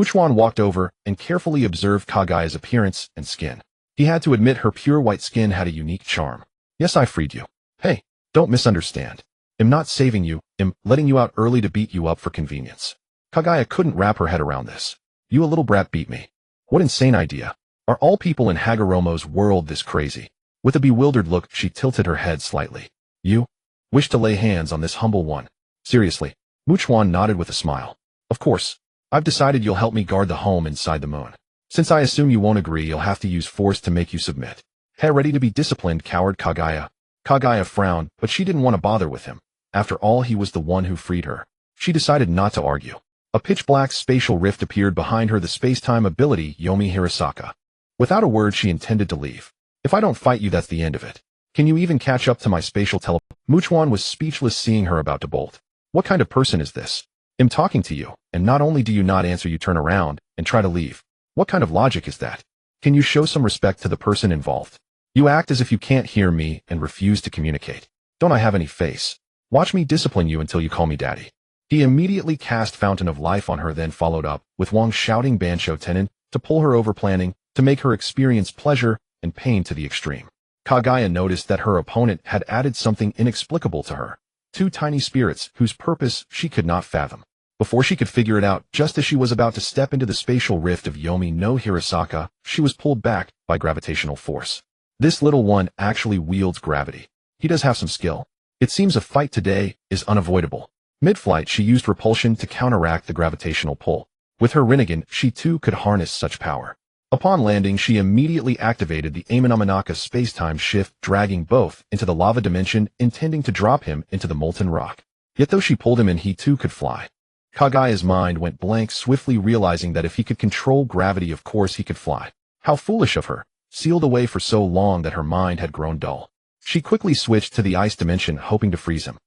Chuan walked over and carefully observed Kaguya's appearance and skin. He had to admit her pure white skin had a unique charm. Yes, I freed you. Hey, don't misunderstand. I'm not saving you, I'm letting you out early to beat you up for convenience. Kaguya couldn't wrap her head around this. You a little brat beat me. What insane idea. Are all people in Hagoromo's world this crazy? With a bewildered look, she tilted her head slightly. You wish to lay hands on this humble one? Seriously? Chuan nodded with a smile. Of course. I've decided you'll help me guard the home inside the moon. Since I assume you won't agree, you'll have to use force to make you submit. Hey, ready to be disciplined, coward Kaguya. Kaguya frowned, but she didn't want to bother with him. After all, he was the one who freed her. She decided not to argue. A pitch-black spatial rift appeared behind her, the space-time ability Yomi Hirasaka. Without a word, she intended to leave. If I don't fight you, that's the end of it. Can you even catch up to my spatial Chuan was speechless, seeing her about to bolt. What kind of person is this? I'm talking to you, and not only do you not answer, you turn around and try to leave. What kind of logic is that? Can you show some respect to the person involved? You act as if you can't hear me and refuse to communicate. Don't I have any face? Watch me discipline you until you call me daddy. He immediately cast Fountain of Life on her, then followed up with Wang shouting Bancho Tenon to pull her over, planning to make her experience pleasure and pain to the extreme. Kaguya noticed that her opponent had added something inexplicable to her. 2 tiny spirits whose purpose she could not fathom. Before she could figure it out, just as she was about to step into the spatial rift of Yomi no Hirasaka, she was pulled back by gravitational force. This little one actually wields gravity. He does have some skill. It seems a fight today is unavoidable. Mid-flight, she used repulsion to counteract the gravitational pull. With her Rinnegan, she too could harness such power. Upon landing, she immediately activated the Amanamanaka space-time shift, dragging both into the lava dimension, intending to drop him into the molten rock. Yet though she pulled him in, he too could fly. Kaguya's mind went blank, swiftly realizing that if he could control gravity, of course he could fly. How foolish of her, sealed away for so long that her mind had grown dull. She quickly switched to the ice dimension, hoping to freeze him.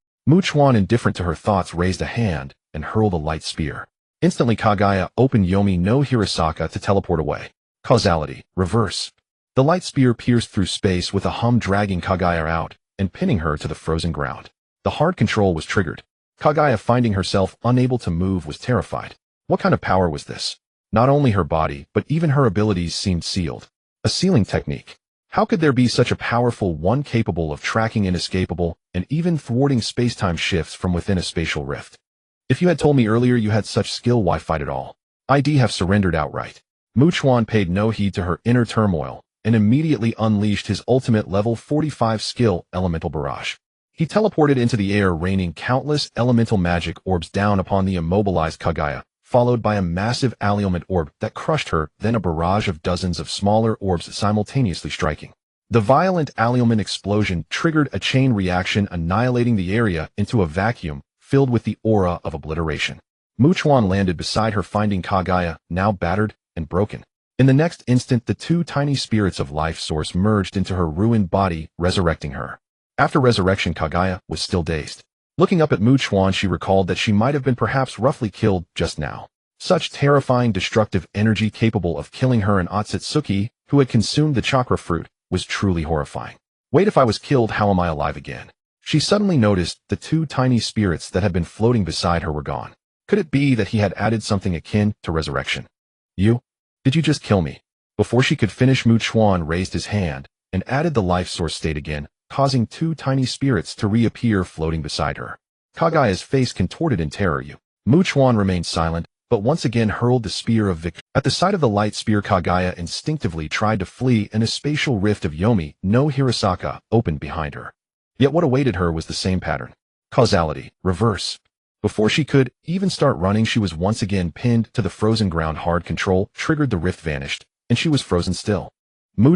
Chuan, indifferent to her thoughts, raised a hand and hurled a light spear. Instantly, Kaguya opened Yomi no Hirasaka to teleport away. Causality, reverse. The light spear pierced through space with a hum, dragging Kaguya out and pinning her to the frozen ground. The hard control was triggered. Kaguya, finding herself unable to move, was terrified. What kind of power was this? Not only her body, but even her abilities seemed sealed. A sealing technique. How could there be such a powerful one, capable of tracking inescapable and even thwarting space-time shifts from within a spatial rift? If you had told me earlier you had such skill, why fight at all? I'd have surrendered outright. Chuan paid no heed to her inner turmoil and immediately unleashed his ultimate level 45 skill, Elemental Barrage. He teleported into the air, raining countless elemental magic orbs down upon the immobilized Kaguya, followed by a massive alliement orb that crushed her, then a barrage of dozens of smaller orbs simultaneously striking. The violent alliement explosion triggered a chain reaction, annihilating the area into a vacuum filled with the aura of obliteration. Chuan landed beside her, finding Kaguya now battered and broken. In the next instant, the 2 tiny spirits of life source merged into her ruined body, resurrecting her. After resurrection, Kaguya was still dazed. Looking up at Chuan, she recalled that she might have been perhaps roughly killed just now. Such terrifying destructive energy capable of killing her and Otsutsuki, who had consumed the chakra fruit, was truly horrifying. Wait, if I was killed, how am I alive again? She suddenly noticed the 2 tiny spirits that had been floating beside her were gone. Could it be that he had added something akin to resurrection? You? Did you just kill me? Before she could finish, Chuan raised his hand and added the life source state again, causing 2 tiny spirits to reappear floating beside her. Kaguya's face contorted in terror. Chuan remained silent, but once again hurled the spear of victory. At the sight of the light spear, Kaguya instinctively tried to flee, and a spatial rift of Yomi no Hirasaka opened behind her. Yet what awaited her was the same pattern. Causality, reverse. Before she could even start running, she was once again pinned to the frozen ground. Hard control triggered, the rift vanished, and she was frozen still.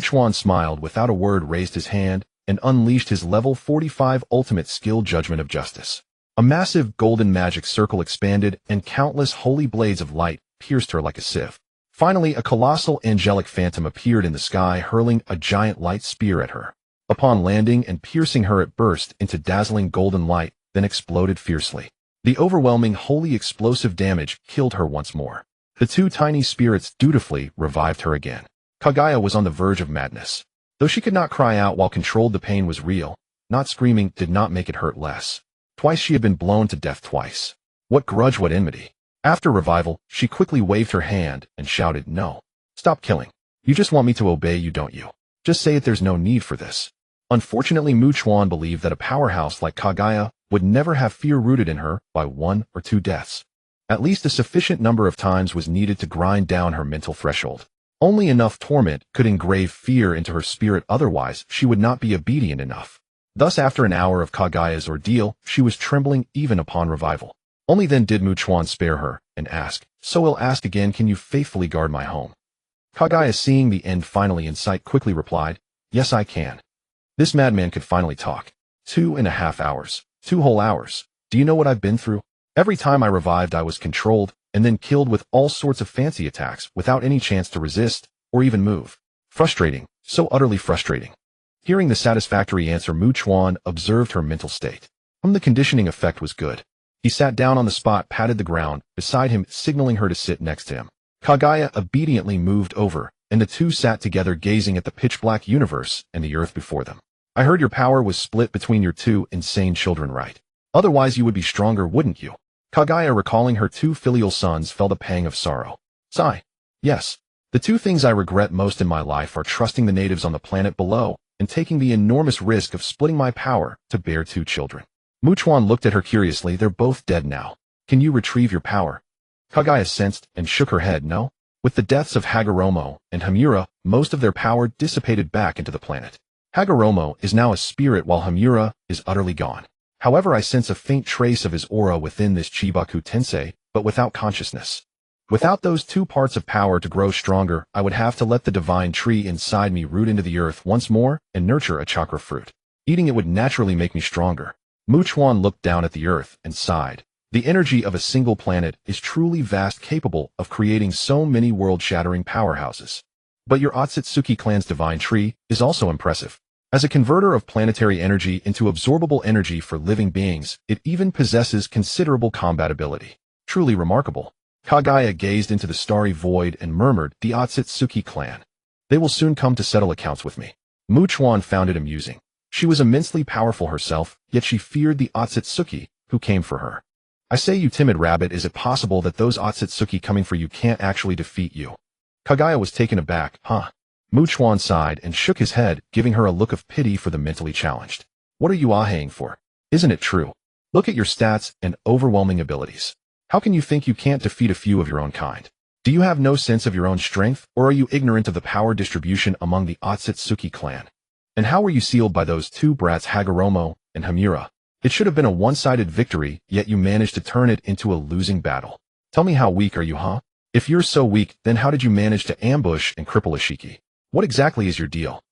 Chuan smiled without a word, raised his hand, and unleashed his level 45 ultimate skill, Judgment of Justice. A massive golden magic circle expanded, and countless holy blades of light pierced her like a sieve. Finally, a colossal angelic phantom appeared in the sky, hurling a giant light spear at her. Upon landing and piercing her, it burst into dazzling golden light, then exploded fiercely. The overwhelming holy explosive damage killed her once more. The 2 tiny spirits dutifully revived her again. Kaguya was on the verge of madness. Though she could not cry out while controlled, the pain was real. Not screaming did not make it hurt less. Twice she had been blown to death, twice. What grudge, what enmity. After revival, she quickly waved her hand and shouted, "No. Stop killing. You just want me to obey you, don't you? Just say it, there's no need for this." Unfortunately, Chuan believed that a powerhouse like Kaguya would never have fear rooted in her by 1 or 2 deaths. At least a sufficient number of times was needed to grind down her mental threshold. Only enough torment could engrave fear into her spirit, otherwise she would not be obedient enough. Thus, after an hour of Kaguya's ordeal, she was trembling even upon revival. Only then did Chuan spare her and ask, "So I'll ask again, can you faithfully guard my home?" Kagaya, seeing the end finally in sight, quickly replied, "Yes, I can." This madman could finally talk. 2.5 hours. 2 whole hours. Do you know what I've been through? Every time I revived, I was controlled and then killed with all sorts of fancy attacks without any chance to resist or even move. Frustrating. So utterly frustrating. Hearing the satisfactory answer, Chuan observed her mental state. The conditioning effect was good. He sat down on the spot, patted the ground beside him, signaling her to sit next to him. Kagaya obediently moved over, and the two sat together, gazing at the pitch-black universe and the earth before them. "I heard your power was split between your 2 insane children, right? Otherwise you would be stronger, wouldn't you?" Kagaya, recalling her 2 filial sons, felt a pang of sorrow. Sigh. "Yes. The 2 things I regret most in my life are trusting the natives on the planet below and taking the enormous risk of splitting my power to bear 2 children." Chuan looked at her curiously. "They're both dead now. Can you retrieve your power?" Kagaya sensed and shook her head. "No. With the deaths of Hagoromo and Hamura, most of their power dissipated back into the planet. Hagoromo is now a spirit while Hamura is utterly gone. However, I sense a faint trace of his aura within this Chibaku Tensei, but without consciousness. Without those 2 parts of power to grow stronger, I would have to let the divine tree inside me root into the earth once more and nurture a chakra fruit. Eating it would naturally make me stronger." Chuan looked down at the earth and sighed. The energy of a single planet is truly vast, capable of creating so many world-shattering powerhouses. But your Otsutsuki clan's divine tree is also impressive. As a converter of planetary energy into absorbable energy for living beings, it even possesses considerable combat ability. Truly remarkable. Kagaya gazed into the starry void and murmured, "The Otsutsuki clan. They will soon come to settle accounts with me." Chuan found it amusing. She was immensely powerful herself, yet she feared the Otsutsuki who came for her. "I say, you timid rabbit, is it possible that those Otsutsuki coming for you can't actually defeat you?" Kagaya was taken aback. "Huh?" Chuan sighed and shook his head, giving her a look of pity for the mentally challenged. "What are you ahhing for? Isn't it true? Look at your stats and overwhelming abilities. How can you think you can't defeat a few of your own kind? Do you have no sense of your own strength, or are you ignorant of the power distribution among the Otsutsuki clan? And how were you sealed by those 2 brats, Hagoromo and Hamura? It should have been a one-sided victory, yet you managed to turn it into a losing battle. Tell me, how weak are you, huh? If you're so weak, then how did you manage to ambush and cripple Ishiki? What exactly is your deal?"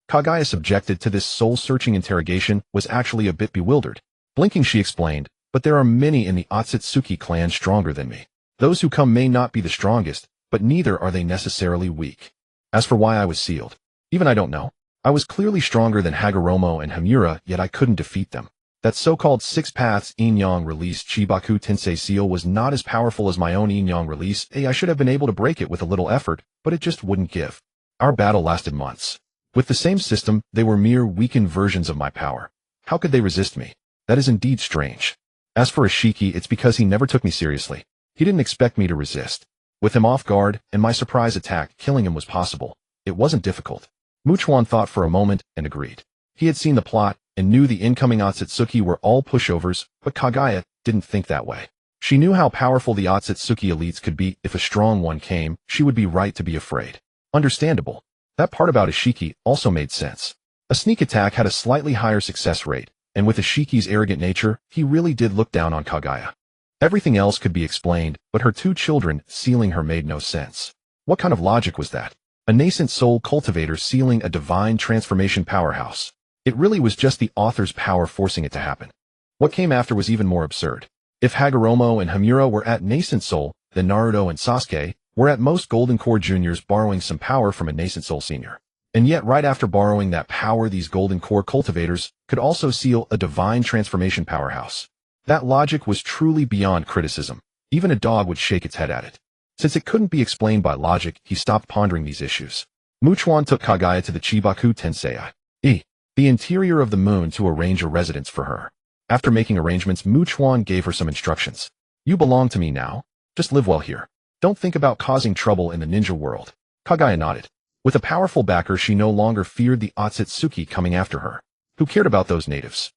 Kagaya, subjected to this soul-searching interrogation, was actually a bit bewildered. Blinking, she explained, "But there are many in the Otsutsuki clan stronger than me. Those who come may not be the strongest, but neither are they necessarily weak. As for why I was sealed, even I don't know. I was clearly stronger than Hagoromo and Hamura, yet I couldn't defeat them. That so-called 6 paths Yin-Yang release Chibaku Tensei seal was not as powerful as my own Yin-Yang release. I should have been able to break it with a little effort, but it just wouldn't give. Our battle lasted months. With the same system, they were mere weakened versions of my power. How could they resist me? That is indeed strange. As for Ishiki, it's because he never took me seriously. He didn't expect me to resist. With him off guard and my surprise attack, killing him was possible. It wasn't difficult." Chuan thought for a moment and agreed. He had seen the plot and knew the incoming Otsutsuki were all pushovers, but Kagaya didn't think that way. She knew how powerful the Otsutsuki elites could be. If a strong one came, she would be right to be afraid. Understandable. That part about Ishiki also made sense. A sneak attack had a slightly higher success rate, and with Ishiki's arrogant nature, he really did look down on Kagaya. Everything else could be explained, but her 2 children sealing her made no sense. What kind of logic was that? A nascent soul cultivator sealing a divine transformation powerhouse. It really was just the author's power forcing it to happen. What came after was even more absurd. If Hagoromo and Hamura were at nascent soul, then Naruto and Sasuke were at most Golden Core juniors borrowing some power from a nascent soul senior. And yet right after borrowing that power, these Golden Core cultivators could also seal a divine transformation powerhouse. That logic was truly beyond criticism. Even a dog would shake its head at it. Since it couldn't be explained by logic, he stopped pondering these issues. Chuan took Kagaya to the Chibaku Tensei, the interior of the moon, to arrange a residence for her. After making arrangements, Chuan gave her some instructions. "You belong to me now. Just live well here. Don't think about causing trouble in the ninja world." Kagaya nodded. With a powerful backer, she no longer feared the Otsutsuki coming after her. Who cared about those natives?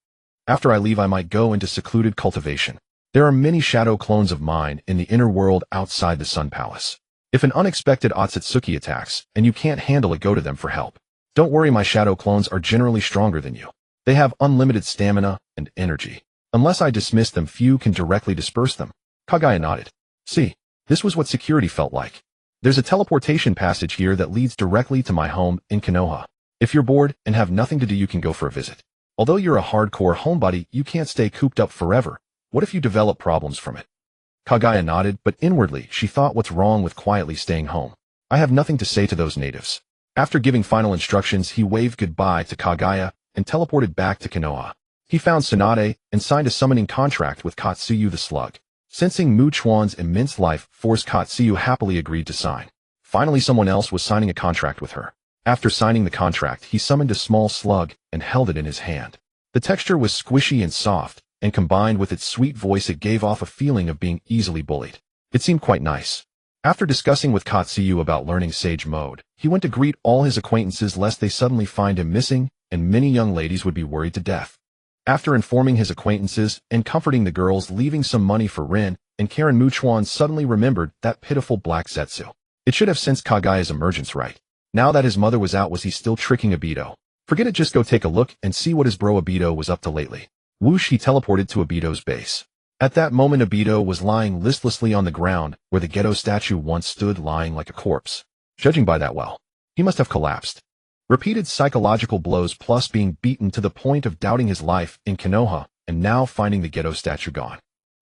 "After I leave, I might go into secluded cultivation. There are many shadow clones of mine in the inner world outside the Sun Palace. If an unexpected Otsutsuki attacks, and you can't handle it, go to them for help. Don't worry, my shadow clones are generally stronger than you. They have unlimited stamina and energy. Unless I dismiss them, few can directly disperse them." Kagaya nodded. See, this was what security felt like. There's a teleportation passage here that leads directly to my home in Konoha. If you're bored and have nothing to do, you can go for a visit. Although you're a hardcore homebody, you can't stay cooped up forever. What if you develop problems from it? Kaguya nodded, but inwardly she thought, what's wrong with quietly staying home? I have nothing to say to those natives. After giving final instructions, he waved goodbye to Kaguya and teleported back to Konoha. He found Tsunade and signed a summoning contract with Katsuyu the Slug. Sensing Mu Chuan's immense life force, Katsuyu happily agreed to sign. Finally, someone else was signing a contract with her. After signing the contract, he summoned a small slug and held it in his hand. The texture was squishy and soft, and combined with its sweet voice, it gave off a feeling of being easily bullied. It seemed quite nice. After discussing with Katsuyu about learning Sage Mode, he went to greet all his acquaintances lest they suddenly find him missing, and many young ladies would be worried to death. After informing his acquaintances and comforting the girls, leaving some money for Rin and Karen, Mu Chuan suddenly remembered that pitiful black Zetsu. It should have sensed Kaguya's emergence, right? Now that his mother was out, was he still tricking Obito? Forget it, just go take a look and see what his bro Obito was up to lately. Whoosh, he teleported to Obito's base. At that moment, Obito was lying listlessly on the ground where the ghetto statue once stood, lying like a corpse. Judging by that, well, he must have collapsed. Repeated psychological blows plus being beaten to the point of doubting his life in Konoha, and now finding the ghetto statue gone.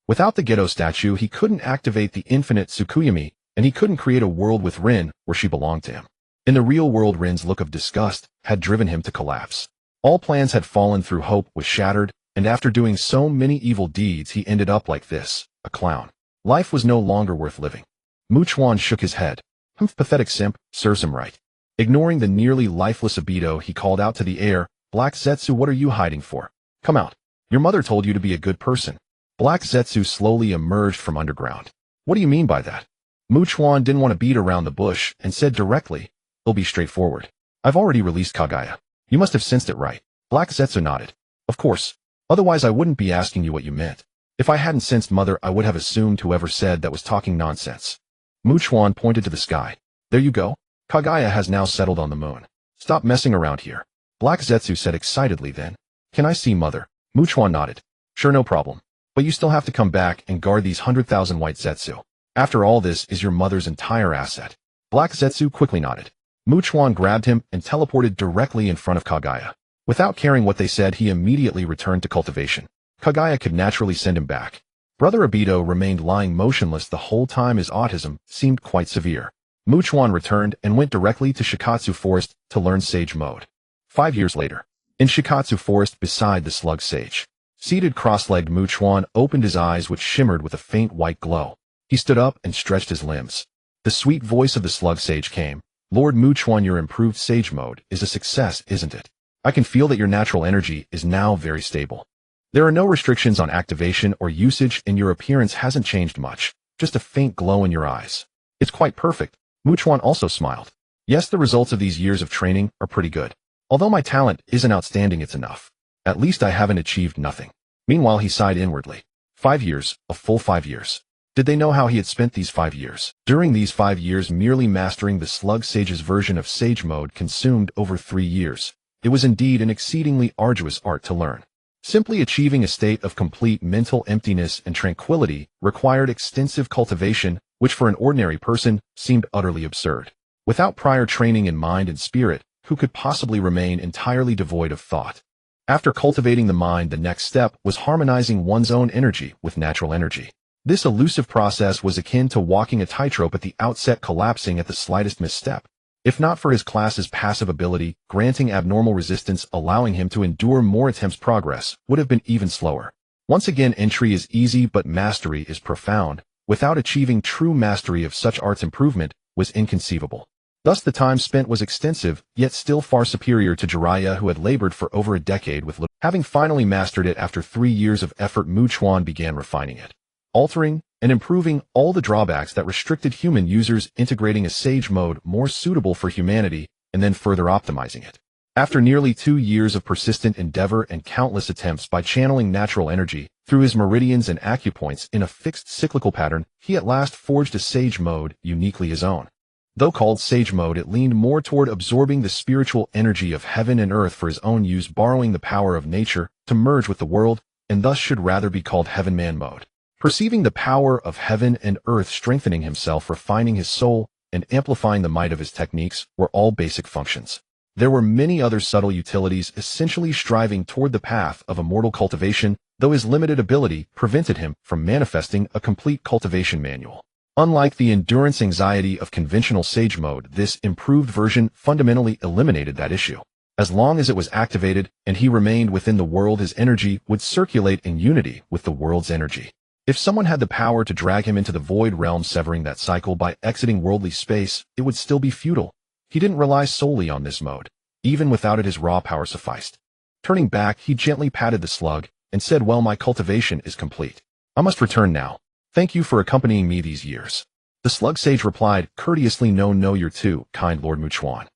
Without the ghetto statue, he couldn't activate the infinite Tsukuyomi, and he couldn't create a world with Rin where she belonged to him. In the real world, Rin's look of disgust had driven him to collapse. All plans had fallen through, hope was shattered, and after doing so many evil deeds, he ended up like this, a clown. Life was no longer worth living. Mu Chuan shook his head. Pathetic simp, serves him right. Ignoring the nearly lifeless Obito, he called out to the air, Black Zetsu, what are you hiding for? Come out. Your mother told you to be a good person. Black Zetsu slowly emerged from underground. What do you mean by that? Mu Chuan didn't want to beat around the bush and said directly, it'll be straightforward. I've already released Kaguya. You must have sensed it, right? Black Zetsu nodded. Of course. Otherwise I wouldn't be asking you what you meant. If I hadn't sensed mother, I would have assumed whoever said that was talking nonsense. Mu Chuan pointed to the sky. There you go. Kaguya has now settled on the moon. Stop messing around here. Black Zetsu said excitedly then. Can I see mother? Mu Chuan nodded. Sure, no problem. But you still have to come back and guard these 100,000 white Zetsu. After all, this is your mother's entire asset. Black Zetsu quickly nodded. Mu Chuan grabbed him and teleported directly in front of Kaguya. Without caring what they said, he immediately returned to cultivation. Kaguya could naturally send him back. Brother Obito remained lying motionless the whole time. His autism seemed quite severe. Mu Chuan returned and went directly to Shikatsu Forest to learn Sage Mode. 5 years later, in Shikatsu Forest beside the Slug Sage, seated cross-legged, Mu Chuan opened his eyes, which shimmered with a faint white glow. He stood up and stretched his limbs. The sweet voice of the Slug Sage came. Lord Mu Chuan, your improved Sage Mode is a success, isn't it? I can feel that your natural energy is now very stable. There are no restrictions on activation or usage, and your appearance hasn't changed much, just a faint glow in your eyes. It's quite perfect. Mu Chuan also smiled. Yes, the results of these years of training are pretty good. Although my talent isn't outstanding, it's enough. At least I haven't achieved nothing. Meanwhile, he sighed inwardly. 5 years, a full 5 years. Did they know how he had spent these 5 years? During these 5 years, merely mastering the Slug Sage's version of Sage Mode consumed over 3 years. It was indeed an exceedingly arduous art to learn. Simply achieving a state of complete mental emptiness and tranquility required extensive cultivation, which for an ordinary person seemed utterly absurd. Without prior training in mind and spirit, who could possibly remain entirely devoid of thought? After cultivating the mind, the next step was harmonizing one's own energy with natural energy. This elusive process was akin to walking a tightrope, at the outset collapsing at the slightest misstep. If not for his class's passive ability, granting abnormal resistance, allowing him to endure more attempts, progress would have been even slower. Once again, entry is easy, but mastery is profound. Without achieving true mastery of such arts, improvement was inconceivable. Thus the time spent was extensive, yet still far superior to Jiraiya, who had labored for over a decade with little. Having finally mastered it after 3 years of effort, Mu Chuan began refining it, altering and improving all the drawbacks that restricted human users, integrating a Sage Mode more suitable for humanity, and then further optimizing it. After nearly 2 years of persistent endeavor and countless attempts, by channeling natural energy through his meridians and acupoints in a fixed cyclical pattern, he at last forged a Sage Mode uniquely his own. Though called Sage Mode, it leaned more toward absorbing the spiritual energy of heaven and earth for his own use, borrowing the power of nature to merge with the world, and thus should rather be called Heaven Man Mode. Perceiving the power of heaven and earth, strengthening himself, refining his soul, and amplifying the might of his techniques were all basic functions. There were many other subtle utilities essentially striving toward the path of immortal cultivation, though his limited ability prevented him from manifesting a complete cultivation manual. Unlike the endurance anxiety of conventional Sage mode, this improved version fundamentally eliminated that issue. As long as it was activated and he remained within the world, his energy would circulate in unity with the world's energy. If someone had the power to drag him into the void realm, severing that cycle by exiting worldly space, it would still be futile. He didn't rely solely on this mode. Even without it, his raw power sufficed. Turning back, he gently patted the slug and said, "Well, my cultivation is complete. I must return now. Thank you for accompanying me these years." The slug sage replied courteously, "No, you're too kind, Lord Chuan."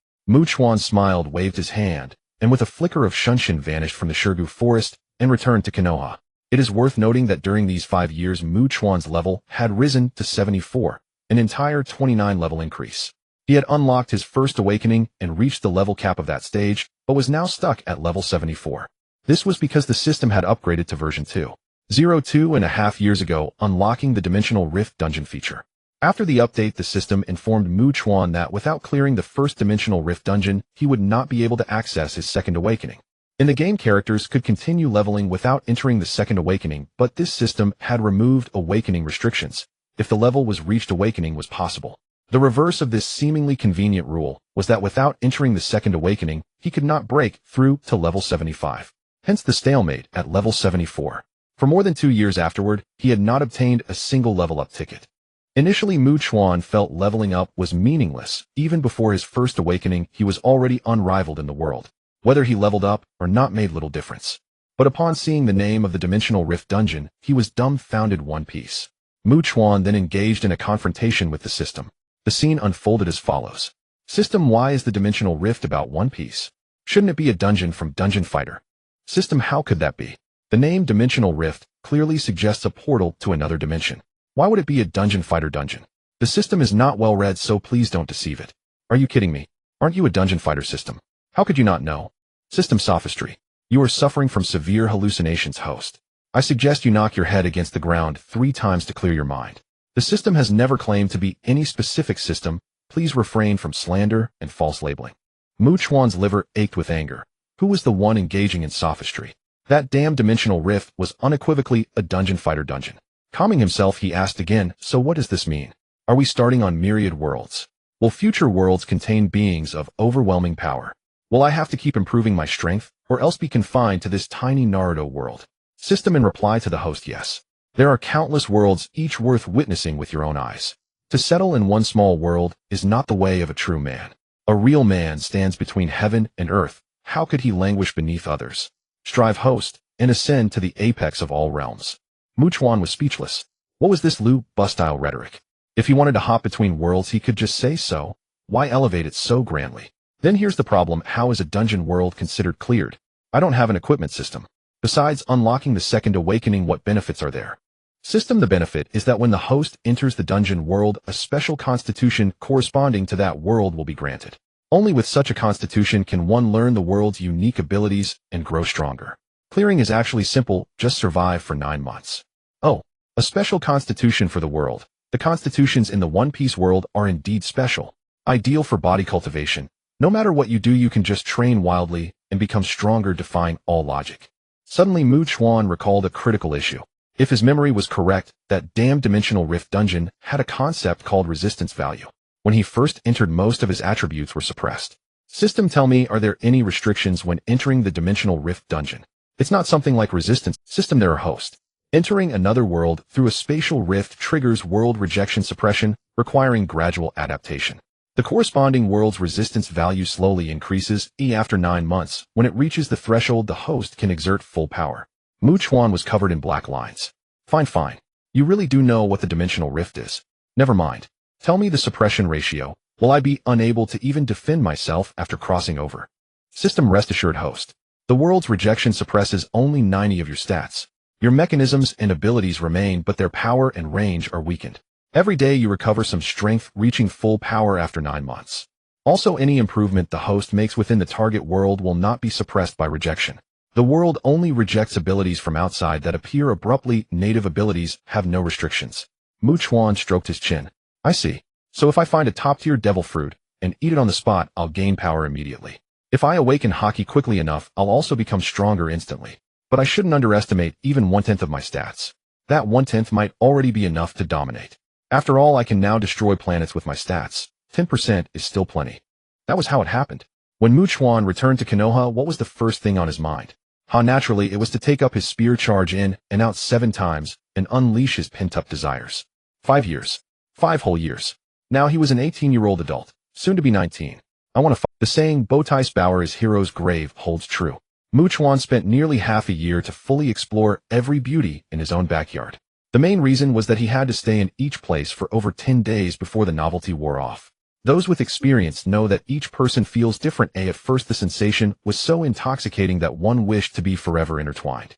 Chuan smiled, waved his hand, and with a flicker of Shunshin vanished from the Shirgu forest and returned to Konoha. It is worth noting that during these 5 years, Chuan's level had risen to 74, an entire 29 level increase. He had unlocked his first awakening and reached the level cap of that stage, but was now stuck at level 74. This was because the system had upgraded to version 2.0 2.5 years ago, unlocking the Dimensional Rift dungeon feature. After the update, the system informed Chuan that without clearing the first Dimensional Rift dungeon, he would not be able to access his second awakening. In the game, characters could continue leveling without entering the second awakening, but this system had removed awakening restrictions. If the level was reached, awakening was possible. The reverse of this seemingly convenient rule was that without entering the second awakening, he could not break through to level 75. Hence the stalemate at level 74. For more than 2 years afterward, he had not obtained a single level up ticket. Initially, Chuan felt leveling up was meaningless. Even before his first awakening, he was already unrivaled in the world. Whether he leveled up or not made little difference. But upon seeing the name of the Dimensional Rift dungeon, he was dumbfounded. One Piece. Chuan then engaged in a confrontation with the system. The scene unfolded as follows. System: why is the Dimensional Rift about One Piece? Shouldn't it be a dungeon from Dungeon Fighter? System: how could that be? The name Dimensional Rift clearly suggests a portal to another dimension. Why would it be a Dungeon Fighter dungeon? The system is not well read, so please don't deceive it. Are you kidding me? Aren't you a Dungeon Fighter system? How could you not know? System: sophistry. You are suffering from severe hallucinations, host. I suggest you knock your head against the ground 3 times to clear your mind. The system has never claimed to be any specific system. Please refrain from slander and false labeling. Chuan's liver ached with anger. Who was the one engaging in sophistry? That damn Dimensional Rift was unequivocally a Dungeon Fighter dungeon. Calming himself, he asked again, "So what does this mean? Are we starting on myriad worlds? Will future worlds contain beings of overwhelming power? Will I have to keep improving my strength, or else be confined to this tiny Naruto world?" System: in reply to the host, yes. There are countless worlds, each worth witnessing with your own eyes. To settle in one small world is not the way of a true man. A real man stands between heaven and earth. How could he languish beneath others? Strive, host, and ascend to the apex of all realms. Chuan was speechless. What was this Lu-Bu-style rhetoric? If he wanted to hop between worlds, he could just say so. Why elevate it so grandly? Then here's the problem: how is a dungeon world considered cleared? I don't have an equipment system. Besides unlocking the second awakening, what benefits are there? System: the benefit is that when the host enters the dungeon world, a special constitution corresponding to that world will be granted. Only with such a constitution can one learn the world's unique abilities and grow stronger. Clearing is actually simple: just survive for 9 months. Oh, a special constitution for the world. The constitutions in the One Piece world are indeed special. Ideal for body cultivation. No matter what you do, you can just train wildly and become stronger, defying all logic. Suddenly, Chuan recalled a critical issue. If his memory was correct, that damn Dimensional Rift dungeon had a concept called resistance value. When he first entered, most of his attributes were suppressed. System: tell me, are there any restrictions when entering the Dimensional Rift dungeon? It's not something like resistance. System: there are host. Entering another world through a spatial rift triggers world rejection suppression, requiring gradual adaptation. The corresponding world's resistance value slowly increases. After 9 months, when it reaches the threshold, the host can exert full power. Chuan was covered in black lines. Fine. You really do know what the Dimensional Rift is. Never mind. Tell me the suppression ratio. Will I be unable to even defend myself after crossing over? System: rest assured, host. The world's rejection suppresses only 90 of your stats. Your mechanisms and abilities remain, but their power and range are weakened. Every day you recover some strength, reaching full power after 9 months. Also, any improvement the host makes within the target world will not be suppressed by rejection. The world only rejects abilities from outside that appear abruptly. Native abilities have no restrictions. Chuan stroked his chin. I see. So if I find a top-tier devil fruit and eat it on the spot, I'll gain power immediately. If I awaken Haki quickly enough, I'll also become stronger instantly. But I shouldn't underestimate even 1/10 of my stats. That 1/10 might already be enough to dominate. After all, I can now destroy planets with my stats. 10% is still plenty. That was how it happened. When Chuan returned to Konoha, what was the first thing on his mind? How naturally it was to take up his spear charge in and out 7 times and unleash his pent-up desires. 5 years. 5 whole years. Now he was an 18-year-old adult, soon to be 19. I want to fight. The saying, Bowtie Bower is hero's grave, holds true. Chuan spent nearly half a year to fully explore every beauty in his own backyard. The main reason was that he had to stay in each place for over 10 days before the novelty wore off. Those with experience know that each person feels different. At first the sensation was so intoxicating that one wished to be forever intertwined.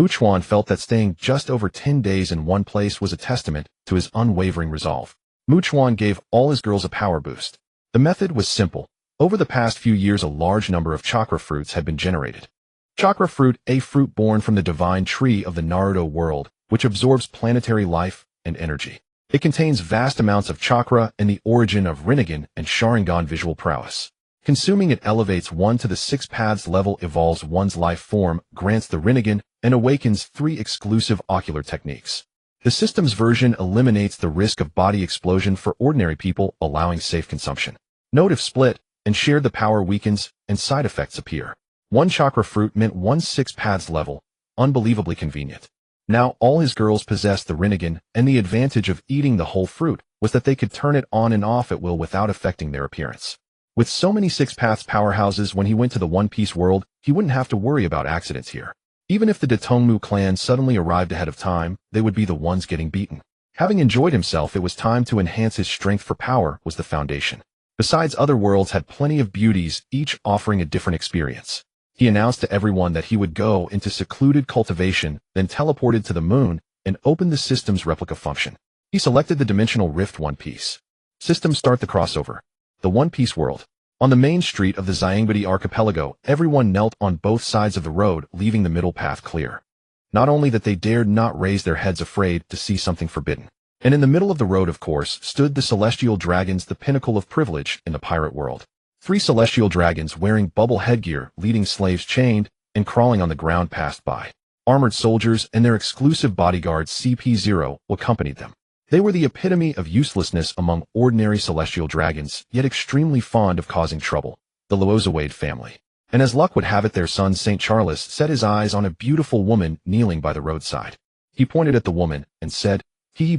Chuan felt that staying just over 10 days in one place was a testament to his unwavering resolve. Chuan gave all his girls a power boost. The method was simple. Over the past few years, a large number of chakra fruits had been generated. Chakra fruit, a fruit born from the divine tree of the Naruto world, which absorbs planetary life and energy. It contains vast amounts of chakra and the origin of Rinnegan and Sharingan visual prowess. Consuming it elevates one to the 6 paths level, evolves one's life form, grants the Rinnegan, and awakens 3 exclusive ocular techniques. The system's version eliminates the risk of body explosion for ordinary people, allowing safe consumption. Note if split and shared, the power weakens and side effects appear. 1 chakra fruit meant 1 6 paths level, unbelievably convenient. Now all his girls possessed the Rinnegan, and the advantage of eating the whole fruit was that they could turn it on and off at will without affecting their appearance. With so many 6 paths powerhouses, when he went to the One Piece world, he wouldn't have to worry about accidents here. Even if the Tongmu clan suddenly arrived ahead of time, they would be the ones getting beaten. Having enjoyed himself, it was time to enhance his strength, for power was the foundation. Besides, other worlds had plenty of beauties, each offering a different experience. He announced to everyone that he would go into secluded cultivation, then teleported to the moon and opened the system's replica function. He selected the Dimensional Rift One Piece. System, start the crossover. The One Piece world. On the main street of the Xiangbidi archipelago, everyone knelt on both sides of the road, leaving the middle path clear. Not only that, they dared not raise their heads, afraid to see something forbidden. And in the middle of the road, of course, stood the celestial dragons, the pinnacle of privilege in the pirate world. 3 celestial dragons wearing bubble headgear, leading slaves chained and crawling on the ground passed by. Armored soldiers and their exclusive bodyguard CP0 accompanied them. They were the epitome of uselessness among ordinary celestial dragons, yet extremely fond of causing trouble, the Loozawade family. And as luck would have it, their son St. Charles set his eyes on a beautiful woman kneeling by the roadside. He pointed at the woman and said,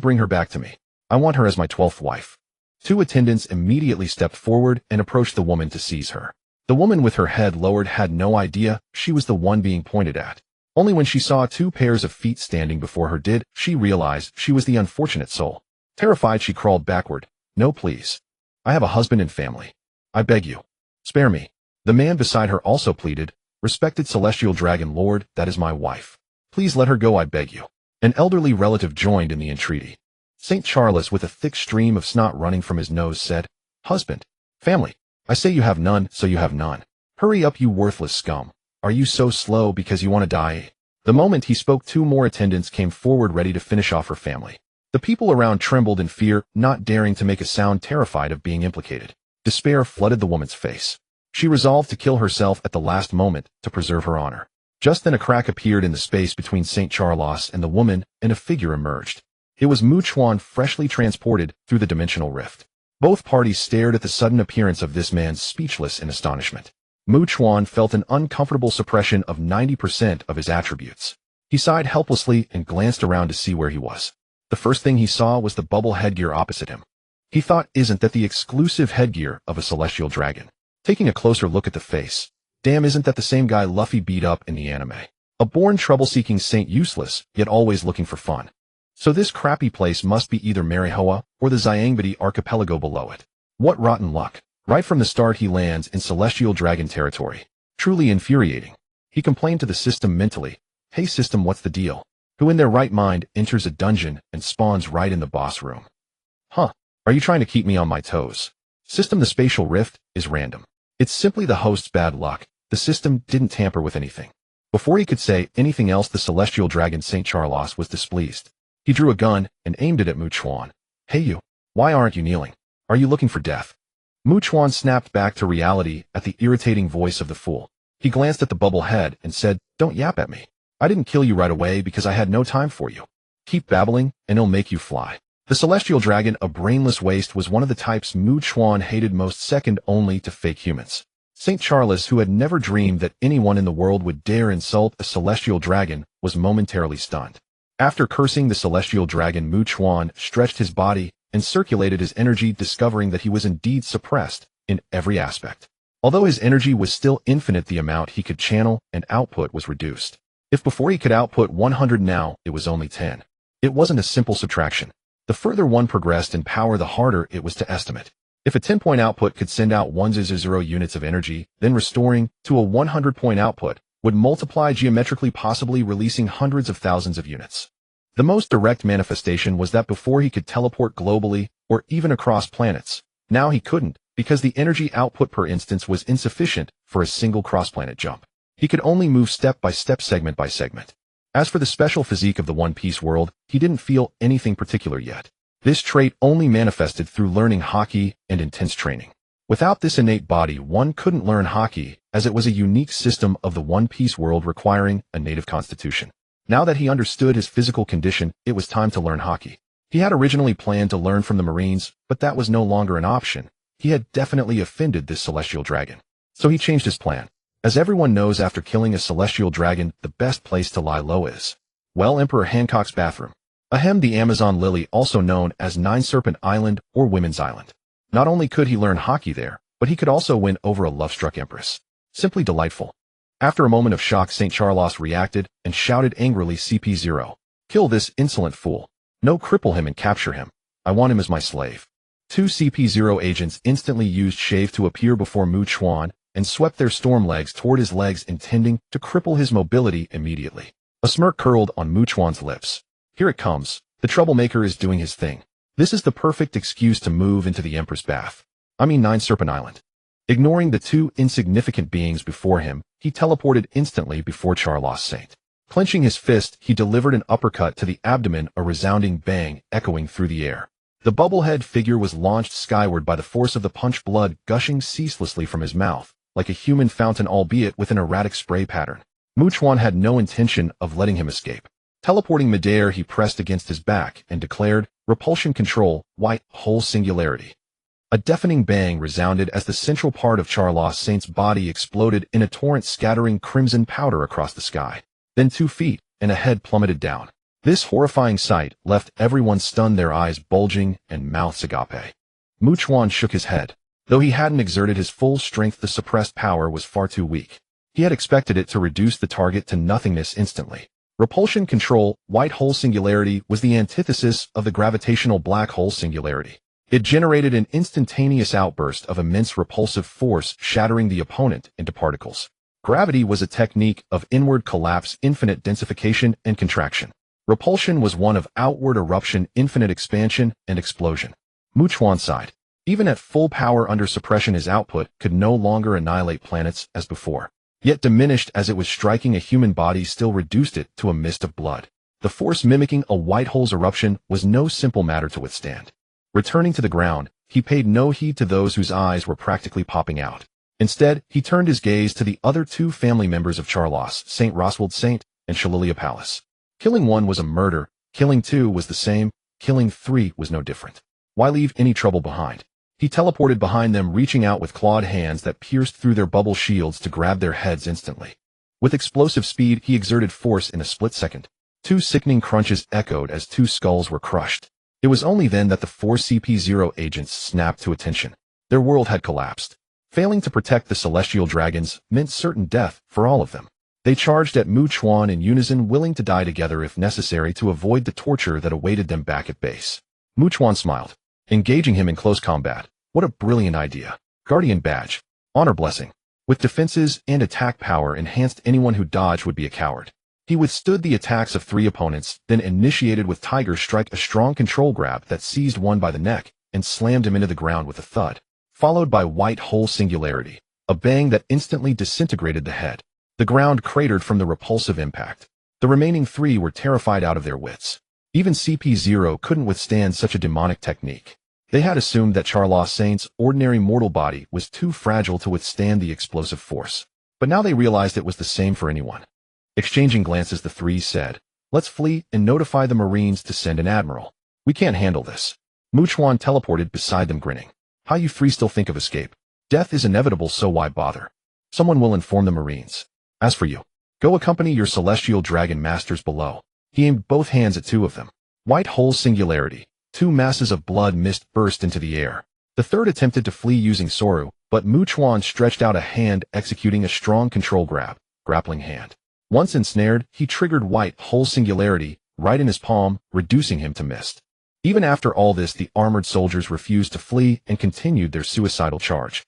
bring her back to me. I want her as my 12th wife." 2 attendants immediately stepped forward and approached the woman to seize her. The woman, with her head lowered, had no idea she was the one being pointed at. Only when she saw 2 pairs of feet standing before her did she realize she was the unfortunate soul. Terrified, she crawled backward. "No, please. I have a husband and family. I beg you. Spare me." The man beside her also pleaded, "Respected Celestial Dragon Lord, that is my wife. Please let her go, I beg you." An elderly relative joined in the entreaty. St. Charles, with a thick stream of snot running from his nose, said, "Husband, family. I say you have none, so you have none. Hurry up, you worthless scum. Are you so slow because you want to die?" The moment he spoke, 2 more attendants came forward, ready to finish off her family. The people around trembled in fear, not daring to make a sound, terrified of being implicated. Despair flooded the woman's face. She resolved to kill herself at the last moment to preserve her honor. Just then a crack appeared in the space between St. Charles and the woman, and a figure emerged. It was Chuan, freshly transported through the dimensional rift. Both parties stared at the sudden appearance of this man, speechless in astonishment. Chuan felt an uncomfortable suppression of 90% of his attributes. He sighed helplessly and glanced around to see where he was. The first thing he saw was the bubble headgear opposite him. He thought, isn't that the exclusive headgear of a celestial dragon? Taking a closer look at the face, damn, isn't that the same guy Luffy beat up in the anime? A born trouble-seeking saint, useless, yet always looking for fun. So this crappy place must be either Marihoa or the Xiangbidi archipelago below it. What rotten luck. Right from the start he lands in celestial dragon territory. Truly infuriating. He complained to the system mentally. "Hey system, what's the deal? Who in their right mind enters a dungeon and spawns right in the boss room? Huh, are you trying to keep me on my toes? System, the spatial rift is random. It's simply the host's bad luck. The system didn't tamper with anything." Before he could say anything else, the celestial dragon St. Charles was displeased. He drew a gun and aimed it at Chuan. "Hey you, why aren't you kneeling? Are you looking for death? Chuan snapped back to reality at the irritating voice of the fool. He glanced at the bubble head and said, "Don't yap at me. I didn't kill you right away because I had no time for you. Keep babbling, and it'll make you fly." The celestial dragon, a brainless waste, was one of the types Chuan hated most, second only to fake humans. St. Charles, who had never dreamed that anyone in the world would dare insult a celestial dragon, was momentarily stunned. After cursing the celestial dragon, Chuan stretched his body and circulated his energy, discovering that he was indeed suppressed in every aspect. Although his energy was still infinite, the amount he could channel and output was reduced. If before he could output 100, now it was only 10. It wasn't a simple subtraction. The further one progressed in power, the harder it was to estimate. If a 10-point output could send out 100 units of energy, then restoring to a 100-point output would multiply geometrically, possibly releasing hundreds of thousands of units. The most direct manifestation was that before he could teleport globally or even across planets, now he couldn't, because the energy output per instance was insufficient for a single cross-planet jump. He could only move step by step, segment by segment. As for the special physique of the One Piece world, he didn't feel anything particular yet. This trait only manifested through learning Haki and intense training. Without this innate body, one couldn't learn Haki, as it was a unique system of the One Piece world requiring a native constitution. Now that he understood his physical condition, it was time to learn Haki. He had originally planned to learn from the Marines, but that was no longer an option. He had definitely offended this celestial dragon. So he changed his plan. As everyone knows, after killing a celestial dragon, the best place to lie low is, well, Emperor Hancock's bathroom. Ahem, the Amazon Lily, also known as Nine Serpent Island or Women's Island. Not only could he learn Haki there, but he could also win over a love-struck empress. Simply delightful. After a moment of shock, St. Charles reacted and shouted angrily, "CP0. Kill this insolent fool. No, cripple him and capture him. I want him as my slave." Two CP0 agents instantly used Shave to appear before Chuan and swept their storm legs toward his legs, intending to cripple his mobility immediately. A smirk curled on Chuan's lips. Here it comes. The troublemaker is doing his thing. This is the perfect excuse to move into the Empress bath. Nine Serpent Island. Ignoring the two insignificant beings before him, he teleported instantly before Charlos Saint. Clenching his fist, he delivered an uppercut to the abdomen, a resounding bang echoing through the air. The bubblehead figure was launched skyward by the force of the punch, blood gushing ceaselessly from his mouth, like a human fountain, albeit with an erratic spray pattern. Chuan had no intention of letting him escape. Teleporting midair, he pressed against his back and declared, "Repulsion control, white hole singularity." A deafening bang resounded as the central part of Charlos Saint's body exploded in a torrent, scattering crimson powder across the sky. Then 2 feet and a head plummeted down. This horrifying sight left everyone stunned, their eyes bulging and mouths agape. Chuan shook his head. Though he hadn't exerted his full strength, the suppressed power was far too weak. He had expected it to reduce the target to nothingness instantly. Repulsion control, white hole singularity, was the antithesis of the gravitational black hole singularity. It generated an instantaneous outburst of immense repulsive force, shattering the opponent into particles. Gravity was a technique of inward collapse, infinite densification and contraction. Repulsion was one of outward eruption, infinite expansion and explosion. Chuan sighed. Even at full power under suppression, his output could no longer annihilate planets as before. Yet diminished as it was striking a human body still reduced it to a mist of blood. The force mimicking a white hole's eruption was no simple matter to withstand. Returning to the ground, he paid no heed to those whose eyes were practically popping out. Instead, he turned his gaze to the other 2 family members of Charlos, St. Roswald Saint and Shalilia Palace. Killing 1 was a murder, killing 2 was the same, killing 3 was no different. Why leave any trouble behind? He teleported behind them, reaching out with clawed hands that pierced through their bubble shields to grab their heads instantly. With explosive speed, he exerted force in a split second. 2 sickening crunches echoed as 2 skulls were crushed. It was only then that the 4 CP0 agents snapped to attention. Their world had collapsed. Failing to protect the celestial dragons meant certain death for all of them. They charged at Chuan in unison, willing to die together if necessary to avoid the torture that awaited them back at base. Chuan smiled. Engaging him in close combat. What a brilliant idea. Guardian badge. Honor blessing. With defenses and attack power enhanced, anyone who dodged would be a coward. He withstood the attacks of 3 opponents, then initiated with Tiger Strike, a strong control grab that seized one by the neck and slammed him into the ground with a thud, followed by white hole singularity, a bang that instantly disintegrated the head. The ground cratered from the repulsive impact. The remaining 3 were terrified out of their wits. Even CP0 couldn't withstand such a demonic technique. They had assumed that Charles Saint's ordinary mortal body was too fragile to withstand the explosive force. But now they realized it was the same for anyone. Exchanging glances, the three said, "Let's flee and notify the Marines to send an admiral. We can't handle this." Chuan teleported beside them, grinning. "How you three still think of escape? Death is inevitable, so why bother? Someone will inform the Marines. As for you, go accompany your celestial dragon masters below." He aimed both hands at two of them. White holes singularity. Two masses of blood mist burst into the air. The third attempted to flee using Soru, but Chuan stretched out a hand, executing a strong control grappling hand. Once ensnared, he triggered white hole singularity right in his palm, reducing him to mist. Even after all this, the armored soldiers refused to flee and continued their suicidal charge.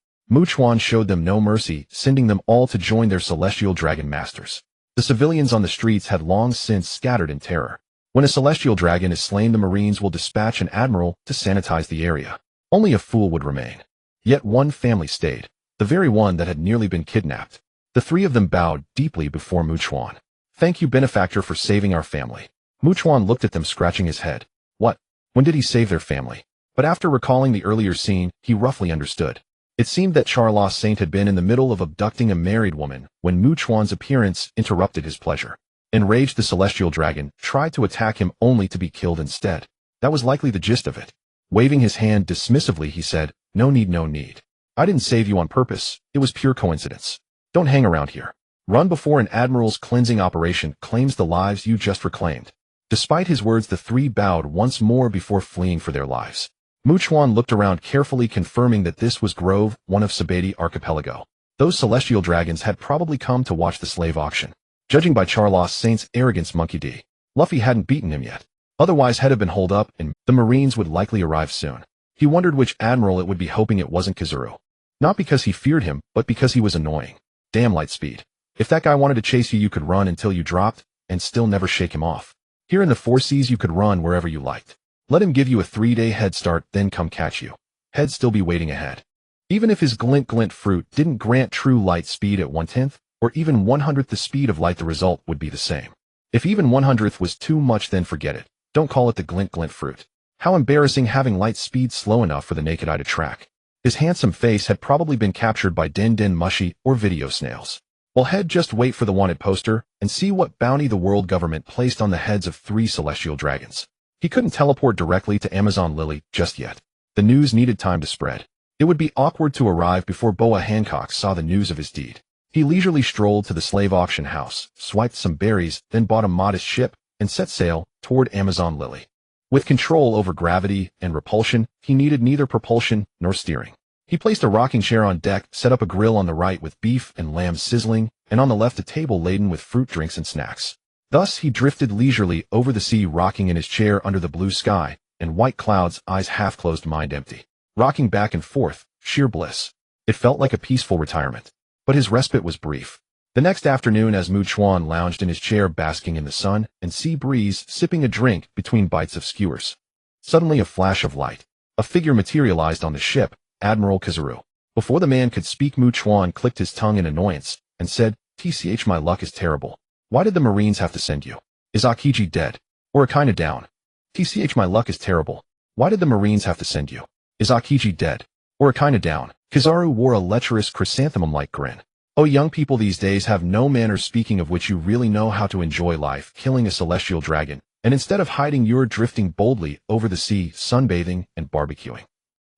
Chuan showed them no mercy, sending them all to join their celestial dragon masters. The civilians on the streets had long since scattered in terror. When a celestial dragon is slain, the Marines will dispatch an admiral to sanitize the area. Only a fool would remain. Yet one family stayed, the very one that had nearly been kidnapped. The three of them bowed deeply before Chuan. "Thank you, benefactor, for saving our family." Chuan looked at them, scratching his head. What? When did he save their family? But after recalling the earlier scene, he roughly understood. It seemed that Charles Saint had been in the middle of abducting a married woman when Chuan's appearance interrupted his pleasure. Enraged, the celestial dragon tried to attack him, only to be killed instead. That was likely the gist of it. Waving his hand dismissively, he said, "No need, no need. I didn't save you on purpose. It was pure coincidence. Don't hang around here. Run before an admiral's cleansing operation claims the lives you just reclaimed." Despite his words, the three bowed once more before fleeing for their lives. Chuan looked around carefully, confirming that this was Grove, one of Sabati Archipelago. Those celestial dragons had probably come to watch the slave auction. Judging by Charles Saint's arrogance, Monkey D. Luffy hadn't beaten him yet. Otherwise, had been holed up, and the Marines would likely arrive soon. He wondered which admiral it would be, hoping it wasn't Kizaru. Not because he feared him, but because he was annoying. Damn Lightspeed. If that guy wanted to chase you, you could run until you dropped, and still never shake him off. Here in the Four Seas, you could run wherever you liked. Let him give you a 3-day head start, then come catch you. He'd still be waiting ahead. Even if his glint fruit didn't grant true light speed at 1/10, or even 1/100th the speed of light, the result would be the same. If even 1/100th was too much, then forget it. Don't call it the glint fruit. How embarrassing having light speed slow enough for the naked eye to track. His handsome face had probably been captured by Den Mushy or video snails. Well, he'd just wait for the wanted poster and see what bounty the world government placed on the heads of 3 celestial dragons. He couldn't teleport directly to Amazon Lily just yet. The news needed time to spread. It would be awkward to arrive before Boa Hancock saw the news of his deed. He leisurely strolled to the slave auction house, swiped some berries, then bought a modest ship, and set sail toward Amazon Lily. With control over gravity and repulsion, he needed neither propulsion nor steering. He placed a rocking chair on deck, set up a grill on the right with beef and lamb sizzling, and on the left a table laden with fruit drinks and snacks. Thus he drifted leisurely over the sea, rocking in his chair under the blue sky and white clouds, eyes half closed, mind empty. Rocking back and forth, sheer bliss. It felt like a peaceful retirement. But his respite was brief. The next afternoon, as Chuan lounged in his chair, basking in the sun and sea breeze, sipping a drink between bites of skewers. Suddenly a flash of light. A figure materialized on the ship, Admiral Kizaru. Before the man could speak, Chuan clicked his tongue in annoyance and said, "TCH, my luck is terrible. Why did the Marines have to send you? Is Akiji dead? Or kinda down?" "TCH, my luck is terrible. Why did the Marines have to send you? Is Akiji dead? Or kinda down?" Kizaru wore a lecherous chrysanthemum-like grin. "Oh, young people these days have no manners, speaking of which you really know how to enjoy life, killing a celestial dragon, and instead of hiding you're drifting boldly over the sea, sunbathing and barbecuing.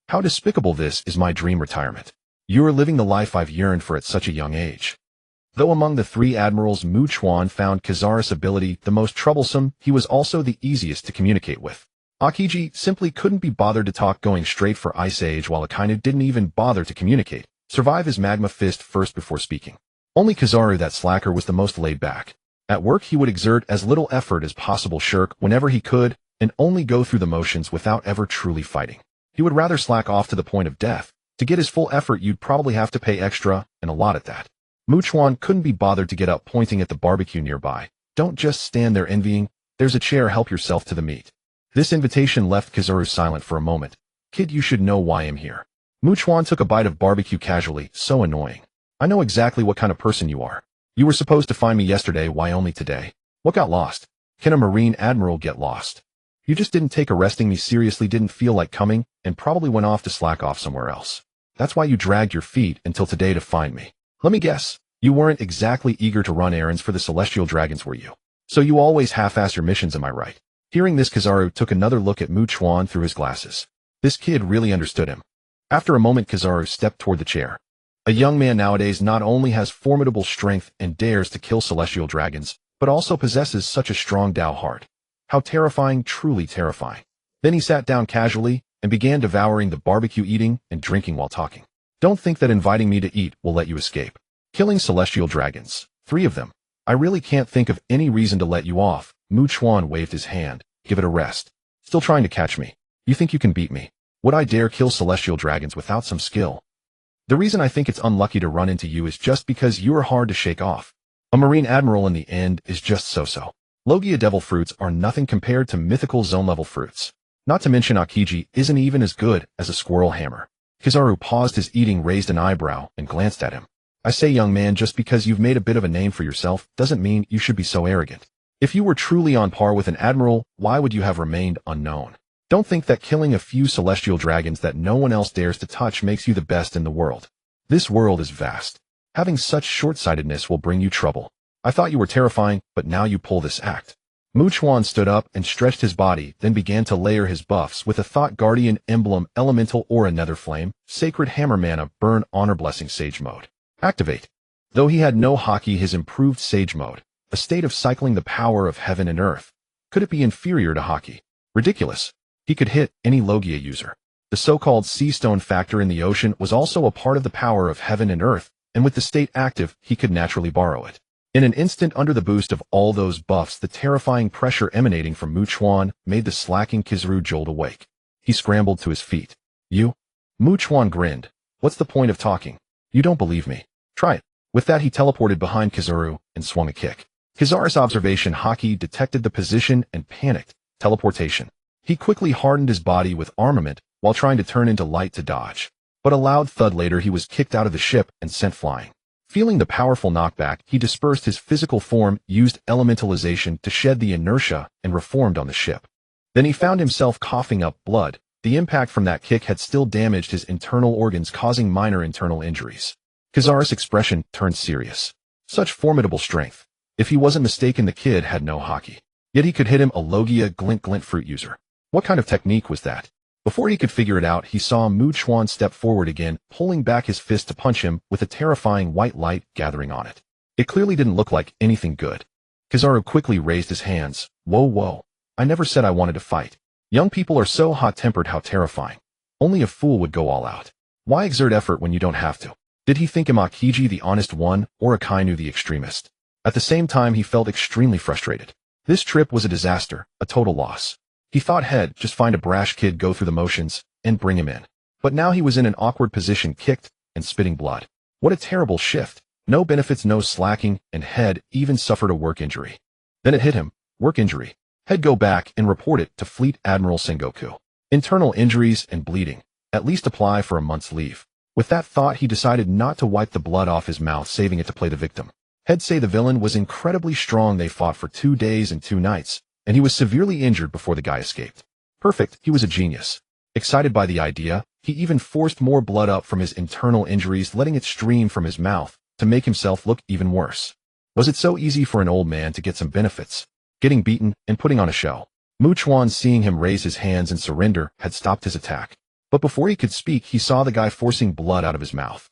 How despicable. This is my dream retirement. You're living the life I've yearned for at such a young age." Though among the 3 admirals Chuan found Kizaru's ability the most troublesome, he was also the easiest to communicate with. Akiji simply couldn't be bothered to talk, going straight for Ice Age, while Akainu didn't even bother to communicate, survive his magma fist first before speaking. Only Kizaru, that slacker, was the most laid back. At work he would exert as little effort as possible, shirk whenever he could, and only go through the motions without ever truly fighting. He would rather slack off to the point of death. To get his full effort you'd probably have to pay extra, and a lot at that. Chuan couldn't be bothered to get up, pointing at the barbecue nearby. "Don't just stand there envying. There's a chair, help yourself to the meat." This invitation left Kizaru silent for a moment. "Kid, you should know why I'm here." Chuan took a bite of barbecue casually. "So annoying. I know exactly what kind of person you are. You were supposed to find me yesterday, why only today? What got lost? Can a Marine Admiral get lost?" You just didn't take arresting me seriously, didn't feel like coming, and probably went off to slack off somewhere else. That's why you dragged your feet until today to find me. Let me guess, you weren't exactly eager to run errands for the celestial dragons, were you? So you always half-ass your missions, am I right? Hearing this, Kizaru took another look at Chuan through his glasses. This kid really understood him. After a moment, Kizaru stepped toward the chair. A young man nowadays not only has formidable strength and dares to kill celestial dragons, but also possesses such a strong Dao heart. How terrifying, truly terrifying. Then he sat down casually and began devouring the barbecue, eating and drinking while talking. Don't think that inviting me to eat will let you escape. Killing celestial dragons, 3 of them. I really can't think of any reason to let you off. Chuan waved his hand. Give it a rest. Still trying to catch me. You think you can beat me? Would I dare kill celestial dragons without some skill? The reason I think it's unlucky to run into you is just because you are hard to shake off. A Marine Admiral in the end is just so-so. Logia devil fruits are nothing compared to mythical zone-level fruits. Not to mention Akiji isn't even as good as a squirrel hammer. Kizaru paused his eating, raised an eyebrow, and glanced at him. I say, young man, just because you've made a bit of a name for yourself doesn't mean you should be so arrogant. If you were truly on par with an admiral, why would you have remained unknown? Don't think that killing a few celestial dragons that no one else dares to touch makes you the best in the world. This world is vast. Having such short-sightedness will bring you trouble. I thought you were terrifying, but now you pull this act. Chuan stood up and stretched his body, then began to layer his buffs with a Thought Guardian Emblem, Elemental Aura, Nether Flame, Sacred Hammer, Mana, Burn, Honor, Blessing, Sage Mode. Activate. Though he had no haki, his improved Sage Mode, a state of cycling the power of heaven and earth. Could it be inferior to haki? Ridiculous. He could hit any Logia user. The so-called sea stone factor in the ocean was also a part of the power of heaven and earth, and with the state active, he could naturally borrow it. In an instant, under the boost of all those buffs, the terrifying pressure emanating from Chuan made the slacking Kizaru jolt awake. He scrambled to his feet. You? Chuan grinned. What's the point of talking? You don't believe me. Try it. With that, he teleported behind Kizaru and swung a kick. Kizaru's observation haki detected the position and panicked. Teleportation. He quickly hardened his body with armament while trying to turn into light to dodge. But a loud thud later, he was kicked out of the ship and sent flying. Feeling the powerful knockback, he dispersed his physical form, used elementalization to shed the inertia, and reformed on the ship. Then he found himself coughing up blood. The impact from that kick had still damaged his internal organs, causing minor internal injuries. Kizaru's expression turned serious. Such formidable strength. If he wasn't mistaken, the kid had no haki. Yet he could hit him, a Logia glint fruit user. What kind of technique was that? Before he could figure it out, he saw Chuan step forward again, pulling back his fist to punch him with a terrifying white light gathering on it. It clearly didn't look like anything good. Kizaru quickly raised his hands. Whoa. I never said I wanted to fight. Young people are so hot-tempered, how terrifying. Only a fool would go all out. Why exert effort when you don't have to? Did he think him Akiji the honest one, or Akainu the extremist? At the same time, he felt extremely frustrated. This trip was a disaster, a total loss. He thought he'd just find a brash kid, go through the motions, and bring him in. But now he was in an awkward position, kicked and spitting blood. What a terrible shift. No benefits, no slacking, and head even suffered a work injury. Then it hit him. Work injury. Head, go back and report it to Fleet Admiral Sengoku. Internal injuries and bleeding. At least apply for a month's leave. With that thought, he decided not to wipe the blood off his mouth, saving it to play the victim. Head say the villain was incredibly strong. They fought for 2 days and 2 nights. And he was severely injured before the guy escaped. Perfect, he was a genius. Excited by the idea, he even forced more blood up from his internal injuries, letting it stream from his mouth to make himself look even worse. Was it so easy for an old man to get some benefits? Getting beaten and putting on a show. Chuan, seeing him raise his hands and surrender, had stopped his attack. But before he could speak, he saw the guy forcing blood out of his mouth.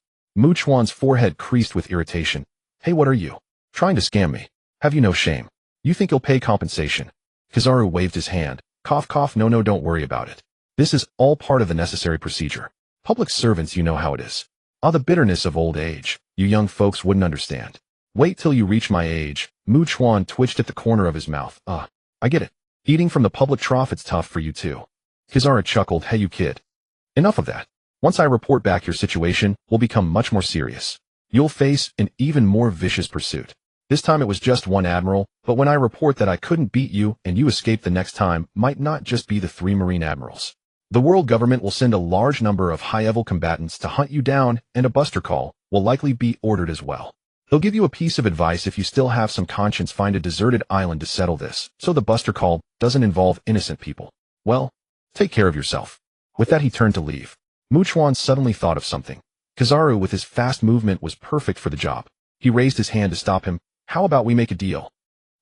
Chuan's forehead creased with irritation. Hey, what are you? Trying to scam me? Have you no shame? You think you'll pay compensation? Kizaru waved his hand. Cough, no, don't worry about it. This is all part of the necessary procedure. Public servants, you know how it is. The bitterness of old age. You young folks wouldn't understand. Wait till you reach my age. Chuan twitched at the corner of his mouth. I get it. Eating from the public trough, it's tough for you too. Kizaru chuckled. Hey, you kid. Enough of that. Once I report back, your situation will become much more serious. You'll face an even more vicious pursuit. This time it was just one admiral, but when I report that I couldn't beat you and you escaped the next time, might not just be the 3 Marine admirals. The world government will send a large number of high-level combatants to hunt you down, and a buster call will likely be ordered as well. They'll give you a piece of advice if you still have some conscience. Find a deserted island to settle this. So the Buster call doesn't involve innocent people. Well, take care of yourself. With that he turned to leave. Chuan suddenly thought of something. Kizaru with his fast movement was perfect for the job. He raised his hand to stop him. How about we make a deal?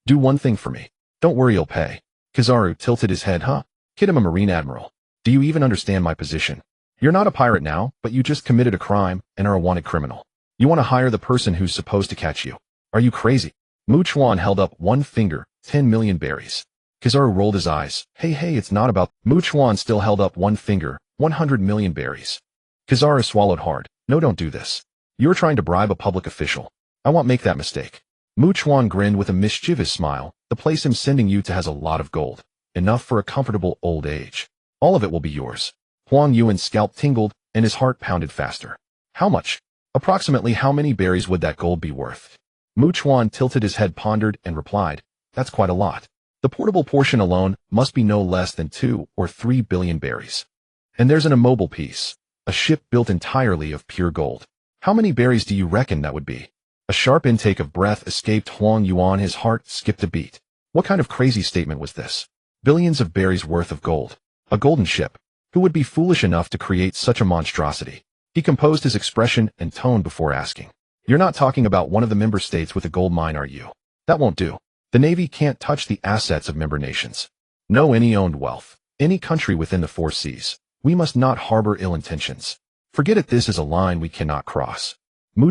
Do one thing for me. Don't worry, you'll pay. Kizaru tilted his head. Huh? Kid, I'm a Marine Admiral. Do you even understand my position? You're not a pirate now, but you just committed a crime and are a wanted criminal. You want to hire the person who's supposed to catch you. Are you crazy? Chuan held up one finger. 10 million berries. Kizaru rolled his eyes. Hey, it's not about... Chuan still held up one finger. 100 million berries. Kizaru swallowed hard. No, don't do this. You're trying to bribe a public official. I won't make that mistake. Chuan grinned with a mischievous smile. The place I'm sending you to has a lot of gold. Enough for a comfortable old age. All of it will be yours. Huang Yuan's scalp tingled, and his heart pounded faster. How much? Approximately how many berries would that gold be worth? Chuan tilted his head, pondered, and replied, that's quite a lot. The portable portion alone must be no less than 2 or 3 billion berries. And there's an immobile piece. A ship built entirely of pure gold. How many berries do you reckon that would be? A sharp intake of breath escaped Huang Yuan. His heart skipped a beat. What kind of crazy statement was this? Billions of berries worth of gold. A golden ship. Who would be foolish enough to create such a monstrosity? He composed his expression and tone before asking. You're not talking about one of the member states with a gold mine, are you? That won't do. The Navy can't touch the assets of member nations. No any owned wealth. Any country within the 4 seas. We must not harbor ill intentions. Forget it, this is a line we cannot cross.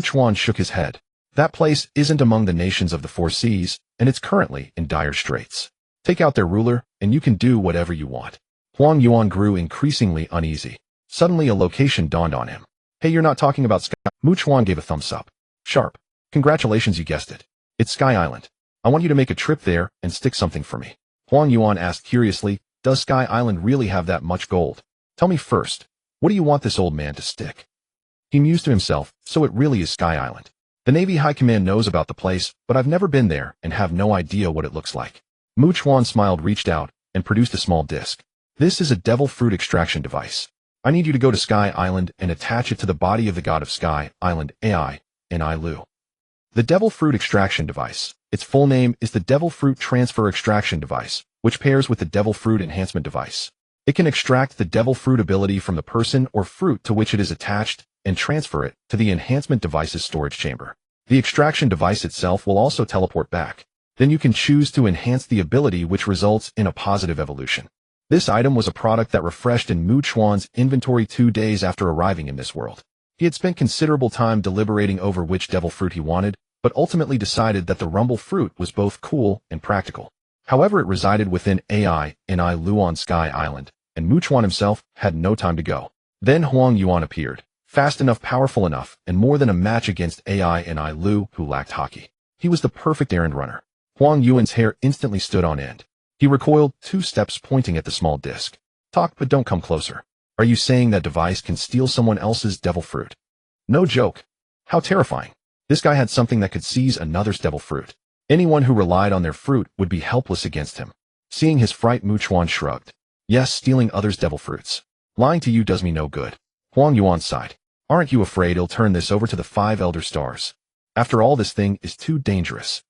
Chuan shook his head. That place isn't among the nations of the 4 seas, and it's currently in dire straits. Take out their ruler, and you can do whatever you want. Huang Yuan grew increasingly uneasy. Suddenly a location dawned on him. Hey, you're not talking about Sky... Chuan gave a thumbs up. Sharp. Congratulations, you guessed it. It's Sky Island. I want you to make a trip there and stick something for me. Huang Yuan asked curiously, does Sky Island really have that much gold? Tell me first, what do you want this old man to stick? He mused to himself, so it really is Sky Island. The Navy High Command knows about the place, but I've never been there and have no idea what it looks like. Chuan smiled, reached out, and produced a small disc. This is a devil fruit extraction device. I need you to go to Sky Island and attach it to the body of the god of Sky Island, Ai, Lu. The devil fruit extraction device. Its full name is the Devil Fruit Transfer Extraction Device, which pairs with the Devil Fruit Enhancement Device. It can extract the devil fruit ability from the person or fruit to which it is attached and transfer it to the enhancement device's storage chamber. The extraction device itself will also teleport back. Then you can choose to enhance the ability, which results in a positive evolution. This item was a product that refreshed in Chuan's inventory 2 days after arriving in this world. He had spent considerable time deliberating over which devil fruit he wanted, but ultimately decided that the rumble fruit was both cool and practical. However, it resided within Ai Lu on Sky Island, and Chuan himself had no time to go. Then Huang Yuan appeared, fast enough, powerful enough, and more than a match against Ai Lu, who lacked hockey. He was the perfect errand runner. Huang Yuan's hair instantly stood on end. He recoiled 2 steps, pointing at the small disc. Talk, but don't come closer. Are you saying that device can steal someone else's devil fruit? No joke. How terrifying. This guy had something that could seize another's devil fruit. Anyone who relied on their fruit would be helpless against him. Seeing his fright, Chuan shrugged. Yes, stealing others' devil fruits. Lying to you does me no good. Huang Yuan sighed. Aren't you afraid he'll turn this over to the 5 elder stars? After all, this thing is too dangerous.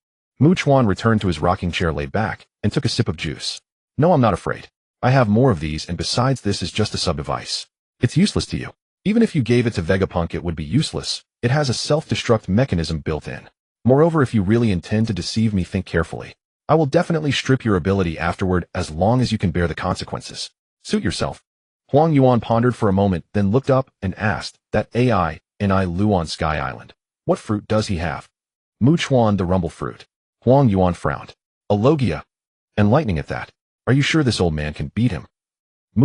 Chuan returned to his rocking chair, laid back, and took a sip of juice. No, I'm not afraid. I have more of these, and besides, this is just a sub-device. It's useless to you. Even if you gave it to Vegapunk, it would be useless. It has a self-destruct mechanism built in. Moreover, if you really intend to deceive me, think carefully. I will definitely strip your ability afterward, as long as you can bear the consequences. Suit yourself. Huang Yuan pondered for a moment, then looked up and asked, that Ai Lu on Sky Island. What fruit does he have? Chuan, the rumble fruit. Huang Yuan frowned. A Logia. And lightning at that. Are you sure this old man can beat him?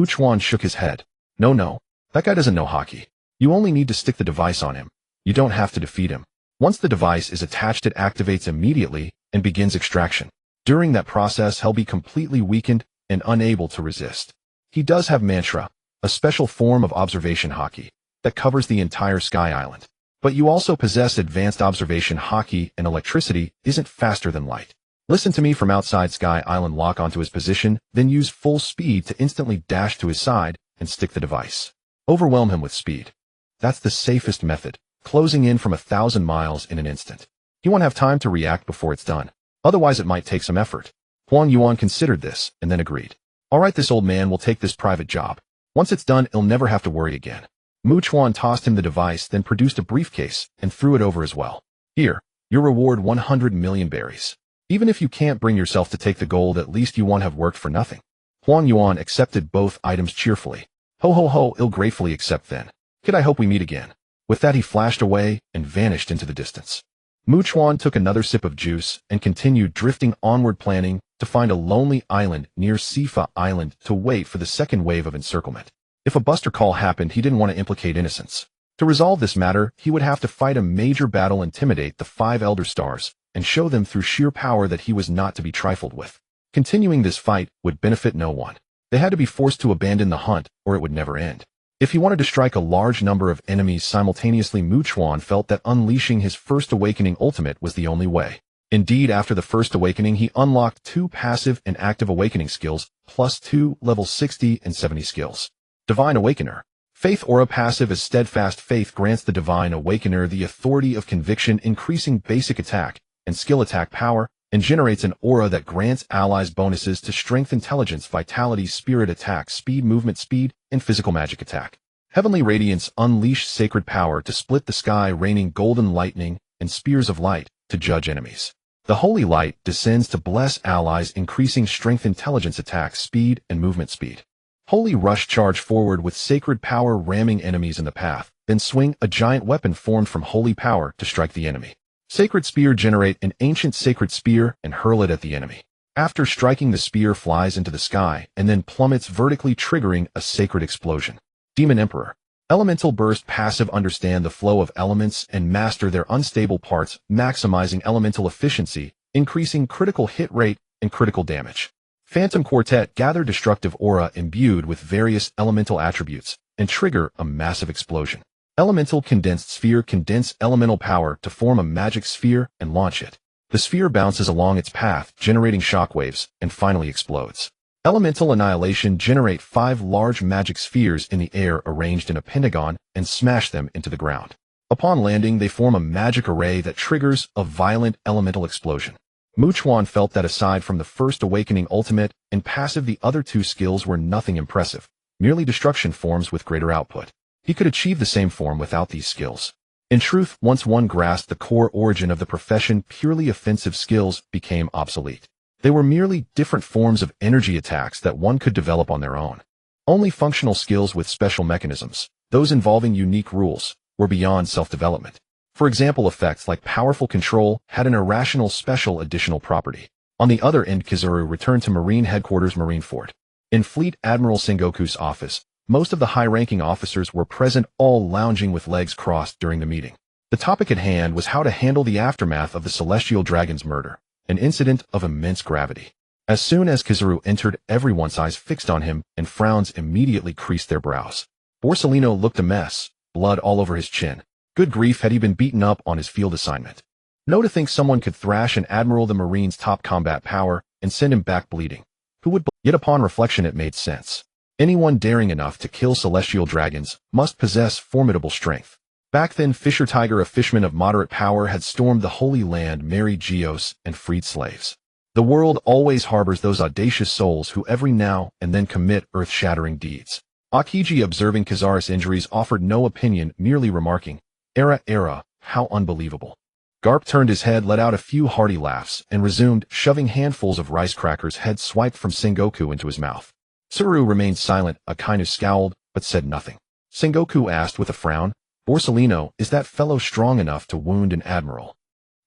Chuan shook his head. No. That guy doesn't know hockey. You only need to stick the device on him. You don't have to defeat him. Once the device is attached, it activates immediately and begins extraction. During that process, he'll be completely weakened and unable to resist. He does have mantra, a special form of observation hockey that covers the entire Sky Island. But you also possess advanced observation hockey, and electricity isn't faster than light. Listen to me. From outside Sky Island, lock onto his position, then use full speed to instantly dash to his side and stick the device. Overwhelm him with speed. That's the safest method, closing in from 1,000 miles in an instant. He won't have time to react before it's done. Otherwise it might take some effort. Huang Yuan considered this, and then agreed. Alright, this old man will take this private job. Once it's done, he'll never have to worry again. Mu Chuan tossed him the device, then produced a briefcase, and threw it over as well. Here, your reward 100 million berries. Even if you can't bring yourself to take the gold, at least you won't have worked for nothing. Huang Yuan accepted both items cheerfully. Ho ho ho, he'll gratefully accept then. Kid, I hope we meet again. With that he flashed away and vanished into the distance. Mu Chuan took another sip of juice and continued drifting onward, planning to find a lonely island near Sifa Island to wait for the second wave of encirclement. If a buster call happened, he didn't want to implicate innocents. To resolve this matter, he would have to fight a major battle, intimidate the 5 Elder Stars, and show them through sheer power that he was not to be trifled with. Continuing this fight would benefit no one. They had to be forced to abandon the hunt, or it would never end. If he wanted to strike a large number of enemies simultaneously, Mu Chuan felt that unleashing his first awakening ultimate was the only way. Indeed, after the first awakening, he unlocked 2 passive and active awakening skills, plus 2 level 60 and 70 skills. Divine Awakener. Faith Aura passive as Steadfast Faith grants the Divine Awakener the authority of conviction, increasing basic attack and skill attack power, and generates an aura that grants allies bonuses to strength, intelligence, vitality, spirit attack, speed, movement speed, and physical magic attack. Heavenly Radiance unleash sacred power to split the sky, raining golden lightning and spears of light to judge enemies. The Holy Light descends to bless allies, increasing strength, intelligence, attack, speed, and movement speed. Holy Rush charge forward with sacred power, ramming enemies in the path, then swing a giant weapon formed from holy power to strike the enemy. Sacred Spear generate an ancient sacred spear and hurl it at the enemy. After striking, the spear flies into the sky and then plummets vertically, triggering a sacred explosion. Demon Emperor. Elemental Burst passive understand the flow of elements and master their unstable parts, maximizing elemental efficiency, increasing critical hit rate and critical damage. Phantom Quartet gather destructive aura imbued with various elemental attributes and trigger a massive explosion. Elemental Condensed Sphere condense elemental power to form a magic sphere and launch it. The sphere bounces along its path, generating shockwaves, and finally explodes. Elemental Annihilation generate 5 large magic spheres in the air arranged in a pentagon and smash them into the ground. Upon landing, they form a magic array that triggers a violent elemental explosion. Mu Chuan felt that aside from the first awakening ultimate and passive, the other 2 skills were nothing impressive, merely destruction forms with greater output. He could achieve the same form without these skills. In truth, once one grasped the core origin of the profession, purely offensive skills became obsolete. They were merely different forms of energy attacks that one could develop on their own. Only functional skills with special mechanisms, those involving unique rules, were beyond self-development. For example, effects like powerful control had an irrational special additional property. On the other end, Kizaru returned to Marine Headquarters Marineford. In Fleet Admiral Sengoku's office, most of the high-ranking officers were present, all lounging with legs crossed during the meeting. The topic at hand was how to handle the aftermath of the Celestial Dragon's murder, an incident of immense gravity. As soon as Kizaru entered, everyone's eyes fixed on him, and frowns immediately creased their brows. Borsellino looked a mess, blood all over his chin. Good grief, had he been beaten up on his field assignment. No, to think someone could thrash an admiral, the Marine's top combat power, and send him back bleeding. Who would? Yet upon reflection it made sense. Anyone daring enough to kill celestial dragons must possess formidable strength. Back then, Fisher Tiger, a fishman of moderate power, had stormed the Holy Land, married Geos, and freed slaves. The world always harbors those audacious souls who every now and then commit earth-shattering deeds. Akiji, observing Kizaru's injuries, offered no opinion, merely remarking, Era, how unbelievable. Garp turned his head, let out a few hearty laughs, and resumed, shoving handfuls of rice crackers head swiped from Sengoku into his mouth. Tsuru remained silent. Akainu scowled, but said nothing. Sengoku asked with a frown, Borsellino, is that fellow strong enough to wound an admiral?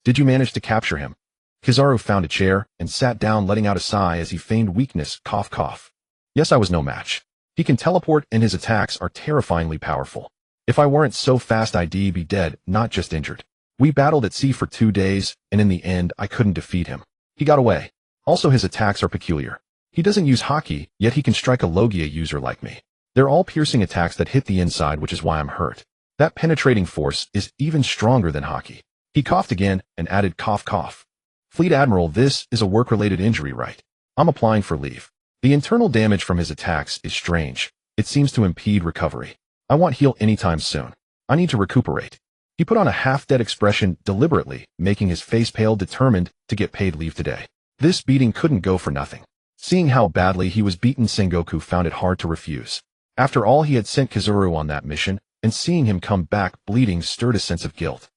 Did you manage to capture him? Kizaru found a chair and sat down, letting out a sigh as he feigned weakness, cough cough. Yes, I was no match. He can teleport and his attacks are terrifyingly powerful. If I weren't so fast, I'd be dead, not just injured. We battled at sea for 2 days, and in the end, I couldn't defeat him. He got away. Also, his attacks are peculiar. He doesn't use haki, yet he can strike a Logia user like me. They're all piercing attacks that hit the inside, which is why I'm hurt. That penetrating force is even stronger than haki. He coughed again and added, cough cough. Fleet Admiral, this is a work-related injury, right? I'm applying for leave. The internal damage from his attacks is strange. It seems to impede recovery. I want heal anytime soon. I need to recuperate. He put on a half-dead expression deliberately, making his face pale, determined to get paid leave today. This beating couldn't go for nothing. Seeing how badly he was beaten, Sengoku found it hard to refuse. After all, he had sent Kazuru on that mission, and seeing him come back bleeding stirred a sense of guilt.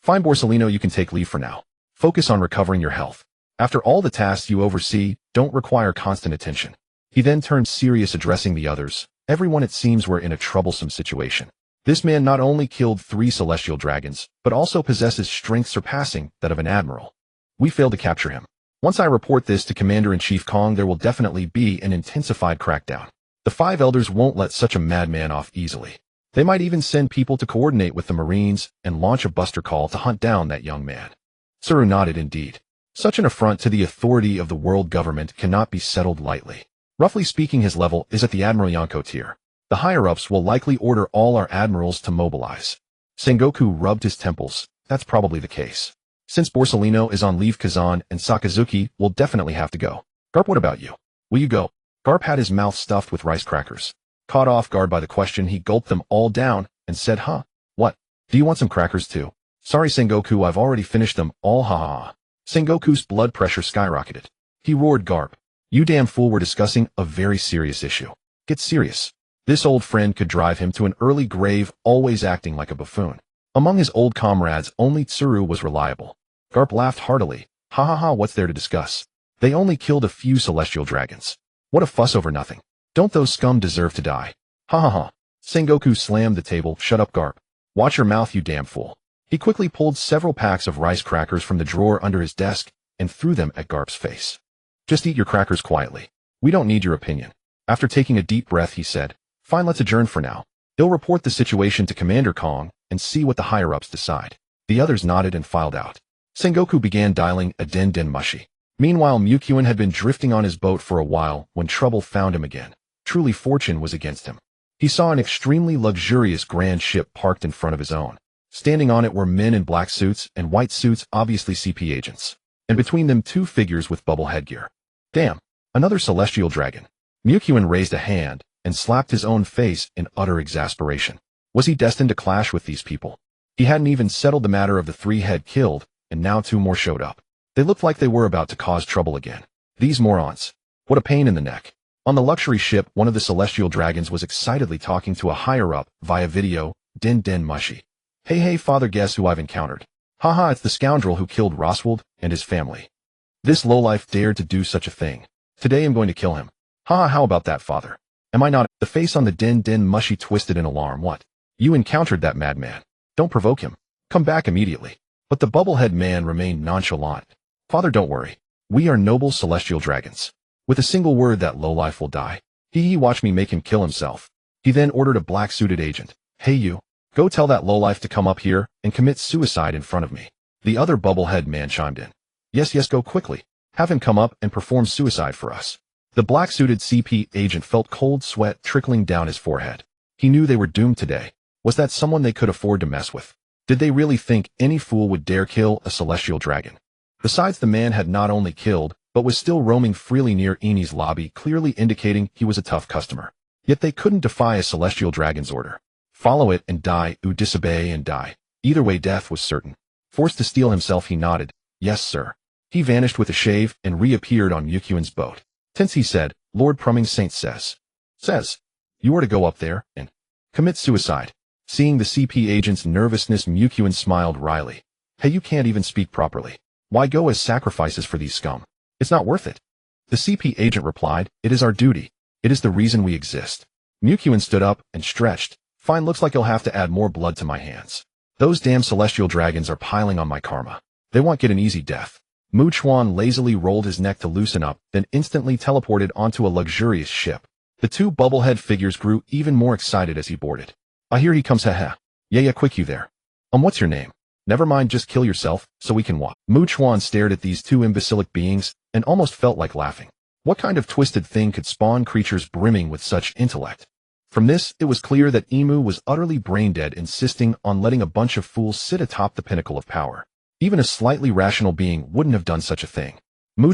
Fine Borsalino, you can take leave for now. Focus on recovering your health. After all, the tasks you oversee don't require constant attention. He then turned serious, addressing the others. Everyone, it seems, were in a troublesome situation. This man not only killed 3 celestial dragons, but also possesses strength surpassing that of an admiral. We failed to capture him. Once I report this to Commander-in-Chief Kong, there will definitely be an intensified crackdown. The 5 elders won't let such a madman off easily. They might even send people to coordinate with the Marines and launch a buster call to hunt down that young man. Tsuru nodded. Indeed. Such an affront to the authority of the world government cannot be settled lightly. Roughly speaking, his level is at the Admiral Yonko tier. The higher-ups will likely order all our admirals to mobilize. Sengoku rubbed his temples. That's probably the case. Since Borsalino is on leave, Kazan and Sakazuki will definitely have to go. Garp, what about you? Will you go? Garp had his mouth stuffed with rice crackers. Caught off guard by the question, he gulped them all down and said, What? Do you want some crackers too? Sorry, Sengoku, I've already finished them all, ha ha ha. Sengoku's blood pressure skyrocketed. He roared, Garp, you damn fool, we're discussing a very serious issue. Get serious. This old friend could drive him to an early grave, always acting like a buffoon. Among his old comrades, only Tsuru was reliable. Garp laughed heartily. Ha ha ha, what's there to discuss? They only killed a few celestial dragons. What a fuss over nothing. Don't those scum deserve to die? Ha ha ha. Sengoku slammed the table. Shut up, Garp. Watch your mouth, you damn fool. He quickly pulled several packs of rice crackers from the drawer under his desk and threw them at Garp's face. Just eat your crackers quietly. We don't need your opinion. After taking a deep breath, he said, Fine, let's adjourn for now. He'll report the situation to Commander Kong and see what the higher-ups decide. The others nodded and filed out. Sengoku began dialing a den mushi. Meanwhile, Mukuen had been drifting on his boat for a while when trouble found him again. Truly, fortune was against him. He saw an extremely luxurious grand ship parked in front of his own. Standing on it were men in black suits and white suits, obviously CP agents. And between them, 2 figures with bubble headgear. Damn, another celestial dragon. Mukuen raised a hand and slapped his own face in utter exasperation. Was he destined to clash with these people? He hadn't even settled the matter of the 3 head killed, and now 2 more showed up. They looked like they were about to cause trouble again. These morons. What a pain in the neck. On the luxury ship, one of the celestial dragons was excitedly talking to a higher-up via video, den mushi. Hey father, guess who I've encountered? Haha, it's the scoundrel who killed Roswald and his family. This lowlife dared to do such a thing. Today I'm going to kill him. Haha, how about that, father? Am I not? The face on the den mushi twisted in alarm. What? You encountered that madman. Don't provoke him. Come back immediately. But the bubblehead man remained nonchalant. Father, don't worry. We are noble celestial dragons. With a single word, that lowlife will die. He watch me make him kill himself. He then ordered a black-suited agent. Hey you, go tell that lowlife to come up here and commit suicide in front of me. The other bubblehead man chimed in. Yes, go quickly. Have him come up and perform suicide for us. The black-suited CP agent felt cold sweat trickling down his forehead. He knew they were doomed today. Was that someone they could afford to mess with? Did they really think any fool would dare kill a celestial dragon? Besides, the man had not only killed, but was still roaming freely near Eni's lobby, clearly indicating he was a tough customer. Yet they couldn't defy a celestial dragon's order. Follow it and die, or disobey and die. Either way, death was certain. Forced to steel himself, he nodded. Yes, sir. He vanished with a shave and reappeared on Mukuen's boat. Tensei said, Lord Prumming Saint says, you are to go up there and commit suicide. Seeing the CP agent's nervousness, Mukuen smiled wryly. Hey, you can't even speak properly. Why go as sacrifices for these scum? It's not worth it. The CP agent replied, It is our duty. It is the reason we exist. Mukuen stood up and stretched. Fine, looks like you'll have to add more blood to my hands. Those damn celestial dragons are piling on my karma. They won't get an easy death. Chuan lazily rolled his neck to loosen up, then instantly teleported onto a luxurious ship. The 2 bubblehead figures grew even more excited as he boarded. Here he comes, haha. Yeah, quick you there. What's your name? Never mind, just kill yourself, so we can walk. Chuan stared at these 2 imbecilic beings, and almost felt like laughing. What kind of twisted thing could spawn creatures brimming with such intellect? From this, it was clear that Emu was utterly brain-dead, insisting on letting a bunch of fools sit atop the pinnacle of power. Even a slightly rational being wouldn't have done such a thing.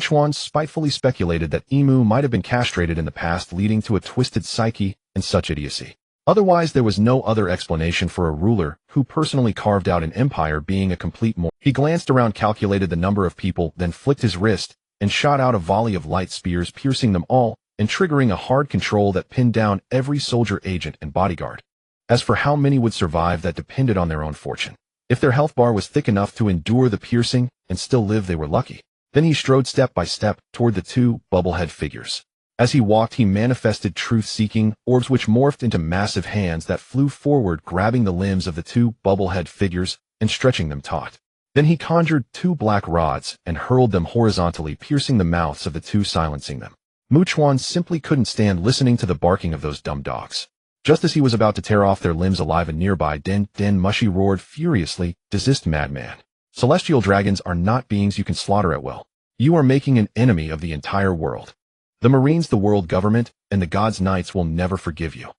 Chuan spitefully speculated that Emu might have been castrated in the past, leading to a twisted psyche and such idiocy. Otherwise, there was no other explanation for a ruler who personally carved out an empire being a complete moron. He glanced around, calculated the number of people, then flicked his wrist and shot out a volley of light spears, piercing them all and triggering a hard control that pinned down every soldier, agent, and bodyguard. As for how many would survive, that depended on their own fortune. If their health bar was thick enough to endure the piercing and still live, they were lucky. Then he strode step by step toward the two bubblehead figures. As he walked, he manifested truth-seeking orbs which morphed into massive hands that flew forward, grabbing the limbs of the two bubblehead figures and stretching them taut. Then he conjured two black rods and hurled them horizontally, piercing the mouths of the two, silencing them. Chuan simply couldn't stand listening to the barking of those dumb dogs. Just as he was about to tear off their limbs alive, a nearby den Mushy roared furiously, "Desist, madman. Celestial dragons are not beings you can slaughter at will. You are making an enemy of the entire world. The Marines, the world government, and the God's Knights will never forgive you."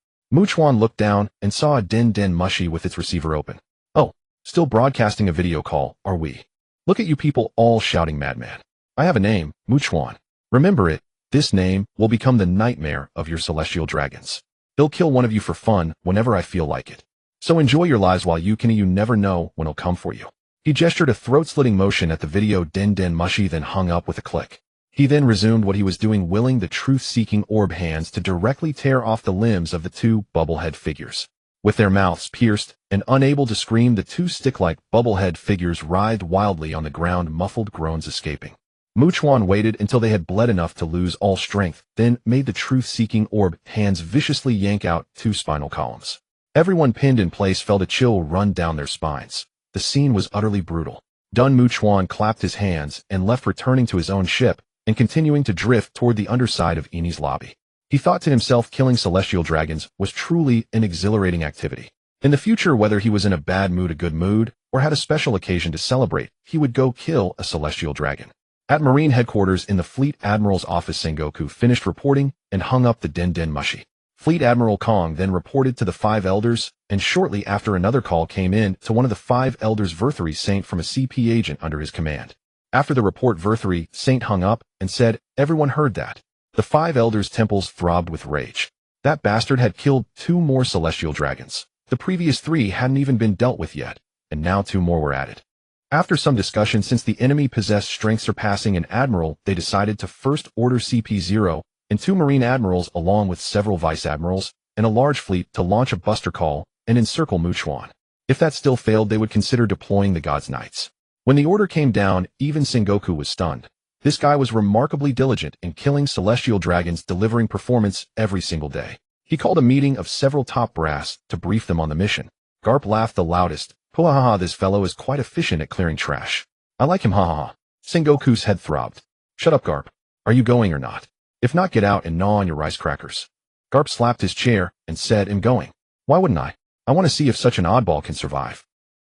Chuan looked down and saw a den Mushy with its receiver open. "Oh, still broadcasting a video call, are we? Look at you people all shouting madman. I have a name, Chuan. Remember it. This name will become the nightmare of your celestial dragons. They'll kill one of you for fun whenever I feel like it. So enjoy your lives while you can. You never know when it'll come for you." He gestured a throat-slitting motion at the video den Mushy, then hung up with a click. He then resumed what he was doing, willing the truth-seeking orb hands to directly tear off the limbs of the two bubblehead figures. With their mouths pierced and unable to scream, the two stick-like bubblehead figures writhed wildly on the ground, muffled groans escaping. Chuan waited until they had bled enough to lose all strength, then made the truth-seeking orb hands viciously yank out two spinal columns. Everyone pinned in place felt a chill run down their spines. The scene was utterly brutal. Done, Chuan clapped his hands and left, returning to his own ship and continuing to drift toward the underside of Eni's lobby. He thought to himself, killing celestial dragons was truly an exhilarating activity. In the future, whether he was in a bad mood, a good mood, or had a special occasion to celebrate, he would go kill a celestial dragon. At Marine headquarters in the Fleet Admiral's office, Sengoku finished reporting and hung up the den Mushy. Fleet Admiral Kong then reported to the five elders, and shortly after another call came in to one of the five elders, Verthry Saint, from a CP agent under his command. After the report, Verthry Saint hung up and said, "Everyone heard that." The five elders' temples throbbed with rage. That bastard had killed two more celestial dragons. The previous three hadn't even been dealt with yet, and now two more were added. After some discussion, since the enemy possessed strength surpassing an admiral, they decided to first order CP0 and two Marine admirals along with several vice admirals and a large fleet to launch a buster call and encircle Chuan. If that still failed, they would consider deploying the God's Knights. When the order came down, even Sengoku was stunned. This guy was remarkably diligent in killing celestial dragons, delivering performance every single day. He called a meeting of several top brass to brief them on the mission. Garp laughed the loudest. "Ha, this fellow is quite efficient at clearing trash. I like him, ha. Sengoku's head throbbed. "Shut up, Garp. Are you going or not? If not, get out and gnaw on your rice crackers." Garp slapped his chair and said, "I'm going. Why wouldn't I? I want to see if such an oddball can survive."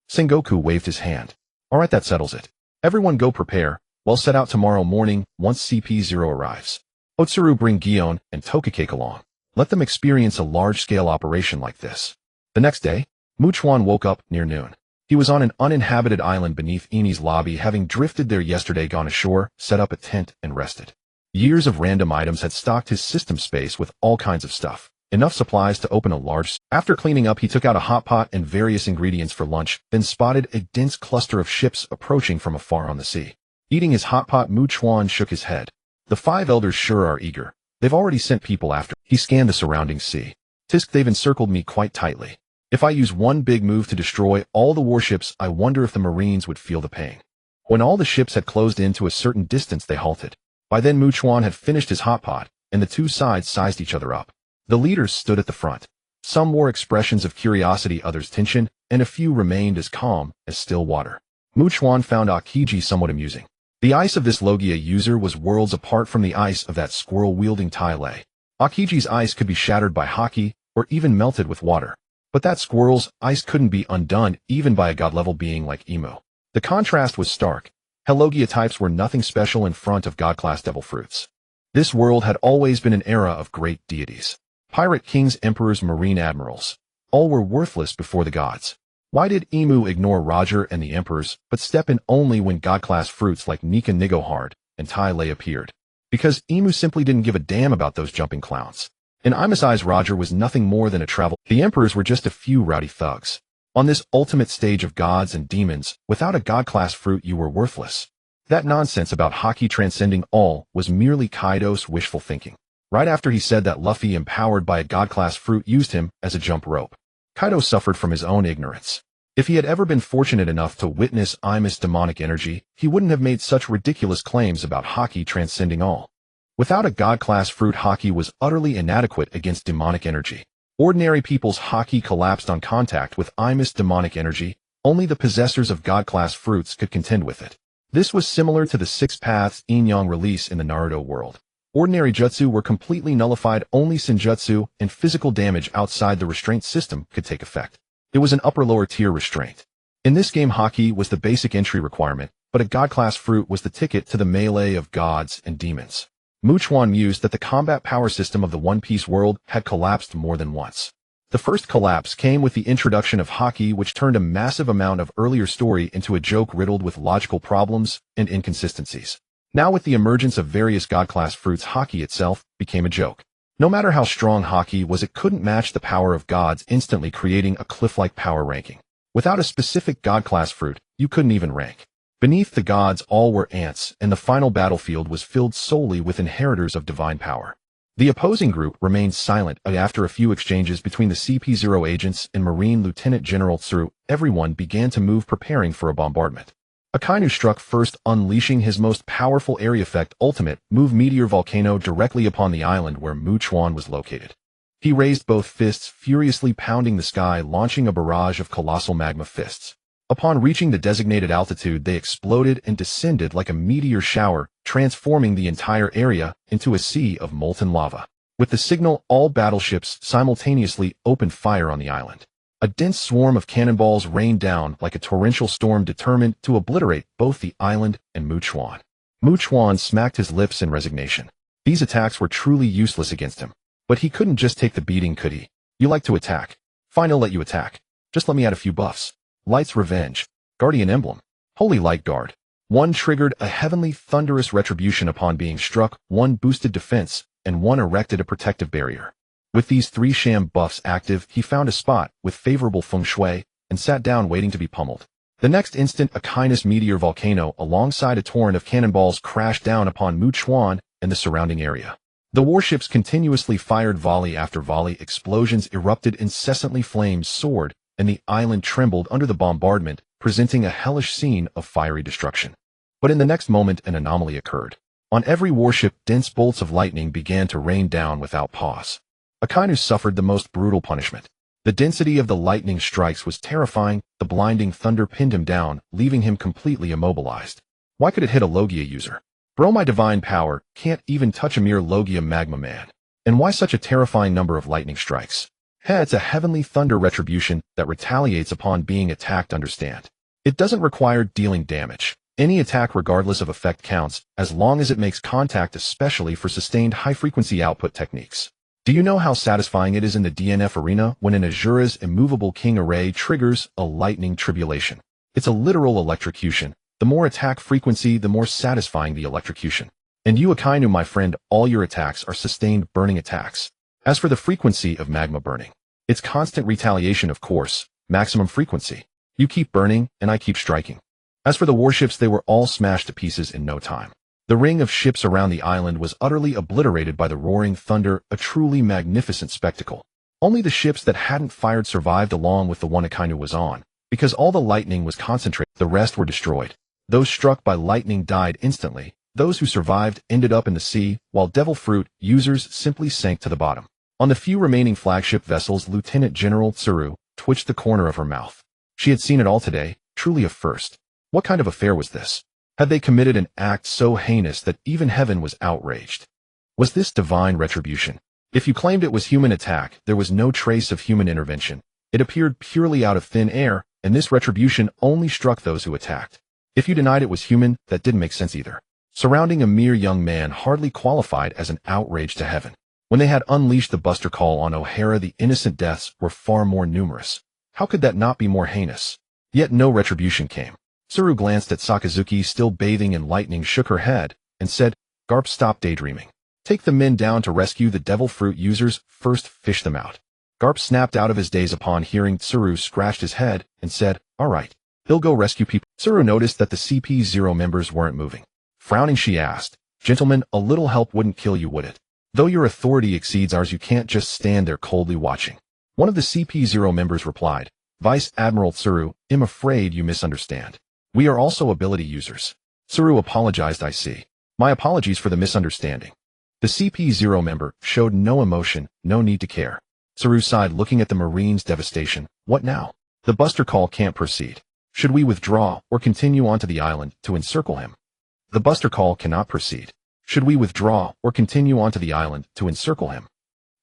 Sengoku waved his hand. "All right, that settles it. Everyone go prepare. We'll set out tomorrow morning once CP0 arrives. Otsuru, bring Gion and Tokicake along. Let them experience a large-scale operation like this." The next day, Chuan woke up near noon. He was on an uninhabited island beneath Eni's lobby, having drifted there yesterday, gone ashore, set up a tent, and rested. Years of random items had stocked his system space with all kinds of stuff. Enough supplies to open a large. After cleaning up, he took out a hot pot and various ingredients for lunch, then spotted a dense cluster of ships approaching from afar on the sea. Eating his hot pot, Chuan shook his head. The five elders sure are eager. They've already sent people after. He scanned the surrounding sea. "Tisk, they've encircled me quite tightly. If I use one big move to destroy all the warships, I wonder if the Marines would feel the pain." When all the ships had closed in to a certain distance, they halted. By then, Chuan had finished his hot pot, and the two sides sized each other up. The leaders stood at the front. Some wore expressions of curiosity, others tension, and a few remained as calm as still water. Chuan found Akiji somewhat amusing. The ice of this Logia user was worlds apart from the ice of that squirrel-wielding Tai Lei. Akiji's ice could be shattered by haki, or even melted with water. But that squirrel's ice couldn't be undone even by a god-level being like Emu. The contrast was stark. Hellogia types were nothing special in front of god-class devil fruits. This world had always been an era of great deities. Pirate kings, emperors, marine admirals. All were worthless before the gods. Why did Emu ignore Roger and the emperors, but step in only when god-class fruits like Nika Nigohard and Tai Lei appeared? Because Emu simply didn't give a damn about those jumping clowns. In Imus' eyes, Roger was nothing more than a travel. The emperors were just a few rowdy thugs. On this ultimate stage of gods and demons, without a god-class fruit you were worthless. That nonsense about Haki transcending all was merely Kaido's wishful thinking. Right after he said that Luffy, empowered by a god-class fruit, used him as a jump rope, Kaido suffered from his own ignorance. If he had ever been fortunate enough to witness Imus' demonic energy, he wouldn't have made such ridiculous claims about Haki transcending all. Without a god-class fruit, Haki was utterly inadequate against demonic energy. Ordinary people's Haki collapsed on contact with Imus' demonic energy. Only the possessors of god-class fruits could contend with it. This was similar to the Six Paths Yin-Yang release in the Naruto world. Ordinary jutsu were completely nullified. Only senjutsu and physical damage outside the restraint system could take effect. It was an upper-lower tier restraint. In this game, Haki was the basic entry requirement, but a god-class fruit was the ticket to the melee of gods and demons. Chuan mused that the combat power system of the One Piece world had collapsed more than once. The first collapse came with the introduction of Haki, which turned a massive amount of earlier story into a joke riddled with logical problems and inconsistencies. Now with the emergence of various god-class fruits, Haki itself became a joke. No matter how strong Haki was, it couldn't match the power of gods, instantly creating a cliff-like power ranking. Without a specific god-class fruit, you couldn't even rank. Beneath the gods, all were ants, and the final battlefield was filled solely with inheritors of divine power. The opposing group remained silent after a few exchanges between the CP0 agents and Marine Lieutenant General Tsuru. Everyone began to move, preparing for a bombardment. Akainu struck first, unleashing his most powerful area effect, Ultimate Move Meteor Volcano, directly upon the island where Chuan was located. He raised both fists, furiously pounding the sky, launching a barrage of colossal magma fists. Upon reaching the designated altitude, they exploded and descended like a meteor shower, transforming the entire area into a sea of molten lava. With the signal, all battleships simultaneously opened fire on the island. A dense swarm of cannonballs rained down like a torrential storm, determined to obliterate both the island and Chuan. Chuan smacked his lips in resignation. These attacks were truly useless against him. But he couldn't just take the beating, could he? You like to attack. Fine, I'll let you attack. Just let me add a few buffs. Light's Revenge. Guardian Emblem. Holy Light Guard. One triggered a heavenly thunderous retribution upon being struck, one boosted defense, and one erected a protective barrier. With these three sham buffs active, he found a spot with favorable feng shui and sat down waiting to be pummeled. The next instant, a Kindness Meteor Volcano alongside a torrent of cannonballs crashed down upon Chuan and the surrounding area. The warships continuously fired volley after volley, explosions erupted incessantly, flames soared, and the island trembled under the bombardment, presenting a hellish scene of fiery destruction. But in the next moment, an anomaly occurred. On every warship, dense bolts of lightning began to rain down without pause. Akainu suffered the most brutal punishment. The density of the lightning strikes was terrifying. The blinding thunder pinned him down, leaving him completely immobilized. Why could it hit a Logia user? Bro, my divine power can't even touch a mere Logia magma man. And why such a terrifying number of lightning strikes? It's a heavenly thunder retribution that retaliates upon being attacked, understand. It doesn't require dealing damage. Any attack regardless of effect counts, as long as it makes contact, especially for sustained high-frequency output techniques. Do you know how satisfying it is in the DNF arena when an Azura's immovable king array triggers a lightning tribulation? It's a literal electrocution. The more attack frequency, the more satisfying the electrocution. And you, Akainu, my friend, all your attacks are sustained burning attacks. As for the frequency of magma burning, it's constant retaliation, of course, maximum frequency. You keep burning, and I keep striking. As for the warships, they were all smashed to pieces in no time. The ring of ships around the island was utterly obliterated by the roaring thunder, a truly magnificent spectacle. Only the ships that hadn't fired survived, along with the one Akainu was on, because all the lightning was concentrated. The rest were destroyed. Those struck by lightning died instantly. Those who survived ended up in the sea, while Devil Fruit users simply sank to the bottom. On the few remaining flagship vessels, Lieutenant General Tsuru twitched the corner of her mouth. She had seen it all today, truly a first. What kind of affair was this? Had they committed an act so heinous that even heaven was outraged? Was this divine retribution? If you claimed it was human attack, there was no trace of human intervention. It appeared purely out of thin air, and this retribution only struck those who attacked. If you denied it was human, that didn't make sense either. Surrounding a mere young man hardly qualified as an outrage to heaven. When they had unleashed the Buster Call on O'Hara, the innocent deaths were far more numerous. How could that not be more heinous? Yet no retribution came. Tsuru glanced at Sakazuki, still bathing in lightning, shook her head, and said, "Garp, stop daydreaming. Take the men down to rescue the devil fruit users, first fish them out. Garp snapped out of his daze upon hearing Tsuru scratched his head and said, all right, he'll go rescue people. Tsuru noticed that the CP0 members weren't moving. Frowning, she asked, gentlemen, a little help wouldn't kill you, would it? Though your authority exceeds ours, you can't just stand there coldly watching. One of the CP0 members replied, Vice Admiral Tsuru, I'm afraid you misunderstand. We are also ability users. Tsuru apologized. I see. My apologies for the misunderstanding. The CP0 member showed no emotion, no need to care. Tsuru sighed, looking at the Marine's devastation. What now? The buster call can't proceed. Should we withdraw or continue onto the island to encircle him? The buster call cannot proceed. Should we withdraw or continue onto the island to encircle him?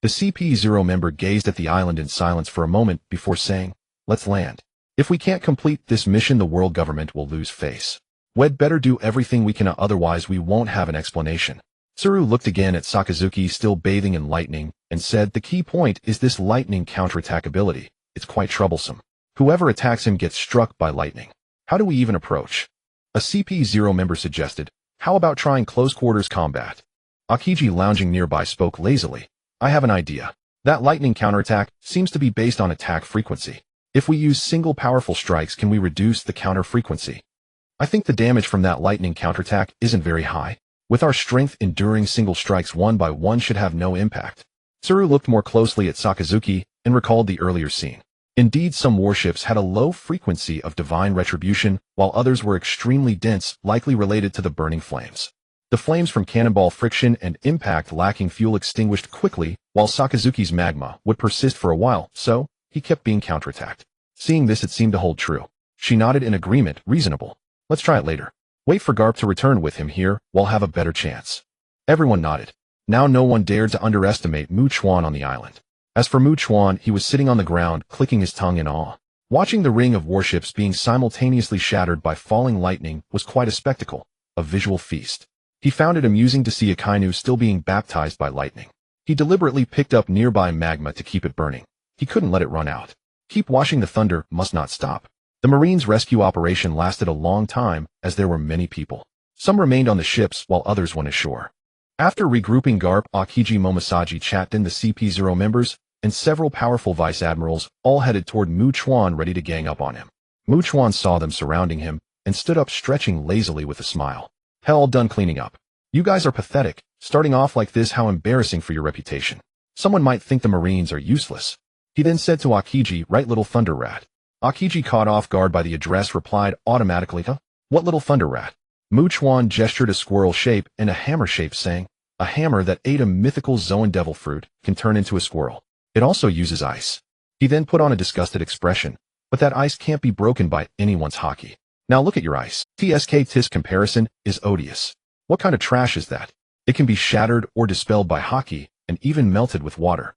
The CP0 member gazed at the island in silence for a moment before saying, let's land. If we can't complete this mission, the world government will lose face. We'd better do everything we can, otherwise we won't have an explanation. Tsuru looked again at Sakazuki, still bathing in lightning, and said, the key point is this lightning counterattack ability. It's quite troublesome. Whoever attacks him gets struck by lightning. How do we even approach? A CP0 member suggested, how about trying close quarters combat? Akiji, lounging nearby, spoke lazily. I have an idea. That lightning counterattack seems to be based on attack frequency. If we use single powerful strikes, can we reduce the counter frequency? I think the damage from that lightning counterattack isn't very high. With our strength, enduring single strikes one by one should have no impact. Tsuru looked more closely at Sakazuki and recalled the earlier scene. Indeed, some warships had a low frequency of divine retribution, while others were extremely dense, likely related to the burning flames. The flames from cannonball friction and impact lacking fuel extinguished quickly, while Sakazuki's magma would persist for a while, so he kept being counterattacked. Seeing this, it seemed to hold true. She nodded in agreement. Reasonable. Let's try it later. Wait for Garp to return. With him here, we'll have a better chance. Everyone nodded. Now no one dared to underestimate Mu Chuan on the island. As for Mu Chuan, he was sitting on the ground, clicking his tongue in awe. Watching the ring of warships being simultaneously shattered by falling lightning was quite a spectacle, a visual feast. He found it amusing to see Akainu still being baptized by lightning. He deliberately picked up nearby magma to keep it burning. He couldn't let it run out. Keep washing the thunder must not stop. The Marines' rescue operation lasted a long time, as there were many people. Some remained on the ships while others went ashore. After regrouping, Garp, Akiji, Momosaji, Chatten, the CP0 members, and several powerful vice admirals all headed toward Mu Chuan, ready to gang up on him. Mu Chuan saw them surrounding him and stood up, stretching lazily with a smile. Hell, done cleaning up. You guys are pathetic. Starting off like this, how embarrassing for your reputation. Someone might think the Marines are useless. He then said to Akiji, right, little thunder rat. Akiji, caught off guard by the address, replied automatically, huh? What little thunder rat? Mu Chuan gestured a squirrel shape and a hammer shape, saying, a hammer that ate a mythical Zoan devil fruit can turn into a squirrel. It also uses ice. He then put on a disgusted expression, but that ice can't be broken by anyone's hockey. Now look at your ice. TSK comparison is odious. What kind of trash is that? It can be shattered or dispelled by hockey and even melted with water.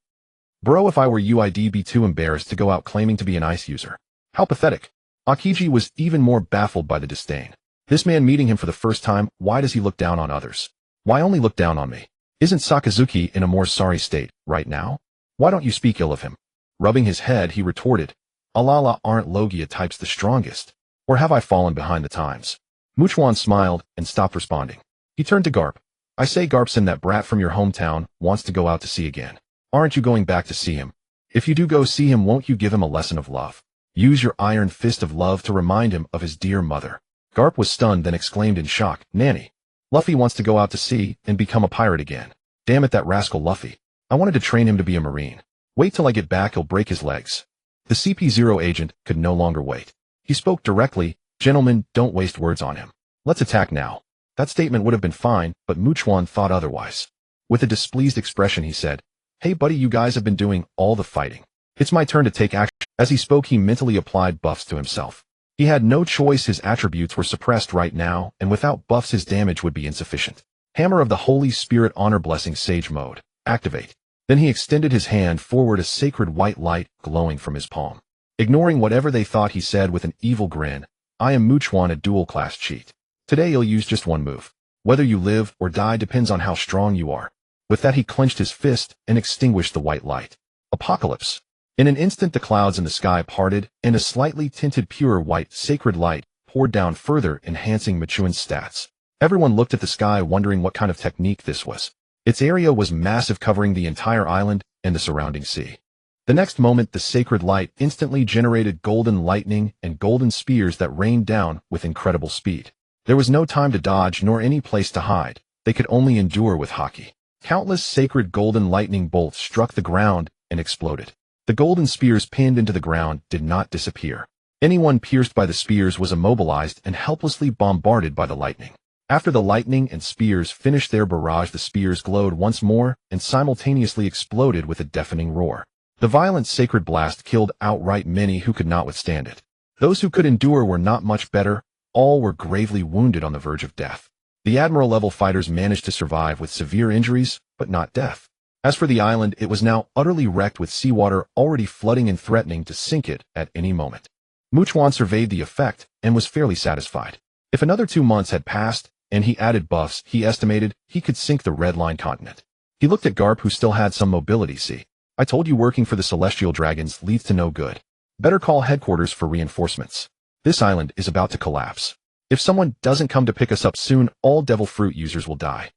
Bro, if I were you, I'd be too embarrassed to go out claiming to be an ice user. How pathetic. Akiji was even more baffled by the disdain. This man meeting him for the first time, why does he look down on others? Why only look down on me? Isn't Sakazuki in a more sorry state right now? Why don't you speak ill of him? Rubbing his head, he retorted, Alala, aren't Logia types the strongest? Or have I fallen behind the times? Mu Chuan smiled and stopped responding. He turned to Garp. I say, Garpson, that brat from your hometown wants to go out to sea again. Aren't you going back to see him? If you do go see him, won't you give him a lesson of love? Use your iron fist of love to remind him of his dear mother. Garp was stunned, then exclaimed in shock, Nanny. Luffy wants to go out to sea and become a pirate again. Damn it, that rascal Luffy. I wanted to train him to be a Marine. Wait till I get back, he'll break his legs. The CP0 agent could no longer wait. He spoke directly, Gentlemen, don't waste words on him. Let's attack now. That statement would have been fine, but Mu Chuan thought otherwise. With a displeased expression, he said, Hey buddy, you guys have been doing all the fighting. It's my turn to take action. As he spoke, he mentally applied buffs to himself. He had no choice, his attributes were suppressed right now, and without buffs his damage would be insufficient. Hammer of the Holy Spirit, Honor Blessing, Sage Mode. Activate. Then he extended his hand forward, a sacred white light glowing from his palm. Ignoring whatever they thought, he said with an evil grin, I am Mu Chuan, a dual-class cheat. Today you'll use just one move. Whether you live or die depends on how strong you are. With that he clenched his fist and extinguished the white light. Apocalypse. In an instant the clouds in the sky parted, and a slightly tinted pure white sacred light poured down, further enhancing Michuan's stats. Everyone looked at the sky, wondering what kind of technique this was. Its area was massive, covering the entire island and the surrounding sea. The next moment, the sacred light instantly generated golden lightning and golden spears that rained down with incredible speed. There was no time to dodge nor any place to hide. They could only endure with haki. Countless sacred golden lightning bolts struck the ground and exploded. The golden spears pinned into the ground did not disappear. Anyone pierced by the spears was immobilized and helplessly bombarded by the lightning. After the lightning and spears finished their barrage, the spears glowed once more and simultaneously exploded with a deafening roar. The violent sacred blast killed outright many who could not withstand it. Those who could endure were not much better. All were gravely wounded on the verge of death. The Admiral-level fighters managed to survive with severe injuries, but not death. As for the island, it was now utterly wrecked with seawater already flooding and threatening to sink it at any moment. Chuan surveyed the effect and was fairly satisfied. If another 2 months had passed, and he added buffs, he estimated he could sink the Red Line continent. He looked at Garp, who still had some mobility. See, I told you working for the Celestial Dragons leads to no good. Better call headquarters for reinforcements. This island is about to collapse. If someone doesn't come to pick us up soon, all Devil Fruit users will die.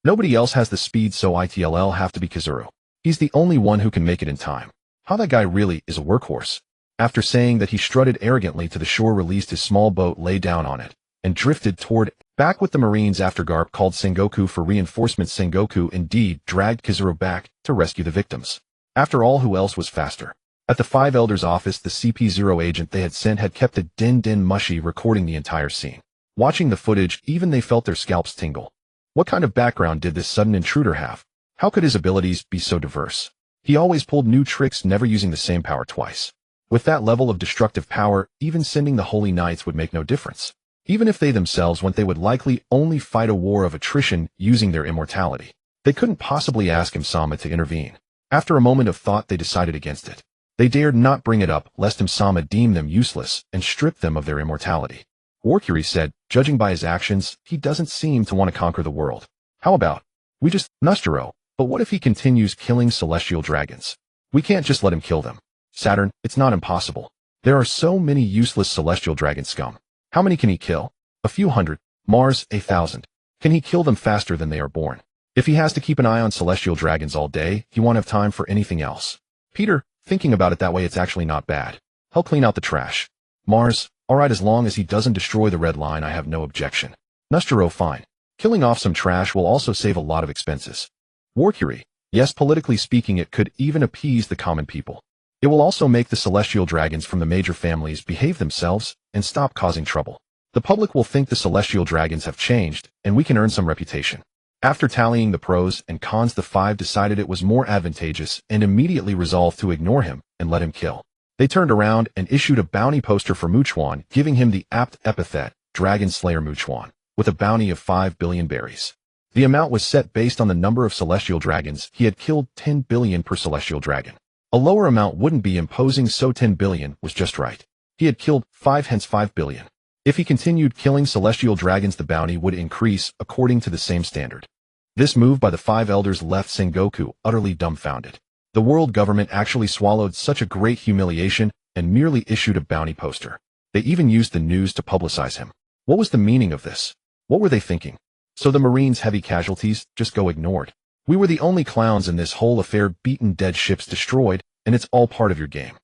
Nobody else has the speed, so it'll have to be Kizuru. He's the only one who can make it in time. How that guy really is a workhorse. After saying that, he strutted arrogantly to the shore, released his small boat, lay down on it, and drifted toward back with the Marines after Garp called Sengoku for reinforcements. Sengoku indeed dragged Kizuru back to rescue the victims. After all, who else was faster? At the Five Elders' office, the CP0 agent they had sent had kept a din mushy, recording the entire scene. Watching the footage, even they felt their scalps tingle. What kind of background did this sudden intruder have? How could his abilities be so diverse? He always pulled new tricks, never using the same power twice. With that level of destructive power, even sending the Holy Knights would make no difference. Even if they themselves went, they would likely only fight a war of attrition using their immortality. They couldn't possibly ask Im-sama to intervene. After a moment of thought, they decided against it. They dared not bring it up, lest Im-sama deem them useless and strip them of their immortality. Warcury said, judging by his actions, he doesn't seem to want to conquer the world. How about, we just, Nustero, but what if he continues killing celestial dragons? We can't just let him kill them. Saturn, it's not impossible. There are so many useless celestial dragon scum. How many can he kill? A few hundred. Mars, 1,000. Can he kill them faster than they are born? If he has to keep an eye on celestial dragons all day, he won't have time for anything else. Peter, thinking about it that way, it's actually not bad. He'll clean out the trash. Mars, alright, as long as he doesn't destroy the Red Line, I have no objection. Nustero, fine. Killing off some trash will also save a lot of expenses. Warcury, yes, politically speaking, it could even appease the common people. It will also make the celestial dragons from the major families behave themselves and stop causing trouble. The public will think the celestial dragons have changed, and we can earn some reputation. After tallying the pros and cons, the five decided it was more advantageous and immediately resolved to ignore him and let him kill. They turned around and issued a bounty poster for Chuan, giving him the apt epithet, Dragon Slayer Chuan, with a bounty of 5 billion berries. The amount was set based on the number of celestial dragons. He had killed 10 billion per celestial dragon. A lower amount wouldn't be imposing, so 10 billion was just right. He had killed 5, hence 5 billion. If he continued killing celestial dragons, the bounty would increase according to the same standard. This move by the five elders left Sengoku utterly dumbfounded. The world government actually swallowed such a great humiliation and merely issued a bounty poster. They even used the news to publicize him. What was the meaning of this? What were they thinking? So the Marines' heavy casualties just go ignored. We were the only clowns in this whole affair, beaten, dead, ships destroyed, and it's all part of your game.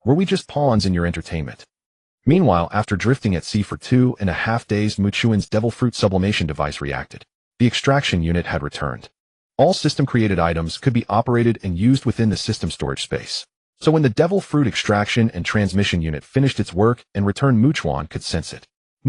Were we just pawns in your entertainment? Meanwhile, after drifting at sea for 2.5 days, Chuan's devil fruit sublimation device reacted. The extraction unit had returned. All system-created items could be operated and used within the system storage space. So when the devil fruit extraction and transmission unit finished its work and returned, Chuan could sense it.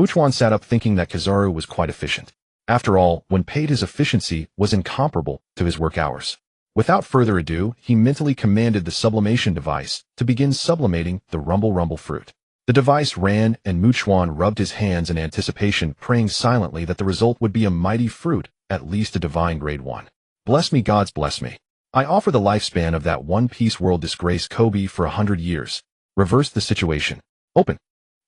Chuan sat up, thinking that Kizaru was quite efficient. After all, when paid, his efficiency was incomparable to his work hours. Without further ado, he mentally commanded the sublimation device to begin sublimating the rumble fruit. The device ran, and Chuan rubbed his hands in anticipation, praying silently that the result would be a mighty fruit, at least a divine grade 1. Bless me, gods, bless me. I offer the lifespan of that one-piece world disgrace Kobe for 100 years. Reverse the situation. Open.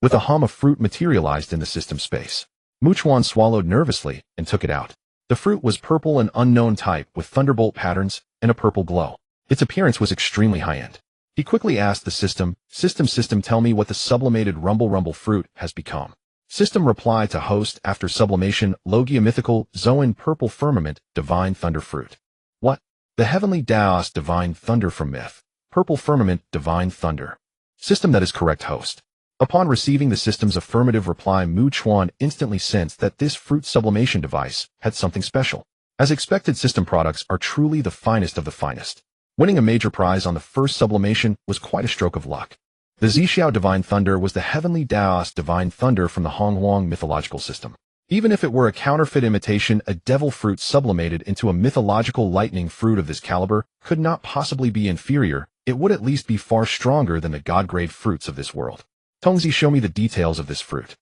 With a hum, of fruit materialized in the system space. Chuan swallowed nervously and took it out. The fruit was purple, an unknown type with thunderbolt patterns and a purple glow. Its appearance was extremely high-end. He quickly asked the system, tell me what the sublimated rumble fruit has become. System reply to host after sublimation Logia mythical Zoan purple firmament divine thunder fruit. What? The heavenly Daos divine thunder from myth. Purple firmament divine thunder. System that is correct host. Upon receiving the system's affirmative reply, Chuan instantly sensed that this fruit sublimation device had something special. As expected, system products are truly the finest of the finest. Winning a major prize on the first sublimation was quite a stroke of luck. The Zixiao Divine Thunder was the heavenly Daos Divine Thunder from the Honghuang mythological system. Even if it were a counterfeit imitation, a devil fruit sublimated into a mythological lightning fruit of this caliber could not possibly be inferior. It would at least be far stronger than the god-grade fruits of this world. Tongzi, show me the details of this fruit.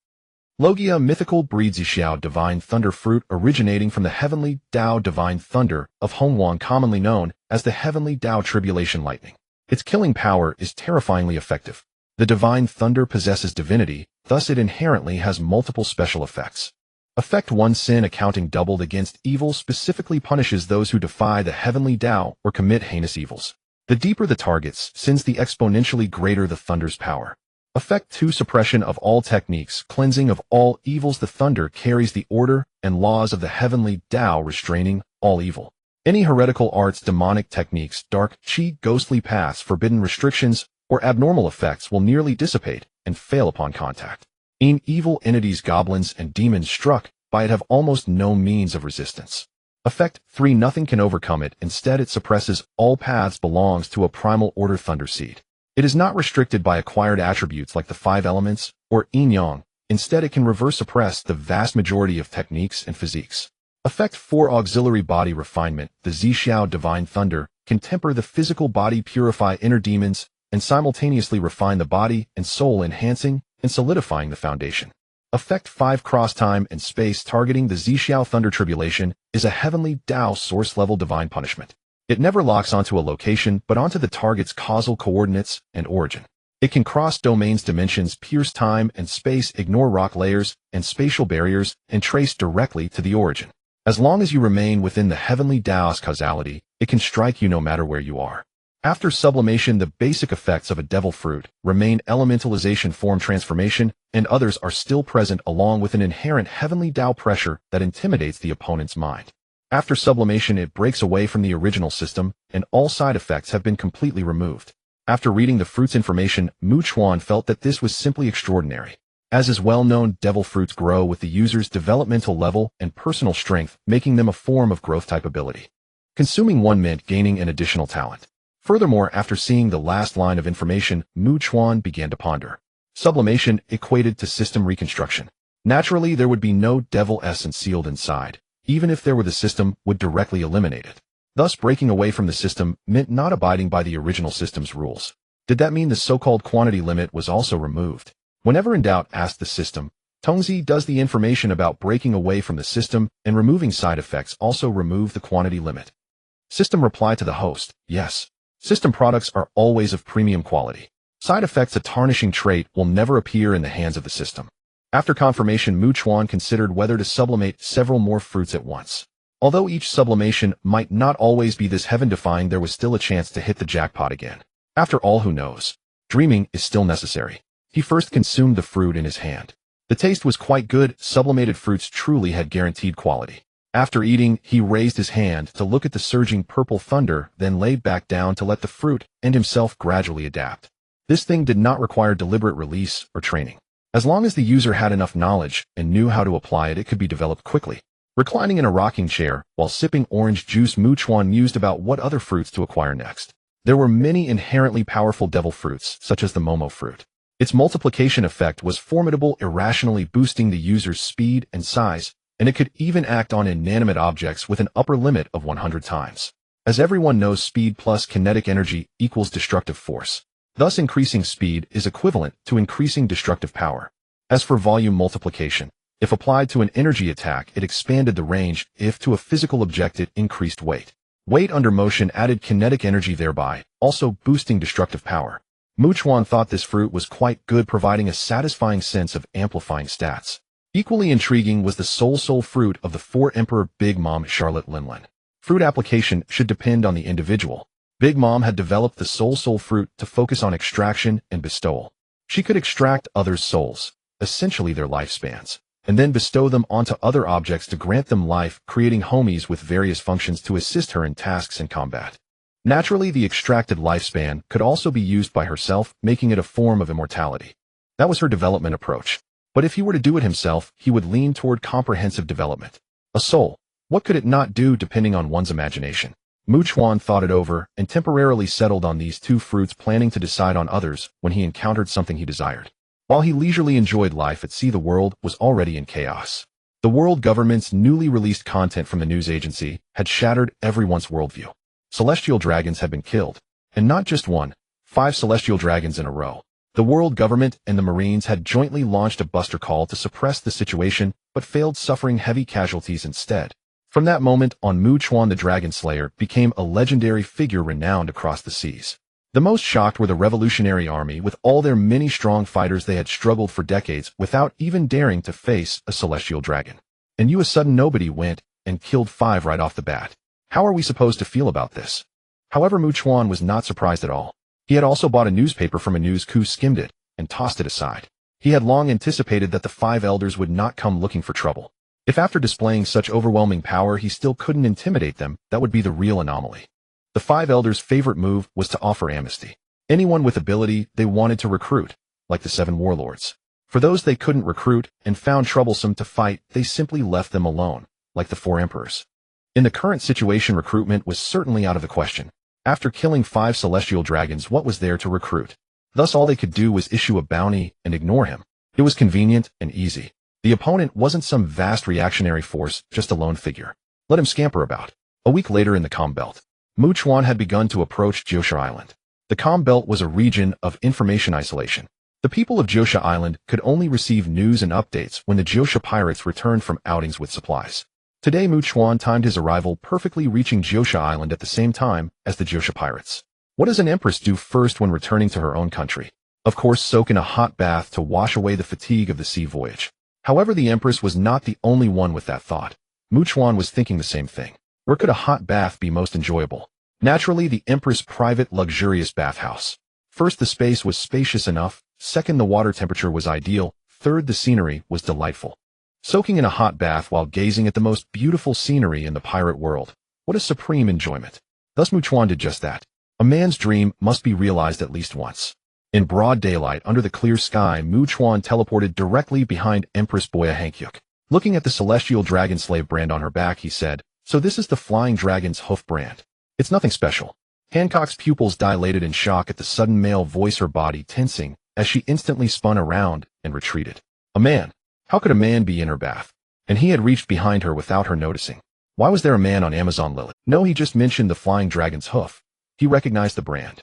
Logia mythical breed Zixiao Divine Thunder fruit originating from the heavenly Dao Divine Thunder of Honghuang, commonly known as the heavenly Dao Tribulation Lightning. Its killing power is terrifyingly effective. The Divine Thunder possesses divinity, thus it inherently has multiple special effects. Effect 1: Sin accounting doubled against evil specifically punishes those who defy the heavenly Dao or commit heinous evils. The deeper the target's sins, the exponentially greater the thunder's power. Effect 2: Suppression of all techniques, cleansing of all evils. The thunder carries the order and laws of the heavenly Dao, restraining all evil. Any heretical arts, demonic techniques, dark qi, ghostly paths, forbidden restrictions, or abnormal effects will nearly dissipate and fail upon contact. Evil entities, goblins, and demons struck by it have almost no means of resistance. Effect 3: Nothing can overcome it. Instead, it suppresses all paths, belongs to a primal order thunder seed. It is not restricted by acquired attributes like the 5 elements or yin-yang. Instead, it can reverse suppress the vast majority of techniques and physiques. Effect 4: Auxiliary body refinement. The Zixiao Divine Thunder can temper the physical body, purify inner demons, and simultaneously refine the body and soul, enhancing and solidifying the foundation. Effect 5: Cross time and space targeting. The Zixiao Thunder Tribulation is a heavenly Dao source-level divine punishment. It never locks onto a location, but onto the target's causal coordinates and origin. It can cross domains, dimensions, pierce time and space, ignore rock layers and spatial barriers, and trace directly to the origin. As long as you remain within the heavenly Daos causality, it can strike you no matter where you are. After sublimation, the basic effects of a devil fruit remain: elementalization, form transformation, and others are still present, along with an inherent heavenly Dao pressure that intimidates the opponent's mind. After sublimation, it breaks away from the original system, and all side effects have been completely removed. After reading the fruit's information, Chuan felt that this was simply extraordinary. As is well known, devil fruits grow with the user's developmental level and personal strength, making them a form of growth-type ability. Consuming 1 mint, gaining an additional talent. Furthermore, after seeing the last line of information, Chuan began to ponder. Sublimation equated to system reconstruction. Naturally, there would be no devil essence sealed inside. Even if there were, the system would directly eliminate it. Thus, breaking away from the system meant not abiding by the original system's rules. Did that mean the so-called quantity limit was also removed? Whenever in doubt, ask the system. Tongzi, does the information about breaking away from the system and removing side effects also remove the quantity limit? System reply to the host: yes. System products are always of premium quality. Side effects, a tarnishing trait, will never appear in the hands of the system. After confirmation, Chuan considered whether to sublimate several more fruits at once. Although each sublimation might not always be this heaven-defying, there was still a chance to hit the jackpot again. After all, who knows? Dreaming is still necessary. He first consumed the fruit in his hand. The taste was quite good. Sublimated fruits truly had guaranteed quality. After eating, he raised his hand to look at the surging purple thunder, then laid back down to let the fruit and himself gradually adapt. This thing did not require deliberate release or training. As long as the user had enough knowledge and knew how to apply it, it could be developed quickly. Reclining in a rocking chair while sipping orange juice, Chuan mused about what other fruits to acquire next. There were many inherently powerful devil fruits, such as the Momo fruit. Its multiplication effect was formidable, irrationally boosting the user's speed and size, and it could even act on inanimate objects with an upper limit of 100 times. As everyone knows, speed plus kinetic energy equals destructive force. Thus, increasing speed is equivalent to increasing destructive power. As for volume multiplication, if applied to an energy attack, it expanded the range. If to a physical object, it increased weight. Weight under motion added kinetic energy, thereby also boosting destructive power. Chuan thought this fruit was quite good, providing a satisfying sense of amplifying stats. Equally intriguing was the soul fruit of the 4 Emperor Big Mom Charlotte Linlin. Fruit application should depend on the individual. Big Mom had developed the soul fruit to focus on extraction and bestowal. She could extract others' souls, essentially their lifespans, and then bestow them onto other objects to grant them life, creating homies with various functions to assist her in tasks and combat. Naturally, the extracted lifespan could also be used by herself, making it a form of immortality. That was her development approach. But if he were to do it himself, he would lean toward comprehensive development. A soul. What could it not do depending on one's imagination? Chuan thought it over and temporarily settled on these two fruits, planning to decide on others when he encountered something he desired. While he leisurely enjoyed life at sea, the world was already in chaos. The world government's newly released content from the news agency had shattered everyone's worldview. Celestial dragons had been killed, and not just one, 5 celestial dragons in a row. The world government and the Marines had jointly launched a buster call to suppress the situation, but failed, suffering heavy casualties instead. From that moment on, Chuan the Dragon Slayer became a legendary figure renowned across the seas. The most shocked were the Revolutionary Army. With all their many strong fighters, they had struggled for decades without even daring to face a celestial dragon. And a sudden nobody went and killed 5 right off the bat. How are we supposed to feel about this? However, Chuan was not surprised at all. He had also bought a newspaper from a news coup, skimmed it, and tossed it aside. He had long anticipated that the 5 elders would not come looking for trouble. If after displaying such overwhelming power he still couldn't intimidate them, that would be the real anomaly. The 5 elders' favorite move was to offer amnesty. Anyone with ability they wanted to recruit, like the 7 warlords. For those they couldn't recruit and found troublesome to fight, they simply left them alone, like the 4 emperors. In the current situation, recruitment was certainly out of the question. After killing 5 celestial dragons, what was there to recruit? Thus all they could do was issue a bounty and ignore him. It was convenient and easy. The opponent wasn't some vast reactionary force, just a lone figure. Let him scamper about. A week later in the Calm Belt, Chuan had begun to approach Jiosha Island. The Calm Belt was a region of information isolation. The people of Jiosha Island could only receive news and updates when the Jiosha pirates returned from outings with supplies. Today, Chuan timed his arrival perfectly, reaching Jiosha Island at the same time as the Jiosha pirates. What does an empress do first when returning to her own country? Of course, soak in a hot bath to wash away the fatigue of the sea voyage. However, the empress was not the only one with that thought. Chuan was thinking the same thing. Where could a hot bath be most enjoyable? Naturally, the empress' private, luxurious bathhouse. First, the space was spacious enough. Second, the water temperature was ideal. Third, the scenery was delightful. Soaking in a hot bath while gazing at the most beautiful scenery in the pirate world. What a supreme enjoyment. Thus Chuan did just that. A man's dream must be realized at least once. In broad daylight, under the clear sky, Chuan teleported directly behind Empress Boya Hankyuk. Looking at the celestial dragon slave brand on her back, he said, "So this is the Flying Dragon's Hoof brand. It's nothing special." Hancock's pupils dilated in shock at the sudden male voice, her body tensing as she instantly spun around and retreated. A man? How could a man be in her bath? And he had reached behind her without her noticing. Why was there a man on Amazon Lily? No, he just mentioned the Flying Dragon's Hoof. He recognized the brand.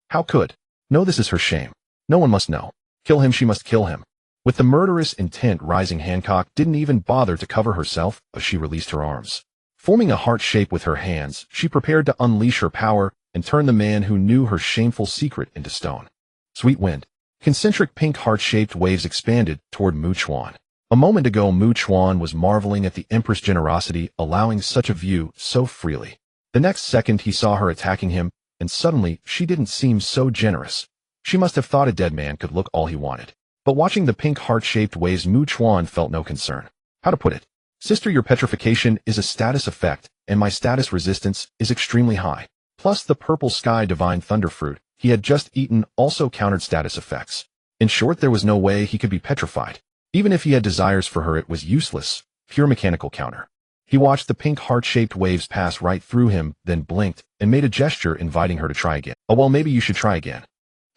How could? No, this is her shame. No one must know. Kill him, she must kill him. With the murderous intent rising, Hancock didn't even bother to cover herself as she released her arms. Forming a heart shape with her hands, she prepared to unleash her power and turn the man who knew her shameful secret into stone. Sweet wind. Concentric pink heart-shaped waves expanded toward Chuan. A moment ago, Chuan was marveling at the Empress' generosity, allowing such a view so freely. The next second he saw her attacking him, and suddenly she didn't seem so generous. She must have thought a dead man could look all he wanted. But watching the pink heart-shaped waves, Chuan felt no concern. How to put it? Sister, your petrification is a status effect, and my status resistance is extremely high. Plus the purple sky divine thunderfruit he had just eaten also countered status effects. In short, there was no way he could be petrified. Even if he had desires for her, it was useless, pure mechanical counter. He watched the pink heart-shaped waves pass right through him, then blinked, and made a gesture inviting her to try again. Oh, well, maybe you should try again.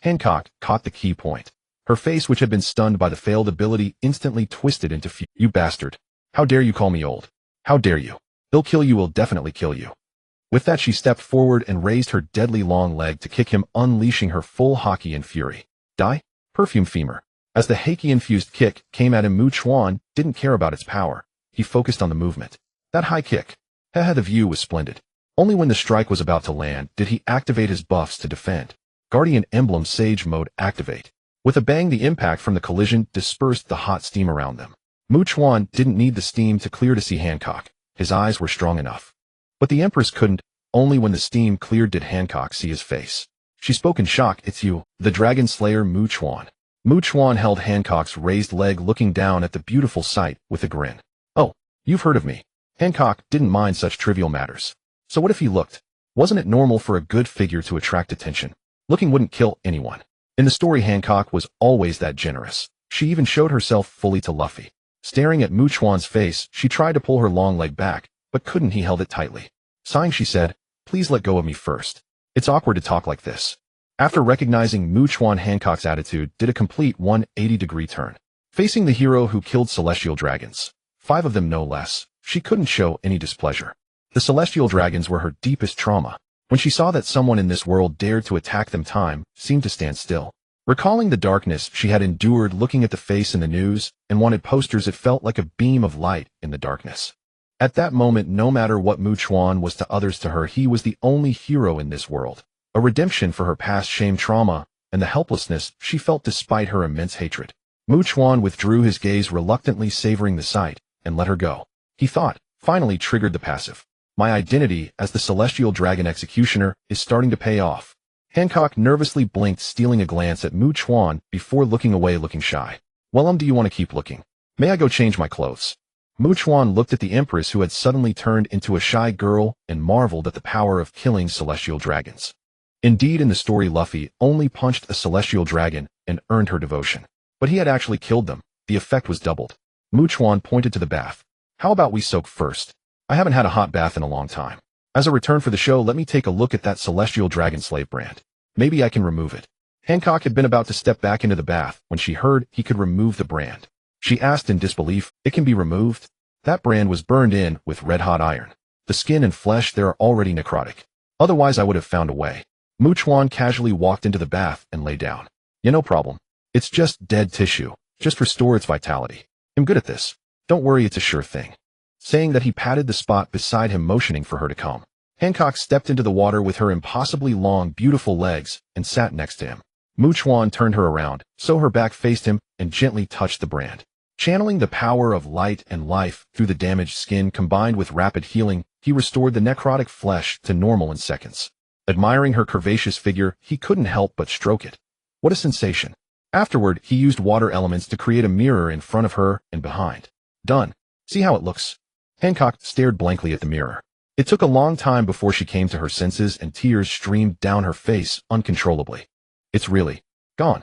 Hancock caught the key point. Her face, which had been stunned by the failed ability, instantly twisted into fury. You bastard. How dare you call me old? How dare you? He'll kill you, will definitely kill you. With that, she stepped forward and raised her deadly long leg to kick him, unleashing her full haki and fury. Die? Perfume femur. As the haki-infused kick came at him, Chuan didn't care about its power. He focused on the movement. That high kick. The view was splendid. Only when the strike was about to land did he activate his buffs to defend. Guardian Emblem Sage Mode activate. With a bang, the impact from the collision dispersed the hot steam around them. Chuan didn't need the steam to clear to see Hancock. His eyes were strong enough. But the Empress couldn't. Only when the steam cleared did Hancock see his face. She spoke in shock. It's you, the Dragon Slayer Chuan. Chuan held Hancock's raised leg, looking down at the beautiful sight with a grin. "Oh, you've heard of me." Hancock didn't mind such trivial matters. So what if he looked? Wasn't it normal for a good figure to attract attention? Looking wouldn't kill anyone. In the story, Hancock was always that generous. She even showed herself fully to Luffy. Staring at Chuan's face, she tried to pull her long leg back, but couldn't. He held it tightly. Sighing, she said, "Please let go of me first. It's awkward to talk like this." After recognizing Chuan, Hancock's attitude did a complete 180-degree turn. Facing the hero who killed celestial dragons, 5 of them no less, she couldn't show any displeasure. The celestial dragons were her deepest trauma. When she saw that someone in this world dared to attack them, time seemed to stand still. Recalling the darkness she had endured looking at the face in the news and wanted posters, it felt like a beam of light in the darkness. At that moment, no matter what Chuan was to others, to her he was the only hero in this world. A redemption for her past shame, trauma, and the helplessness she felt despite her immense hatred. Chuan withdrew his gaze reluctantly, savoring the sight, and let her go. He thought, finally triggered the passive. My identity as the celestial dragon executioner is starting to pay off. Hancock nervously blinked, stealing a glance at Chuan before looking away, looking shy. Well, do you want to keep looking? May I go change my clothes? Chuan looked at the Empress, who had suddenly turned into a shy girl, and marveled at the power of killing celestial dragons. Indeed, in the story, Luffy only punched a celestial dragon and earned her devotion. But he had actually killed them. The effect was doubled. Chuan pointed to the bath. How about we soak first? I haven't had a hot bath in a long time. As a return for the show, let me take a look at that celestial dragon slave brand. Maybe I can remove it. Hancock had been about to step back into the bath when she heard he could remove the brand. She asked in disbelief, "It can be removed?" That brand was burned in with red-hot iron. The skin and flesh there are already necrotic. Otherwise I would have found a way. Chuan casually walked into the bath and lay down. "Yeah, no problem. It's just dead tissue. Just restore its vitality. I'm good at this. Don't worry, it's a sure thing." Saying that, he patted the spot beside him, motioning for her to come. Hancock stepped into the water with her impossibly long, beautiful legs and sat next to him. Chuan turned her around, so her back faced him, and gently touched the brand. Channeling the power of light and life through the damaged skin combined with rapid healing, he restored the necrotic flesh to normal in seconds. Admiring her curvaceous figure, he couldn't help but stroke it. What a sensation. Afterward, he used water elements to create a mirror in front of her and behind. Done. See how it looks? Hancock stared blankly at the mirror. It took a long time before she came to her senses, and tears streamed down her face uncontrollably. It's really gone.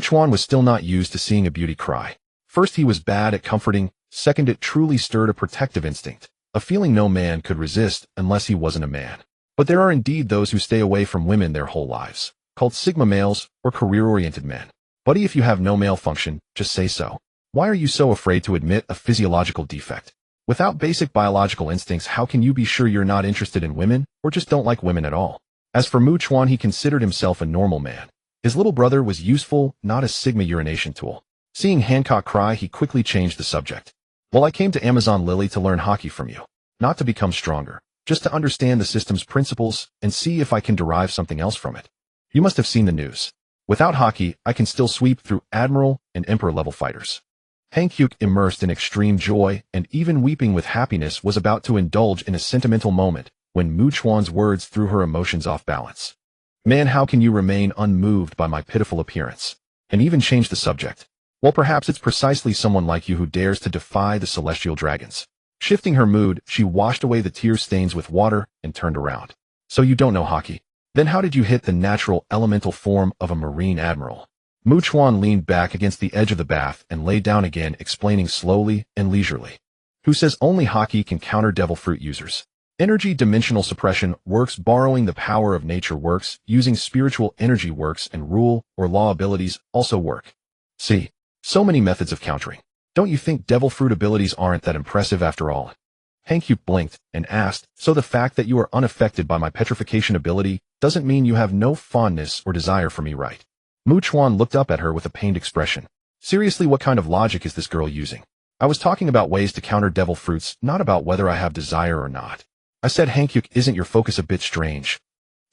Chuan was still not used to seeing a beauty cry. First, he was bad at comforting. Second, it truly stirred a protective instinct, a feeling no man could resist unless he wasn't a man. But there are indeed those who stay away from women their whole lives, called sigma males or career-oriented men. Buddy, if you have no male function, just say so. Why are you so afraid to admit a physiological defect? Without basic biological instincts, how can you be sure you're not interested in women, or just don't like women at all? As for Chuan, he considered himself a normal man. His little brother was useful, not a sigma urination tool. Seeing Hancock cry, he quickly changed the subject. Well, I came to Amazon Lily to learn hockey from you. Not to become stronger, just to understand the system's principles and see if I can derive something else from it. You must have seen the news. Without hockey, I can still sweep through Admiral and Emperor-level fighters. Hankyuk, immersed in extreme joy and even weeping with happiness, was about to indulge in a sentimental moment when Chuan's words threw her emotions off balance. Man, how can you remain unmoved by my pitiful appearance? And even change the subject. Well, perhaps it's precisely someone like you who dares to defy the celestial dragons. Shifting her mood, she washed away the tear stains with water and turned around. So you don't know hockey? Then how did you hit the natural elemental form of a marine admiral? Chuan leaned back against the edge of the bath and lay down again, explaining slowly and leisurely. Who says only hockey can counter devil fruit users? Energy dimensional suppression works, borrowing the power of nature works, using spiritual energy works, and rule or law abilities also work. See, so many methods of countering. Don't you think devil fruit abilities aren't that impressive after all? Hankyuk blinked and asked, so the fact that you are unaffected by my petrification ability doesn't mean you have no fondness or desire for me, right? Chuan looked up at her with a pained expression. Seriously, what kind of logic is this girl using? I was talking about ways to counter devil fruits, not about whether I have desire or not. I said, Hankyuk, isn't your focus a bit strange?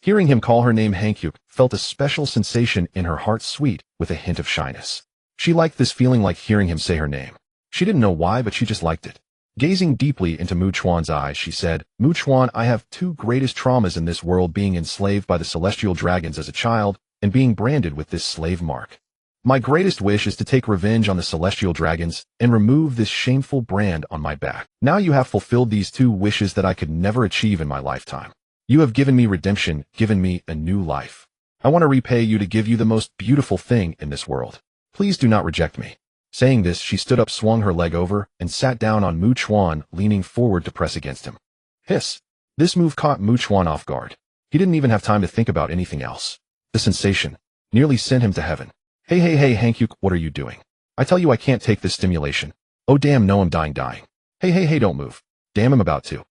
Hearing him call her name Hankyuk felt a special sensation in her heart, sweet with a hint of shyness. She liked this feeling, like hearing him say her name. She didn't know why, but she just liked it. Gazing deeply into Chuan's eyes, she said, Chuan, I have 2 greatest traumas in this world: being enslaved by the celestial dragons as a child, and being branded with this slave mark. My greatest wish is to take revenge on the celestial dragons and remove this shameful brand on my back. Now you have fulfilled these two wishes that I could never achieve in my lifetime. You have given me redemption, given me a new life. I want to repay you to give you the most beautiful thing in this world. Please do not reject me." Saying this, she stood up, swung her leg over, and sat down on Mu Chuan, leaning forward to press against him. Hiss. This move caught Mu Chuan off guard. He didn't even have time to think about anything else. The sensation nearly sent him to heaven. Hey, Mangekyō, what are you doing? I tell you I can't take this stimulation. Oh damn, no, I'm dying. Hey, don't move. Damn, I'm about to.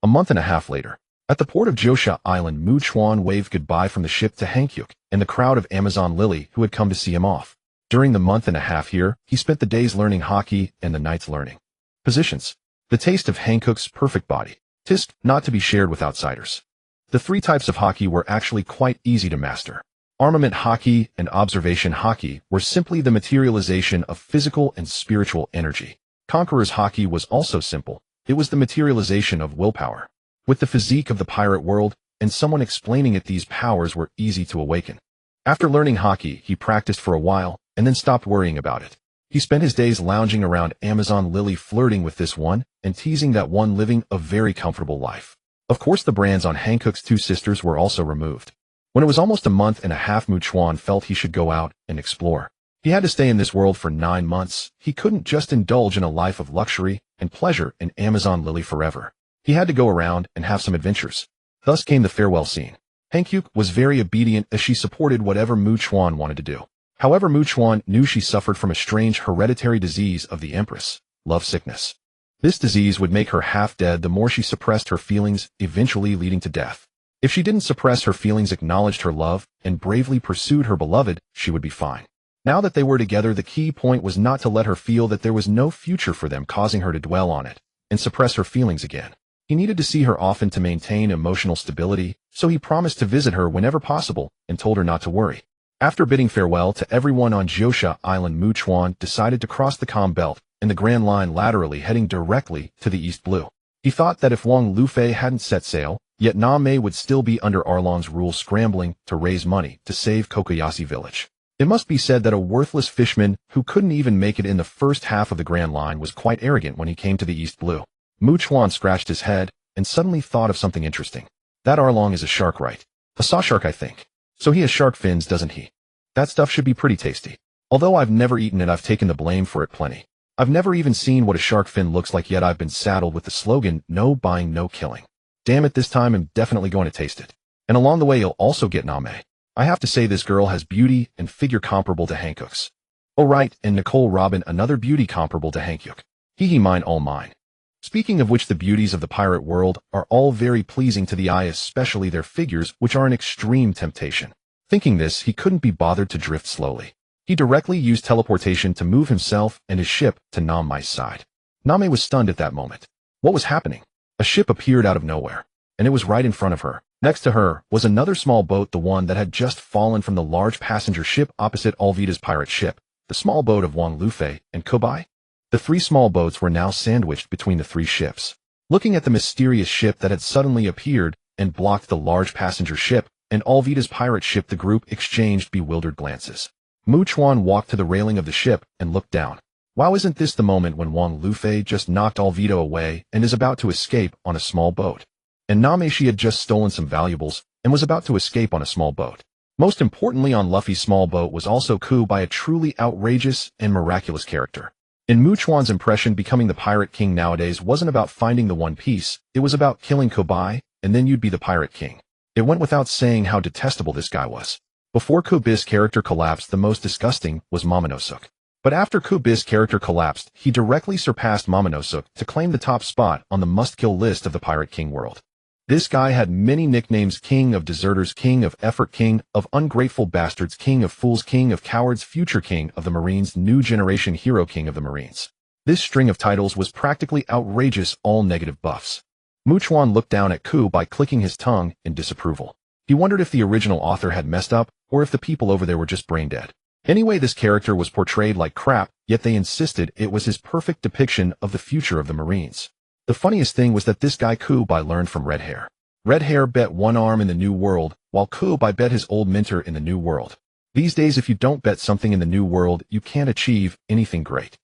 A month and a half later. At the port of Josha Island, Mu Chuan waved goodbye from the ship to Mangekyō and the crowd of Amazon Lily who had come to see him off. During the month and a half here, he spent the days learning hockey and the nights learning positions. The taste of Mangekyō's perfect body. Tisk, not to be shared with outsiders. The three types of hockey were actually quite easy to master. Armament hockey and observation hockey were simply the materialization of physical and spiritual energy. Conqueror's hockey was also simple. It was the materialization of willpower. With the physique of the pirate world and someone explaining it, these powers were easy to awaken. After learning hockey, he practiced for a while and then stopped worrying about it. He spent his days lounging around Amazon Lily, flirting with this one and teasing that one, living a very comfortable life. Of course, the brands on Mangekyō's two sisters were also removed. When it was almost a month and a half, Mu Chuan felt he should go out and explore. He had to stay in this world for 9 months. He couldn't just indulge in a life of luxury and pleasure in Amazon Lily forever. He had to go around and have some adventures. Thus came the farewell scene. Mangekyō was very obedient as she supported whatever Mu Chuan wanted to do. However, Mu Chuan knew she suffered from a strange hereditary disease of the Empress, love sickness. This disease would make her half dead the more she suppressed her feelings, eventually leading to death. If she didn't suppress her feelings, acknowledged her love, and bravely pursued her beloved, she would be fine. Now that they were together, the key point was not to let her feel that there was no future for them, causing her to dwell on it and suppress her feelings again. He needed to see her often to maintain emotional stability, so he promised to visit her whenever possible and told her not to worry. After bidding farewell to everyone on Josha Island, Mu Chuan decided to cross the calm belt in the Grand Line laterally, heading directly to the East Blue. He thought that if Wang Lufei hadn't set sail, yet Name would still be under Arlong's rule, scrambling to raise money to save Kokoyashi village. It must be said that a worthless fishman who couldn't even make it in the first half of the Grand Line was quite arrogant when he came to the East Blue. Mu Chuan scratched his head and suddenly thought of something interesting. That Arlong is a shark, right? A saw shark, I think. So he has shark fins, doesn't he? That stuff should be pretty tasty. Although I've never eaten it, I've taken the blame for it plenty. I've never even seen what a shark fin looks like, yet I've been saddled with the slogan, no buying, no killing. Damn it, this time I'm definitely going to taste it. And along the way you'll also get Name. I have to say, this girl has beauty and figure comparable to Mangekyō's. Oh right, and Nicole Robin, another beauty comparable to Mangekyō. He mine, all mine. Speaking of which, the beauties of the pirate world are all very pleasing to the eye, especially their figures, which are an extreme temptation. Thinking this, he couldn't be bothered to drift slowly. He directly used teleportation to move himself and his ship to Name's side. Name was stunned at that moment. What was happening? A ship appeared out of nowhere, and it was right in front of her. Next to her was another small boat, the one that had just fallen from the large passenger ship opposite Alvida's pirate ship, the small boat of Wang Lufei and Kobai. The 3 small boats were now sandwiched between the 3 ships. Looking at the mysterious ship that had suddenly appeared and blocked the large passenger ship and Alvida's pirate ship, the group exchanged bewildered glances. Mu Chuan walked to the railing of the ship and looked down. Wow, isn't this the moment when Wang Lufei just knocked Alvida away and is about to escape on a small boat? And Name, she had just stolen some valuables and was about to escape on a small boat. Most importantly, on Luffy's small boat was also Ku, by a truly outrageous and miraculous character. In Mu Chuan's impression, becoming the Pirate King nowadays wasn't about finding the One Piece, it was about killing Kobai, and then you'd be the Pirate King. It went without saying how detestable this guy was. Before Kubi's character collapsed, the most disgusting was Momonosuke. But after Kubi's character collapsed, he directly surpassed Momonosuke to claim the top spot on the must-kill list of the Pirate King world. This guy had many nicknames: King of Deserters, King of Effort, King of Ungrateful Bastards, King of Fools, King of Cowards, Future King of the Marines, New Generation Hero, King of the Marines. This string of titles was practically outrageous, all negative buffs. Mu Chuan looked down at Ku by clicking his tongue in disapproval. He wondered if the original author had messed up, or if the people over there were just brain dead. Anyway, this character was portrayed like crap, yet they insisted it was his perfect depiction of the future of the Marines. The funniest thing was that this guy Kubai learned from Red Hair. Red Hair bet one arm in the New World, while Kubai bet his old mentor in the New World. These days if you don't bet something in the new world, you can't achieve anything great.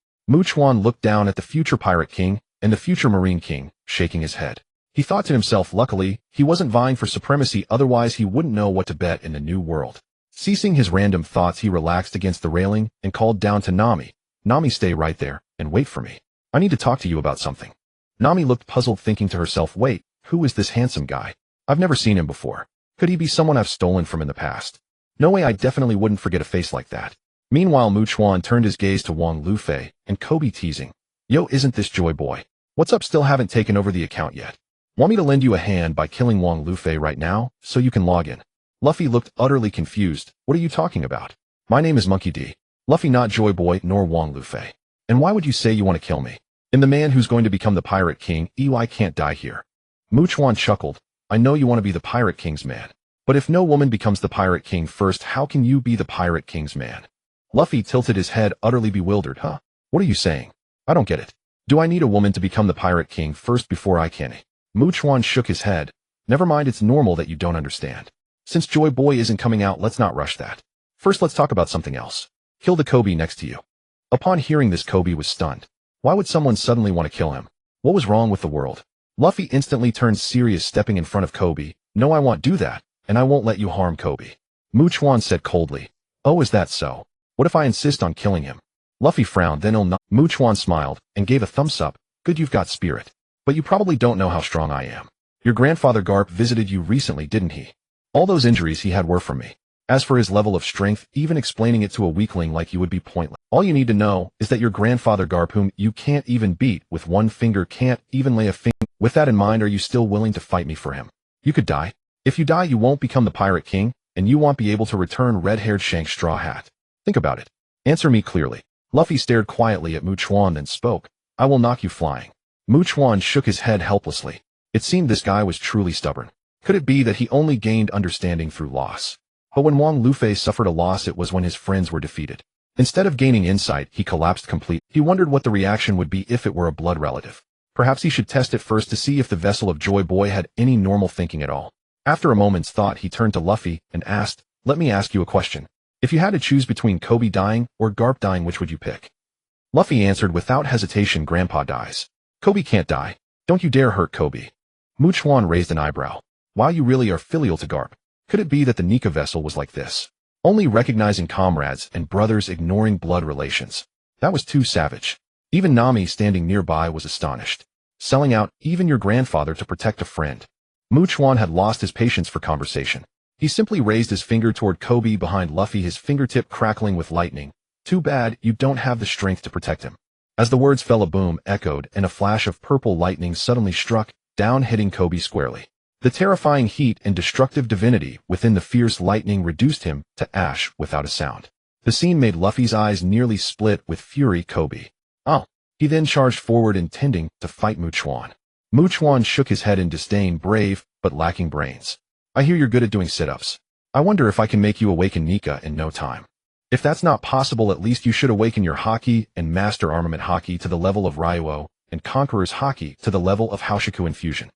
Chuan looked down at the future Pirate King and the future Marine King, shaking his head. He thought to himself, luckily, he wasn't vying for supremacy, otherwise he wouldn't know what to bet in the new world. Ceasing his random thoughts, he relaxed against the railing and called down to Nami. Nami, stay right there and wait for me. I need to talk to you about something. Nami looked puzzled, thinking to herself, wait, who is this handsome guy? I've never seen him before. Could he be someone I've stolen from in the past? No way, I definitely wouldn't forget a face like that. Meanwhile, Chuan turned his gaze to Wang Lufei and Kobe, teasing. Yo, isn't this Joy Boy? What's up, still haven't taken over the account yet? Want me to lend you a hand by killing Wang Lufei right now, so you can log in? Luffy looked utterly confused. What are you talking about? My name is Monkey D. Luffy, not Joy Boy nor Wang Lufei. And why would you say you want to kill me? And the man who's going to become the Pirate King, I can't die here. Chuan chuckled. I know you want to be the Pirate King's man. But if no woman becomes the Pirate King first, how can you be the Pirate King's man? Luffy tilted his head, utterly bewildered. Huh? What are you saying? I don't get it. Do I need a woman to become the Pirate King first before I can? Chuan shook his head. Never mind, it's normal that you don't understand. Since Joy Boy isn't coming out, let's not rush that. First, let's talk about something else. Kill the Kobe next to you. Upon hearing this, Kobe was stunned. Why would someone suddenly want to kill him? What was wrong with the world? Luffy instantly turned serious, stepping in front of Kobe. No, I won't do that. And I won't let you harm Kobe. Chuan said coldly. Oh, is that so? What if I insist on killing him? Luffy frowned, then Chuan smiled and gave a thumbs up. Good, you've got spirit. But you probably don't know how strong I am. Your grandfather Garp visited you recently, didn't he? All those injuries he had were from me. As for his level of strength, even explaining it to a weakling like you would be pointless. All you need to know is that your grandfather Garp, whom you can't even beat with one finger, can't even lay a finger. With that in mind, are you still willing to fight me for him? You could die. If you die, you won't become the Pirate King, and you won't be able to return red-haired Shanks' straw hat. Think about it. Answer me clearly. Luffy stared quietly at Chuan, then spoke. I will knock you flying. Chuan shook his head helplessly. It seemed this guy was truly stubborn. Could it be that he only gained understanding through loss? But when Wang Lufei suffered a loss, it was when his friends were defeated. Instead of gaining insight, he collapsed completely. He wondered what the reaction would be if it were a blood relative. Perhaps he should test it first to see if the vessel of Joy Boy had any normal thinking at all. After a moment's thought, he turned to Luffy and asked, let me ask you a question. If you had to choose between Kobe dying or Garp dying, which would you pick? Luffy answered without hesitation, Grandpa dies. Kobe can't die. Don't you dare hurt Kobe. Chuan raised an eyebrow. Wow, you really are filial to Garp. Could it be that the Nika vessel was like this? Only recognizing comrades and brothers, ignoring blood relations. That was too savage. Even Nami, standing nearby, was astonished. Selling out even your grandfather to protect a friend. Chuan had lost his patience for conversation. He simply raised his finger toward Kobe behind Luffy, his fingertip crackling with lightning. Too bad you don't have the strength to protect him. As the words fell, a boom echoed and a flash of purple lightning suddenly struck down, hitting Kobe squarely. The terrifying heat and destructive divinity within the fierce lightning reduced him to ash without a sound. The scene made Luffy's eyes nearly split with fury. Kobe. Oh. He then charged forward, intending to fight Chuan. Chuan shook his head in disdain. Brave, but lacking brains. I hear you're good at doing sit-ups. I wonder if I can make you awaken Nika in no time. If that's not possible, at least you should awaken your Haki and Master Armament Haki to the level of Ryuo, and Conqueror's Haki to the level of Haoshiku Infusion.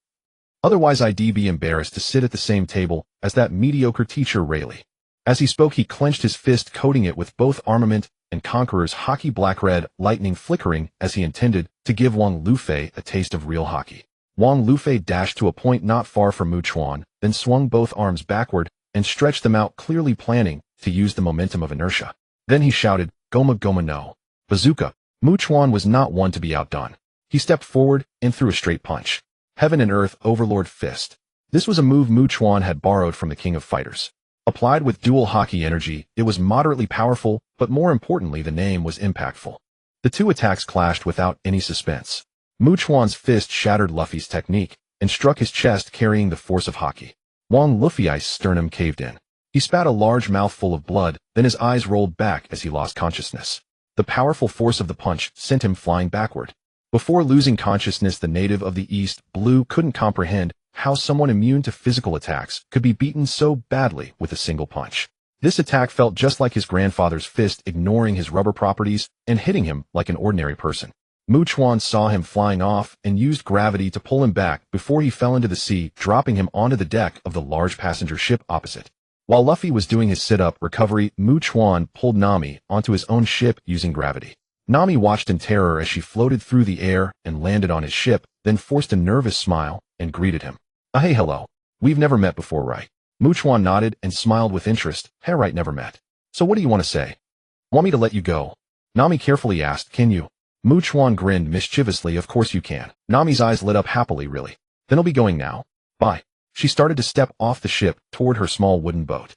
Otherwise I'd be embarrassed to sit at the same table as that mediocre teacher Rayleigh. As he spoke, he clenched his fist, coating it with both Armament and Conqueror's Haki, black-red lightning flickering as he intended to give Wang Lufei a taste of real Haki. Wang Lufei dashed to a point not far from Chuan, then swung both arms backward and stretched them out, clearly planning to use the momentum of inertia. Then he shouted, Goma Goma no. Bazooka. Chuan was not one to be outdone. He stepped forward and threw a straight punch. Heaven and Earth Overlord Fist. This was a move Chuan had borrowed from the King of Fighters. Applied with dual Haki energy, it was moderately powerful, but more importantly, the name was impactful. The two attacks clashed without any suspense. Chuan's fist shattered Luffy's technique and struck his chest, carrying the force of Haki. Wang Lufei's sternum caved in. He spat a large mouthful of blood, then his eyes rolled back as he lost consciousness. The powerful force of the punch sent him flying backward. Before losing consciousness, the native of the East Blue couldn't comprehend how someone immune to physical attacks could be beaten so badly with a single punch. This attack felt just like his grandfather's fist, ignoring his rubber properties and hitting him like an ordinary person. Chuan saw him flying off and used gravity to pull him back before he fell into the sea, dropping him onto the deck of the large passenger ship opposite. While Luffy was doing his sit-up recovery, Chuan pulled Nami onto his own ship using gravity. Nami watched in terror as she floated through the air and landed on his ship, then forced a nervous smile and greeted him. Hey, hello. We've never met before, right? Chuan nodded and smiled with interest. Hey, right, never met. So what do you want to say? Want me to let you go? Nami carefully asked, can you? Chuan grinned mischievously, of course you can. Nami's eyes lit up happily, really. Then I'll be going now. Bye. She started to step off the ship toward her small wooden boat.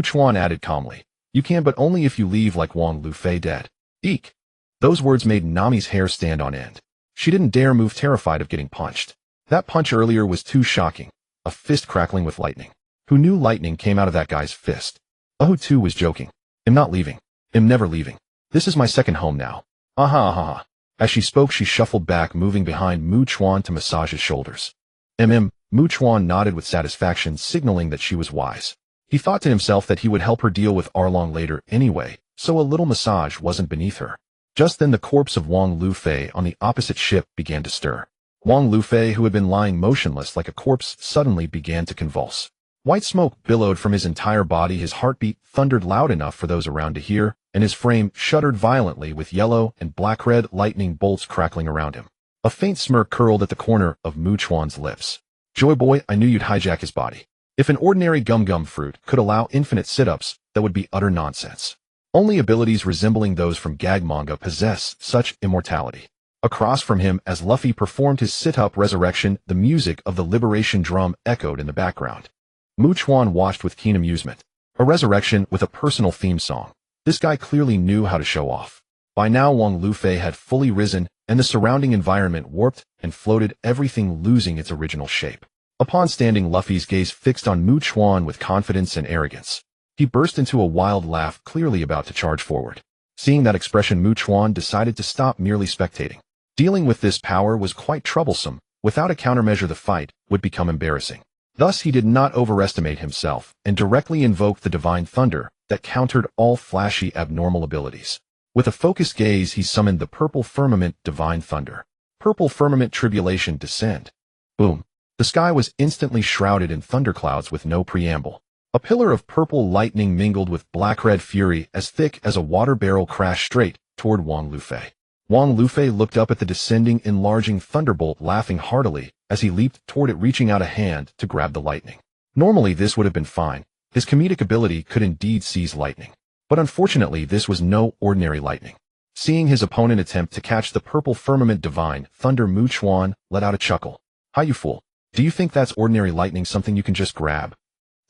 Chuan added calmly, you can, but only if you leave like Wang Lufei dead. Eek. Those words made Nami's hair stand on end. She didn't dare move, terrified of getting punched. That punch earlier was too shocking. A fist crackling with lightning. Who knew lightning came out of that guy's fist? Who too was joking. I'm not leaving. I'm never leaving. This is my second home now. Aha. As she spoke, she shuffled back, moving behind Chuan to massage his shoulders. Chuan nodded with satisfaction, signaling that she was wise. He thought to himself that he would help her deal with Arlong later anyway, so a little massage wasn't beneath her. Just then the corpse of Wang Lufei on the opposite ship began to stir. Wang Lufei, who had been lying motionless like a corpse, suddenly began to convulse. White smoke billowed from his entire body, his heartbeat thundered loud enough for those around to hear, and his frame shuddered violently with yellow and black-red lightning bolts crackling around him. A faint smirk curled at the corner of Chuan's lips. Joy boy, I knew you'd hijack his body. If an ordinary gum-gum fruit could allow infinite sit-ups, that would be utter nonsense. Only abilities resembling those from gag manga possess such immortality. Across from him, as Luffy performed his sit-up resurrection, the music of the liberation drum echoed in the background. Chuan watched with keen amusement. A resurrection with a personal theme song. This guy clearly knew how to show off. By now Wang Lufei had fully risen, and the surrounding environment warped and floated, everything losing its original shape. Upon standing, Luffy's gaze fixed on Chuan with confidence and arrogance. He burst into a wild laugh, clearly about to charge forward. Seeing that expression, Chuan decided to stop merely spectating. Dealing with this power was quite troublesome. Without a countermeasure, the fight would become embarrassing. Thus he did not overestimate himself, and directly invoked the divine thunder that countered all flashy abnormal abilities. With a focused gaze he summoned the purple firmament divine thunder. Purple firmament tribulation descend. Boom. The sky was instantly shrouded in thunderclouds with no preamble. A pillar of purple lightning mingled with black-red fury as thick as a water barrel crashed straight toward Wang Lufei. Wang Lufei looked up at the descending, enlarging thunderbolt, laughing heartily as he leaped toward it, reaching out a hand to grab the lightning. Normally this would have been fine. His comedic ability could indeed seize lightning. But unfortunately this was no ordinary lightning. Seeing his opponent attempt to catch the purple firmament divine thunder, Chuan let out a chuckle. Hi, you fool. Do you think that's ordinary lightning, something you can just grab?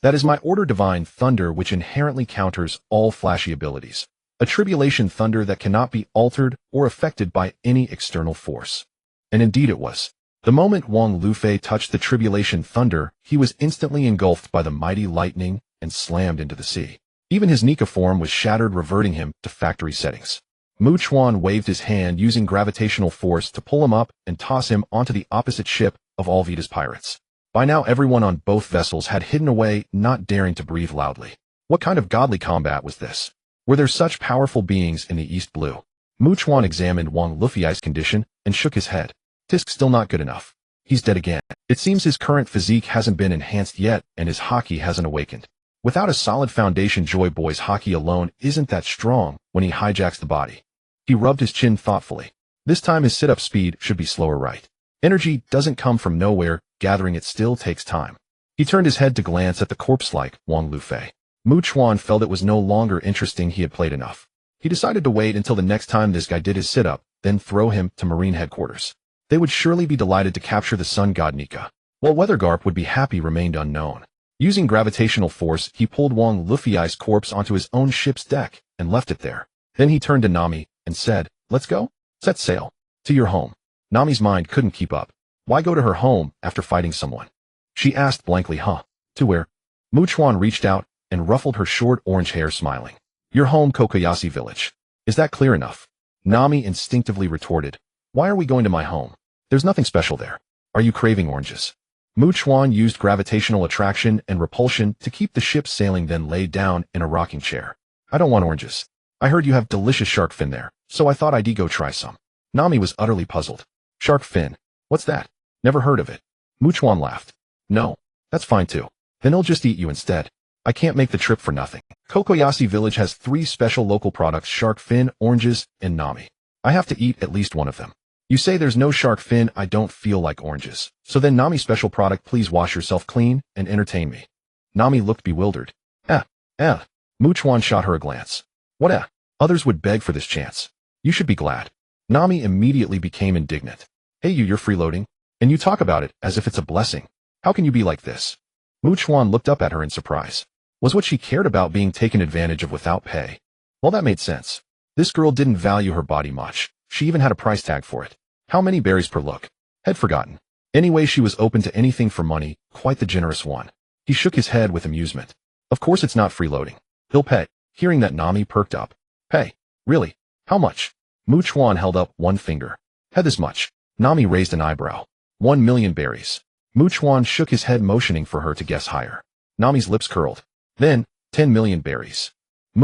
That is my order divine thunder, which inherently counters all flashy abilities. A tribulation thunder that cannot be altered or affected by any external force. And indeed it was. The moment Wang Lufei touched the tribulation thunder, he was instantly engulfed by the mighty lightning and slammed into the sea. Even his Nika form was shattered, reverting him to factory settings. Chuan waved his hand, using gravitational force to pull him up and toss him onto the opposite ship of Alvida's pirates. By now everyone on both vessels had hidden away, not daring to breathe loudly. What kind of godly combat was this? Were there such powerful beings in the East Blue? Chuan examined Wang Lufei's condition and shook his head. Tisk, still not good enough. He's dead again. It seems his current physique hasn't been enhanced yet, and his haki hasn't awakened. Without a solid foundation, Joy Boy's haki alone isn't that strong when he hijacks the body. He rubbed his chin thoughtfully. This time his sit-up speed should be slower, right? Energy doesn't come from nowhere, gathering it still takes time. He turned his head to glance at the corpse-like Wang Lufei. Chuan felt it was no longer interesting, he had played enough. He decided to wait until the next time this guy did his sit-up, then throw him to Marine headquarters. They would surely be delighted to capture the sun god Nika. While whether Garp would be happy remained unknown. Using gravitational force, he pulled Wang Lufei's corpse onto his own ship's deck and left it there. Then he turned to Nami and said, let's go. Set sail. To your home. Nami's mind couldn't keep up. Why go to her home after fighting someone? She asked blankly, huh? To where? Chuan reached out and ruffled her short orange hair, smiling. Your home, Kokoyashi village. Is that clear enough? Nami instinctively retorted. Why are we going to my home? There's nothing special there. Are you craving oranges? Chuan used gravitational attraction and repulsion to keep the ship sailing, then laid down in a rocking chair. I don't want oranges. I heard you have delicious shark fin there, so I thought I'd go try some. Nami was utterly puzzled. Shark fin? What's that? Never heard of it. Chuan laughed. No, that's fine too. Then I'll just eat you instead. I can't make the trip for nothing. Kokoyashi Village has 3 special local products: shark fin, oranges, and nami. I have to eat at least one of them. You say there's no shark fin. I don't feel like oranges. So then nami special product, please wash yourself clean and entertain me. Nami looked bewildered. Chuan shot her a glance. What? Others would beg for this chance. You should be glad. Nami immediately became indignant. Hey, you're freeloading? And you talk about it as if it's a blessing. How can you be like this? Chuan looked up at her in surprise. Was what she cared about being taken advantage of without pay? Well, that made sense. This girl didn't value her body much. She even had a price tag for it. How many berries per look? Had forgotten. Anyway, she was open to anything for money, quite the generous one. He shook his head with amusement. Of course it's not freeloading. He'll pay. Hearing that, Nami perked up. Pay? Really? How much? Chuan held up one finger. Had this much. Nami raised an eyebrow. 1 million berries. Chuan shook his head, motioning for her to guess higher. Nami's lips curled. Then, 10 million berries.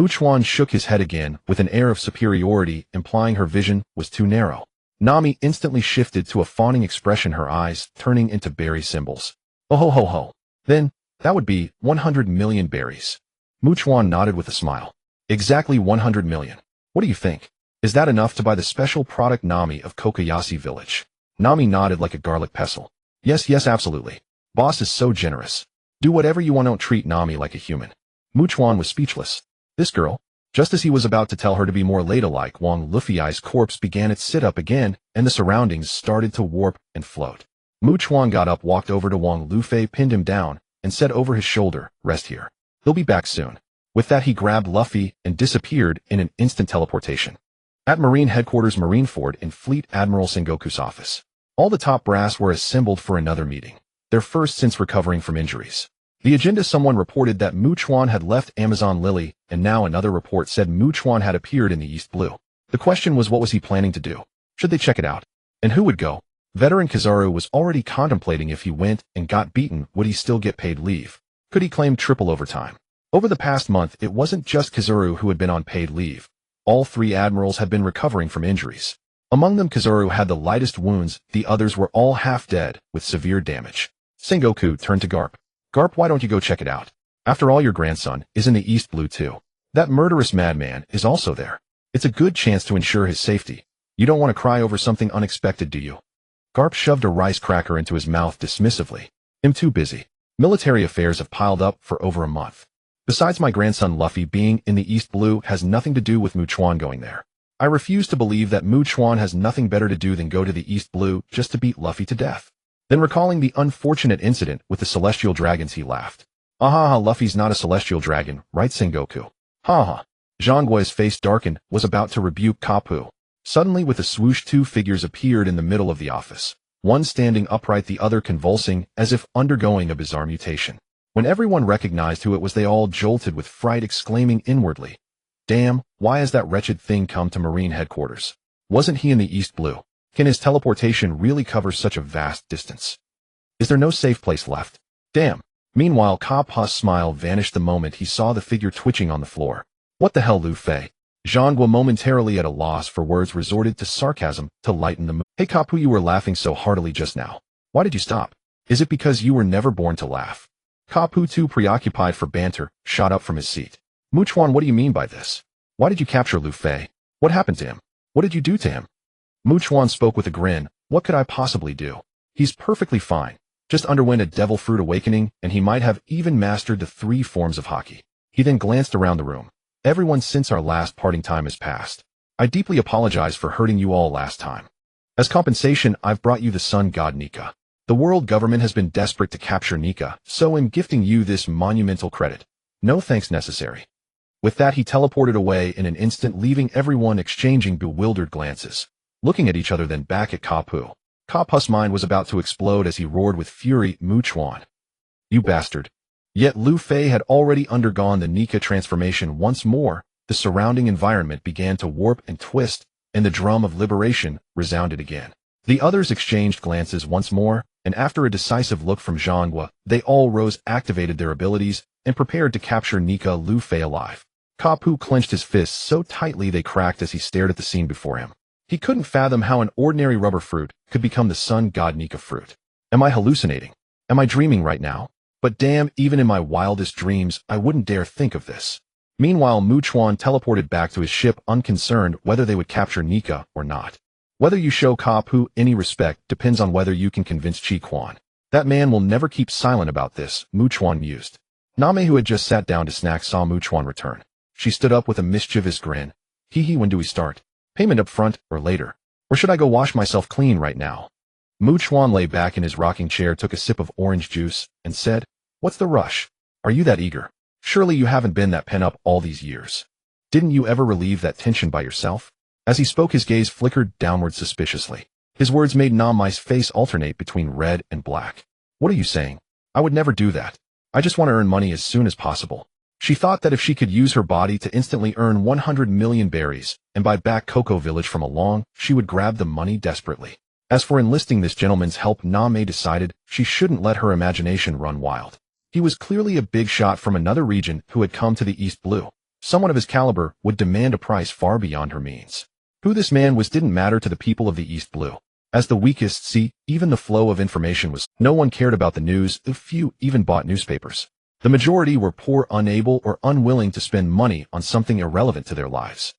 Chuan shook his head again with an air of superiority, implying her vision was too narrow. Nami instantly shifted to a fawning expression, her eyes turning into berry symbols. Oh ho ho ho. Then, that would be 100 million berries. Chuan nodded with a smile. Exactly 100 million. What do you think? Is that enough to buy the special product Nami of Kokoyashi Village? Nami nodded like a garlic pestle. Yes, absolutely. Boss is so generous. Do whatever you want, don't treat Nami like a human. Chuan was speechless. This girl? Just as he was about to tell her to be more ladylike, Wang Luffy's corpse began its sit-up again, and the surroundings started to warp and float. Chuan got up, walked over to Wang Luffy, pinned him down, and said over his shoulder, "Rest here. He'll be back soon." With that, he grabbed Luffy and disappeared in an instant teleportation. At Marine Headquarters Marineford in Fleet Admiral Sengoku's office, all the top brass were assembled for another meeting, their first since recovering from injuries. The agenda: someone reported that Chuan had left Amazon Lily, and now another report said Chuan had appeared in the East Blue. The question was, what was he planning to do? Should they check it out? And who would go? Veteran Kizaru was already contemplating if he went and got beaten, would he still get paid leave? Could he claim triple overtime? Over the past month, it wasn't just Kizaru who had been on paid leave. All 3 admirals had been recovering from injuries. Among them, Kizaru had the lightest wounds, the others were all half dead, with severe damage. Sengoku turned to Garp. Garp, why don't you go check it out? After all, your grandson is in the East Blue too. That murderous madman is also there. It's a good chance to ensure his safety. You don't want to cry over something unexpected, do you? Garp shoved a rice cracker into his mouth dismissively. I'm too busy. Military affairs have piled up for over a month. Besides, my grandson Luffy being in the East Blue has nothing to do with Chuan going there. I refuse to believe that Chuan has nothing better to do than go to the East Blue just to beat Luffy to death. Then, recalling the unfortunate incident with the celestial dragons, he laughed. Ahaha, Luffy's not a celestial dragon, right, Sengoku? Ha. Zhangguo's face darkened, was about to rebuke Kapu. Suddenly, with a swoosh, 2 figures appeared in the middle of the office. One standing upright, the other convulsing, as if undergoing a bizarre mutation. When everyone recognized who it was, they all jolted with fright, exclaiming inwardly, "Damn, why has that wretched thing come to Marine Headquarters? Wasn't he in the East Blue? Can his teleportation really cover such a vast distance? Is there no safe place left? Damn." Meanwhile, Kapu's smile vanished the moment he saw the figure twitching on the floor. What the hell, Luffy? Zhangguo, momentarily at a loss for words, resorted to sarcasm to lighten the mood. Hey Kapu, you were laughing so heartily just now. Why did you stop? Is it because you were never born to laugh? Kapu, too preoccupied for banter, shot up from his seat. Chuan, what do you mean by this? Why did you capture Luffy? What happened to him? What did you do to him? Chuan spoke with a grin. What could I possibly do? He's perfectly fine. Just underwent a devil fruit awakening, and he might have even mastered the 3 forms of haki. He then glanced around the room. Everyone, since our last parting time has passed. I deeply apologize for hurting you all last time. As compensation, I've brought you the sun god Nika. The world government has been desperate to capture Nika, so I'm gifting you this monumental credit. No thanks necessary. With that, he teleported away in an instant, leaving everyone exchanging bewildered glances, looking at each other, then back at Kapu. Kapu's mind was about to explode as he roared with fury, Chuan, you bastard. Yet Luffy had already undergone the Nika transformation once more. The surrounding environment began to warp and twist, and the drum of liberation resounded again. The others exchanged glances once more, and after a decisive look from Zhangguo, they all rose, activated their abilities, and prepared to capture Nika Luffy alive. Kapu clenched his fists so tightly they cracked as he stared at the scene before him. He couldn't fathom how an ordinary rubber fruit could become the sun god Nika fruit. Am I hallucinating? Am I dreaming right now? But damn, even in my wildest dreams, I wouldn't dare think of this. Meanwhile, Chuan teleported back to his ship unconcerned whether they would capture Nika or not. Whether you show Kapu any respect depends on whether you can convince Chuan. That man will never keep silent about this, Chuan mused. Name, who had just sat down to snack, saw Chuan return. She stood up with a mischievous grin. Hee, when do we start? Payment up front or later? Or should I go wash myself clean right now? Chuan lay back in his rocking chair, took a sip of orange juice, and said, What's the rush? Are you that eager? Surely you haven't been that pent up all these years. Didn't you ever relieve that tension by yourself? As he spoke, his gaze flickered downward suspiciously. His words made Name's face alternate between red and black. What are you saying? I would never do that. I just want to earn money as soon as possible. She thought that if she could use her body to instantly earn 100 million berries and buy back Cocoa Village from Along, she would grab the money desperately. As for enlisting this gentleman's help, Name decided she shouldn't let her imagination run wild. He was clearly a big shot from another region who had come to the East Blue. Someone of his caliber would demand a price far beyond her means. Who this man was didn't matter to the people of the East Blue. As the weakest sea, even the flow of information was. No one cared about the news, a few even bought newspapers. The majority were poor, unable or unwilling to spend money on something irrelevant to their lives.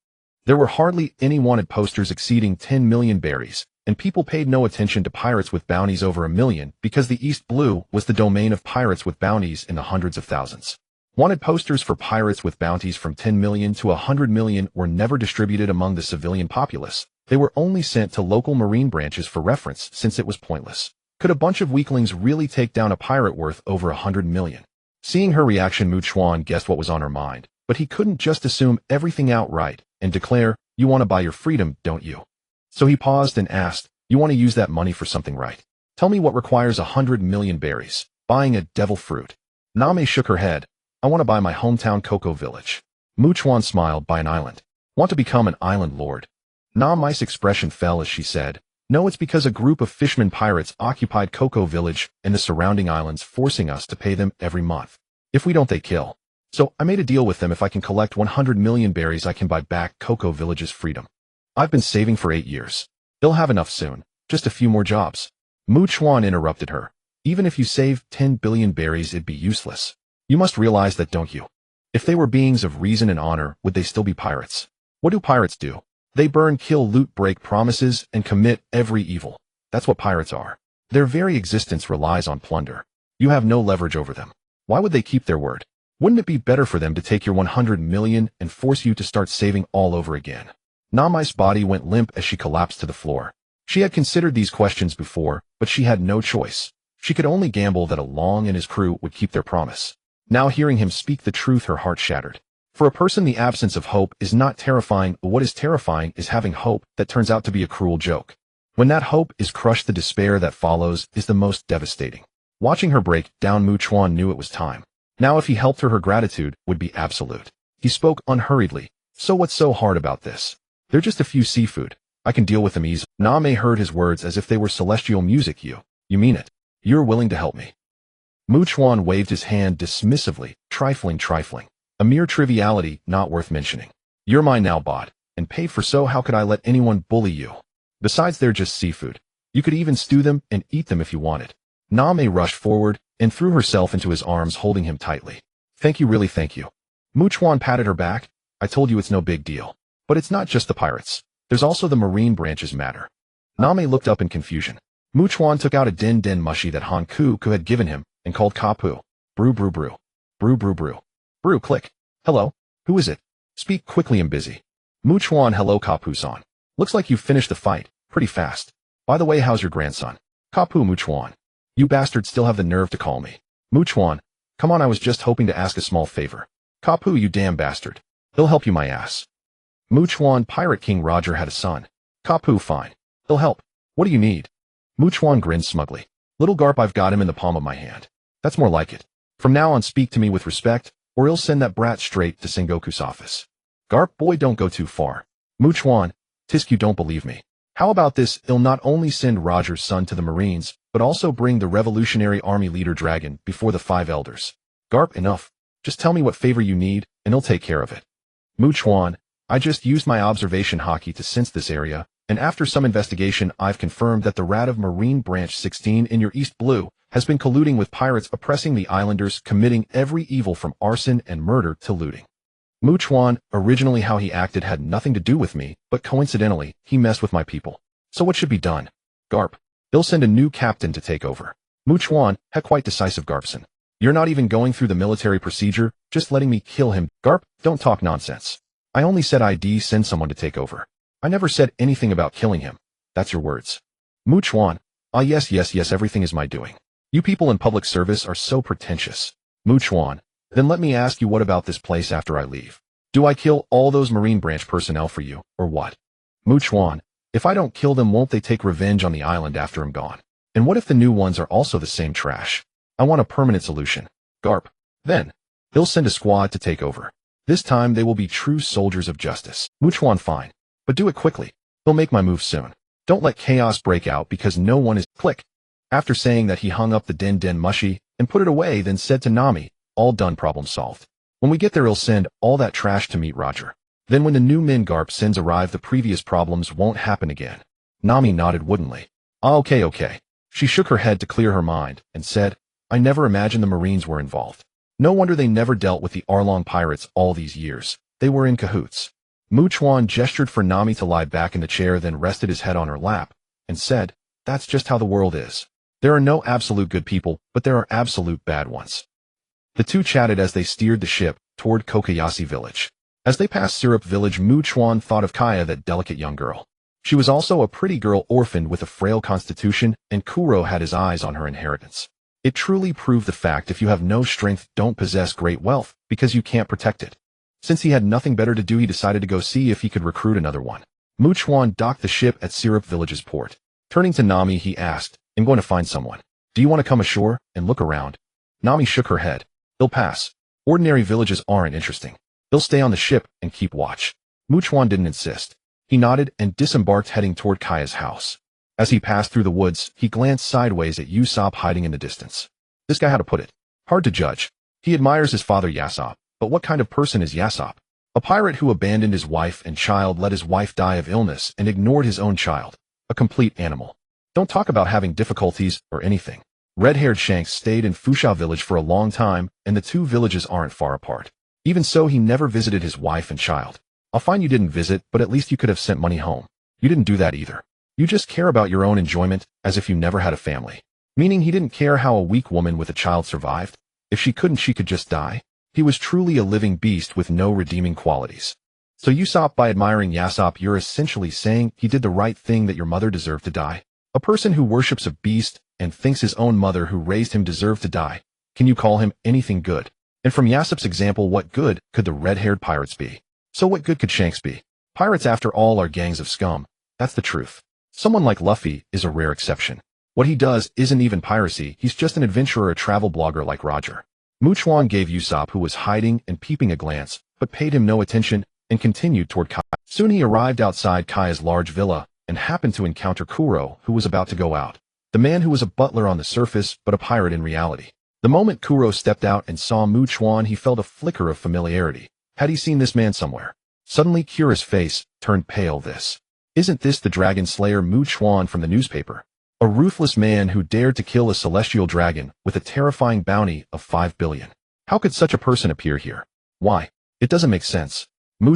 There were hardly any wanted posters exceeding 10 million berries, and people paid no attention to pirates with bounties over 1 million because the East Blue was the domain of pirates with bounties in the hundreds of thousands. Wanted posters for pirates with bounties from 10 million to 100 million were never distributed among the civilian populace. They were only sent to local marine branches for reference, since it was pointless. Could a bunch of weaklings really take down a pirate worth over 100 million? Seeing her reaction, Chuan guessed what was on her mind, but he couldn't just assume everything outright and declare, You want to buy your freedom, don't you? So he paused and asked, You want to use that money for something, right? Tell me what requires 100 million berries. Buying a devil fruit. Name shook her head. I want to buy my hometown Cocoa Village. Chuan smiled. Buy an island. Want to become an island lord. Name's expression fell as she said, No, it's because a group of fishermen pirates occupied Cocoa Village and the surrounding islands, forcing us to pay them every month. If we don't, they kill. So I made a deal with them. If I can collect 100 million berries, I can buy back Cocoa Village's freedom. I've been saving for 8 years. They'll have enough soon. Just a few more jobs. Chuan interrupted her. Even if you save 10 billion berries, it'd be useless. You must realize that, don't you? If they were beings of reason and honor, would they still be pirates? What do pirates do? They burn, kill, loot, break promises, and commit every evil. That's what pirates are. Their very existence relies on plunder. You have no leverage over them. Why would they keep their word? Wouldn't it be better for them to take your 100 million and force you to start saving all over again? Name's body went limp as she collapsed to the floor. She had considered these questions before, but she had no choice. She could only gamble that Along and his crew would keep their promise. Now, hearing him speak the truth, her heart shattered. For a person, the absence of hope is not terrifying. What is terrifying is having hope that turns out to be a cruel joke. When that hope is crushed, the despair that follows is the most devastating. Watching her break down, Chuan knew it was time. Now, if he helped her, her gratitude would be absolute. He spoke unhurriedly. So what's so hard about this? They're just a few seafood. I can deal with them easily. Name heard his words as if they were celestial music. You mean it? You're willing to help me? Chuan waved his hand dismissively. Trifling. A mere triviality, not worth mentioning. You're mine now, bought and paid for, so how could I let anyone bully you? Besides, they're just seafood. You could even stew them and eat them if you wanted. Name rushed forward and threw herself into his arms, holding him tightly. Thank you, really thank you. Chuan patted her back. I told you it's no big deal. But it's not just the pirates. There's also the marine branches matter. Name looked up in confusion. Chuan took out a den mushi that Hanku had given him and called Kapu. Brew. Brew, click. Hello? Who is it? Speak quickly, I'm busy. Chuan, hello Kapu-san. Looks like you finished the fight, pretty fast. By the way, how's your grandson? Kapu. Chuan. You bastard still have the nerve to call me. Chuan, come on, I was just hoping to ask a small favor. Kapu, you damn bastard. He'll help you my ass. Chuan, Pirate King Roger had a son. Kapu, fine. He'll help. What do you need? Chuan grinned smugly. Little Garp, I've got him in the palm of my hand. That's more like it. From now on, speak to me with respect, or he'll send that brat straight to Sengoku's office. Garp, boy, don't go too far. Chuan, tisk, you don't believe me. How about this? He'll not only send Roger's son to the Marines, but also bring the Revolutionary Army leader Dragon before the 5 elders. Garp, enough. Just tell me what favor you need, and he'll take care of it. Chuan, I just used my observation hockey to sense this area, and after some investigation I've confirmed that the rat of Marine Branch 16 in your East Blue has been colluding with pirates oppressing the islanders, committing every evil from arson and murder to looting. Chuan, originally how he acted had nothing to do with me, but coincidentally, he messed with my people. So what should be done? Garp. They'll send a new captain to take over. Chuan, had quite decisive Garpson. You're not even going through the military procedure, just letting me kill him. Garp, don't talk nonsense. I only said I'd send someone to take over. I never said anything about killing him. That's your words. Chuan. Ah yes, everything is my doing. You people in public service are so pretentious. Chuan. Then let me ask you, what about this place after I leave? Do I kill all those Marine Branch personnel for you, or what? Chuan. If I don't kill them, won't they take revenge on the island after I'm gone? And what if the new ones are also the same trash? I want a permanent solution. Garp. Then, they'll send a squad to take over. This time they will be true soldiers of justice. Chuan. Fine. But do it quickly. They'll make my move soon. Don't let chaos break out because no one is— Click. After saying that, he hung up the den mushy and put it away, then said to Nami, all done, problem solved. When we get there, he'll send all that trash to meet Roger. Then when the new men Garp sends arrive, the previous problems won't happen again. Nami nodded woodenly. Ah, okay. She shook her head to clear her mind and said, I never imagined the Marines were involved. No wonder they never dealt with the Arlong pirates all these years. They were in cahoots. Chuan gestured for Nami to lie back in the chair, then rested his head on her lap and said, that's just how the world is. There are no absolute good people, but there are absolute bad ones. The two chatted as they steered the ship toward Kokoyashi village. As they passed Syrup village, Chuan thought of Kaya, that delicate young girl. She was also a pretty girl orphaned with a frail constitution, and Kuro had his eyes on her inheritance. It truly proved the fact, if you have no strength, don't possess great wealth, because you can't protect it. Since he had nothing better to do, he decided to go see if he could recruit another one. Chuan docked the ship at Syrup village's port. Turning to Nami, he asked, I'm going to find someone. Do you want to come ashore and look around? Nami shook her head. They'll pass. Ordinary villages aren't interesting. They'll stay on the ship and keep watch. Chuan didn't insist. He nodded and disembarked, heading toward Kaya's house. As he passed through the woods, he glanced sideways at Usopp hiding in the distance. This guy, how to put it? Hard to judge. He admires his father Yasopp, but what kind of person is Yasopp? A pirate who abandoned his wife and child, let his wife die of illness, and ignored his own child. A complete animal. Don't talk about having difficulties or anything. Red-haired Shanks stayed in Fusha village for a long time, and the two villages aren't far apart. Even so, he never visited his wife and child. I'll find you didn't visit, but at least you could have sent money home. You didn't do that either. You just care about your own enjoyment, as if you never had a family. Meaning he didn't care how a weak woman with a child survived. If she couldn't, she could just die. He was truly a living beast with no redeeming qualities. So Usopp, by admiring Yasopp, you're essentially saying he did the right thing, that your mother deserved to die? A person who worships a beast and thinks his own mother who raised him deserved to die. Can you call him anything good? And from Yasopp's example, what good could the red-haired pirates be? So what good could Shanks be? Pirates, after all, are gangs of scum. That's the truth. Someone like Luffy is a rare exception. What he does isn't even piracy, he's just an adventurer, a travel blogger like Roger. Chuan gave Usopp, who was hiding and peeping, a glance, but paid him no attention, and continued toward Kaya. Soon he arrived outside Kaya's large villa, and happened to encounter Kuro, who was about to go out. The man who was a butler on the surface, but a pirate in reality. The moment Kuro stepped out and saw Chuan, he felt a flicker of familiarity. Had he seen this man somewhere? Suddenly Kura's face turned pale. Isn't this the dragon slayer Chuan from the newspaper? A ruthless man who dared to kill a celestial dragon with a terrifying bounty of 5 billion. How could such a person appear here? Why? It doesn't make sense.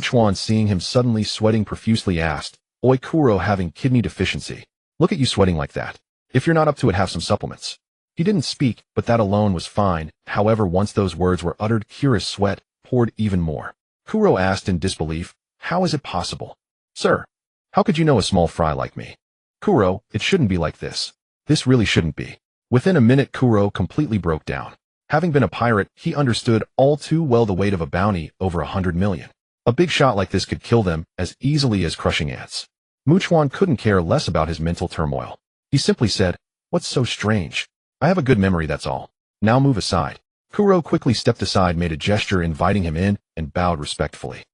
Chuan, seeing him suddenly sweating profusely, asked, Oi Kuro, having kidney deficiency. Look at you sweating like that. If you're not up to it, have some supplements. He didn't speak, but that alone was fine. However, once those words were uttered, Kura's sweat poured even more. Kuro asked in disbelief, how is it possible? Sir, how could you know a small fry like me? Kuro, it shouldn't be like this. This really shouldn't be. Within a minute, Kuro completely broke down. Having been a pirate, he understood all too well the weight of a bounty over 100 million. A big shot like this could kill them as easily as crushing ants. Chuan couldn't care less about his mental turmoil. He simply said, what's so strange? I have a good memory, that's all. Now move aside. Kuro quickly stepped aside, made a gesture inviting him in, and bowed respectfully.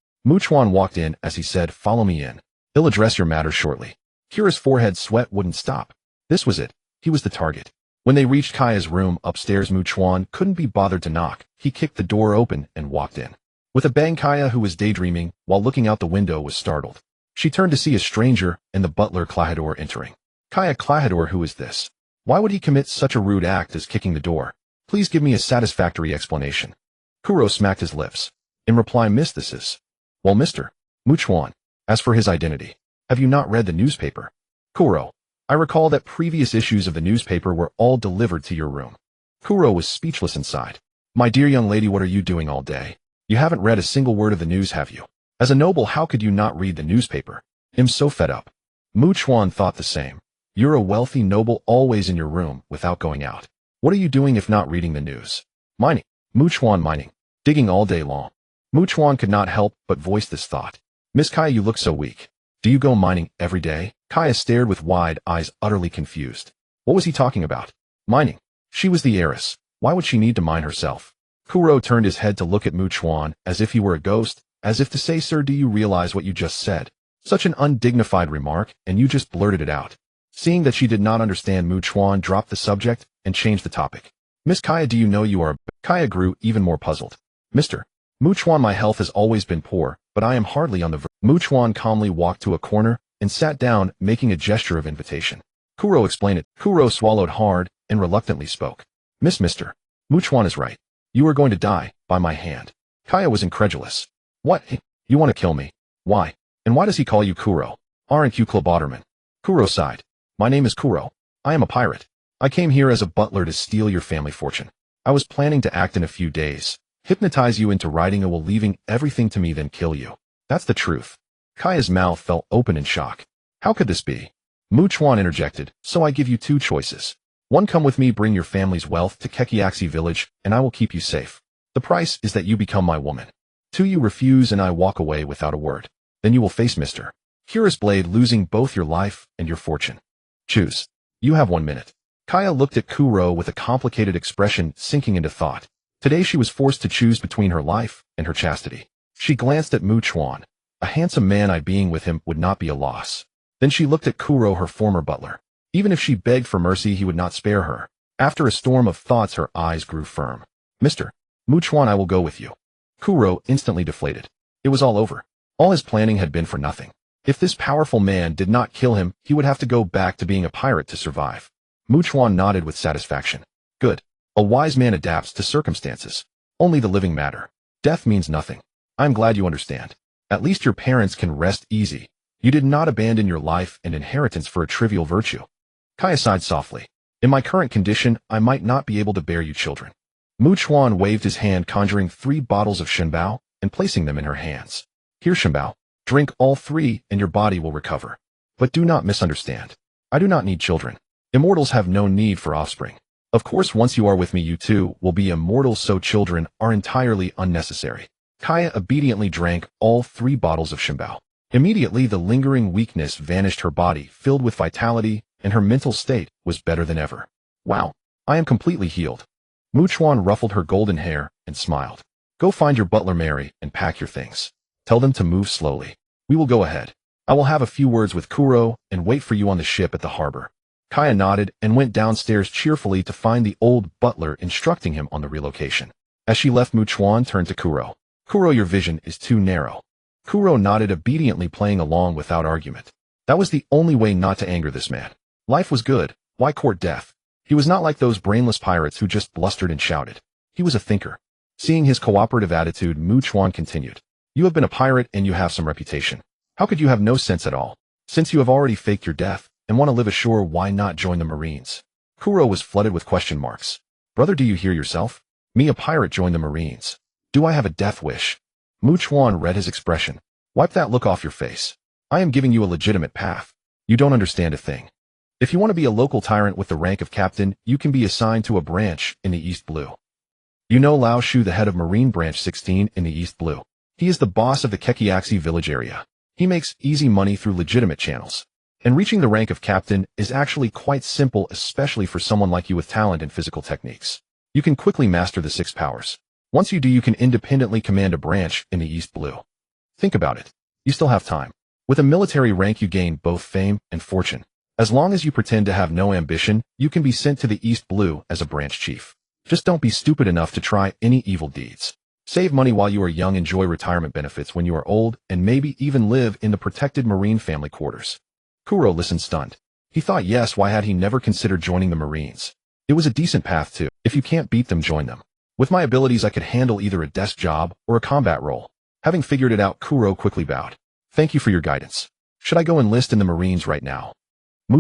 Chuan walked in as he said, follow me in. They'll address your matters shortly. Kura's forehead sweat wouldn't stop. This was it. He was the target. When they reached Kaya's room upstairs, Chuan couldn't be bothered to knock. He kicked the door open and walked in. With a bang, Kaya, who was daydreaming while looking out the window, was startled. She turned to see a stranger and the butler Klahadore entering. Kaya Klahadore, who is this? Why would he commit such a rude act as kicking the door? Please give me a satisfactory explanation. Kuro smacked his lips. In reply, Miss, this is. Well, Mr. Chuan. As for his identity, have you not read the newspaper? Kuro. I recall that previous issues of the newspaper were all delivered to your room. Kuro was speechless inside. My dear young lady, what are you doing all day? You haven't read a single word of the news, have you? As a noble, how could you not read the newspaper? I'm so fed up. Chuan thought the same. You're a wealthy noble always in your room without going out. What are you doing if not reading the news? Mining. Chuan mining. Digging all day long. Chuan could not help but voice this thought. Miss Kaya, you look so weak. Do you go mining every day? Kaya stared with wide eyes, utterly confused. What was he talking about? Mining. She was the heiress. Why would she need to mine herself? Kuro turned his head to look at Chuan as if he were a ghost, as if to say, sir, do you realize what you just said? Such an undignified remark, and you just blurted it out. Seeing that she did not understand, Chuan dropped the subject and changed the topic. Miss Kaya, do you know you are... Kaya grew even more puzzled. Mr. Chuan, my health has always been poor, but I am hardly on the verge. Chuan calmly walked to a corner and sat down, making a gesture of invitation. Kuro explained it. Kuro swallowed hard and reluctantly spoke. Mr. Chuan is right. You are going to die, by my hand. Kaya was incredulous. What? You want to kill me? Why? And why does he call you Kuro? Aren't you Klabotterman? Kuro sighed. My name is Kuro. I am a pirate. I came here as a butler to steal your family fortune. I was planning to act in a few days, hypnotize you into writing a will, leaving everything to me, then kill you. That's the truth. Kaya's mouth fell open in shock. How could this be? Chuan interjected, so I give you two choices. One, come with me, bring your family's wealth to Kekiaxi village, and I will keep you safe. The price is that you become my woman. Two, you refuse and I walk away without a word. Then you will face Mr. Curious Blade, losing both your life and your fortune. Choose. You have 1 minute. Kaya looked at Kuro with a complicated expression, sinking into thought. Today she was forced to choose between her life and her chastity. She glanced at Chuan. A handsome man, being with him would not be a loss. Then she looked at Kuro, her former butler. Even if she begged for mercy, he would not spare her. After a storm of thoughts, her eyes grew firm. Mr. Chuan, I will go with you. Kuro instantly deflated. It was all over. All his planning had been for nothing. If this powerful man did not kill him, he would have to go back to being a pirate to survive. Chuan nodded with satisfaction. Good. A wise man adapts to circumstances. Only the living matter. Death means nothing. I'm glad you understand. At least your parents can rest easy. You did not abandon your life and inheritance for a trivial virtue. Kaya sighed softly. In my current condition, I might not be able to bear you children. Chuan waved his hand, conjuring 3 bottles of shenbao and placing them in her hands. Here, shenbao. Drink all 3 and your body will recover. But do not misunderstand. I do not need children. Immortals have no need for offspring. Of course, once you are with me, you too will be immortals, so children are entirely unnecessary. Kaya obediently drank all 3 bottles of shenbao. Immediately, the lingering weakness vanished, her body filled with vitality, and her mental state was better than ever. Wow, I am completely healed. Chuan ruffled her golden hair and smiled. Go find your butler Mary and pack your things. Tell them to move slowly. We will go ahead. I will have a few words with Kuro and wait for you on the ship at the harbor. Kaya nodded and went downstairs cheerfully to find the old butler, instructing him on the relocation. As she left, Chuan turned to Kuro. Kuro, your vision is too narrow. Kuro nodded obediently, playing along without argument. That was the only way not to anger this man. Life was good. Why court death? He was not like those brainless pirates who just blustered and shouted. He was a thinker. Seeing his cooperative attitude, Chuan continued. You have been a pirate and you have some reputation. How could you have no sense at all? Since you have already faked your death and want to live ashore, why not join the Marines? Kuro was flooded with question marks. Brother, do you hear yourself? Me, a pirate, join the Marines. Do I have a death wish? Chuan read his expression. Wipe that look off your face. I am giving you a legitimate path. You don't understand a thing. If you want to be a local tyrant with the rank of captain, you can be assigned to a branch in the East Blue. You know Lao Shu, the head of Marine Branch 16 in the East Blue. He is the boss of the Kekiaxi village area. He makes easy money through legitimate channels. And reaching the rank of captain is actually quite simple, especially for someone like you with talent and physical techniques. You can quickly master the 6 powers. Once you do, you can independently command a branch in the East Blue. Think about it. You still have time. With a military rank, you gain both fame and fortune. As long as you pretend to have no ambition, you can be sent to the East Blue as a branch chief. Just don't be stupid enough to try any evil deeds. Save money while you are young, enjoy retirement benefits when you are old, and maybe even live in the protected Marine family quarters. Kuro listened stunned. He thought, yes, why had he never considered joining the Marines? It was a decent path too. If you can't beat them, join them. With my abilities, I could handle either a desk job or a combat role. Having figured it out, Kuro quickly bowed. Thank you for your guidance. Should I go enlist in the Marines right now?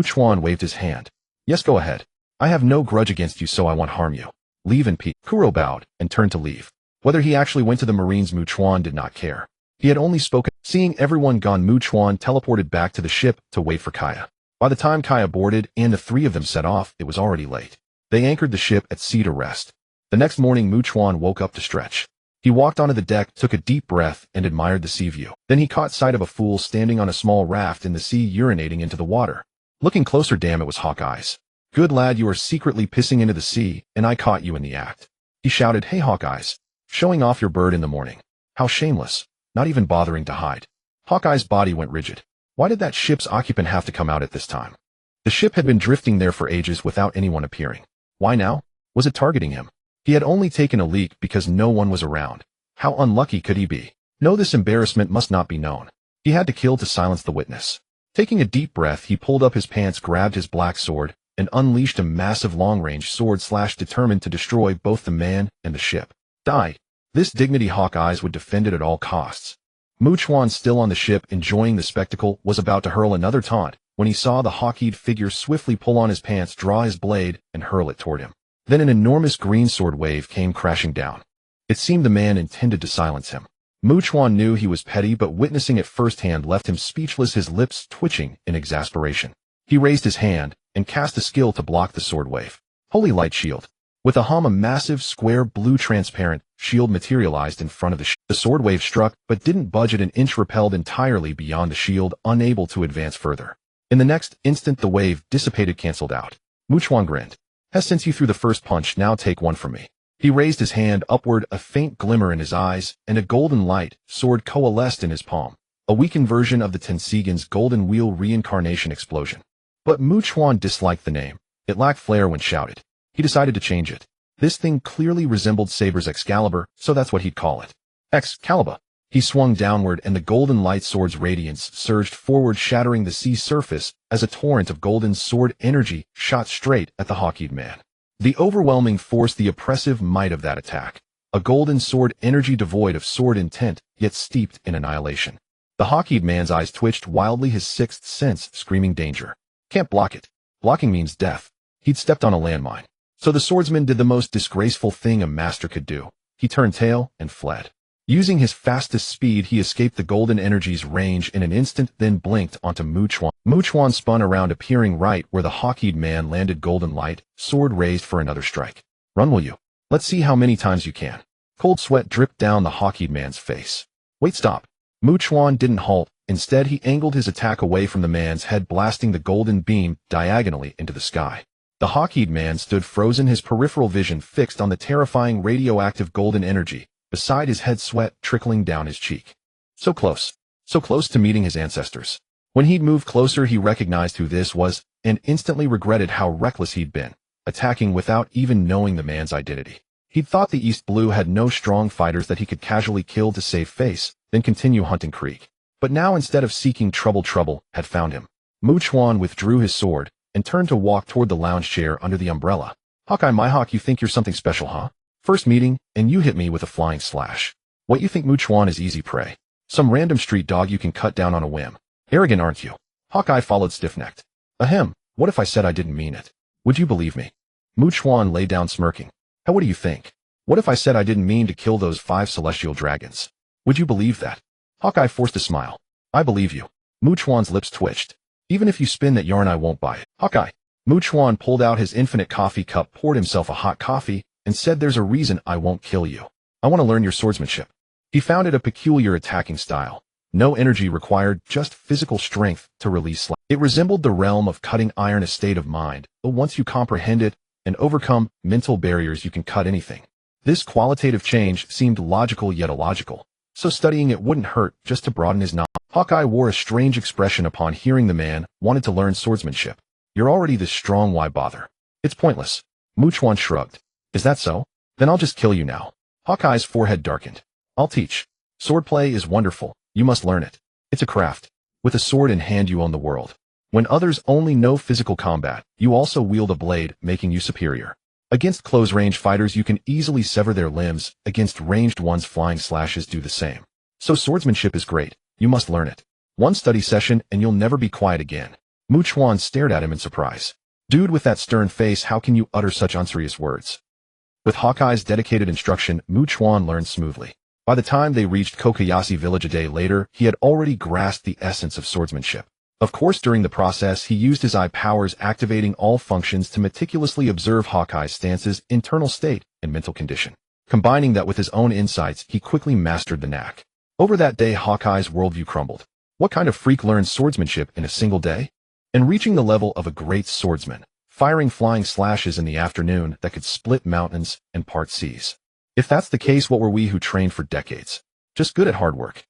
Chuan waved his hand. Yes, go ahead. I have no grudge against you, so I won't harm you. Leave in peace. Kuro bowed and turned to leave. Whether he actually went to the Marines, Chuan did not care. He had only spoken. Seeing everyone gone, Chuan teleported back to the ship to wait for Kaya. By the time Kaya boarded and the three of them set off, it was already late. They anchored the ship at sea to rest. The next morning, Chuan woke up to stretch. He walked onto the deck, took a deep breath, and admired the sea view. Then he caught sight of a fool standing on a small raft in the sea, urinating into the water. Looking closer, damn, it was Hawkeye's. Good lad, you are secretly pissing into the sea, and I caught you in the act. He shouted, hey Hawkeyes, showing off your bird in the morning. How shameless, not even bothering to hide. Hawkeye's body went rigid. Why did that ship's occupant have to come out at this time? The ship had been drifting there for ages without anyone appearing. Why now? Was it targeting him? He had only taken a leak because no one was around. How unlucky could he be? No, this embarrassment must not be known. He had to kill to silence the witness. Taking a deep breath, he pulled up his pants, grabbed his black sword, and unleashed a massive long-range sword slash, determined to destroy both the man and the ship. Die. This dignity Hawkeyes would defend it at all costs. Chuan, still on the ship enjoying the spectacle, was about to hurl another taunt when he saw the hawk-eyed figure swiftly pull on his pants, draw his blade, and hurl it toward him. Then an enormous green sword wave came crashing down. It seemed the man intended to silence him. Chuan knew he was petty, but witnessing it firsthand left him speechless, his lips twitching in exasperation. He raised his hand and cast a skill to block the sword wave. Holy light shield. With a hum, a massive, square, blue transparent shield materialized in front of the ship. The sword wave struck, but didn't budge it an inch, repelled entirely beyond the shield, unable to advance further. In the next instant, the wave dissipated, canceled out. Chuan grinned. Since you threw the first punch, now take one from me. He raised his hand upward, a faint glimmer in his eyes, and a golden light sword coalesced in his palm. A weakened version of the Tenseigan's golden wheel reincarnation explosion. But Chuan disliked the name. It lacked flair when shouted. He decided to change it. This thing clearly resembled Saber's Excalibur, so that's what he'd call it. Excalibur. He swung downward, and the golden light sword's radiance surged forward, shattering the sea surface as a torrent of golden sword energy shot straight at the hawk-eyed man. The overwhelming force, the oppressive might of that attack. A golden sword energy devoid of sword intent, yet steeped in annihilation. The hawk-eyed man's eyes twitched wildly, his sixth sense screaming danger. Can't block it. Blocking means death. He'd stepped on a landmine. So the swordsman did the most disgraceful thing a master could do. He turned tail and fled. Using his fastest speed, he escaped the golden energy's range in an instant, then blinked onto Chuan. Chuan spun around, appearing right where the hawk-eyed man landed, golden light, sword raised for another strike. Run, will you? Let's see how many times you can. Cold sweat dripped down the hawk-eyed man's face. Wait, stop. Chuan didn't halt. Instead, he angled his attack away from the man's head, blasting the golden beam diagonally into the sky. The hawk-eyed man stood frozen, his peripheral vision fixed on the terrifying radioactive golden energy. Beside his head, sweat trickling down his cheek. So close to meeting his ancestors. When he'd moved closer, he recognized who this was, and instantly regretted how reckless he'd been, attacking without even knowing the man's identity. He'd thought the East Blue had no strong fighters that he could casually kill to save face, then continue hunting Krieg. But now, instead of seeking trouble had found him. Chuan withdrew his sword and turned to walk toward the lounge chair under the umbrella. Hawkeye, my hawk, you think you're something special, huh? First meeting, and you hit me with a flying slash. What, you think Chuan is easy prey? Some random street dog you can cut down on a whim. Arrogant, aren't you? Hawkeye followed stiff-necked. Ahem, what if I said I didn't mean it? Would you believe me? Chuan lay down smirking. How, what do you think? What if I said I didn't mean to kill those 5 celestial dragons? Would you believe that? Hawkeye forced a smile. I believe you. Chuan's lips twitched. Even if you spin that yarn, I won't buy it. Hawkeye. Chuan pulled out his infinite coffee cup, poured himself a hot coffee, and said, there's a reason I won't kill you. I want to learn your swordsmanship. He found it a peculiar attacking style. No energy required, just physical strength to release slash. It resembled the realm of cutting iron, a state of mind, but once you comprehend it and overcome mental barriers, you can cut anything. This qualitative change seemed logical yet illogical, so studying it wouldn't hurt, just to broaden his knowledge. Hawkeye wore a strange expression upon hearing the man wanted to learn swordsmanship. You're already this strong, why bother? It's pointless. Chuan shrugged. Is that so? Then I'll just kill you now. Hawkeye's forehead darkened. I'll teach. Swordplay is wonderful. You must learn it. It's a craft. With a sword in hand you own the world. When others only know physical combat, you also wield a blade, making you superior. Against close-range fighters you can easily sever their limbs, against ranged ones flying slashes do the same. So swordsmanship is great. You must learn it. One study session and you'll never be quiet again. Chuan stared at him in surprise. Dude with that stern face, how can you utter such unserious words? With Hawkeye's dedicated instruction, Chuan learned smoothly. By the time they reached Kokoyashi village a day later, he had already grasped the essence of swordsmanship. Of course, during the process, he used his eye powers, activating all functions to meticulously observe Hawkeye's stances, internal state, and mental condition. Combining that with his own insights, he quickly mastered the knack. Over that day, Hawkeye's worldview crumbled. What kind of freak learns swordsmanship in a single day? And reaching the level of a great swordsman, firing flying slashes in the afternoon that could split mountains and part seas. If that's the case, what were we who trained for decades? Just good at hard work.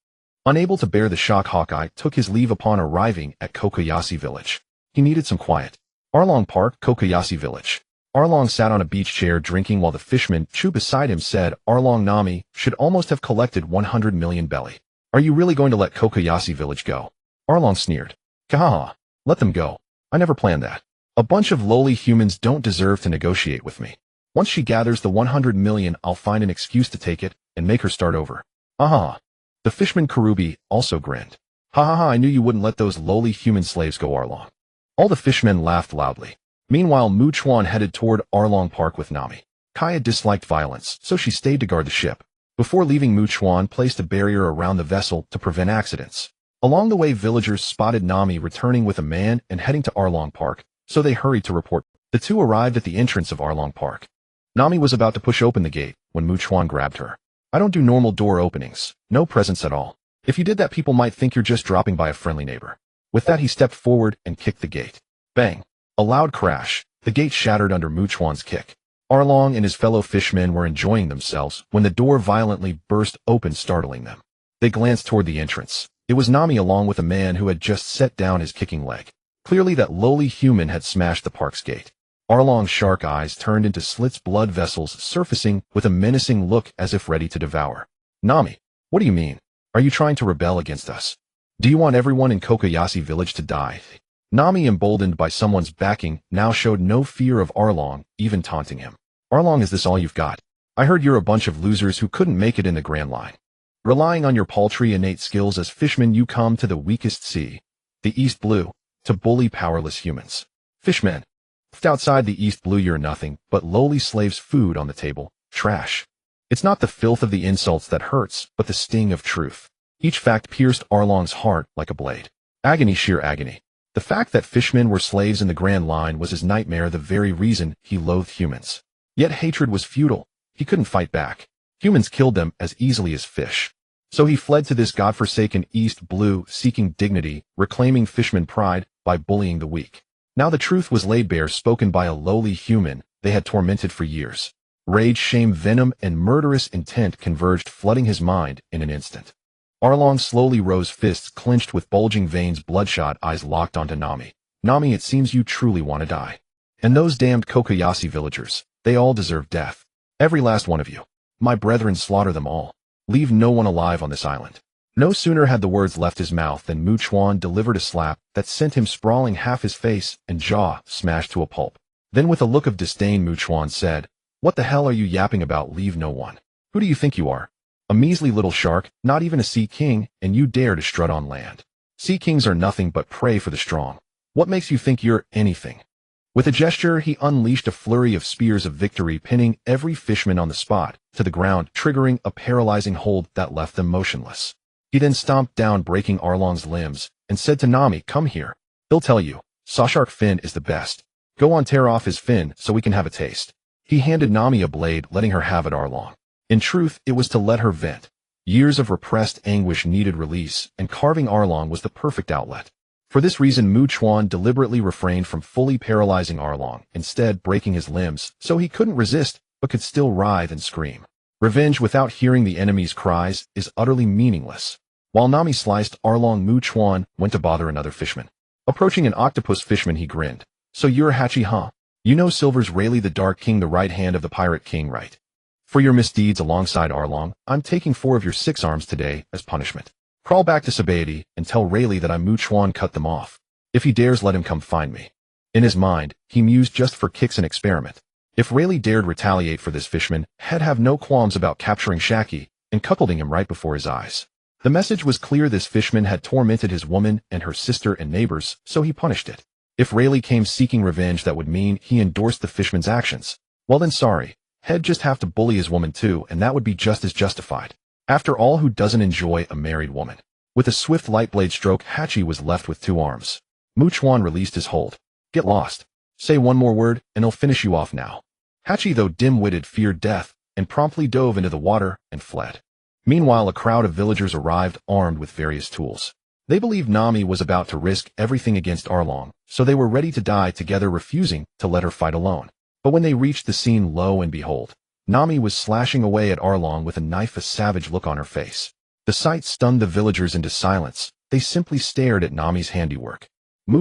Unable to bear the shock, Hawkeye took his leave upon arriving at Kokoyashi village. He needed some quiet. Arlong Park, Kokoyashi village. Arlong sat on a beach chair drinking while the fisherman Chu beside him said, Arlong Nami should almost have collected 100 million belly. Are you really going to let Kokoyashi village go? Arlong sneered. Kahaha. Let them go. I never planned that. A bunch of lowly humans don't deserve to negotiate with me. Once she gathers the 100 million, I'll find an excuse to take it and make her start over. Aha. The fishman Karubi also grinned. Ha ha ha, I knew you wouldn't let those lowly human slaves go, Arlong. All the fishmen laughed loudly. Meanwhile, Chuan headed toward Arlong Park with Nami. Kaya disliked violence, so she stayed to guard the ship. Before leaving, Chuan placed a barrier around the vessel to prevent accidents. Along the way, villagers spotted Nami returning with a man and heading to Arlong Park, so they hurried to report. The two arrived at the entrance of Arlong Park. Nami was about to push open the gate when Chuan grabbed her. I don't do normal door openings. No presents at all. If you did that, people might think you're just dropping by a friendly neighbor. With that, he stepped forward and kicked the gate. Bang! A loud crash. The gate shattered under Chuan's kick. Arlong and his fellow fishmen were enjoying themselves when the door violently burst open, startling them. They glanced toward the entrance. It was Nami along with a man who had just set down his kicking leg. Clearly that lowly human had smashed the park's gate. Arlong's shark eyes turned into slits, blood vessels surfacing with a menacing look as if ready to devour. Nami, what do you mean? Are you trying to rebel against us? Do you want everyone in Kokoyashi village to die? Nami, emboldened by someone's backing, now showed no fear of Arlong, even taunting him. Arlong, is this all you've got? I heard you're a bunch of losers who couldn't make it in the Grand Line. Relying on your paltry innate skills as fishmen, you come to the weakest sea, the East Blue, to bully powerless humans. Fishmen. Outside the East Blue, you're nothing but lowly slaves, food on the table, trash. It's not the filth of the insults that hurts, but the sting of truth. Each fact pierced Arlong's heart like a blade. Agony, sheer agony. The fact that fishmen were slaves in the Grand Line was his nightmare, the very reason he loathed humans. Yet hatred was futile. He couldn't fight back. Humans killed them as easily as fish. So he fled to this godforsaken East Blue, seeking dignity, reclaiming fishman pride by bullying the weak. Now the truth was laid bare, spoken by a lowly human they had tormented for years. Rage, shame, venom, and murderous intent converged, flooding his mind in an instant. Arlong slowly rose, fists clenched with bulging veins, bloodshot eyes locked onto Nami. Nami, it seems you truly want to die. And those damned Kokoyashi villagers, they all deserve death. Every last one of you. My brethren, slaughter them all. Leave no one alive on this island. No sooner had the words left his mouth than Chuan delivered a slap that sent him sprawling, half his face and jaw smashed to a pulp. Then with a look of disdain, Chuan said, What the hell are you yapping about? Leave no one. Who do you think you are? A measly little shark, not even a sea king, and you dare to strut on land. Sea kings are nothing but prey for the strong. What makes you think you're anything? With a gesture, he unleashed a flurry of spears of victory, pinning every fishman on the spot to the ground, triggering a paralyzing hold that left them motionless. He then stomped down, breaking Arlong's limbs, and said to Nami, Come here. He'll tell you. Sawshark fin is the best. Go on, tear off his fin so we can have a taste. He handed Nami a blade, letting her have it. Arlong. In truth, it was to let her vent. Years of repressed anguish needed release, and carving Arlong was the perfect outlet. For this reason, Chuan deliberately refrained from fully paralyzing Arlong, instead breaking his limbs so he couldn't resist but could still writhe and scream. Revenge without hearing the enemy's cries is utterly meaningless. While Nami sliced Arlong, Chuan went to bother another fishman. Approaching an octopus fishman, he grinned. So you're Hachi, huh? You know Silver's Rayleigh the Dark King, the right hand of the Pirate King, right? For your misdeeds alongside Arlong, I'm taking 4 of your 6 arms today as punishment. Crawl back to Sabaody and tell Rayleigh that Chuan cut them off. If he dares, let him come find me. In his mind, he mused just for kicks and experiment. If Rayleigh dared retaliate for this fishman, he'd have no qualms about capturing Shaki and cuckolding him right before his eyes. The message was clear: this fishman had tormented his woman and her sister and neighbors, so he punished it. If Rayleigh came seeking revenge, that would mean he endorsed the fishman's actions. Well then, sorry, he'd just have to bully his woman too, and that would be just as justified. After all, who doesn't enjoy a married woman? With a swift light blade stroke, Hachi was left with 2 arms. Chuan released his hold. Get lost. Say one more word, and he'll finish you off now. Hachi, though dim-witted, feared death, and promptly dove into the water and fled. Meanwhile, a crowd of villagers arrived, armed with various tools. They believed Nami was about to risk everything against Arlong, so they were ready to die together, refusing to let her fight alone. But when they reached the scene, lo and behold, Nami was slashing away at Arlong with a knife, a savage look on her face. The sight stunned the villagers into silence. They simply stared at Nami's handiwork.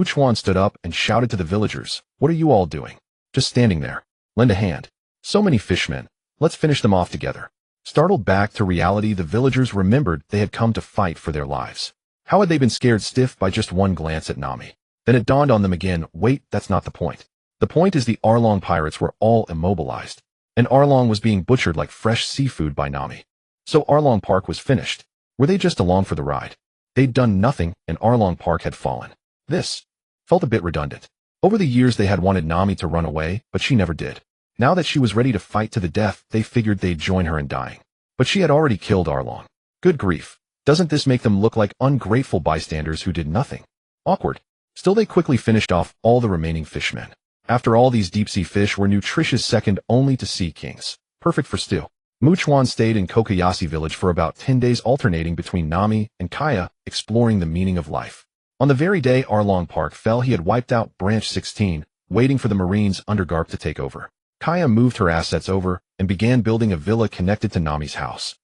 Chuan stood up and shouted to the villagers, "What are you all doing? Just standing there. Lend a hand. So many fishmen. Let's finish them off together." Startled back to reality, the villagers remembered they had come to fight for their lives. How had they been scared stiff by just one glance at Nami? Then it dawned on them again, wait, that's not the point. The point is the Arlong pirates were all immobilized, and Arlong was being butchered like fresh seafood by Nami. So Arlong Park was finished. Were they just along for the ride? They'd done nothing, and Arlong Park had fallen. This felt a bit redundant. Over the years they had wanted Nami to run away, but she never did. Now that she was ready to fight to the death, they figured they'd join her in dying. But she had already killed Arlong. Good grief. Doesn't this make them look like ungrateful bystanders who did nothing? Awkward. Still, they quickly finished off all the remaining fishmen. After all, these deep-sea fish were nutritious, second only to sea kings. Perfect for stew. Chuan stayed in Kokoyashi village for about 10 days, alternating between Nami and Kaya, exploring the meaning of life. On the very day Arlong Park fell, he had wiped out Branch 16, waiting for the Marines under Garp to take over. Kaya moved her assets over and began building a villa connected to Nami's house.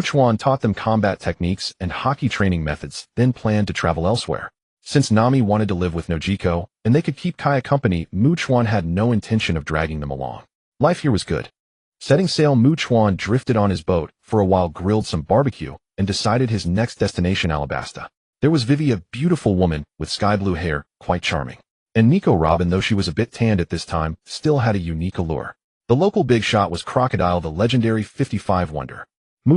Chuan taught them combat techniques and hockey training methods, then planned to travel elsewhere. Since Nami wanted to live with Nojiko, and they could keep Kaya company, Chuan had no intention of dragging them along. Life here was good. Setting sail, Chuan drifted on his boat, for a while grilled some barbecue, and decided his next destination, Alabasta. There was Vivi, a beautiful woman with sky-blue hair, quite charming. And Nico Robin, though she was a bit tanned at this time, still had a unique allure. The local big shot was Crocodile, the legendary 55 Wonder.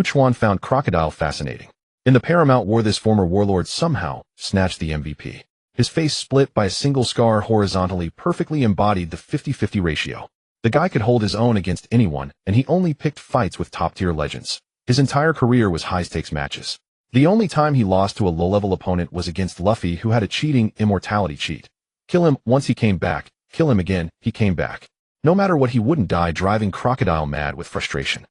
Chuan found Crocodile fascinating. In the Paramount War, this former warlord somehow snatched the MVP. His face, split by a single scar horizontally, perfectly embodied the 50-50 ratio. The guy could hold his own against anyone, and he only picked fights with top-tier legends. His entire career was high-stakes matches. The only time he lost to a low-level opponent was against Luffy, who had a cheating immortality cheat. Kill him once, he came back. Kill him again, he came back. No matter what, he wouldn't die, driving Crocodile mad with frustration.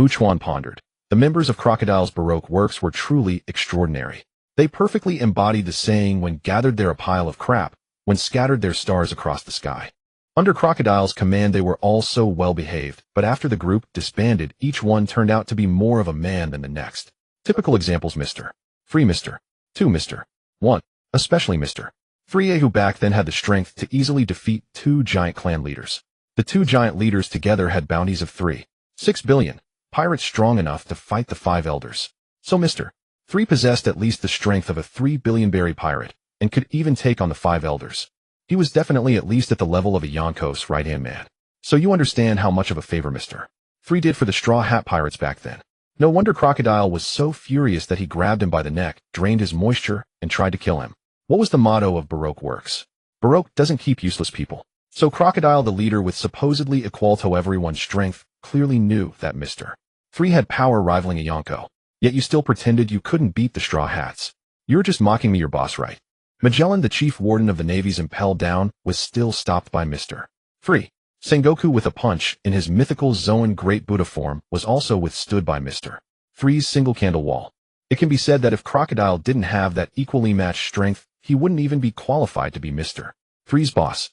Chuan pondered. The members of Crocodile's Baroque works were truly extraordinary. They perfectly embodied the saying, when gathered they're a pile of crap, when scattered they're stars across the sky. Under Crocodile's command they were all so well behaved, but after the group disbanded, each one turned out to be more of a man than the next. Typical examples: Mr. Free, Mr. 2, Mr. 1, especially Mr. 3A, who back then had the strength to easily defeat 2 giant clan leaders. The 2 giant leaders together had bounties of 3.6 billion, pirates strong enough to fight the 5 elders. So Mr. 3 possessed at least the strength of a 3 billion berry pirate, and could even take on the 5 elders. He was definitely at least at the level of a Yonko's right-hand man. So you understand how much of a favor Mr. 3 did for the Straw Hat Pirates back then. No wonder Crocodile was so furious that he grabbed him by the neck, drained his moisture, and tried to kill him. What was the motto of Baroque works? Baroque doesn't keep useless people. So Crocodile, the leader with supposedly equal to everyone's strength, clearly knew that Mr. 3 had power rivaling a Yonko. Yet you still pretended you couldn't beat the Straw Hats. You're just mocking me, your boss, right? Magellan, the chief warden of the Navy's Impel Down, was still stopped by Mr. 3. Sengoku, with a punch, in his mythical Zoan Great Buddha form, was also withstood by Mr. 3's single candle wall. It can be said that if Crocodile didn't have that equally matched strength, he wouldn't even be qualified to be Mr. 3's boss.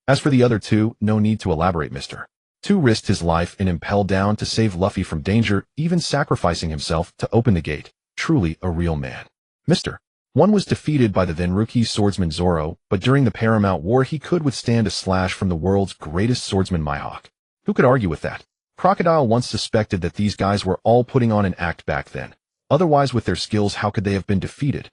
As for the other 2, no need to elaborate. Mr. 2 risked his life in Impel Down to save Luffy from danger, even sacrificing himself to open the gate. Truly a real man. Mr. 1 was defeated by the then rookie swordsman Zoro, but during the Paramount War he could withstand a slash from the world's greatest swordsman Mihawk. Who could argue with that? Crocodile once suspected that these guys were all putting on an act back then. Otherwise, with their skills, how could they have been defeated?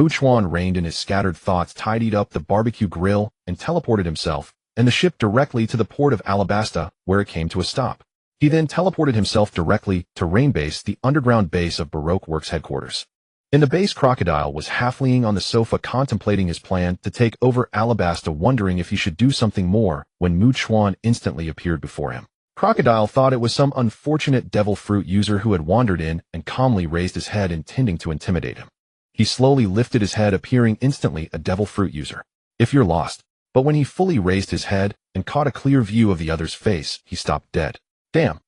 Chuan reined in his scattered thoughts, tidied up the barbecue grill, and teleported himself and the ship directly to the port of Alabasta, where it came to a stop. He then teleported himself directly to Rain Base, the underground base of Baroque Works headquarters. In the base, Crocodile was half-leaning on the sofa contemplating his plan to take over Alabasta, wondering if he should do something more, when Chuan instantly appeared before him. Crocodile thought it was some unfortunate devil fruit user who had wandered in and calmly raised his head, intending to intimidate him. He slowly lifted his head, appearing instantly a devil fruit user. If you're lost. But when he fully raised his head and caught a clear view of the other's face, he stopped dead. Damn.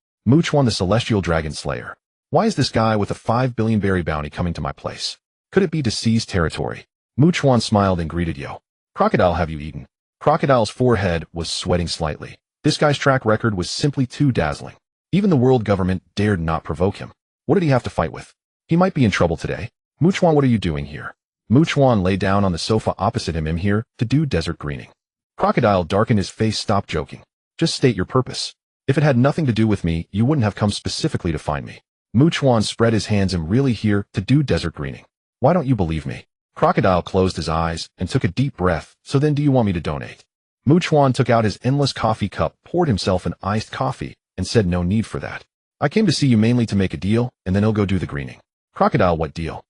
Chuan, the Celestial Dragon Slayer. Why is this guy with a 5 billion berry bounty coming to my place? Could it be to seize territory? Chuan smiled and greeted Yo. Crocodile, have you eaten? Crocodile's forehead was sweating slightly. This guy's track record was simply too dazzling. Even the world government dared not provoke him. What did he have to fight with? He might be in trouble today. Chuan, what are you doing here? Chuan lay down on the sofa opposite him. I'm here to do desert greening. Crocodile darkened his face. Stop joking. Just state your purpose. If it had nothing to do with me, you wouldn't have come specifically to find me. Chuan spread his hands. I'm really here to do desert greening. Why don't you believe me? Crocodile closed his eyes and took a deep breath. So then do you want me to donate? Chuan took out his endless coffee cup, poured himself an iced coffee, and said, no need for that. I came to see you mainly to make a deal, and then I'll go do the greening. Crocodile, what deal?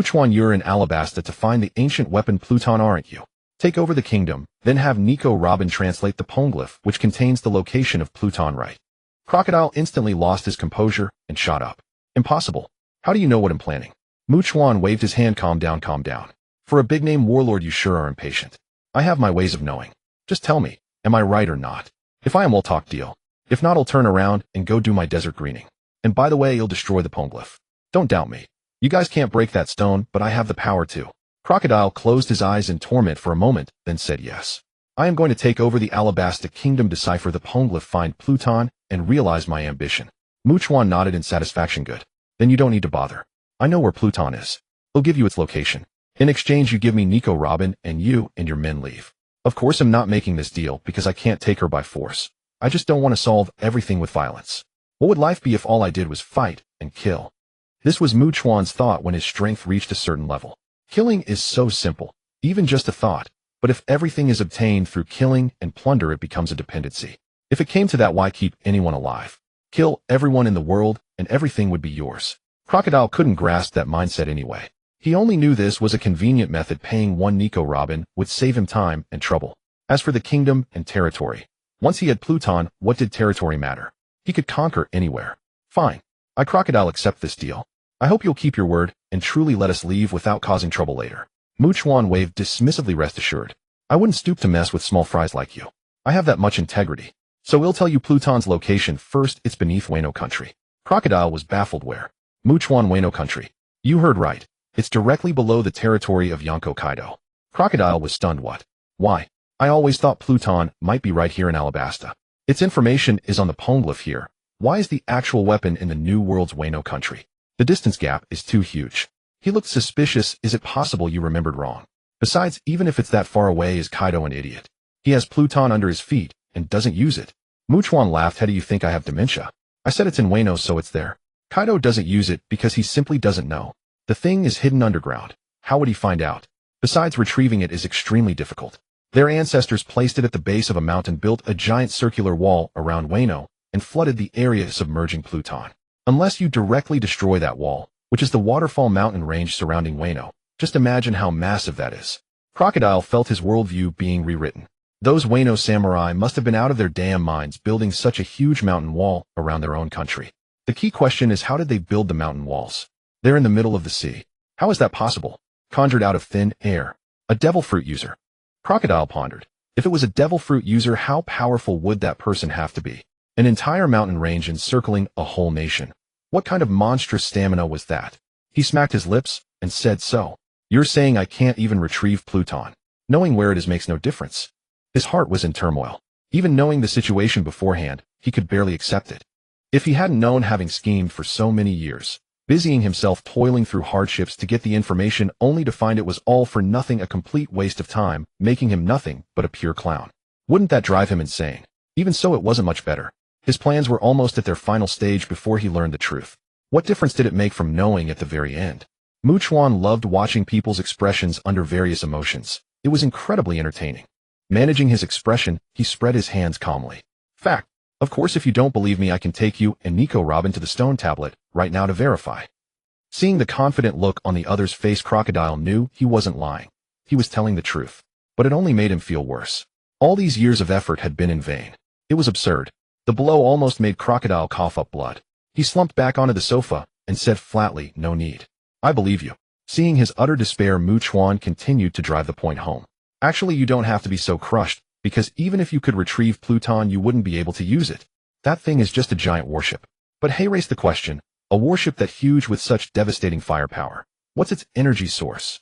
Chuan, you're in Alabasta to find the ancient weapon Pluton, aren't you? Take over the kingdom, then have Nico Robin translate the poneglyph, which contains the location of Pluton, right? Crocodile instantly lost his composure and shot up. Impossible. How do you know what I'm planning? Chuan waved his hand. Calm down, calm down. For a big-name warlord, you sure are impatient. I have my ways of knowing. Just tell me, am I right or not? If I am, we'll talk deal. If not, I'll turn around and go do my desert greening. And by the way, you'll destroy the poneglyph. Don't doubt me. You guys can't break that stone, but I have the power to. Crocodile closed his eyes in torment for a moment, then said yes. I am going to take over the Alabasta kingdom, decipher the poneglyph, find Pluton, and realize my ambition. Chuan nodded in satisfaction. Good. Then you don't need to bother. I know where Pluton is. I'll give you its location. In exchange, you give me Nico Robin, and you and your men leave. Of course, I'm not making this deal because I can't take her by force. I just don't want to solve everything with violence. What would life be if all I did was fight and kill? This was Chuan's thought when his strength reached a certain level. Killing is so simple, even just a thought, but if everything is obtained through killing and plunder, it becomes a dependency. If it came to that, why keep anyone alive? Kill everyone in the world and everything would be yours. Crocodile couldn't grasp that mindset anyway. He only knew this was a convenient method. Paying one Nico Robin would save him time and trouble. As for the kingdom and territory, once he had Pluton, what did territory matter? He could conquer anywhere. Fine. I, Crocodile, accept this deal. I hope you'll keep your word and truly let us leave without causing trouble later. Chuan waved dismissively. Rest assured. I wouldn't stoop to mess with small fries like you. I have that much integrity. So we'll tell you Pluton's location first. It's beneath Wano country. Crocodile was baffled. Where? Chuan, Wano country. You heard right. It's directly below the territory of Yonko Kaido. Crocodile was stunned. What? Why? I always thought Pluton might be right here in Alabasta. Its information is on the poneglyph here. Why is the actual weapon in the New World's Wano country? The distance gap is too huge. He looked suspicious. Is it possible you remembered wrong? Besides, even if it's that far away, is Kaido an idiot? He has Pluton under his feet and doesn't use it. Chuan laughed. How do you think I have dementia? I said it's in Wano, so it's there. Kaido doesn't use it because he simply doesn't know. The thing is hidden underground. How would he find out? Besides, retrieving it is extremely difficult. Their ancestors placed it at the base of a mountain, built a giant circular wall around Wano, and flooded the area, submerging Pluton. Unless you directly destroy that wall, which is the waterfall mountain range surrounding Wano, just imagine how massive that is. Crocodile felt his worldview being rewritten. Those Wano samurai must have been out of their damn minds building such a huge mountain wall around their own country. The key question is, how did they build the mountain walls? They're in the middle of the sea. How is that possible? Conjured out of thin air. A devil fruit user. Crocodile pondered. If it was a devil fruit user, how powerful would that person have to be? An entire mountain range encircling a whole nation. What kind of monstrous stamina was that? He smacked his lips and said, so, you're saying I can't even retrieve Pluton? Knowing where it is makes no difference. His heart was in turmoil. Even knowing the situation beforehand, he could barely accept it. If he hadn't known, having schemed for so many years, busying himself toiling through hardships to get the information only to find it was all for nothing, a complete waste of time, making him nothing but a pure clown. Wouldn't that drive him insane? Even so, it wasn't much better. His plans were almost at their final stage before he learned the truth. What difference did it make from knowing at the very end? Chuan loved watching people's expressions under various emotions. It was incredibly entertaining. Managing his expression, he spread his hands calmly. Fact. Of course, if you don't believe me, I can take you and Nico Robin to the stone tablet right now to verify. Seeing the confident look on the other's face, Crocodile knew he wasn't lying. He was telling the truth. But it only made him feel worse. All these years of effort had been in vain. It was absurd. The blow almost made Crocodile cough up blood. He slumped back onto the sofa and said flatly, "No need. I believe you." Seeing his utter despair, Chuan continued to drive the point home. Actually, you don't have to be so crushed, because even if you could retrieve Pluton, you wouldn't be able to use it. That thing is just a giant warship. But hey, raise the question, a warship that huge with such devastating firepower, what's its energy source?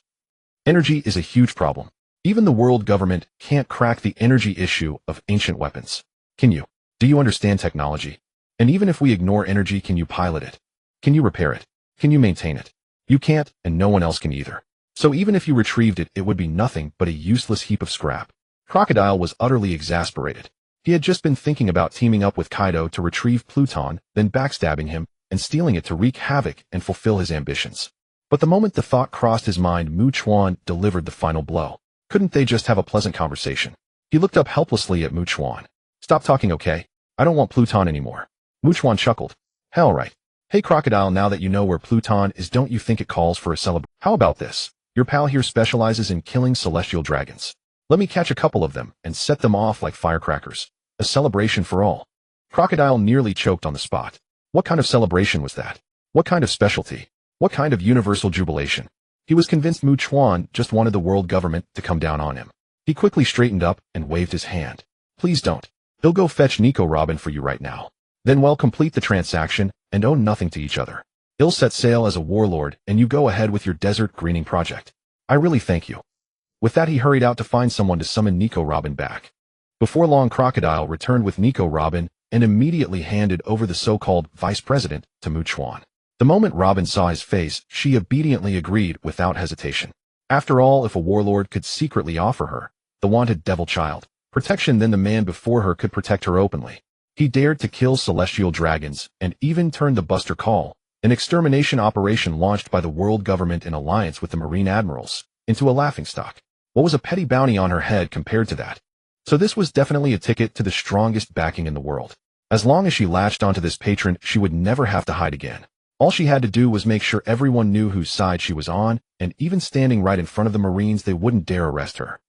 Energy is a huge problem. Even the world government can't crack the energy issue of ancient weapons. Can you? Do you understand technology? And even if we ignore energy, can you pilot it? Can you repair it? Can you maintain it? You can't, and no one else can either. So even if you retrieved it, it would be nothing but a useless heap of scrap. Crocodile was utterly exasperated. He had just been thinking about teaming up with Kaido to retrieve Pluton, then backstabbing him, and stealing it to wreak havoc and fulfill his ambitions. But the moment the thought crossed his mind, Chuan delivered the final blow. Couldn't they just have a pleasant conversation? He looked up helplessly at Chuan. Stop talking, okay? I don't want Pluton anymore. Chuan chuckled. Hell right. Hey Crocodile, now that you know where Pluton is, don't you think it calls for a celebration? How about this? Your pal here specializes in killing celestial dragons. Let me catch a couple of them and set them off like firecrackers. A celebration for all. Crocodile nearly choked on the spot. What kind of celebration was that? What kind of specialty? What kind of universal jubilation? He was convinced Chuan just wanted the world government to come down on him. He quickly straightened up and waved his hand. Please don't. He'll go fetch Nico Robin for you right now. Then we'll complete the transaction and owe nothing to each other. He'll set sail as a warlord and you go ahead with your desert greening project. I really thank you. With that, he hurried out to find someone to summon Nico Robin back. Before long, Crocodile returned with Nico Robin and immediately handed over the so-called vice president to Chuan. The moment Robin saw his face, she obediently agreed without hesitation. After all, if a warlord could secretly offer her, the wanted devil child, protection, then the man before her could protect her openly. He dared to kill celestial dragons and even turned the Buster Call, an extermination operation launched by the world government in alliance with the Marine Admirals, into a laughingstock. What was a petty bounty on her head compared to that? So this was definitely a ticket to the strongest backing in the world. As long as she latched onto this patron, she would never have to hide again. All she had to do was make sure everyone knew whose side she was on, and even standing right in front of the Marines, they wouldn't dare arrest her.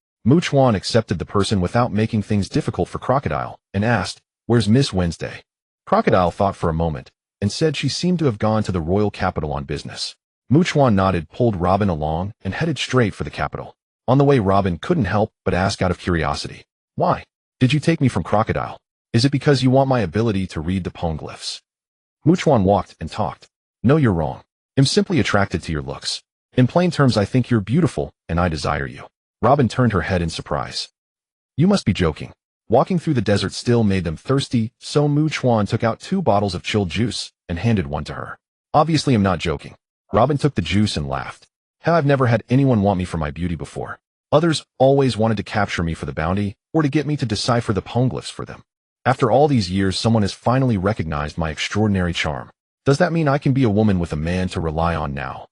Chuan accepted the person without making things difficult for Crocodile, and asked, "Where's Miss Wednesday?" Crocodile thought for a moment, and said she seemed to have gone to the royal capital on business. Chuan nodded, pulled Robin along, and headed straight for the capital. On the way, Robin couldn't help but ask out of curiosity, "Why did you take me from Crocodile? Is it because you want my ability to read the poneglyphs?" Chuan walked and talked. "No, you're wrong. I'm simply attracted to your looks. In plain terms, I think you're beautiful, and I desire you." Robin turned her head in surprise. "You must be joking." Walking through the desert still made them thirsty, so Chuan took out 2 bottles of chilled juice and handed one to her. "Obviously, I'm not joking." Robin took the juice and laughed. "I've never had anyone want me for my beauty before. Others always wanted to capture me for the bounty, or to get me to decipher the poneglyphs for them. After all these years, someone has finally recognized my extraordinary charm. Does that mean I can be a woman with a man to rely on now?"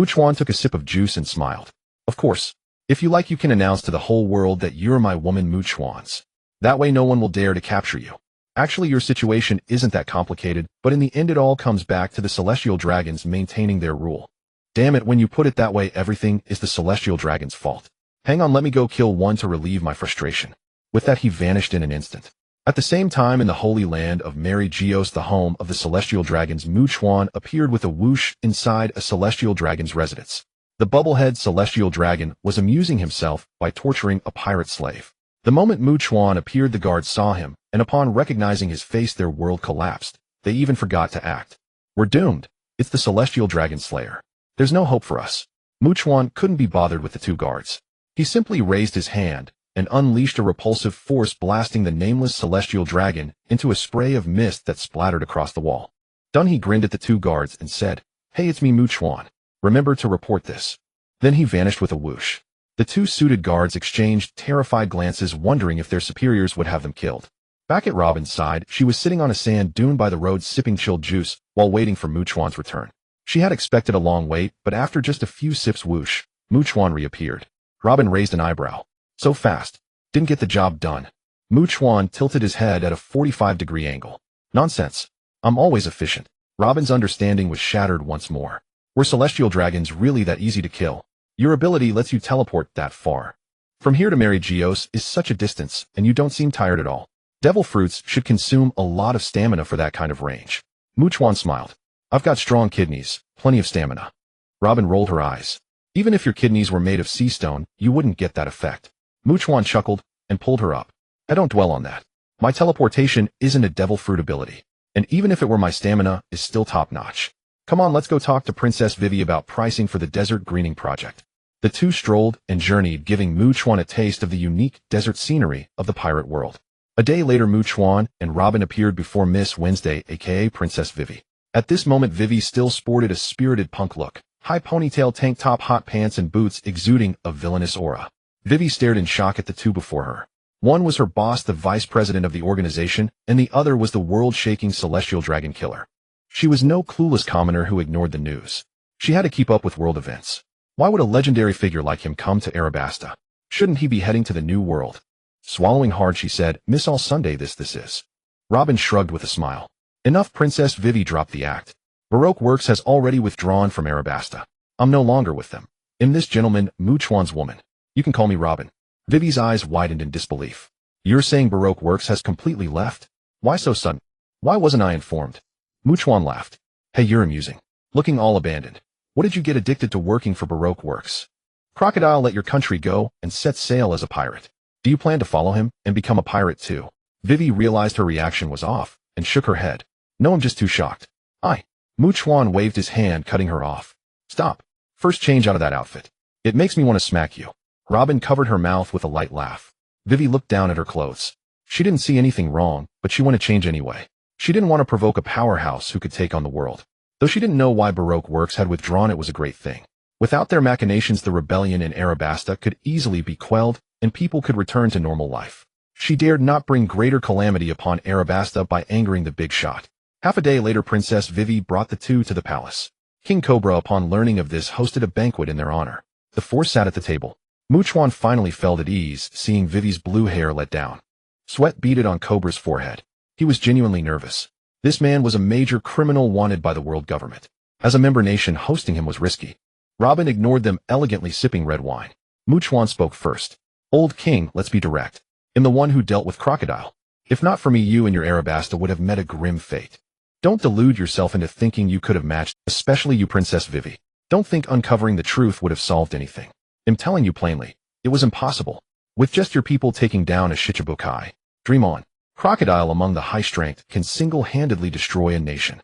Chuan took a sip of juice and smiled. "Of course. If you like, you can announce to the whole world that you're my woman, Chuan's. That way no one will dare to capture you. Actually, your situation isn't that complicated, but in the end it all comes back to the celestial dragons maintaining their rule. Damn it, when you put it that way, everything is the celestial dragon's fault. Hang on, let me go kill one to relieve my frustration." With that, he vanished in an instant. At the same time, in the holy land of Mangekyō, the home of the celestial dragons, Chuan appeared with a whoosh inside a celestial dragon's residence. The bubblehead celestial dragon was amusing himself by torturing a pirate slave. The moment Chuan appeared, the guards saw him, and upon recognizing his face, their world collapsed. They even forgot to act. "We're doomed. It's the celestial dragon slayer. There's no hope for us." Chuan couldn't be bothered with the 2 guards. He simply raised his hand and unleashed a repulsive force, blasting the nameless celestial dragon into a spray of mist that splattered across the wall. Done, he grinned at the 2 guards and said, "Hey, it's me, Chuan. Remember to report this." Then he vanished with a whoosh. The 2 suited guards exchanged terrified glances, wondering if their superiors would have them killed. Back at Robin's side, she was sitting on a sand dune by the road sipping chilled juice while waiting for Chuan's return. She had expected a long wait, but after just a few sips whoosh, Chuan reappeared. Robin raised an eyebrow. So fast. Didn't get the job done. Chuan tilted his head at a 45-degree angle. Nonsense. I'm always efficient. Robin's understanding was shattered once more. Were celestial dragons really that easy to kill? Your ability lets you teleport that far. From here to Mangekyō is such a distance, and you don't seem tired at all. Devil fruits should consume a lot of stamina for that kind of range. Chuan smiled. I've got strong kidneys, plenty of stamina. Robin rolled her eyes. Even if your kidneys were made of sea stone, you wouldn't get that effect. Chuan chuckled and pulled her up. I don't dwell on that. My teleportation isn't a devil fruit ability, and even if it were, my stamina is still top-notch. Come on, let's go talk to Princess Vivi about pricing for the desert greening project. The two strolled and journeyed, giving Chuan a taste of the unique desert scenery of the pirate world. A day later, Chuan and Robin appeared before Miss Wednesday, aka Princess Vivi. At this moment, Vivi still sported a spirited punk look, high ponytail, tank top, hot pants, and boots exuding a villainous aura. Vivi stared in shock at the two before her. One was her boss, the vice president of the organization, and the other was the world-shaking celestial dragon killer. She was no clueless commoner who ignored the news. She had to keep up with world events. Why would a legendary figure like him come to Arabasta? Shouldn't he be heading to the new world? Swallowing hard, she said, Miss All Sunday this is. Robin shrugged with a smile. Enough. Princess Vivi dropped the act. Baroque Works has already withdrawn from Arabasta. I'm no longer with them. I'm this gentleman, Chuan's woman. You can call me Robin. Vivi's eyes widened in disbelief. You're saying Baroque Works has completely left? Why so sudden? Why wasn't I informed? Chuan laughed. Hey, you're amusing. Looking all abandoned. What did you get addicted to working for Baroque Works? Crocodile let your country go and set sail as a pirate. Do you plan to follow him and become a pirate too? Vivi realized her reaction was off and shook her head. No, I'm just too shocked. Chuan waved his hand, cutting her off. Stop. First, change out of that outfit. It makes me want to smack you. Robin covered her mouth with a light laugh. Vivi looked down at her clothes. She didn't see anything wrong, but she wanted to change anyway. She didn't want to provoke a powerhouse who could take on the world. Though she didn't know why Baroque Works had withdrawn, it was a great thing. Without their machinations, the rebellion in Arabasta could easily be quelled, and people could return to normal life. She dared not bring greater calamity upon Arabasta by angering the big shot. Half a day later, Princess Vivi brought the two to the palace. King Cobra, upon learning of this, hosted a banquet in their honor. The four sat at the table. Chuan finally felt at ease, seeing Vivi's blue hair let down. Sweat beaded on Cobra's forehead. He was genuinely nervous. This man was a major criminal wanted by the world government. As a member nation, hosting him was risky. Robin ignored them, elegantly sipping red wine. Chuan spoke first. Old King, let's be direct. I'm the one who dealt with Crocodile. If not for me, you and your Arabasta would have met a grim fate. Don't delude yourself into thinking you could have matched, especially you, Princess Vivi. Don't think uncovering the truth would have solved anything. I'm telling you plainly, it was impossible. With just your people taking down a Shichibukai. Dream on. Crocodile, among the high strength, can single-handedly destroy a nation.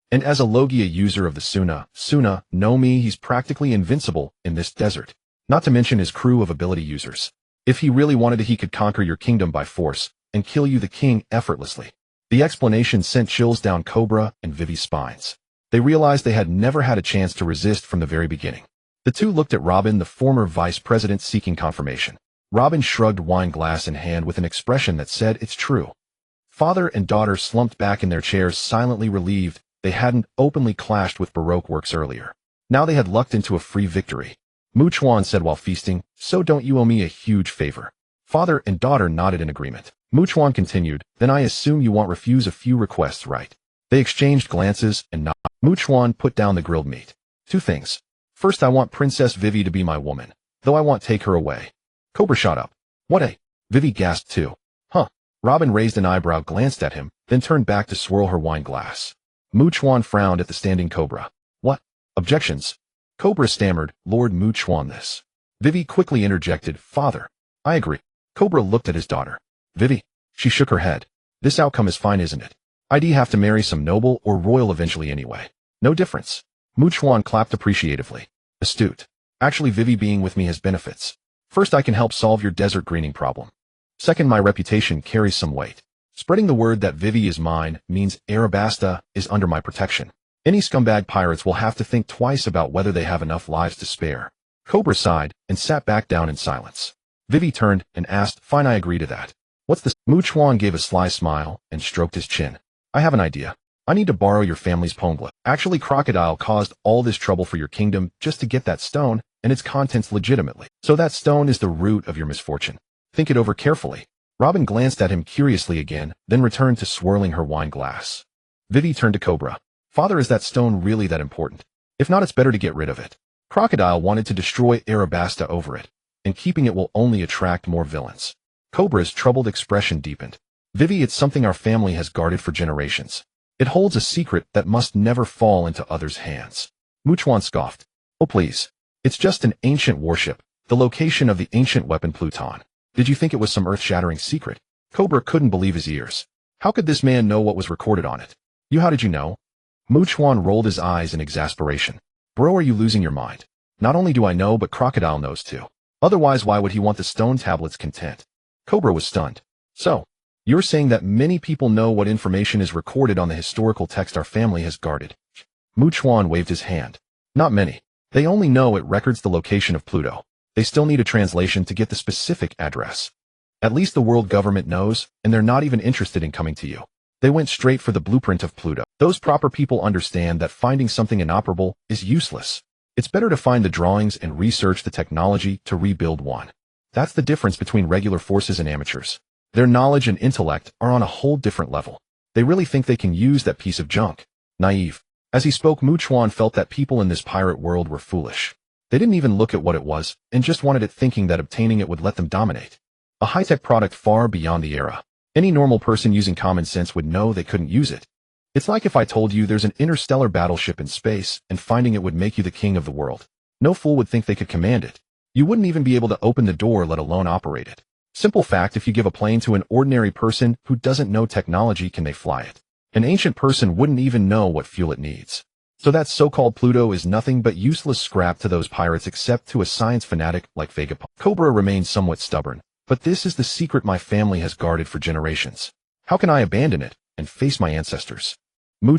And as a Logia user of the Suna, know me, he's practically invincible in this desert. Not to mention his crew of ability users. If he really wanted to, he could conquer your kingdom by force and kill you, the king, effortlessly. The explanation sent chills down Cobra and Vivi's spines. They realized they had never had a chance to resist from the very beginning. The two looked at Robin, the former vice president, seeking confirmation. Robin shrugged, wine glass in hand, with an expression that said, it's true. Father and daughter slumped back in their chairs, silently relieved they hadn't openly clashed with Baroque Works earlier. Now they had lucked into a free victory. Chuan said while feasting, so don't you owe me a huge favor? Father and daughter nodded in agreement. Chuan continued, then I assume you won't refuse a few requests, right? They exchanged glances and nodded. Chuan put down the grilled meat. Two things. First, I want Princess Vivi to be my woman, though I won't take her away. Cobra shot up. What a... Vivi gasped too. Huh. Robin raised an eyebrow, glanced at him, then turned back to swirl her wine glass. Chuan frowned at the standing Cobra. What? Objections? Cobra stammered, Lord Chuan, this. Vivi quickly interjected, Father. I agree. Cobra looked at his daughter. Vivi. She shook her head. This outcome is fine, isn't it? I'd have to marry some noble or royal eventually anyway. No difference. Chuan clapped appreciatively. Astute. Actually, Vivi being with me has benefits. First, I can help solve your desert greening problem. Second, my reputation carries some weight. Spreading the word that Vivi is mine means Arabasta is under my protection. Any scumbag pirates will have to think twice about whether they have enough lives to spare. Cobra sighed and sat back down in silence. Vivi turned and asked, fine, I agree to that. What's this? Chuan gave a sly smile and stroked his chin. I have an idea. I need to borrow your family's pongla. Actually, Crocodile caused all this trouble for your kingdom just to get that stone and its contents legitimately. So that stone is the root of your misfortune. Think it over carefully. Robin glanced at him curiously again, then returned to swirling her wine glass. Vivi turned to Cobra. Father, is that stone really that important? If not, it's better to get rid of it. Crocodile wanted to destroy Arabasta over it, and keeping it will only attract more villains. Cobra's troubled expression deepened. Vivi, it's something our family has guarded for generations. It holds a secret that must never fall into others' hands. Chuan scoffed. Oh please. It's just an ancient warship, the location of the ancient weapon Pluton. Did you think it was some earth-shattering secret? Cobra couldn't believe his ears. How could this man know what was recorded on it? How did you know? Chuan rolled his eyes in exasperation. Bro, are you losing your mind? Not only do I know, but Crocodile knows too. Otherwise, why would he want the stone tablet's content? Cobra was stunned. So, you're saying that many people know what information is recorded on the historical text our family has guarded? Chuan waved his hand. Not many. They only know it records the location of Pluto. They still need a translation to get the specific address. At least the world government knows, and they're not even interested in coming to you. They went straight for the blueprint of Pluto. Those proper people understand that finding something inoperable is useless. It's better to find the drawings and research the technology to rebuild one. That's the difference between regular forces and amateurs. Their knowledge and intellect are on a whole different level. They really think they can use that piece of junk. Naive. As he spoke, Chuan felt that people in this pirate world were foolish. They didn't even look at what it was, and just wanted it, thinking that obtaining it would let them dominate. A high-tech product far beyond the era. Any normal person using common sense would know they couldn't use it. It's like if I told you there's an interstellar battleship in space, and finding it would make you the king of the world. No fool would think they could command it. You wouldn't even be able to open the door, let alone operate it. Simple fact, if you give a plane to an ordinary person who doesn't know technology, can they fly it? An ancient person wouldn't even know what fuel it needs. So that so-called Pluto is nothing but useless scrap to those pirates, except to a science fanatic like Vegapunk. Cobra remained somewhat stubborn. But this is the secret my family has guarded for generations. How can I abandon it and face my ancestors?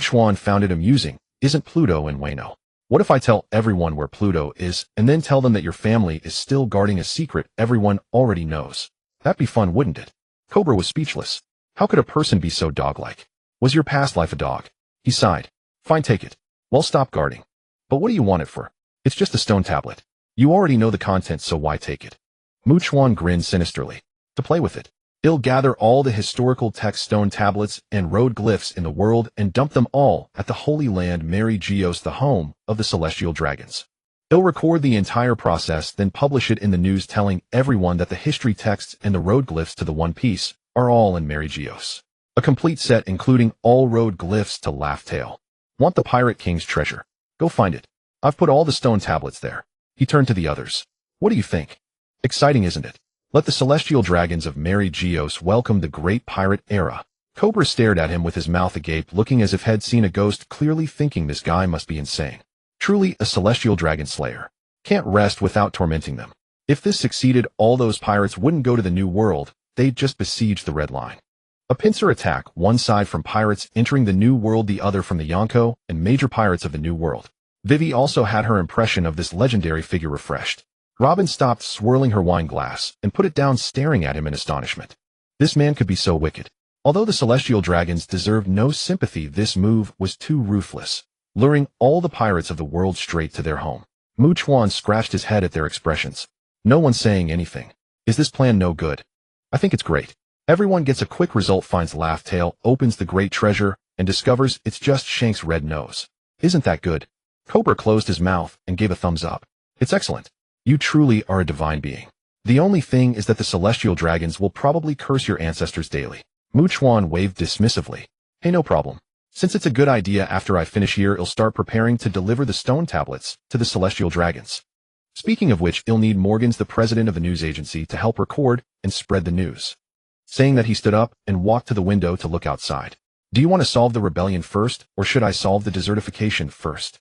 Chuan found it amusing. Isn't Pluto in Wano? What if I tell everyone where Pluto is, and then tell them that your family is still guarding a secret everyone already knows? That'd be fun, wouldn't it? Cobra was speechless. How could a person be so dog-like? Was your past life a dog? He sighed. Fine, take it. Well, stop guarding. But what do you want it for? It's just a stone tablet. You already know the contents, so why take it? Chuan grinned sinisterly. To play with it. I'll gather all the historical text stone tablets and road glyphs in the world and dump them all at the Holy Land Mangekyō, the home of the celestial dragons. I'll record the entire process, then publish it in the news, telling everyone that the history texts and the road glyphs to the One Piece are all in Mangekyō. A complete set including all road glyphs to Laugh Tale. Want the Pirate King's treasure? Go find it. I've put all the stone tablets there. He turned to the others. What do you think? Exciting, isn't it? Let the celestial dragons of Mangekyō welcome the great pirate era. Cobra stared at him with his mouth agape, looking as if he'd seen a ghost, clearly thinking this guy must be insane. Truly a celestial dragon slayer. Can't rest without tormenting them. If this succeeded, all those pirates wouldn't go to the New World, they'd just besiege the Red Line. A pincer attack, one side from pirates entering the New World, the other from the Yonko and major pirates of the New World. Vivi also had her impression of this legendary figure refreshed. Robin stopped swirling her wine glass and put it down, staring at him in astonishment. This man could be so wicked. Although the celestial dragons deserved no sympathy, this move was too ruthless, luring all the pirates of the world straight to their home. Chuan scratched his head at their expressions. No one's saying anything. Is this plan no good? I think it's great. Everyone gets a quick result, finds Laugh Tale, opens the great treasure, and discovers it's just Shank's red nose. Isn't that good? Cobra closed his mouth and gave a thumbs up. It's excellent. You truly are a divine being. The only thing is that the celestial dragons will probably curse your ancestors daily. Chuan waved dismissively. Hey, no problem. Since it's a good idea, after I finish here, I'll start preparing to deliver the stone tablets to the celestial dragons. Speaking of which, I'll need Morgan's, the president of the news agency, to help record and spread the news. Saying that, he stood up and walked to the window to look outside. Do you want to solve the rebellion first, or should I solve the desertification first?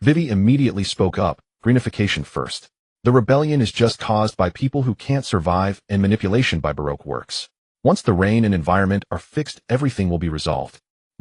Vivi immediately spoke up. Greenification first. The rebellion is just caused by people who can't survive, and manipulation by Baroque works. Once the rain and environment are fixed, everything will be resolved.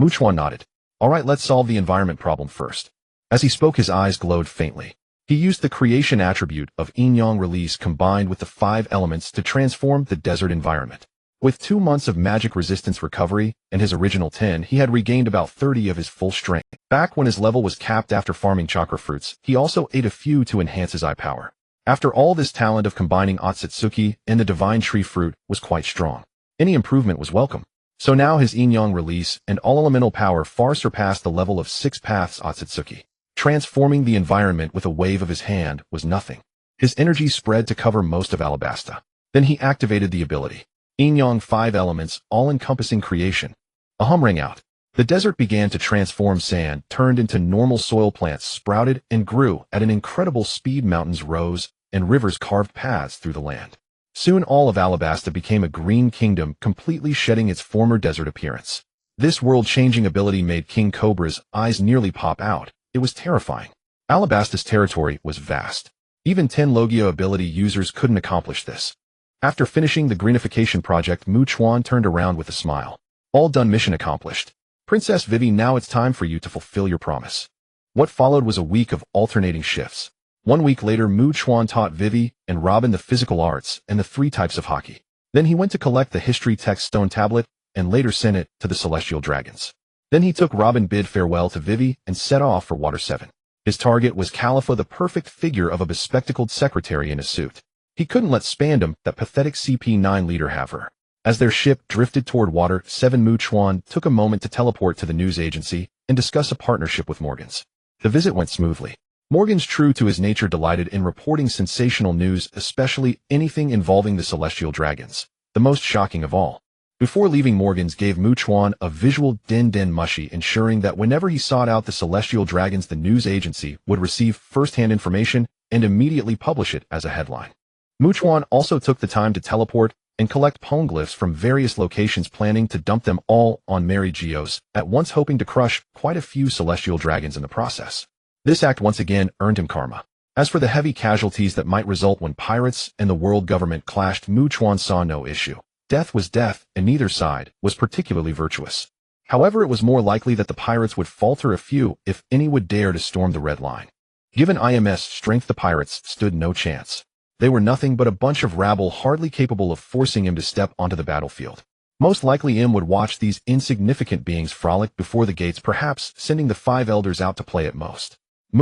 Chuan nodded. All right, let's solve the environment problem first. As he spoke, his eyes glowed faintly. He used the creation attribute of yin-yang release combined with the 5 elements to transform the desert environment. With 2 months of magic resistance recovery and his original 10, he had regained about 30 of his full strength. Back when his level was capped after farming chakra fruits, he also ate a few to enhance his eye power. After all, this talent of combining Otsutsuki and the divine tree fruit was quite strong. Any improvement was welcome. So now his yin-yang release and all-elemental power far surpassed the level of 6 paths Otsutsuki. Transforming the environment with a wave of his hand was nothing. His energy spread to cover most of Alabasta. Then he activated the ability. Yin-yang 5 elements, all-encompassing creation. A hum rang out. The desert began to transform. Sand turned into normal soil, plants sprouted and grew at an incredible speed, mountains rose, and rivers carved paths through the land. Soon all of Alabasta became a green kingdom, completely shedding its former desert appearance. This world-changing ability made King Cobra's eyes nearly pop out. It was terrifying. Alabasta's territory was vast. Even 10 Logia ability users couldn't accomplish this. After finishing the greenification project, Chuan turned around with a smile. All done, mission accomplished. Princess Vivi, now it's time for you to fulfill your promise. What followed was a week of alternating shifts. 1 week later, Chuan taught Vivi and Robin the physical arts and the 3 types of hockey. Then he went to collect the history text stone tablet and later sent it to the celestial dragons. Then he took Robin, bid farewell to Vivi, and set off for Water 7. His target was Khalifa, the perfect figure of a bespectacled secretary in a suit. He couldn't let Spandam, that pathetic CP9 leader, have her. As their ship drifted toward Water 7, Chuan took a moment to teleport to the news agency and discuss a partnership with Morgans. The visit went smoothly. Morgans, true to his nature, delighted in reporting sensational news, especially anything involving the celestial dragons, the most shocking of all. Before leaving, Morgans gave Chuan a visual den mushy, ensuring that whenever he sought out the celestial dragons, the news agency would receive first-hand information and immediately publish it as a headline. Chuan also took the time to teleport and collect poneglyphs from various locations, planning to dump them all on Mangekyōs, at once hoping to crush quite a few celestial dragons in the process. This act once again earned him karma. As for the heavy casualties that might result when pirates and the world government clashed, Chuan saw no issue. Death was death, and neither side was particularly virtuous. However, it was more likely that the pirates would falter a few, if any, would dare to storm the Red Line. Given IMS strength, the pirates stood no chance. They were nothing but a bunch of rabble, hardly capable of forcing him to step onto the battlefield. Most likely Im would watch these insignificant beings frolic before the gates, perhaps sending the 5 elders out to play at most.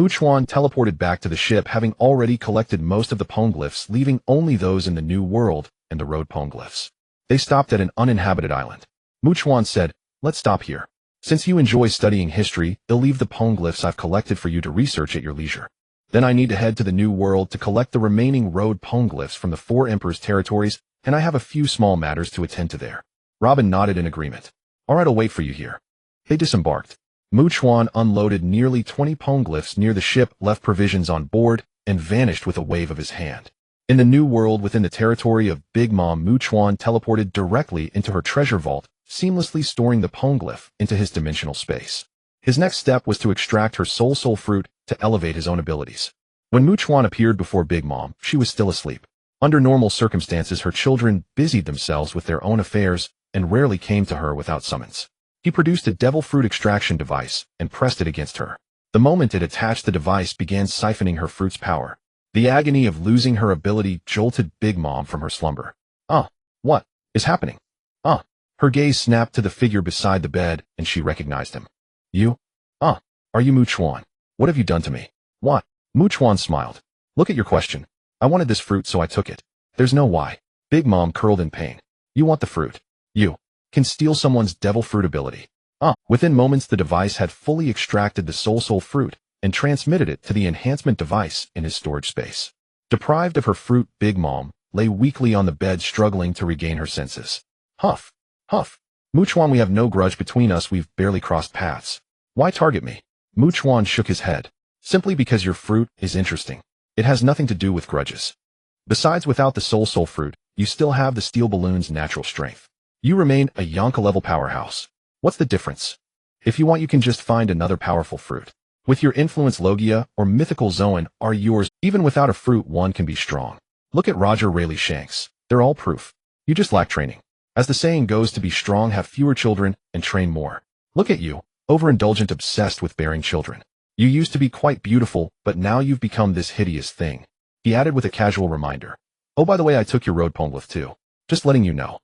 Chuan teleported back to the ship, having already collected most of the poneglyphs, leaving only those in the New World and the road poneglyphs. They stopped at an uninhabited island. Chuan said, "Let's stop here. Since you enjoy studying history, I'll leave the poneglyphs I've collected for you to research at your leisure. Then I need to head to the New World to collect the remaining road poneglyphs from the 4 Emperors' territories, and I have a few small matters to attend to there." Robin nodded in agreement. "All right, I'll wait for you here." They disembarked. Chuan unloaded nearly 20 poneglyphs near the ship, left provisions on board, and vanished with a wave of his hand. In the New World, within the territory of Big Mom, Chuan teleported directly into her treasure vault, seamlessly storing the poneglyph into his dimensional space. His next step was to extract her soul fruit to elevate his own abilities. When Chuan appeared before Big Mom, she was still asleep. Under normal circumstances, her children busied themselves with their own affairs and rarely came to her without summons. He produced a devil fruit extraction device and pressed it against her. The moment it attached, the device began siphoning her fruit's power. The agony of losing her ability jolted Big Mom from her slumber. What is happening? Her gaze snapped to the figure beside the bed, and she recognized him. "You? Are you Chuan? What have you done to me?" "What?" Chuan smiled. "Look at your question. I wanted this fruit, so I took it. There's no why." Big Mom curled in pain. "You want the fruit? You can steal someone's devil fruit ability." Within moments, the device had fully extracted the soul fruit and transmitted it to the enhancement device in his storage space. Deprived of her fruit, Big Mom lay weakly on the bed, struggling to regain her senses. Huff. Huff. "Chuan, we have no grudge between us. We've barely crossed paths. Why target me?" Chuan shook his head. "Simply because your fruit is interesting. It has nothing to do with grudges. Besides, without the soul fruit, you still have the steel balloon's natural strength. You remain a Yonka-level powerhouse. What's the difference? If you want, you can just find another powerful fruit. With your influence, Logia or mythical Zoan are yours. Even without a fruit, one can be strong. Look at Roger Rayleigh Shanks. They're all proof. You just lack training. As the saying goes, to be strong, have fewer children and train more. Look at you, overindulgent, obsessed with bearing children. You used to be quite beautiful, but now you've become this hideous thing." He added with a casual reminder. "Oh, by the way, I took your road poneglyph too. Just letting you know."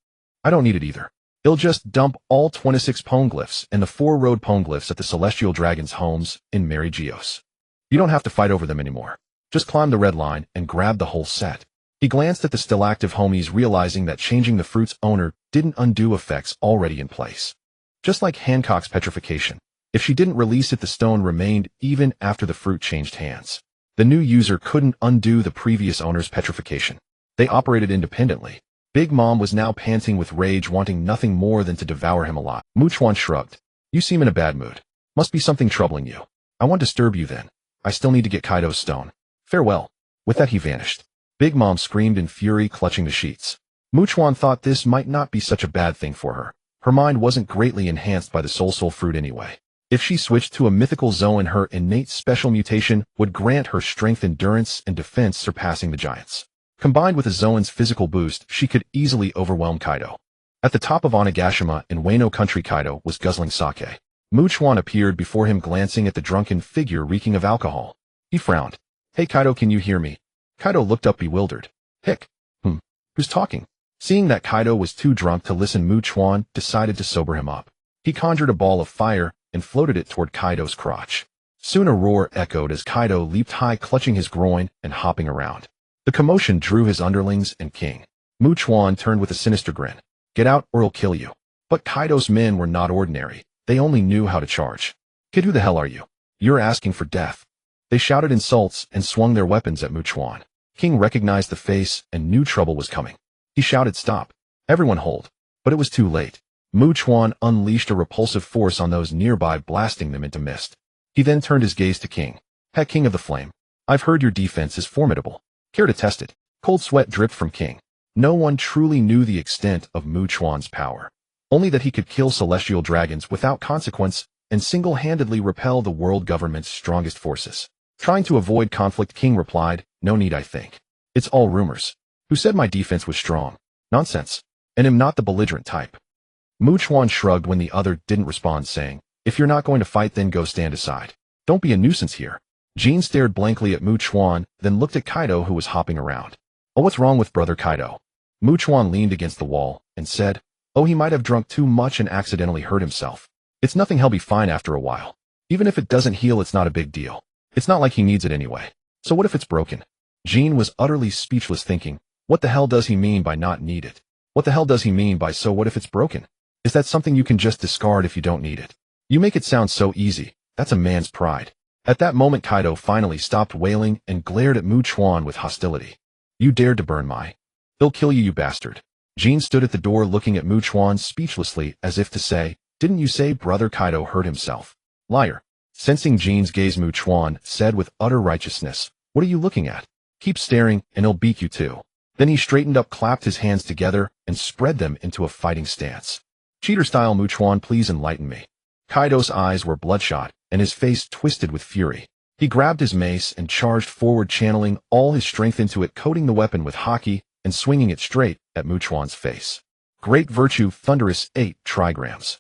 I don't need it either. He'll just dump all 26 poneglyphs and the 4 road poneglyphs at the celestial dragon's homes in Mangekyō. You don't have to fight over them anymore. Just climb the red line and grab the whole set. He glanced at the still active homies, realizing that changing the fruit's owner didn't undo effects already in place. Just like Hancock's petrification, if she didn't release it, the stone remained even after the fruit changed hands. The new user couldn't undo the previous owner's petrification. They operated independently. Big Mom was now panting with rage, wanting nothing more than to devour him alive. Chuan shrugged. You seem in a bad mood. Must be something troubling you. I won't disturb you then. I still need to get Kaido's stone. Farewell. With that he vanished. Big Mom screamed in fury, clutching the sheets. Chuan thought this might not be such a bad thing for her. Her mind wasn't greatly enhanced by the soul fruit anyway. If she switched to a mythical Zoan, her innate special mutation would grant her strength, endurance, and defense surpassing the giants. Combined with a Zoan's physical boost, she could easily overwhelm Kaido. At the top of Onigashima in Wano country, Kaido was guzzling sake. Chuan appeared before him, glancing at the drunken figure reeking of alcohol. He frowned. Hey Kaido, can you hear me? Kaido looked up bewildered. Hick. Who's talking? Seeing that Kaido was too drunk to listen, Chuan decided to sober him up. He conjured a ball of fire and floated it toward Kaido's crotch. Soon a roar echoed as Kaido leaped high, clutching his groin and hopping around. The commotion drew his underlings and king. Chuan turned with a sinister grin. Get out or I'll kill you. But Kaido's men were not ordinary. They only knew how to charge. Kid, who the hell are you? You're asking for death. They shouted insults and swung their weapons at Chuan. King recognized the face and knew trouble was coming. He shouted, stop. Everyone hold. But it was too late. Chuan unleashed a repulsive force on those nearby, blasting them into mist. He then turned his gaze to King. Heck, King of the Flame. I've heard your defense is formidable. Care to test it? Cold sweat dripped from King. No one truly knew the extent of Chuan's power. Only that he could kill celestial dragons without consequence and single-handedly repel the world government's strongest forces. Trying to avoid conflict, King replied, no need, I think. It's all rumors. Who said my defense was strong? Nonsense. And am not the belligerent type. Chuan shrugged when the other didn't respond, saying, if you're not going to fight, then go stand aside. Don't be a nuisance here. Jean stared blankly at Chuan, then looked at Kaido, who was hopping around. Oh, what's wrong with brother Kaido? Chuan leaned against the wall and said, oh, he might have drunk too much and accidentally hurt himself. It's nothing, he'll be fine after a while. Even if it doesn't heal, it's not a big deal. It's not like he needs it anyway. So what if it's broken? Jean was utterly speechless, thinking, what the hell does he mean by not need it? What the hell does he mean by so what if it's broken? Is that something you can just discard if you don't need it? You make it sound so easy. That's a man's pride. At that moment, Kaido finally stopped wailing and glared at Chuan with hostility. You dared to burn my... They'll kill you, you bastard. Jean stood at the door looking at Chuan speechlessly, as if to say, didn't you say brother Kaido hurt himself? Liar. Sensing Jean's gaze, Chuan said with utter righteousness, what are you looking at? Keep staring and he'll beat you too. Then he straightened up, clapped his hands together, and spread them into a fighting stance. Cheater style, Chuan, please enlighten me. Kaido's eyes were bloodshot, and his face twisted with fury. He grabbed his mace and charged forward, channeling all his strength into it, coating the weapon with haki and swinging it straight at Chuan's face. Great virtue, thunderous 8 trigrams.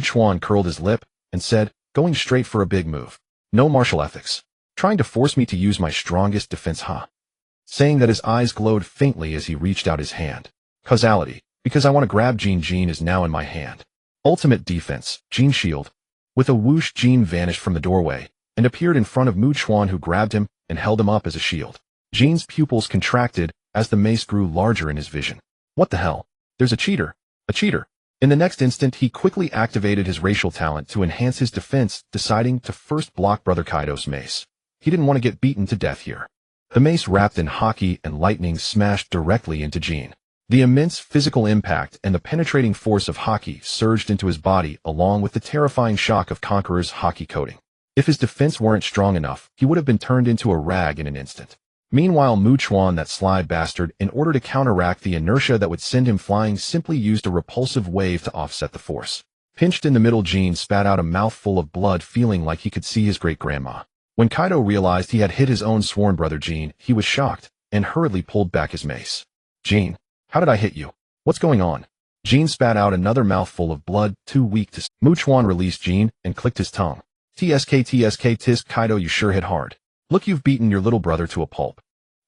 Chuan curled his lip and said, going straight for a big move. No martial ethics. Trying to force me to use my strongest defense, huh? Saying that, his eyes glowed faintly as he reached out his hand. Causality. Because I want to grab Jean. Jean is now in my hand. Ultimate defense. Jean shield. With a whoosh, Jean vanished from the doorway and appeared in front of Chuan, who grabbed him and held him up as a shield. Jean's pupils contracted as the mace grew larger in his vision. What the hell? There's a cheater. A cheater. In the next instant, he quickly activated his racial talent to enhance his defense, deciding to first block brother Kaido's mace. He didn't want to get beaten to death here. The mace, wrapped in haki and lightning, smashed directly into Jean. The immense physical impact and the penetrating force of haki surged into his body, along with the terrifying shock of Conqueror's haki coating. If his defense weren't strong enough, he would have been turned into a rag in an instant. Meanwhile, Chuan, that sly bastard, in order to counteract the inertia that would send him flying, simply used a repulsive wave to offset the force. Pinched in the middle, Jean spat out a mouthful of blood, feeling like he could see his great-grandma. When Kaido realized he had hit his own sworn brother Jean, he was shocked and hurriedly pulled back his mace. Jean, how did I hit you? What's going on? Jean spat out another mouthful of blood, too weak to... Chuan released Jean and clicked his tongue. TSK tisk, Kaido, you sure hit hard. Look, you've beaten your little brother to a pulp.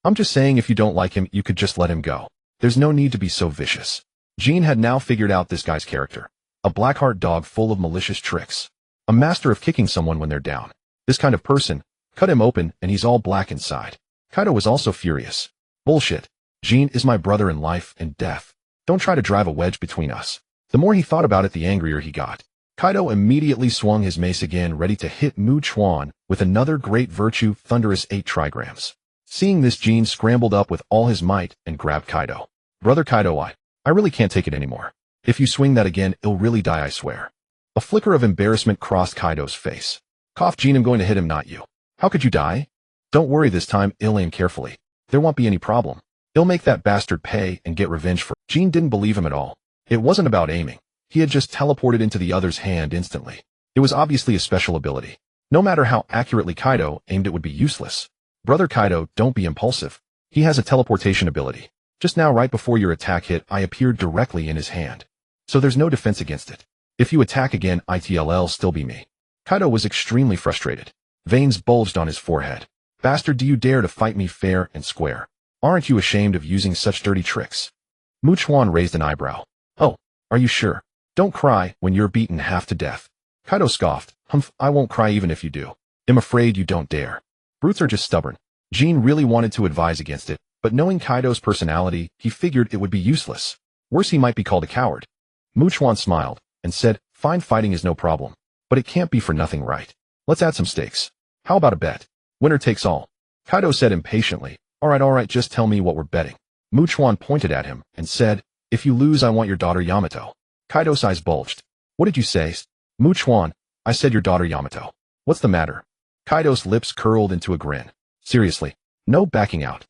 I'm just saying, if you don't like him, you could just let him go. There's no need to be so vicious. Jean had now figured out this guy's character. A Blackheart dog full of malicious tricks. A master of kicking someone when they're down. This kind of person, cut him open and he's all black inside. Kaido was also furious. Bullshit. Jean is my brother in life and death. Don't try to drive a wedge between us. The more he thought about it, the angrier he got. Kaido immediately swung his mace again, ready to hit Chuan with another great virtue, thunderous 8 trigrams. Seeing this, Jean scrambled up with all his might and grabbed Kaido. Brother Kaido, I really can't take it anymore. If you swing that again, you'll really die, I swear. A flicker of embarrassment crossed Kaido's face. Cough, Jean, I'm going to hit him, not you. How could you die? Don't worry this time, I'll aim carefully. There won't be any problem. I'll make that bastard pay and get revenge for. Jean didn't believe him at all. It wasn't about aiming. He had just teleported into the other's hand instantly. It was obviously a special ability. No matter how accurately Kaido aimed, it would be useless. Brother Kaido, don't be impulsive. He has a teleportation ability. Just now, right before your attack hit, I appeared directly in his hand. So there's no defense against it. If you attack again, it'll still be me. Kaido was extremely frustrated. Veins bulged on his forehead. Bastard, do you dare to fight me fair and square? Aren't you ashamed of using such dirty tricks? Chuan raised an eyebrow. Oh, are you sure? Don't cry when you're beaten half to death. Kaido scoffed. Humph, I won't cry even if you do. I'm afraid you don't dare. Brutes are just stubborn. Jean really wanted to advise against it, but knowing Kaido's personality, he figured it would be useless. Worse, he might be called a coward. Chuan smiled and said, fine, fighting is no problem, but it can't be for nothing, right? Let's add some stakes. How about a bet? Winner takes all. Kaido said impatiently, all right, just tell me what we're betting. Chuan pointed at him and said, if you lose, I want your daughter Yamato. Kaido's eyes bulged. What did you say? Chuan, I said your daughter Yamato. What's the matter? Kaido's lips curled into a grin. Seriously, no backing out.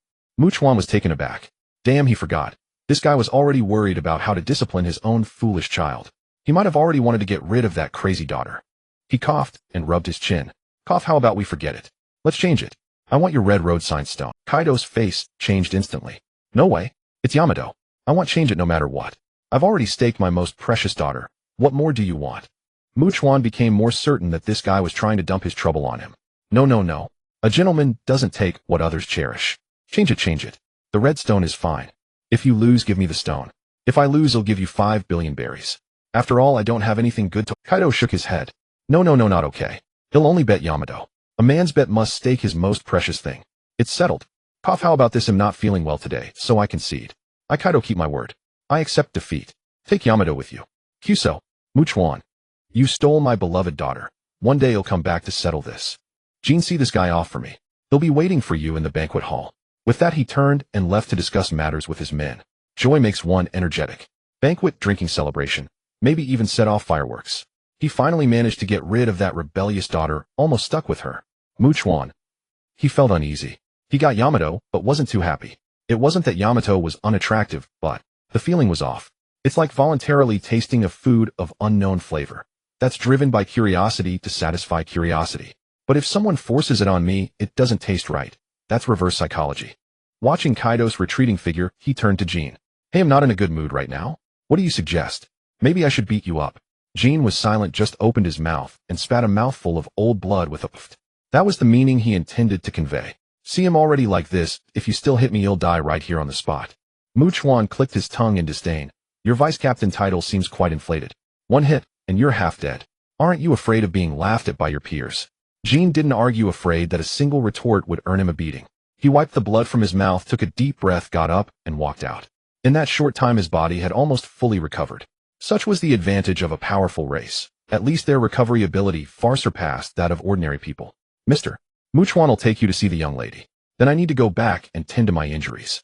Chuan was taken aback. Damn, he forgot. This guy was already worried about how to discipline his own foolish child. He might have already wanted to get rid of that crazy daughter. He coughed and rubbed his chin. Cough, how about we forget it? Let's change it. I want your red road sign stone. Kaido's face changed instantly. No way. It's Yamato. I want change it no matter what. I've already staked my most precious daughter. What more do you want? Chuan became more certain that this guy was trying to dump his trouble on him. No. A gentleman doesn't take what others cherish. Change it. The red stone is fine. If you lose, give me the stone. If I lose, I'll give you 5 billion berries. After all, I don't have anything good to— Kaido shook his head. No, not okay. He'll only bet Yamato. A man's bet must stake his most precious thing. It's settled. Cough, how about this? I'm not feeling well today, so I concede. I Kaido keep my word. I accept defeat. Take Yamato with you. Kyuso. Chuan. You stole my beloved daughter. One day you'll come back to settle this. Jean, see this guy off for me. He'll be waiting for you in the banquet hall. With that, he turned and left to discuss matters with his men. Joy makes one energetic. Banquet, drinking, celebration. Maybe even set off fireworks. He finally managed to get rid of that rebellious daughter, almost stuck with her. Chuan. He felt uneasy. He got Yamato, but wasn't too happy. It wasn't that Yamato was unattractive, but the feeling was off. It's like voluntarily tasting a food of unknown flavor. That's driven by curiosity to satisfy curiosity. But if someone forces it on me, it doesn't taste right. That's reverse psychology. Watching Kaido's retreating figure, he turned to Jean. Hey, I'm not in a good mood right now. What do you suggest? Maybe I should beat you up. Jean was silent, just opened his mouth and spat a mouthful of old blood with a pft. That was the meaning he intended to convey. See, him already like this. If you still hit me, you'll die right here on the spot. Chuan clicked his tongue in disdain. Your vice captain title seems quite inflated. One hit, and you're half dead. Aren't you afraid of being laughed at by your peers? Jean didn't argue, afraid that a single retort would earn him a beating. He wiped the blood from his mouth, took a deep breath, got up, and walked out. In that short time, his body had almost fully recovered. Such was the advantage of a powerful race. At least their recovery ability far surpassed that of ordinary people. Mister, Chuan will take you to see the young lady. Then I need to go back and tend to my injuries.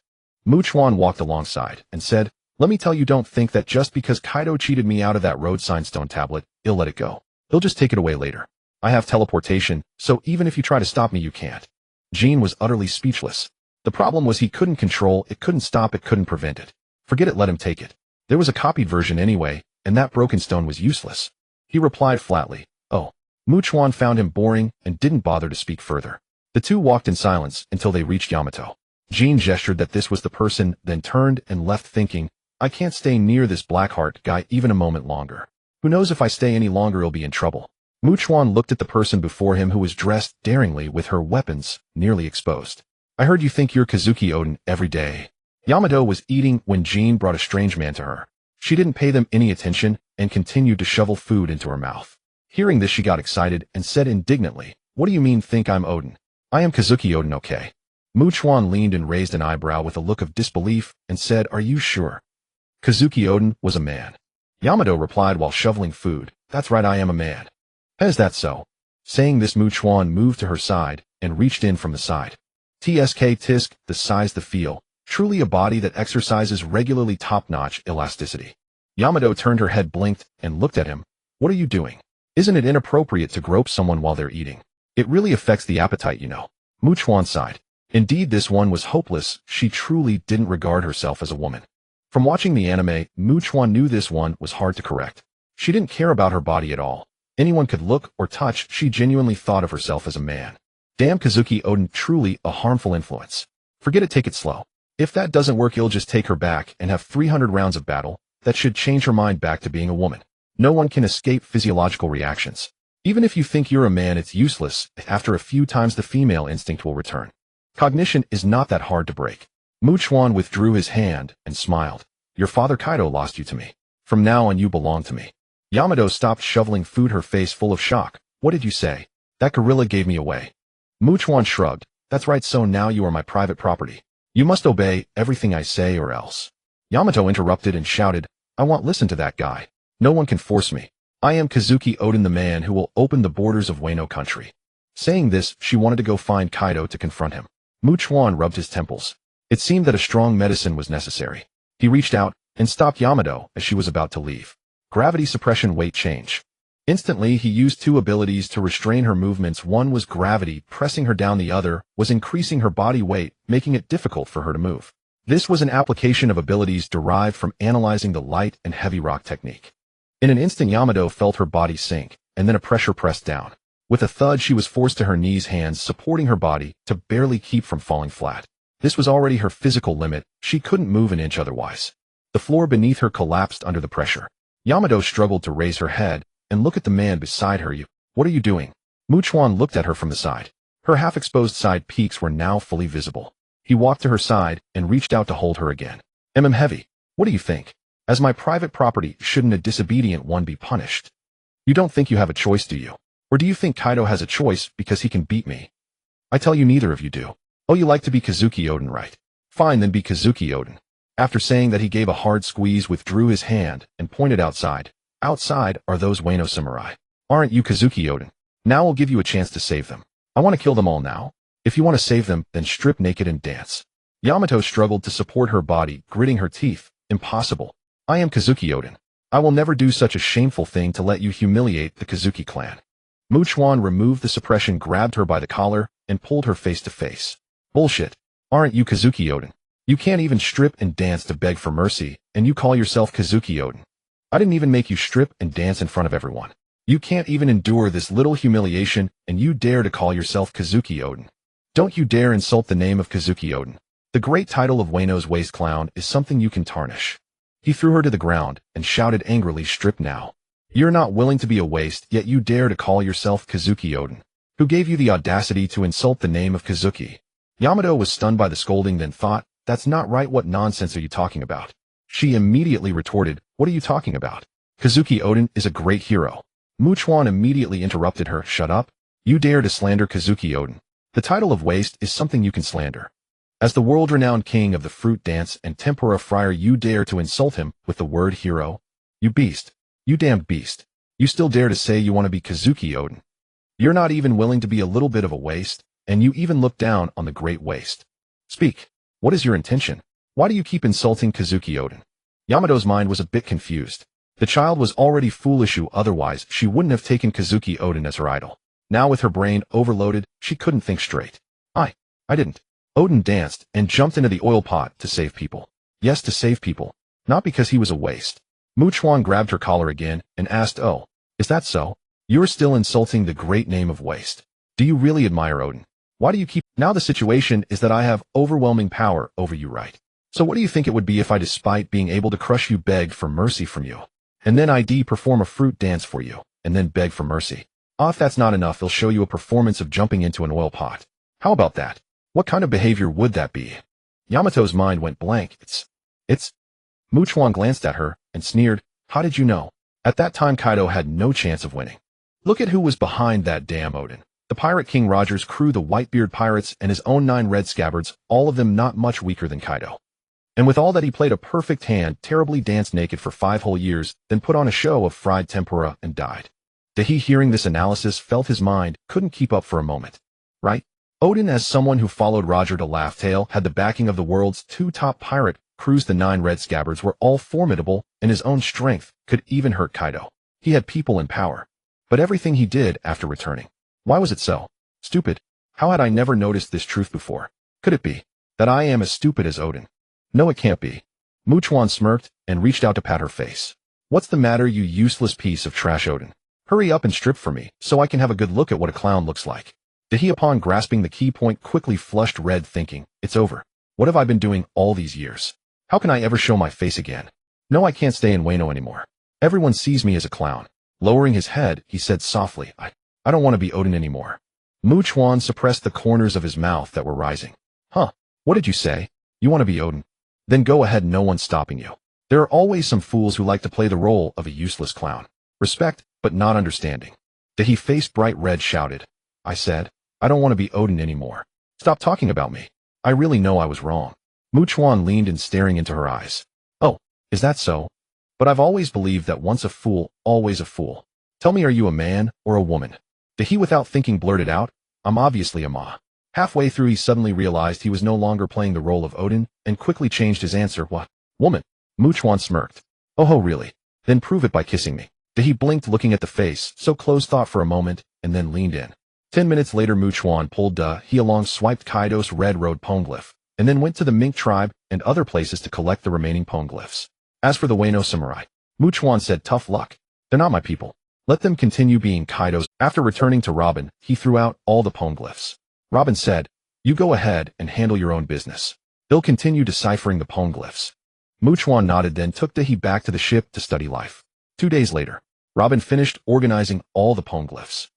Chuan walked alongside and said, let me tell you, don't think that just because Kaido cheated me out of that road sign stone tablet, he'll let it go. He'll just take it away later. I have teleportation, so even if you try to stop me, you can't. Jean was utterly speechless. The problem was he couldn't control it, couldn't stop it, couldn't prevent it. Forget it, let him take it. There was a copied version anyway, and that broken stone was useless. He replied flatly, oh. Chuan found him boring and didn't bother to speak further. The two walked in silence until they reached Yamato. Jean gestured that this was the person, then turned and left thinking, I can't stay near this Blackheart guy even a moment longer. Who knows, if I stay any longer, he'll be in trouble. Chuan looked at the person before him, who was dressed daringly with her weapons nearly exposed. I heard you think you're Kazuki Oden every day. Yamato was eating when Jean brought a strange man to her. She didn't pay them any attention and continued to shovel food into her mouth. Hearing this, she got excited and said indignantly, "What do you mean think I'm Odin? I am Kazuki Odin, okay?" Chuan leaned and raised an eyebrow with a look of disbelief and said, "Are you sure?" Kazuki Odin was a man. Yamato replied while shoveling food, "That's right, I am a man." "Is that so?" Saying this, Chuan moved to her side and reached in from the side. Tisk, the size, the feel, truly a body that exercises regularly top-notch elasticity. Yamato turned her head, blinked, and looked at him. "What are you doing? Isn't it inappropriate to grope someone while they're eating? It really affects the appetite, you know." Chuan sighed. Indeed, this one was hopeless. She truly didn't regard herself as a woman. From watching the anime, Chuan knew this one was hard to correct. She didn't care about her body at all. Anyone could look or touch. She genuinely thought of herself as a man. Damn, Kazuki Odin, truly a harmful influence. Forget it, take it slow. If that doesn't work, you'll just take her back and have 300 rounds of battle. That should change her mind back to being a woman. No one can escape physiological reactions. Even if you think you're a man, it's useless. After a few times, the female instinct will return. Cognition is not that hard to break. Chuan withdrew his hand and smiled. "Your father Kaido lost you to me. From now on, you belong to me." Yamato stopped shoveling food, her face full of shock. "What did you say?" "That gorilla gave me away." Chuan shrugged. "That's right, so now you are my private property. You must obey everything I say or else." Yamato interrupted and shouted, "I won't listen to that guy. No one can force me. I am Kazuki Odin, the man who will open the borders of Wano country." Saying this, she wanted to go find Kaido to confront him. Chuan rubbed his temples. It seemed that a strong medicine was necessary. He reached out and stopped Yamato as she was about to leave. Gravity suppression, weight change. Instantly, he used two abilities to restrain her movements. One was gravity, pressing her down. The other was increasing her body weight, making it difficult for her to move. This was an application of abilities derived from analyzing the light and heavy rock technique. In an instant, Yamato felt her body sink, and then a pressure pressed down. With a thud, she was forced to her knees, hands supporting her body to barely keep from falling flat. This was already her physical limit. She couldn't move an inch otherwise. The floor beneath her collapsed under the pressure. Yamato struggled to raise her head and look at the man beside her. What are you doing?" Chuan looked at her from the side. Her half-exposed side peaks were now fully visible. He walked to her side and reached out to hold her again. Heavy. What do you think? As my private property, shouldn't a disobedient one be punished? You don't think you have a choice, do you? Or do you think Kaido has a choice because he can beat me? I tell you, neither of you do. Oh, you like to be Kazuki Odin, right? Fine, then be Kazuki Odin. After saying that, he gave a hard squeeze, withdrew his hand, and pointed outside. Outside are those Wano samurai. Aren't you Kazuki Odin? Now I'll give you a chance to save them. I want to kill them all now. If you want to save them, then strip naked and dance. Yamato struggled to support her body, gritting her teeth. Impossible. I am Kazuki Odin. I will never do such a shameful thing to let you humiliate the Kazuki clan. Chuan removed the suppression, grabbed her by the collar, and pulled her face to face. Bullshit. Aren't you Kazuki Odin? You can't even strip and dance to beg for mercy, and you call yourself Kazuki Odin. I didn't even make you strip and dance in front of everyone. You can't even endure this little humiliation, and you dare to call yourself Kazuki Odin. Don't you dare insult the name of Kazuki Odin. The great title of Wano's waste clown is something you can tarnish. He threw her to the ground and shouted angrily, "Strip now. You're not willing to be a waste, yet you dare to call yourself Kazuki Odin. Who gave you the audacity to insult the name of Kazuki?" Yamato was stunned by the scolding, then thought, "That's not right. What nonsense are you talking about?" She immediately retorted, "What are you talking about? Kazuki Odin is a great hero." Chuan immediately interrupted her, "Shut up. You dare to slander Kazuki Odin. The title of waste is something you can slander. As the world-renowned king of the fruit dance and tempura fryer, you dare to insult him with the word hero? You beast. You damned beast. You still dare to say you want to be Kazuki Odin. You're not even willing to be a little bit of a waste, and you even look down on the great waste. Speak. What is your intention? Why do you keep insulting Kazuki Odin?" Yamato's mind was a bit confused. The child was already foolish, otherwise she wouldn't have taken Kazuki Odin as her idol. Now with her brain overloaded, she couldn't think straight. I didn't. Odin danced and jumped into the oil pot to save people. Yes, to save people. Not because he was a waste. Chuan grabbed her collar again and asked, "Oh, is that so? You're still insulting the great name of waste. Do you really admire Odin? Why do you keep— Now the situation is that I have overwhelming power over you, right? So what do you think it would be if I, despite being able to crush you, begged for mercy from you? And then I'd perform a fruit dance for you, and then beg for mercy. If that's not enough, I'll show you a performance of jumping into an oil pot. How about that? What kind of behavior would that be?" Yamato's mind went blank. It's— Chuan glanced at her and sneered, "How did you know?" At that time Kaido had no chance of winning. Look at who was behind that damn Odin. The Pirate King Roger's crew, the Whitebeard pirates, and his own 9 red scabbards, all of them not much weaker than Kaido. And with all that, he played a perfect hand, terribly danced naked for 5 whole years, then put on a show of fried tempura and died. Dahi, hearing this analysis, felt his mind couldn't keep up for a moment. Right? Odin, as someone who followed Roger to Laugh Tale, had the backing of the world's 2 top pirate crews. The 9 red scabbards were all formidable, and his own strength could even hurt Kaido. He had people in power. But everything he did after returning. Why was it so? Stupid. How had I never noticed this truth before? Could it be that I am as stupid as Odin? No, it can't be. Chuan smirked and reached out to pat her face. What's the matter, you useless piece of trash, Odin? Hurry up and strip for me, so I can have a good look at what a clown looks like. Dahi, upon grasping the key point, quickly flushed red, thinking, it's over. What have I been doing all these years? How can I ever show my face again? No, I can't stay in Wano anymore. Everyone sees me as a clown. Lowering his head, he said softly, I don't want to be Odin anymore. Chuan suppressed the corners of his mouth that were rising. Huh? What did you say? You want to be Odin? Then go ahead, no one's stopping you. There are always some fools who like to play the role of a useless clown. Respect, but not understanding. Dahi, face bright red, shouted, I said, I don't want to be Odin anymore. Stop talking about me. I really know I was wrong. Chuan leaned in, staring into her eyes. Oh, is that so? But I've always believed that once a fool, always a fool. Tell me, are you a man or a woman? Dahi, without thinking, blurted out, I'm obviously a ma. Halfway through, he suddenly realized he was no longer playing the role of Odin, and quickly changed his answer. What? Woman? Chuan smirked. Oh, really? Then prove it by kissing me. Dahi blinked, looking at the face, so close, thought for a moment, and then leaned in. 10 minutes later, Chuan pulled Dahi along, swiped Kaido's Red Road poneglyph, and then went to the Mink tribe and other places to collect the remaining poneglyphs. As for the Wano samurai, Chuan said, tough luck. They're not my people. Let them continue being Kaido's. After returning to Robin, he threw out all the poneglyphs. Robin said, you go ahead and handle your own business. They'll continue deciphering the poneglyphs. Chuan nodded, then took Dahi back to the ship to study life. 2 days later, Robin finished organizing all the poneglyphs.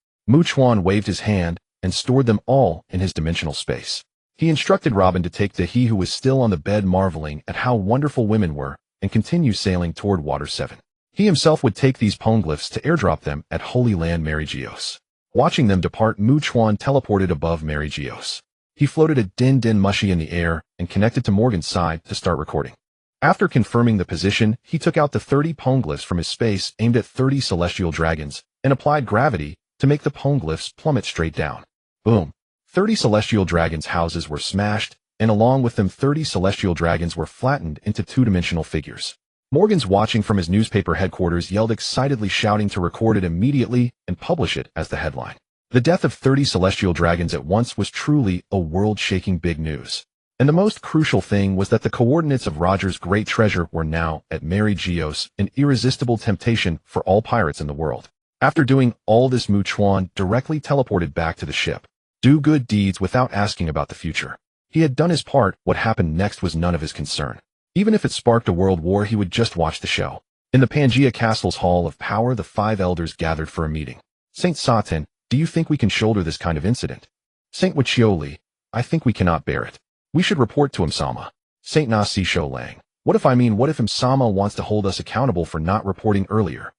Chuan waved his hand and stored them all in his dimensional space. He instructed Robin to take Dahi, who was still on the bed marveling at how wonderful women were, and continue sailing toward Water 7. He himself would take these poneglyphs to airdrop them at Holy Land Mangekyō. Watching them depart, Chuan teleported above Mangekyō. He floated a din mushy in the air and connected to Morgan's side to start recording. After confirming the position, he took out the 30 poneglyphs from his space, aimed at 30 celestial dragons, and applied gravity to make the poneglyphs plummet straight down. Boom. 30 celestial dragons' houses were smashed, and along with them 30 celestial dragons were flattened into 2-dimensional figures. Morgan's, watching from his newspaper headquarters, yelled excitedly, shouting to record it immediately and publish it as the headline. The death of 30 celestial dragons at once was truly a world-shaking big news. And the most crucial thing was that the coordinates of Roger's great treasure were now at Mangekyō, an irresistible temptation for all pirates in the world. After doing all this, Chuan directly teleported back to the ship. Do good deeds without asking about the future. He had done his part. What happened next was none of his concern. Even if it sparked a world war, he would just watch the show. In the Pangaea Castle's Hall of Power, the 5 elders gathered for a meeting. Saint Satan, do you think we can shoulder this kind of incident? Saint Wachioli, I think we cannot bear it. We should report to Imsama. Saint Nasi Sholang. What if Imsama wants to hold us accountable for not reporting earlier?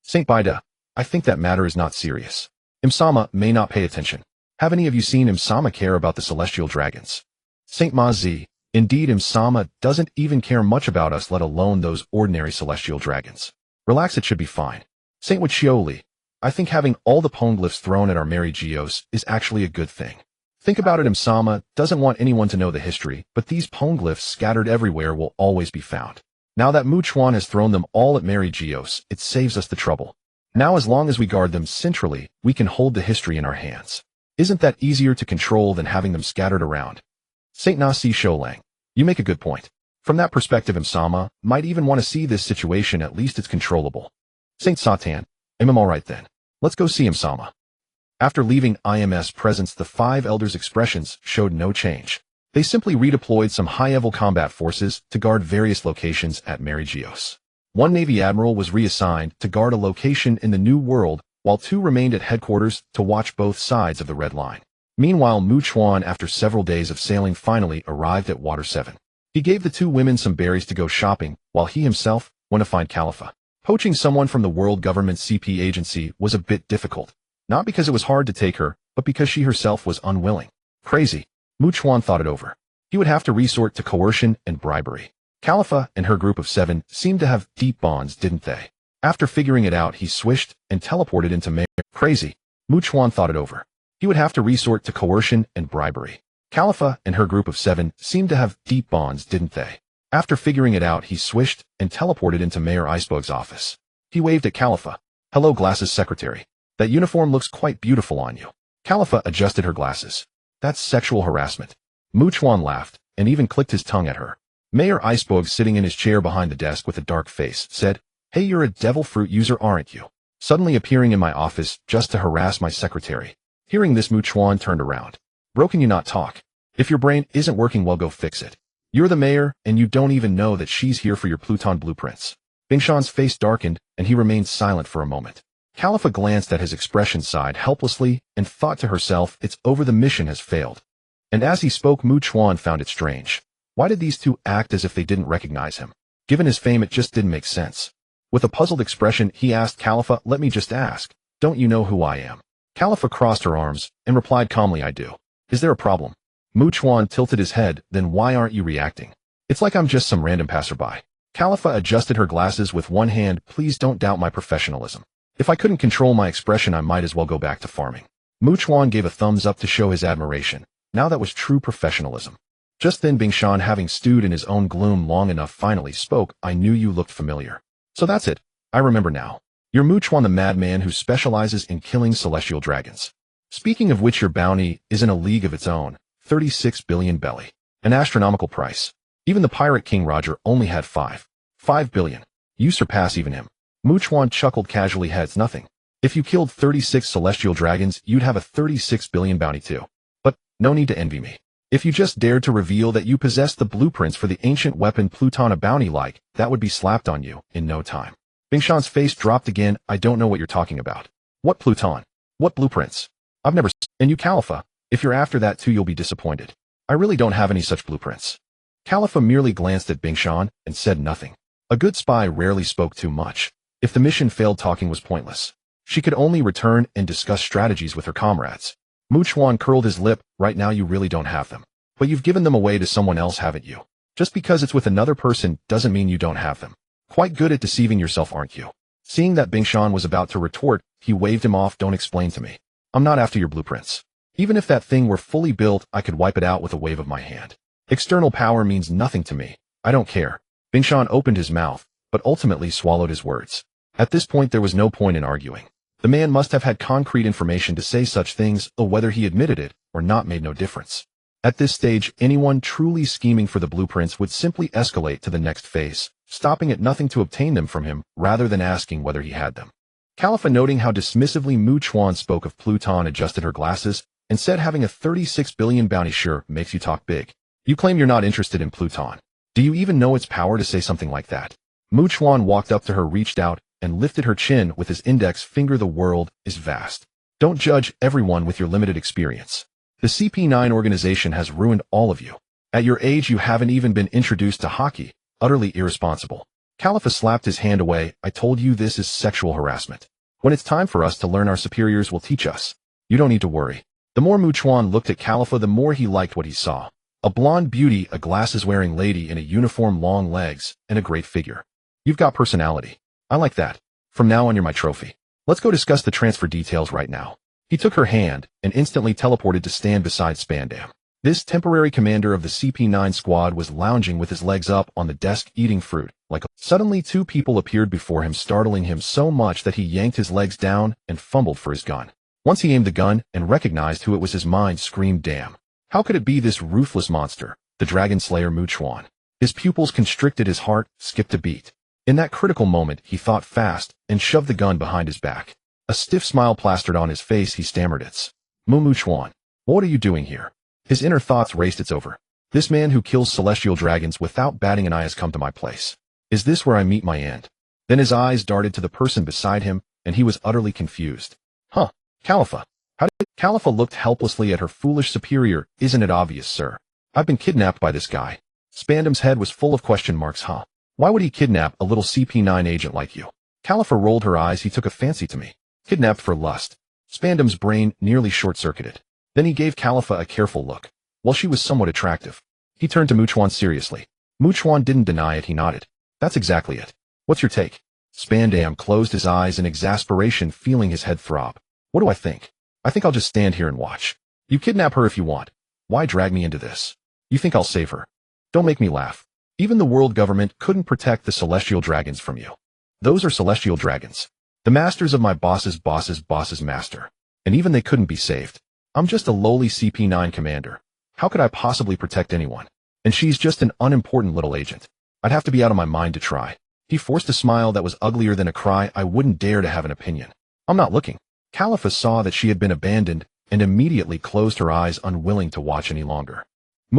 Saint Bida, I think that matter is not serious. Imsama may not pay attention. Have any of you seen Imsama care about the celestial dragons? Saint Mazi, indeed, Imsama doesn't even care much about us, let alone those ordinary celestial dragons. Relax, it should be fine. Saint Wachioli, I think having all the poneglyphs thrown at our Mangekyō is actually a good thing. Think about it, Imsama doesn't want anyone to know the history, but these poneglyphs scattered everywhere will always be found. Now that Chuan has thrown them all at Mangekyō, it saves us the trouble. Now as long as we guard them centrally, we can hold the history in our hands. Isn't that easier to control than having them scattered around? Saint Nasi Sholang, you make a good point. From that perspective, Imsama might even want to see this situation, at least it's controllable. Saint Satan, I'm alright then. Let's go see Imsama. After leaving IMS presence, the 5 elders' expressions showed no change. They simply redeployed some high-level combat forces to guard various locations at Mangekyō. One Navy admiral was reassigned to guard a location in the New World, while 2 remained at headquarters to watch both sides of the Red Line. Meanwhile, Chuan, after several days of sailing, finally arrived at Water 7. He gave the 2 women some berries to go shopping, while he himself when to find Khalifa. Poaching someone from the world government CP agency was a bit difficult. Not because it was hard to take her, but because she herself was unwilling. Crazy. Chuan thought it over. He would have to resort to coercion and bribery. Khalifa and her group of 7 seemed to have deep bonds, didn't they? After figuring it out, he swished and teleported into Mayor. Crazy. Chuan thought it over. He would have to resort to coercion and bribery. Khalifa and her group of 7 seemed to have deep bonds, didn't they? After figuring it out, he swished and teleported into Mayor Icebug's office. He waved at Khalifa. Hello, Glasses Secretary. That uniform looks quite beautiful on you. Khalifa adjusted her glasses. That's sexual harassment. Chuan laughed and even clicked his tongue at her. Mayor Icebug, sitting in his chair behind the desk with a dark face, said, Hey, you're a devil fruit user, aren't you? Suddenly appearing in my office just to harass my secretary. Hearing this, Chuan turned around. Bro, can you not talk? If your brain isn't working well, go fix it. You're the mayor, and you don't even know that she's here for your Pluton blueprints. Bingshan's face darkened, and he remained silent for a moment. Khalifa glanced at his expression, sighed helplessly, and thought to herself, it's over, the mission has failed. And as he spoke, Chuan found it strange. Why did these two act as if they didn't recognize him? Given his fame, it just didn't make sense. With a puzzled expression, he asked Khalifa, let me just ask, don't you know who I am? Khalifa crossed her arms and replied calmly, I do. Is there a problem? Chuan tilted his head, then why aren't you reacting? It's like I'm just some random passerby. Khalifa adjusted her glasses with one hand. Please don't doubt my professionalism. If I couldn't control my expression, I might as well go back to farming. Chuan gave a thumbs up to show his admiration. Now that was true professionalism. Just then, Bingshan, having stewed in his own gloom long enough, finally spoke. I knew you looked familiar. So that's it. I remember now. You're Chuan, the madman who specializes in killing celestial dragons. Speaking of which, your bounty is in a league of its own. 36 billion belly. An astronomical price. Even the Pirate King Roger only had 5 billion. You surpass even him. Chuan chuckled casually. It's nothing. If you killed 36 celestial dragons, you'd have a 36 billion bounty too. But no need to envy me. If you just dared to reveal that you possessed the blueprints for the ancient weapon Pluton, a bounty like that would be slapped on you in no time. Bingshan's face dropped again. I don't know what you're talking about. What Pluton? What blueprints? I've never seen. And you, Khalifa, if you're after that too, you'll be disappointed. I really don't have any such blueprints. Khalifa merely glanced at Bingshan and said nothing. A good spy rarely spoke too much. If the mission failed, talking was pointless. She could only return and discuss strategies with her comrades. Chuan curled his lip. Right now you really don't have them. But you've given them away to someone else, haven't you? Just because it's with another person doesn't mean you don't have them. Quite good at deceiving yourself, aren't you? Seeing that Bingshan was about to retort, he waved him off. Don't explain to me. I'm not after your blueprints. Even if that thing were fully built, I could wipe it out with a wave of my hand. External power means nothing to me. I don't care. Bingshan opened his mouth, but ultimately swallowed his words. At this point, there was no point in arguing. The man must have had concrete information to say such things, though whether he admitted it or not made no difference. At this stage, anyone truly scheming for the blueprints would simply escalate to the next phase, stopping at nothing to obtain them from him, rather than asking whether he had them. Khalifa, noting how dismissively Chuan spoke of Pluton, adjusted her glasses and said, having a 36 billion bounty sure makes you talk big. You claim you're not interested in Pluton. Do you even know its power to say something like that? Chuan walked up to her, reached out, and lifted her chin with his index finger. The world is vast. Don't judge everyone with your limited experience. The CP9 organization has ruined all of you. At your age, you haven't even been introduced to hockey. Utterly irresponsible. Khalifa slapped his hand away. I told you this is sexual harassment. When it's time for us to learn, our superiors will teach us. You don't need to worry. The more Chuan looked at Khalifa, the more he liked what he saw. A blonde beauty, a glasses-wearing lady in a uniform, long legs, and a great figure. You've got personality. I like that. From now on, you're my trophy. Let's go discuss the transfer details right now. He took her hand and instantly teleported to stand beside Spandam. This temporary commander of the CP9 squad was lounging with his legs up on the desk, eating fruit. Suddenly, 2 people appeared before him, startling him so much that he yanked his legs down and fumbled for his gun. Once he aimed the gun and recognized who it was, his mind screamed, damn. How could it be this ruthless monster, the Dragon Slayer Chuan? His pupils constricted, his heart skipped a beat. In that critical moment, he thought fast and shoved the gun behind his back. A stiff smile plastered on his face. He stammered, it's Chuan. What are you doing here? His inner thoughts raced. It's over. This man who kills celestial dragons without batting an eye has come to my place. Is this where I meet my end? Then his eyes darted to the person beside him, and he was utterly confused. Huh, Khalifa. How did Khalifa looked helplessly at her foolish superior. Isn't it obvious, sir? I've been kidnapped by this guy. Spandam's head was full of question marks. Huh? Why would he kidnap a little CP9 agent like you? Califa rolled her eyes. He took a fancy to me. Kidnapped for lust. Spandam's brain nearly short-circuited. Then he gave Califa a careful look. While she was somewhat attractive, he turned to Chuan seriously. Chuan didn't deny it. He nodded. That's exactly it. What's your take? Spandam closed his eyes in exasperation, feeling his head throb. What do I think? I think I'll just stand here and watch. You kidnap her if you want. Why drag me into this? You think I'll save her? Don't make me laugh. Even the world government couldn't protect the celestial dragons from you. Those are celestial dragons. The masters of my boss's master. And even they couldn't be saved. I'm just a lowly CP9 commander. How could I possibly protect anyone? And she's just an unimportant little agent. I'd have to be out of my mind to try. He forced a smile that was uglier than a cry. I wouldn't dare to have an opinion. I'm not looking. Califa saw that she had been abandoned and immediately closed her eyes, unwilling to watch any longer.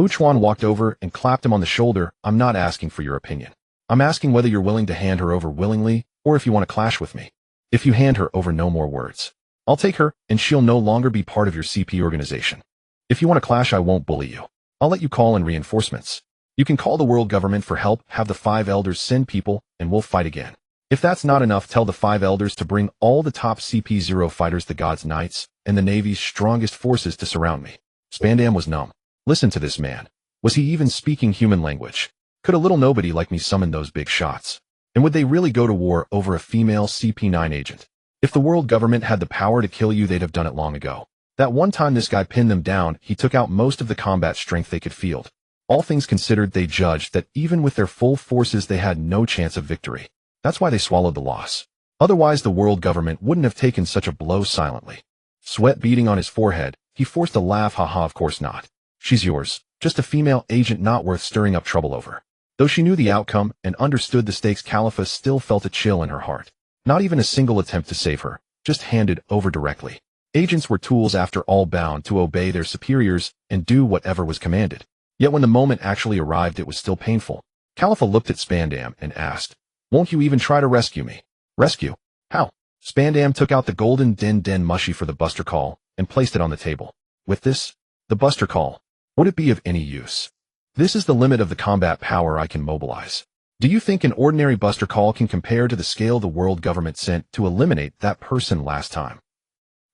Chuan walked over and clapped him on the shoulder. I'm not asking for your opinion. I'm asking whether you're willing to hand her over willingly, or if you want to clash with me. If you hand her over, no more words. I'll take her, and she'll no longer be part of your CP organization. If you want to clash, I won't bully you. I'll let you call in reinforcements. You can call the world government for help, have the 5 elders send people, and we'll fight again. If that's not enough, tell the 5 elders to bring all the top CP0 fighters, the God's Knights, and the Navy's strongest forces to surround me. Spandam was numb. Listen to this man. Was he even speaking human language? Could a little nobody like me summon those big shots? And would they really go to war over a female CP9 agent? If the world government had the power to kill you, they'd have done it long ago. That one time this guy pinned them down, he took out most of the combat strength they could field. All things considered, they judged that even with their full forces, they had no chance of victory. That's why they swallowed the loss. Otherwise, the world government wouldn't have taken such a blow silently. Sweat beading on his forehead, he forced a laugh. Haha, of course not. She's yours. Just a female agent not worth stirring up trouble over. Though she knew the outcome and understood the stakes, Califa still felt a chill in her heart. Not even a single attempt to save her, just handed over directly. Agents were tools after all, bound to obey their superiors and do whatever was commanded. Yet when the moment actually arrived, it was still painful. Califa looked at Spandam and asked, "Won't you even try to rescue me?" Rescue? How? Spandam took out the golden den mushy for the buster call and placed it on the table. With this, the buster call, would it be of any use? This is the limit of the combat power I can mobilize. Do you think an ordinary buster call can compare to the scale the world government sent to eliminate that person last time?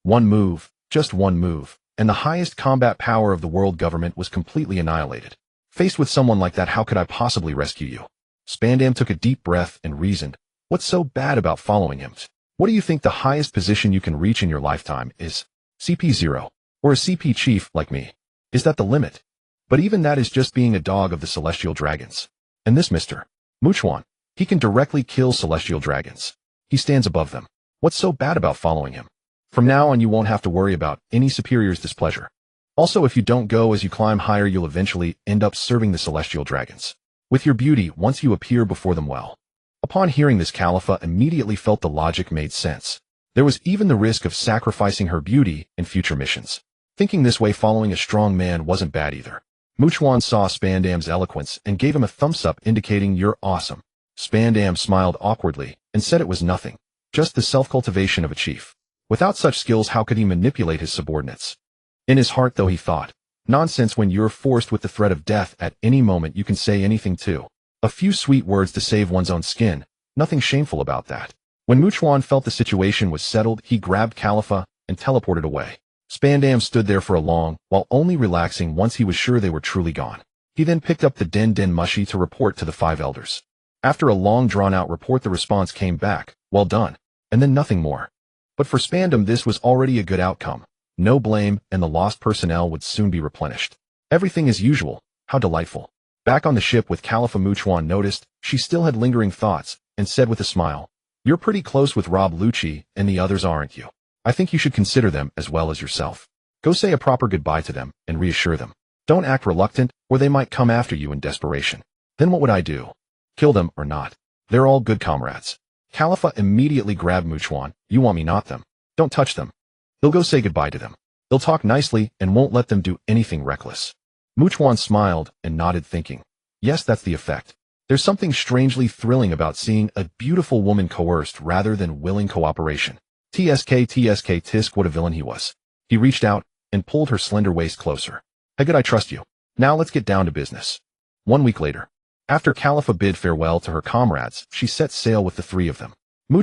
One move, just one move, and the highest combat power of the world government was completely annihilated. Faced with someone like that, how could I possibly rescue you? Spandam took a deep breath and reasoned. What's so bad about following him? What do you think the highest position you can reach in your lifetime is? CP0, or a CP chief like me. Is that the limit? But even that is just being a dog of the celestial dragons. And this Mr. Chuan, he can directly kill celestial dragons. He stands above them. What's so bad about following him? From now on, you won't have to worry about any superior's displeasure. Also, if you don't go as you climb higher, you'll eventually end up serving the celestial dragons. With your beauty, once you appear before them well. Upon hearing this, Califa immediately felt the logic made sense. There was even the risk of sacrificing her beauty in future missions. Thinking this way, following a strong man wasn't bad either. Chuan saw Spandam's eloquence and gave him a thumbs up, indicating you're awesome. Spandam smiled awkwardly and said it was nothing, just the self-cultivation of a chief. Without such skills, how could he manipulate his subordinates? In his heart, though, he thought, nonsense. When you're forced with the threat of death at any moment, you can say anything too. A few sweet words to save one's own skin, nothing shameful about that. When Chuan felt the situation was settled, he grabbed Califa and teleported away. Spandam stood there for a long while, only relaxing once he was sure they were truly gone. He then picked up the den mushy to report to the 5 elders. After a long drawn-out report, the response came back, well done, and then nothing more. But for Spandam, this was already a good outcome. No blame, and the lost personnel would soon be replenished. Everything as usual. How delightful. Back on the ship with Califa, Chuan noticed she still had lingering thoughts and said with a smile, "You're pretty close with Rob Lucci and the others, aren't you? I think you should consider them as well as yourself. Go say a proper goodbye to them and reassure them. Don't act reluctant, or they might come after you in desperation. Then what would I do? Kill them or not? They're all good comrades." Califa immediately grabbed Chuan. "You want me, not them. Don't touch them. They'll go say goodbye to them. They'll talk nicely and won't let them do anything reckless." Chuan smiled and nodded, thinking, yes, that's the effect. There's something strangely thrilling about seeing a beautiful woman coerced rather than willing cooperation. Tisk, what a villain he was. He reached out and pulled her slender waist closer. "Hey, good, I trust you. Now let's get down to business." 1 week later. After Khalifa bid farewell to her comrades, she set sail with the three of them.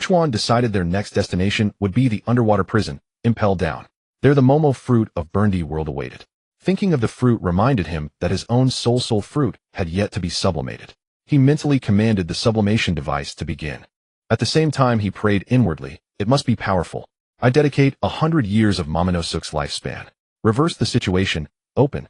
Chuan decided their next destination would be the underwater prison, Impel Down. There the Momo fruit of Burndy world awaited. Thinking of the fruit reminded him that his own soul fruit had yet to be sublimated. He mentally commanded the sublimation device to begin. At the same time he prayed inwardly, it must be powerful. I dedicate 100 years of Momonosuke's lifespan. Reverse the situation, open.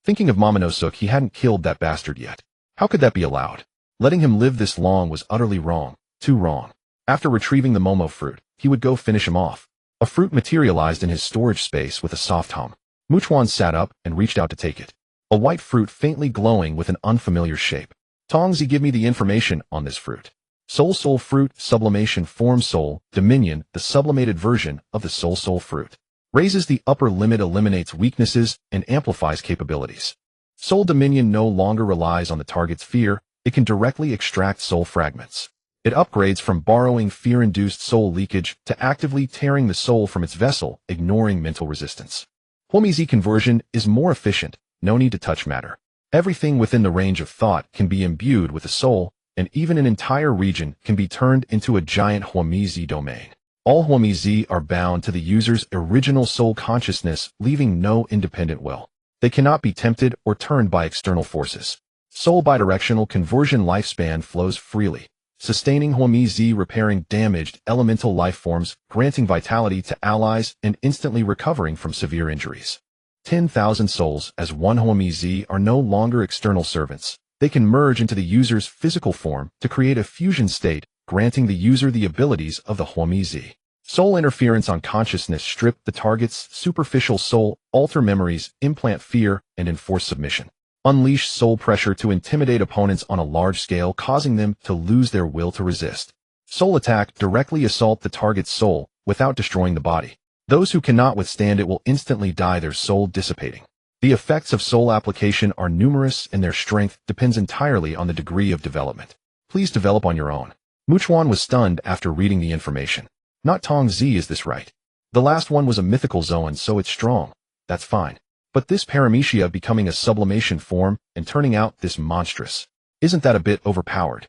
Thinking of Momonosuke, he hadn't killed that bastard yet. How could that be allowed? Letting him live this long was utterly wrong, too wrong. After retrieving the Momo fruit, he would go finish him off. A fruit materialized in his storage space with a soft hum. Chuan sat up and reached out to take it. A white fruit faintly glowing with an unfamiliar shape. Tongzi, give me the information on this fruit. Soul fruit, sublimation form soul, dominion, the sublimated version of the soul fruit. Raises the upper limit, eliminates weaknesses, and amplifies capabilities. Soul dominion no longer relies on the target's fear, it can directly extract soul fragments. It upgrades from borrowing fear-induced soul leakage to actively tearing the soul from its vessel, ignoring mental resistance. Huomizi conversion is more efficient, no need to touch matter. Everything within the range of thought can be imbued with a soul, and even an entire region can be turned into a giant Huomizi domain. All Huomizi are bound to the user's original soul consciousness, leaving no independent will. They cannot be tempted or turned by external forces. Soul bidirectional conversion lifespan flows freely, sustaining Huomizi, repairing damaged elemental life forms, granting vitality to allies, and instantly recovering from severe injuries. 10,000 souls as one Huomizi are no longer external servants. They can merge into the user's physical form to create a fusion state, granting the user the abilities of the Huomizi. Soul interference on consciousness strip the target's superficial soul, alter memories, implant fear, and enforce submission. Unleash soul pressure to intimidate opponents on a large scale, causing them to lose their will to resist. Soul attack, directly assault the target's soul without destroying the body. Those who cannot withstand it will instantly die, their soul dissipating. The effects of soul application are numerous and their strength depends entirely on the degree of development. Please develop on your own. Chuan was stunned after reading the information. Not Tongzi, is this right? The last one was a mythical Zoan, so it's strong. That's fine. But this Paramecia becoming a sublimation form and turning out this monstrous. Isn't that a bit overpowered?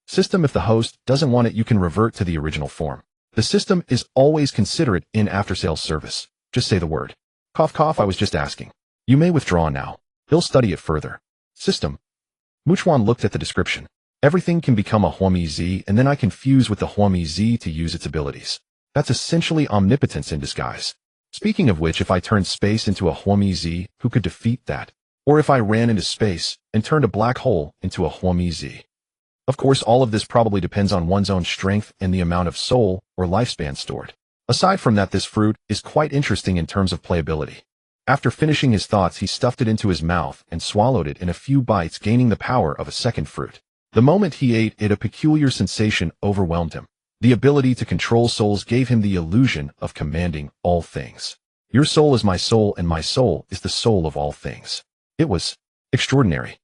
System, if the host doesn't want it, you can revert to the original form. The system is always considerate in after-sales service. Just say the word. Cough cough, I was just asking. You may withdraw now. He'll study it further. System. Chuan looked at the description. Everything can become a Huomizi, and then I can fuse with the Huomizi to use its abilities. That's essentially omnipotence in disguise. Speaking of which, if I turned space into a Huomizi, who could defeat that? Or if I ran into space and turned a black hole into a Huomizi? Of course, all of this probably depends on one's own strength and the amount of soul or lifespan stored. Aside from that, this fruit is quite interesting in terms of playability. After finishing his thoughts, he stuffed it into his mouth and swallowed it in a few bites, gaining the power of a second fruit. The moment he ate it, a peculiar sensation overwhelmed him. The ability to control souls gave him the illusion of commanding all things. Your soul is my soul, and my soul is the soul of all things. It was extraordinary.